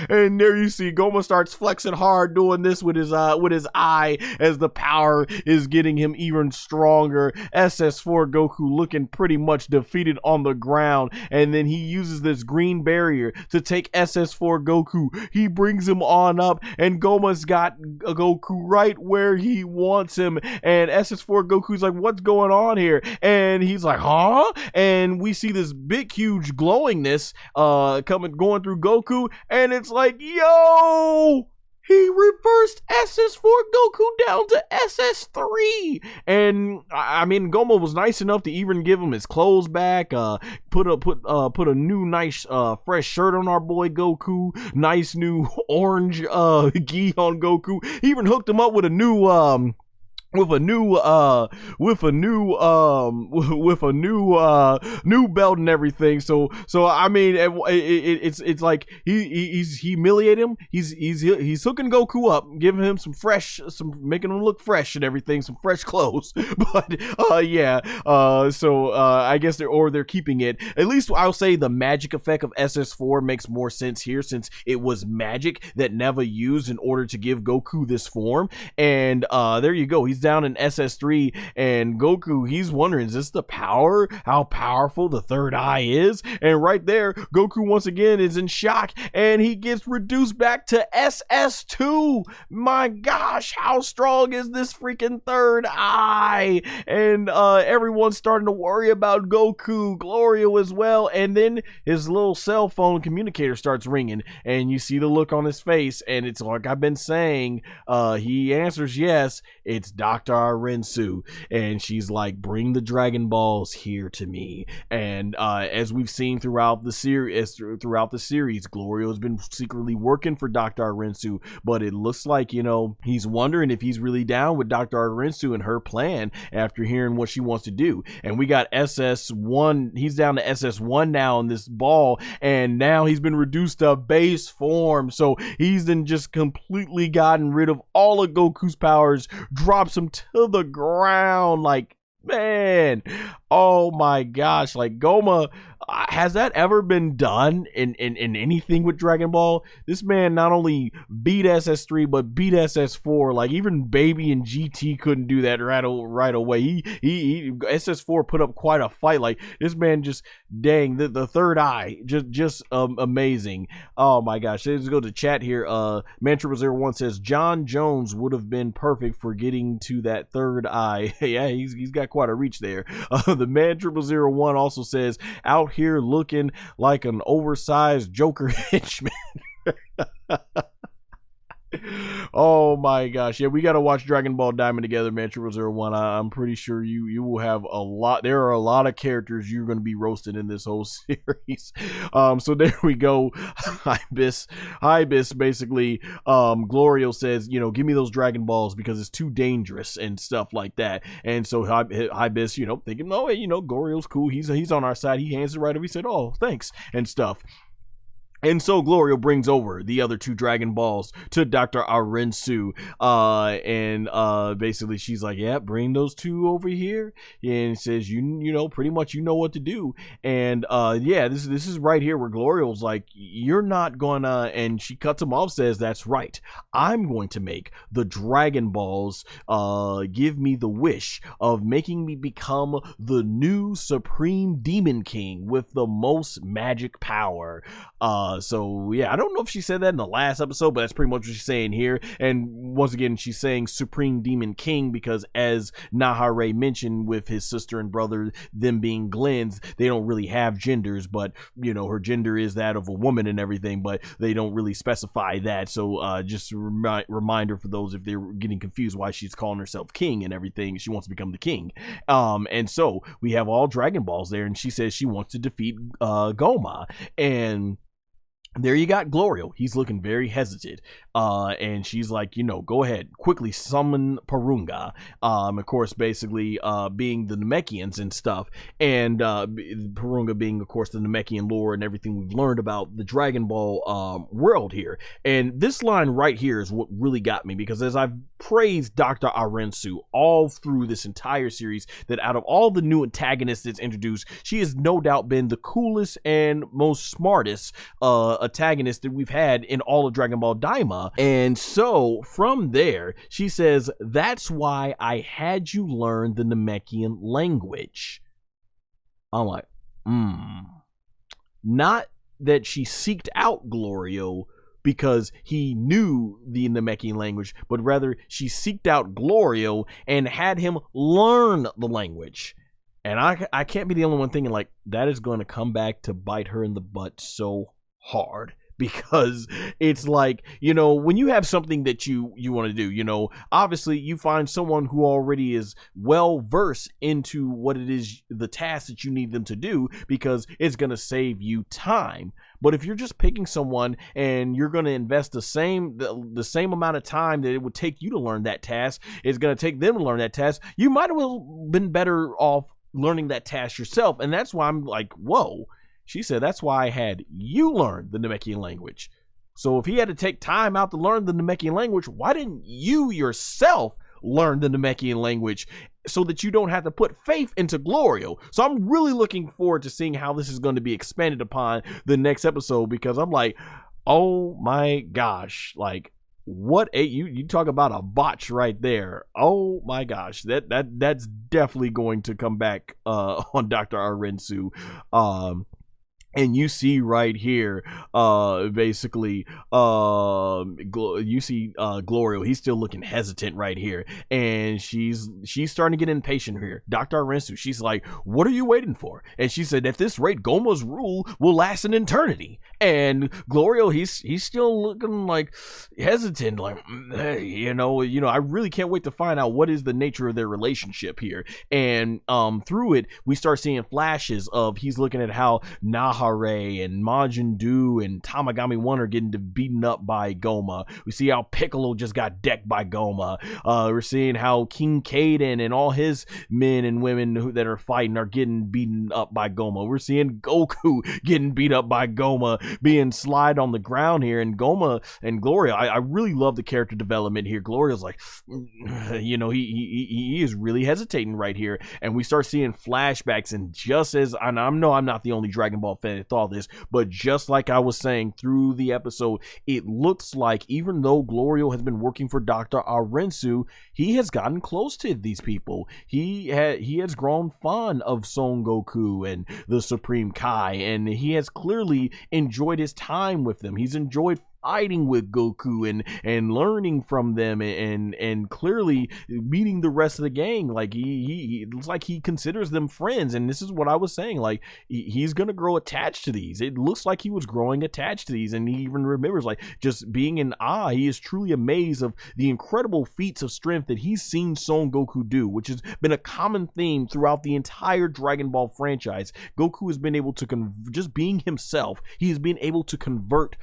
And there you see Gomah starts flexing hard, doing this with his eye as the power is getting him even stronger. SS4 Goku looking pretty much defeated on the ground, and then he uses this green barrier to take SS4 Goku. He brings him on up, and Gomah's got Goku right where he wants him, and SS4 Goku's like, what's going on here? And he's like, huh? And we see this big huge glowingness going through Goku, and it's like, yo, he reversed SS4 Goku down to SS3. And I mean, Gomah was nice enough to even give him his clothes back, put a new nice fresh shirt on our boy Goku, nice new orange gi on Goku. He even hooked him up with a new new belt and everything. So I mean, it's like he's humiliating him. He's hooking Goku up, giving him making him look fresh and everything, some fresh clothes. But I guess they're keeping it. At least I'll say the magic effect of SS4 makes more sense here, since it was magic that Neva used in order to give Goku this form. And there you go. He's down in SS3, and Goku, he's wondering, is this the power? How powerful the third eye is? And right there, Goku once again is in shock, and he gets reduced back to SS2. My gosh, how strong is this freaking third eye? And everyone's starting to worry about Goku, Glorio as well. And then his little cell phone communicator starts ringing, and you see the look on his face, and it's like I've been saying. He answers yes, it's Dr. Rensu, and she's like, bring the Dragon Balls here to me. And as we've seen throughout the series, Glorio has been secretly working for Dr. Rensu, but it looks like, he's wondering if he's really down with Dr. Rensu and her plan after hearing what she wants to do. And we got SS1, he's down to SS1 now in this ball, and now he's been reduced to base form, so he's then just completely gotten rid of all of Goku's powers, drops him to the ground. Like, man, oh my gosh, like Gomah, has that ever been done in anything with Dragon Ball? This man not only beat SS3 but beat SS4. Like, even Baby and GT couldn't do that right away. He SS4 put up quite a fight. Like, this man just, dang, the third eye, just amazing. Oh my gosh, let's go to chat here. Man01 says John Jones would have been perfect for getting to that third eye. Yeah, he's got quite a reach there. The Man0001 also says, out here looking like an oversized Joker henchman. Oh my gosh, yeah, we gotta watch Dragon Ball DAIMA together, Man01. I'm pretty sure you will have a lot. There are a lot of characters you're going to be roasted in this whole series. So there we go. Ibis basically, Glorio says, give me those Dragon Balls because it's too dangerous and stuff like that. And so Ibis, thinking, no, hey, Glorio's cool, he's on our side, he hands it right over, he said, oh, thanks and stuff. And so Glorio brings over the other two Dragon Balls to Dr. Arensu, and basically she's like, yeah, bring those two over here, and says, pretty much what to do. And yeah, this is right here where Glorio's like, you're not gonna, and she cuts him off, says, that's right, I'm going to make the Dragon Balls give me the wish of making me become the new Supreme Demon King with the most magic power. So yeah, I don't know if she said that in the last episode, but that's pretty much what she's saying here. And once again, she's saying Supreme Demon King because, as Nahare mentioned with his sister and brother, them being Glens, they don't really have genders, but her gender is that of a woman and everything, but they don't really specify that. So just a reminder for those if they're getting confused why she's calling herself king and everything. She wants to become the king. And so we have all Dragon Balls there, and she says she wants to defeat Gomah. And there you got Glorio. He's looking very hesitant. and she's like, go ahead, quickly summon Porunga. Of course, basically being the Namekians and stuff, and Porunga being, of course, the Namekian lore and everything we've learned about the Dragon Ball world here. And this line right here is what really got me, because as I've praised Dr. Arensu all through this entire series, that out of all the new antagonists that's introduced, she has no doubt been the coolest and most smartest antagonist that we've had in all of Dragon Ball DAIMA. And so from there, she says, that's why I had you learn the Namekian language. I'm like, Not that she seeked out Glorio because he knew the Namekian language, but rather she seeked out Glorio and had him learn the language. And I can't be the only one thinking, like, that is going to come back to bite her in the butt so hard. Because it's like, when you have something that you want to do, obviously you find someone who already is well versed into what it is, the task that you need them to do, because it's going to save you time. But if you're just picking someone and you're going to invest the same amount of time that it would take you to learn that task, it's going to take them to learn that task, you might have well been better off learning that task yourself. And that's why I'm like, whoa. She said, that's why I had you learn the Namekian language. So if he had to take time out to learn the Namekian language, why didn't you yourself learn the Namekian language so that you don't have to put faith into Glorio? So I'm really looking forward to seeing how this is going to be expanded upon the next episode, because I'm like, oh my gosh, like, what you talk about a botch right there. Oh my gosh, that's definitely going to come back on Dr. Arensu. And you see right here, basically, you see Glorio. He's still looking hesitant right here, and she's starting to get impatient here. Dr. Arensu, she's like, "What are you waiting for?" And she said, "At this rate, Gomah's rule will last an eternity." And Glorio, he's still looking like hesitant, like, I really can't wait to find out what is the nature of their relationship here. And through it, we start seeing flashes of he's looking at how Nahare and Majin Duu and Tamagami 1 are getting beaten up by Gomah. We see how Piccolo just got decked by Gomah. We're seeing how King Kadan and all his men and women that are fighting are getting beaten up by Gomah. We're seeing Goku getting beat up by Gomah, being slide on the ground here. And Gomah and Glorio, I really love the character development here. Glorio's like, he is really hesitating right here. And we start seeing flashbacks, and just as, and I know I'm not the only Dragon Ball fan that thought this, but just like I was saying through the episode, it looks like even though Glorio has been working for Dr. Arensu, he has gotten close to these people. He has grown fond of Son Goku and the Supreme Kai, and he has clearly enjoyed his time with them. He's enjoyed fighting with Goku and learning from them, and clearly meeting the rest of the gang. Like he looks like he considers them friends. And this is what I was saying, like he's gonna grow attached to these. It looks like he was growing attached to these, and he even remembers, like, just being in awe. He is truly amazed of the incredible feats of strength that he's seen Son Goku do, which has been a common theme throughout the entire Dragon Ball franchise. Goku has been able to just being himself, he has been able to convert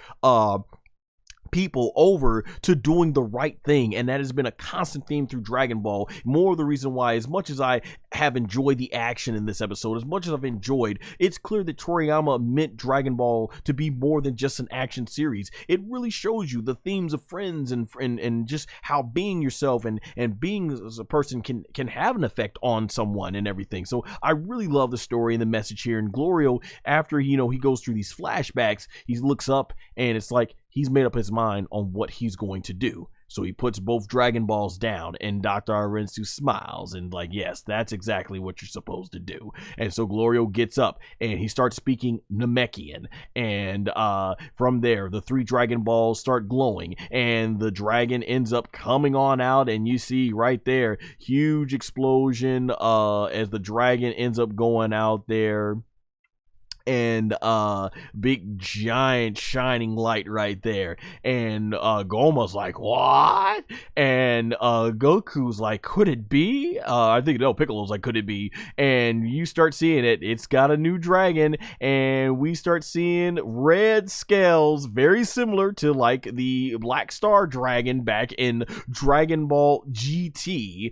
people over to doing the right thing, and that has been a constant theme through Dragon Ball. More of the reason why, as much as I have enjoyed the action in this episode, as much as I've enjoyed, it's clear that Toriyama meant Dragon Ball to be more than just an action series. It really shows you the themes of friends and just how being yourself and being as a person can have an effect on someone and everything. So I really love the story and the message here. And Glorio, after he goes through these flashbacks, he looks up and it's like he's made up his mind on what he's going to do. So he puts both Dragon Balls down, and Dr. Arensu smiles and like, yes, that's exactly what you're supposed to do. And so Glorio gets up and he starts speaking Namekian, and from there the 3 Dragon Balls start glowing, and the dragon ends up coming on out, and you see right there, huge explosion as the dragon ends up going out there. and big giant shining light right there, and Gomah's like, what? And Goku's like, could it be? I think no, Piccolo's like, could it be? And you start seeing it's got a new dragon, and we start seeing red scales, very similar to like the Black Star Dragon back in Dragon Ball GT,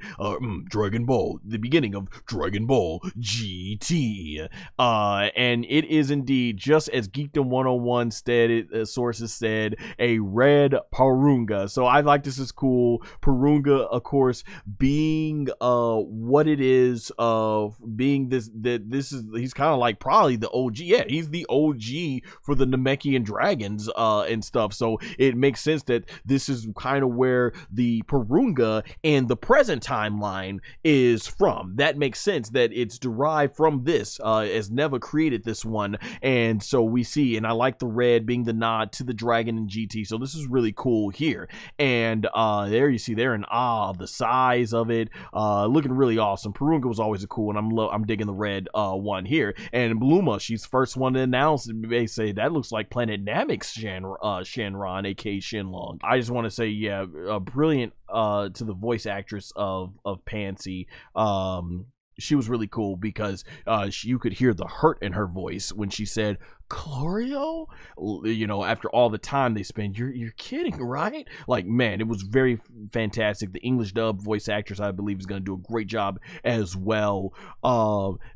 Dragon Ball, the beginning of Dragon Ball GT, and it is indeed, just as Geekdom 101 sources said, a red Porunga. So I like this is cool. Porunga, of course, being what it is, being this he's kind of like probably the OG. Yeah, he's the OG for the Namekian dragons and stuff. So it makes sense that this is kind of where the Porunga and the present timeline is from. That makes sense that it's derived from this, as Neva created this one. And so we see, and I like the red being the nod to the dragon in GT. So this is really cool here. And there you see, they're in awe of the size of it, looking really awesome. Porunga was always a cool one. I'm digging the red one here. And Bluma, she's the first one to announce. They say that looks like Planet Namek's Shenron, aka Shenlong. I just want to say, yeah, brilliant to the voice actress of Panzy. She was really cool because you could hear the hurt in her voice when she said Glorio, you know, after all the time they spent. You're kidding, right? Like, man, it was very fantastic. The English dub voice actress, I believe, is going to do a great job as well.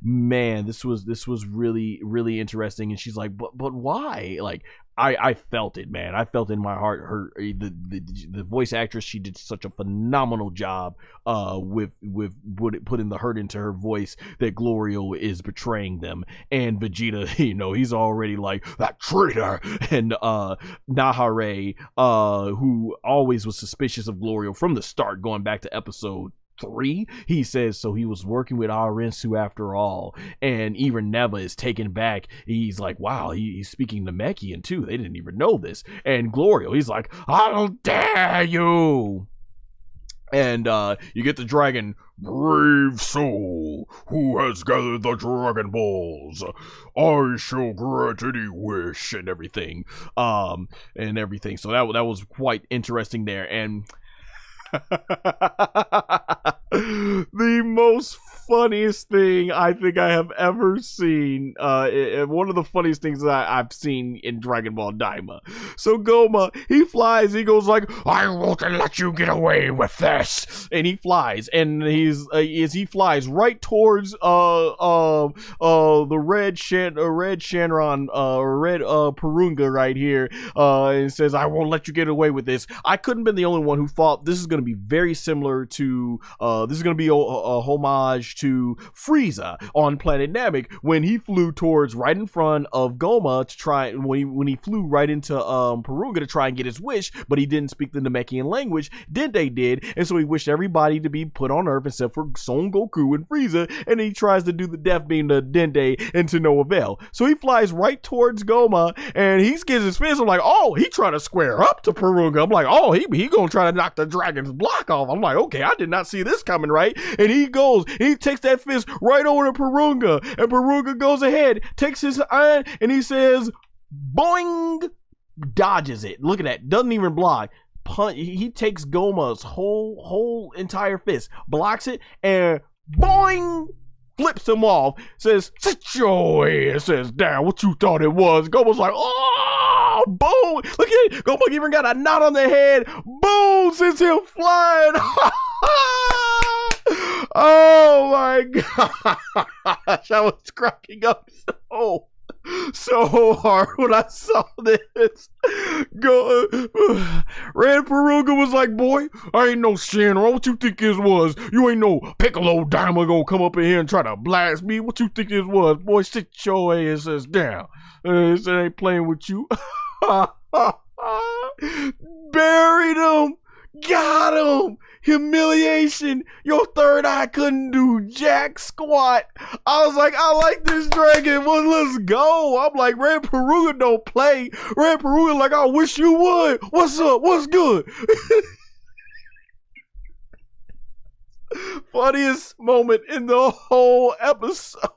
Man, this was really interesting. And she's like, but why? Like, I felt it, man. I felt it in my heart. The voice actress, she did such a phenomenal job with putting the hurt into her voice that Glorio is betraying them. And Vegeta, you know, he's already like, that traitor. And Nahare, who always was suspicious of Glorio from the start, going back to episode 3, he says, so he was working with Arinsu after all. And even Neva is taken back. He's like, wow, he's speaking Namekian too. They didn't even know this. And Glorio, he's like, how dare you? And you get the dragon, brave soul, who has gathered the Dragon Balls. I shall grant any wish, and everything. So that was quite interesting there. And the most funniest thing I think I have ever seen, one of the funniest things that I've seen in Dragon Ball DAIMA. So Gomah, he flies, he goes like, I won't let you get away with this, and he flies, and he flies right towards the red Shenron, red Porunga right here, and says, I won't let you get away with this. I couldn't have been the only one who thought this is going to be very similar to this is going to be a homage to Frieza on Planet Namek when he flew towards right in front of Gomah to try, when he flew right into Porunga to try and get his wish, but he didn't speak the Namekian language. Dende did, and so he wished everybody to be put on Earth except for Son Goku and Frieza, and he tries to do the death beam to Dende and to no avail. So he flies right towards Gomah, and he gives his fist. I'm like, oh, he trying to square up to Porunga. I'm like, oh, he gonna try to knock the dragon's block off. I'm like, okay, I did not see this coming, right? And he goes, he takes that fist right over to Porunga, and Porunga goes ahead, takes his iron, and he says, boing, dodges it. Look at that, doesn't even block. He takes Gomah's whole entire fist, blocks it, and boing, flips him off, says, sit your ass down, what you thought it was? Gomah's like, oh, boom, look at it, Gomah even got a knot on the head, boom, sends him flying. Oh my gosh, I was cracking up so hard when I saw this. Red Porunga was like, boy, I ain't no Shenron. What you think this was? You ain't no Piccolo Daima gonna come up in here and try to blast me. What you think this was? Boy, sit your asses down. This ain't playing with you. Buried him. Got him. Humiliation. Your third eye couldn't do jack squat. I was like, I like this dragon. Well, let's go. I'm like, Red Porunga don't play. Red Porunga like, I wish you would. What's up? What's good? Funniest moment in the whole episode.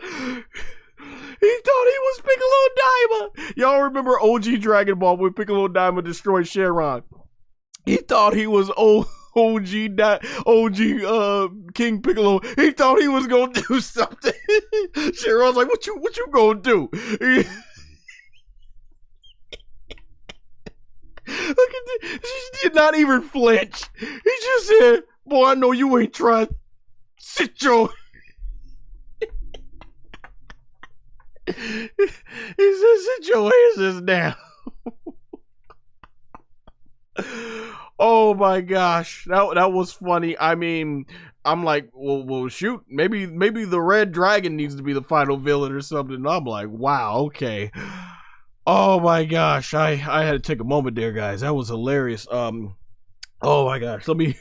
He thought he was Piccolo Daima. Y'all remember OG Dragon Ball when Piccolo Daima destroyed Shenron? He thought he was OG King Piccolo. He thought he was gonna do something. Shenron's like, what you gonna do? Look at this. She did not even flinch. He just said, boy, I know you ain't trying. Sit your... He said, sit your asses down. Oh my gosh. That was funny. I mean, I'm like, well, shoot. Maybe the Red Dragon needs to be the final villain or something. I'm like, wow, okay. Oh my gosh, I had to take a moment there, guys. That was hilarious. Oh my gosh, let me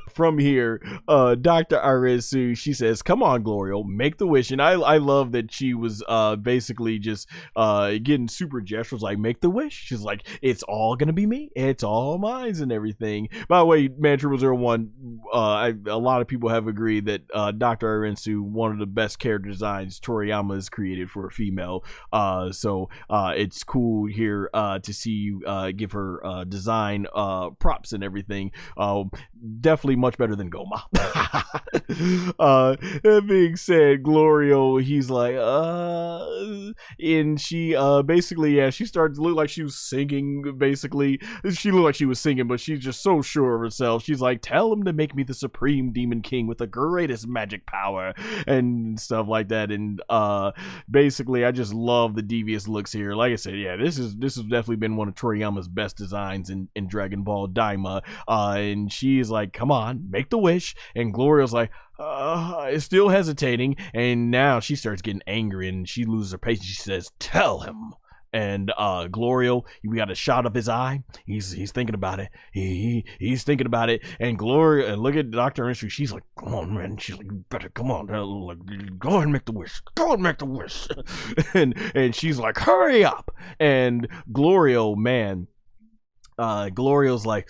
from here, Dr. Aresu, she says, come on, Glorio, make the wish. And I love that she was basically just getting super gestures like, make the wish. She's like, it's all gonna be me, it's all mine and everything. By the way, Man Triple 01, a lot of people have agreed that Dr. Aresu, one of the best character designs Toriyama has created for a female. So it's cool here to see you give her design props and everything. Definitely much better than Gomah. That being said, Glorio, he's like, and she basically, yeah, she started to look like she was singing. Basically, she looked like she was singing, but she's just so sure of herself. She's like, tell him to make me the supreme demon king with the greatest magic power and stuff like that. And basically, I just love the devious looks here. Like I said, yeah, this has definitely been one of Toriyama's best designs in Dragon Ball Daima. And she's like, come on, make the wish. And Glorio's like, still hesitating. And now she starts getting angry and she loses her patience. She says, tell him. And Glorio, we got a shot of his eye. He's thinking about it. He's thinking about it. And Gloria, and look at Dr. Aresu. She's like, come on, man. She's like, you better come on. Like, go ahead and make the wish. Go ahead and make the wish. and she's like, hurry up. And Glorio, man. Glorio's like,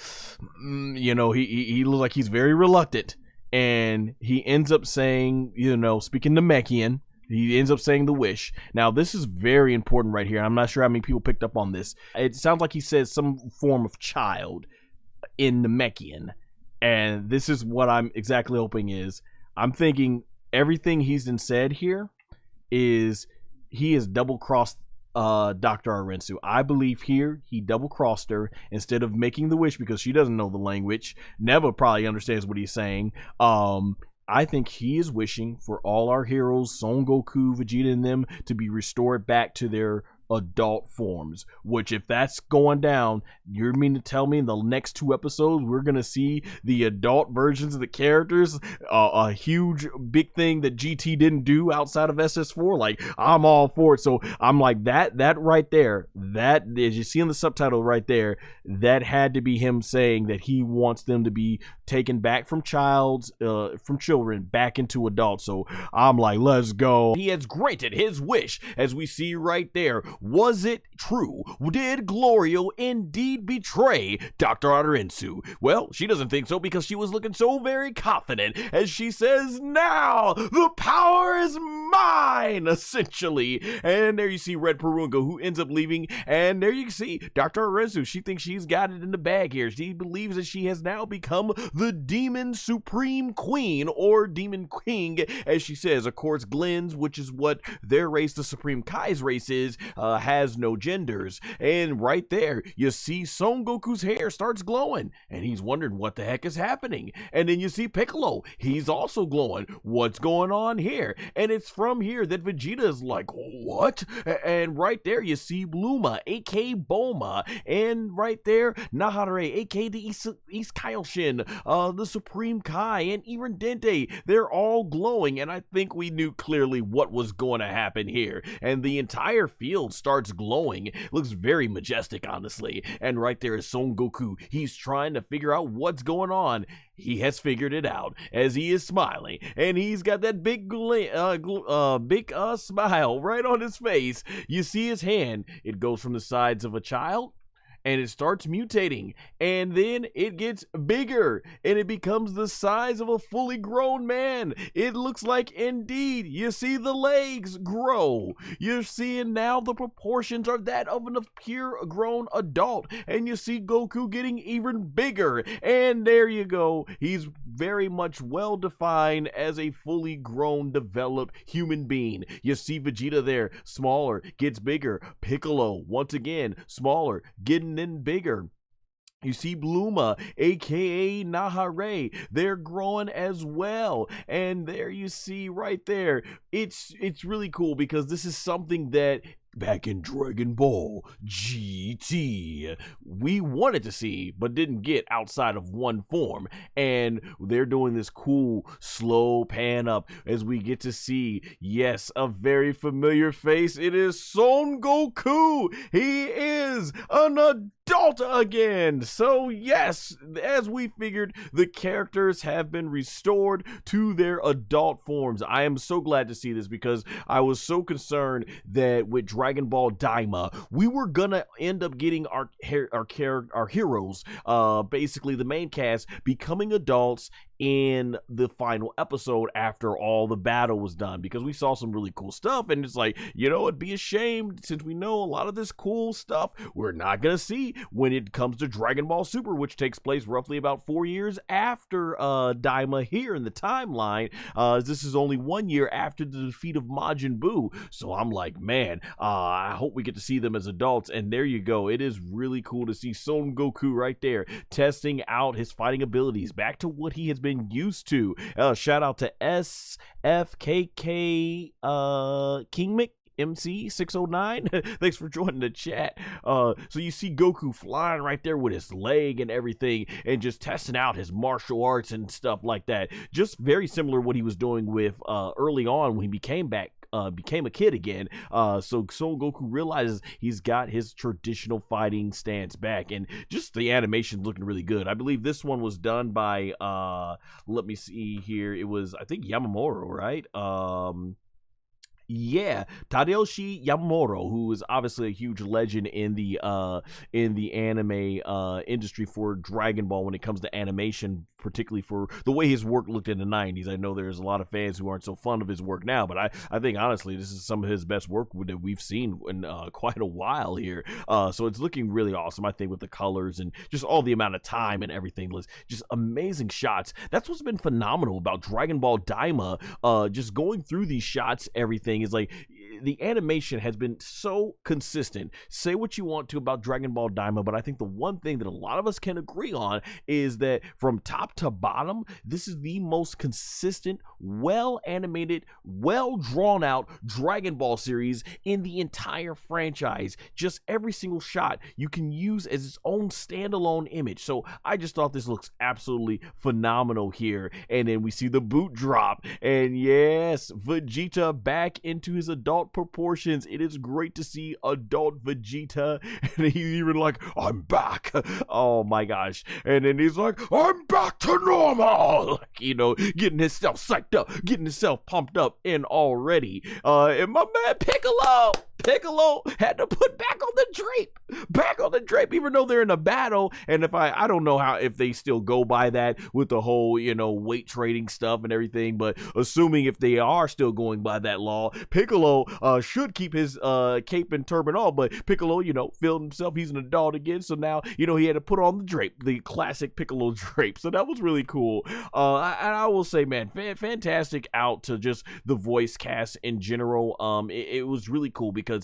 you know, he looks like he's very reluctant, and he ends up saying, you know, speaking Namekian, he ends up saying the wish. Now, this is very important right here. I'm not sure how many people picked up on this. It sounds like he says some form of child in Namekian, and this is what I'm exactly hoping is. I'm thinking everything he's been said here is he has double-crossed Dr. Aresu. I believe here he double-crossed her instead of making the wish because she doesn't know the language. Neva probably understands what he's saying. I think he is wishing for all our heroes, Son Goku, Vegeta, and them, to be restored back to their adult forms, which if that's going down, you mean to tell me in the next 2 episodes we're gonna see the adult versions of the characters, a huge big thing that GT didn't do outside of SS4? Like, I'm all for it. So I'm like, that right there, that, as you see in the subtitle right there, that had to be him saying that he wants them to be taken back from children back into adults. So I'm like, let's go. He has granted his wish, as we see right there. Was it true? Did Glorio indeed betray Dr. Aresu? Well, she doesn't think so because she was looking so very confident as she says, now the power is mine, essentially. And there you see Red Porunga, who ends up leaving, and there you see Dr. Aresu. She thinks she's got it in the bag here. She believes that she has now become the Demon Supreme Queen, or Demon King, as she says. Of course, Glenn's, which is what their race, the Supreme Kai's race is, has no genders. And right there, you see Son Goku's hair starts glowing, and he's wondering what the heck is happening. And then you see Piccolo, he's also glowing. What's going on here? And it's from here that Vegeta is like, what? And right there, you see Bluma, aka Boma, and right there, Nahare, aka the East Kaioshin, the Supreme Kai, and even Dende. They're all glowing, and I think we knew clearly what was going to happen here. And the entire field starts glowing. It looks very majestic, honestly. And right there is Son Goku. He's trying to figure out what's going on. He has figured it out as he is smiling, and he's got that big smile right on his face. You see his hand. It goes from the sides of a child, and it starts mutating, and then it gets bigger and it becomes the size of a fully grown man. It looks like, indeed, you see the legs grow. You're seeing now the proportions are that of a pure grown adult, and you see Goku getting even bigger, and there you go. He's very much well defined as a fully grown, developed human being. You see Vegeta there, smaller, gets bigger. Piccolo, once again, smaller, getting in bigger. You see Bluma, aka Nahare, they're growing as well. And there you see right there, it's really cool because this is something that back in Dragon Ball GT we wanted to see but didn't get outside of one form, and they're doing this cool slow pan up as we get to see, yes, a very familiar face. It is Son Goku. He is an adult again. So yes, as we figured, the characters have been restored to their adult forms. I am so glad to see this because I was so concerned that with Dragon Ball DAIMA, we were gonna end up getting our heroes, basically the main cast, becoming adults in the final episode after all the battle was done, because we saw some really cool stuff, and it's like, you know, it'd be a shame since we know a lot of this cool stuff we're not gonna see when it comes to Dragon Ball Super, which takes place roughly about 4 years after DAIMA here in the timeline. This is only 1 year after the defeat of Majin Buu, so I'm like, man, I hope we get to see them as adults. And there you go, it is really cool to see Son Goku right there testing out his fighting abilities back to what he has been used to. Shout out to SFKK King Mick MC609. Thanks for joining the chat. So you see Goku flying right there with his leg and everything, and just testing out his martial arts and stuff like that. Just very similar to what he was doing with early on when he became a kid again. So Son Goku realizes he's got his traditional fighting stance back, and just the animation looking really good. I believe this one was done by let me see here, it was, I think, Yamamuro, right? Yeah, Tadayoshi Yamamuro, who is obviously a huge legend in the anime industry for Dragon Ball when it comes to animation, particularly for the way his work looked in the 90s. I know there's a lot of fans who aren't so fond of his work now, but I think honestly this is some of his best work that we've seen in quite a while here. So it's looking really awesome, I think, with the colors and just all the amount of time and everything. Just amazing shots. That's what's been phenomenal about Dragon Ball DAIMA. Just going through these shots, everything is like, the animation has been so consistent. Say what you want to about Dragon Ball DAIMA, but I think the one thing that a lot of us can agree on is that from top to bottom, this is the most consistent, well animated, well drawn out Dragon Ball series in the entire franchise. Just every single shot you can use as its own standalone image. So I just thought this looks absolutely phenomenal here. And then we see the boot drop, and yes, Vegeta back into his adult proportions. It is great to see adult Vegeta, and he's even like, I'm back. Oh my gosh. And then he's like, I'm back to normal, like, you know, getting himself psyched up, getting himself pumped up in already. And my man Piccolo had to put back on the drape, even though they're in a battle. And if I don't know if they still go by that with the whole, you know, weight trading stuff and everything, but assuming if they are still going by that law, Piccolo should keep his cape and turban on. But Piccolo, you know, feeling himself, he's an adult again, so now, you know, he had to put on the drape, the classic Piccolo drape. So that was really cool. I will say, man, fantastic out to just the voice cast in general. It was really cool because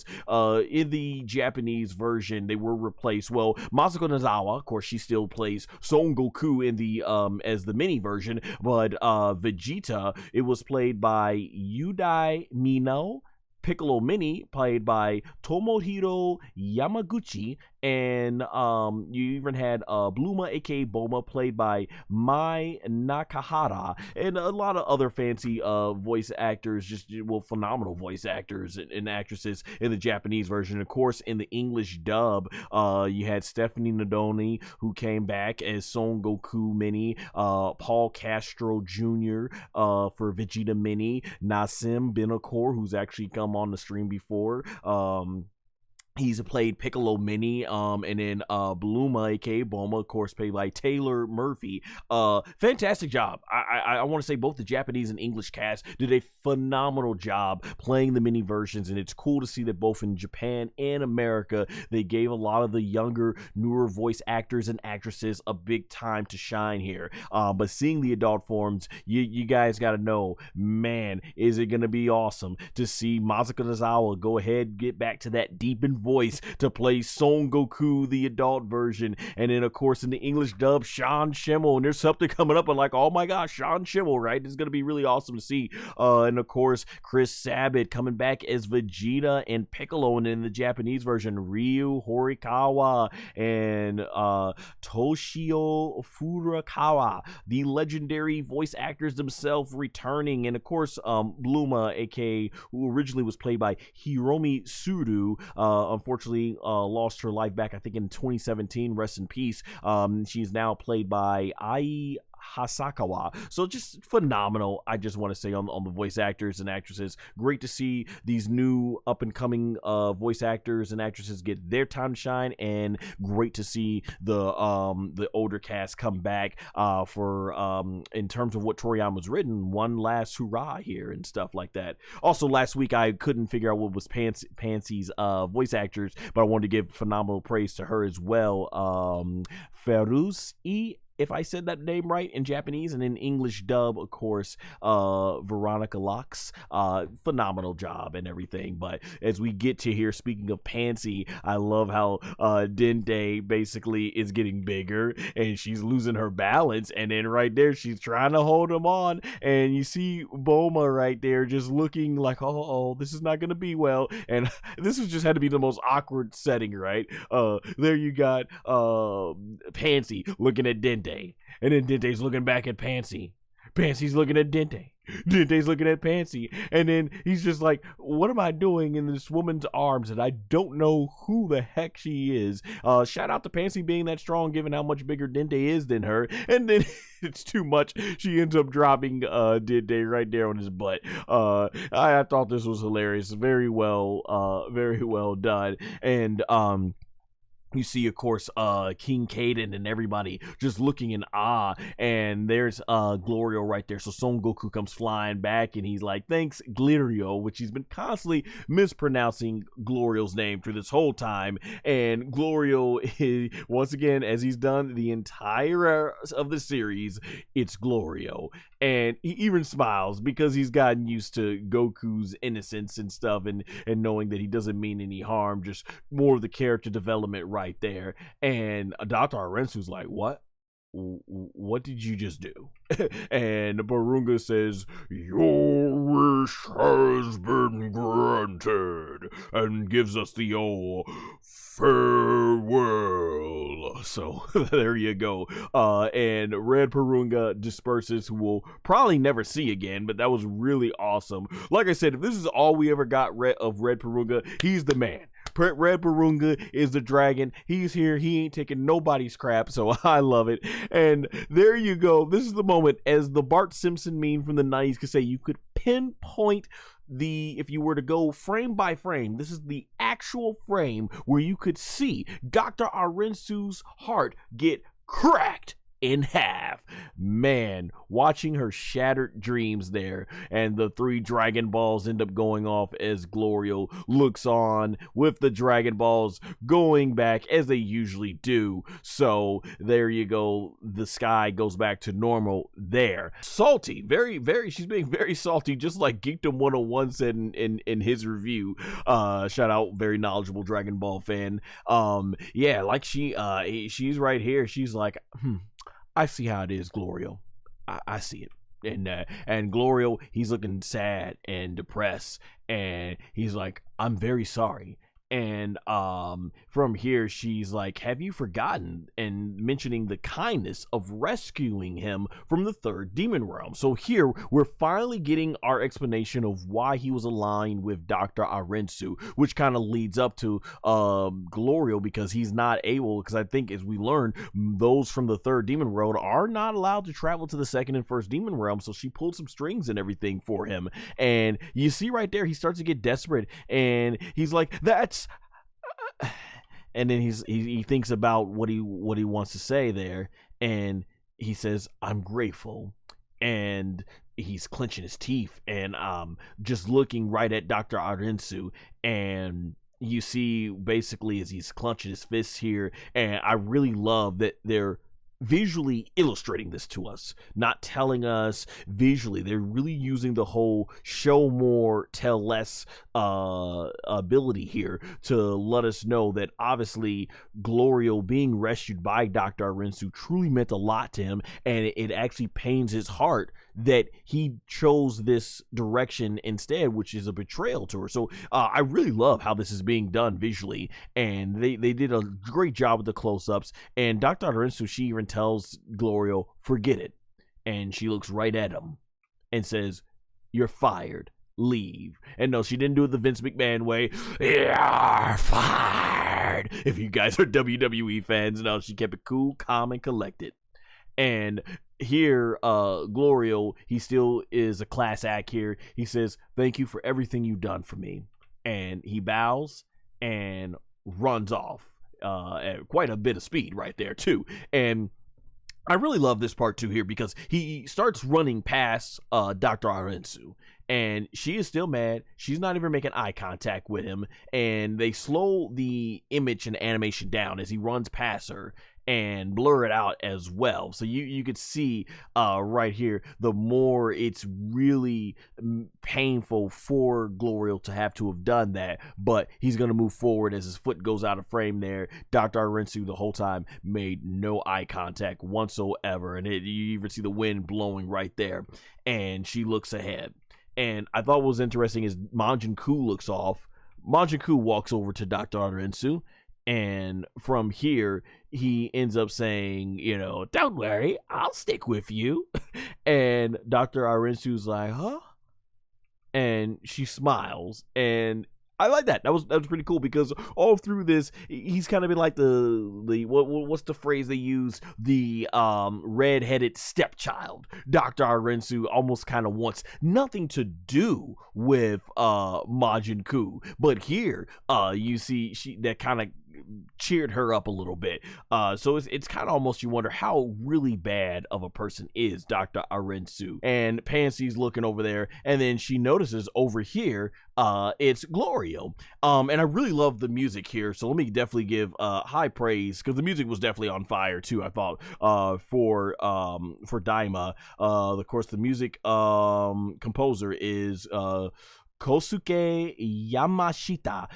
in the Japanese version they were replaced. Well, Masako Nozawa, of course, she still plays Son Goku in the as the mini version, but Vegeta, it was played by Yudai Mino. Piccolo Mini played by Tomohiro Yamaguchi, and you even had Bluma aka Boma played by Mai Nakahara, and a lot of other fancy voice actors, just, well, phenomenal voice actors and actresses in the Japanese version. Of course, in the English dub, you had Stephanie Nadoni, who came back as Son Goku Mini, Paul Castro Jr. For Vegeta Mini, Nassim Benakor, who's actually come on the stream before, He's played Piccolo Mini, and then Bluma, aka Boma, of course, played by Taylor Murphy. Fantastic job. I want to say both the Japanese and English cast did a phenomenal job playing the mini versions, and it's cool to see that both in Japan and America they gave a lot of the younger, newer voice actors and actresses a big time to shine here. But seeing the adult forms, you guys got to know, man, is it gonna be awesome to see Masako Nozawa go ahead, get back to that deepened voice to play Son Goku, the adult version, and then of course in the English dub, Sean Schimmel, and there's something coming up, and like, oh my gosh, Sean Schimmel, right? It's gonna be really awesome to see. And of course Chris Sabat coming back as Vegeta and Piccolo, and in the Japanese version, Ryu Horikawa and Toshio Furukawa, the legendary voice actors themselves returning, and of course Bluma, aka who originally was played by Hiromi Sudu, unfortunately lost her life back, I think, in 2017. Rest in peace. She's now played by Ai Hasakawa. So just phenomenal, I just want to say, on the voice actors and actresses. Great to see these new up and coming voice actors and actresses get their time to shine, and great to see the older cast come back for in terms of what Toriyama's written, one last hurrah here and stuff like that. Also, last week I couldn't figure out what was Pansy's voice actors, but I wanted to give phenomenal praise to her as well. Ferus if I said that name right in Japanese, and in English dub, of course, Veronica Lux, phenomenal job and everything. But as we get to here, speaking of Panzy, I love how Dende basically is getting bigger and she's losing her balance, and then right there she's trying to hold him on, and you see Boma right there just looking like, oh, this is not gonna be well. And this was just had to be the most awkward setting, right? There you got Panzy looking at Dende, and then Dende's looking back at Panzy. Pansy's looking at Dende. Dende's looking at Panzy, and then he's just like, what am I doing in this woman's arms, and I don't know who the heck she is. Shout out to Panzy being that strong, given how much bigger Dende is than her, and then it's too much. She ends up dropping Dende right there on his butt. I thought this was hilarious. Very well done. And you see, of course, King Kadan and everybody just looking in awe, and there's Glorio right there. So Son Goku comes flying back, and he's like, thanks, Glorio, which he's been constantly mispronouncing Glorio's name through this whole time. And Glorio, once again, as he's done the entire of the series, it's Glorio. And he even smiles because he's gotten used to Goku's innocence and stuff, and knowing that he doesn't mean any harm, just more of the character development right there. And Dr. Arensu's like, what did you just do? And Porunga says, your wish has been granted, and gives us the old farewell. So there you go. And Red Porunga disperses, who we'll probably never see again, but that was really awesome. Like I said, if this is all we ever got of Red Porunga, he's the man. Red Porunga is the dragon. He's here. He ain't taking nobody's crap, so I love it. And there you go. This is the moment, as the Bart Simpson meme from the 90s could say, you could pinpoint if you were to go frame by frame, this is the actual frame where you could see Dr. Arensu's heart get cracked in half. Man, watching her shattered dreams there, and the 3 Dragon Balls end up going off as Glorio looks on with the Dragon Balls going back as they usually do. So there you go. The sky goes back to normal there. Salty, very, she's being very salty, just like Geekdom 101 said in his review. Shout out, very knowledgeable Dragon Ball fan. Yeah, like she's right here. She's like, I see how it is, Glorio. I see it. And Glorio, he's looking sad and depressed, and he's like, I'm very sorry. And from here, she's like, have you forgotten? And mentioning the kindness of rescuing him from the 3rd demon realm. So here, we're finally getting our explanation of why he was aligned with Dr. Arensu, which kind of leads up to Glorio, because he's not able, because I think, as we learn, those from the 3rd demon world are not allowed to travel to the 2nd and 1st demon realm. So she pulled some strings and everything for him. And you see right there, he starts to get desperate, and he's like, And then he thinks about what he wants to say there, and he says, "I'm grateful," and he's clenching his teeth and just looking right at Dr. Arensu, and you see basically as he's clenching his fists here, and I really love that they're visually illustrating this to us, not telling us visually. They're really using the whole show more, tell less ability here to let us know that obviously Glorio being rescued by Dr. Arensu truly meant a lot to him, and it actually pains his heart that he chose this direction instead, which is a betrayal to her. So I really love how this is being done visually, and they did a great job with the close-ups. And Dr. Arensu, she even tells Glorio, "Forget it," and she looks right at him and says, "You're fired. Leave." And no, she didn't do it the Vince McMahon way. "You're fired." If you guys are WWE fans, no, she kept it cool, calm, and collected. And here, Glorio, he still is a class act here. He says, "Thank you for everything you've done for me." And he bows and runs off at quite a bit of speed right there, too. And I really love this part, too, here, because he starts running past Dr. Arensu. And she is still mad. She's not even making eye contact with him. And they slow the image and animation down as he runs past her and blur it out as well. So you could see right here, the more it's really painful for Glorio to have done that, but he's going to move forward as his foot goes out of frame there. Dr. Arensu the whole time made no eye contact whatsoever, and you even see the wind blowing right there, and she looks ahead. And I thought what was interesting is Majin Kuu looks off. Majin Kuu walks over to Dr. Arensu, and from here, he ends up saying, "Don't worry, I'll stick with you." And Dr. Arensu's like, "Huh?" And she smiles, and I like that. That was pretty cool, because all through this, he's kind of been like the what's the phrase they use? The red-headed stepchild. Dr. Arensu almost kind of wants nothing to do with Majin Kuu, but here you see that kind of cheered her up a little bit. So it's kind of almost, you wonder how really bad of a person is Dr. Arensu. And Pansy's looking over there, and then she notices over here it's Glorio. And I really love the music here, so let me definitely give high praise, because the music was definitely on fire too, I thought, for Daima. Of course, the music composer is Kosuke Yamashita.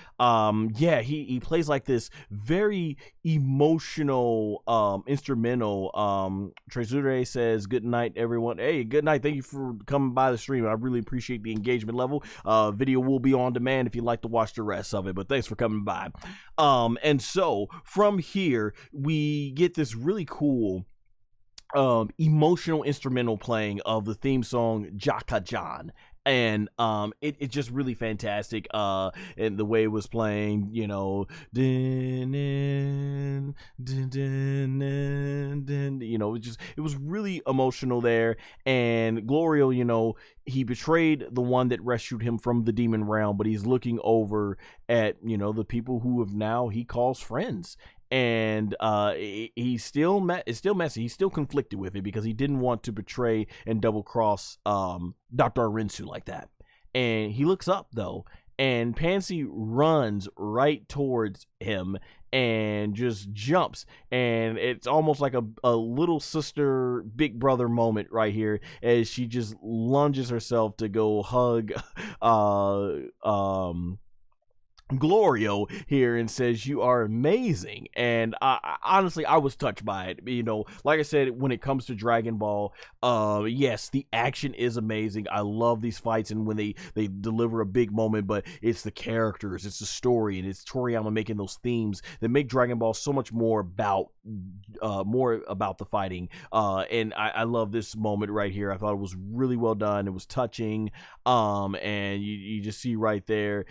Yeah, he plays like this very emotional instrumental. Trezure says, "Good night, everyone." Hey, good night. Thank you for coming by the stream. I really appreciate the engagement level. Video will be on demand if you'd like to watch the rest of it, but thanks for coming by. And so from here, we get this really cool emotional instrumental playing of the theme song Jaka-Jan. And it's just really fantastic, and the way it was playing, it was really emotional there. And Glorio, he betrayed the one that rescued him from the demon realm, but he's looking over at the people who have now he calls friends. And he's still messy. He's still conflicted with it, because he didn't want to betray and double cross Dr. Arensu like that. And he looks up though, and Panzy runs right towards him and just jumps, and it's almost like a little sister big brother moment right here, as she just lunges herself to go hug Glorio here and says, "You are amazing." And I honestly, I was touched by it. Like I said, when it comes to Dragon Ball, yes, the action is amazing. I love these fights, and when they deliver a big moment, but it's the characters, it's the story, and it's Toriyama making those themes that make Dragon Ball so much more about the fighting. And I love this moment right here. I thought it was really well done. It was touching. And you just see right there,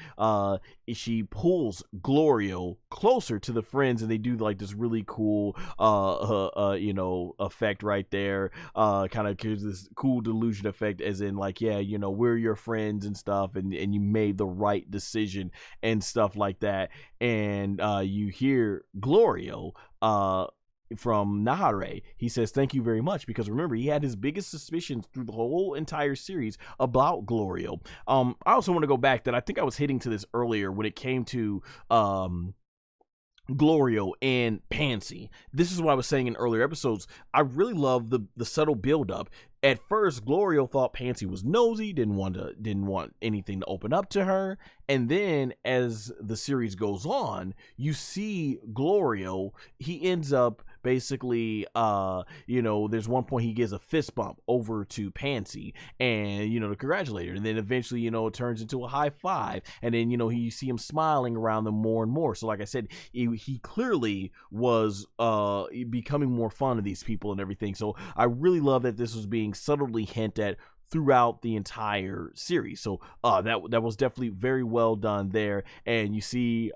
she pulls Glorio closer to the friends, and they do like this really cool you know, effect right there, kind of gives this cool delusion effect, as in like, yeah, you know, we're your friends and stuff, and you made the right decision and stuff like that. And you hear Glorio from Nahare. He says thank you very much, because remember, he had his biggest suspicions through the whole entire series about Glorio. I also want to go back that I think I was hitting to this earlier when it came to Glorio and Panzy. This is what I was saying in earlier episodes. I really love the subtle build up. At first, Glorio thought Panzy was nosy, didn't want anything to open up to her. And then as the series goes on, you see Glorio, he ends up basically, you know, there's one point he gives a fist bump over to Panzy, and, you know, to congratulate her. And then eventually, you know, it turns into a high five. And then, you know, you see him smiling around them more and more. So like I said, he clearly was becoming more fond of these people and everything. So I really love that this was being subtly hinted at throughout the entire series. So that was definitely very well done there. And you see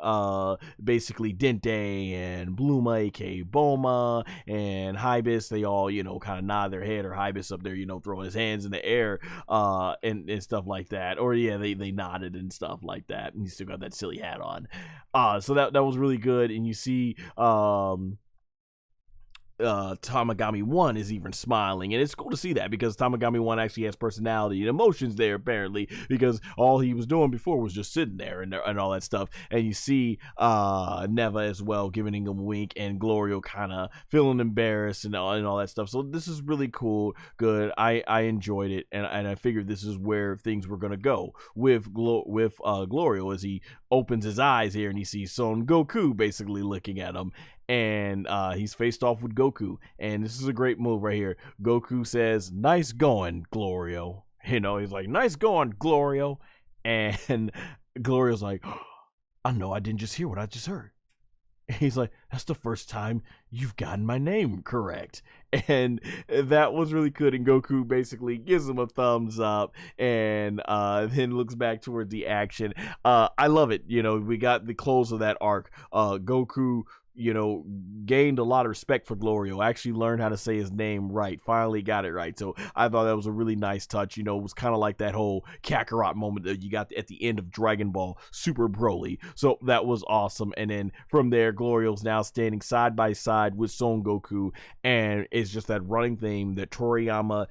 basically Dende and Bluma, aka Boma, and Hibis, they all, you know, kind of nod their head, or Hibis up there, you know, throwing his hands in the air and stuff like that. Or yeah, they nodded and stuff like that, and he still got that silly hat on. So that was really good. And you see Tamagami 1 is even smiling, and it's cool to see that, because Tamagami 1 actually has personality and emotions there, apparently, because all he was doing before was just sitting there and all that stuff. And you see Neva as well giving him a wink, and Glorio kind of feeling embarrassed and all that stuff. So this is really cool, good. I enjoyed it, and I figured this is where things were gonna go with Glorio, as he opens his eyes here and he sees Son Goku basically looking at him. And he's faced off with Goku, and this is a great move right here. Goku says, "Nice going, Glorio." You know, he's like, "Nice going, Glorio," and Glorio's like, "I know, I didn't just hear what I just heard." And he's like, "That's the first time you've gotten my name correct." And that was really good. And Goku basically gives him a thumbs up, and then looks back towards the action. I love it. You know, we got the close of that arc. Goku, you know, gained a lot of respect for Glorio, actually learned how to say his name right, finally got it right. So I thought that was a really nice touch. You know, it was kind of like that whole Kakarot moment that you got at the end of Dragon Ball Super Broly. So that was awesome. And then from there, Glorio's now standing side by side with Son Goku, and it's just that running theme that Toriyama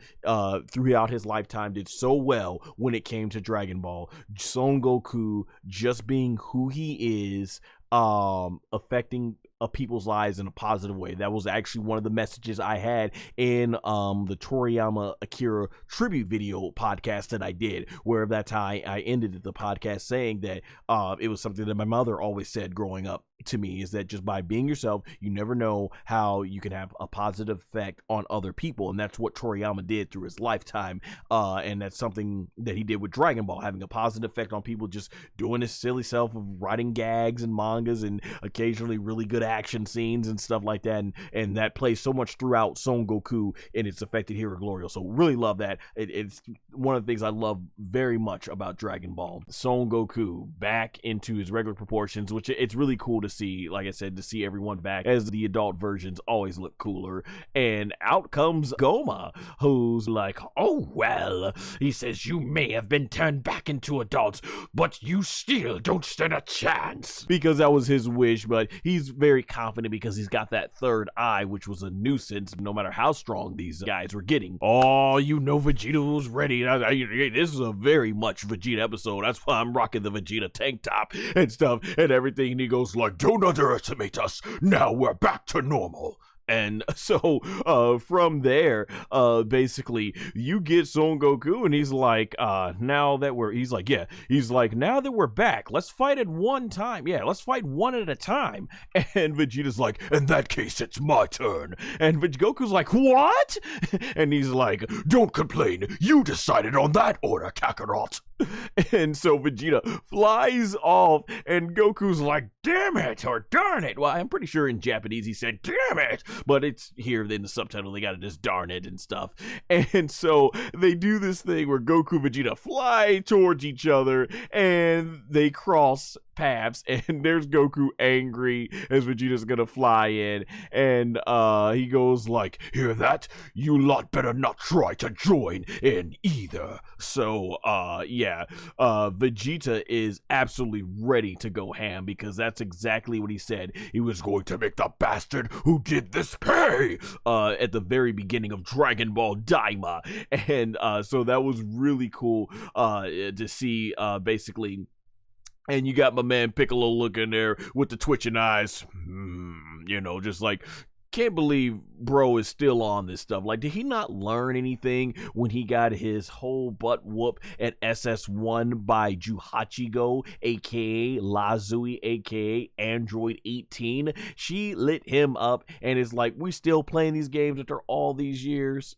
throughout his lifetime did so well when it came to Dragon Ball. Son Goku just being who he is, affecting people's lives in a positive way. That was actually one of the messages I had in the Toriyama Akira tribute video podcast that I did, where that's how I ended the podcast, saying that it was something that my mother always said growing up to me, is that just by being yourself, you never know how you can have a positive effect on other people. And that's what Toriyama did through his lifetime, and that's something that he did with Dragon Ball, having a positive effect on people, just doing his silly self of writing gags and mangas and occasionally really good action scenes and stuff like that, and that plays so much throughout Son Goku, and it's affected here at Glorio. So really love that. It's one of the things I love very much about Dragon Ball. Son Goku back into his regular proportions, which it's really cool to see. Like I said, to see everyone back, as the adult versions always look cooler. And out comes Gomah, who's like, "Oh well," he says, "you may have been turned back into adults, but you still don't stand a chance," because that was his wish. But he's very confident because he's got that third eye, which was a nuisance no matter how strong these guys were getting. "Oh, you know Vegeta's ready." This is a very much Vegeta episode. That's why I'm rocking the Vegeta tank top and stuff and everything. And he goes like, "Don't underestimate us. Now we're back to normal." And so from there, basically, you get Son Goku, and he's like, now that we're back, let's fight at one time. Yeah, let's fight one at a time. And Vegeta's like, "In that case, it's my turn." And Goku's like, "What?" And he's like, "Don't complain. You decided on that order, Kakarot." And so Vegeta flies off, and Goku's like, "Damn it," or "Darn it." Well, I'm pretty sure in Japanese he said "damn it," but it's here in the subtitle, they gotta just "darn it" and stuff. And so they do this thing where Goku and Vegeta fly towards each other, and they cross paths, and there's Goku angry as Vegeta's gonna fly in, and he goes like, "Hear that? You lot better not try to join in either." So yeah, Vegeta is absolutely ready to go ham, because that's exactly what he said. He was going to make the bastard who did this pay at the very beginning of Dragon Ball DAIMA. And so that was really cool to see, basically. And you got my man Piccolo looking there with the twitching eyes, you know, just like, can't believe bro is still on this stuff. Like, did he not learn anything when he got his whole butt whoop at SS1 by Juhachigo, aka Lazui, aka Android 18? She lit him up, and it's like, we still playing these games after all these years.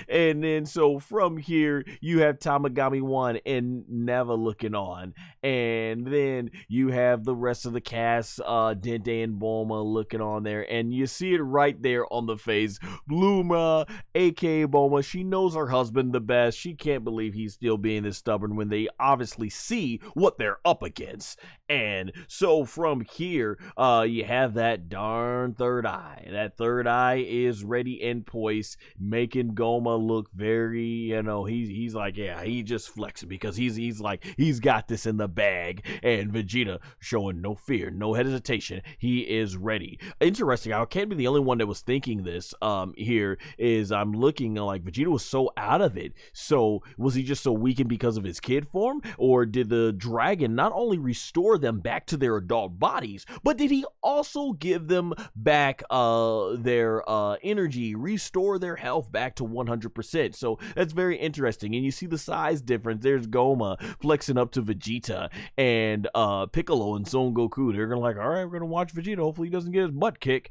And then so from here you have Tamagami 1 and Neva looking on, and then you have the rest of the cast, Dende and Bulma looking on there, and you see it right there on the face. Bluma, aka Bulma, she knows her husband the best. She can't believe he's still being this stubborn when they obviously see what they're up against. And so from here, you have that darn third eye. That third eye is ready and poised, making Gomah look very, you know, he's like, yeah, he just flexing because he's like, he's got this in the bag. And Vegeta showing no fear, no hesitation. He is ready. Interesting. I can't be the only one that was thinking this. Here is, I'm looking like Vegeta was so out of it. So was he just so weakened because of his kid form, or did the dragon not only restore them back to their adult bodies, but did he also give them back their energy, restore their health back to 100%? So that's very interesting. And you see the size difference. There's Gomah flexing up to Vegeta, and Piccolo and Son Goku, they're gonna like, all right, we're gonna watch Vegeta, hopefully he doesn't get his butt kicked.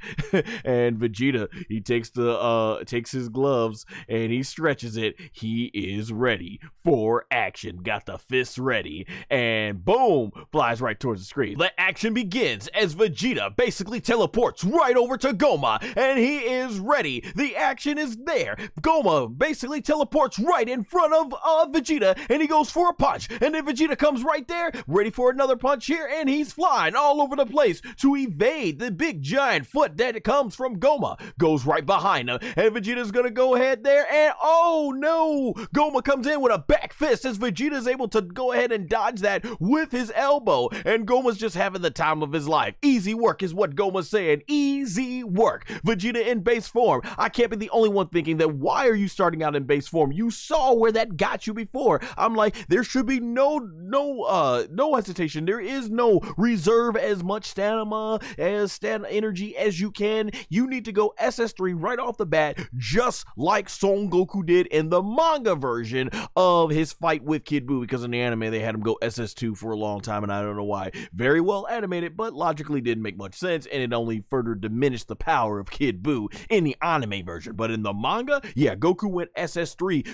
And Vegeta, he takes his gloves and he stretches it. He is ready for action. Got the fists ready, and boom, flies right towards the screen. The action begins as Vegeta basically teleports right over to Gomah, and he is ready. The action is there. Gomah basically teleports right in front of Vegeta, and he goes for a punch, and then Vegeta comes right there, ready for another punch here, and he's flying all over the place to evade the big giant foot that comes from Gomah. Goes right behind him, and Vegeta's gonna go ahead there, and oh no, Gomah comes in with a back fist as Vegeta's able to go ahead and dodge that with his elbow, and Gomah's just having the time of his life. Easy work is what Gomah's saying. Easy work. Vegeta in base form. I can't be the only one thinking that, why are you starting out in base form? You saw where that got you before. I'm like, there should be no hesitation. There is no reserve as much stamina energy as you can. You need to go SS3 right off the bat, just like Son Goku did in the manga version of his fight with Kid Buu, because in the anime they had him go SS2 for a long time, and I don't know why. Very well animated, but logically didn't make much sense, and it only further diminished the power of Kid Buu in the anime version. But in the manga, yeah, Goku went SS3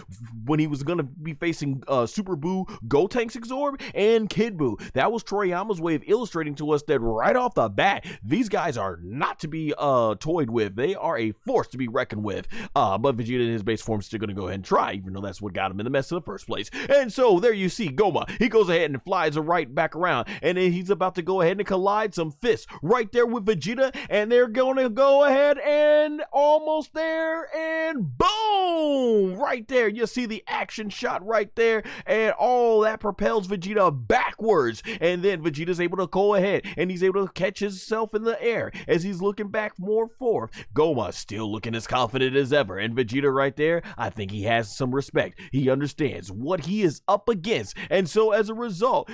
when he was gonna be facing Super Buu, Gotenks Exorb, and Kid Buu. That was Toriyama's way of illustrating to us that right off the bat, these guys are not to be toyed with. They are a force to be reckoned with. But Vegeta in his base form is still gonna go ahead and try, even though that's what got him in the mess in the first place. And so there you see Gomah. He goes ahead and flies right back around, and then he's about to go ahead and collide some fists right there with Vegeta, and they're gonna go ahead and almost there, and boom! Right there, you see the action shot right there, and all that propels Vegeta backwards, and then Vegeta's able to go ahead and he's able to catch himself in the air as he's looking back more forth. Gomah still looking as confident as ever, and Vegeta right there, I think he has some respect. He understands what he is up against, and so as a result,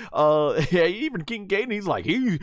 even King Kadan, he's like, he's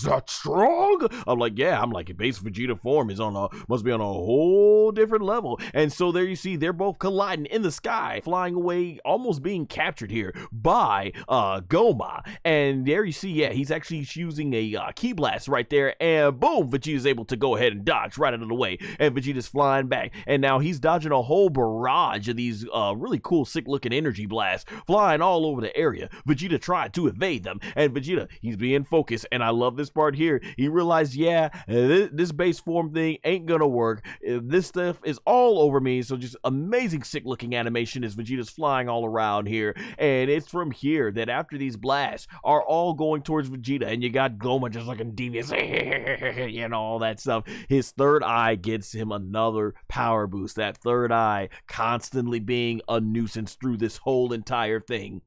that strong? I'm like, yeah, I'm like, base Vegeta form is must be on a whole different level. And so there you see, they're both colliding in the sky, flying away, almost being captured here by Gomah. And there you see, yeah, he's actually using a ki blast right there, and boom, Vegeta's able to go ahead and dodge right out of the way, and Vegeta's flying back, and now he's dodging a whole barrage of these really cool, sick-looking energy blasts flying all over the area. Vegeta tried to evade them, and Vegeta, he's being focused, and I love this part here. He realized, yeah, this base form thing ain't gonna work. This stuff is all over me, so just amazing, sick-looking animation as Vegeta's flying all around here, and it's from here that after these blasts are all going towards Vegeta, and you got Gomah just looking devious, you know, all that stuff. His third eye gets him another power boost. That third eye constantly being a nuisance through this whole entire thing.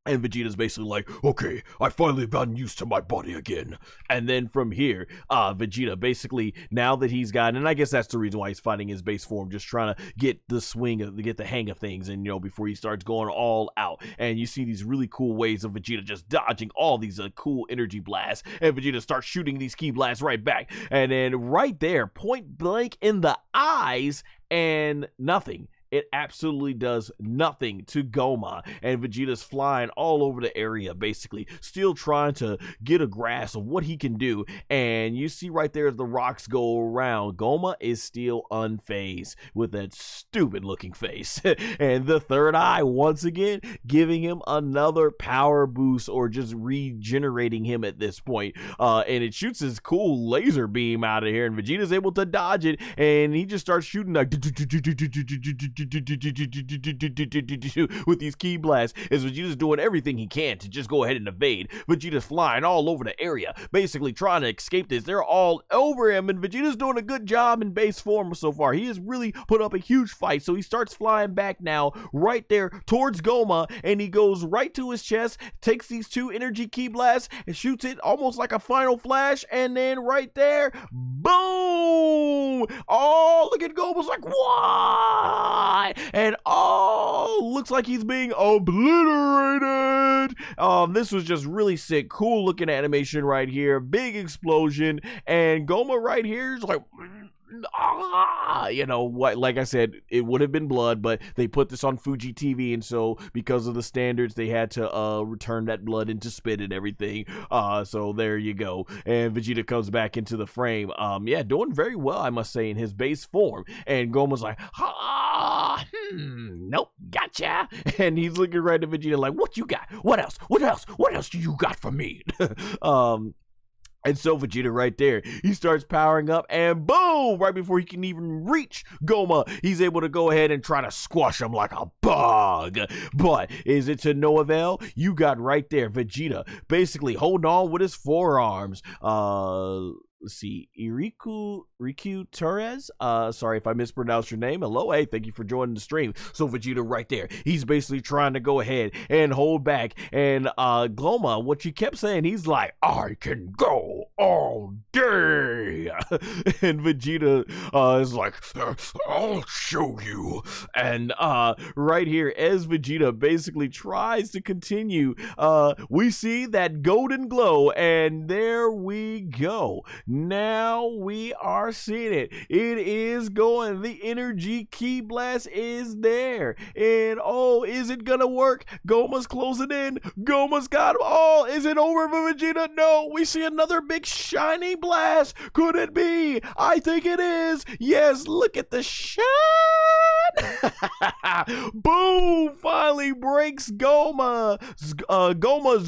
And Vegeta's basically like, okay, I finally have gotten used to my body again. And then from here, Vegeta basically, now that he's gotten, and I guess that's the reason why he's fighting his base form, just trying to get the swing of, get the hang of things, and you know, before he starts going all out. And you see these really cool ways of Vegeta just dodging all these cool energy blasts, and Vegeta starts shooting these ki blasts right back. And then right there, point blank in the eyes, and nothing. It absolutely does nothing to Gomah, and Vegeta's flying all over the area, basically, still trying to get a grasp of what he can do. And you see right there as the rocks go around, Gomah is still unfazed with that stupid looking face. And the third eye, once again, giving him another power boost, or just regenerating him at this point. And it shoots his cool laser beam out of here, and Vegeta's able to dodge it, and he just starts shooting like with these ki blasts, as Vegeta's doing everything he can to just go ahead and evade. Vegeta's flying all over the area, basically trying to escape this. They're all over him, and Vegeta's doing a good job in base form so far. He has really put up a huge fight, so he starts flying back now, right there towards Gomah, and he goes right to his chest, takes these two energy ki blasts, and shoots it almost like a final flash, and then right there, boom! Oh, look at Gomah's like, what? And looks like he's being obliterated. This was just really sick, cool looking animation right here, big explosion, and Gomah right here is like, you know what, like I said, it would have been blood, but they put this on Fuji TV, and so because of the standards, they had to return that blood into spit and everything. So there you go. And Vegeta comes back into the frame. Yeah, doing very well, I must say, in his base form. And Gomah's like, nope, gotcha. And he's looking right at Vegeta like, what you got? What else? What else? What else do you got for me? And so Vegeta right there, he starts powering up, and boom, right before he can even reach Gomah, he's able to go ahead and try to squash him like a bug. But is it to no avail? You got right there Vegeta basically holding on with his forearms. Let's see, Riku Torres. Sorry if I mispronounced your name. Hello, hey, thank you for joining the stream. So Vegeta right there, he's basically trying to go ahead and hold back. And Gomah, what you kept saying, he's like, I can go all day. And Vegeta is like, I'll show you. And right here, as Vegeta basically tries to continue, we see that golden glow, and there we go. Now we are seeing it. It is going. The energy ki blast is there. And oh, is it gonna work? Gomah's closing in. Gomah's got him. Oh, is it over for Vegeta? No, we see another big shiny blast. Could it be? I think it is. Yes, look at the shine. Boom! Finally breaks Gomah's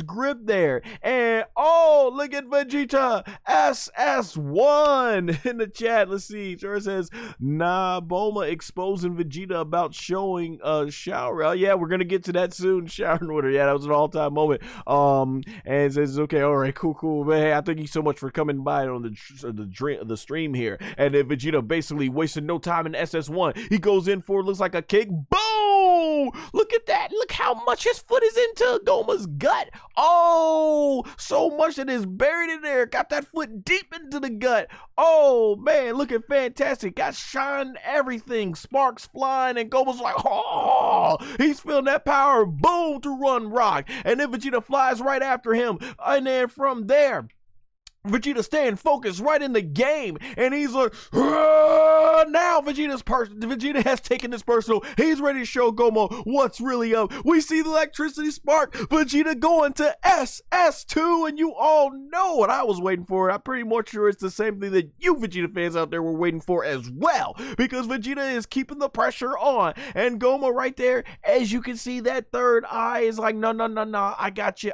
grip there. And oh, look at Vegeta. SS1 in the chat. Let's see. Sure says, nah, Bulma exposing Vegeta about showing shower. Yeah, we're gonna get to that soon. Showering with her. Yeah, that was an all-time moment. And it says, okay, all right, cool. But hey, I thank you so much for coming by on the stream here. And then Vegeta basically wasting no time in SS1. He goes in for, looks like a kick. Boom! Look at that. Look how much his foot is into Gomah's gut. Oh, so much that is buried in there. Got that foot deep into the gut. Oh man, looking fantastic. Got shine everything, sparks flying, and Gomah's like, oh, he's feeling that power. Boom, to run rock. And then Vegeta flies right after him. And then from there, Vegeta staying focused right in the game, and he's like, now Vegeta has taken this personal. He's ready to show Gomah what's really up. We see the electricity spark, Vegeta going to SS2, and you all know what I was waiting for. I'm pretty much sure it's the same thing that you Vegeta fans out there were waiting for as well, because Vegeta is keeping the pressure on, and Gomah right there, as you can see, that third eye is like, no, I got you,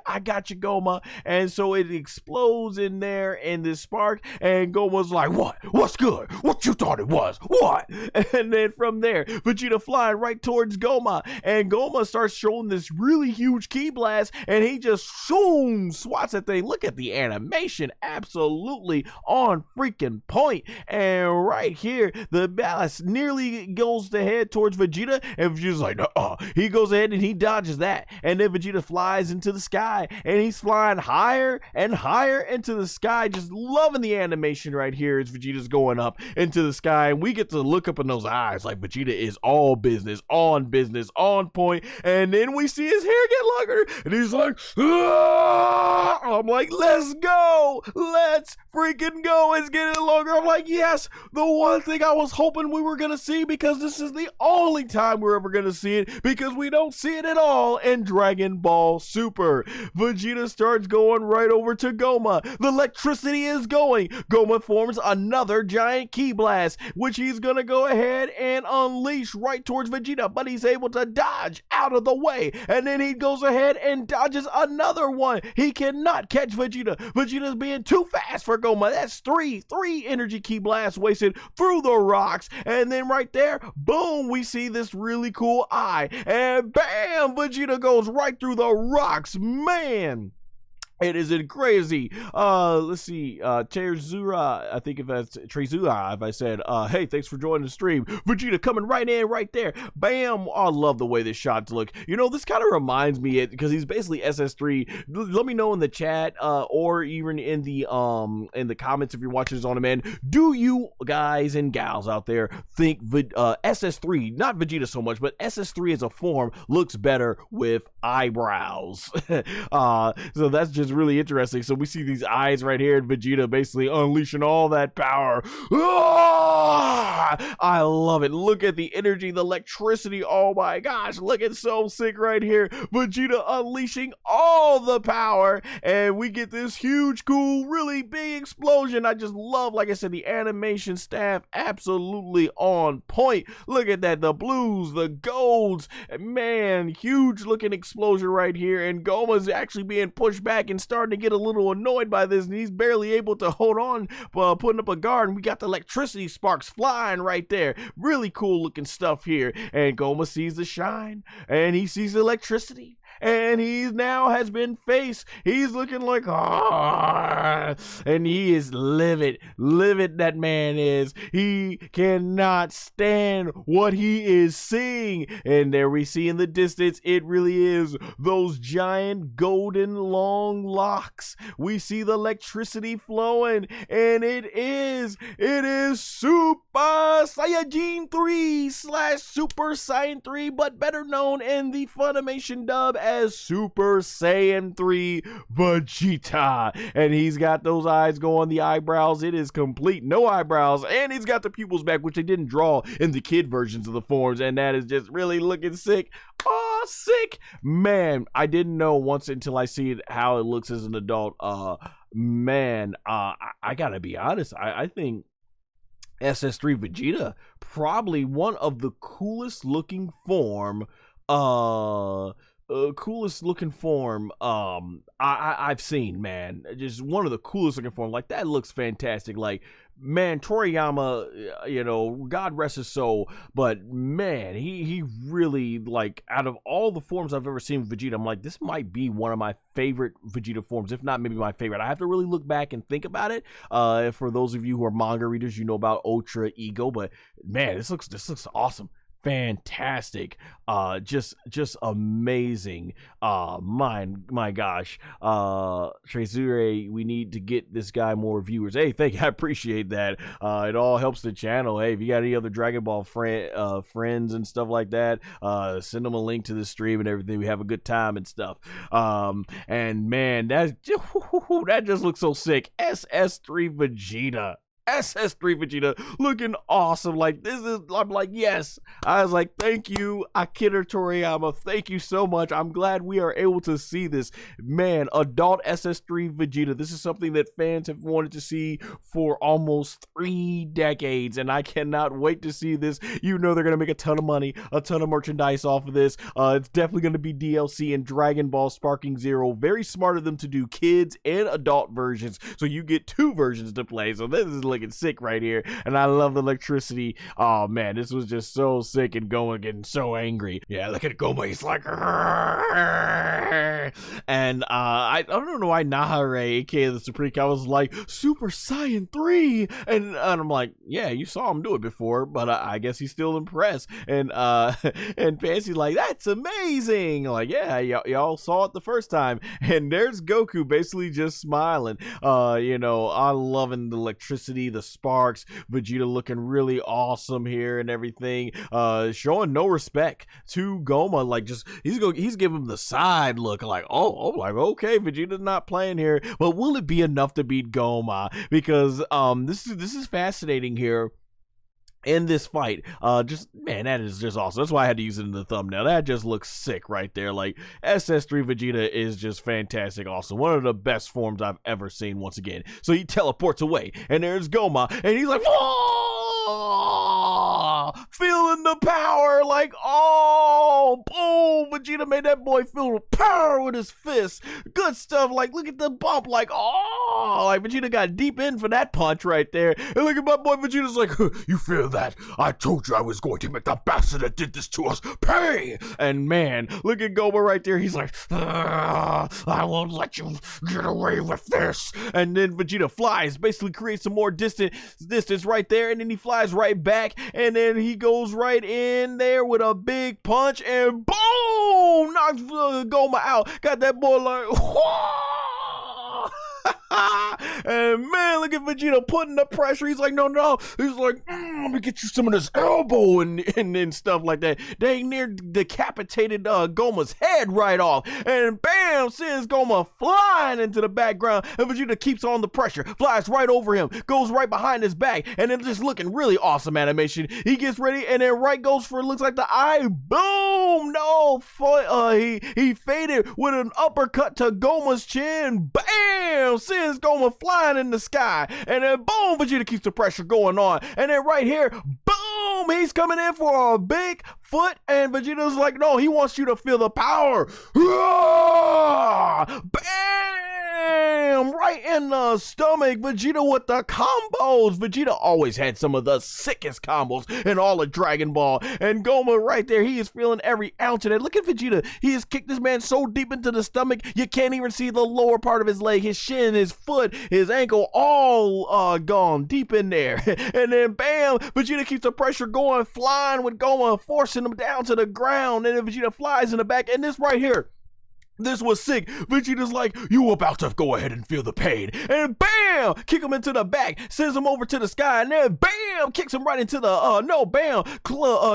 Gomah, and so it explodes in there in this spark, and Gomah's like, what's good? What you thought it was? What? And then from there, Vegeta flying right towards Gomah, and Gomah starts showing this really huge ki blast, and he just swats that thing. Look at the animation, absolutely on freaking point. And right here, the blast nearly goes to head towards Vegeta, and Vegeta's like, he goes ahead and he dodges that, and then Vegeta flies into the sky, and he's flying higher and higher into the sky. Just loving the animation right here as Vegeta's going up into the sky, and we get to look up in those eyes like Vegeta is all business, on point, and then we see his hair get longer, and he's like, I'm like, let's go, let's freaking go, it's getting longer. I'm like, yes, the one thing I was hoping we were gonna see, because this is the only time we're ever gonna see it, because we don't see it at all in Dragon Ball Super. Vegeta starts going right over to Gomah. The electricity is going. Gomah forms another giant ki blast, which he's gonna go ahead and unleash right towards Vegeta, but he's able to dodge out of the way, and then he goes ahead and dodges another one. He cannot catch Vegeta. Vegeta's being too fast for Gomah. That's three energy ki blasts wasted through the rocks, and then right there, boom, we see this really cool eye, and bam, Vegeta goes right through the rocks. Man, it is crazy. Let's see. Trezura, I think if that's Trezura, if I said, hey, thanks for joining the stream. Vegeta coming right in, right there. Bam. I love the way this shot's look. You know, this kind of reminds me, because he's basically SS3. Let me know in the chat, or even in the comments if you're watching this on demand. Do you guys and gals out there think SS3, not Vegeta so much, but SS3 as a form looks better with eyebrows? So that's just really interesting. So we see these eyes right here, and Vegeta basically unleashing all that power. I love it. Look at the energy, the electricity. Oh my gosh, look, it's so sick right here. Vegeta unleashing all the power, and we get this huge, cool, really big explosion. I just love, like I said, the animation staff absolutely on point. Look at that, the blues, the golds, man, huge looking explosion right here, and Gomah's actually being pushed back and starting to get a little annoyed by this, and he's barely able to hold on, putting up a guard, and we got the electricity sparks flying right there. Really cool looking stuff here, and Gomah sees the shine, and he sees the electricity, and he now has been faced. He's looking like, and he is livid, that man is. He cannot stand what he is seeing, and there we see in the distance, it really is those giant golden long locks. We see the electricity flowing, and it is Super Saiyan 3 / Super Saiyan 3, but better known in the Funimation dub as Super Saiyan 3 Vegeta. And he's got those eyes going, the eyebrows, it is complete, no eyebrows, and he's got the pupils back, which they didn't draw in the kid versions of the forms, and that is just really looking sick. Oh, sick, man. I didn't know once until I see it, how it looks as an adult. Man, I gotta be honest, I think SS3 Vegeta probably one of the coolest looking form I've seen, man. Just one of the coolest looking form. Like, that looks fantastic. Like, man, Toriyama, you know, God rest his soul, but man, he really, like, out of all the forms I've ever seen with Vegeta, I'm like, this might be one of my favorite Vegeta forms, if not maybe my favorite. I have to really look back and think about it. For those of you who are manga readers, you know about Ultra Ego, but man, this looks awesome. fantastic, just amazing. My gosh, Trezure, we need to get this guy more viewers. Hey, thank you, I appreciate that. It all helps the channel. Hey, if you got any other Dragon Ball friends and stuff like that, send them a link to the stream and everything. We have a good time and stuff. And man, that just looks so sick. SS3 Vegeta. SS3 Vegeta looking awesome. Like, I'm like, yes. I was like, thank you, Akira Toriyama. Thank you so much. I'm glad we are able to see this. Man, adult SS3 Vegeta. This is something that fans have wanted to see for almost 3 decades, and I cannot wait to see this. You know they're going to make a ton of money, a ton of merchandise off of this. It's definitely going to be DLC and Dragon Ball Sparking Zero. Very smart of them to do kids and adult versions, so you get 2 versions to play. So this is looking sick right here, and I love the electricity. Oh man, this was just so sick, and Gomah getting so angry. Yeah, look at Gomah, he's like, and I don't know why Nahare, aka the Supreme Kai, was like Super Saiyan 3, and I'm like, yeah, you saw him do it before, but I guess he's still impressed. And Panzy like, that's amazing. Like, yeah, y'all saw it the first time. And there's Goku basically just smiling. You know, I loving the electricity, the sparks, Vegeta looking really awesome here and everything, showing no respect to Gomah. Like, just he's giving him the side look, like, like, okay, Vegeta's not playing here, but will it be enough to beat Gomah? Because this is fascinating here in this fight. Just, man, that is just awesome. That's why I had to use it in the thumbnail. That just looks sick right there. Like, SS3 Vegeta is just fantastic, awesome. One of the best forms I've ever seen once again. So he teleports away, and there's Gomah, and he's like, whoa! Feeling the power, like, oh, boom! Vegeta made that boy feel the power with his fist. Good stuff. Like, look at the bump, like, oh, like Vegeta got deep in for that punch right there. And look at my boy Vegeta's like, you feel that? I told you I was going to make the bastard that did this to us pay. And man, look at Gomah right there. He's like, I won't let you get away with this. And then Vegeta flies, basically creates some more distance right there, and then he flies right back, and then he goes right in there with a big punch, and boom, knocks Gomah out. Got that boy like, whoa! And man, look at Vegeta putting the pressure. He's like, no. He's like, let me get you some of this elbow and stuff like that. They near decapitated Gomah's head right off. And bam, sends Gomah flying into the background. And Vegeta keeps on the pressure, flies right over him, goes right behind his back, and then just looking really awesome animation. He gets ready, and then right goes for, looks like the eye. Boom! No, he faded with an uppercut to Gomah's chin. Bam! Sends Gomah flying in the sky, and then boom, Vegeta keeps the pressure going on, and then right here, boom, he's coming in for a big foot, and Vegeta's like, no, he wants you to feel the power. Bam! Right in the stomach. Vegeta with the combos. Vegeta always had some of the sickest combos in all of Dragon Ball, and Gomah right there, he is feeling every ounce of it. Look at Vegeta. He has kicked this man so deep into the stomach, you can't even see the lower part of his leg, his shin, his foot, his ankle, all gone deep in there. And then bam, Vegeta keeps the pressure going, flying with Gomah, forcing him down to the ground, and then Vegeta flies in the back, and this right here, this was sick. Vegeta's like, you about to go ahead and feel the pain. And bam! Kick him into the back. Sends him over to the sky. And then bam! Kicks him right into the,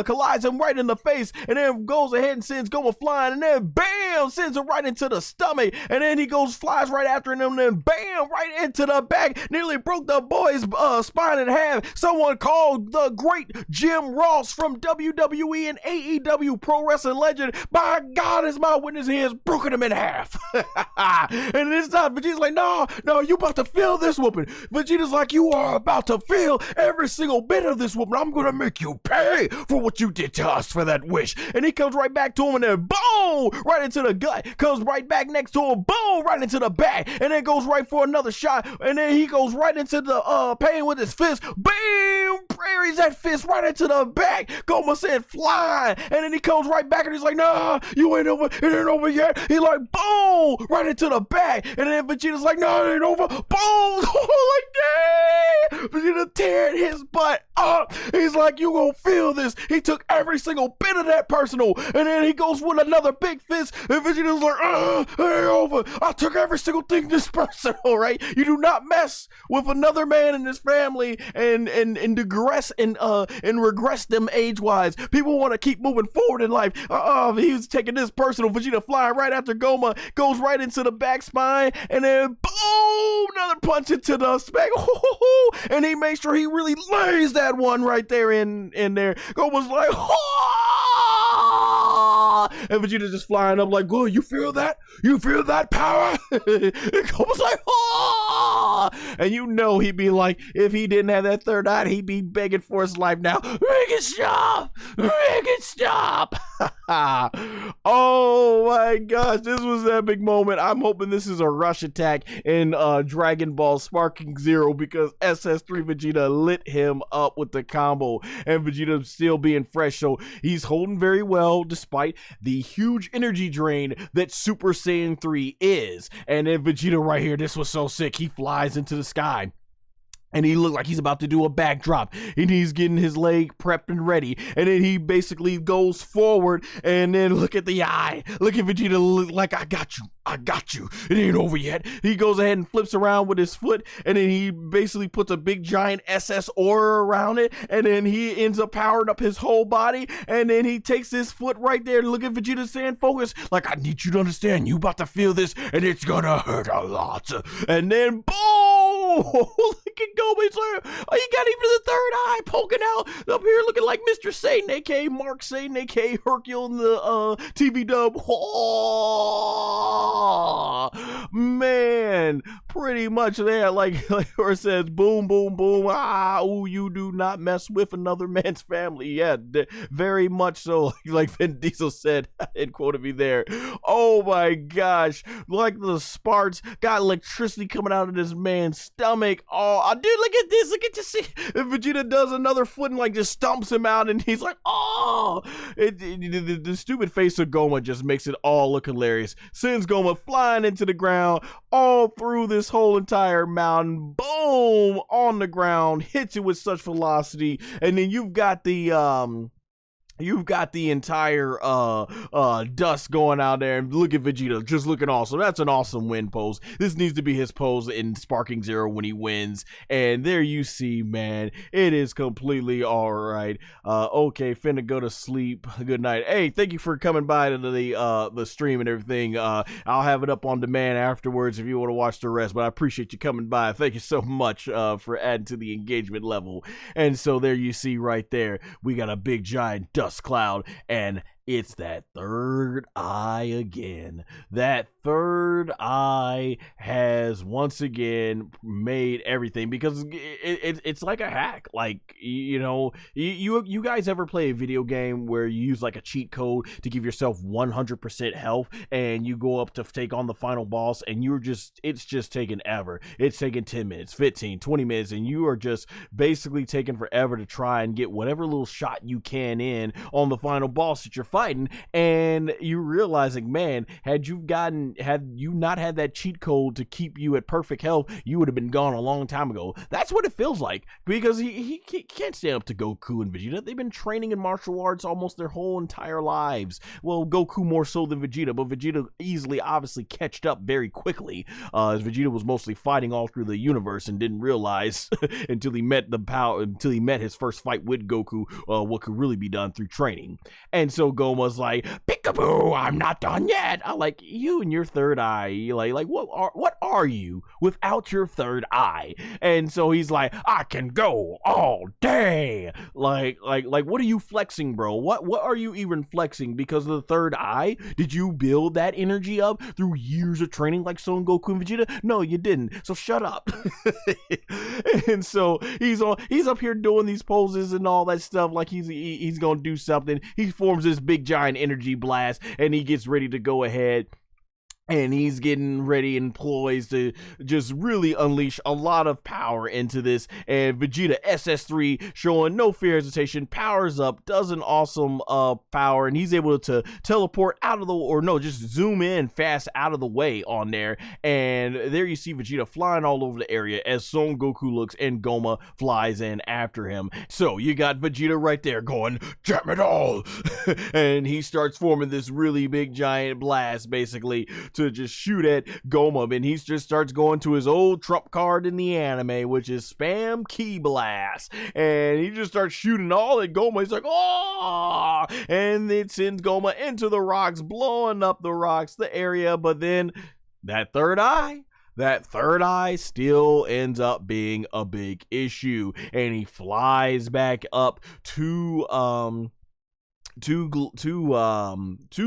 collides him right in the face. And then goes ahead and sends Gomah flying. And then bam! Sends him right into the stomach. And then he flies right after him. And then bam! Right into the back. Nearly broke the boy's spine in half. Someone called the great Jim Ross from WWE and AEW Pro Wrestling legend. By God, as my witness, he has broken him in half. And this time Vegeta's like, no, you about to feel this whooping. Vegeta's like, you are about to feel every single bit of this whooping. I'm gonna make you pay for what you did to us for that wish. And he comes right back to him, and then boom, right into the gut, comes right back next to him, boom, right into the back, and then goes right for another shot, and then he goes right into the pain with his fist, bam, parries that fist right into the back. Gomah said fly, and then he comes right back and he's like, nah, you ain't over, it ain't over yet. He like, boom, right into the back, and then Vegeta's like, no, it ain't over, boom, like, dang, Vegeta tearing his butt up. He's like, you gonna feel this. He took every single bit of that personal, and then he goes with another big fist, and Vegeta's like, it ain't over. I took every single thing this personal, right? You do not mess with another man in this family and digress and regress them age-wise. People want to keep moving forward in life. He was taking this personal. Vegeta flying right after Gomah, goes right into the back spine, and then boom, another punch into the back, and he makes sure he really lays that one right there in there. Gomah's like, and Vegeta just flying up like, "Whoa, you feel that? You feel that power?" And Goku's like, "Oh!" And you know he'd be like, if he didn't have that third eye, he'd be begging for his life now. Make it stop! Make it stop! Oh my gosh, this was an epic moment. I'm hoping this is a rush attack in Dragon Ball Sparking Zero, because SS3 Vegeta lit him up with the combo, and Vegeta still being fresh, so he's holding very well despite the huge energy drain that Super Saiyan 3 is. And then Vegeta right here, this was so sick. He flies into the sky, and he looked like he's about to do a backdrop, and he's getting his leg prepped and ready, and then he basically goes forward, and then look at the eye. Look at Vegeta, look like, I got you, it ain't over yet. He goes ahead and flips around with his foot, and then he basically puts a big giant SS aura around it, and then he ends up powering up his whole body, and then he takes his foot right there. Look at Vegeta saying, focus, like, I need you to understand, you about to feel this, and it's gonna hurt a lot. And then boom, look at Gomah. He's like, oh, you got even the third eye poking out up here, looking like Mr. Satan, aka Mark Satan, aka Hercule in the TV dub. Oh, man, pretty much there, like where it says, boom, boom, boom. Ooh, you do not mess with another man's family. Yeah, very much so. Like Vin Diesel said, and quoted me there. Oh my gosh, like the sparks got electricity coming out of this man's stomach. Oh, dude, look at this. Look at you see. If Vegeta does another foot and like just stomps him out, and he's like, oh, the stupid face of Gomah just makes it all look hilarious. Sends Gomah flying into the ground, all through this whole entire mountain. Boom, on the ground, hits it with such velocity, and then you've got the entire dust going out there, and look at Vegeta just looking awesome. That's an awesome win pose. This needs to be his pose in Sparking Zero when he wins. And there you see, man, it is completely all right. Okay, finna go to sleep. Good night. Hey, thank you for coming by to the stream and everything. I'll have it up on demand afterwards if you want to watch the rest, but I appreciate you coming by. Thank you so much for adding to the engagement level. And so there you see right there, we got a big giant dust cloud, and it's that third eye again. That third eye has once again made everything, because it's like a hack. Like, you know, you guys ever play a video game where you use like a cheat code to give yourself 100% health, and you go up to take on the final boss, and it's just taking ever. It's taking 10 minutes, 15, 20 minutes, and you are just basically taking forever to try and get whatever little shot you can in on the final boss that you're fighting, and you're realizing, man, had you not had that cheat code to keep you at perfect health, you would have been gone a long time ago. That's what it feels like, because he can't stand up to Goku and Vegeta. They've been training in martial arts almost their whole entire lives. Well, Goku more so than Vegeta, but Vegeta easily obviously catched up very quickly, as Vegeta was mostly fighting all through the universe and didn't realize until he met his first fight with Goku, what could really be done through training. And so Goma's like, peekaboo, I'm not done yet. I like, you and your third eye, like what are you without your third eye? And so he's like, I can go all day. Like what are you flexing, bro? What are you even flexing because of the third eye? Did you build that energy up through years of training like Son Goku and Vegeta? No, you didn't. So shut up. And so he's up here doing these poses and all that stuff like he's gonna do something. He forms this big giant energy blast, and he gets ready to go ahead and he's getting ready and poised to just really unleash a lot of power into this. And Vegeta SS3, showing no fear hesitation, powers up, does an awesome power, and he's able to teleport out of the, or no, just zoom in fast out of the way on there. And there you see Vegeta flying all over the area as Son Goku looks and Gomah flies in after him. So you got Vegeta right there going, damn it all. And he starts forming this really big giant blast basically to just shoot at Gomah, and he just starts going to his old trump card in the anime, which is spam ki blast, and he just starts shooting all at Gomah. He's like, oh, and it sends Gomah into the rocks, blowing up the rocks, the area. But then that third eye still ends up being a big issue, and he flies back up to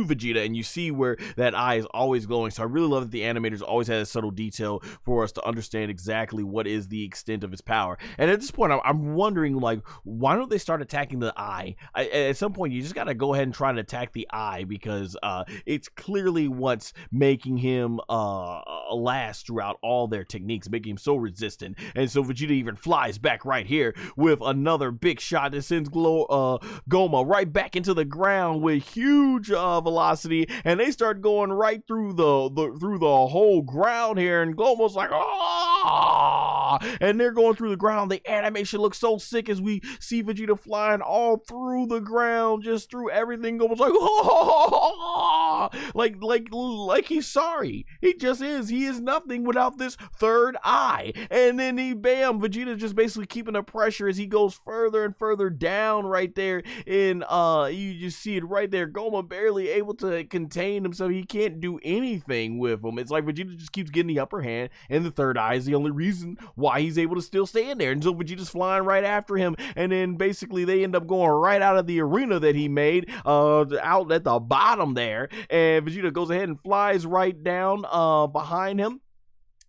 Vegeta, and you see where that eye is always glowing. So I really love that the animators always had a subtle detail for us to understand exactly what is the extent of his power. And at this point, I'm wondering, like, why don't they start attacking the eye? At some point, you just gotta go ahead and try and attack the eye, because it's clearly what's making him last throughout all their techniques, making him so resistant. And so Vegeta even flies back right here with another big shot that sends Gomah right back into the ground with huge velocity, and they start going right through the whole ground here, and Gomah's like, ah, and they're going through the ground. The animation looks so sick as we see Vegeta flying all through the ground, just through everything. Gomah's like, ah, like he's sorry. He just is. He is nothing without this third eye. And then bam, Vegeta just basically keeping the pressure as he goes further and further down right there. In you just see it right there. Gomah barely able to contain himself. He can't do anything with him. It's like Vegeta just keeps getting the upper hand, and the third eye is the only reason why he's able to still stay in there. And so Vegeta's flying right after him, and then basically they end up going right out of the arena that he made, out at the bottom there. And Vegeta goes ahead and flies right down behind him.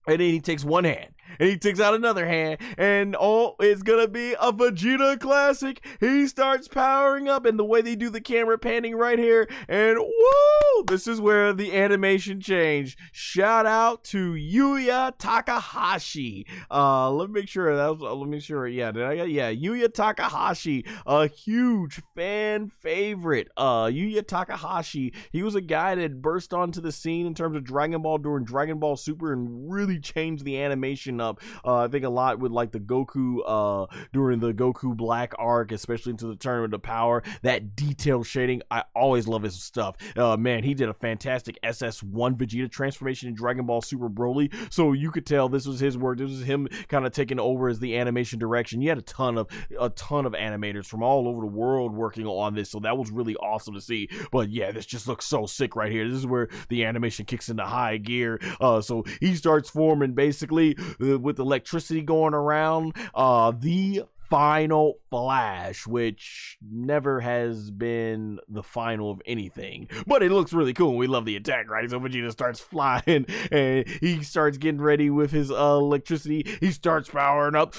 And then he takes one hand, and he takes out another hand, and it's gonna be a Vegeta classic. He starts powering up, and the way they do the camera panning right here, and whoa, this is where the animation changed. Shout out to Yuya Takahashi. Let me make sure yeah, Yuya Takahashi, a huge fan favorite. Yuya Takahashi, he was a guy that burst onto the scene in terms of Dragon Ball during Dragon Ball Super and really changed the animation up. I think a lot with like the Goku during the Goku Black arc, especially into the Tournament of Power. That detail shading, I always love his stuff. Man, he did a fantastic SS1 Vegeta transformation in Dragon Ball Super Broly, so you could tell this was his work. This was him kind of taking over as the animation direction. You had a ton of animators from all over the world working on this, so that was really awesome to see. But yeah, this just looks so sick right here. This is where the animation kicks into high gear. So he starts forming basically with electricity going around the final flash, which never has been the final of anything, but it looks really cool. We love the attack, right? So Vegeta starts flying, and he starts getting ready with his electricity. He starts powering up,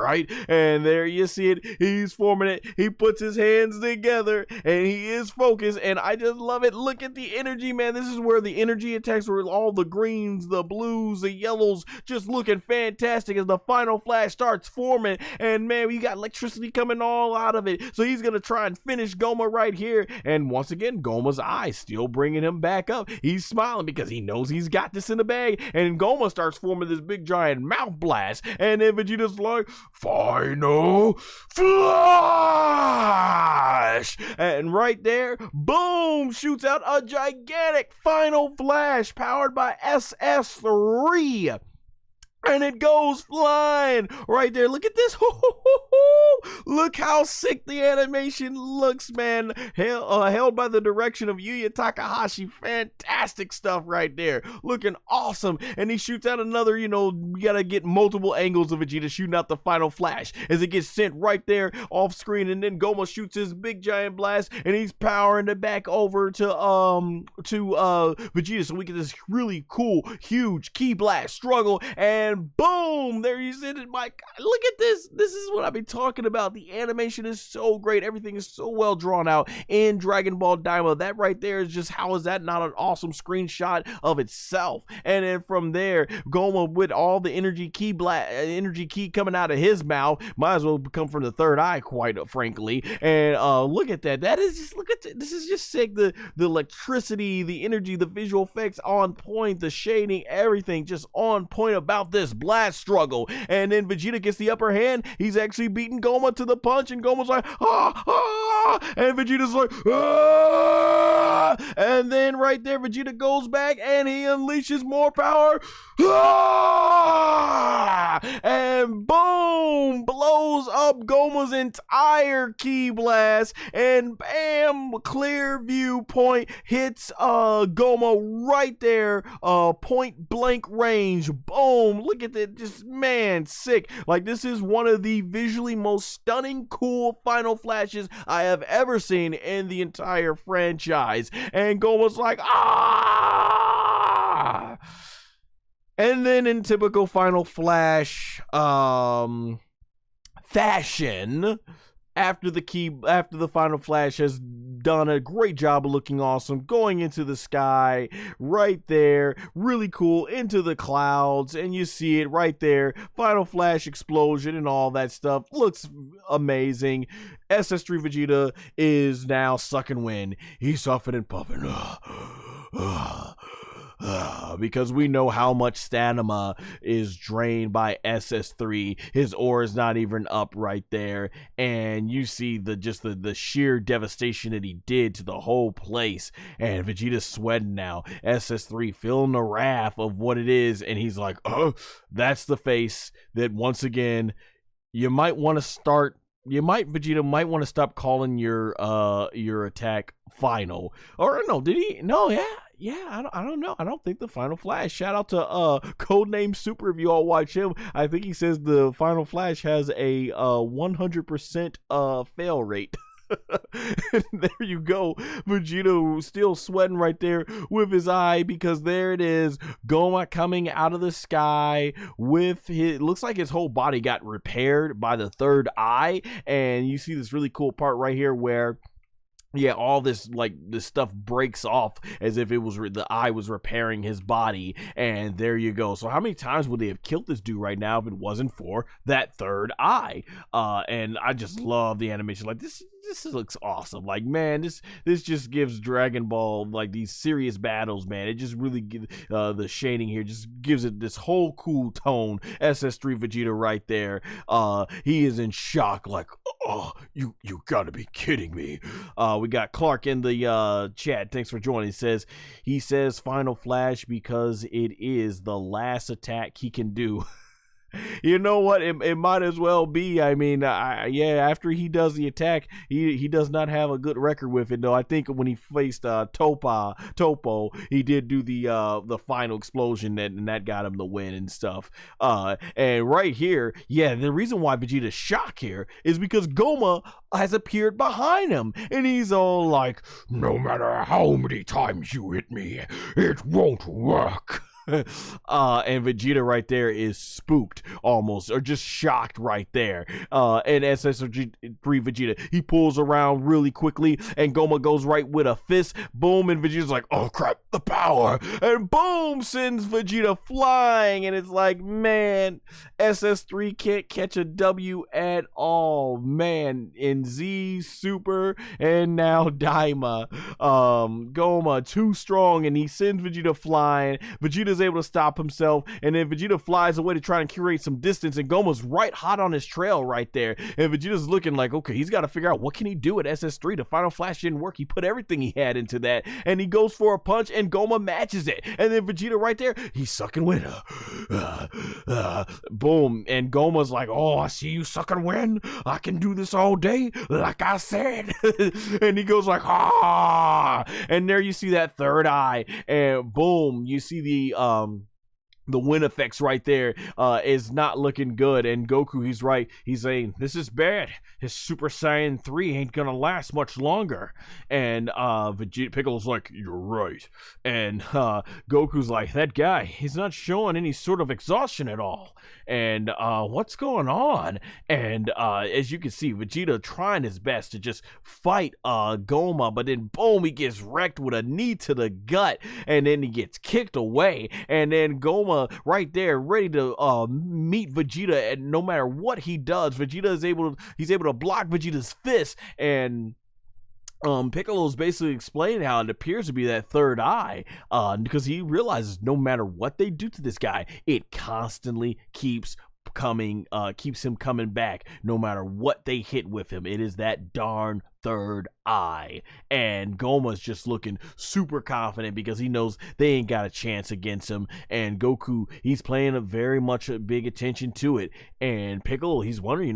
right? And there you see it. He's forming it. He puts his hands together, and he is focused, and I just love it. Look at the energy, man. This is where the energy attacks were all the greens, the blues, the yellows, just looking fantastic as the final flash starts forming. And man, we got electricity coming all out of it. So he's gonna try and finish Gomah right here. And once again, Gomah's eyes still bringing him back up. He's smiling because he knows he's got this in the bag. And Gomah starts forming this big giant mouth blast. And then Vegeta's like, final flash! And right there, boom, shoots out a gigantic final flash powered by SS3. And it goes flying right there. Look at this. Look how sick the animation looks, man. Held by the direction of Yuya Takahashi. Fantastic stuff right there. Looking awesome. And he shoots out another, you gotta get multiple angles of Vegeta shooting out the final flash as it gets sent right there off screen. And then Gomah shoots his big giant blast, and he's powering it back over to Vegeta, so we get this really cool, huge ki blast struggle. And and boom, there you sit it. My God, look at this. This is what I've been talking about. The animation is so great. Everything is so well drawn out in Dragon Ball DAIMA. That right there is just, how is that not an awesome screenshot of itself? And then from there, Gomah with all the energy ki coming out of his mouth, might as well come from the third eye, quite frankly. And look at that. That is just, look at this is just sick. The electricity, the energy, the visual effects on point, the shading, everything just on point about this blast struggle. And then Vegeta gets the upper hand. He's actually beating Gomah to the punch, and Gomah's like, and Vegeta's like, and then right there, Vegeta goes back and he unleashes more power, and boom, blows up Gomah's entire ki blast, and bam, clear viewpoint, hits Gomah right there, point blank range. Boom, look at that, just, man, sick. Like, this is one of the visually most stunning, cool final flashes I have ever seen in the entire franchise. And Gomah's like, ah! And then in typical Final Flash fashion, after the Final Flash has done a great job of looking awesome, going into the sky right there, really cool, into the clouds, and you see it right there, Final Flash explosion and all that stuff, looks amazing. SS3 Vegeta is now sucking wind. He's huffing and puffing. Because we know how much stamina is drained by SS3. His aura is not even up right there, and you see the sheer devastation that he did to the whole place. And Vegeta's sweating now. SS3 feeling the wrath of what it is, and he's like, oh, that's the face that once again you might want to start. Vegeta might want to stop calling your attack final. Or no, did he? No, yeah, I don't know. I don't think the Final Flash. Shout out to Codename Super if you all watch him. I think he says the Final Flash has a 100% fail rate. And there you go, Vegeta still sweating right there with his eye, because there it is, Gomah coming out of the sky with his, looks like his whole body got repaired by the third eye. And you see this really cool part right here where, yeah, all this, like, this stuff breaks off as if it was the eye was repairing his body. And there you go. So how many times would they have killed this dude right now if it wasn't for that third eye? And I just love the animation. Like, this looks awesome. Like, man, this just gives Dragon Ball, like, these serious battles, man. It just really gives the shading here just gives it this whole cool tone. SS3 Vegeta right there. He is in shock, like, oh, you gotta be kidding me. We got Clark in the chat. Thanks for joining. He says Final Flash because it is the last attack he can do. You know what? It might as well be. I mean, yeah, after he does the attack, he does not have a good record with it, though. I think when he faced Topo, he did do the final explosion, and that got him the win and stuff. And right here, yeah, the reason why Vegeta's shocked here is because Gomah has appeared behind him, and he's all like, no matter how many times you hit me, it won't work. And Vegeta right there is spooked almost, or just shocked right there. And SS3 Vegeta, he pulls around really quickly, and Gomah goes right with a fist. Boom, and Vegeta's like, oh crap, the power. And boom, sends Vegeta flying. And it's like, man, SS3 can't catch a W at all, man. In Z, Super, and now Daima, Gomah too strong, and he sends Vegeta flying. Vegeta's able to stop himself, and then Vegeta flies away to try and create some distance, and Gomah's right hot on his trail right there, and Vegeta's looking like, okay, he's got to figure out what can he do at SS3. The Final Flash didn't work. He put everything he had into that, and he goes for a punch, and Gomah matches it, and then Vegeta right there, he's sucking wind. Boom, and Gomah's like, oh, I see you sucking wind. I can do this all day, like I said. And he goes like, ah, and there you see that third eye, and boom, you see the the wind effects right there is not looking good. And Goku, he's right. He's saying, this is bad. His Super Saiyan 3 ain't gonna last much longer. And Vegeta, Piccolo's like, you're right. And Goku's like, that guy, he's not showing any sort of exhaustion at all. And what's going on? And as you can see, Vegeta trying his best to just fight Gomah, but then boom, he gets wrecked with a knee to the gut, and then he gets kicked away. And then Gomah right there ready to meet Vegeta, and no matter what he does, Vegeta is able to block Vegeta's fist. And Piccolo's basically explaining how it appears to be that third eye, because he realizes no matter what they do to this guy, it constantly keeps him coming back. No matter what they hit with him, it is that darn third eye. And Gomah's just looking super confident because he knows they ain't got a chance against him. And Goku, he's paying very much a big attention to it. And Piccolo, he's wondering,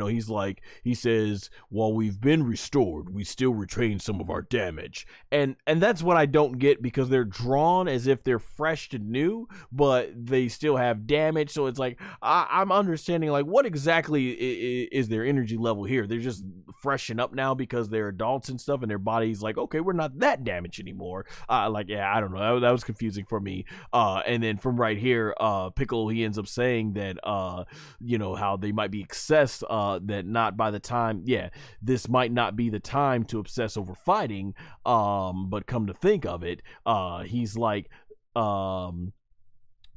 he says, while we've been restored, we still retain some of our damage. And that's what I don't get, because they're drawn as if they're fresh and new, but they still have damage. So it's like, I'm understanding, like, what exactly is their energy level here? They're just freshen up now because they're adults and stuff, and their body's like, okay, we're not that damaged anymore. I don't know, that was confusing for me. And then from right here, Piccolo, he ends up saying that how they might be obsessed, that not by the time, this might not be the time to obsess over fighting, but come to think of it, he's like,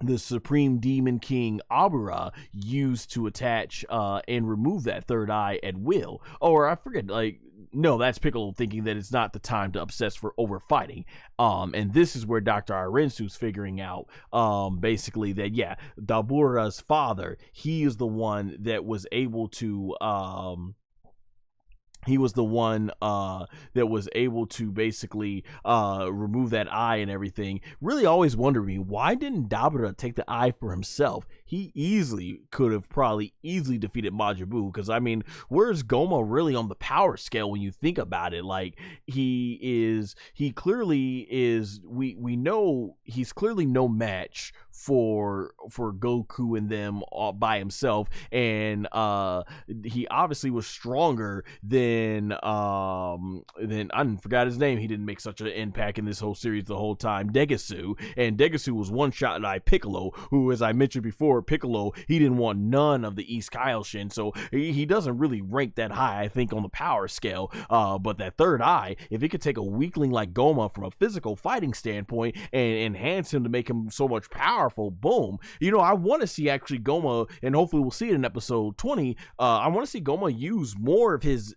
the Supreme Demon King Abura used to attach and remove that third eye at will. Or I forget, no, that's Piccolo thinking that it's not the time to obsess over fighting. And this is where Dr. Arensu's figuring out basically that, Dabura's father, he is the one that was able to basically remove that eye and everything. Really always wondered me, why didn't Dabura take the eye for himself? He could have probably easily defeated Majin Buu, because I mean, where's Gomah really on the power scale when you think about it? Like, we know he's clearly no match for Goku and them all by himself, and he obviously was stronger than I forgot his name. He didn't make such an impact in this whole series the whole time. Degesu, and Degesu was one shot by Piccolo, who, as I mentioned before, Piccolo, he didn't want none of the East Kaioshin, so he doesn't really rank that high, I think, on the power scale. But that third eye, if it could take a weakling like Gomah from a physical fighting standpoint and enhance him to make him so much powerful, boom. I want to see actually Gomah, and hopefully we'll see it in episode 20. I want to see Gomah use more of his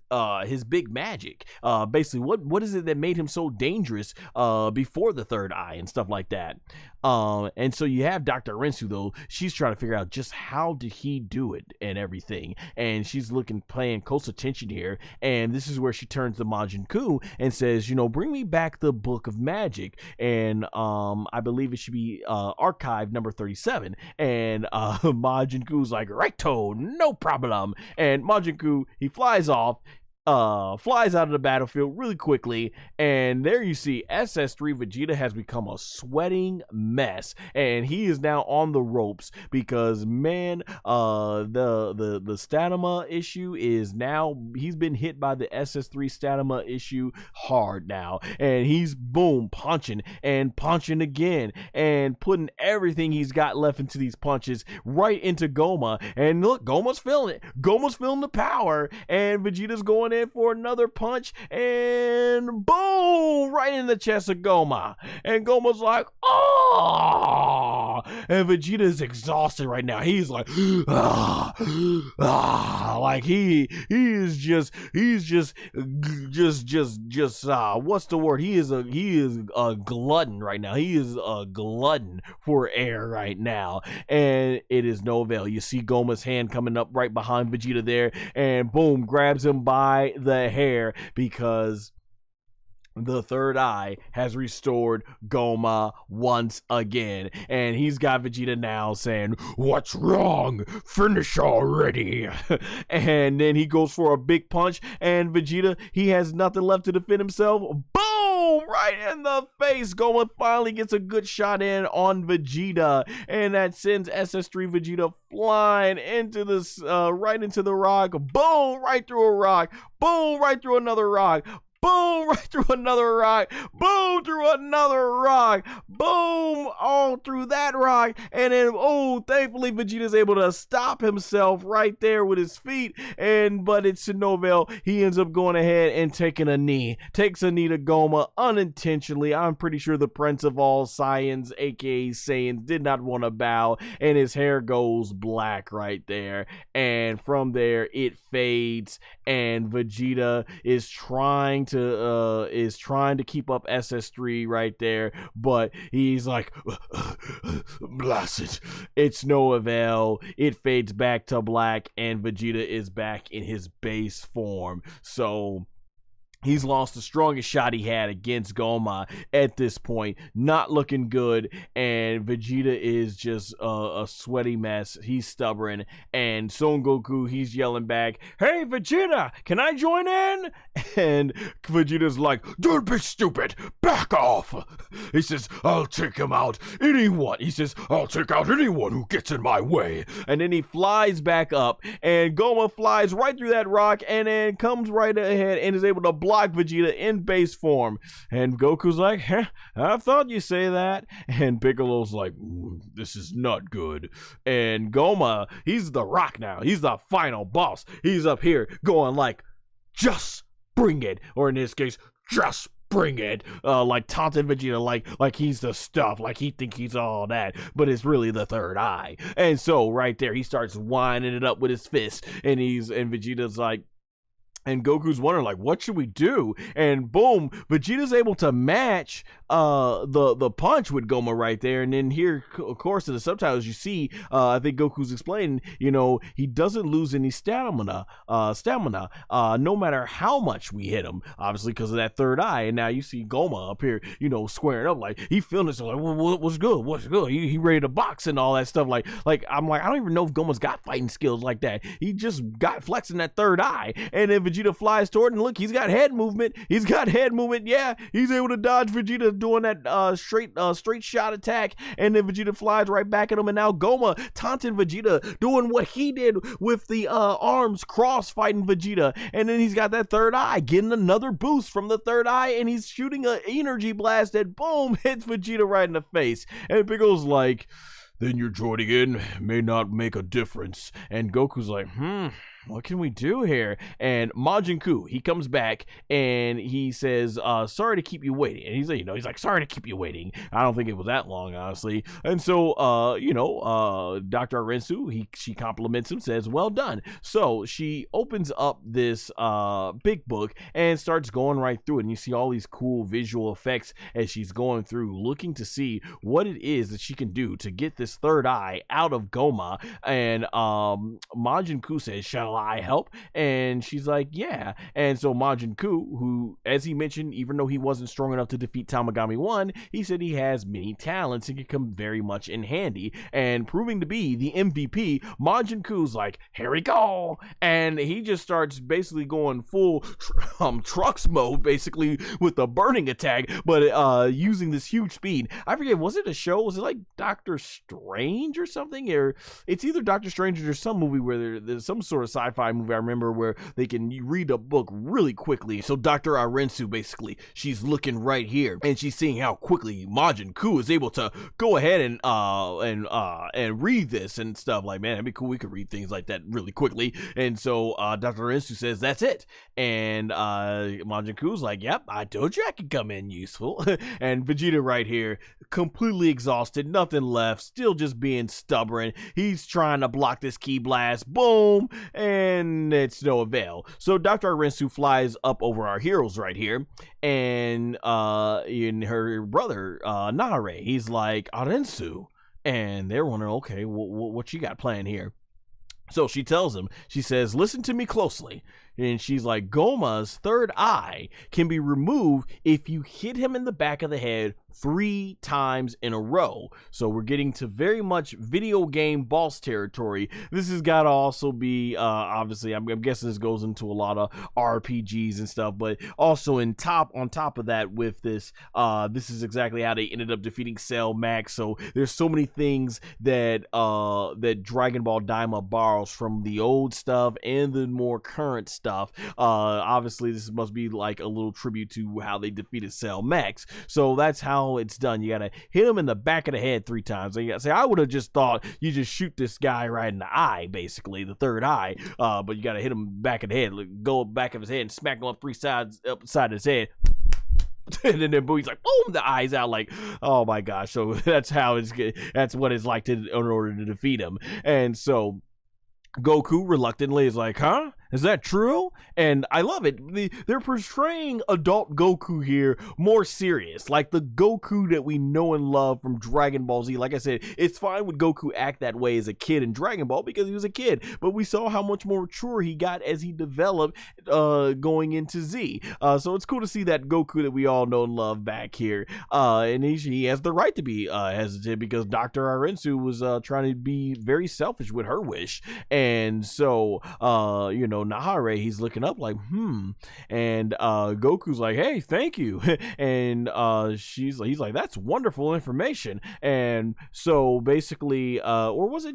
big magic. Basically, what is it that made him so dangerous before the third eye and stuff like that. And so you have Dr. Arensu, though. She's trying to figure out just how did he do it and everything. And she's paying close attention here. And this is where she turns to Majin Kuu and says, bring me back the Book of Magic. And I believe it should be archive number 37. And Majin Kuu's like, righto, no problem. And Majin Kuu, he flies off, flies out of the battlefield really quickly, and there you see SS3 Vegeta has become a sweating mess, and he is now on the ropes because, man, the stamina issue is now, he's been hit by the SS3 stamina issue hard now, and he's boom punching and punching again and putting everything he's got left into these punches right into Gomah. And look, Gomah's feeling it. Gomah's feeling the power, and Vegeta's going in for another punch, and boom, right in the chest of Gomah. And Gomah's like, oh, and Vegeta is exhausted right now. He's like, like he is just what's the word? He is a glutton right now. He is a glutton for air right now, and it is no avail. You see Gomah's hand coming up right behind Vegeta there, and boom, grabs him by the hair, because the third eye has restored Gomah once again, and he's got Vegeta now saying, what's wrong? Finish already. And then he goes for a big punch, and Vegeta, he has nothing left to defend himself. Boom! boom, right in the face. Gomah finally gets a good shot in on Vegeta, and that sends SS3 Vegeta flying into this, right into the rock. Boom, right through a rock. Boom, right through another rock. Boom, right through another rock. Boom, through another rock. Boom, all through that rock. And then, oh, thankfully Vegeta's able to stop himself right there with his feet. But it's Novel. He ends up going ahead and taking a knee. Takes a knee to Gomah unintentionally. I'm pretty sure the Prince of all Saiyans, aka Saiyans, did not want to bow. And his hair goes black right there. And from there, it fades. And Vegeta is trying to keep up SS3 right there, but he's like, blast it. It's no avail. It fades back to black, and Vegeta is back in his base form. So he's lost the strongest shot he had against Gomah at this point. Not looking good, and Vegeta is just a sweaty mess. He's stubborn, and Son Goku, he's yelling back, "Hey Vegeta, can I join in?" And Vegeta's like, "Don't be stupid, back off." He says, "I'll take him out, anyone." He says, "I'll take out anyone who gets in my way." And then he flies back up, and Gomah flies right through that rock, and then comes right ahead and is able to block Vegeta in base form. And Goku's like, I thought you say that. And Piccolo's like, this is not good. And Gomah, he's the rock now. He's the final boss. He's up here going like, just bring it. Or in this case, just bring it. Like taunting Vegeta like he's the stuff, like he thinks he's all that, but it's really the third eye. And so right there, he starts winding it up with his fist, and Vegeta's like, and Goku's wondering, like, what should we do? And boom, Vegeta's able to match the punch with Gomah right there. And then here, of course, in the subtitles, you see, I think Goku's explaining, he doesn't lose any stamina, no matter how much we hit him, obviously because of that third eye. And now you see Gomah up here, squaring up, like, he feeling this, like, what's good? He ready to box and all that stuff. Like, I'm like, I don't even know if Gomah's got fighting skills like that. He just got flexing that third eye. And then Vegeta flies toward, and look, he's got head movement. Yeah, he's able to dodge Vegeta doing that straight shot attack, and then Vegeta flies right back at him, and now Gomah taunting Vegeta, doing what he did with the arms cross, fighting Vegeta. And then he's got that third eye, getting another boost from the third eye, and he's shooting an energy blast that boom hits Vegeta right in the face. And Piccolo's like, then your joining in may not make a difference. And Goku's like, what can we do here? And Majin Kuu, he comes back and he says, sorry to keep you waiting. And he's like, sorry to keep you waiting. I don't think it was that long, honestly. And so, Dr. Arensu, she compliments him, says, well done. So she opens up this big book and starts going right through it. And you see all these cool visual effects as she's going through, looking to see what it is that she can do to get this third eye out of Gomah. And Majin Kuu says, shall I help? And she's like, yeah. And so Majin Kuu, who, as he mentioned, even though he wasn't strong enough to defeat Tamagami 1, he said he has many talents and can come very much in handy. And proving to be the MVP, Majin Kuu's like, here we go. And he just starts basically going full trucks mode, basically, with the burning attack, but using this huge speed. I forget, was it a show? Was it like Doctor Strange or something? Or it's either Doctor Strange or some movie where there's some sort of sci-fi movie I remember where they can read a book really quickly. So Dr. Arensu, basically, she's looking right here and she's seeing how quickly Majin Kuu is able to go ahead and read this and stuff. Like, man, that'd be cool. We could read things like that really quickly. And so Dr. Arensu says, that's it. And Majin Kuu's like, yep, I told you I could come in useful. And Vegeta right here, completely exhausted, nothing left, still just being stubborn. He's trying to block this ki blast. Boom. And it's no avail. So Dr. Arensu flies up over our heroes right here, and in her brother Nare, he's like, Arensu, and they're wondering, okay, what you got planned here? So she tells him, she says, listen to me closely. and she's like, Gomah's third eye can be removed if you hit him in the back of the head 3 times in a row. So we're getting to very much video game boss territory. This has got to also be obviously I'm guessing this goes into a lot of RPGs and stuff, but also on top of that, with this this is exactly how they ended up defeating Cell Max. So there's so many things that that Dragon Ball DAIMA borrows from the old stuff and the more current stuff. Obviously this must be like a little tribute to how they defeated Cell Max. So that's how it's done. You gotta hit him in the back of the head 3 times. You gotta say, I would have just thought you just shoot this guy right in the eye, basically the third eye, but you gotta hit him back of the head, go back of his head and smack him up 3 sides up side of his head. And then he's like, boom, the eyes out, like, oh my gosh. So that's how that's what it's like in order to defeat him. And so Goku reluctantly is like, huh? Is that true? And I love it. They're portraying adult Goku here more serious, like the Goku that we know and love from Dragon Ball Z. Like I said, it's fine with Goku act that way as a kid in Dragon Ball because he was a kid, but we saw how much more mature he got as he developed going into Z. So it's cool to see that Goku that we all know and love back here. And he has the right to be hesitant because Dr. Arensu was trying to be very selfish with her wish. And so, you know, Nahare, he's looking up like, and Goku's like, hey, thank you. And he's like, that's wonderful information. And so basically, or was it,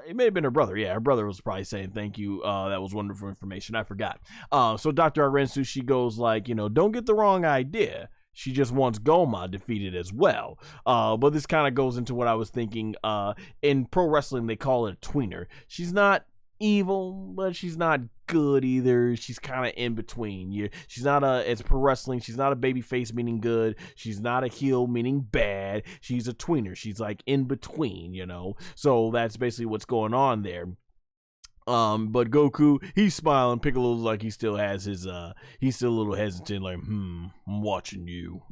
it may have been her brother. Yeah, her brother was probably saying thank you. That was wonderful information. I forgot. So Dr. Arensu, she goes like, you know, don't get the wrong idea. She just wants Gomah defeated as well. But this kind of goes into what I was thinking. In pro wrestling, they call it a tweener. She's not evil, but she's not good either. She's kind of in between. She's not it's pro wrestling. She's not a baby face meaning good. She's not a heel meaning bad. She's a tweener. She's like in between, you know. So that's basically what's going on there. But Goku, he's smiling. Piccolo's like, he still has his, he's still a little hesitant, like, I'm watching you.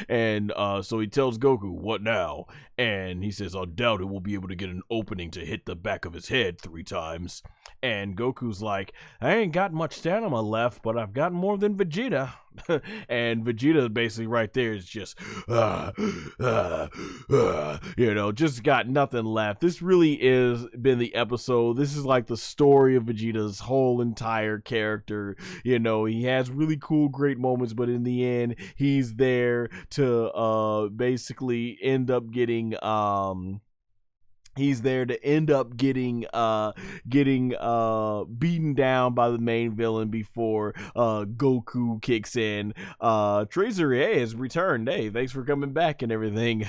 And, so he tells Goku, what now? And he says, I doubt it will be able to get an opening to hit the back of his head 3 times. And Goku's like, I ain't got much stamina left, but I've got more than Vegeta. And Vegeta basically right there is just, you know, just got nothing left. This really is been the episode. This is like the story of Vegeta's whole entire character. You know, he has really cool, great moments, but in the end, he's there to basically end up getting he's there to end up getting beaten down by the main villain before Goku kicks in. Tracer A has returned. Hey, thanks for coming back and everything.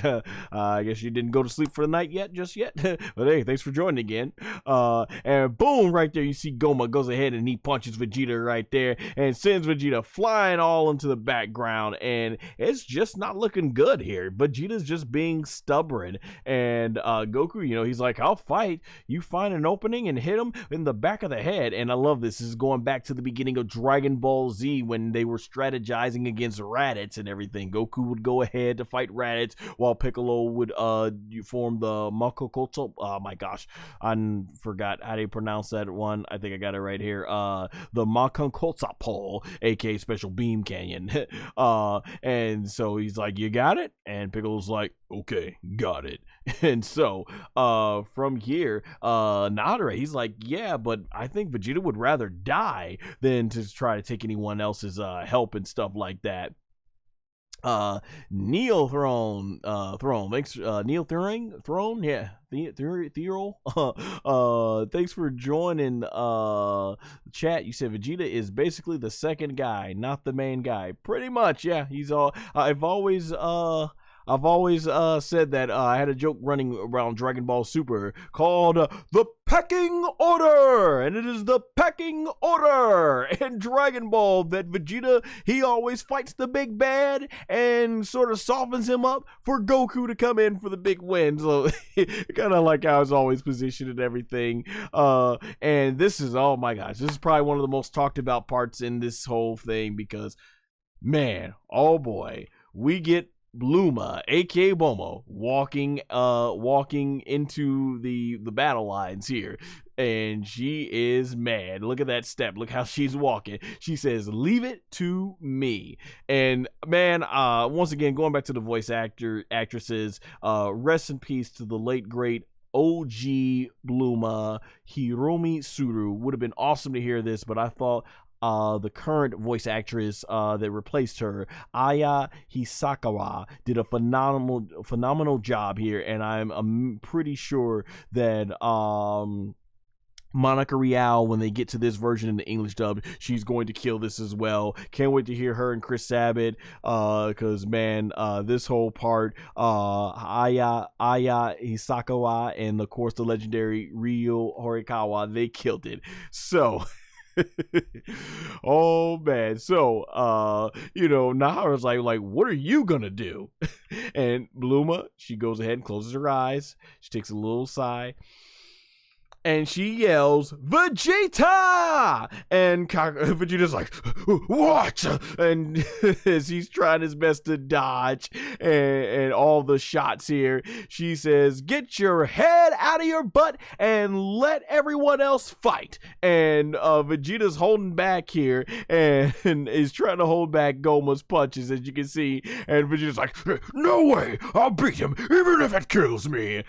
I guess you didn't go to sleep for the night just yet. But hey, thanks for joining again. And boom, right there you see Gomah goes ahead and he punches Vegeta right there and sends Vegeta flying all into the background, and it's just not looking good here. Vegeta's just being stubborn, and Goku, you know, he's like, I'll fight. You find an opening and hit him in the back of the head. And I love this. This is going back to the beginning of Dragon Ball Z when they were strategizing against Raditz and everything. Goku would go ahead to fight Raditz while Piccolo would form the Makokotsu. Oh my gosh, I forgot how to pronounce that one. I think I got it right here. The Makokotsu pole, aka Special Beam Canyon. And so he's like, you got it? And Piccolo's like, okay, got it. And so from here, Nadare, he's like, yeah, but I think Vegeta would rather die than to try to take anyone else's help and stuff like that. Neil Throne, thanks, Neil Throne, yeah, Theorol, thanks for joining chat. You said Vegeta is basically the second guy, not the main guy. Pretty much, yeah. He's all. I've always said that I had a joke running around Dragon Ball Super called the Pecking Order, and it is the Pecking Order in Dragon Ball that Vegeta, he always fights the big bad and sort of softens him up for Goku to come in for the big win. So kind of like I was always positioned and everything. And this is, oh my gosh, this is probably one of the most talked about parts in this whole thing because, man, oh boy, we get Bluma, aka Momo, walking into the battle lines here. and she is mad. Look at that step. Look how she's walking. She says, "Leave it to me." And man, once again, going back to the voice actresses, rest in peace to the late great OG Bluma, Hiromi Suru. Would have been awesome to hear this, but I thought the current voice actress that replaced her, Aya Hisakawa, did a phenomenal job here, and I'm pretty sure that Monica Rial, when they get to this version in the English dub, she's going to kill this as well. Can't wait to hear her and Chris Sabat, because man, this whole part, Aya Hisakawa and of course the legendary Ryo Horikawa, they killed it. So oh man, so Nahara's like, what are you gonna do? And Bluma, she goes ahead and closes her eyes. She takes a little sigh, and she yells, "Vegeta!" And Vegeta's like, "What?" And as he's trying his best to dodge and all the shots here, she says, "Get your head out of your butt and let everyone else fight." And Vegeta's holding back here and is trying to hold back Gomah's punches, as you can see. And Vegeta's like, "No way, I'll beat him even if it kills me."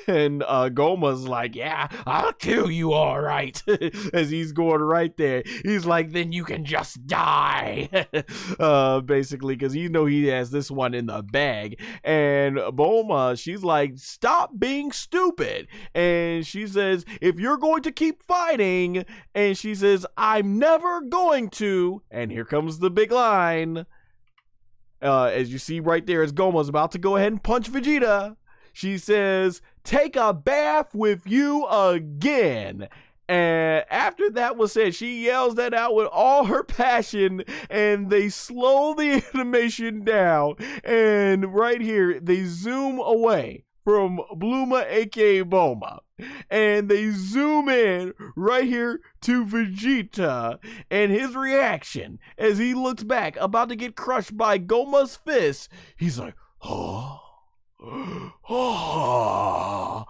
And Gomah's like, "Yeah, I'll kill you, all right." As he's going right there, he's like, "Then you can just die." Basically, because he has this one in the bag. And Bulma, she's like, "Stop being stupid." And she says, "If you're going to keep fighting," and she says, "I'm never going to." And here comes the big line. As you see right there, as Goma's about to go ahead and punch Vegeta, she says, "Take a bath with you again." And after that was said, she yells that out with all her passion, and they slow the animation down. And right here, they zoom away from Bluma, aka Bulma, and they zoom in right here to Vegeta and his reaction as he looks back, about to get crushed by Goma's fist. He's like, "Oh." Oh.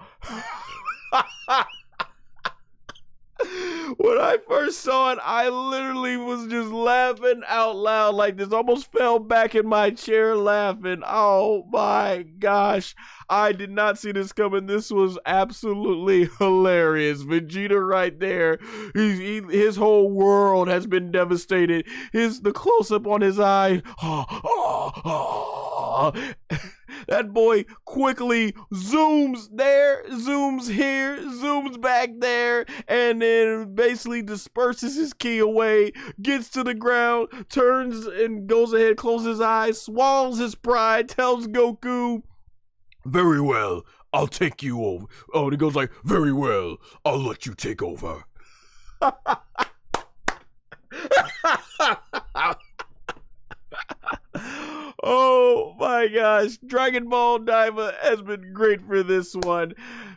When I first saw it, I literally was just laughing out loud like this. Almost fell back in my chair laughing. Oh my gosh. I did not see this coming. This was absolutely hilarious. Vegeta right there. His whole world has been devastated. The close-up on his eye. That boy quickly zooms there, zooms here, zooms back there, and then basically disperses his ki away, gets to the ground, turns and goes ahead, closes his eyes, swallows his pride, tells Goku, "Very well, I'll take you over." Oh, and he goes like, "Very well, I'll let you take over." Oh my gosh, Dragon Ball DAIMA has been great for this one.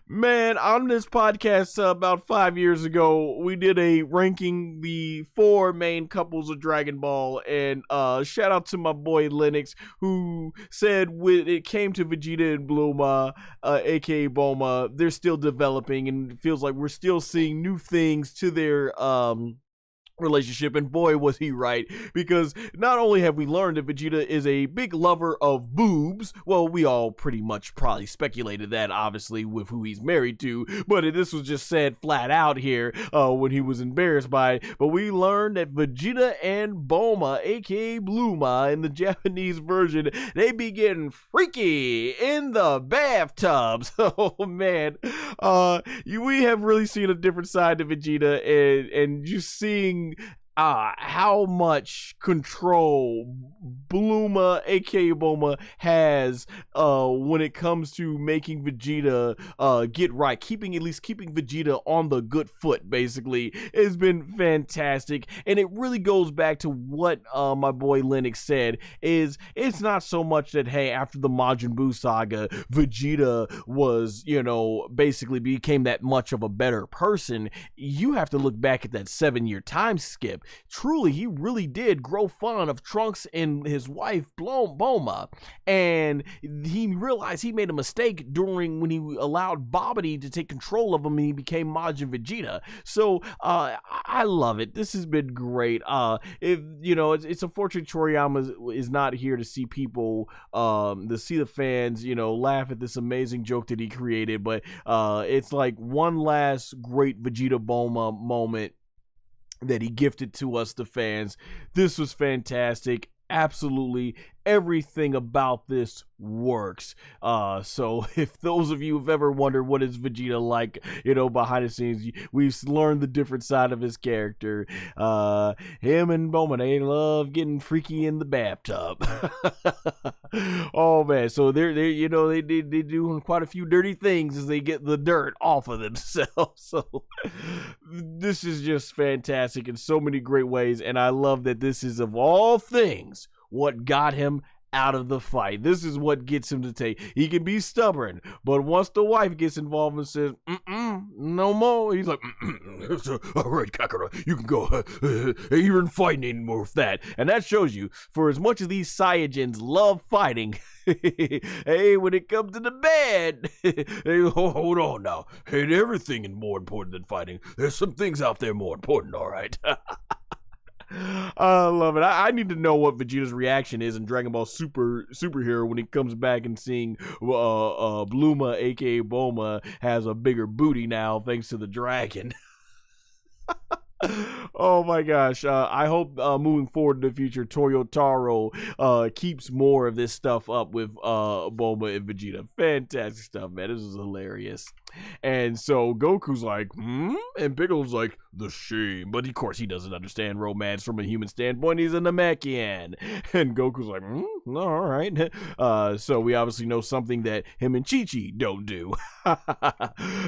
Man, on this podcast about 5 years ago, we did a ranking the 4 main couples of Dragon Ball, and shout out to my boy Linux, who said when it came to Vegeta and Bluma, aka Bulma, they're still developing, and it feels like we're still seeing new things to their relationship. And boy, was he right, because not only have we learned that Vegeta is a big lover of boobs, well, we all pretty much probably speculated that, obviously, with who he's married to, but this was just said flat out here when he was embarrassed by it. But we learned that Vegeta and Bulma, aka Bluma, in the Japanese version, they be getting freaky in the bathtubs. Oh man, we have really seen a different side to Vegeta, and just seeing how much control Bluma, aka Bulma, has when it comes to making Vegeta get right, keeping Vegeta on the good foot, basically, has been fantastic. And it really goes back to what my boy Linux said, is it's not so much that, hey, after the Majin Buu saga, Vegeta was, basically became that much of a better person. You have to look back at that 7-year time skip, truly, he really did grow fond of Trunks and his wife, Bulma. And he realized he made a mistake when he allowed Babidi to take control of him and he became Majin Vegeta. So, I love it. This has been great. It's unfortunate Toriyama is not here to see people, to see the fans, laugh at this amazing joke that he created. But it's like one last great Vegeta Bulma moment that he gifted to us, the fans. This was fantastic. Absolutely everything about this works. So if those of you have ever wondered what is Vegeta like, behind the scenes, we've learned the different side of his character. Him and Bulma, they love getting freaky in the bathtub. Oh man, so they're doing quite a few dirty things as they get the dirt off of themselves. So this is just fantastic in so many great ways, and I love that this is, of all things, what got him out of the fight. This is what gets him to take. He can be stubborn, but once the wife gets involved and says, no more, he's like, all right, Kakara, you can go. Even fighting anymore with that. And that shows you, for as much as these Saiyajins love fighting, hey, when it comes to the bed, hey, hold on now. Ain't everything more important than fighting. There's some things out there more important, all right? I love it. I need to know what Vegeta's reaction is in Dragon Ball Superhero when he comes back and seeing Bluma, aka Bulma, has a bigger booty now thanks to the dragon. Oh my gosh. I hope moving forward in the future, Toyotaro keeps more of this stuff up with Bulma and Vegeta. Fantastic stuff, man. This is hilarious. And so Goku's like, and Piccolo's like, the shame. But of course he doesn't understand romance from a human standpoint. He's a Namekian. And Goku's like, all right. So we obviously know something that him and Chi-Chi don't do.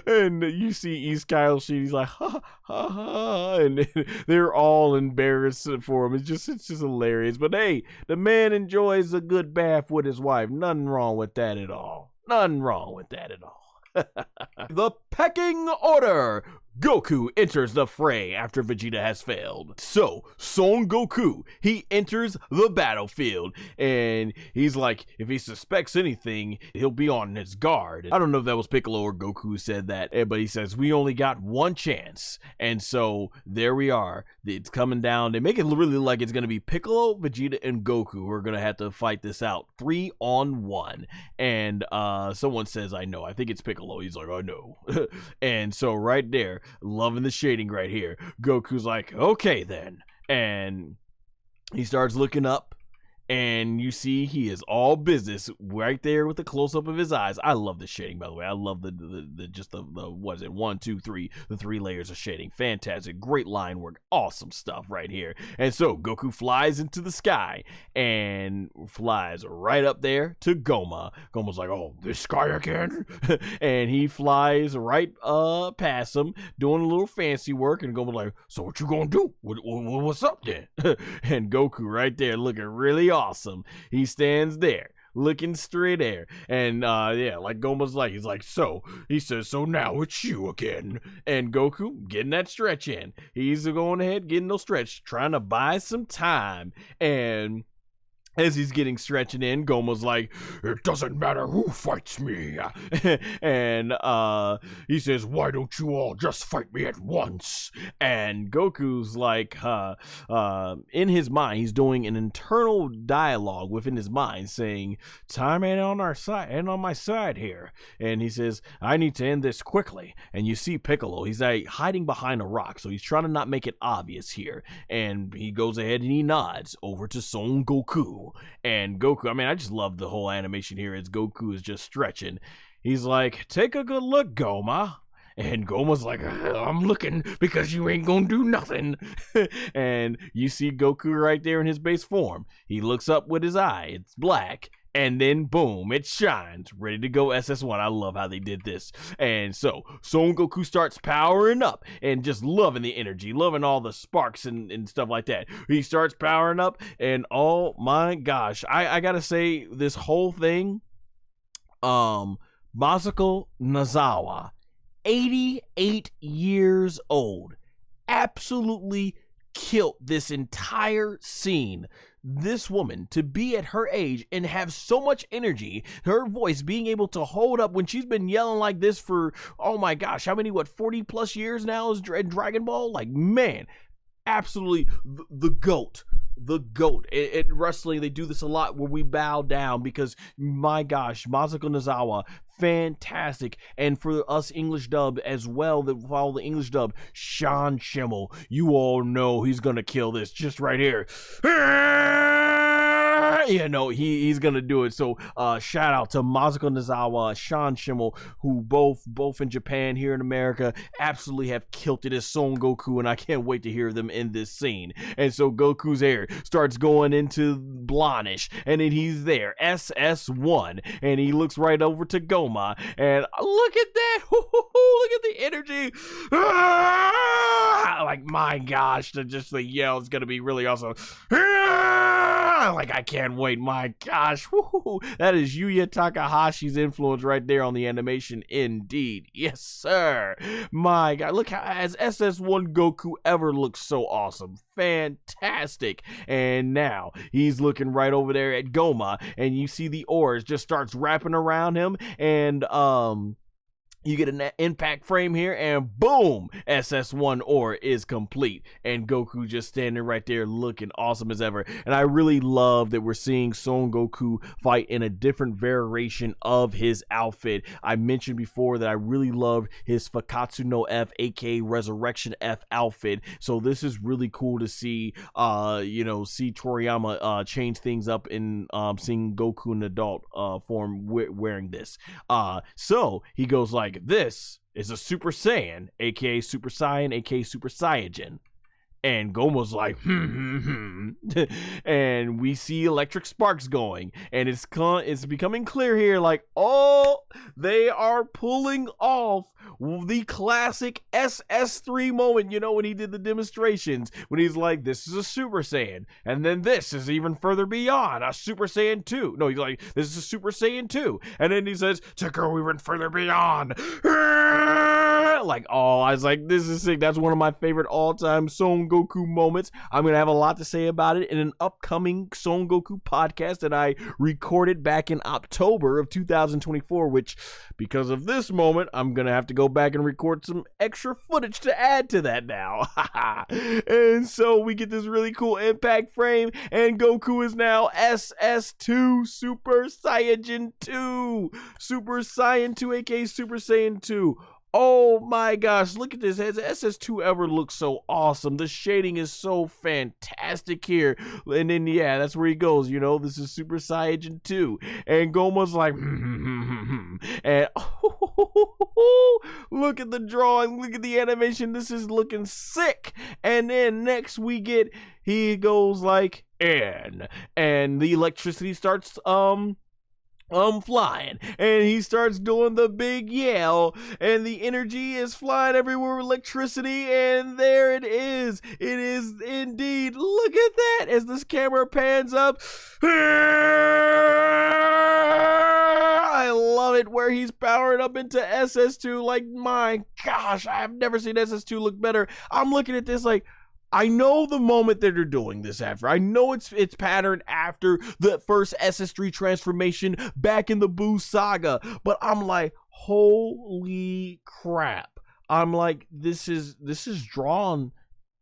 And you see East Kyle Sheet, he's like, ha, ha, ha. And they're all embarrassed for him. It's just hilarious. But hey, the man enjoys a good bath with his wife. Nothing wrong with that at all. Nothing wrong with that at all. The pecking order. Goku enters the fray after Vegeta has failed. So, Son Goku, he enters the battlefield, and he's like, if he suspects anything, he'll be on his guard. I don't know if that was Piccolo or Goku who said that, but he says, we only got one chance. And so, there we are. It's coming down. They make it really like it's going to be Piccolo, Vegeta, and Goku who are going to have to fight this out 3-on-1. And someone says, I know. I think it's Piccolo. He's like, I know. And so, right there, loving the shading right here. Goku's like, okay then. And he starts looking up, and you see he is all business right there with the close-up of his eyes. I love the shading, by the way. I love the what is it, 1, 2, 3, the 3 layers of shading. Fantastic, great line work, awesome stuff right here. And so Goku flies into the sky and flies right up there to Gomah. Goma's like, oh, this sky again? And he flies right past him, doing a little fancy work, and Goma's like, so what you gonna do? What's up then? And Goku right there looking really awesome. He stands there looking straight there, and like Gomah's like, he's like, so he says, so now it's you again. And Goku getting that stretch in. He's going ahead getting no stretch, trying to buy some time. And as he's getting stretching in, Gomah's like, it doesn't matter who fights me. And he says, why don't you all just fight me at once? And Goku's like, in his mind, he's doing an internal dialogue within his mind saying, time ain't on our side, ain't on my side here. And he says, I need to end this quickly. And you see Piccolo, he's like hiding behind a rock, so he's trying to not make it obvious here. And he goes ahead and he nods over to Son Goku. And Goku, I mean, I just love the whole animation here as Goku is just stretching. He's like, take a good look, Gomah. And Gomah's like, I'm looking because you ain't gonna do nothing. And you see Goku right there in his base form. He looks up with his eye. It's black. And then, boom, it shines. Ready to go SS1. I love how they did this. And so, Son Goku starts powering up and just loving the energy, loving all the sparks and stuff like that. He starts powering up, and oh my gosh. I gotta say, this whole thing, Masako Nozawa, 88 years old. Absolutely killed this entire scene. This woman, to be at her age and have so much energy, her voice being able to hold up when she's been yelling like this for, oh my gosh, how many, 40 plus years now is Dragon Ball? Like, man, absolutely the GOAT. The GOAT. In wrestling, they do this a lot where we bow down because, my gosh, Masako Nozawa, fantastic. And for us English dub as well, that follow the English dub, Sean Schimmel, you all know he's gonna kill this just right here. Yeah, no, he's gonna do it. So shout out to Masako Nozawa, Sean Schimmel, who both in Japan, here in America, absolutely have killed it as Son Goku, and I can't wait to hear them in this scene. And so Goku's hair starts going into blondish, and then he's there, SS1, and he looks right over to Gomah, and look at that, look at the energy, like, my gosh, just the yell is gonna be really awesome. Like, I can't wait, my gosh, that is Yuya Takahashi's influence right there on the animation, indeed. Yes, sir. My God, look how, as SS1 Goku ever looks so awesome, fantastic. And now he's looking right over there at Gomah, and you see the oars just starts wrapping around him, and you get an impact frame here, and boom, SS1 ore is complete, and Goku just standing right there looking awesome as ever. And I really love that we're seeing Son Goku fight in a different variation of his outfit. I mentioned before that I really love his Fakatsu no F, aka Resurrection F outfit, so this is really cool to see, see Toriyama change things up in seeing Goku in adult form wearing this. So he goes like, this is a Super Saiyan, aka Super Saiyan, aka Super Saiyajin. And Goma's like, and we see electric sparks going, and it's becoming clear here, like, oh, they are pulling off the classic SS3 moment, when he did the demonstrations, when he's like, this is a Super Saiyan, and then this is even further beyond a Super Saiyan 2. No, he's like, this is a Super Saiyan 2, and then he says, to go even further beyond. Like, oh, I was like, this is sick. That's one of my favorite all-time Son Goku moments. I'm gonna have a lot to say about it in an upcoming Son Goku podcast that I recorded back in October of 2024, which, because of this moment, I'm gonna have to go back and record some extra footage to add to that now. And so we get this really cool impact frame, and Goku is now SS2 Super Saiyajin 2. Super Saiyan 2, aka Super Saiyan 2. Oh my gosh, look at this. Has SS2 ever looked so awesome? The shading is so fantastic here. And then, yeah, that's where he goes, this is Super Saiyan 2. And Goma's like, and look at the drawing, look at the animation. This is looking sick. And then next he goes like, and the electricity starts, flying, and he starts doing the big yell, and the energy is flying everywhere with electricity, and there it is indeed. Look at that as this camera pans up. I love it where he's powering up into SS2. Like, my gosh, I've never seen SS2 look better. I'm looking at this like, I know the moment that they're doing this after. I know it's patterned after the first SS3 transformation back in the Buu saga, but I'm like, holy crap. I'm like, this is drawn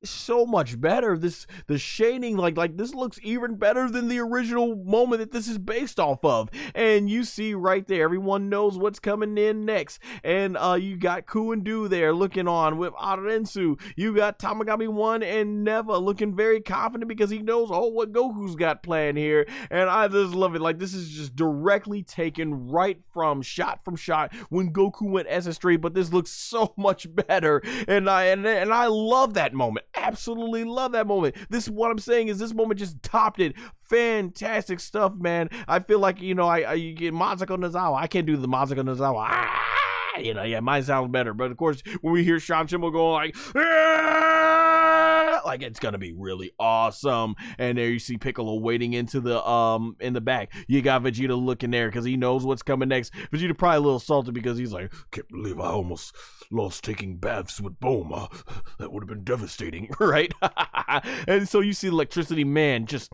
so much better. The shading, like this looks even better than the original moment that this is based off of. And you see right there, everyone knows what's coming in next. And you got Kuu Duu there looking on with Arensu. You got Tamagami 1 and Neva looking very confident because he knows what Goku's got planned here. And I just love it. Like, this is just directly taken right from shot when Goku went SS3, but this looks so much better. And I love that moment. Absolutely love that moment. What I'm saying is this moment just topped it. Fantastic stuff, man. I feel like, you get Masako Nozawa. I can't do the Masako Nozawa. Mine sounds better. But of course, when we hear Sean Schimmel going like like, it's gonna be really awesome. And there you see Piccolo waiting into the in the back. You got Vegeta looking there because he knows what's coming next. Vegeta probably a little salty because he's like, can't believe I almost lost taking baths with Gomah. That would have been devastating, right? And so you see electricity man just,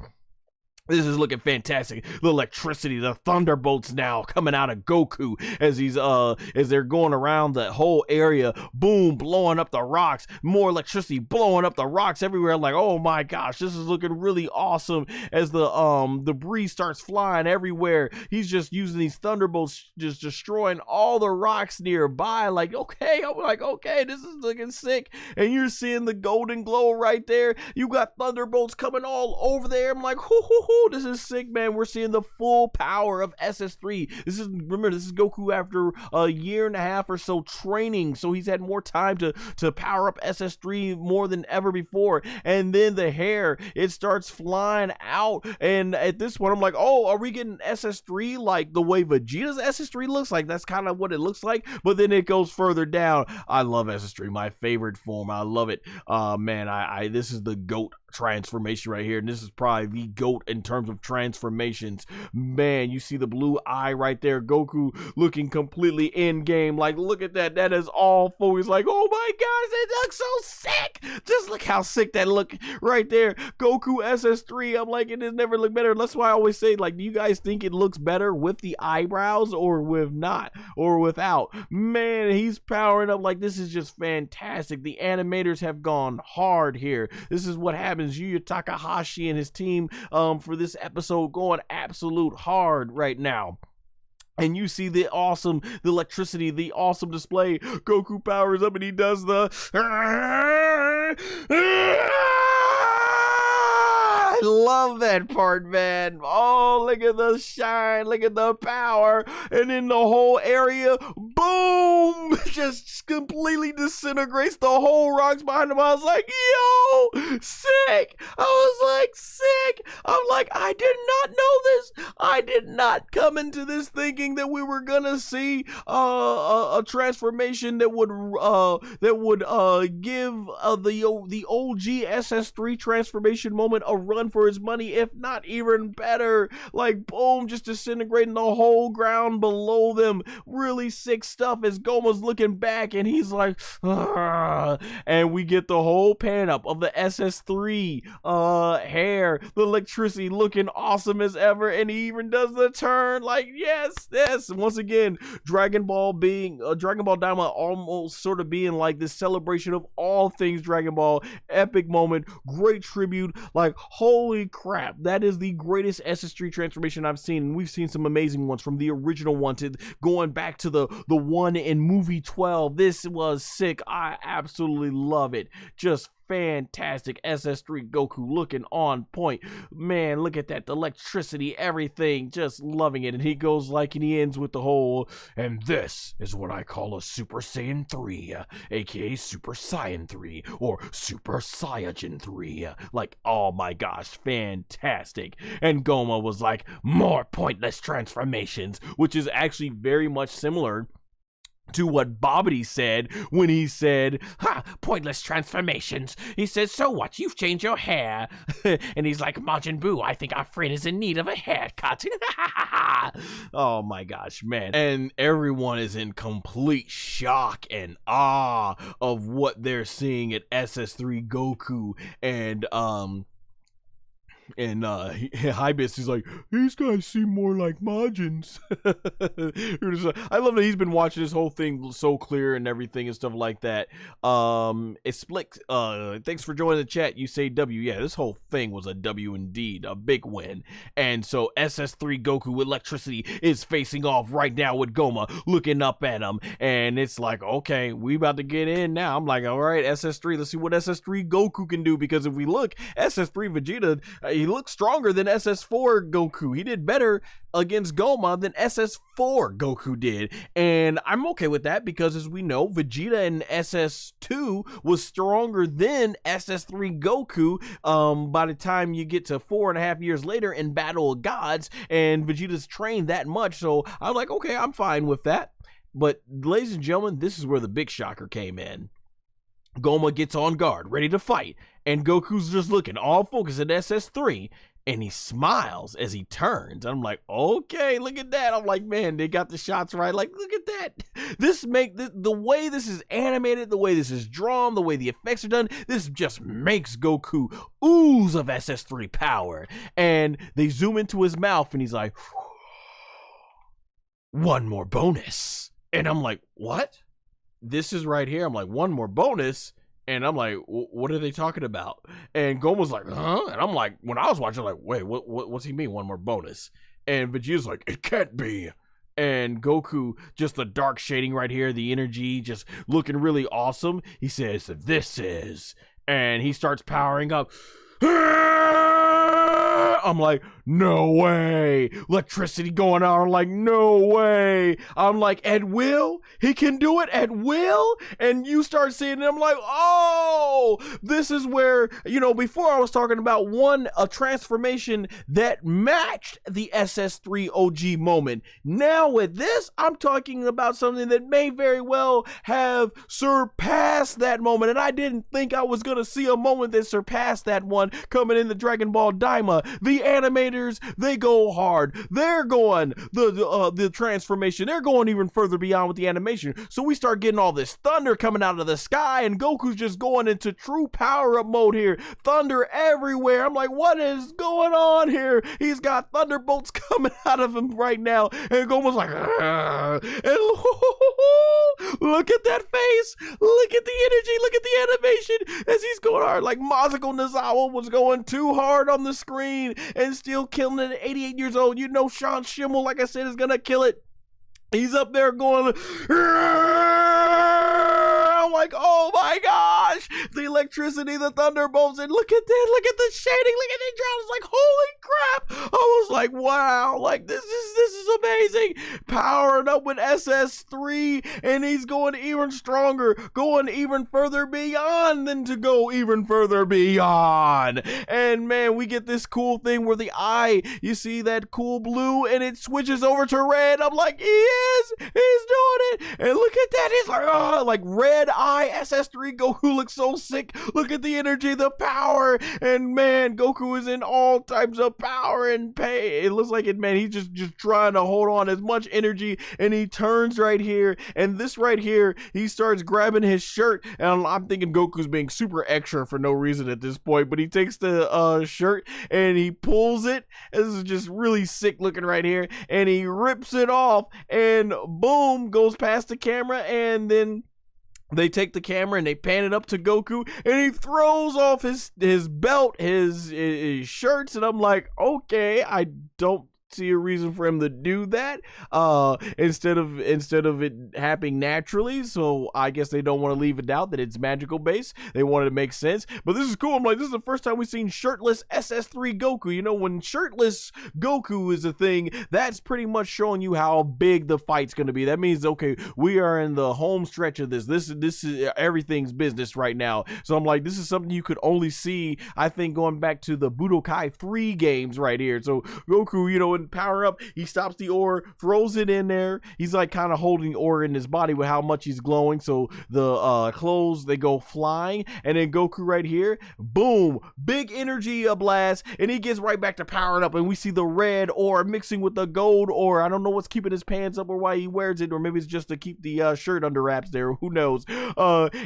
this is looking fantastic. The electricity, the thunderbolts now coming out of Goku as he's as they're going around the whole area, boom, blowing up the rocks, more electricity blowing up the rocks everywhere. Like, oh my gosh, this is looking really awesome as the debris starts flying everywhere. He's just using these thunderbolts, just destroying all the rocks nearby. Like, okay, I'm like, okay, this is looking sick. And you're seeing the golden glow right there. You got thunderbolts coming all over there. I'm like, hoo hoo hoo. This is sick, man. We're seeing the full power of SS3. This is, remember, this is Goku after a year and a half or so training, so he's had more time to power up SS3 more than ever before. And then the hair, it starts flying out, and at this point I'm like, oh, are we getting SS3 like the way Vegeta's SS3 looks like? That's kind of what it looks like, but then it goes further down. I love SS3, my favorite form. I love it. Man, this is the GOAT transformation right here, and this is probably the GOAT in terms of transformations. Man, you see the blue eye right there, Goku looking completely in game. Like, look at that, that is all full. He's like, oh my gosh, it looks so sick. Just look how sick that look right there. Goku SS3. I'm like, it has never looked better. That's why I always say, like, do you guys think it looks better with the eyebrows or with not, or without? Man, he's powering up. Like, this is just fantastic. The animators have gone hard here. This is what happens. Yuya Takahashi and his team for this episode going absolute hard right now. And you see the electricity, the awesome display. Goku powers up and he does the I love that part, man. Oh, look at the shine, look at the power, and then the whole area, boom, just completely disintegrates the whole rocks behind him. I was like, yo, sick. I was like, sick. I'm like, I did not know this. I did not come into this thinking that we were gonna see a transformation that would give the OG SS3 transformation moment a run for his money, if not even better. Like, boom, just disintegrating the whole ground below them. Really sick stuff as Gomah's looking back and he's like, ah. And we get the whole pan up of the SS3 hair, the electricity looking awesome as ever, and he even does the turn. Like, yes. Once again, Dragon Ball DAIMA almost sort of being like this celebration of all things Dragon Ball. Epic moment, great tribute. Like, holy crap, that is the greatest SS3 transformation I've seen. And we've seen some amazing ones from the original one to going back to the one in movie 12. This was sick. I absolutely love it. Just fantastic. SS3 Goku looking on point. Man, look at that. The electricity, everything. Just loving it. And he goes like, and he ends with the whole, and this is what I call a Super Saiyan 3, aka Super Saiyan 3, or Super Saiyajin 3. Like, oh my gosh, fantastic. And Gomah was like, more pointless transformations, which is actually very much similar to what Bobbity said when he said, ha, pointless transformations. He says, so what? You've changed your hair. And he's like, Majin Buu, I think our friend is in need of a haircut. Oh my gosh, man. And everyone is in complete shock and awe of what they're seeing at SS3 Goku. And Hybis is like, these guys seem more like Majins. I love that he's been watching this whole thing so clear and everything and stuff like that. It's Split. Thanks for joining the chat. You say W. Yeah, this whole thing was a W indeed, a big win. And so SS3 Goku electricity is facing off right now with Gomah, looking up at him, and it's like, okay, we about to get in now. I'm like, all right, SS3, let's see what SS3 Goku can do, because if we look, SS3 Vegeta, he looks stronger than SS4 Goku. He did better against Gomah than SS4 Goku did. And I'm okay with that because, as we know, Vegeta in SS2 was stronger than SS3 Goku by the time you get to 4.5 years later in Battle of Gods, and Vegeta's trained that much. So I'm like, okay, I'm fine with that. But ladies and gentlemen, this is where the big shocker came in. Gomah gets on guard, ready to fight, and Goku's just looking all focused at SS3, and he smiles as he turns. I'm like, okay, look at that. I'm like, man, they got the shots right. Like, look at that. The way this is animated, the way this is drawn, the way the effects are done, this just makes Goku ooze of SS3 power. And they zoom into his mouth, and he's like, one more bonus. And I'm like, what? This is right here. I'm like, one more bonus. And I'm like, what are they talking about? And Gomah's like, huh? And I'm like, when I was watching, I'm like, wait, what's he mean? One more bonus? And Vegeta's like, it can't be. And Goku, just the dark shading right here, the energy, just looking really awesome. He says, this is. And he starts powering up. I'm like, no way. Electricity going on. I'm like, no way. I'm like, at will? He can do it at will? And you start seeing it. I'm like, oh, this is where, before I was talking about a transformation that matched the SS3 OG moment. Now with this, I'm talking about something that may very well have surpassed that moment. And I didn't think I was going to see a moment that surpassed that one coming in the Dragon Ball DAIMA. The animators, they go hard. They're going the transformation. They're going even further beyond with the animation. So we start getting all this thunder coming out of the sky, and Goku's just going into true power-up mode here. Thunder everywhere. I'm like, what is going on here? He's got thunderbolts coming out of him right now, and Goku's like, and look at that face. Look at the energy. Look at the animation as he's going hard. Like Masako Nozawa was going too hard on the screen and still killing it at 88 years old. Sean Schimmel, like I said, is gonna kill it. He's up there going, I'm like, oh my gosh, the electricity, the thunderbolts, and look at that, look at the shading, look at the drops, like, holy crap. I was like, wow, like this is amazing. Powering up with SS3, and he's going even stronger, going even further beyond than to go even further beyond. And man, we get this cool thing where the eye, you see that cool blue, and it switches over to red. I'm like, he's doing it. And look at that, he's like, oh, like red eye SS3 Goku looks so sick. Look at the energy, the power, and man, Goku is in all types of power and pain. It looks like it, man. He's just trying to hold on as much energy, and he turns right here, and this right here, he starts grabbing his shirt, and I'm thinking Goku's being super extra for no reason at this point, but he takes the shirt and he pulls it. This is just really sick looking right here, and he rips it off, and boom, goes past the camera, and then they take the camera and they pan it up to Goku, and he throws off his belt, his shirts, and I'm like, okay, I don't see a reason for him to do that instead of it happening naturally. So I guess they don't want to leave a doubt that it's magical based. They wanted to make sense, but this is cool. I'm like, this is the first time we've seen shirtless SS3 Goku. When shirtless Goku is a thing, that's pretty much showing you how big the fight's going to be. That means, okay, we are in the home stretch of this is everything's business right now. So I'm like, this is something you could only see, I think, going back to the Budokai 3 games right here. So Goku, power up, he stops the ore, throws it in there. He's like kind of holding ore in his body with how much he's glowing, so the clothes, they go flying, and then Goku right here, boom, big energy blast, and he gets right back to powering up, and we see the red ore mixing with the gold ore. I don't know what's keeping his pants up or why he wears it, or maybe it's just to keep the shirt under wraps there, who knows.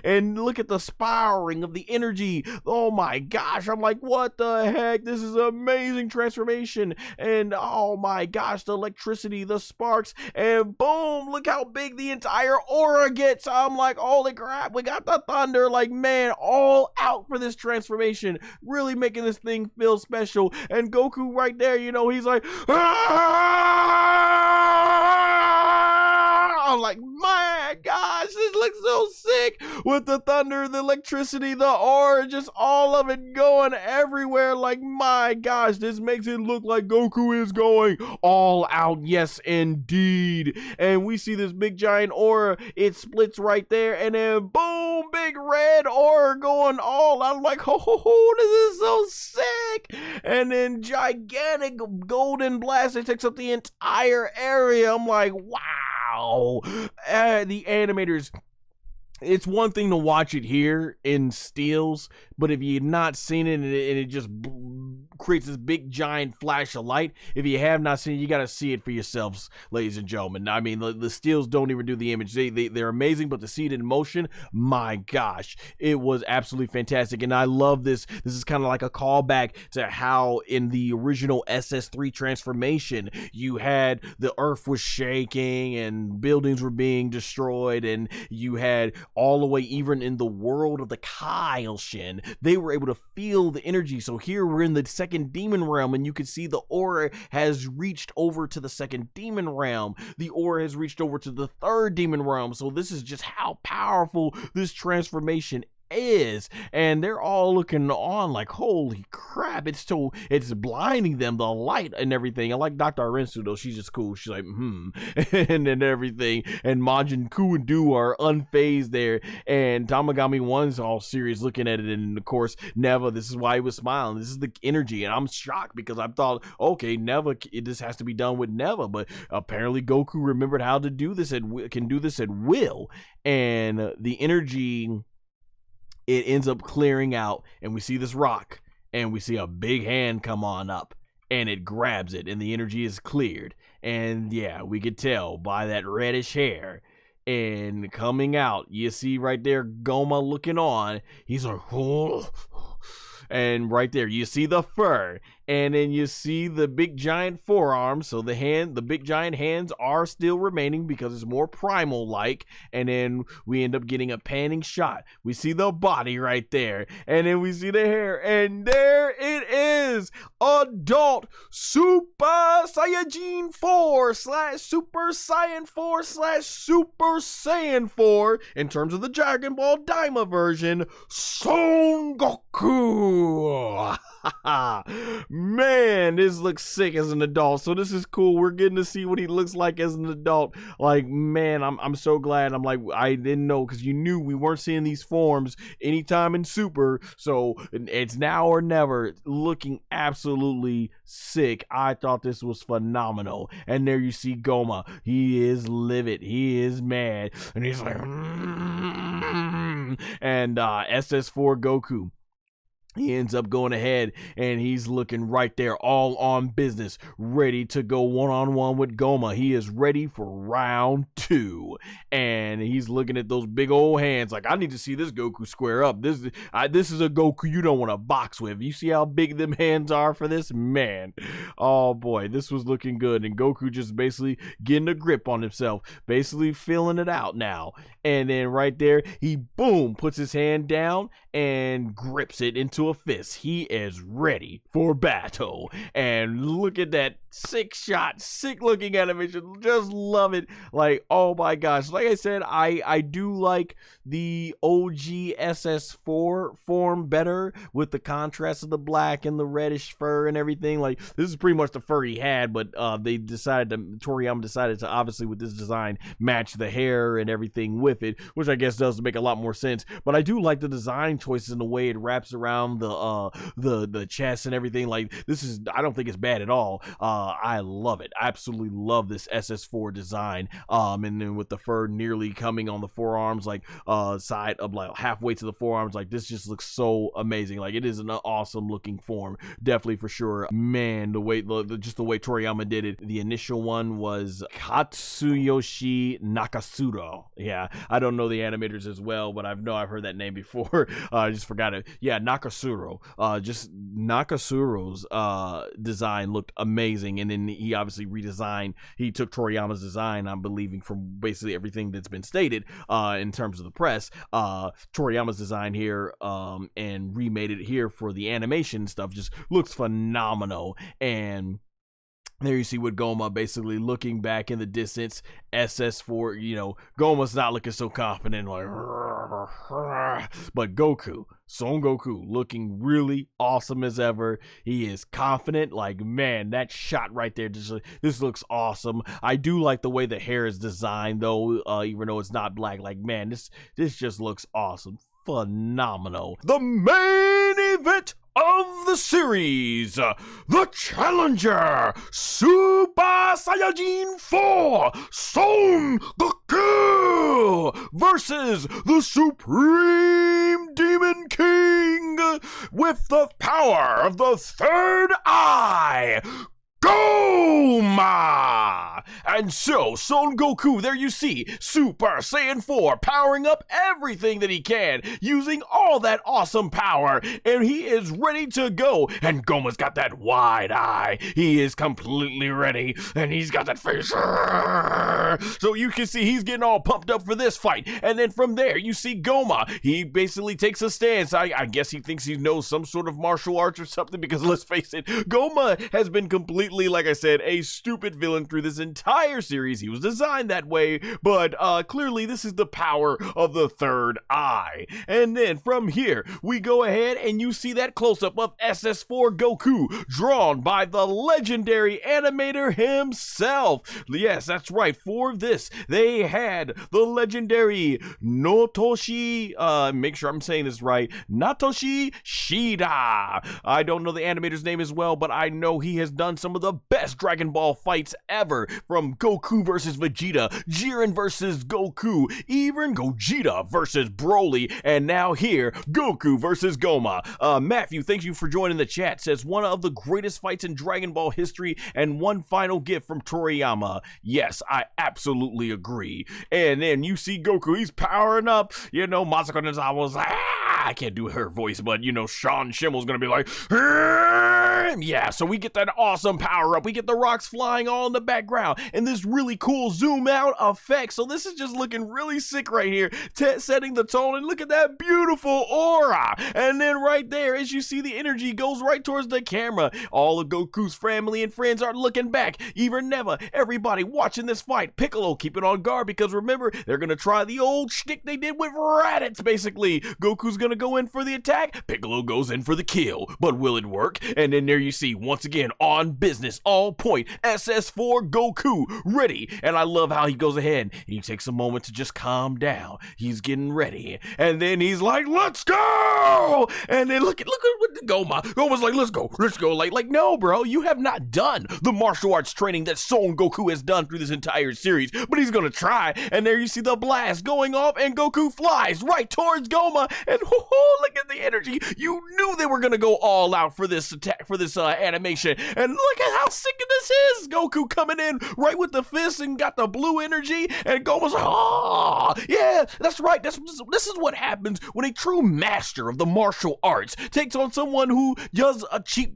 And look at the spiraling of the energy. Oh my gosh, I'm like, what the heck, this is an amazing transformation. And oh my gosh, the electricity, the sparks, and boom, look how big the entire aura gets. I'm like, holy crap, we got the thunder. Like, man, all out for this transformation, really making this thing feel special. And Goku right there, he's like, I'm like, my gosh, this looks so sick with the thunder, the electricity, the aura, just all of it going everywhere. Like, my gosh, this makes it look like Goku is going all out. Yes, indeed. And we see this big giant aura. It splits right there, and then boom, big red aura going all out. I'm like, oh, this is so sick. And then gigantic golden blast that takes up the entire area. I'm like, wow. The animators, it's one thing to watch it here in stills, but if you've not seen it and it just creates this big giant flash of light, if you have not seen it, you got to see it for yourselves, ladies and gentlemen. I mean, the stills don't even do the image. They're amazing, but to see it in motion, my gosh, it was absolutely fantastic. And I love this. This is kind of like a callback to how in the original SS3 transformation, you had the earth was shaking and buildings were being destroyed, and you had all the way even in the world of the Kyle Shin, they were able to feel the energy. So here we're in the second demon realm, and you can see the aura has reached over to the second demon realm. The aura has reached over to the third demon realm. So this is just how powerful this transformation is, and they're all looking on like, holy crap, it's blinding them, the light and everything. I like Dr. Arensu though, she's just cool. She's like and everything, and Majin Kuu Duu are unfazed there, and Tamagami 1's all serious looking at it, and of course Neva, this is why he was smiling, this is the energy. And I'm shocked because I thought, okay, Neva, this has to be done with Neva, but apparently Goku remembered how to do this and can do this at will, and the energy, it ends up clearing out, and we see this rock, and we see a big hand come on up, and it grabs it, and the energy is cleared. And yeah, we could tell by that reddish hair. And coming out, you see right there Gomah looking on. He's like, oh. And right there, you see the fur, and then you see the big giant forearms. So the big giant hands are still remaining because it's more primal like. And then we end up getting a panning shot. We see the body right there, and then we see the hair, and there it is, adult Super Saiyajin 4 / Super Saiyan 4 / Super Saiyan 4 in terms of the Dragon Ball DAIMA version, Son Goku. Man, this looks sick as an adult. So this is cool. We're getting to see what he looks like as an adult. Like, man, I'm so glad. I'm like, I didn't know, because you knew we weren't seeing these forms anytime in Super. So it's now or never. Looking absolutely sick. I thought this was phenomenal. And there you see Gomah. He is livid. He is mad. And he's like, and SS4 Goku, he ends up going ahead, and he's looking right there, all on business, ready to go one-on-one with Gomah. He is ready for round 2, and he's looking at those big old hands like, I need to see this Goku square up. This is a Goku you don't want to box with. You see how big them hands are for this? Man, oh boy, this was looking good, and Goku just basically getting a grip on himself, basically feeling it out now. And then right there, he, boom, puts his hand down and grips it into a fist. He is ready for battle. And look at that sick shot, sick looking animation. Just love it. Like, oh my gosh. Like I said, I do like the OG SS4 form better with the contrast of the black and the reddish fur and everything. Like, this is pretty much the fur he had, but Toriyama decided to obviously with this design match the hair and everything with it, which I guess does make a lot more sense. But I do like the design choices and the way it wraps around the chest and everything. Like, this is, I don't think it's bad at all. I love it. I absolutely love this SS4 design. And then with the fur nearly coming on the forearms, like side of like halfway to the forearms, like this just looks so amazing. Like, it is an awesome looking form, definitely for sure. Man, just the way Toriyama did it. The initial one was Katsuyoshi Nakasuro. Yeah, I don't know the animators as well, but I've heard that name before. I just forgot it. Yeah, Nakasuro. Just Nakasuro's design looked amazing, and then he obviously redesigned. He took Toriyama's design, I'm believing, from basically everything that's been stated in terms of the press. Toriyama's design here and remade it here for the animation stuff. Just looks phenomenal. And there you see with Gomah basically looking back in the distance. SS4, you know, Gomah's not looking so confident, like, but Goku, Son Goku, looking really awesome as ever. He is confident. Like, man, that shot right there, this looks awesome. I do like the way the hair is designed, though, even though it's not black. Like, man, this just looks awesome. Phenomenal. The main event of the series, the challenger, Super Saiyan 4, Son Goku, versus the Supreme Demon King with the power of the third eye, Gomah! And so, Son Goku, there you see, Super Saiyan 4 powering up everything that he can, using all that awesome power, and he is ready to go. And Gomah's got that wide eye. He is completely ready, and he's got that face. So you can see he's getting all pumped up for this fight. And then from there, you see Gomah. He basically takes a stance. I guess he thinks he knows some sort of martial arts or something, because let's face it, Gomah has been completely, like I said, a stupid villain through this entire series. He was designed that way, but clearly this is the power of the third eye. And then from here, we go ahead and you see that close-up of SS4 Goku, drawn by the legendary animator himself. Yes, that's right. For this, they had the legendary Notoshi, make sure I'm saying this right, Natoshi Shida. I don't know the animator's name as well, but I know he has done some of the best Dragon Ball fights ever, from Goku vs Vegeta, Jiren vs Goku, even Gogeta vs Broly, and now here, Goku vs Gomah. Matthew, thank you for joining the chat, says one of the greatest fights in Dragon Ball history and one final gift from Toriyama. Yes, I absolutely agree. And then you see Goku, he's powering up, you know, Masako Nozawa's like, I can't do her voice, but you know, Sean Schimmel's gonna be like, yeah, so we get that awesome power up. We get the rocks flying all in the background and this really cool zoom out effect. So this is just looking really sick right here, setting the tone. And look at that beautiful aura. And then right there, as you see, the energy goes right towards the camera. All of Goku's family and friends are looking back. Even Neva, everybody watching this fight. Piccolo keeping on guard, because remember, they're gonna try the old shtick they did with Raditz, basically. Goku's gonna go in for the attack. Piccolo goes in for the kill. But will it work? And then there you see, once again, on business, all point, SS4 Goku, ready. And I love how he goes ahead and he takes a moment to just calm down. He's getting ready. And then he's like, let's go! And then look at Gomah. Gomah's like, let's go. Like, no, bro, you have not done the martial arts training that Son Goku has done through this entire series. But he's gonna try. And there you see the blast going off, and Goku flies right towards Gomah. And look at the energy. You knew they were gonna go all out for this attack, for this animation. And look at how sick this is. Goku coming in right with the fist and got the blue energy, and Gomah's like, oh, yeah, that's right. This is what happens when a true master of the martial arts takes on someone who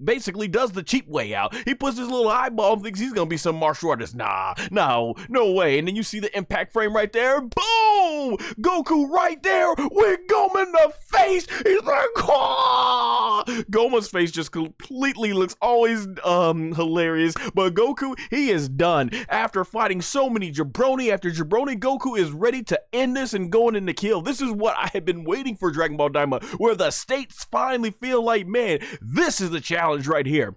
basically does the cheap way out. He puts his little eyeball and thinks he's gonna be some martial artist. Nah, no way. And then you see the impact frame right there. Boom! Goku right there with Gomah in the face. He's like, oh! Gomah's face just completely looks always hilarious. But Goku, he is done. After fighting so many jabroni after jabroni, Goku is ready to end this and going in to kill. This is what I have been waiting for, Dragon Ball DAIMA, where the states finally feel like, man, this is the challenge right here.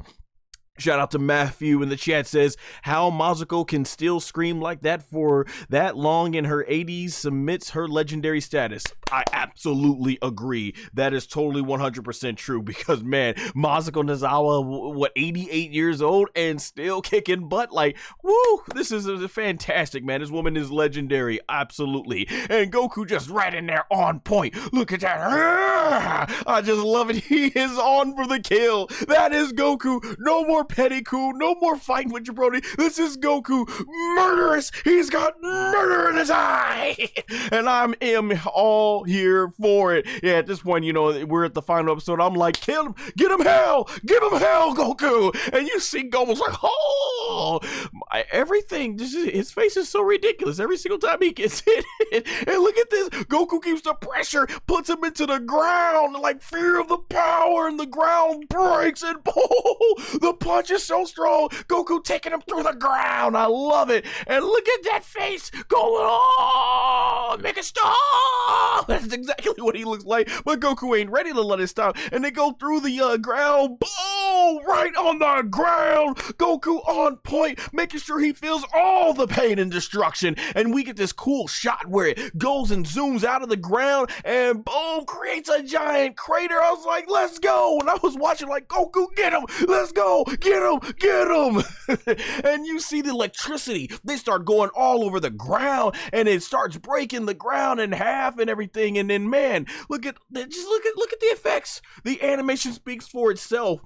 Shout out to Matthew in the chat, says how Masako can still scream like that for that long in her 80s submits her legendary status. I absolutely agree. That is totally 100% true, because man, Masako Nozawa, what, 88 years old and still kicking butt? Like, woo, this is fantastic, man. This woman is legendary, absolutely. And Goku just right in there on point. Look at that. I just love it. He is on for the kill. That is Goku. No more petty coup, no more fighting with jabroni. This is Goku, murderous. He's got murder in his eye, and I am all here for it. Yeah, at this point, you know, we're at the final episode. I'm like, kill him, give him hell, Goku. And you see Goma's like, oh, everything. His face is so ridiculous every single time he gets hit. And look at this. Goku keeps the pressure, puts him into the ground, like fear of the power, and the ground breaks, and the punch is so strong. Goku taking him through the ground. I love it. And look at that face going on. Make it stop. That's exactly what he looks like. But Goku ain't ready to let it stop. And they go through the ground. Boom. boom, right on the ground. Goku on point, making sure he feels all the pain and destruction. And we get this cool shot where it goes and zooms out of the ground and boom, creates a giant crater. I was like, let's go. And I was watching like, Goku, get him. Let's go. Get him. Get him. And you see the electricity. They start going all over the ground and it starts breaking the ground in half and everything. And then, man, look at the effects. The animation speaks for itself.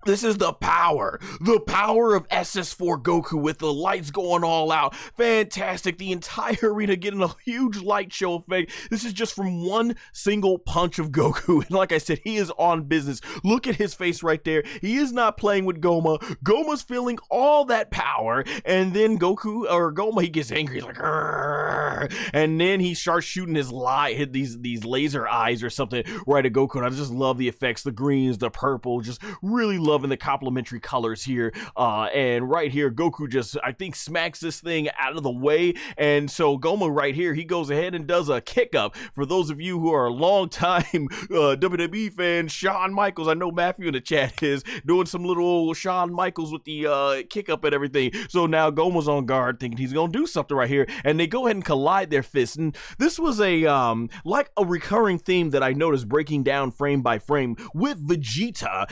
This is the power of SS4 Goku with the lights going all out. Fantastic. The entire arena getting a huge light show effect. This is just from one single punch of Goku. And like I said, he is on business. Look at his face right there. He is not playing with Gomah. Gomah's feeling all that power. And then Gomah, he gets angry. He's like, "Arr!" And then he starts shooting his these laser eyes or something right at Goku. And I just love the effects, the greens, the purple, just really loving the complementary colors here. And right here, Goku just, I think, smacks this thing out of the way. And so Gomah right here, he goes ahead and does a kick up. For those of you who are long-time WWE fans, Shawn Michaels, I know Matthew in the chat is doing some little Shawn Michaels with the kick up and everything. So now Gomah's on guard thinking he's going to do something right here. And they go ahead and collide their fists. And this was like a recurring theme that I noticed breaking down frame by frame with Vegeta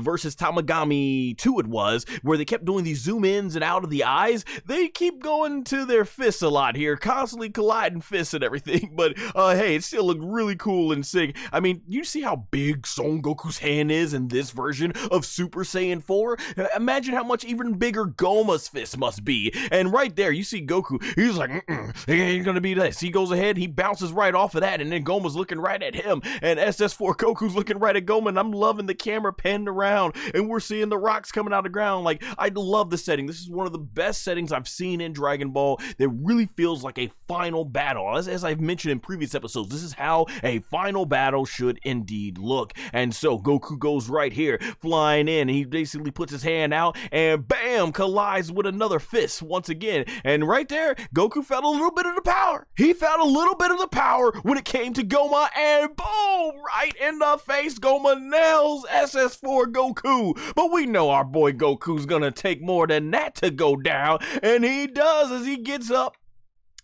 versus Tamagami 2 it was, where they kept doing these zoom ins and out of the eyes. They keep going to their fists a lot here, constantly colliding fists and everything, but hey, it still looked really cool and sick. I mean, you see how big Son Goku's hand is in this version of Super Saiyan 4? Imagine how much even bigger Gomah's fist must be. And right there, you see Goku, he's like, it ain't gonna be this. He goes ahead, he bounces right off of that, and then Gomah's looking right at him, and SS4 Goku's looking right at Gomah, and I'm loving the camera panned around, and we're seeing the rocks coming out of the ground. Like, I love the setting. This is one of the best settings I've seen in Dragon Ball that really feels like a final battle. As I've mentioned in previous episodes, this is how a final battle should indeed look. And so Goku goes right here, flying in, and he basically puts his hand out, and bam, collides with another fist once again. And right there, Goku felt a little bit of the power. He felt a little bit of the power when it came to Gomah, and boom, right in the face, Gomah nails SS4 Goku. But we know our boy Goku's gonna take more than that to go down, and he does as he gets up.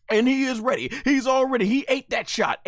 And he is ready. He ate that shot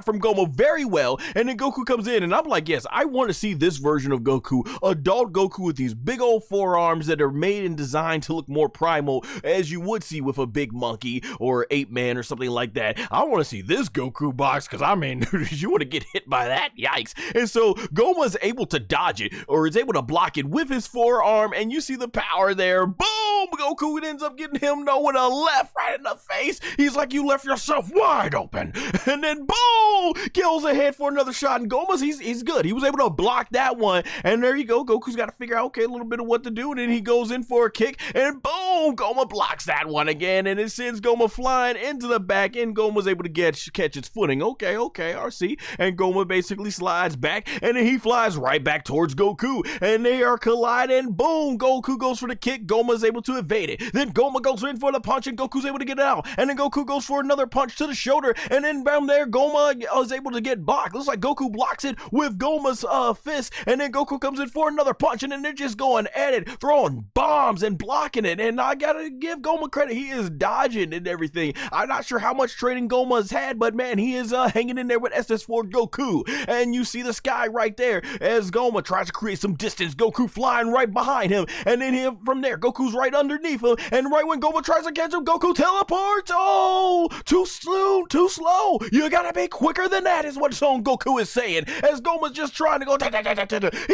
from Gomah very well. And then Goku comes in, and I'm like, yes, I want to see this version of Goku, adult Goku with these big old forearms that are made and designed to look more primal, as you would see with a big monkey or ape man or something like that. I want to see this Goku box, because I mean, you want to get hit by that? Yikes. And so Gomah's able to dodge it, or is able to block it with his forearm, and you see the power there. Boom! Goku ends up getting him with a left right in the face. He's like, you left yourself wide open. And then boom, kills ahead for another shot. And Gomah's, he's good. He was able to block that one. And there you go. Goku's got to figure out, okay, a little bit of what to do. And then he goes in for a kick. And boom, Gomah blocks that one again. And it sends Gomah flying into the back. And Gomah's able to catch its footing. Okay, RC. And Gomah basically slides back. And then he flies right back towards Goku. And they are colliding. Boom, Goku goes for the kick. Gomah's able to evade it. Then Gomah goes in for the punch. And Goku's able to get it out. And then Goku goes for another punch to the shoulder, and then down there, Gomah is able to get blocked. Looks like Goku blocks it with Gomah's fist, and then Goku comes in for another punch, and then they're just going at it, throwing bombs and blocking it. And I gotta give Gomah credit. He is dodging and everything. I'm not sure how much training Gomah's had, but man, he is hanging in there with SS4 Goku. And you see the sky right there as Gomah tries to create some distance. Goku flying right behind him, and then from there, Goku's right underneath him, and right when Gomah tries to catch him, Goku teleports. Oh, too soon, too slow. You gotta be quicker than that, is what Son Goku is saying. As Gomah's just trying to go, he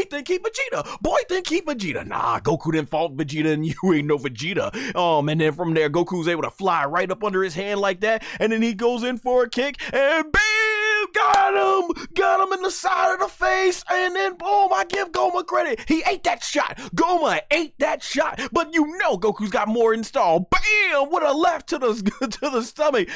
think he Vegeta. Boy, think he Vegeta. Nah, Goku didn't fault Vegeta, and you ain't no Vegeta. And then from there, Goku's able to fly right up under his hand like that, and then he goes in for a kick, and bam! Got him in the side of the face, and then boom, I give Gomah credit. He ate that shot. Gomah ate that shot, but you know Goku's got more in stall. Bam! With a left to the stomach.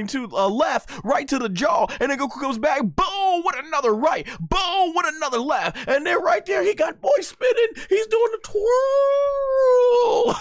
To a left, right to the jaw, and then Goku comes back. Boom! With another right. Boom! With another left, and then right there, he got boy spinning. He's doing the twirl.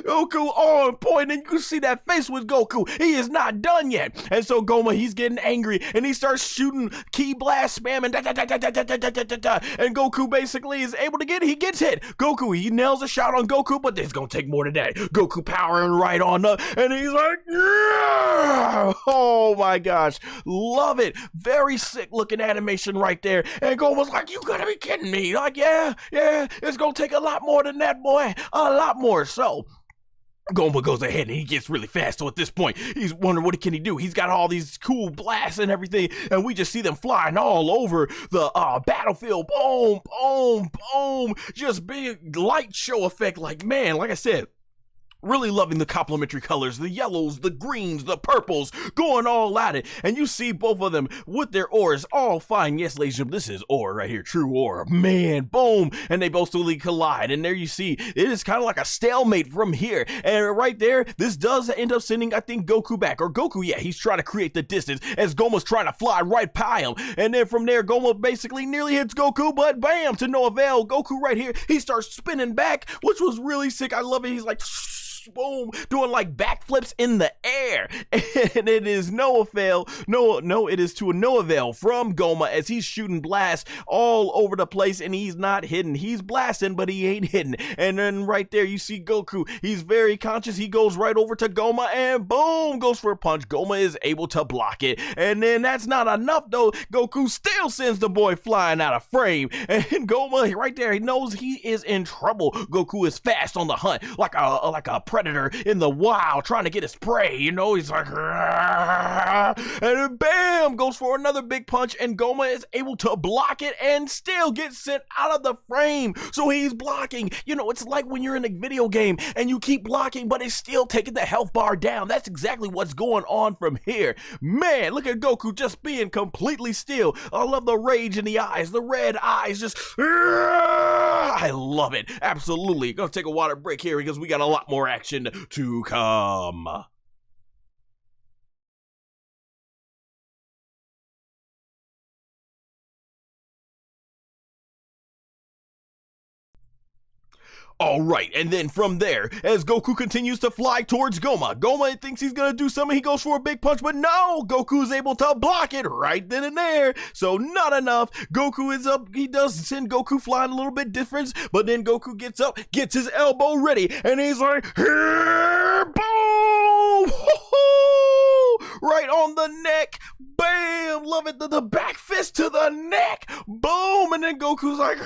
Goku on point, and you can see that face with Goku. He is not done yet. And so Gomah, he's getting angry, and he starts shooting ki blast spamming, and Goku basically is able to he gets hit. Goku, he nails a shot on Goku, but it's gonna take more than that. Goku powering right on up, and he's like, yeah! Oh my gosh, love it. Very sick looking animation right there. And Gomah's like, you gotta be kidding me. Like, yeah, it's gonna take a lot more than that, boy. A lot more. So Gomah goes ahead and he gets really fast. So at this point, he's wondering what can he do. He's got all these cool blasts and everything, and we just see them flying all over the battlefield. Boom, boom, boom. Just big light show effect. Like, man, like I said, really loving the complementary colors, the yellows, the greens, the purples, going all at it. And you see both of them with their ores all fine. Yes, ladies and gentlemen, this is ore right here, true ore. Man, boom. And they both slowly collide. And there you see, it is kind of like a stalemate from here. And right there, this does end up sending, I think, Goku back. Or Goku, yeah, he's trying to create the distance as Gomah's trying to fly right by him. And then from there, Gomah basically nearly hits Goku, but bam, to no avail. Goku right here, he starts spinning back, which was really sick. I love it. He's like, boom, doing like backflips in the air, and it is no avail. It is to no avail from Gomah as he's shooting blasts all over the place, and he's not hidden. He's blasting, but he ain't hidden. And then right there, you see Goku. He's very conscious. He goes right over to Gomah, and boom, goes for a punch. Gomah is able to block it, and then that's not enough though. Goku still sends the boy flying out of frame, and Gomah right there, he knows he is in trouble. Goku is fast on the hunt, like a predator in the wild trying to get his prey, you know. He's like, and then bam, goes for another big punch, and Gomah is able to block it and still get sent out of the frame. So he's blocking, you know, it's like when you're in a video game and you keep blocking but it's still taking the health bar down. That's exactly what's going on from here. Man, look at Goku just being completely still. I love the rage in the eyes, the red eyes, just I love it. Absolutely. Gonna take a water break here because we got a lot more action to come. Alright, and then from there, as Goku continues to fly towards Gomah, Gomah thinks he's gonna do something, he goes for a big punch, but no! Goku's able to block it right then and there, so not enough. Goku is up, he does send Goku flying a little bit different, but then Goku gets up, gets his elbow ready, and he's like, here, boom! Right on the neck, bam! Love it, the back fist to the neck, boom! And then Goku's like,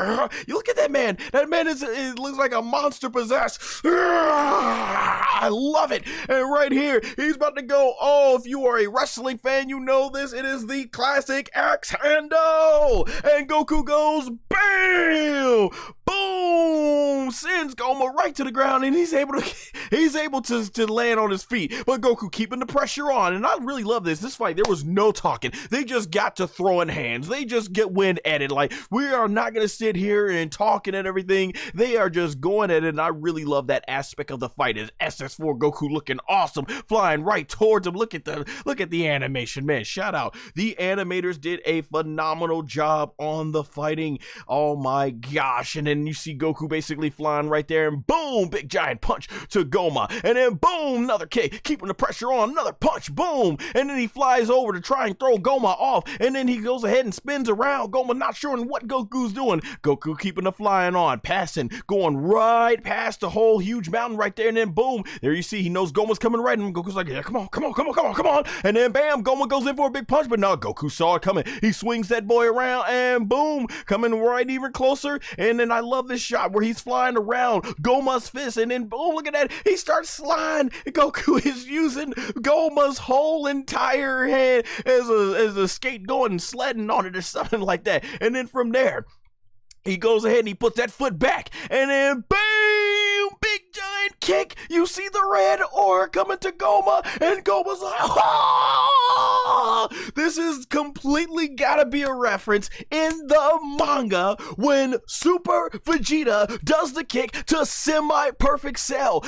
you look at that man it looks like a monster possessed. I love it. And right here, he's about to go. Oh, if you are a wrestling fan, you know this. It is the classic axe handle. And Goku goes, bam! Boom! Sends Gomah right to the ground, and he's able to land on his feet. But Goku keeping the pressure on, and I really love this. This fight, there was no talking. They just got to throwing hands. They just get wind at it. Like, we are not gonna sit here and talking and everything. They are just going at it, and I really love that aspect of the fight. Is SS4 Goku looking awesome, flying right towards him. Look at the animation, man. Shout out. The animators did a phenomenal job on the fighting. Oh my gosh. And then you see Goku basically flying right there, and boom, big giant punch to Gomah, and then boom, another kick, keeping the pressure on, another punch, boom, and then he flies over to try and throw Gomah off, and then he goes ahead and spins around. Gomah not sure what Goku's doing. Goku keeping the flying on, passing, going right past the whole huge mountain right there, and then boom, there you see, he knows Gomah's coming right, and Goku's like, yeah, come on, and then bam, Gomah goes in for a big punch, but no, Goku saw it coming. He swings that boy around, and boom, coming right even closer, and then I love this shot where he's flying around Gomah's fist, and then boom, look at that, he starts sliding. Goku is using Gomah's whole entire head as a skate going sledding on it or something like that, and then from there, he goes ahead and he puts that foot back, and then bam, big giant kick. You see the red ore coming to Gomah, and Gomah's like, oh! This is completely gotta be a reference in the manga when Super Vegeta does the kick to semi-perfect cell.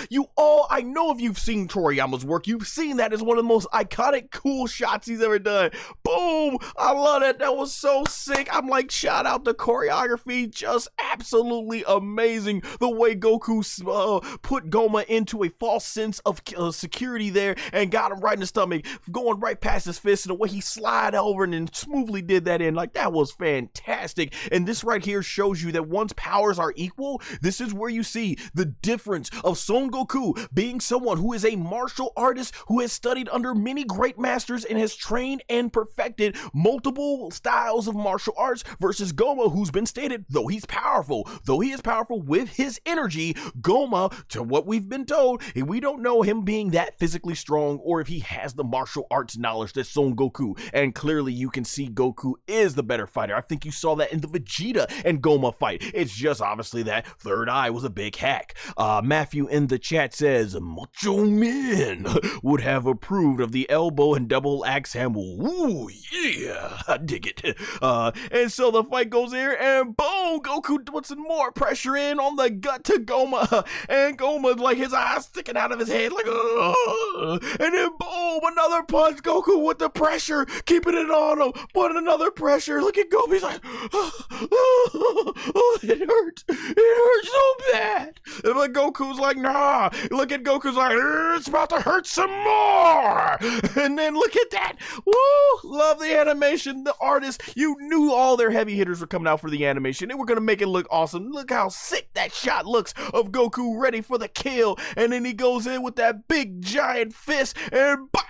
I know if you've seen Toriyama's work, you've seen that as one of the most iconic, cool shots he's ever done. Boom! I love it. That was so sick. I'm like, shout out the choreography. Just absolutely amazing. The way Goku put Gomah into a false sense of security there and got him right in the stomach, going right past his fist, and the way he slid over and then smoothly did that in, like, that was fantastic. And this right here shows you that once powers are equal, this is where you see the difference of Son Goku being someone who is a martial artist who has studied under many great masters and has trained and perfected multiple styles of martial arts versus Gomah, who's been stated, though he is powerful with his energy, Gomah, to what we've been told, and we don't know him being that physically strong or if he has the martial arts knowledge that Son Goku, and clearly you can see Goku is the better fighter. I think you saw that in the Vegeta and Gomah fight. It's just obviously that third eye was a big hack. Matthew in the chat says, Macho Men would have approved of the elbow and double axe handle. Ooh, yeah, I dig it. And so the fight goes here, and boom, Goku puts some more pressure in on the gut to Gomah, and Gomah, like, his eyes sticking out of his head, like, and then boom, another punch. Goku with the pressure, keeping it on him, putting another pressure. Look at Goku, he's like, it hurts so bad. And like Goku's like, nah. Look at Goku's like, it's about to hurt some more. And then look at that. Woo! Love the animation. The artists, you knew all their heavy hitters were coming out for the animation. They were gonna make it look awesome. Look how sick that shot looks of Goku ready for the kill. And then he goes in with that big giant fist and bam!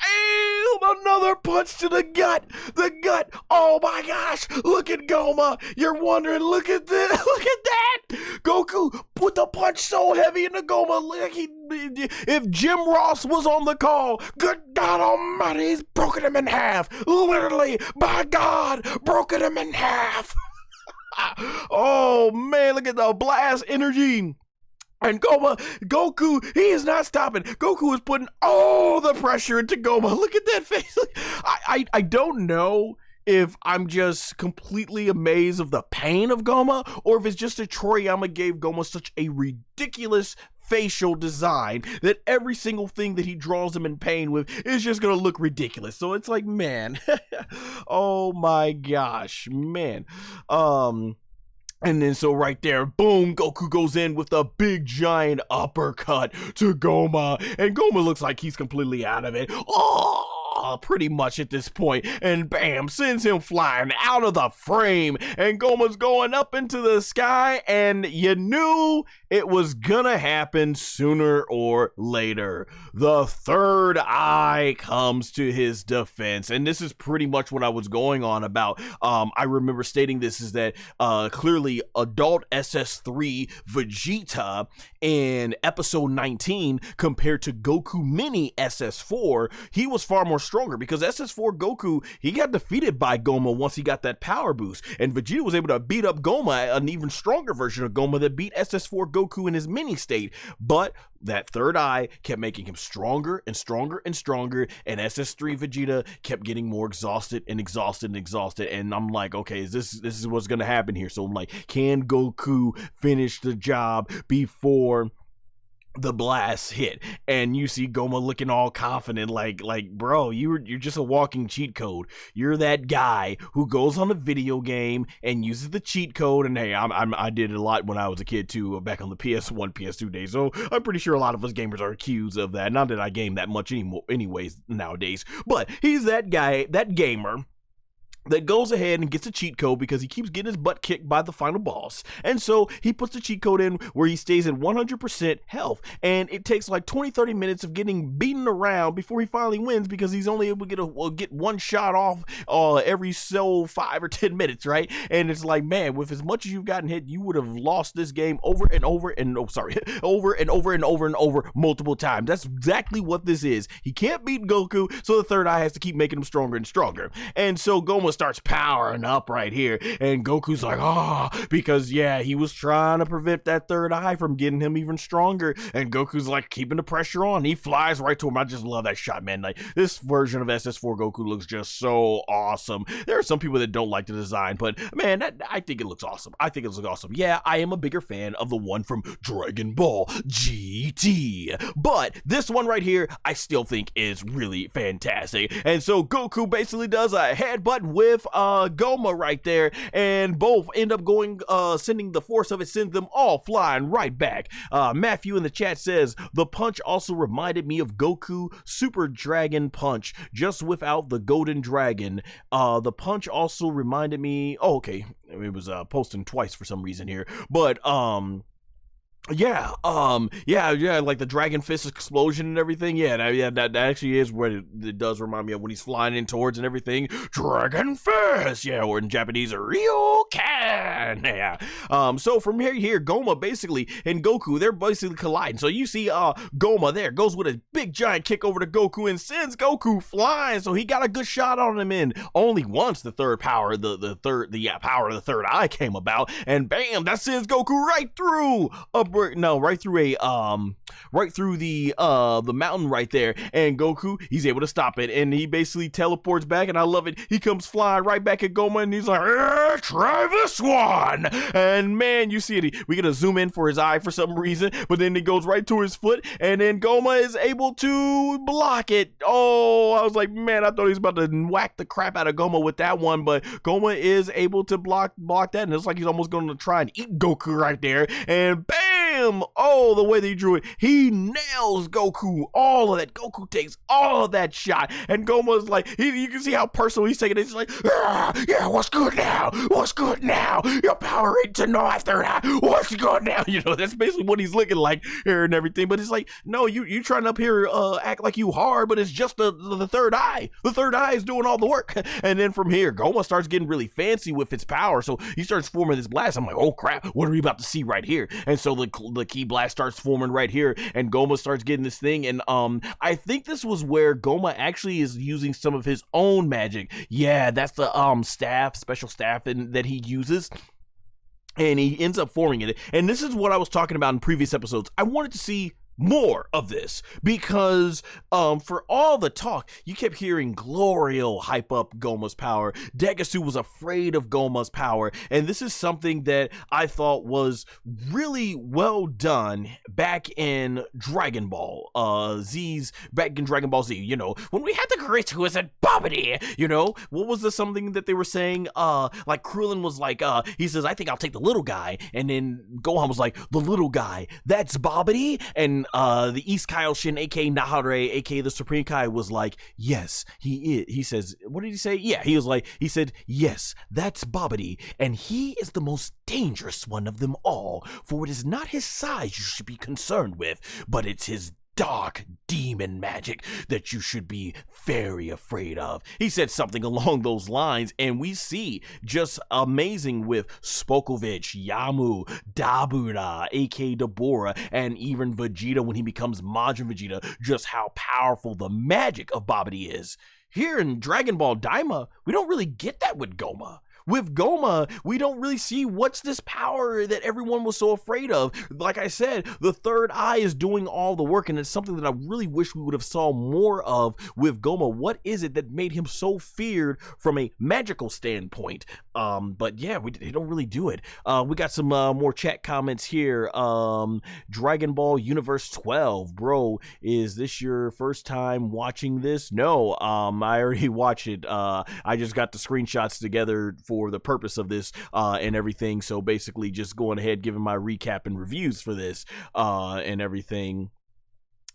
Another punch to the gut. The gut. Oh my gosh. Look at Gomah. You're wondering, look at this. Look at that. Goku put the punch so heavy into Gomah. Like if Jim Ross was on the call, good God almighty, he's broken him in half. Literally, by God, broken him in half. Oh man, look at the blast energy. And Goku, he is not stopping. Goku is putting all the pressure into Gomah. Look at that face. I don't know if I'm just completely amazed of the pain of Gomah, or if it's just that Toriyama gave Gomah such a ridiculous facial design that every single thing that he draws him in pain with is just gonna look ridiculous. So it's like, man, oh my gosh, man. And then so right there, boom, Goku goes in with a big giant uppercut to Gomah, and Gomah looks like he's completely out of it. Pretty much at this point, and bam, sends him flying out of the frame, and Gomah's going up into the sky, and you knew it was gonna happen sooner or later. The third eye comes to his defense, and this is pretty much what I was going on about. I remember stating this is that clearly adult SS3 Vegeta in episode 19 compared to Goku Mini SS4, he was far more stronger, because SS4 Goku, he got defeated by Gomah once he got that power boost, and Vegeta was able to beat up Gomah, an even stronger version of Gomah that beat SS4 Goku in his mini state. But that third eye kept making him stronger and stronger and stronger, and SS3 Vegeta kept getting more exhausted and exhausted and exhausted. And I'm like, okay, this is what's gonna happen here. So I'm like, can Goku finish the job before the blast hit? And you see Gomah looking all confident, like bro, you're just a walking cheat code. You're that guy who goes on a video game and uses the cheat code. And hey, I did it a lot when I was a kid too, back on the PS1, PS2 days. So I'm pretty sure a lot of us gamers are accused of that. Not that I game that much anymore, anyways, nowadays. But he's that guy, that gamer that goes ahead and gets a cheat code because he keeps getting his butt kicked by the final boss. And so he puts the cheat code in where he stays at 100% health. And it takes like 20-30 minutes of getting beaten around before he finally wins, because he's only able to get one shot off every 5 or 10 minutes, right? And it's like, man, with as much as you've gotten hit, you would have lost this game over and over and over and over multiple times. That's exactly what this is. He can't beat Goku, so the third eye has to keep making him stronger and stronger. And so Gomah starts powering up right here, and Goku's like, because yeah, he was trying to prevent that third eye from getting him even stronger, and Goku's like keeping the pressure on. He flies right to him. I just love that shot, man. Like, this version of SS4 Goku looks just so awesome. There are some people that don't like the design, but man, I think it looks awesome. I think it looks awesome. Yeah, I am a bigger fan of the one from Dragon Ball GT, but this one right here, I still think is really fantastic. And so Goku basically does a headbutt with Gomah right there, and both end up going, sending the force of it, sends them all flying right back. Matthew in the chat says, the punch also reminded me of Goku Super Dragon Punch, just without the golden dragon. The punch also reminded me, okay, it was posting twice for some reason here, but yeah, like the Dragon Fist explosion and everything. Yeah, that actually is what it does remind me of when he's flying in towards and everything. Dragon Fist, yeah, or in Japanese, Ryokan. Yeah. So from here, Gomah basically and Goku, they're basically colliding. So you see, Gomah there goes with a big giant kick over to Goku and sends Goku flying. So he got a good shot on him, and only once the third power, the power of the third eye came about, and bam, that sends Goku right through right through the mountain right there, and Goku, he's able to stop it, and he basically teleports back, and I love it. He comes flying right back at Gomah, and he's like, try this one, and man, you see it. We gotta zoom in for his eye for some reason, but then it goes right to his foot, and then Gomah is able to block it. Oh, I was like, man, I thought he was about to whack the crap out of Gomah with that one, but Gomah is able to block that, and it's like he's almost going to try and eat Goku right there, and bam! Oh, the way they drew it, he nails Goku. All of that. Goku takes all of that shot, and Gomah's like, you can see how personal he's taking it. He's like, yeah, what's good now? What's good now? Your power ain't to know after that. What's good now? You know, that's basically what he's looking like here and everything. But it's like, no, you trying up here act like you hard, but it's just the third eye. The third eye is doing all the work. And then from here, Gomah starts getting really fancy with its power, so he starts forming this blast. I'm like, oh crap, what are we about to see right here? And so the key blast starts forming right here, and Gomah starts getting this thing, and I think this was where Gomah actually is using some of his own magic. Yeah, that's the special staff that he uses, and he ends up forming it. And this is what I was talking about in previous episodes. I wanted to see more of this, because for all the talk, you kept hearing Glorio hype up Gomah's power. Degesu was afraid of Gomah's power, and this is something that I thought was really well done back in Dragon Ball Z, you know, when we had the great who was at Bobbity, you know, what was something that they were saying, like Krillin was like, he says, I think I'll take the little guy, and then Gohan was like, the little guy, that's Bobbity, and the East Kaioshin, aka Nahare, aka the Supreme Kai, was like, yes, he is. He says, what did he say? Yeah, he said, yes, that's Bobbity, and he is the most dangerous one of them all, for it is not his size you should be concerned with, but it's his dark demon magic that you should be very afraid of. He said something along those lines, and we see just amazing with Spokovich, Yamu, Dabura, aka Dabura, and even Vegeta when he becomes Majin Vegeta, just how powerful the magic of Babidi is. Here in Dragon Ball Daima, we don't really get that with Gomah. With Gomah, we don't really see what's this power that everyone was so afraid of. Like I said, the third eye is doing all the work, and it's something that I really wish we would have saw more of with Gomah. What is it that made him so feared from a magical standpoint? But yeah, they don't really do it. We got some more chat comments here. Dragon Ball Universe 12, bro, is this your first time watching this? No, I already watched it. I just got the screenshots together for the purpose of this and everything, so basically just going ahead giving my recap and reviews for this and everything.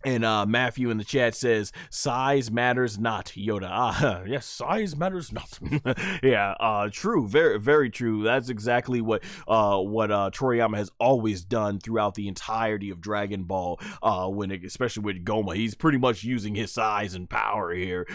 And Matthew in the chat says, size matters not, Yoda. Yes, size matters not. Yeah, true. Very, very true. That's exactly what Toriyama has always done throughout the entirety of Dragon Ball, especially with Gomah. He's pretty much using his size and power here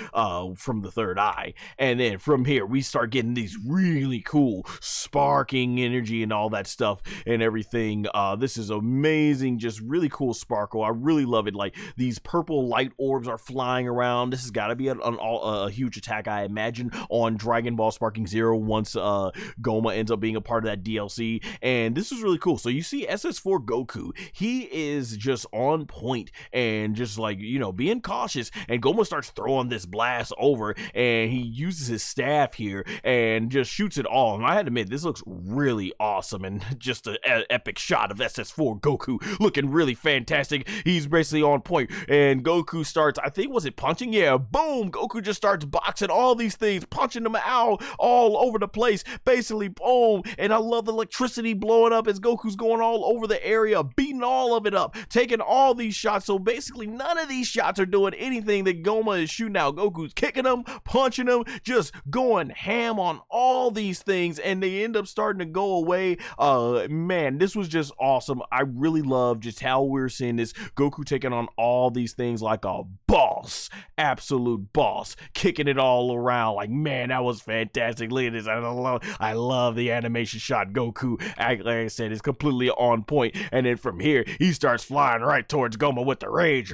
from the third eye. And then from here, we start getting these really cool sparking energy and all that stuff and everything. This is amazing, just really cool sparkle. I really love it. Like, like these purple light orbs are flying around. This has got to be a huge attack, I imagine, on Dragon Ball Sparking Zero once Gomah ends up being a part of that DLC. And this is really cool. So you see SS4 Goku, he is just on point and just like, you know, being cautious, and Gomah starts throwing this blast over, and he uses his staff here and just shoots it all. And I had to admit, this looks really awesome, and just an epic shot of SS4 Goku looking really fantastic. He's basically on point, and Goku starts, I think, was it punching? Yeah, boom, Goku just starts boxing all these things, punching them out all over the place, basically, boom. And I love the electricity blowing up as Goku's going all over the area, beating all of it up, taking all these shots. So basically none of these shots are doing anything that Gomah is shooting out. Goku's kicking them, punching them, just going ham on all these things, and they end up starting to go away. Man, this was just awesome. I really love just how we're seeing this Goku taking on all these things like a boss, absolute boss, kicking it all around. Like, man, that was fantastic. Look at this. I love the animation shot. Goku, like I said, is completely on point. And then from here, he starts flying right towards Gomah with the rage.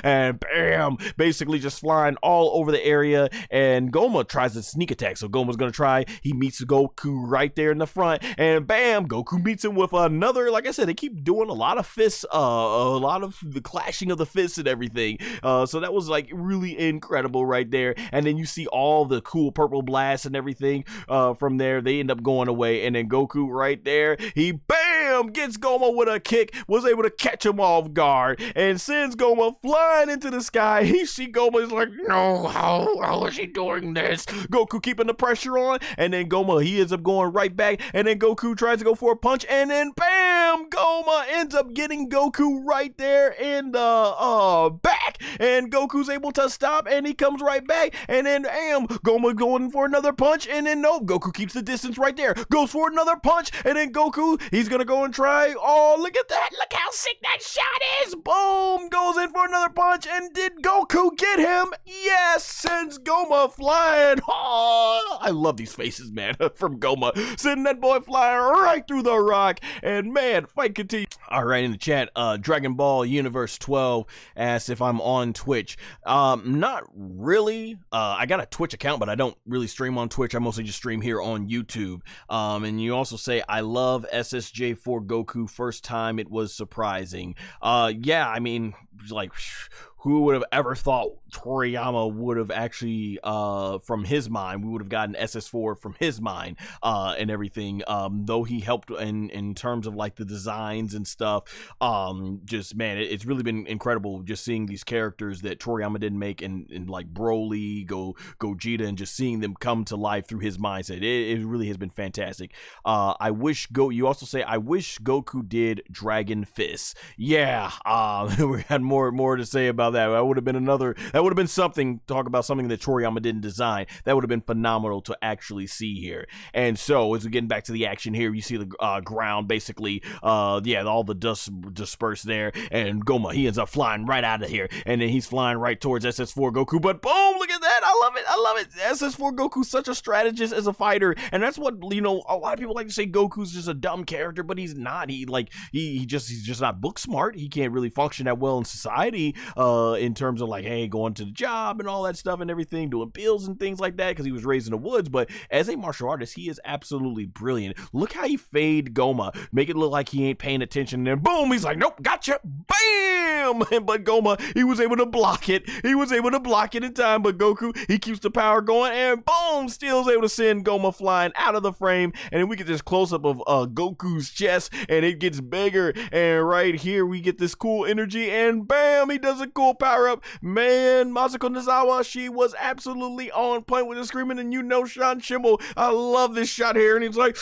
And bam, basically just flying all over the area. And Gomah tries to sneak attack. So Gomah's going to try. He meets Goku right there in the front. And bam, Goku meets him with another. Like I said, they keep doing a lot of fists, a lot of the clashing of the fists and everything. So that was like really incredible right there. And then you see all the cool purple blasts and everything from there. They end up going away. And then Goku right there, he bam, gets Gomah with a kick, was able to catch him off guard, and sends Gomah flying into the sky. He see Gomah is like, no, how is he doing this? Goku keeping the pressure on, and then Gomah, he ends up going right back, and then Goku tries to go for a punch, and then bam, Gomah ends up getting Goku right there in the back, and Goku's able to stop, and he comes right back, and then bam, Gomah going for another punch, and then no, Goku keeps the distance right there, goes for another punch, and then Goku, he's gonna go and try, oh, look at that, look how sick that shot is, boom, goes in for another punch, and did Goku get him? Yes, sends Gomah flying. Oh, I love these faces, man, from Gomah, sending that boy flying right through the rock, and man, fight continues. All right, in the chat, Dragon Ball Universe 12 asks if I'm on Twitch. Not really. I got a Twitch account, but I don't really stream on Twitch. I mostly just stream here on YouTube. And you also say, I love SSJ4 Goku. First time it was surprising. Yeah, I mean, like, who would have ever thought Toriyama would have actually, from his mind, we would have gotten SS4 from his mind, and everything, though he helped in terms of like the designs and stuff. Just, man, it's really been incredible just seeing these characters that Toriyama didn't make, and like Broly, Gogeta, and just seeing them come to life through his mindset. It really has been fantastic. You also say, I wish Goku did Dragon Fist. Yeah, we had more to say about that. That would have been something, talk about something that Toriyama didn't design. That would have been phenomenal to actually see here. And so, as we get back to the action here, you see the ground basically, yeah, all the dust dispersed there, and Gomah, he ends up flying right out of here, and then he's flying right towards SS4 Goku, but boom, look at that, I love it. SS4 Goku's such a strategist as a fighter, and that's what, you know, a lot of people like to say Goku's just a dumb character, but he's not. He's just not book smart. He can't really function that well in society, in terms of like, hey, going to the job and all that stuff and everything, doing bills and things like that, because he was raised in the woods. But as a martial artist, he is absolutely brilliant. Look how he fade Gomah, make it look like he ain't paying attention, and then boom, he's like, nope, gotcha, bam. But Gomah, he was able to block it. He was able to block it in time, but Goku, he keeps the power going, and boom, still is able to send Gomah flying out of the frame. And then we get this close up of Goku's chest, and it gets bigger, and right here we get this cool energy, and bam, he does a cool power up. Man, Masako Nozawa, she was absolutely on point with the screaming, and you know Sean Schemmel, I love this shot here, and he's like,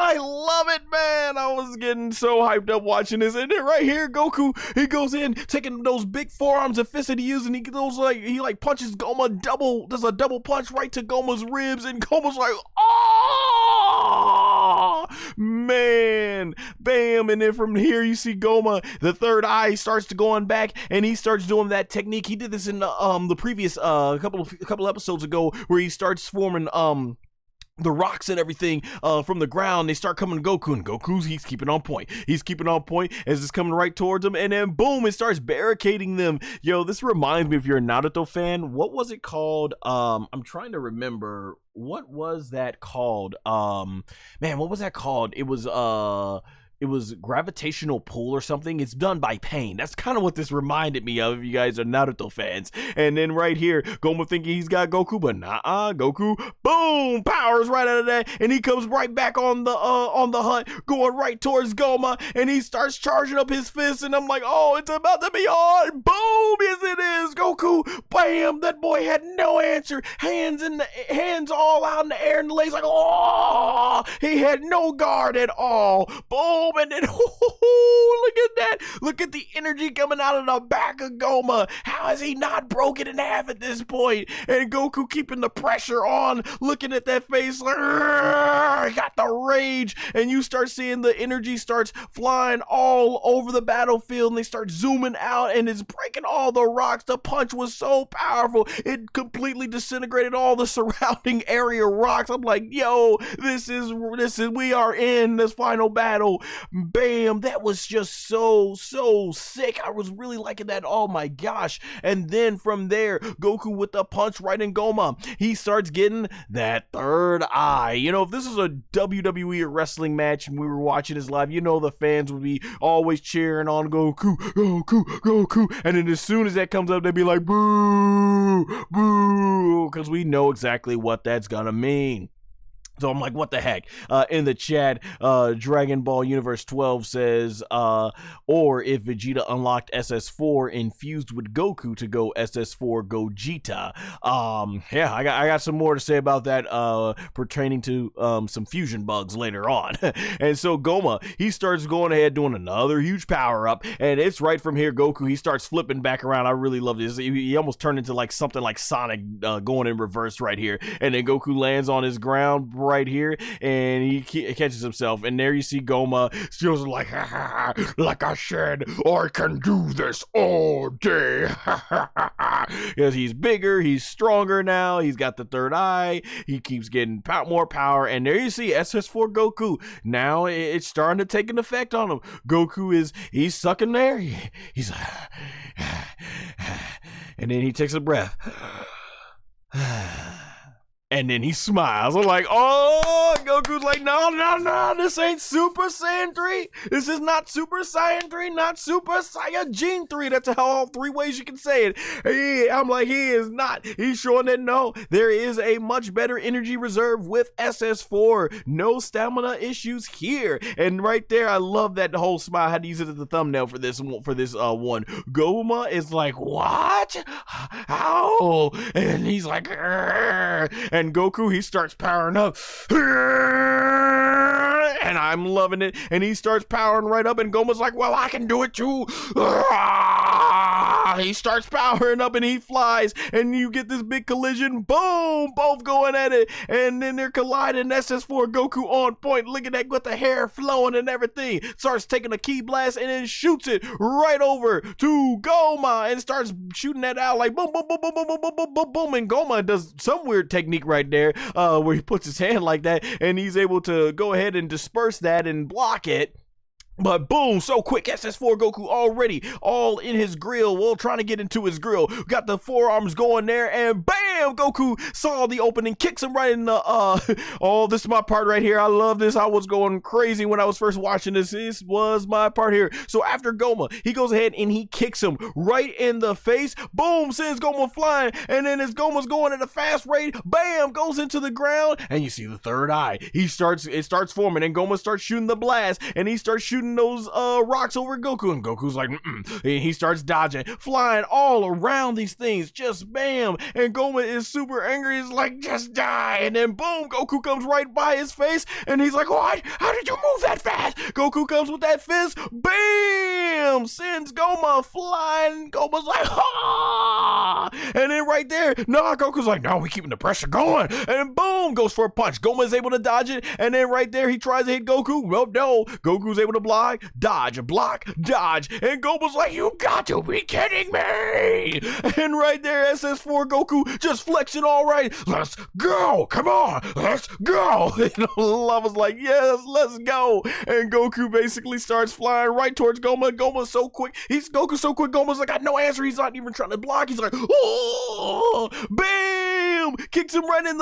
I love it, man. I was getting so hyped up watching this, and then right here, Goku, he goes in, taking those big forearms and fists that he uses, and he goes like, he like punches Gomah does a double punch right to Gomah's ribs, and Gomah's like, oh, man, bam. And then from here, you see Gomah, the third eye starts to going back, and he starts doing that technique. He did this in the previous couple episodes ago, where he starts forming the rocks and everything from the ground. They start coming to Goku, and he's keeping on point. He's keeping on point as it's coming right towards him, and then boom, it starts barricading them. Yo, this reminds me, if you're a Naruto fan, what was it called? I'm trying to remember. What was that called? Man, what was that called? It was gravitational pull or something. It's done by pain. That's kind of what this reminded me of, if you guys are Naruto fans. And then right here, Gomah thinking he's got Goku, but nah, Goku, boom, powers right out of that, and he comes right back on the hut, going right towards Gomah, and he starts charging up his fists, and I'm like, oh, it's about to be on. Boom, yes it is. Goku, bam, that boy had no answer. Hands all out in the air, and the legs like, oh, he had no guard at all. Boom. And then, look at that. Look at the energy coming out of the back of Gomah. How is he not broken in half at this point? And Goku keeping the pressure on, looking at that face like, got the rage. And you start seeing the energy starts flying all over the battlefield, and they start zooming out, and it's breaking all the rocks. The punch was so powerful. It completely disintegrated all the surrounding area rocks. I'm like, yo, this is we are in this final battle. Bam, that was just so sick. I was really liking that. Oh my gosh. And then from there, Goku with the punch right in Gomah, he starts getting that third eye. You know, if this is a WWE or wrestling match and we were watching this live, you know the fans would be always cheering on Goku, and then as soon as that comes up, they'd be like, boo, boo, because we know exactly what that's gonna mean. So I'm like, what the heck? In the chat, Dragon Ball Universe 12 says, or if Vegeta unlocked SS4 infused with Goku to go SS4 Gogeta. Yeah, I got some more to say about that pertaining to some fusion bugs later on. And so Gomah, he starts going ahead doing another huge power up, and it's right from here, Goku, he starts flipping back around. I really love this. He almost turned into like something like Sonic going in reverse right here. And then Goku lands on his ground right here, and he catches himself, and there you see Gomah just like, like I said, I can do this all day. Because he's bigger, he's stronger now, he's got the third eye, he keeps getting more power, and there you see SS4 Goku. Now it's starting to take an effect on him. Goku he's sucking air. He's and then he takes a breath. And then he smiles. I'm like, oh, Goku's like, no, this ain't Super Saiyan 3. This is not Super Saiyan 3, not Super Saiyajin 3. That's all three ways you can say it. I'm like, he is not. He's showing that, no, there is a much better energy reserve with SS4. No stamina issues here. And right there, I love that whole smile. I had to use it as the thumbnail for this one. Gomah is like, what? How? And he's like, Arr! And Goku, he starts powering up. And I'm loving it. And he starts powering right up, and Gomah's like, well, I can do it too. He starts powering up, and he flies, and you get this big collision. Boom! Both going at it, and then they're colliding. SS4 Goku on point. Look at that with the hair flowing and everything. Starts taking a ki blast and then shoots it right over to Gomah and starts shooting that out like boom, boom, boom, boom, boom, boom, boom, boom, boom, boom. And Gomah does some weird technique right there where he puts his hand like that, and he's able to go ahead and disperse that and block it. But boom, so quick, SS4 Goku already all in his grill, well, trying to get into his grill. Got the forearms going there, and bam, Goku saw the opening, kicks him right in the, oh, this is my part right here. I love this. I was going crazy when I was first watching this. This was my part here. So after Gomah, he goes ahead and he kicks him right in the face. Boom, sends Gomah flying, and then as Gomah's going at a fast rate, bam, goes into the ground, and you see the third eye. It starts forming, and Gomah starts shooting the blast, and he starts shooting those rocks over Goku, and Goku's like, and he starts dodging, flying all around these things, just bam, and Gomah is super angry. He's like, just die, and then boom, Goku comes right by his face, and he's like, what? How did you move that fast? Goku comes with that fist, bam, sends Gomah flying. Gomah's like, ah, and then right there, Goku's like, no, we keeping the pressure going, and boom, goes for a punch. Gomah is able to dodge it, and then right there, he tries to hit Goku. Well, no, Goku's able to block block, dodge, and Goma's like, you got to be kidding me! And right there, SS4 Goku just flexing all right. Let's go! Come on! Let's go! And I was like, yes, let's go! And Goku basically starts flying right towards Gomah. Goma's so quick. Goku's so quick, Goma's like, got no answer. He's not even trying to block. He's like, oh! Bam! Kicks him right in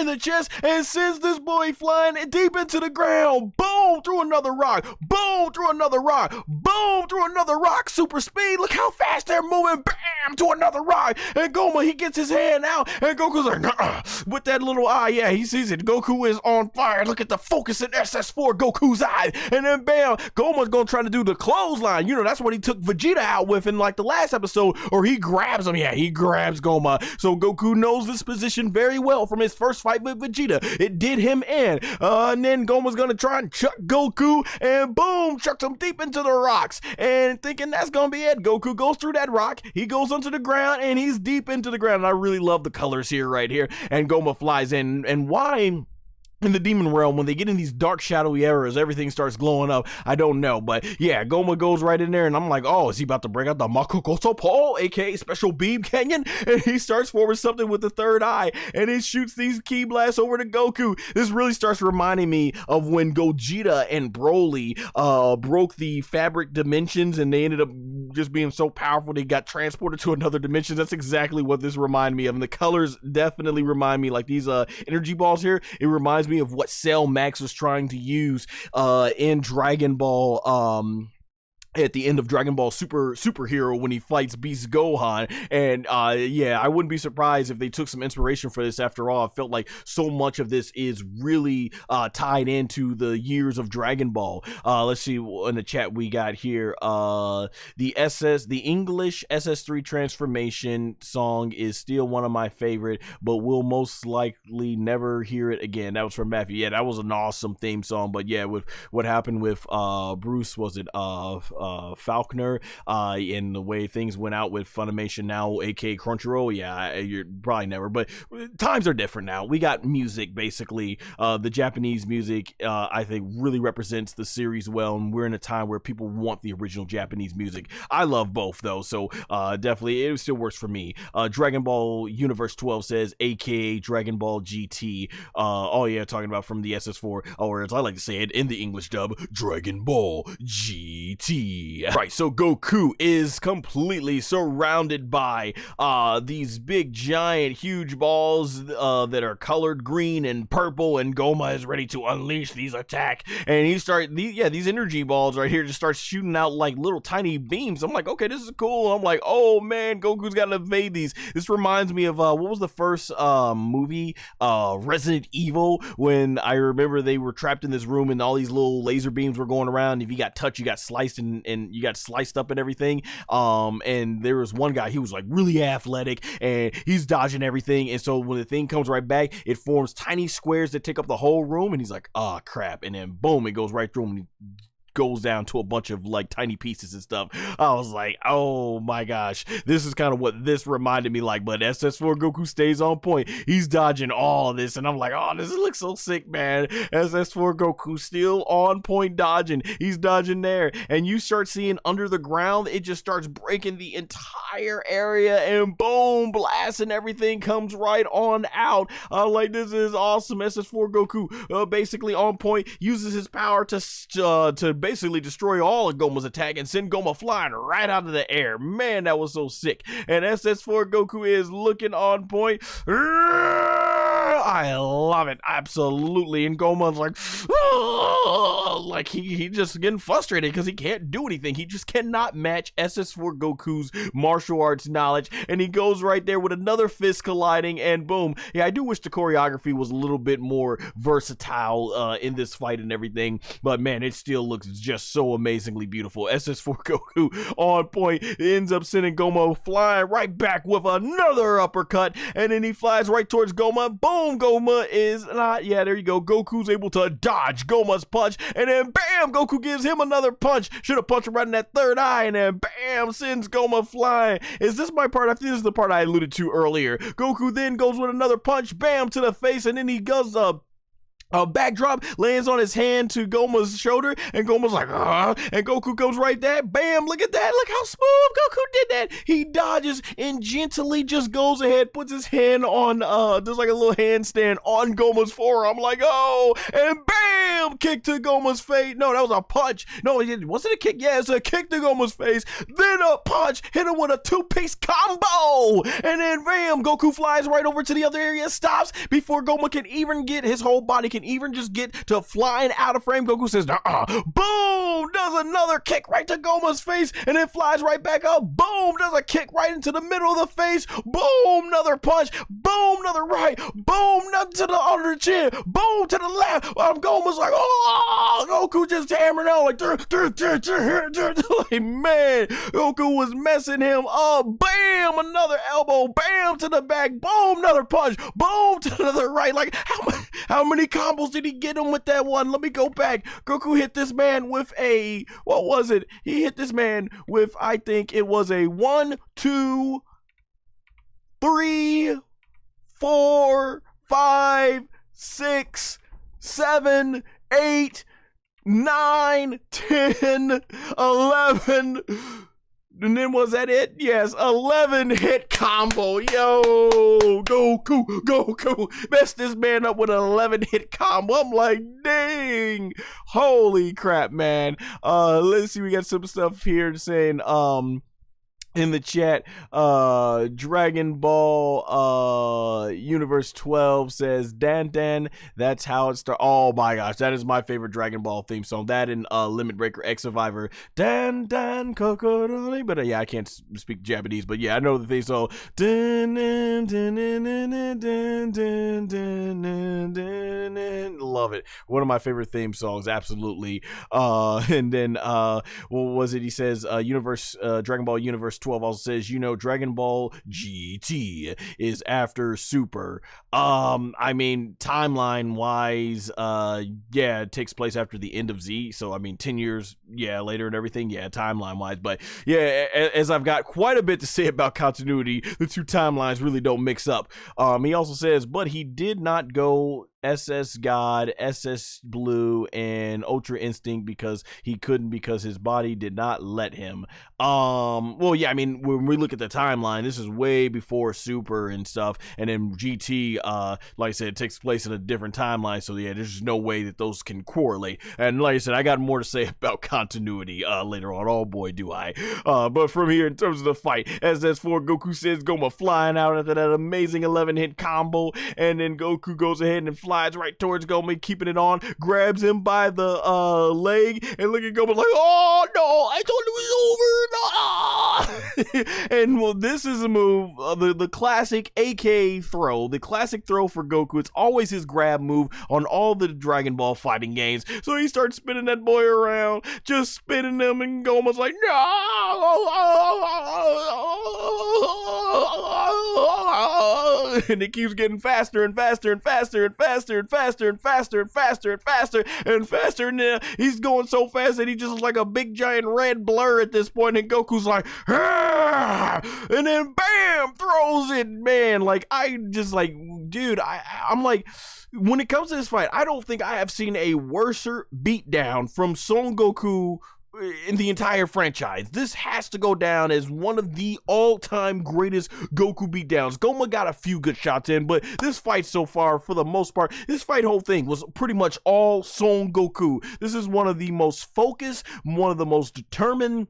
the chest and sends this boy flying deep into the ground. Boom! Through another rock. Boom! Through another rock. Boom! Through another rock. Super speed. Look how fast they're moving. Bam! To another rock. And Gomah, he gets his hand out. And Goku's like, nuh-uh. With that little eye, yeah, he sees it. Goku is on fire. Look at the focus in SS4 Goku's eye. And then bam, Goma's gonna try to do the clothesline. You know, that's what he took Vegeta out with in like the last episode, or he grabs him. Yeah, he grabs Gomah. So Goku knows this position very well from his first fight with Vegeta. It did him in. And then Goma's gonna try and chuck Goku, and boom, chucks him deep into the rocks. And thinking that's gonna be it, Goku goes through that rock, he goes onto the ground, and he's deep into the ground. And I really love the colors here, right here. And Gomah flies in. And why? In the demon realm, when they get in these dark shadowy areas, everything starts glowing up. I don't know, but yeah, Gomah goes right in there, and I'm like, oh, is he about to break out the Makokoso Pole, aka Special Beam Canyon? And he starts forming something with the third eye, and he shoots these ki blasts over to Goku. This really starts reminding me of when Gogeta and Broly broke the fabric dimensions, and they ended up just being so powerful they got transported to another dimension. That's exactly what this reminded me of, and the colors definitely remind me, like these energy balls here, it reminds me of what Cell Max was trying to use in Dragon Ball at the end of Dragon Ball Superhero when he fights Beast Gohan. And yeah, I wouldn't be surprised if they took some inspiration for this. After all, I felt like so much of this is really tied into the years of Dragon Ball. Let's see in the chat we got here. The English SS3 transformation song is still one of my favorite, but we'll most likely never hear it again. That was from Matthew. Yeah, that was an awesome theme song. But yeah, with what happened with Bruce, was it Falconer, and the way things went out with Funimation now, aka Crunchyroll, yeah, you're probably never, but times are different now. We got music, basically. The Japanese music, I think, really represents the series well, and we're in a time where people want the original Japanese music. I love both, though, so definitely, it still works for me. Dragon Ball Universe 12 says, aka Dragon Ball GT. Oh yeah, talking about from the SS4, or as I like to say it in the English dub, Dragon Ball GT. Right, so Goku is completely surrounded by these big, giant, huge balls that are colored green and purple, and Gomah is ready to unleash these attack. And these energy balls right here just start shooting out like little tiny beams. I'm like, okay, this is cool. I'm like, oh man, Goku's got to evade these. This reminds me of what was the first movie, Resident Evil, when I remember they were trapped in this room and all these little laser beams were going around. If you got touched, you got sliced and you got sliced up and everything. And there was one guy, he was like really athletic and he's dodging everything. And so when the thing comes right back, it forms tiny squares that take up the whole room. And he's like, oh crap. And then boom, it goes right through him and he goes down to a bunch of like tiny pieces and stuff. I was like, oh my gosh, this is kind of what this reminded me like. But SS4 Goku stays on point. He's dodging all of this, and I'm like, oh, this looks so sick, man. SS4 Goku still on point dodging. He's dodging there, and you start seeing under the ground, it just starts breaking the entire area, and boom, blast, and everything comes right on out. Like, this is awesome. SS4 Goku basically on point, uses his power to basically destroy all of Gomah's attack and send Gomah flying right out of the air. Man, that was so sick. And SS4 Goku is looking on point. I love it, absolutely. And Gomah's like, oh, like he just getting frustrated because he can't do anything. He just cannot match SS4 Goku's martial arts knowledge, and he goes right there with another fist colliding, and boom. Yeah, I do wish the choreography was a little bit more versatile in this fight and everything, but man, it still looks just so amazingly beautiful. SS4 Goku on point ends up sending Gomah flying right back with another uppercut, and then he flies right towards Gomah. Boom, Gomah is not, yeah, there you go. Goku's able to dodge Gomah's punch, and then bam, Goku gives him another punch. Should have punched him right in that third eye, and then bam, sends Gomah flying. Is this my part? I think this is the part I alluded to earlier. Goku then goes with another punch, bam, to the face, and then he goes backdrop, lands on his hand to Gomah's shoulder, and Gomah's like, and Goku goes right there, bam, look at that, look how smooth Goku did that. He dodges and gently just goes ahead, puts his hand on, does like a little handstand on Gomah's forearm, like, oh, and bam, kick to Gomah's face. No, that was a punch. No, wasn't it a kick? Yeah, it's a kick to Gomah's face, then a punch, hit him with a two-piece combo, and then bam, Goku flies right over to the other area, stops before Gomah can even get, his whole body can even just get to flying out of frame. Goku says, boom, does another kick right to Gomah's face, and then flies right back up, boom, does a kick right into the middle of the face, boom, another punch, boom, another right, boom, nothing to the under chin, boom, to the left. Gomah's like, oh, Goku just hammering out like, like, man, Goku was messing him up, bam, another elbow, bam, to the back, boom, another punch, boom, to the right. Like, how many combos did he get him with that one? Let me go back. Goku hit this man with a, what was it? He hit this man with, I think it was a 1, 2, 3, 4, 5, 6, 7, 8, 9, 10, 11. And then was that it? Yes, 11 hit combo. Yo, Goku messed this man up with an 11 hit combo. I'm like, dang, holy crap, man. Let's see, we got some stuff here saying, in the chat, Dragon Ball Universe 12 says, Dan, that's how it starts. Oh my gosh, that is my favorite Dragon Ball theme song. That and Limit Breaker X Survivor. Dan, Kokoroni. But yeah, I can't speak Japanese, but yeah, I know the theme song. Love it. One of my favorite theme songs, absolutely. And then, what was it? He says, Dragon Ball Universe 12 also says, Dragon Ball GT is after Super. I mean, timeline wise, yeah, it takes place after the end of Z, so I mean 10 years later and everything, timeline wise. But yeah, as I've got quite a bit to say about continuity, the two timelines really don't mix up. He also says, but he did not go SS God, SS Blue, and Ultra Instinct because he couldn't, because his body did not let him. Well, yeah, I mean, when we look at the timeline, this is way before Super and stuff, and then GT, like I said, it takes place in a different timeline, so yeah, there's just no way that those can correlate. And like I said, I got more to say about continuity later on. Oh boy, do I. But from here, in terms of the fight, SS4, Goku says Gomah flying out after that amazing 11-hit combo, and then Goku goes ahead and flies right towards Gomah, keeping it on, grabs him by the leg, and look at Gomah like, oh no, I thought it was over. No. And well, this is a move, the classic AK throw, the classic throw for Goku. It's always his grab move on all the Dragon Ball fighting games. So he starts spinning that boy around, just spinning him, and Gomah's like, no. And it keeps getting faster and faster and faster and faster and faster and faster and faster and faster and faster, and he's going so fast that he just looks like a big giant red blur at this point, and Goku's like, ah! And then bam, throws it, man. Like, I just like, dude, I'm like, when it comes to this fight, I don't think I have seen a worser beatdown from Son Goku in the entire franchise. This has to go down as one of the all-time greatest Goku beatdowns. Gomah got a few good shots in, but this fight so far, for the most part, this fight whole thing was pretty much all Son Goku. This is one of the most focused, one of the most determined,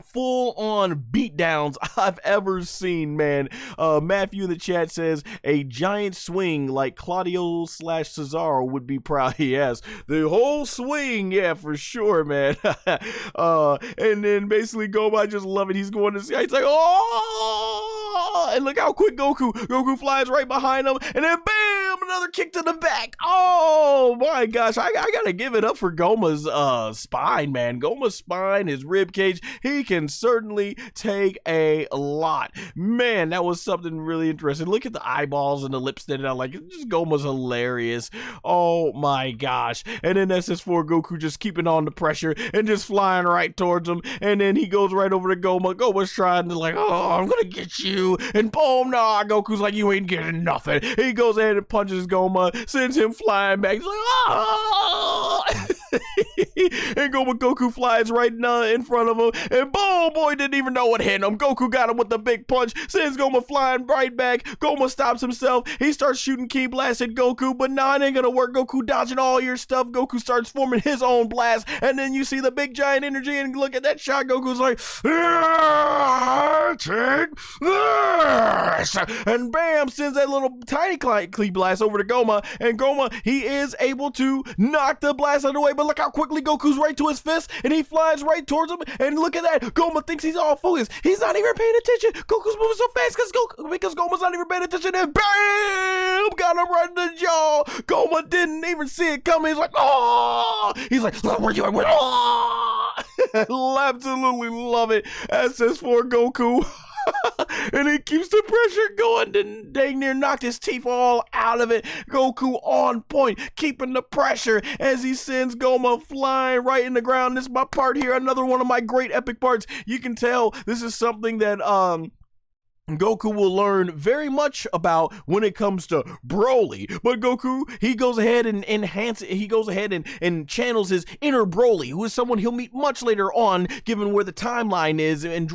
full-on beatdowns I've ever seen, man. Matthew in the chat says, a giant swing like Claudio / Cesaro would be proud. Yes, the whole swing, yeah, for sure, man. And then basically Gomah, I just love it. He's going to see, he's like, oh, and look how quick Goku flies right behind him, and then bam, another kick to the back. Oh my gosh, I gotta give it up for Gomah's spine, man. Gomah's spine, his rib cage, he can certainly take a lot. Man, that was something really interesting. Look at the eyeballs and the lips standing out. Like, just Gomah's hilarious. Oh my gosh. And then SS4 Goku just keeping on the pressure and just flying right towards him. And then he goes right over to Gomah. Gomah's trying to like, oh, I'm gonna get you. And boom, nah, Goku's like, you ain't getting nothing. He goes ahead and punches punches Gomah, sends him flying back. He's like, ah! And Goku flies right in front of him, and boom, boy didn't even know what hit him. Goku got him with the big punch, sends Gomah flying right back. Gomah stops himself. He starts shooting Ki Blast at Goku, but nah, it ain't gonna work. Goku dodging all your stuff. Goku starts forming his own blast, and then you see the big giant energy, and look at that shot. Goku's like, take this, and bam, sends that little tiny Ki Blast over to Gomah, and Gomah, he is able to knock the blast out of the way, but look how quickly Goku's right to his fist, and he flies right towards him, and look at that. Gomah thinks he's all focused. He's not even paying attention. Goku's moving so fast because Gomah's not even paying attention, and bam! Got him right in the jaw. Gomah didn't even see it coming. He's like, oh! He's like, where you at? Oh! Absolutely love it. SS4 Goku. And he keeps the pressure going, and dang near knocked his teeth all out of it. Goku on point, keeping the pressure as he sends Gomah flying right in the ground. This is my part here, another one of my great epic parts. You can tell this is something that Goku will learn very much about when it comes to Broly, but Goku, he goes ahead and and channels his inner Broly, who is someone he'll meet much later on, given where the timeline is in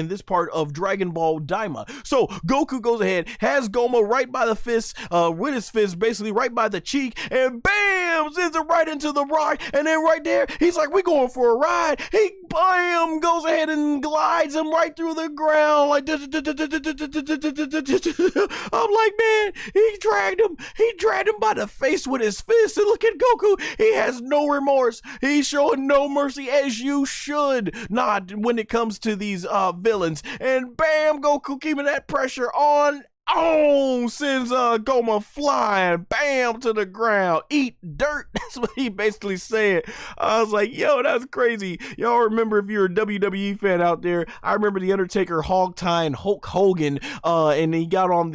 this part of Dragon Ball DAIMA. So Goku goes ahead, has Gomah right by the fist, with his fist basically right by the cheek, and bam, sends it right into the rock, and then right there, he's like, we going for a ride. He bam goes ahead and glides him right through the ground like I'm like, man, he dragged him by the face with his fist, and look at Goku, he has no remorse. He's showing no mercy, as you should not when it comes to these villains. And bam, Goku keeping that pressure on. Oh, sends Gomah flying, bam, to the ground. Eat dirt. That's what he basically said. I was like, yo, that's crazy. Y'all remember, if you're a WWE fan out there, I remember The Undertaker hog-tying Hulk Hogan, and he got on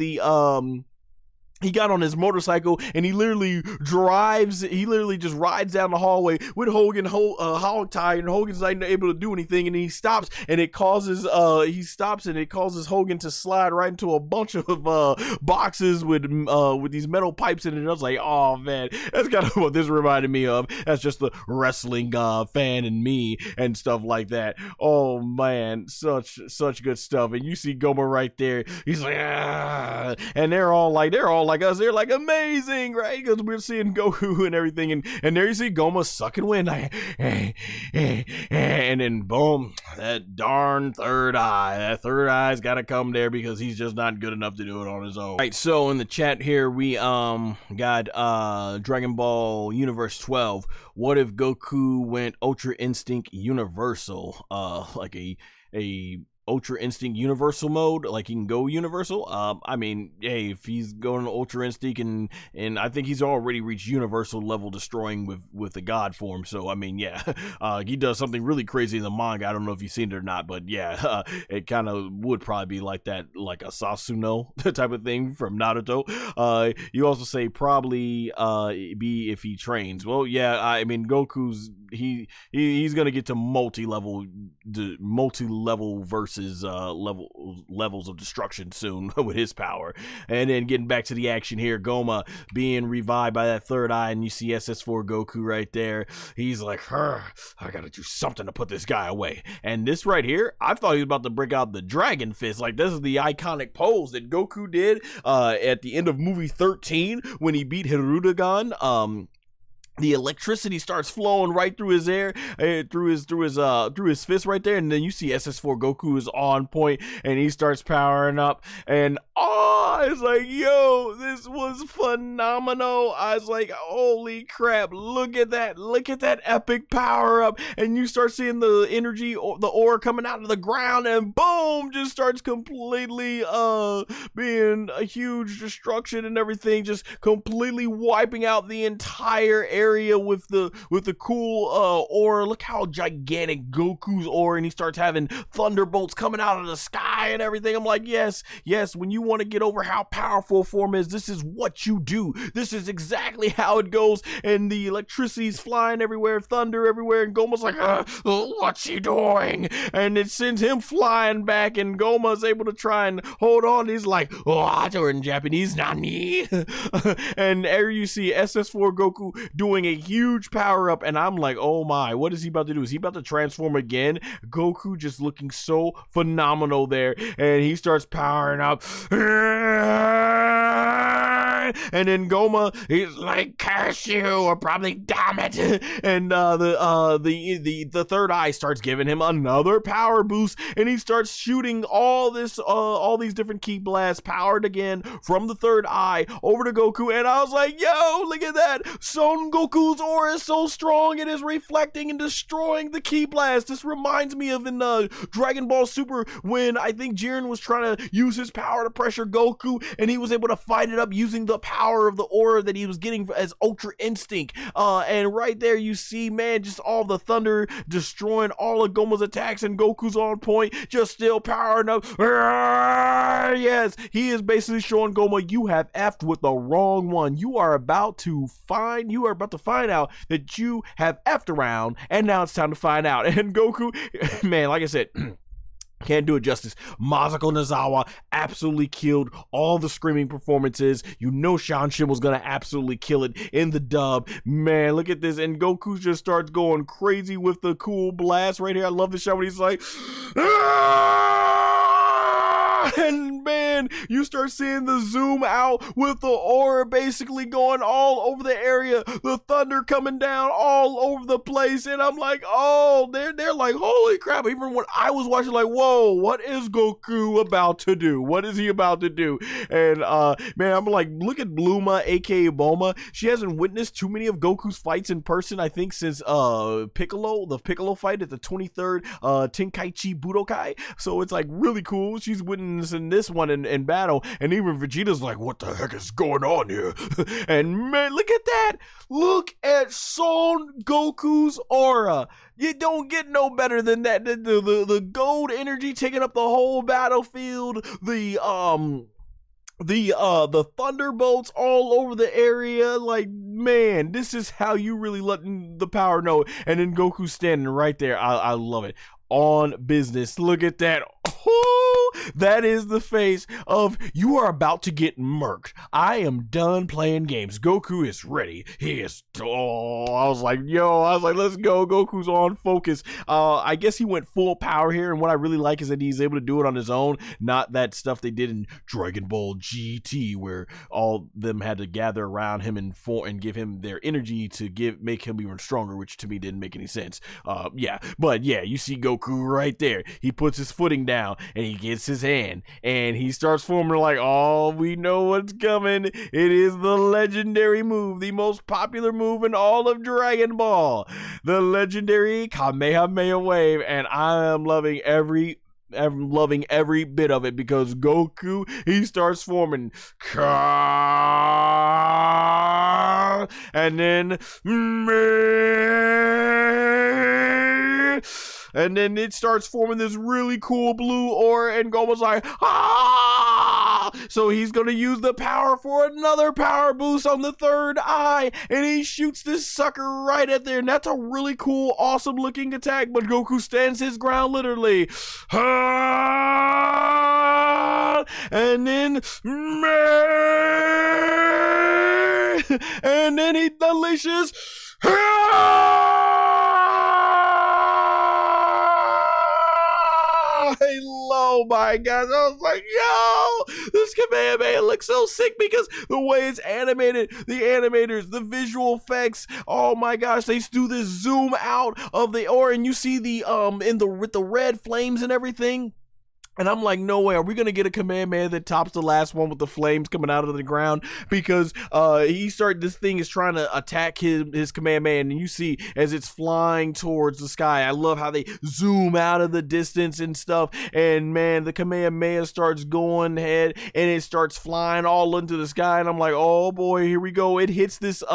his motorcycle, and he literally just rides down the hallway with Hogan hog tied, and Hogan's not able to do anything, and he stops, and it causes Hogan to slide right into a bunch of boxes with these metal pipes in it. And I was like, oh man, that's kind of what this reminded me of. That's just the wrestling fan in me and stuff like that. Oh man, such good stuff. And you see Gomah right there, he's like, ah, and they're all like us, they're like amazing, right? Because we're seeing Goku and everything, and there you see Gomah sucking wind, like, and then boom, that darn third eye. That third eye's got to come there because he's just not good enough to do it on his own. Right, so in the chat here, we got Dragon Ball Universe 12. What if Goku went Ultra Instinct Universal? Like a Ultra Instinct Universal mode, like he can go universal. I mean, hey, if he's going to Ultra Instinct, and I think he's already reached universal level destroying with the God form. So I mean, yeah, he does something really crazy in the manga. I don't know if you've seen it or not, but yeah, it kind of would probably be like that, like a Sasuno type of thing from Naruto. You also say probably be if he trains. Well, yeah, I mean, Goku's he's gonna get to multi-level versus levels of destruction soon with his power. And then getting back to the action here, Gomah being revived by that third eye, and you see SS4 Goku right there. He's like, I gotta do something to put this guy away. And this right here, I thought he was about to break out the Dragon Fist. Like, this is the iconic pose that Goku did at the end of movie 13 when he beat Hirudegan. The electricity starts flowing right through his air, through his fist right there, and then you see SS4 Goku is on point, and he starts powering up, and I was like, yo, this was phenomenal. I was like, holy crap, look at that epic power up, and you start seeing the energy, the aura coming out of the ground, and boom, just starts completely being a huge destruction and everything, just completely wiping out the entire area area with the cool aura. Look how gigantic Goku's aura, and he starts having thunderbolts coming out of the sky and everything. I'm like, yes, when you want to get over how powerful form is, this is what you do. This is exactly how it goes. And the electricity's flying everywhere, thunder everywhere, and Gomah's like, what's he doing? And it sends him flying back, and Gomah's able to try and hold on. He's like, I do it in Japanese, nani? And there you see SS4 Goku doing a huge power up, and I'm like, oh my, what is he about to do? Is he about to transform again? Goku just looking so phenomenal there, and he starts powering up. And then Gomah, he's like, curse you, or probably damn it. And the third eye starts giving him another power boost, and he starts shooting all these different ki blasts powered again from the third eye over to Goku. And I was like, yo, look at that. Son Goku's aura is so strong, it is reflecting and destroying the ki blast. This reminds me of in Dragon Ball Super, when I think Jiren was trying to use his power to pressure Goku, and he was able to fight it up using the power of the aura that he was getting as Ultra Instinct. And right there you see, man, just all the thunder destroying all of Gomah's attacks, and Goku's on point, just still powering up. Yes, he is basically showing Gomah, you have effed with the wrong one. You are about to find out that you have effed around, and now it's time to find out. And Goku, man, like I said, can't do it justice. Masako Nozawa absolutely killed all the screaming performances. You know Shanshin was gonna absolutely kill it in the dub. Man, look at this. And Goku just starts going crazy with the cool blast right here. I love the shot when he's like, and man, you start seeing the zoom out with the aura basically going all over the area, the thunder coming down all over the place, and I'm like, oh, they're like, holy crap. Even when I was watching, like, whoa, what is Goku about to do? What is he about to do? And man, I'm like, look at Bluma, aka Bulma. She hasn't witnessed too many of Goku's fights in person, I think, since the Piccolo fight at the 23rd Tenkaichi Budokai. So it's like really cool. She's witnessing this one in battle, and even Vegeta's like, what the heck is going on here? And man, look at that. Look at Son Goku's aura. You don't get no better than that. The gold energy taking up the whole battlefield, the thunderbolts all over the area. Like, man, this is how you really let the power know. And then Goku standing right there. I love it. On business. Look at that. That is the face of, you are about to get murked. I am done playing games. Goku is ready. He is, I was like, let's go. Goku's on focus. I guess he went full power here, and what I really like is that he's able to do it on his own, not that stuff they did in Dragon Ball GT, where all them had to gather around him and give him their energy to make him even stronger, which to me didn't make any sense. But you see Goku right there. He puts his footing down, and he gets his hand, and he starts forming like, oh, we know what's coming. It is the legendary move, the most popular move in all of Dragon Ball, the legendary Kamehameha wave, and I am loving every bit of it, because Goku, he starts forming and then it starts forming this really cool blue aura, and Gomah's like, so he's gonna use the power for another power boost on the third eye, and he shoots this sucker right at there, and that's a really cool, awesome looking attack, but Goku stands his ground literally. And then he unleashes. Oh my gosh, I was like, yo, this Kamehameha looks so sick, because the way it's animated, the animators, the visual effects, oh my gosh, they do this zoom out of the aura, and you see the with the red flames and everything. And I'm like, no way, are we gonna get a Kamehameha that tops the last one with the flames coming out of the ground? Because this thing is trying to attack his Kamehameha, and you see as it's flying towards the sky. I love how they zoom out of the distance and stuff, and man, the Kamehameha starts going ahead and it starts flying all into the sky, and I'm like, oh boy, here we go. It hits this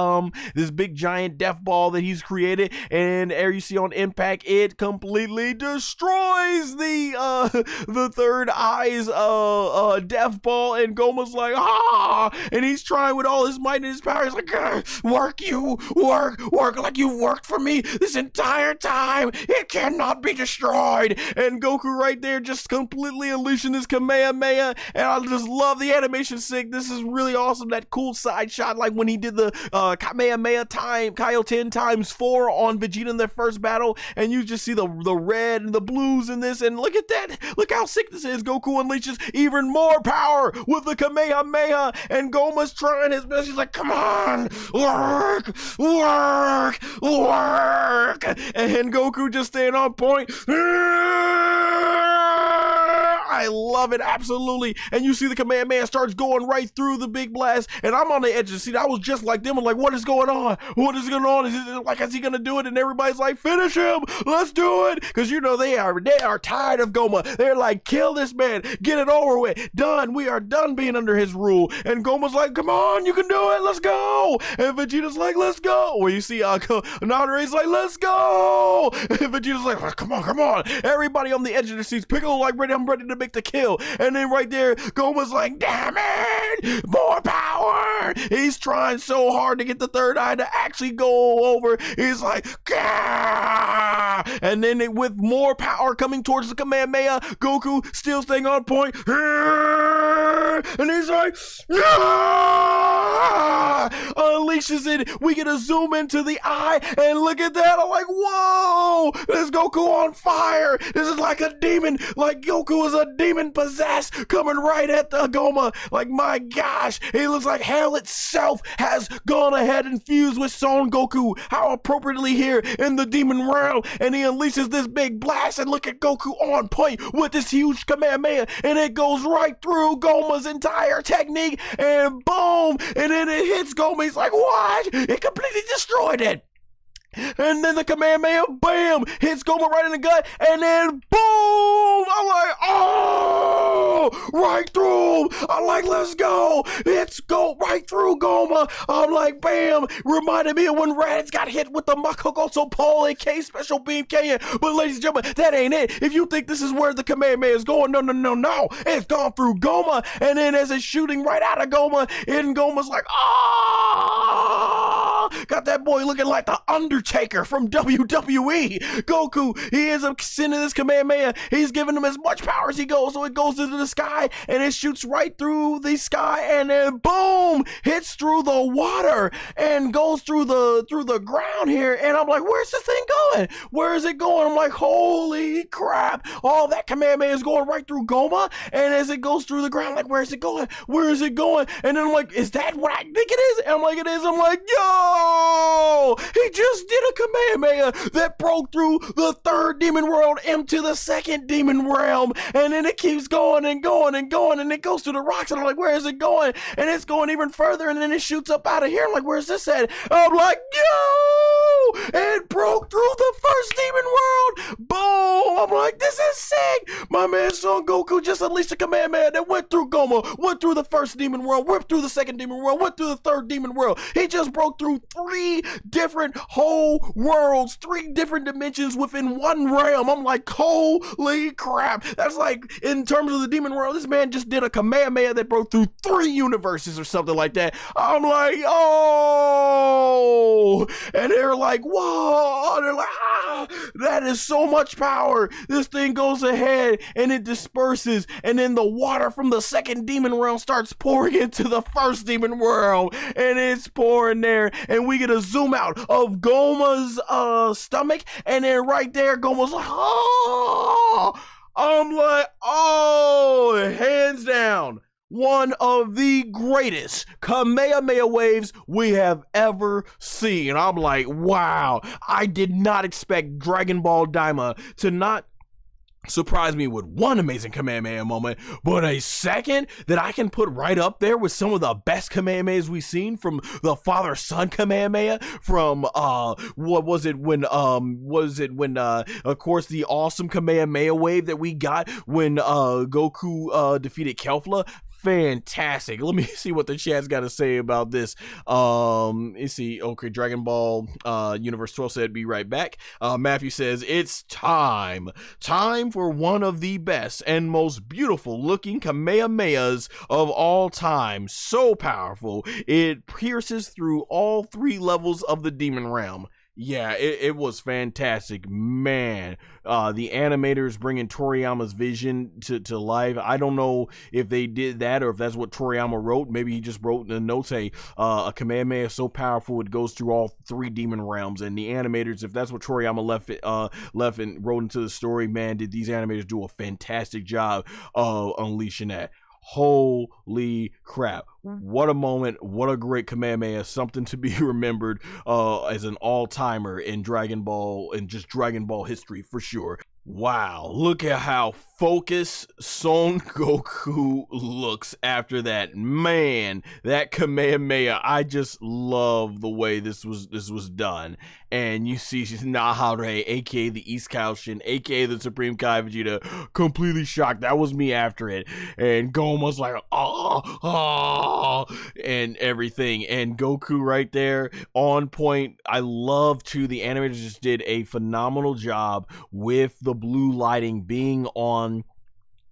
big giant death ball that he's created, and there you see on impact, it completely destroys the third eye's death ball, and Gomah's like, and he's trying with all his might and his power. He's like, work like you've worked for me this entire time. It cannot be destroyed. And Goku right there just completely unleashing his Kamehameha, and I just love the animation sick. This is really awesome. That cool side shot, like when he did the Kamehameha Kaioten times 4 on Vegeta in their first battle, and you just see the red and the blues in this, and look at that. Look how sick this is. Goku unleashes even more power with the Kamehameha, and Gomah's trying his best. He's like, come on, work, and Goku just staying on point. I love it, absolutely. And you see the Kamehameha starts going right through the big blast, and I'm on the edge of the seat. I was just like them. I'm like, what is going on? What is going on? Is he gonna do it? And everybody's like, finish him. Let's do it. Because you know they are tired of Gomah. They're like, kill this man. Get it over with. Done. We are done being under his rule. And Gomah's like, come on, you can do it. Let's go. And Vegeta's like, let's go. Well, you see Naruto's like, let's go. And Vegeta's like, oh, come on. Everybody on the edge of the seats. Piccolo like, I'm ready to make the kill. And then right there, Gomah's like, damn it, more power. He's trying so hard to get the third eye to actually go over. He's like, gah! And then with more power coming towards the Kamehameha, Goku still staying on point. And he's like, unleashes it. We get a zoom into the eye, and look at that. I'm like, whoa, this Goku on fire. This is like a demon. Like Goku is a demon possessed coming right at the Gomah. Like, my gosh, he looks like hell itself has gone ahead and fused with Son Goku. How appropriately here in the demon realm. And he unleashes this big blast, and look at Goku on point with this huge Kamehameha, and it goes right through Gomah's entire technique, and boom, and then it hits Gomah. He's like, what? It completely destroyed it. And then the Kamehameha, bam, hits Gomah right in the gut, and then boom, I'm like, oh, right through. I'm like, let's go. Let's go right through Gomah. I'm like, bam, reminded me of when Raditz got hit with the Makogoso pole, aka Special Beam Canyon. But ladies and gentlemen, that ain't it. If you think this is where the Kamehameha is going, no. It's gone through Gomah, and then as it's shooting right out of Gomah, and Gomah's like, oh, got that boy looking like the Undertaker from WWE. Goku, he ends up sending this Kamehameha. He's giving him as much power as he goes, so it goes into the sky, and it shoots right through the sky, and then boom, hits through the water and goes through the ground here. And I'm like, where's this thing going? Where is it going? I'm like, holy crap, all that Kamehameha is going right through Gomah, and as it goes through the ground, like, where is it going? And then I'm like, is that what I think it is? And I'm like, it is. I'm like, yo, he just did a Kamehameha that broke through the third demon world into the second demon realm, and then it keeps going and going and going, and it goes through the rocks, and I'm like, where is it going? And it's going even further, and then it shoots up out of here. I'm like, where's this at? I'm like, yo, it broke through the first demon world. Boom. I'm like, this is sick. My man Son Goku just unleashed a Kamehameha that went through Gomah, went through the first demon world, went through the second demon world, went through the third demon world. He just broke through 3 different whole worlds, 3 different dimensions within one realm. I'm like, holy crap. That's like, in terms of the demon world, this man just did a Kamehameha that broke through 3 universes or something like that. I'm like, oh, and they're like, whoa, they're like, that is so much power. This thing goes ahead and it disperses, and then the water from the second demon realm starts pouring into the first demon world, and it's pouring there, and we get a zoom out of Gomah's stomach, and then right there, Gomah's like, oh, I'm like, oh, hands down, one of the greatest Kamehameha waves we have ever seen. I'm like, wow, I did not expect Dragon Ball DAIMA to not surprised me with one amazing Kamehameha moment, but a second that I can put right up there with some of the best Kamehamehas we've seen, from the father-son Kamehameha, from what was it when of course the awesome Kamehameha wave that we got when Goku defeated Kelphla. Fantastic. Let me see what the chat's got to say about this. Let's see. Okay, Dragon Ball Universe 12 said, be right back. Matthew says, it's time for one of the best and most beautiful looking Kamehamehas of all time. So powerful, it pierces through all 3 levels of the demon realm. Yeah, it was fantastic, man. The animators bringing Toriyama's vision to life. I don't know if they did that or if that's what Toriyama wrote. Maybe he just wrote in the notes, hey, a Kamehameha is so powerful it goes through all 3 demon realms. And the animators, if that's what Toriyama left and wrote into the story, man, did these animators do a fantastic job of unleashing that. Holy crap. What a moment. What a great Kamehameha. Something to be remembered as an all-timer in Dragon Ball and just Dragon Ball history for sure. Wow, look at how focused Son Goku looks after that. Man, that Kamehameha, I just love the way this was done. And you see Nahare, aka the East Kaishin, aka the Supreme Kai Vegeta, completely shocked. That was me after it. And Gomah's like, and everything. And Goku right there on point. I love too, the animators just did a phenomenal job with the blue lighting being on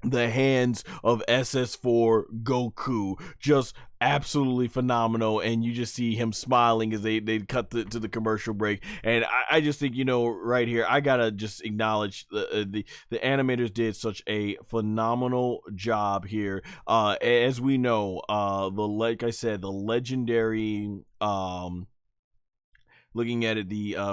the hands of SS4 Goku. Just absolutely phenomenal, and you just see him smiling as they cut to the commercial break. And I just think, you know, right here I gotta just acknowledge the animators did such a phenomenal job here. As we know, like I said, the legendary looking at it,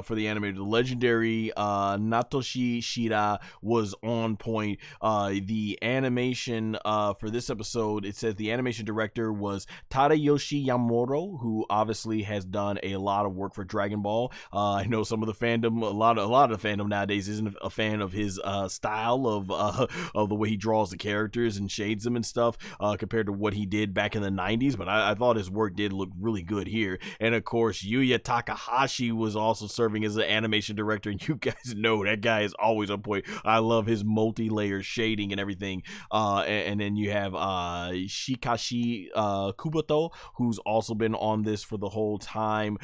for the animator, the legendary Natoshi Shira was on point. The animation for this episode, it says the animation director was Tadayoshi Yamuro, who obviously has done a lot of work for Dragon Ball. I know some of the fandom, a lot of the fandom nowadays isn't a fan of his style of the way he draws the characters and shades them and stuff, compared to what he did back in the 90s. But I thought his work did look really good here. And of course, Yuya Takahashi was also serving as an animation director, and you guys know that guy is always on point. I love his multi-layer shading and everything. And then you have Shikashi Kuboto, who's also been on this for the whole time.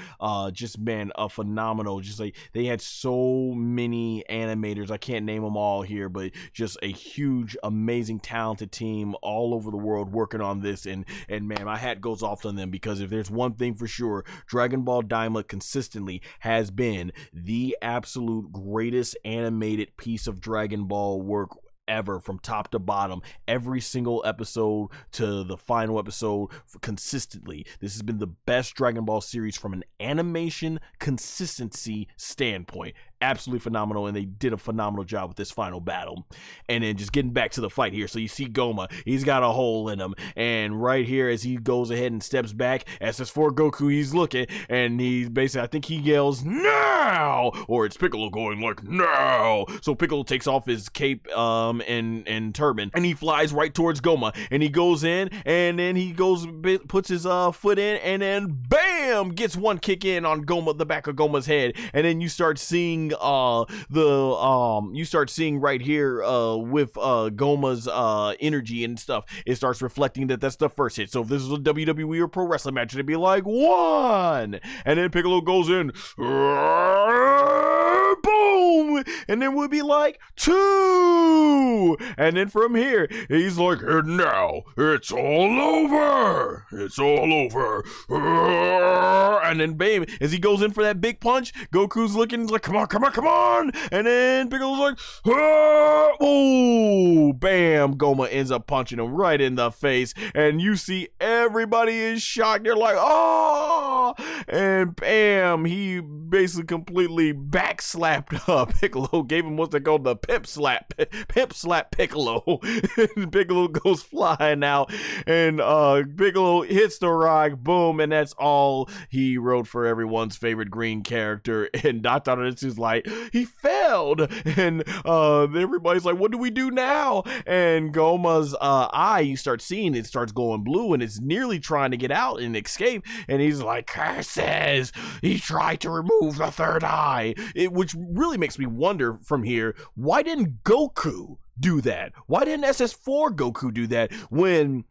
Just, man, a phenomenal. Just like, they had so many animators, I can't name them all here, but just a huge, amazing, talented team all over the world working on this. And man, my hat goes off to them, because if there's one thing for sure, Dragon Ball DAIMA consistently has been the absolute greatest animated piece of Dragon Ball work ever, from top to bottom. Every single episode to the final episode, consistently, this has been the best Dragon Ball series from an animation consistency standpoint. Absolutely phenomenal, and they did a phenomenal job with this final battle. And then just getting back to the fight here, so you see Gomah, he's got a hole in him, and right here as he goes ahead and steps back, SS4 Goku, he's looking, and he basically, I think he yells now, or it's Piccolo going like now. So Piccolo takes off his cape and turban, and he flies right towards Gomah, and he goes in, and then he puts his foot in, and then bam, gets one kick in on Gomah, the back of Gomah's head. And then you start seeing right here with Gomah's energy and stuff, it starts reflecting that's the first hit. So if this is a WWE or pro wrestling match, it'd be like 1, and then Piccolo goes in, boom, and then we'll be like 2, and then from here he's like, and now it's all over, and then bam, as he goes in for that big punch, Goku's looking, he's like, come on, and then Piccolo's like, oh, bam, Gomah ends up punching him right in the face, and you see everybody is shocked. They're like, oh, and bam, he basically completely backslapped Piccolo Piccolo gave him what's they called the pimp slap Piccolo. And Piccolo goes flying out, and Piccolo hits the rock, boom, and that's all he wrote for everyone's favorite green character. And Dr. is like, he failed, and everybody's like, what do we do now? And Gomah's eye, you start seeing it starts going blue, and it's nearly trying to get out and escape, and he's like, curses, he tried to remove the third eye. Which really makes me wonder from here, why didn't Goku do that? Why didn't SS4 Goku do that when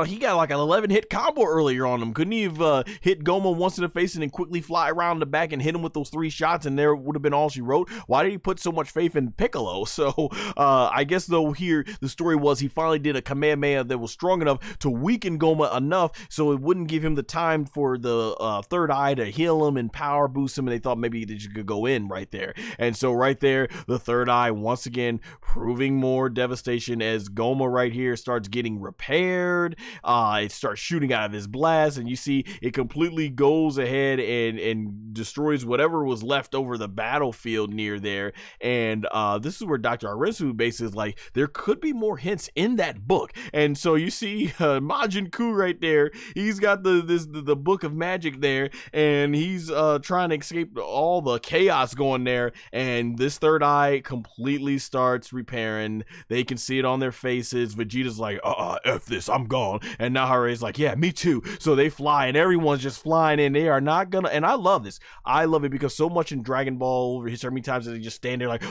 he got like an 11-hit combo earlier on him? Couldn't he have hit Gomah once in the face and then quickly fly around the back and hit him with those 3 shots, and there would have been all she wrote? Why did he put so much faith in Piccolo? So I guess though here the story was he finally did a Kamehameha that was strong enough to weaken Gomah enough so it wouldn't give him the time for the third eye to heal him and power boost him, and they thought maybe that you could go in right there. And so right there, the third eye once again proving more devastation as Gomah right here starts getting repaired. It starts shooting out of his blast, and you see it completely goes ahead and destroys whatever was left over the battlefield near there. And this is where Dr. Arisu basically is like, there could be more hints in that book. And so you see Majin Kuu right there. He's got the book of magic there, and he's trying to escape all the chaos going there. And this third eye completely starts repairing. They can see it on their faces. Vegeta's like, F this, I'm gone. And Nahare's like, yeah, me too. So they fly, and everyone's just flying in. They are not gonna, and I love this. I love it because so much in Dragon Ball over here, so many times they just stand there like,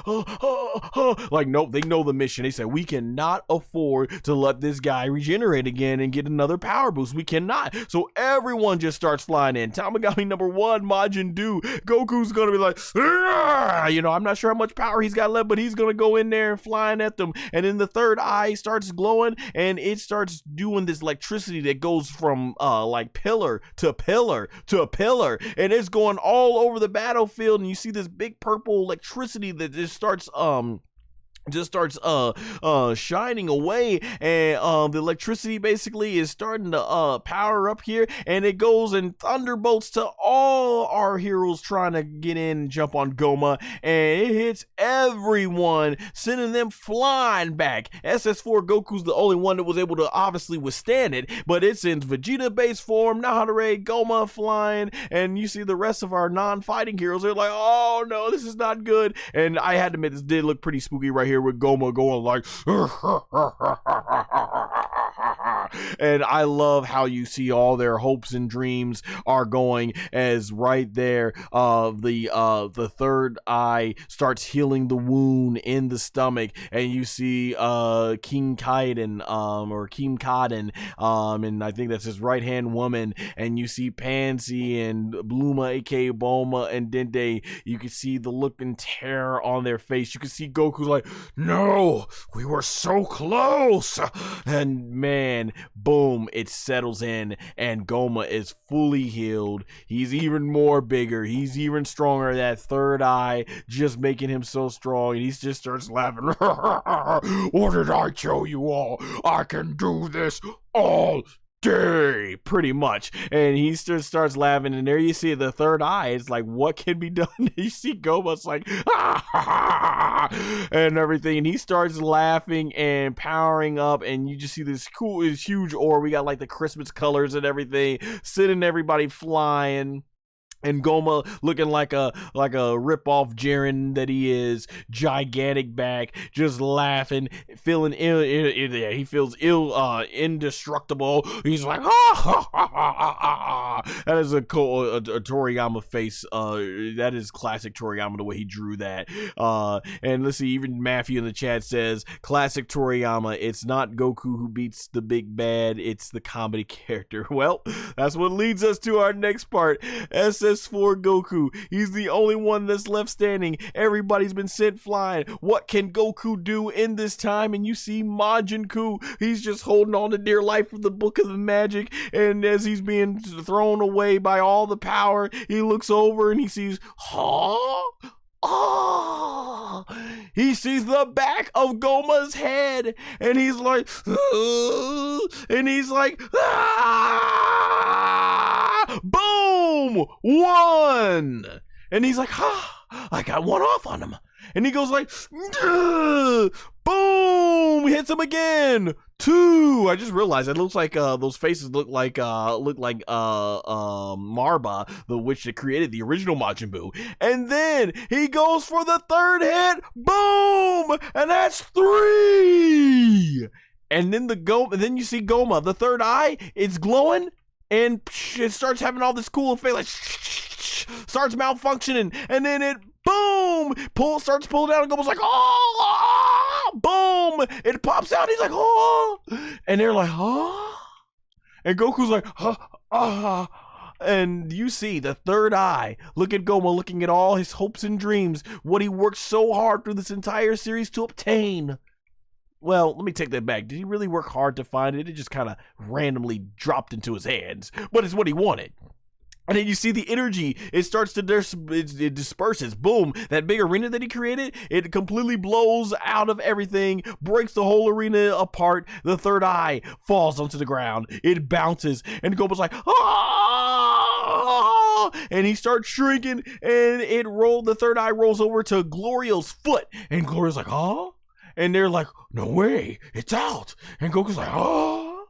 like, nope, they know the mission. They said, we cannot afford to let this guy regenerate again and get another power boost. We cannot. So everyone just starts flying in. Tamagami number 1, Majin Duu. Goku's gonna be like, you know, I'm not sure how much power he's got left, but he's gonna go in there and flying at them. And then the third eye starts glowing, and it starts doing this electricity that goes from like pillar to pillar to pillar, and it's going all over the battlefield. And you see this big purple electricity that just starts shining away, and the electricity basically is starting to power up here, and it goes and thunderbolts to all our heroes trying to get in and jump on Gomah, and it hits everyone, sending them flying back. SS4 Goku's the only one that was able to obviously withstand it, but it sends Vegeta base form, Nahanare, Gomah flying, and you see the rest of our non-fighting heroes. They're like, oh no, this is not good. And I had to admit, this did look pretty spooky right here with Gomah going like and I love how you see all their hopes and dreams are going as right there the third eye starts healing the wound in the stomach, and you see King Kadan or King Kadan and I think that's his right hand woman, and you see Panzy and Bluma aka Bulma and Dende. You can see the look and terror on their face. You can see Goku's like, no, we were so close, and man, boom, it settles in, and Gomah is fully healed. He's even more bigger, he's even stronger. That third eye just making him so strong, and he just starts laughing. What did I tell you all? I can do this all day, pretty much. And he just starts laughing, and there you see the third eye. It's like, what can be done? You see Gomah's like, and everything, and he starts laughing and powering up, and you just see this huge orb. We got like the Christmas colors and everything, sending everybody flying. And Gomah looking like a rip-off Jiren that he is, gigantic back, just laughing, feeling ill. He feels indestructible. He's like, that is a Toriyama face. That is classic Toriyama, the way he drew that. And let's see, even Matthew in the chat says, classic Toriyama. It's not Goku who beats the big bad. It's the comedy character. Well, that's what leads us to our next part. SS4 Goku. He's the only one that's left standing. Everybody's been sent flying. What can Goku do in this time? And you see Majin Kuu. He's just holding on to dear life from the Book of the Magic. And as he's being thrown away by all the power, he looks over and he sees, he sees the back of Gomah's head, and he's like, and he's like, boom, 1. And he's like, I got one off on him. And he goes like, boom, hits him again. 2. I just realized it looks like those faces look like Marba, the witch that created the original Majin Buu. And then he goes for the 3rd hit, boom, and that's 3. And then then you see Gomah, the 3rd eye, it's glowing, and it starts having all this cool effect, like starts malfunctioning, and then it boom starts pulling down, and Gomah's like, oh, boom, it pops out, he's like, oh, and they're like, oh, and Goku's like, and you see the 3rd eye, look at Gomah looking at all his hopes and dreams, what he worked so hard through this entire series to obtain. Well, let me take that back. Did he really work hard to find it? It just kind of randomly dropped into his hands, but it's what he wanted. And then you see the energy, it starts to it disperses, boom, that big arena that he created, it completely blows out of everything, breaks the whole arena apart, the 3rd eye falls onto the ground, it bounces, and Goku's like, ah! And he starts shrinking, and the 3rd eye rolls over to Glorio's foot, and Glorio's like, oh? And they're like, no way, it's out. And Goku's like, oh.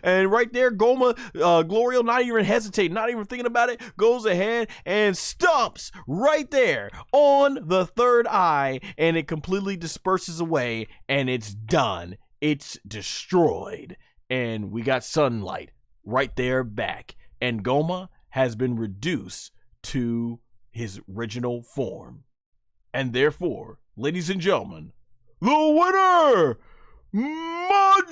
And right there, Gomah, Glorio, not even hesitating, not even thinking about it, goes ahead and stomps right there on the 3rd eye, and it completely disperses away, and it's done. It's destroyed. And we got sunlight right there back. And Gomah has been reduced to his original form. And therefore, ladies and gentlemen, the winner, Majin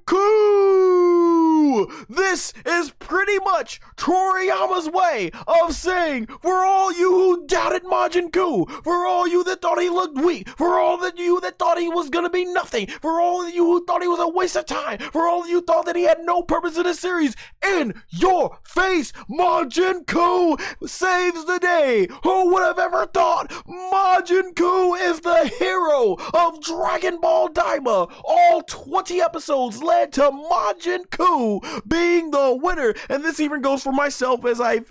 Kuu! This is pretty much Toriyama's way of saying, for all you who doubted Majin Kuu, for all you that thought he looked weak, for all of you that thought he was gonna be nothing, for all of you who thought he was a waste of time, for all of you thought that he had no purpose in the series, in your face, Majin Kuu saves the day! Who would have ever thought Majin Kuu is the hero of Dragon Ball DAIMA? All 20 episodes led to Majin Kuu being the winner, and this even goes for myself, as I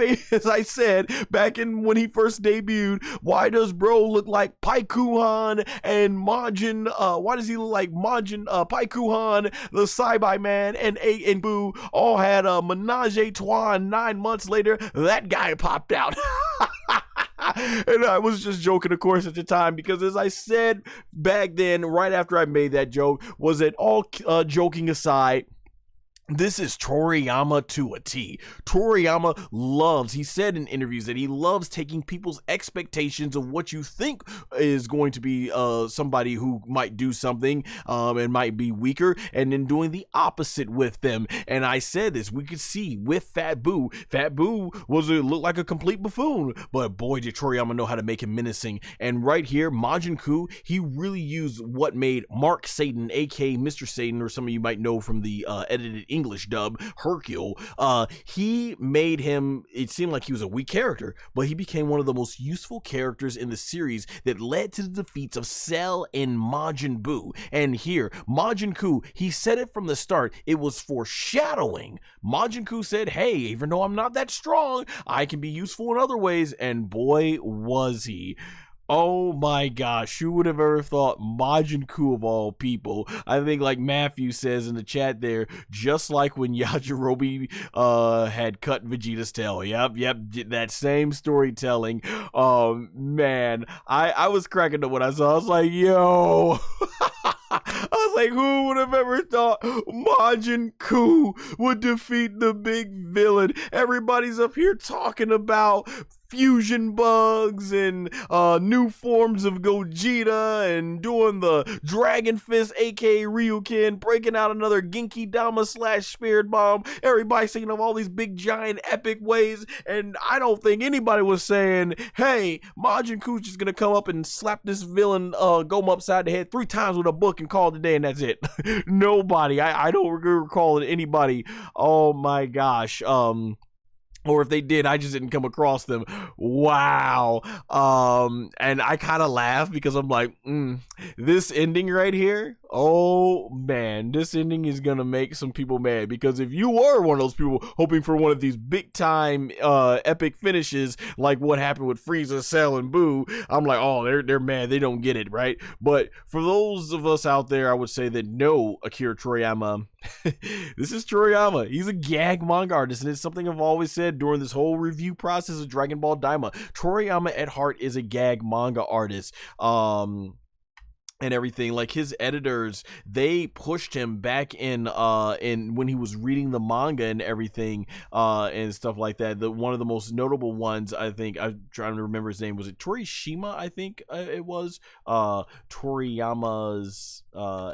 said back in when he first debuted. Why does bro look like Paikuhan and Majin? Why does he look like Majin? Paikuhan, the Saibai man, and Buu all had a menage a trois. 9 months later, that guy popped out. And I was just joking, of course, at the time, because as I said back then, right after I made that joke, was that all joking aside, this is Toriyama to a T. Toriyama loves, he said in interviews that he loves taking people's expectations of what you think is going to be somebody who might do something and might be weaker, and then doing the opposite with them. And I said this, we could see with Fat Buu. Fat Buu looked like a complete buffoon, but boy did Toriyama know how to make him menacing. And right here, Majin Kuu, he really used what made Mark Satan, aka Mr. Satan, or some of you might know from the edited English dub, Hercule. He made him, it seemed like he was a weak character, but he became one of the most useful characters in the series that led to the defeats of Cell and Majin Buu. And here, Majin Kuu, he said it from the start, it was foreshadowing. Majin Kuu said, hey, even though I'm not that strong, I can be useful in other ways, and boy, was he. Oh my gosh, who would have ever thought Majin Kuu of all people? I think like Matthew says in the chat there, just like when Yajirobe had cut Vegeta's tail. Yep, that same storytelling. Man, I was cracking up when I saw it. I was like, yo. I was like, who would have ever thought Majin Kuu would defeat the big villain? Everybody's up here talking about fusion bugs and new forms of Gogeta and doing the Dragon Fist, aka Ryuken, breaking out another Genki Dama / Spirit Bomb. Everybody's thinking of all these big giant epic ways, and I don't think anybody was saying, hey, Majin Kuu's just gonna come up and slap this villain Gomah upside the head 3 times with a book and call it a day and that's it. Nobody. I don't recall anybody. Oh my gosh. Or if they did, I just didn't come across them. Wow. And I kind of laugh because I'm like, this ending right here, Oh man, this ending is gonna make some people mad, because if you were one of those people hoping for one of these big time epic finishes like what happened with Frieza, Cell, and Boo, I'm like, oh, they're mad, they don't get it, right? But for those of us out there, I would say that no, Akira Toriyama, this is Toriyama. He's a gag manga artist, and it's something I've always said during this whole review process of Dragon Ball DAIMA. Toriyama at heart is a gag manga artist. And everything, like his editors, they pushed him back in when he was reading the manga and everything, and stuff like that. One of the most notable ones, I think, I'm trying to remember his name, was it Torishima? I think it was Toriyama's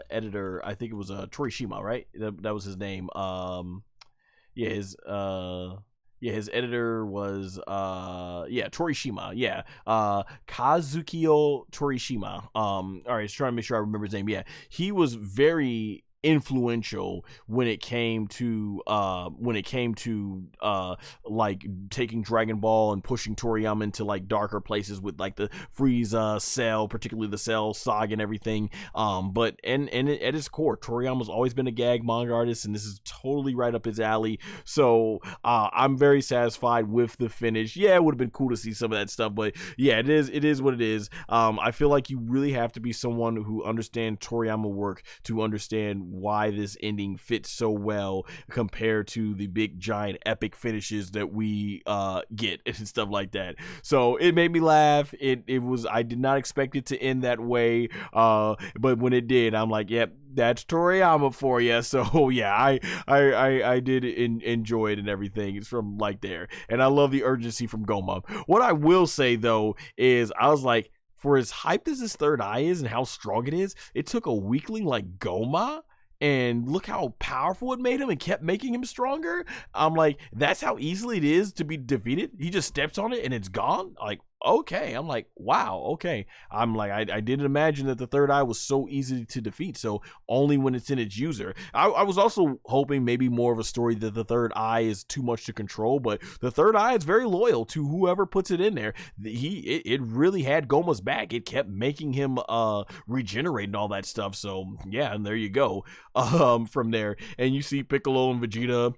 editor. I think it was Torishima, right? That was his name. His editor was Torishima. Kazukiyo Torishima. All right, just trying to make sure I remember his name. Yeah, he was very influential when it came to like taking Dragon Ball and pushing Toriyama into like darker places with like the Frieza, Cell, particularly the Cell saga and everything. But at its core, Toriyama's always been a gag manga artist, and this is totally right up his alley. So I'm very satisfied with the finish. Yeah, it would have been cool to see some of that stuff, but yeah, it is what it is. I feel like you really have to be someone who understands Toriyama work to understand why this ending fits so well compared to the big giant epic finishes that we get and stuff like that. So it made me laugh. It was, I did not expect it to end that way, but when it did, I'm like, yep, that's Toriyama for you. So yeah, I did enjoy it and everything. It's from like there, and I love the urgency from Gomah. What I will say though is, I was like, for as hyped as his third eye is and how strong it is, it took a weakling like Gomah, and look how powerful it made him and kept making him stronger. I'm like, that's how easily it is to be defeated. He just steps on it and it's gone. Like, okay. I'm like, wow, okay. I'm like, I didn't imagine that the third eye was so easy to defeat. So only when it's in its user. I was also hoping maybe more of a story that the third eye is too much to control, but the third eye is very loyal to whoever puts it in there. It really had Gomah's back. It kept making him regenerate and all that stuff. So yeah, and there you go. From there, and you see Piccolo and Vegeta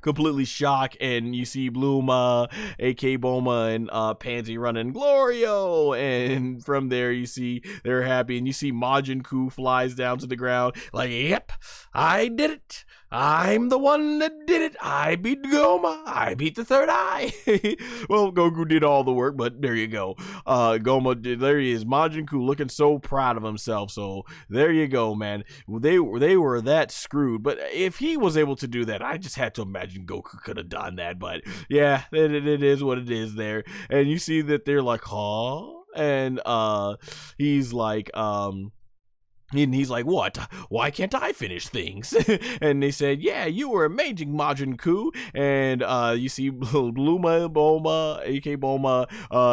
completely shocked, and you see Bluma, aka Boma, and Panzy running Glorio, and from there you see they're happy, and you see Majin Kuu flies down to the ground like, yep, I did it. I'm the one that did it. I beat Gomah. I beat the third eye. Well, Goku did all the work, but there you go. Gomah did. There he is. Majin Kuu looking so proud of himself. So there you go, man. They were that screwed. But if he was able to do that, I just had to imagine Goku could have done that. But yeah, it is what it is there. And you see that they're like, huh? And he's like, and he's like, what? Why can't I finish things? And they said, yeah, you were amazing, Majin Kuu. And you see Bluma, Boma, aka Boma,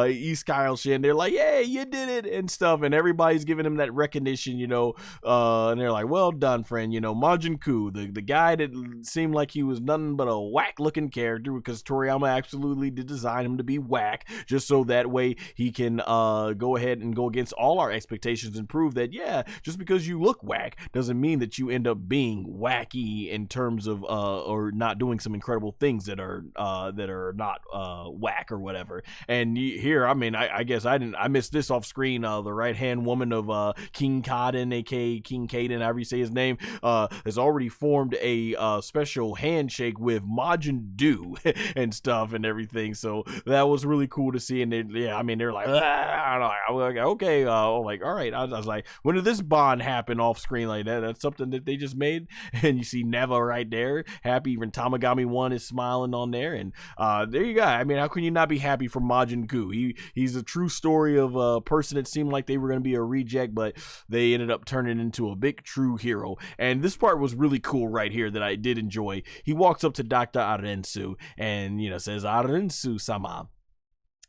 East Kyle Shin. They're like, hey, you did it and stuff. And everybody's giving him that recognition, you know. And they're like, well done, friend. You know, Majin Kuu, the guy that seemed like he was nothing but a whack-looking character, because Toriyama absolutely did design him to be whack, just so that way he can go ahead and go against all our expectations and prove that, yeah, just because you look whack doesn't mean that you end up being wacky in terms of or not doing some incredible things that are not whack or whatever. And here, I mean, I guess I missed this off screen. The right hand woman of King Kadan, aka King Kadan, however you say his name, has already formed a special handshake with Majin Duu and stuff and everything. So that was really cool to see. And they're like, okay, like, all right. I was like, when did this bond happen off screen like that? That's something that they just made. And you see Neva right there, happy. Even Tamagami 1 is smiling on there. And there you go. I mean, how can you not be happy for Majin Kuu? He's a true story of a person that seemed like they were going to be a reject, but they ended up turning into a big true hero. And this part was really cool right here that I did enjoy. He walks up to Dr. Arensu and, you know, says, Arensu-sama,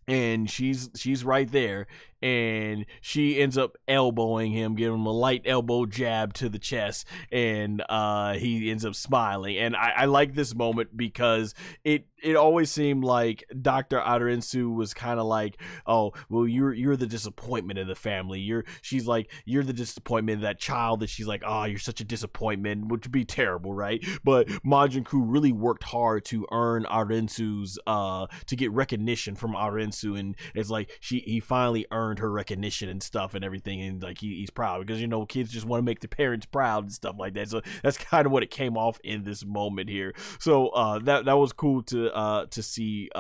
and she's right there, and she ends up elbowing him, giving him a light elbow jab to the chest, and he ends up smiling. And I like this moment because it always seemed like Dr. Arensu was kind of like, oh, well, you're the disappointment in the family. She's like, you're the disappointment of that child that she's like, oh, you're such a disappointment, which would be terrible, right? But Majin Kuu really worked hard to earn Arensu's to get recognition from Arensu, and it's like he finally earned her recognition and stuff and everything, and like he's proud because, you know, kids just want to make their parents proud and stuff like that. So that's kind of what it came off in this moment here. So that was cool to see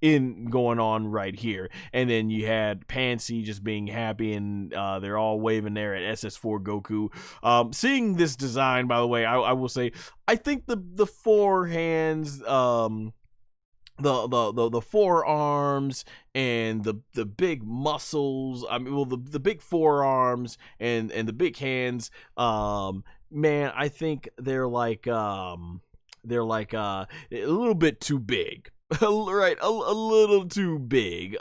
in going on right here. And then you had Panzy just being happy, and they're all waving there at SS4 Goku. Seeing this design, by the way, I will say, I think the four hands, the forearms and the big muscles, I mean, well, the big forearms and the big hands, man, I think they're like a little bit too big. Right, a little too big,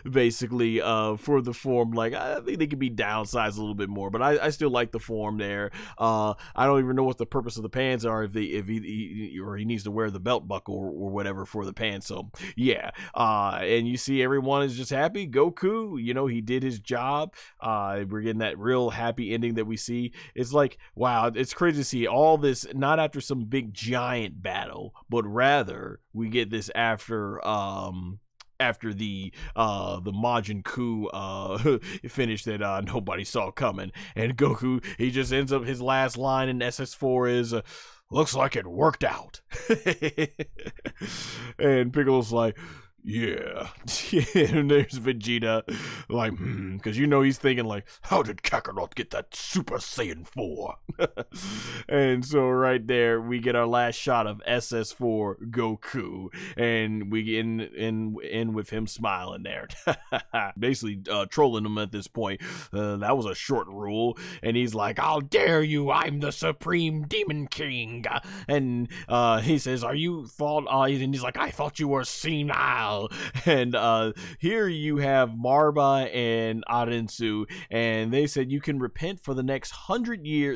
basically, for the form. Like, I think they could be downsized a little bit more, but I still like the form there. I don't even know what the purpose of the pants are, if he needs to wear the belt buckle or whatever for the pants. So yeah, and you see everyone is just happy. Goku, you know, he did his job. We're getting that real happy ending that we see. It's like, wow, it's crazy to see all this, not after some big giant battle, but rather we get this after the Majin Kuu finish that nobody saw coming, and Goku, he just ends up, his last line in SS4 is looks like it worked out. And Piccolo's like, yeah. And there's Vegeta, like, because you know he's thinking like, how did Kakarot get that Super Saiyan 4? And so right there we get our last shot of SS4 Goku, and we end with him smiling there. Basically trolling him at this point. That was a short rule, and he's like, how dare you, I'm the Supreme Demon King. And he says, are you thought, and he's like, I thought you were senile. And here you have Marba and Arensu, and they said you can repent for the next 100 years,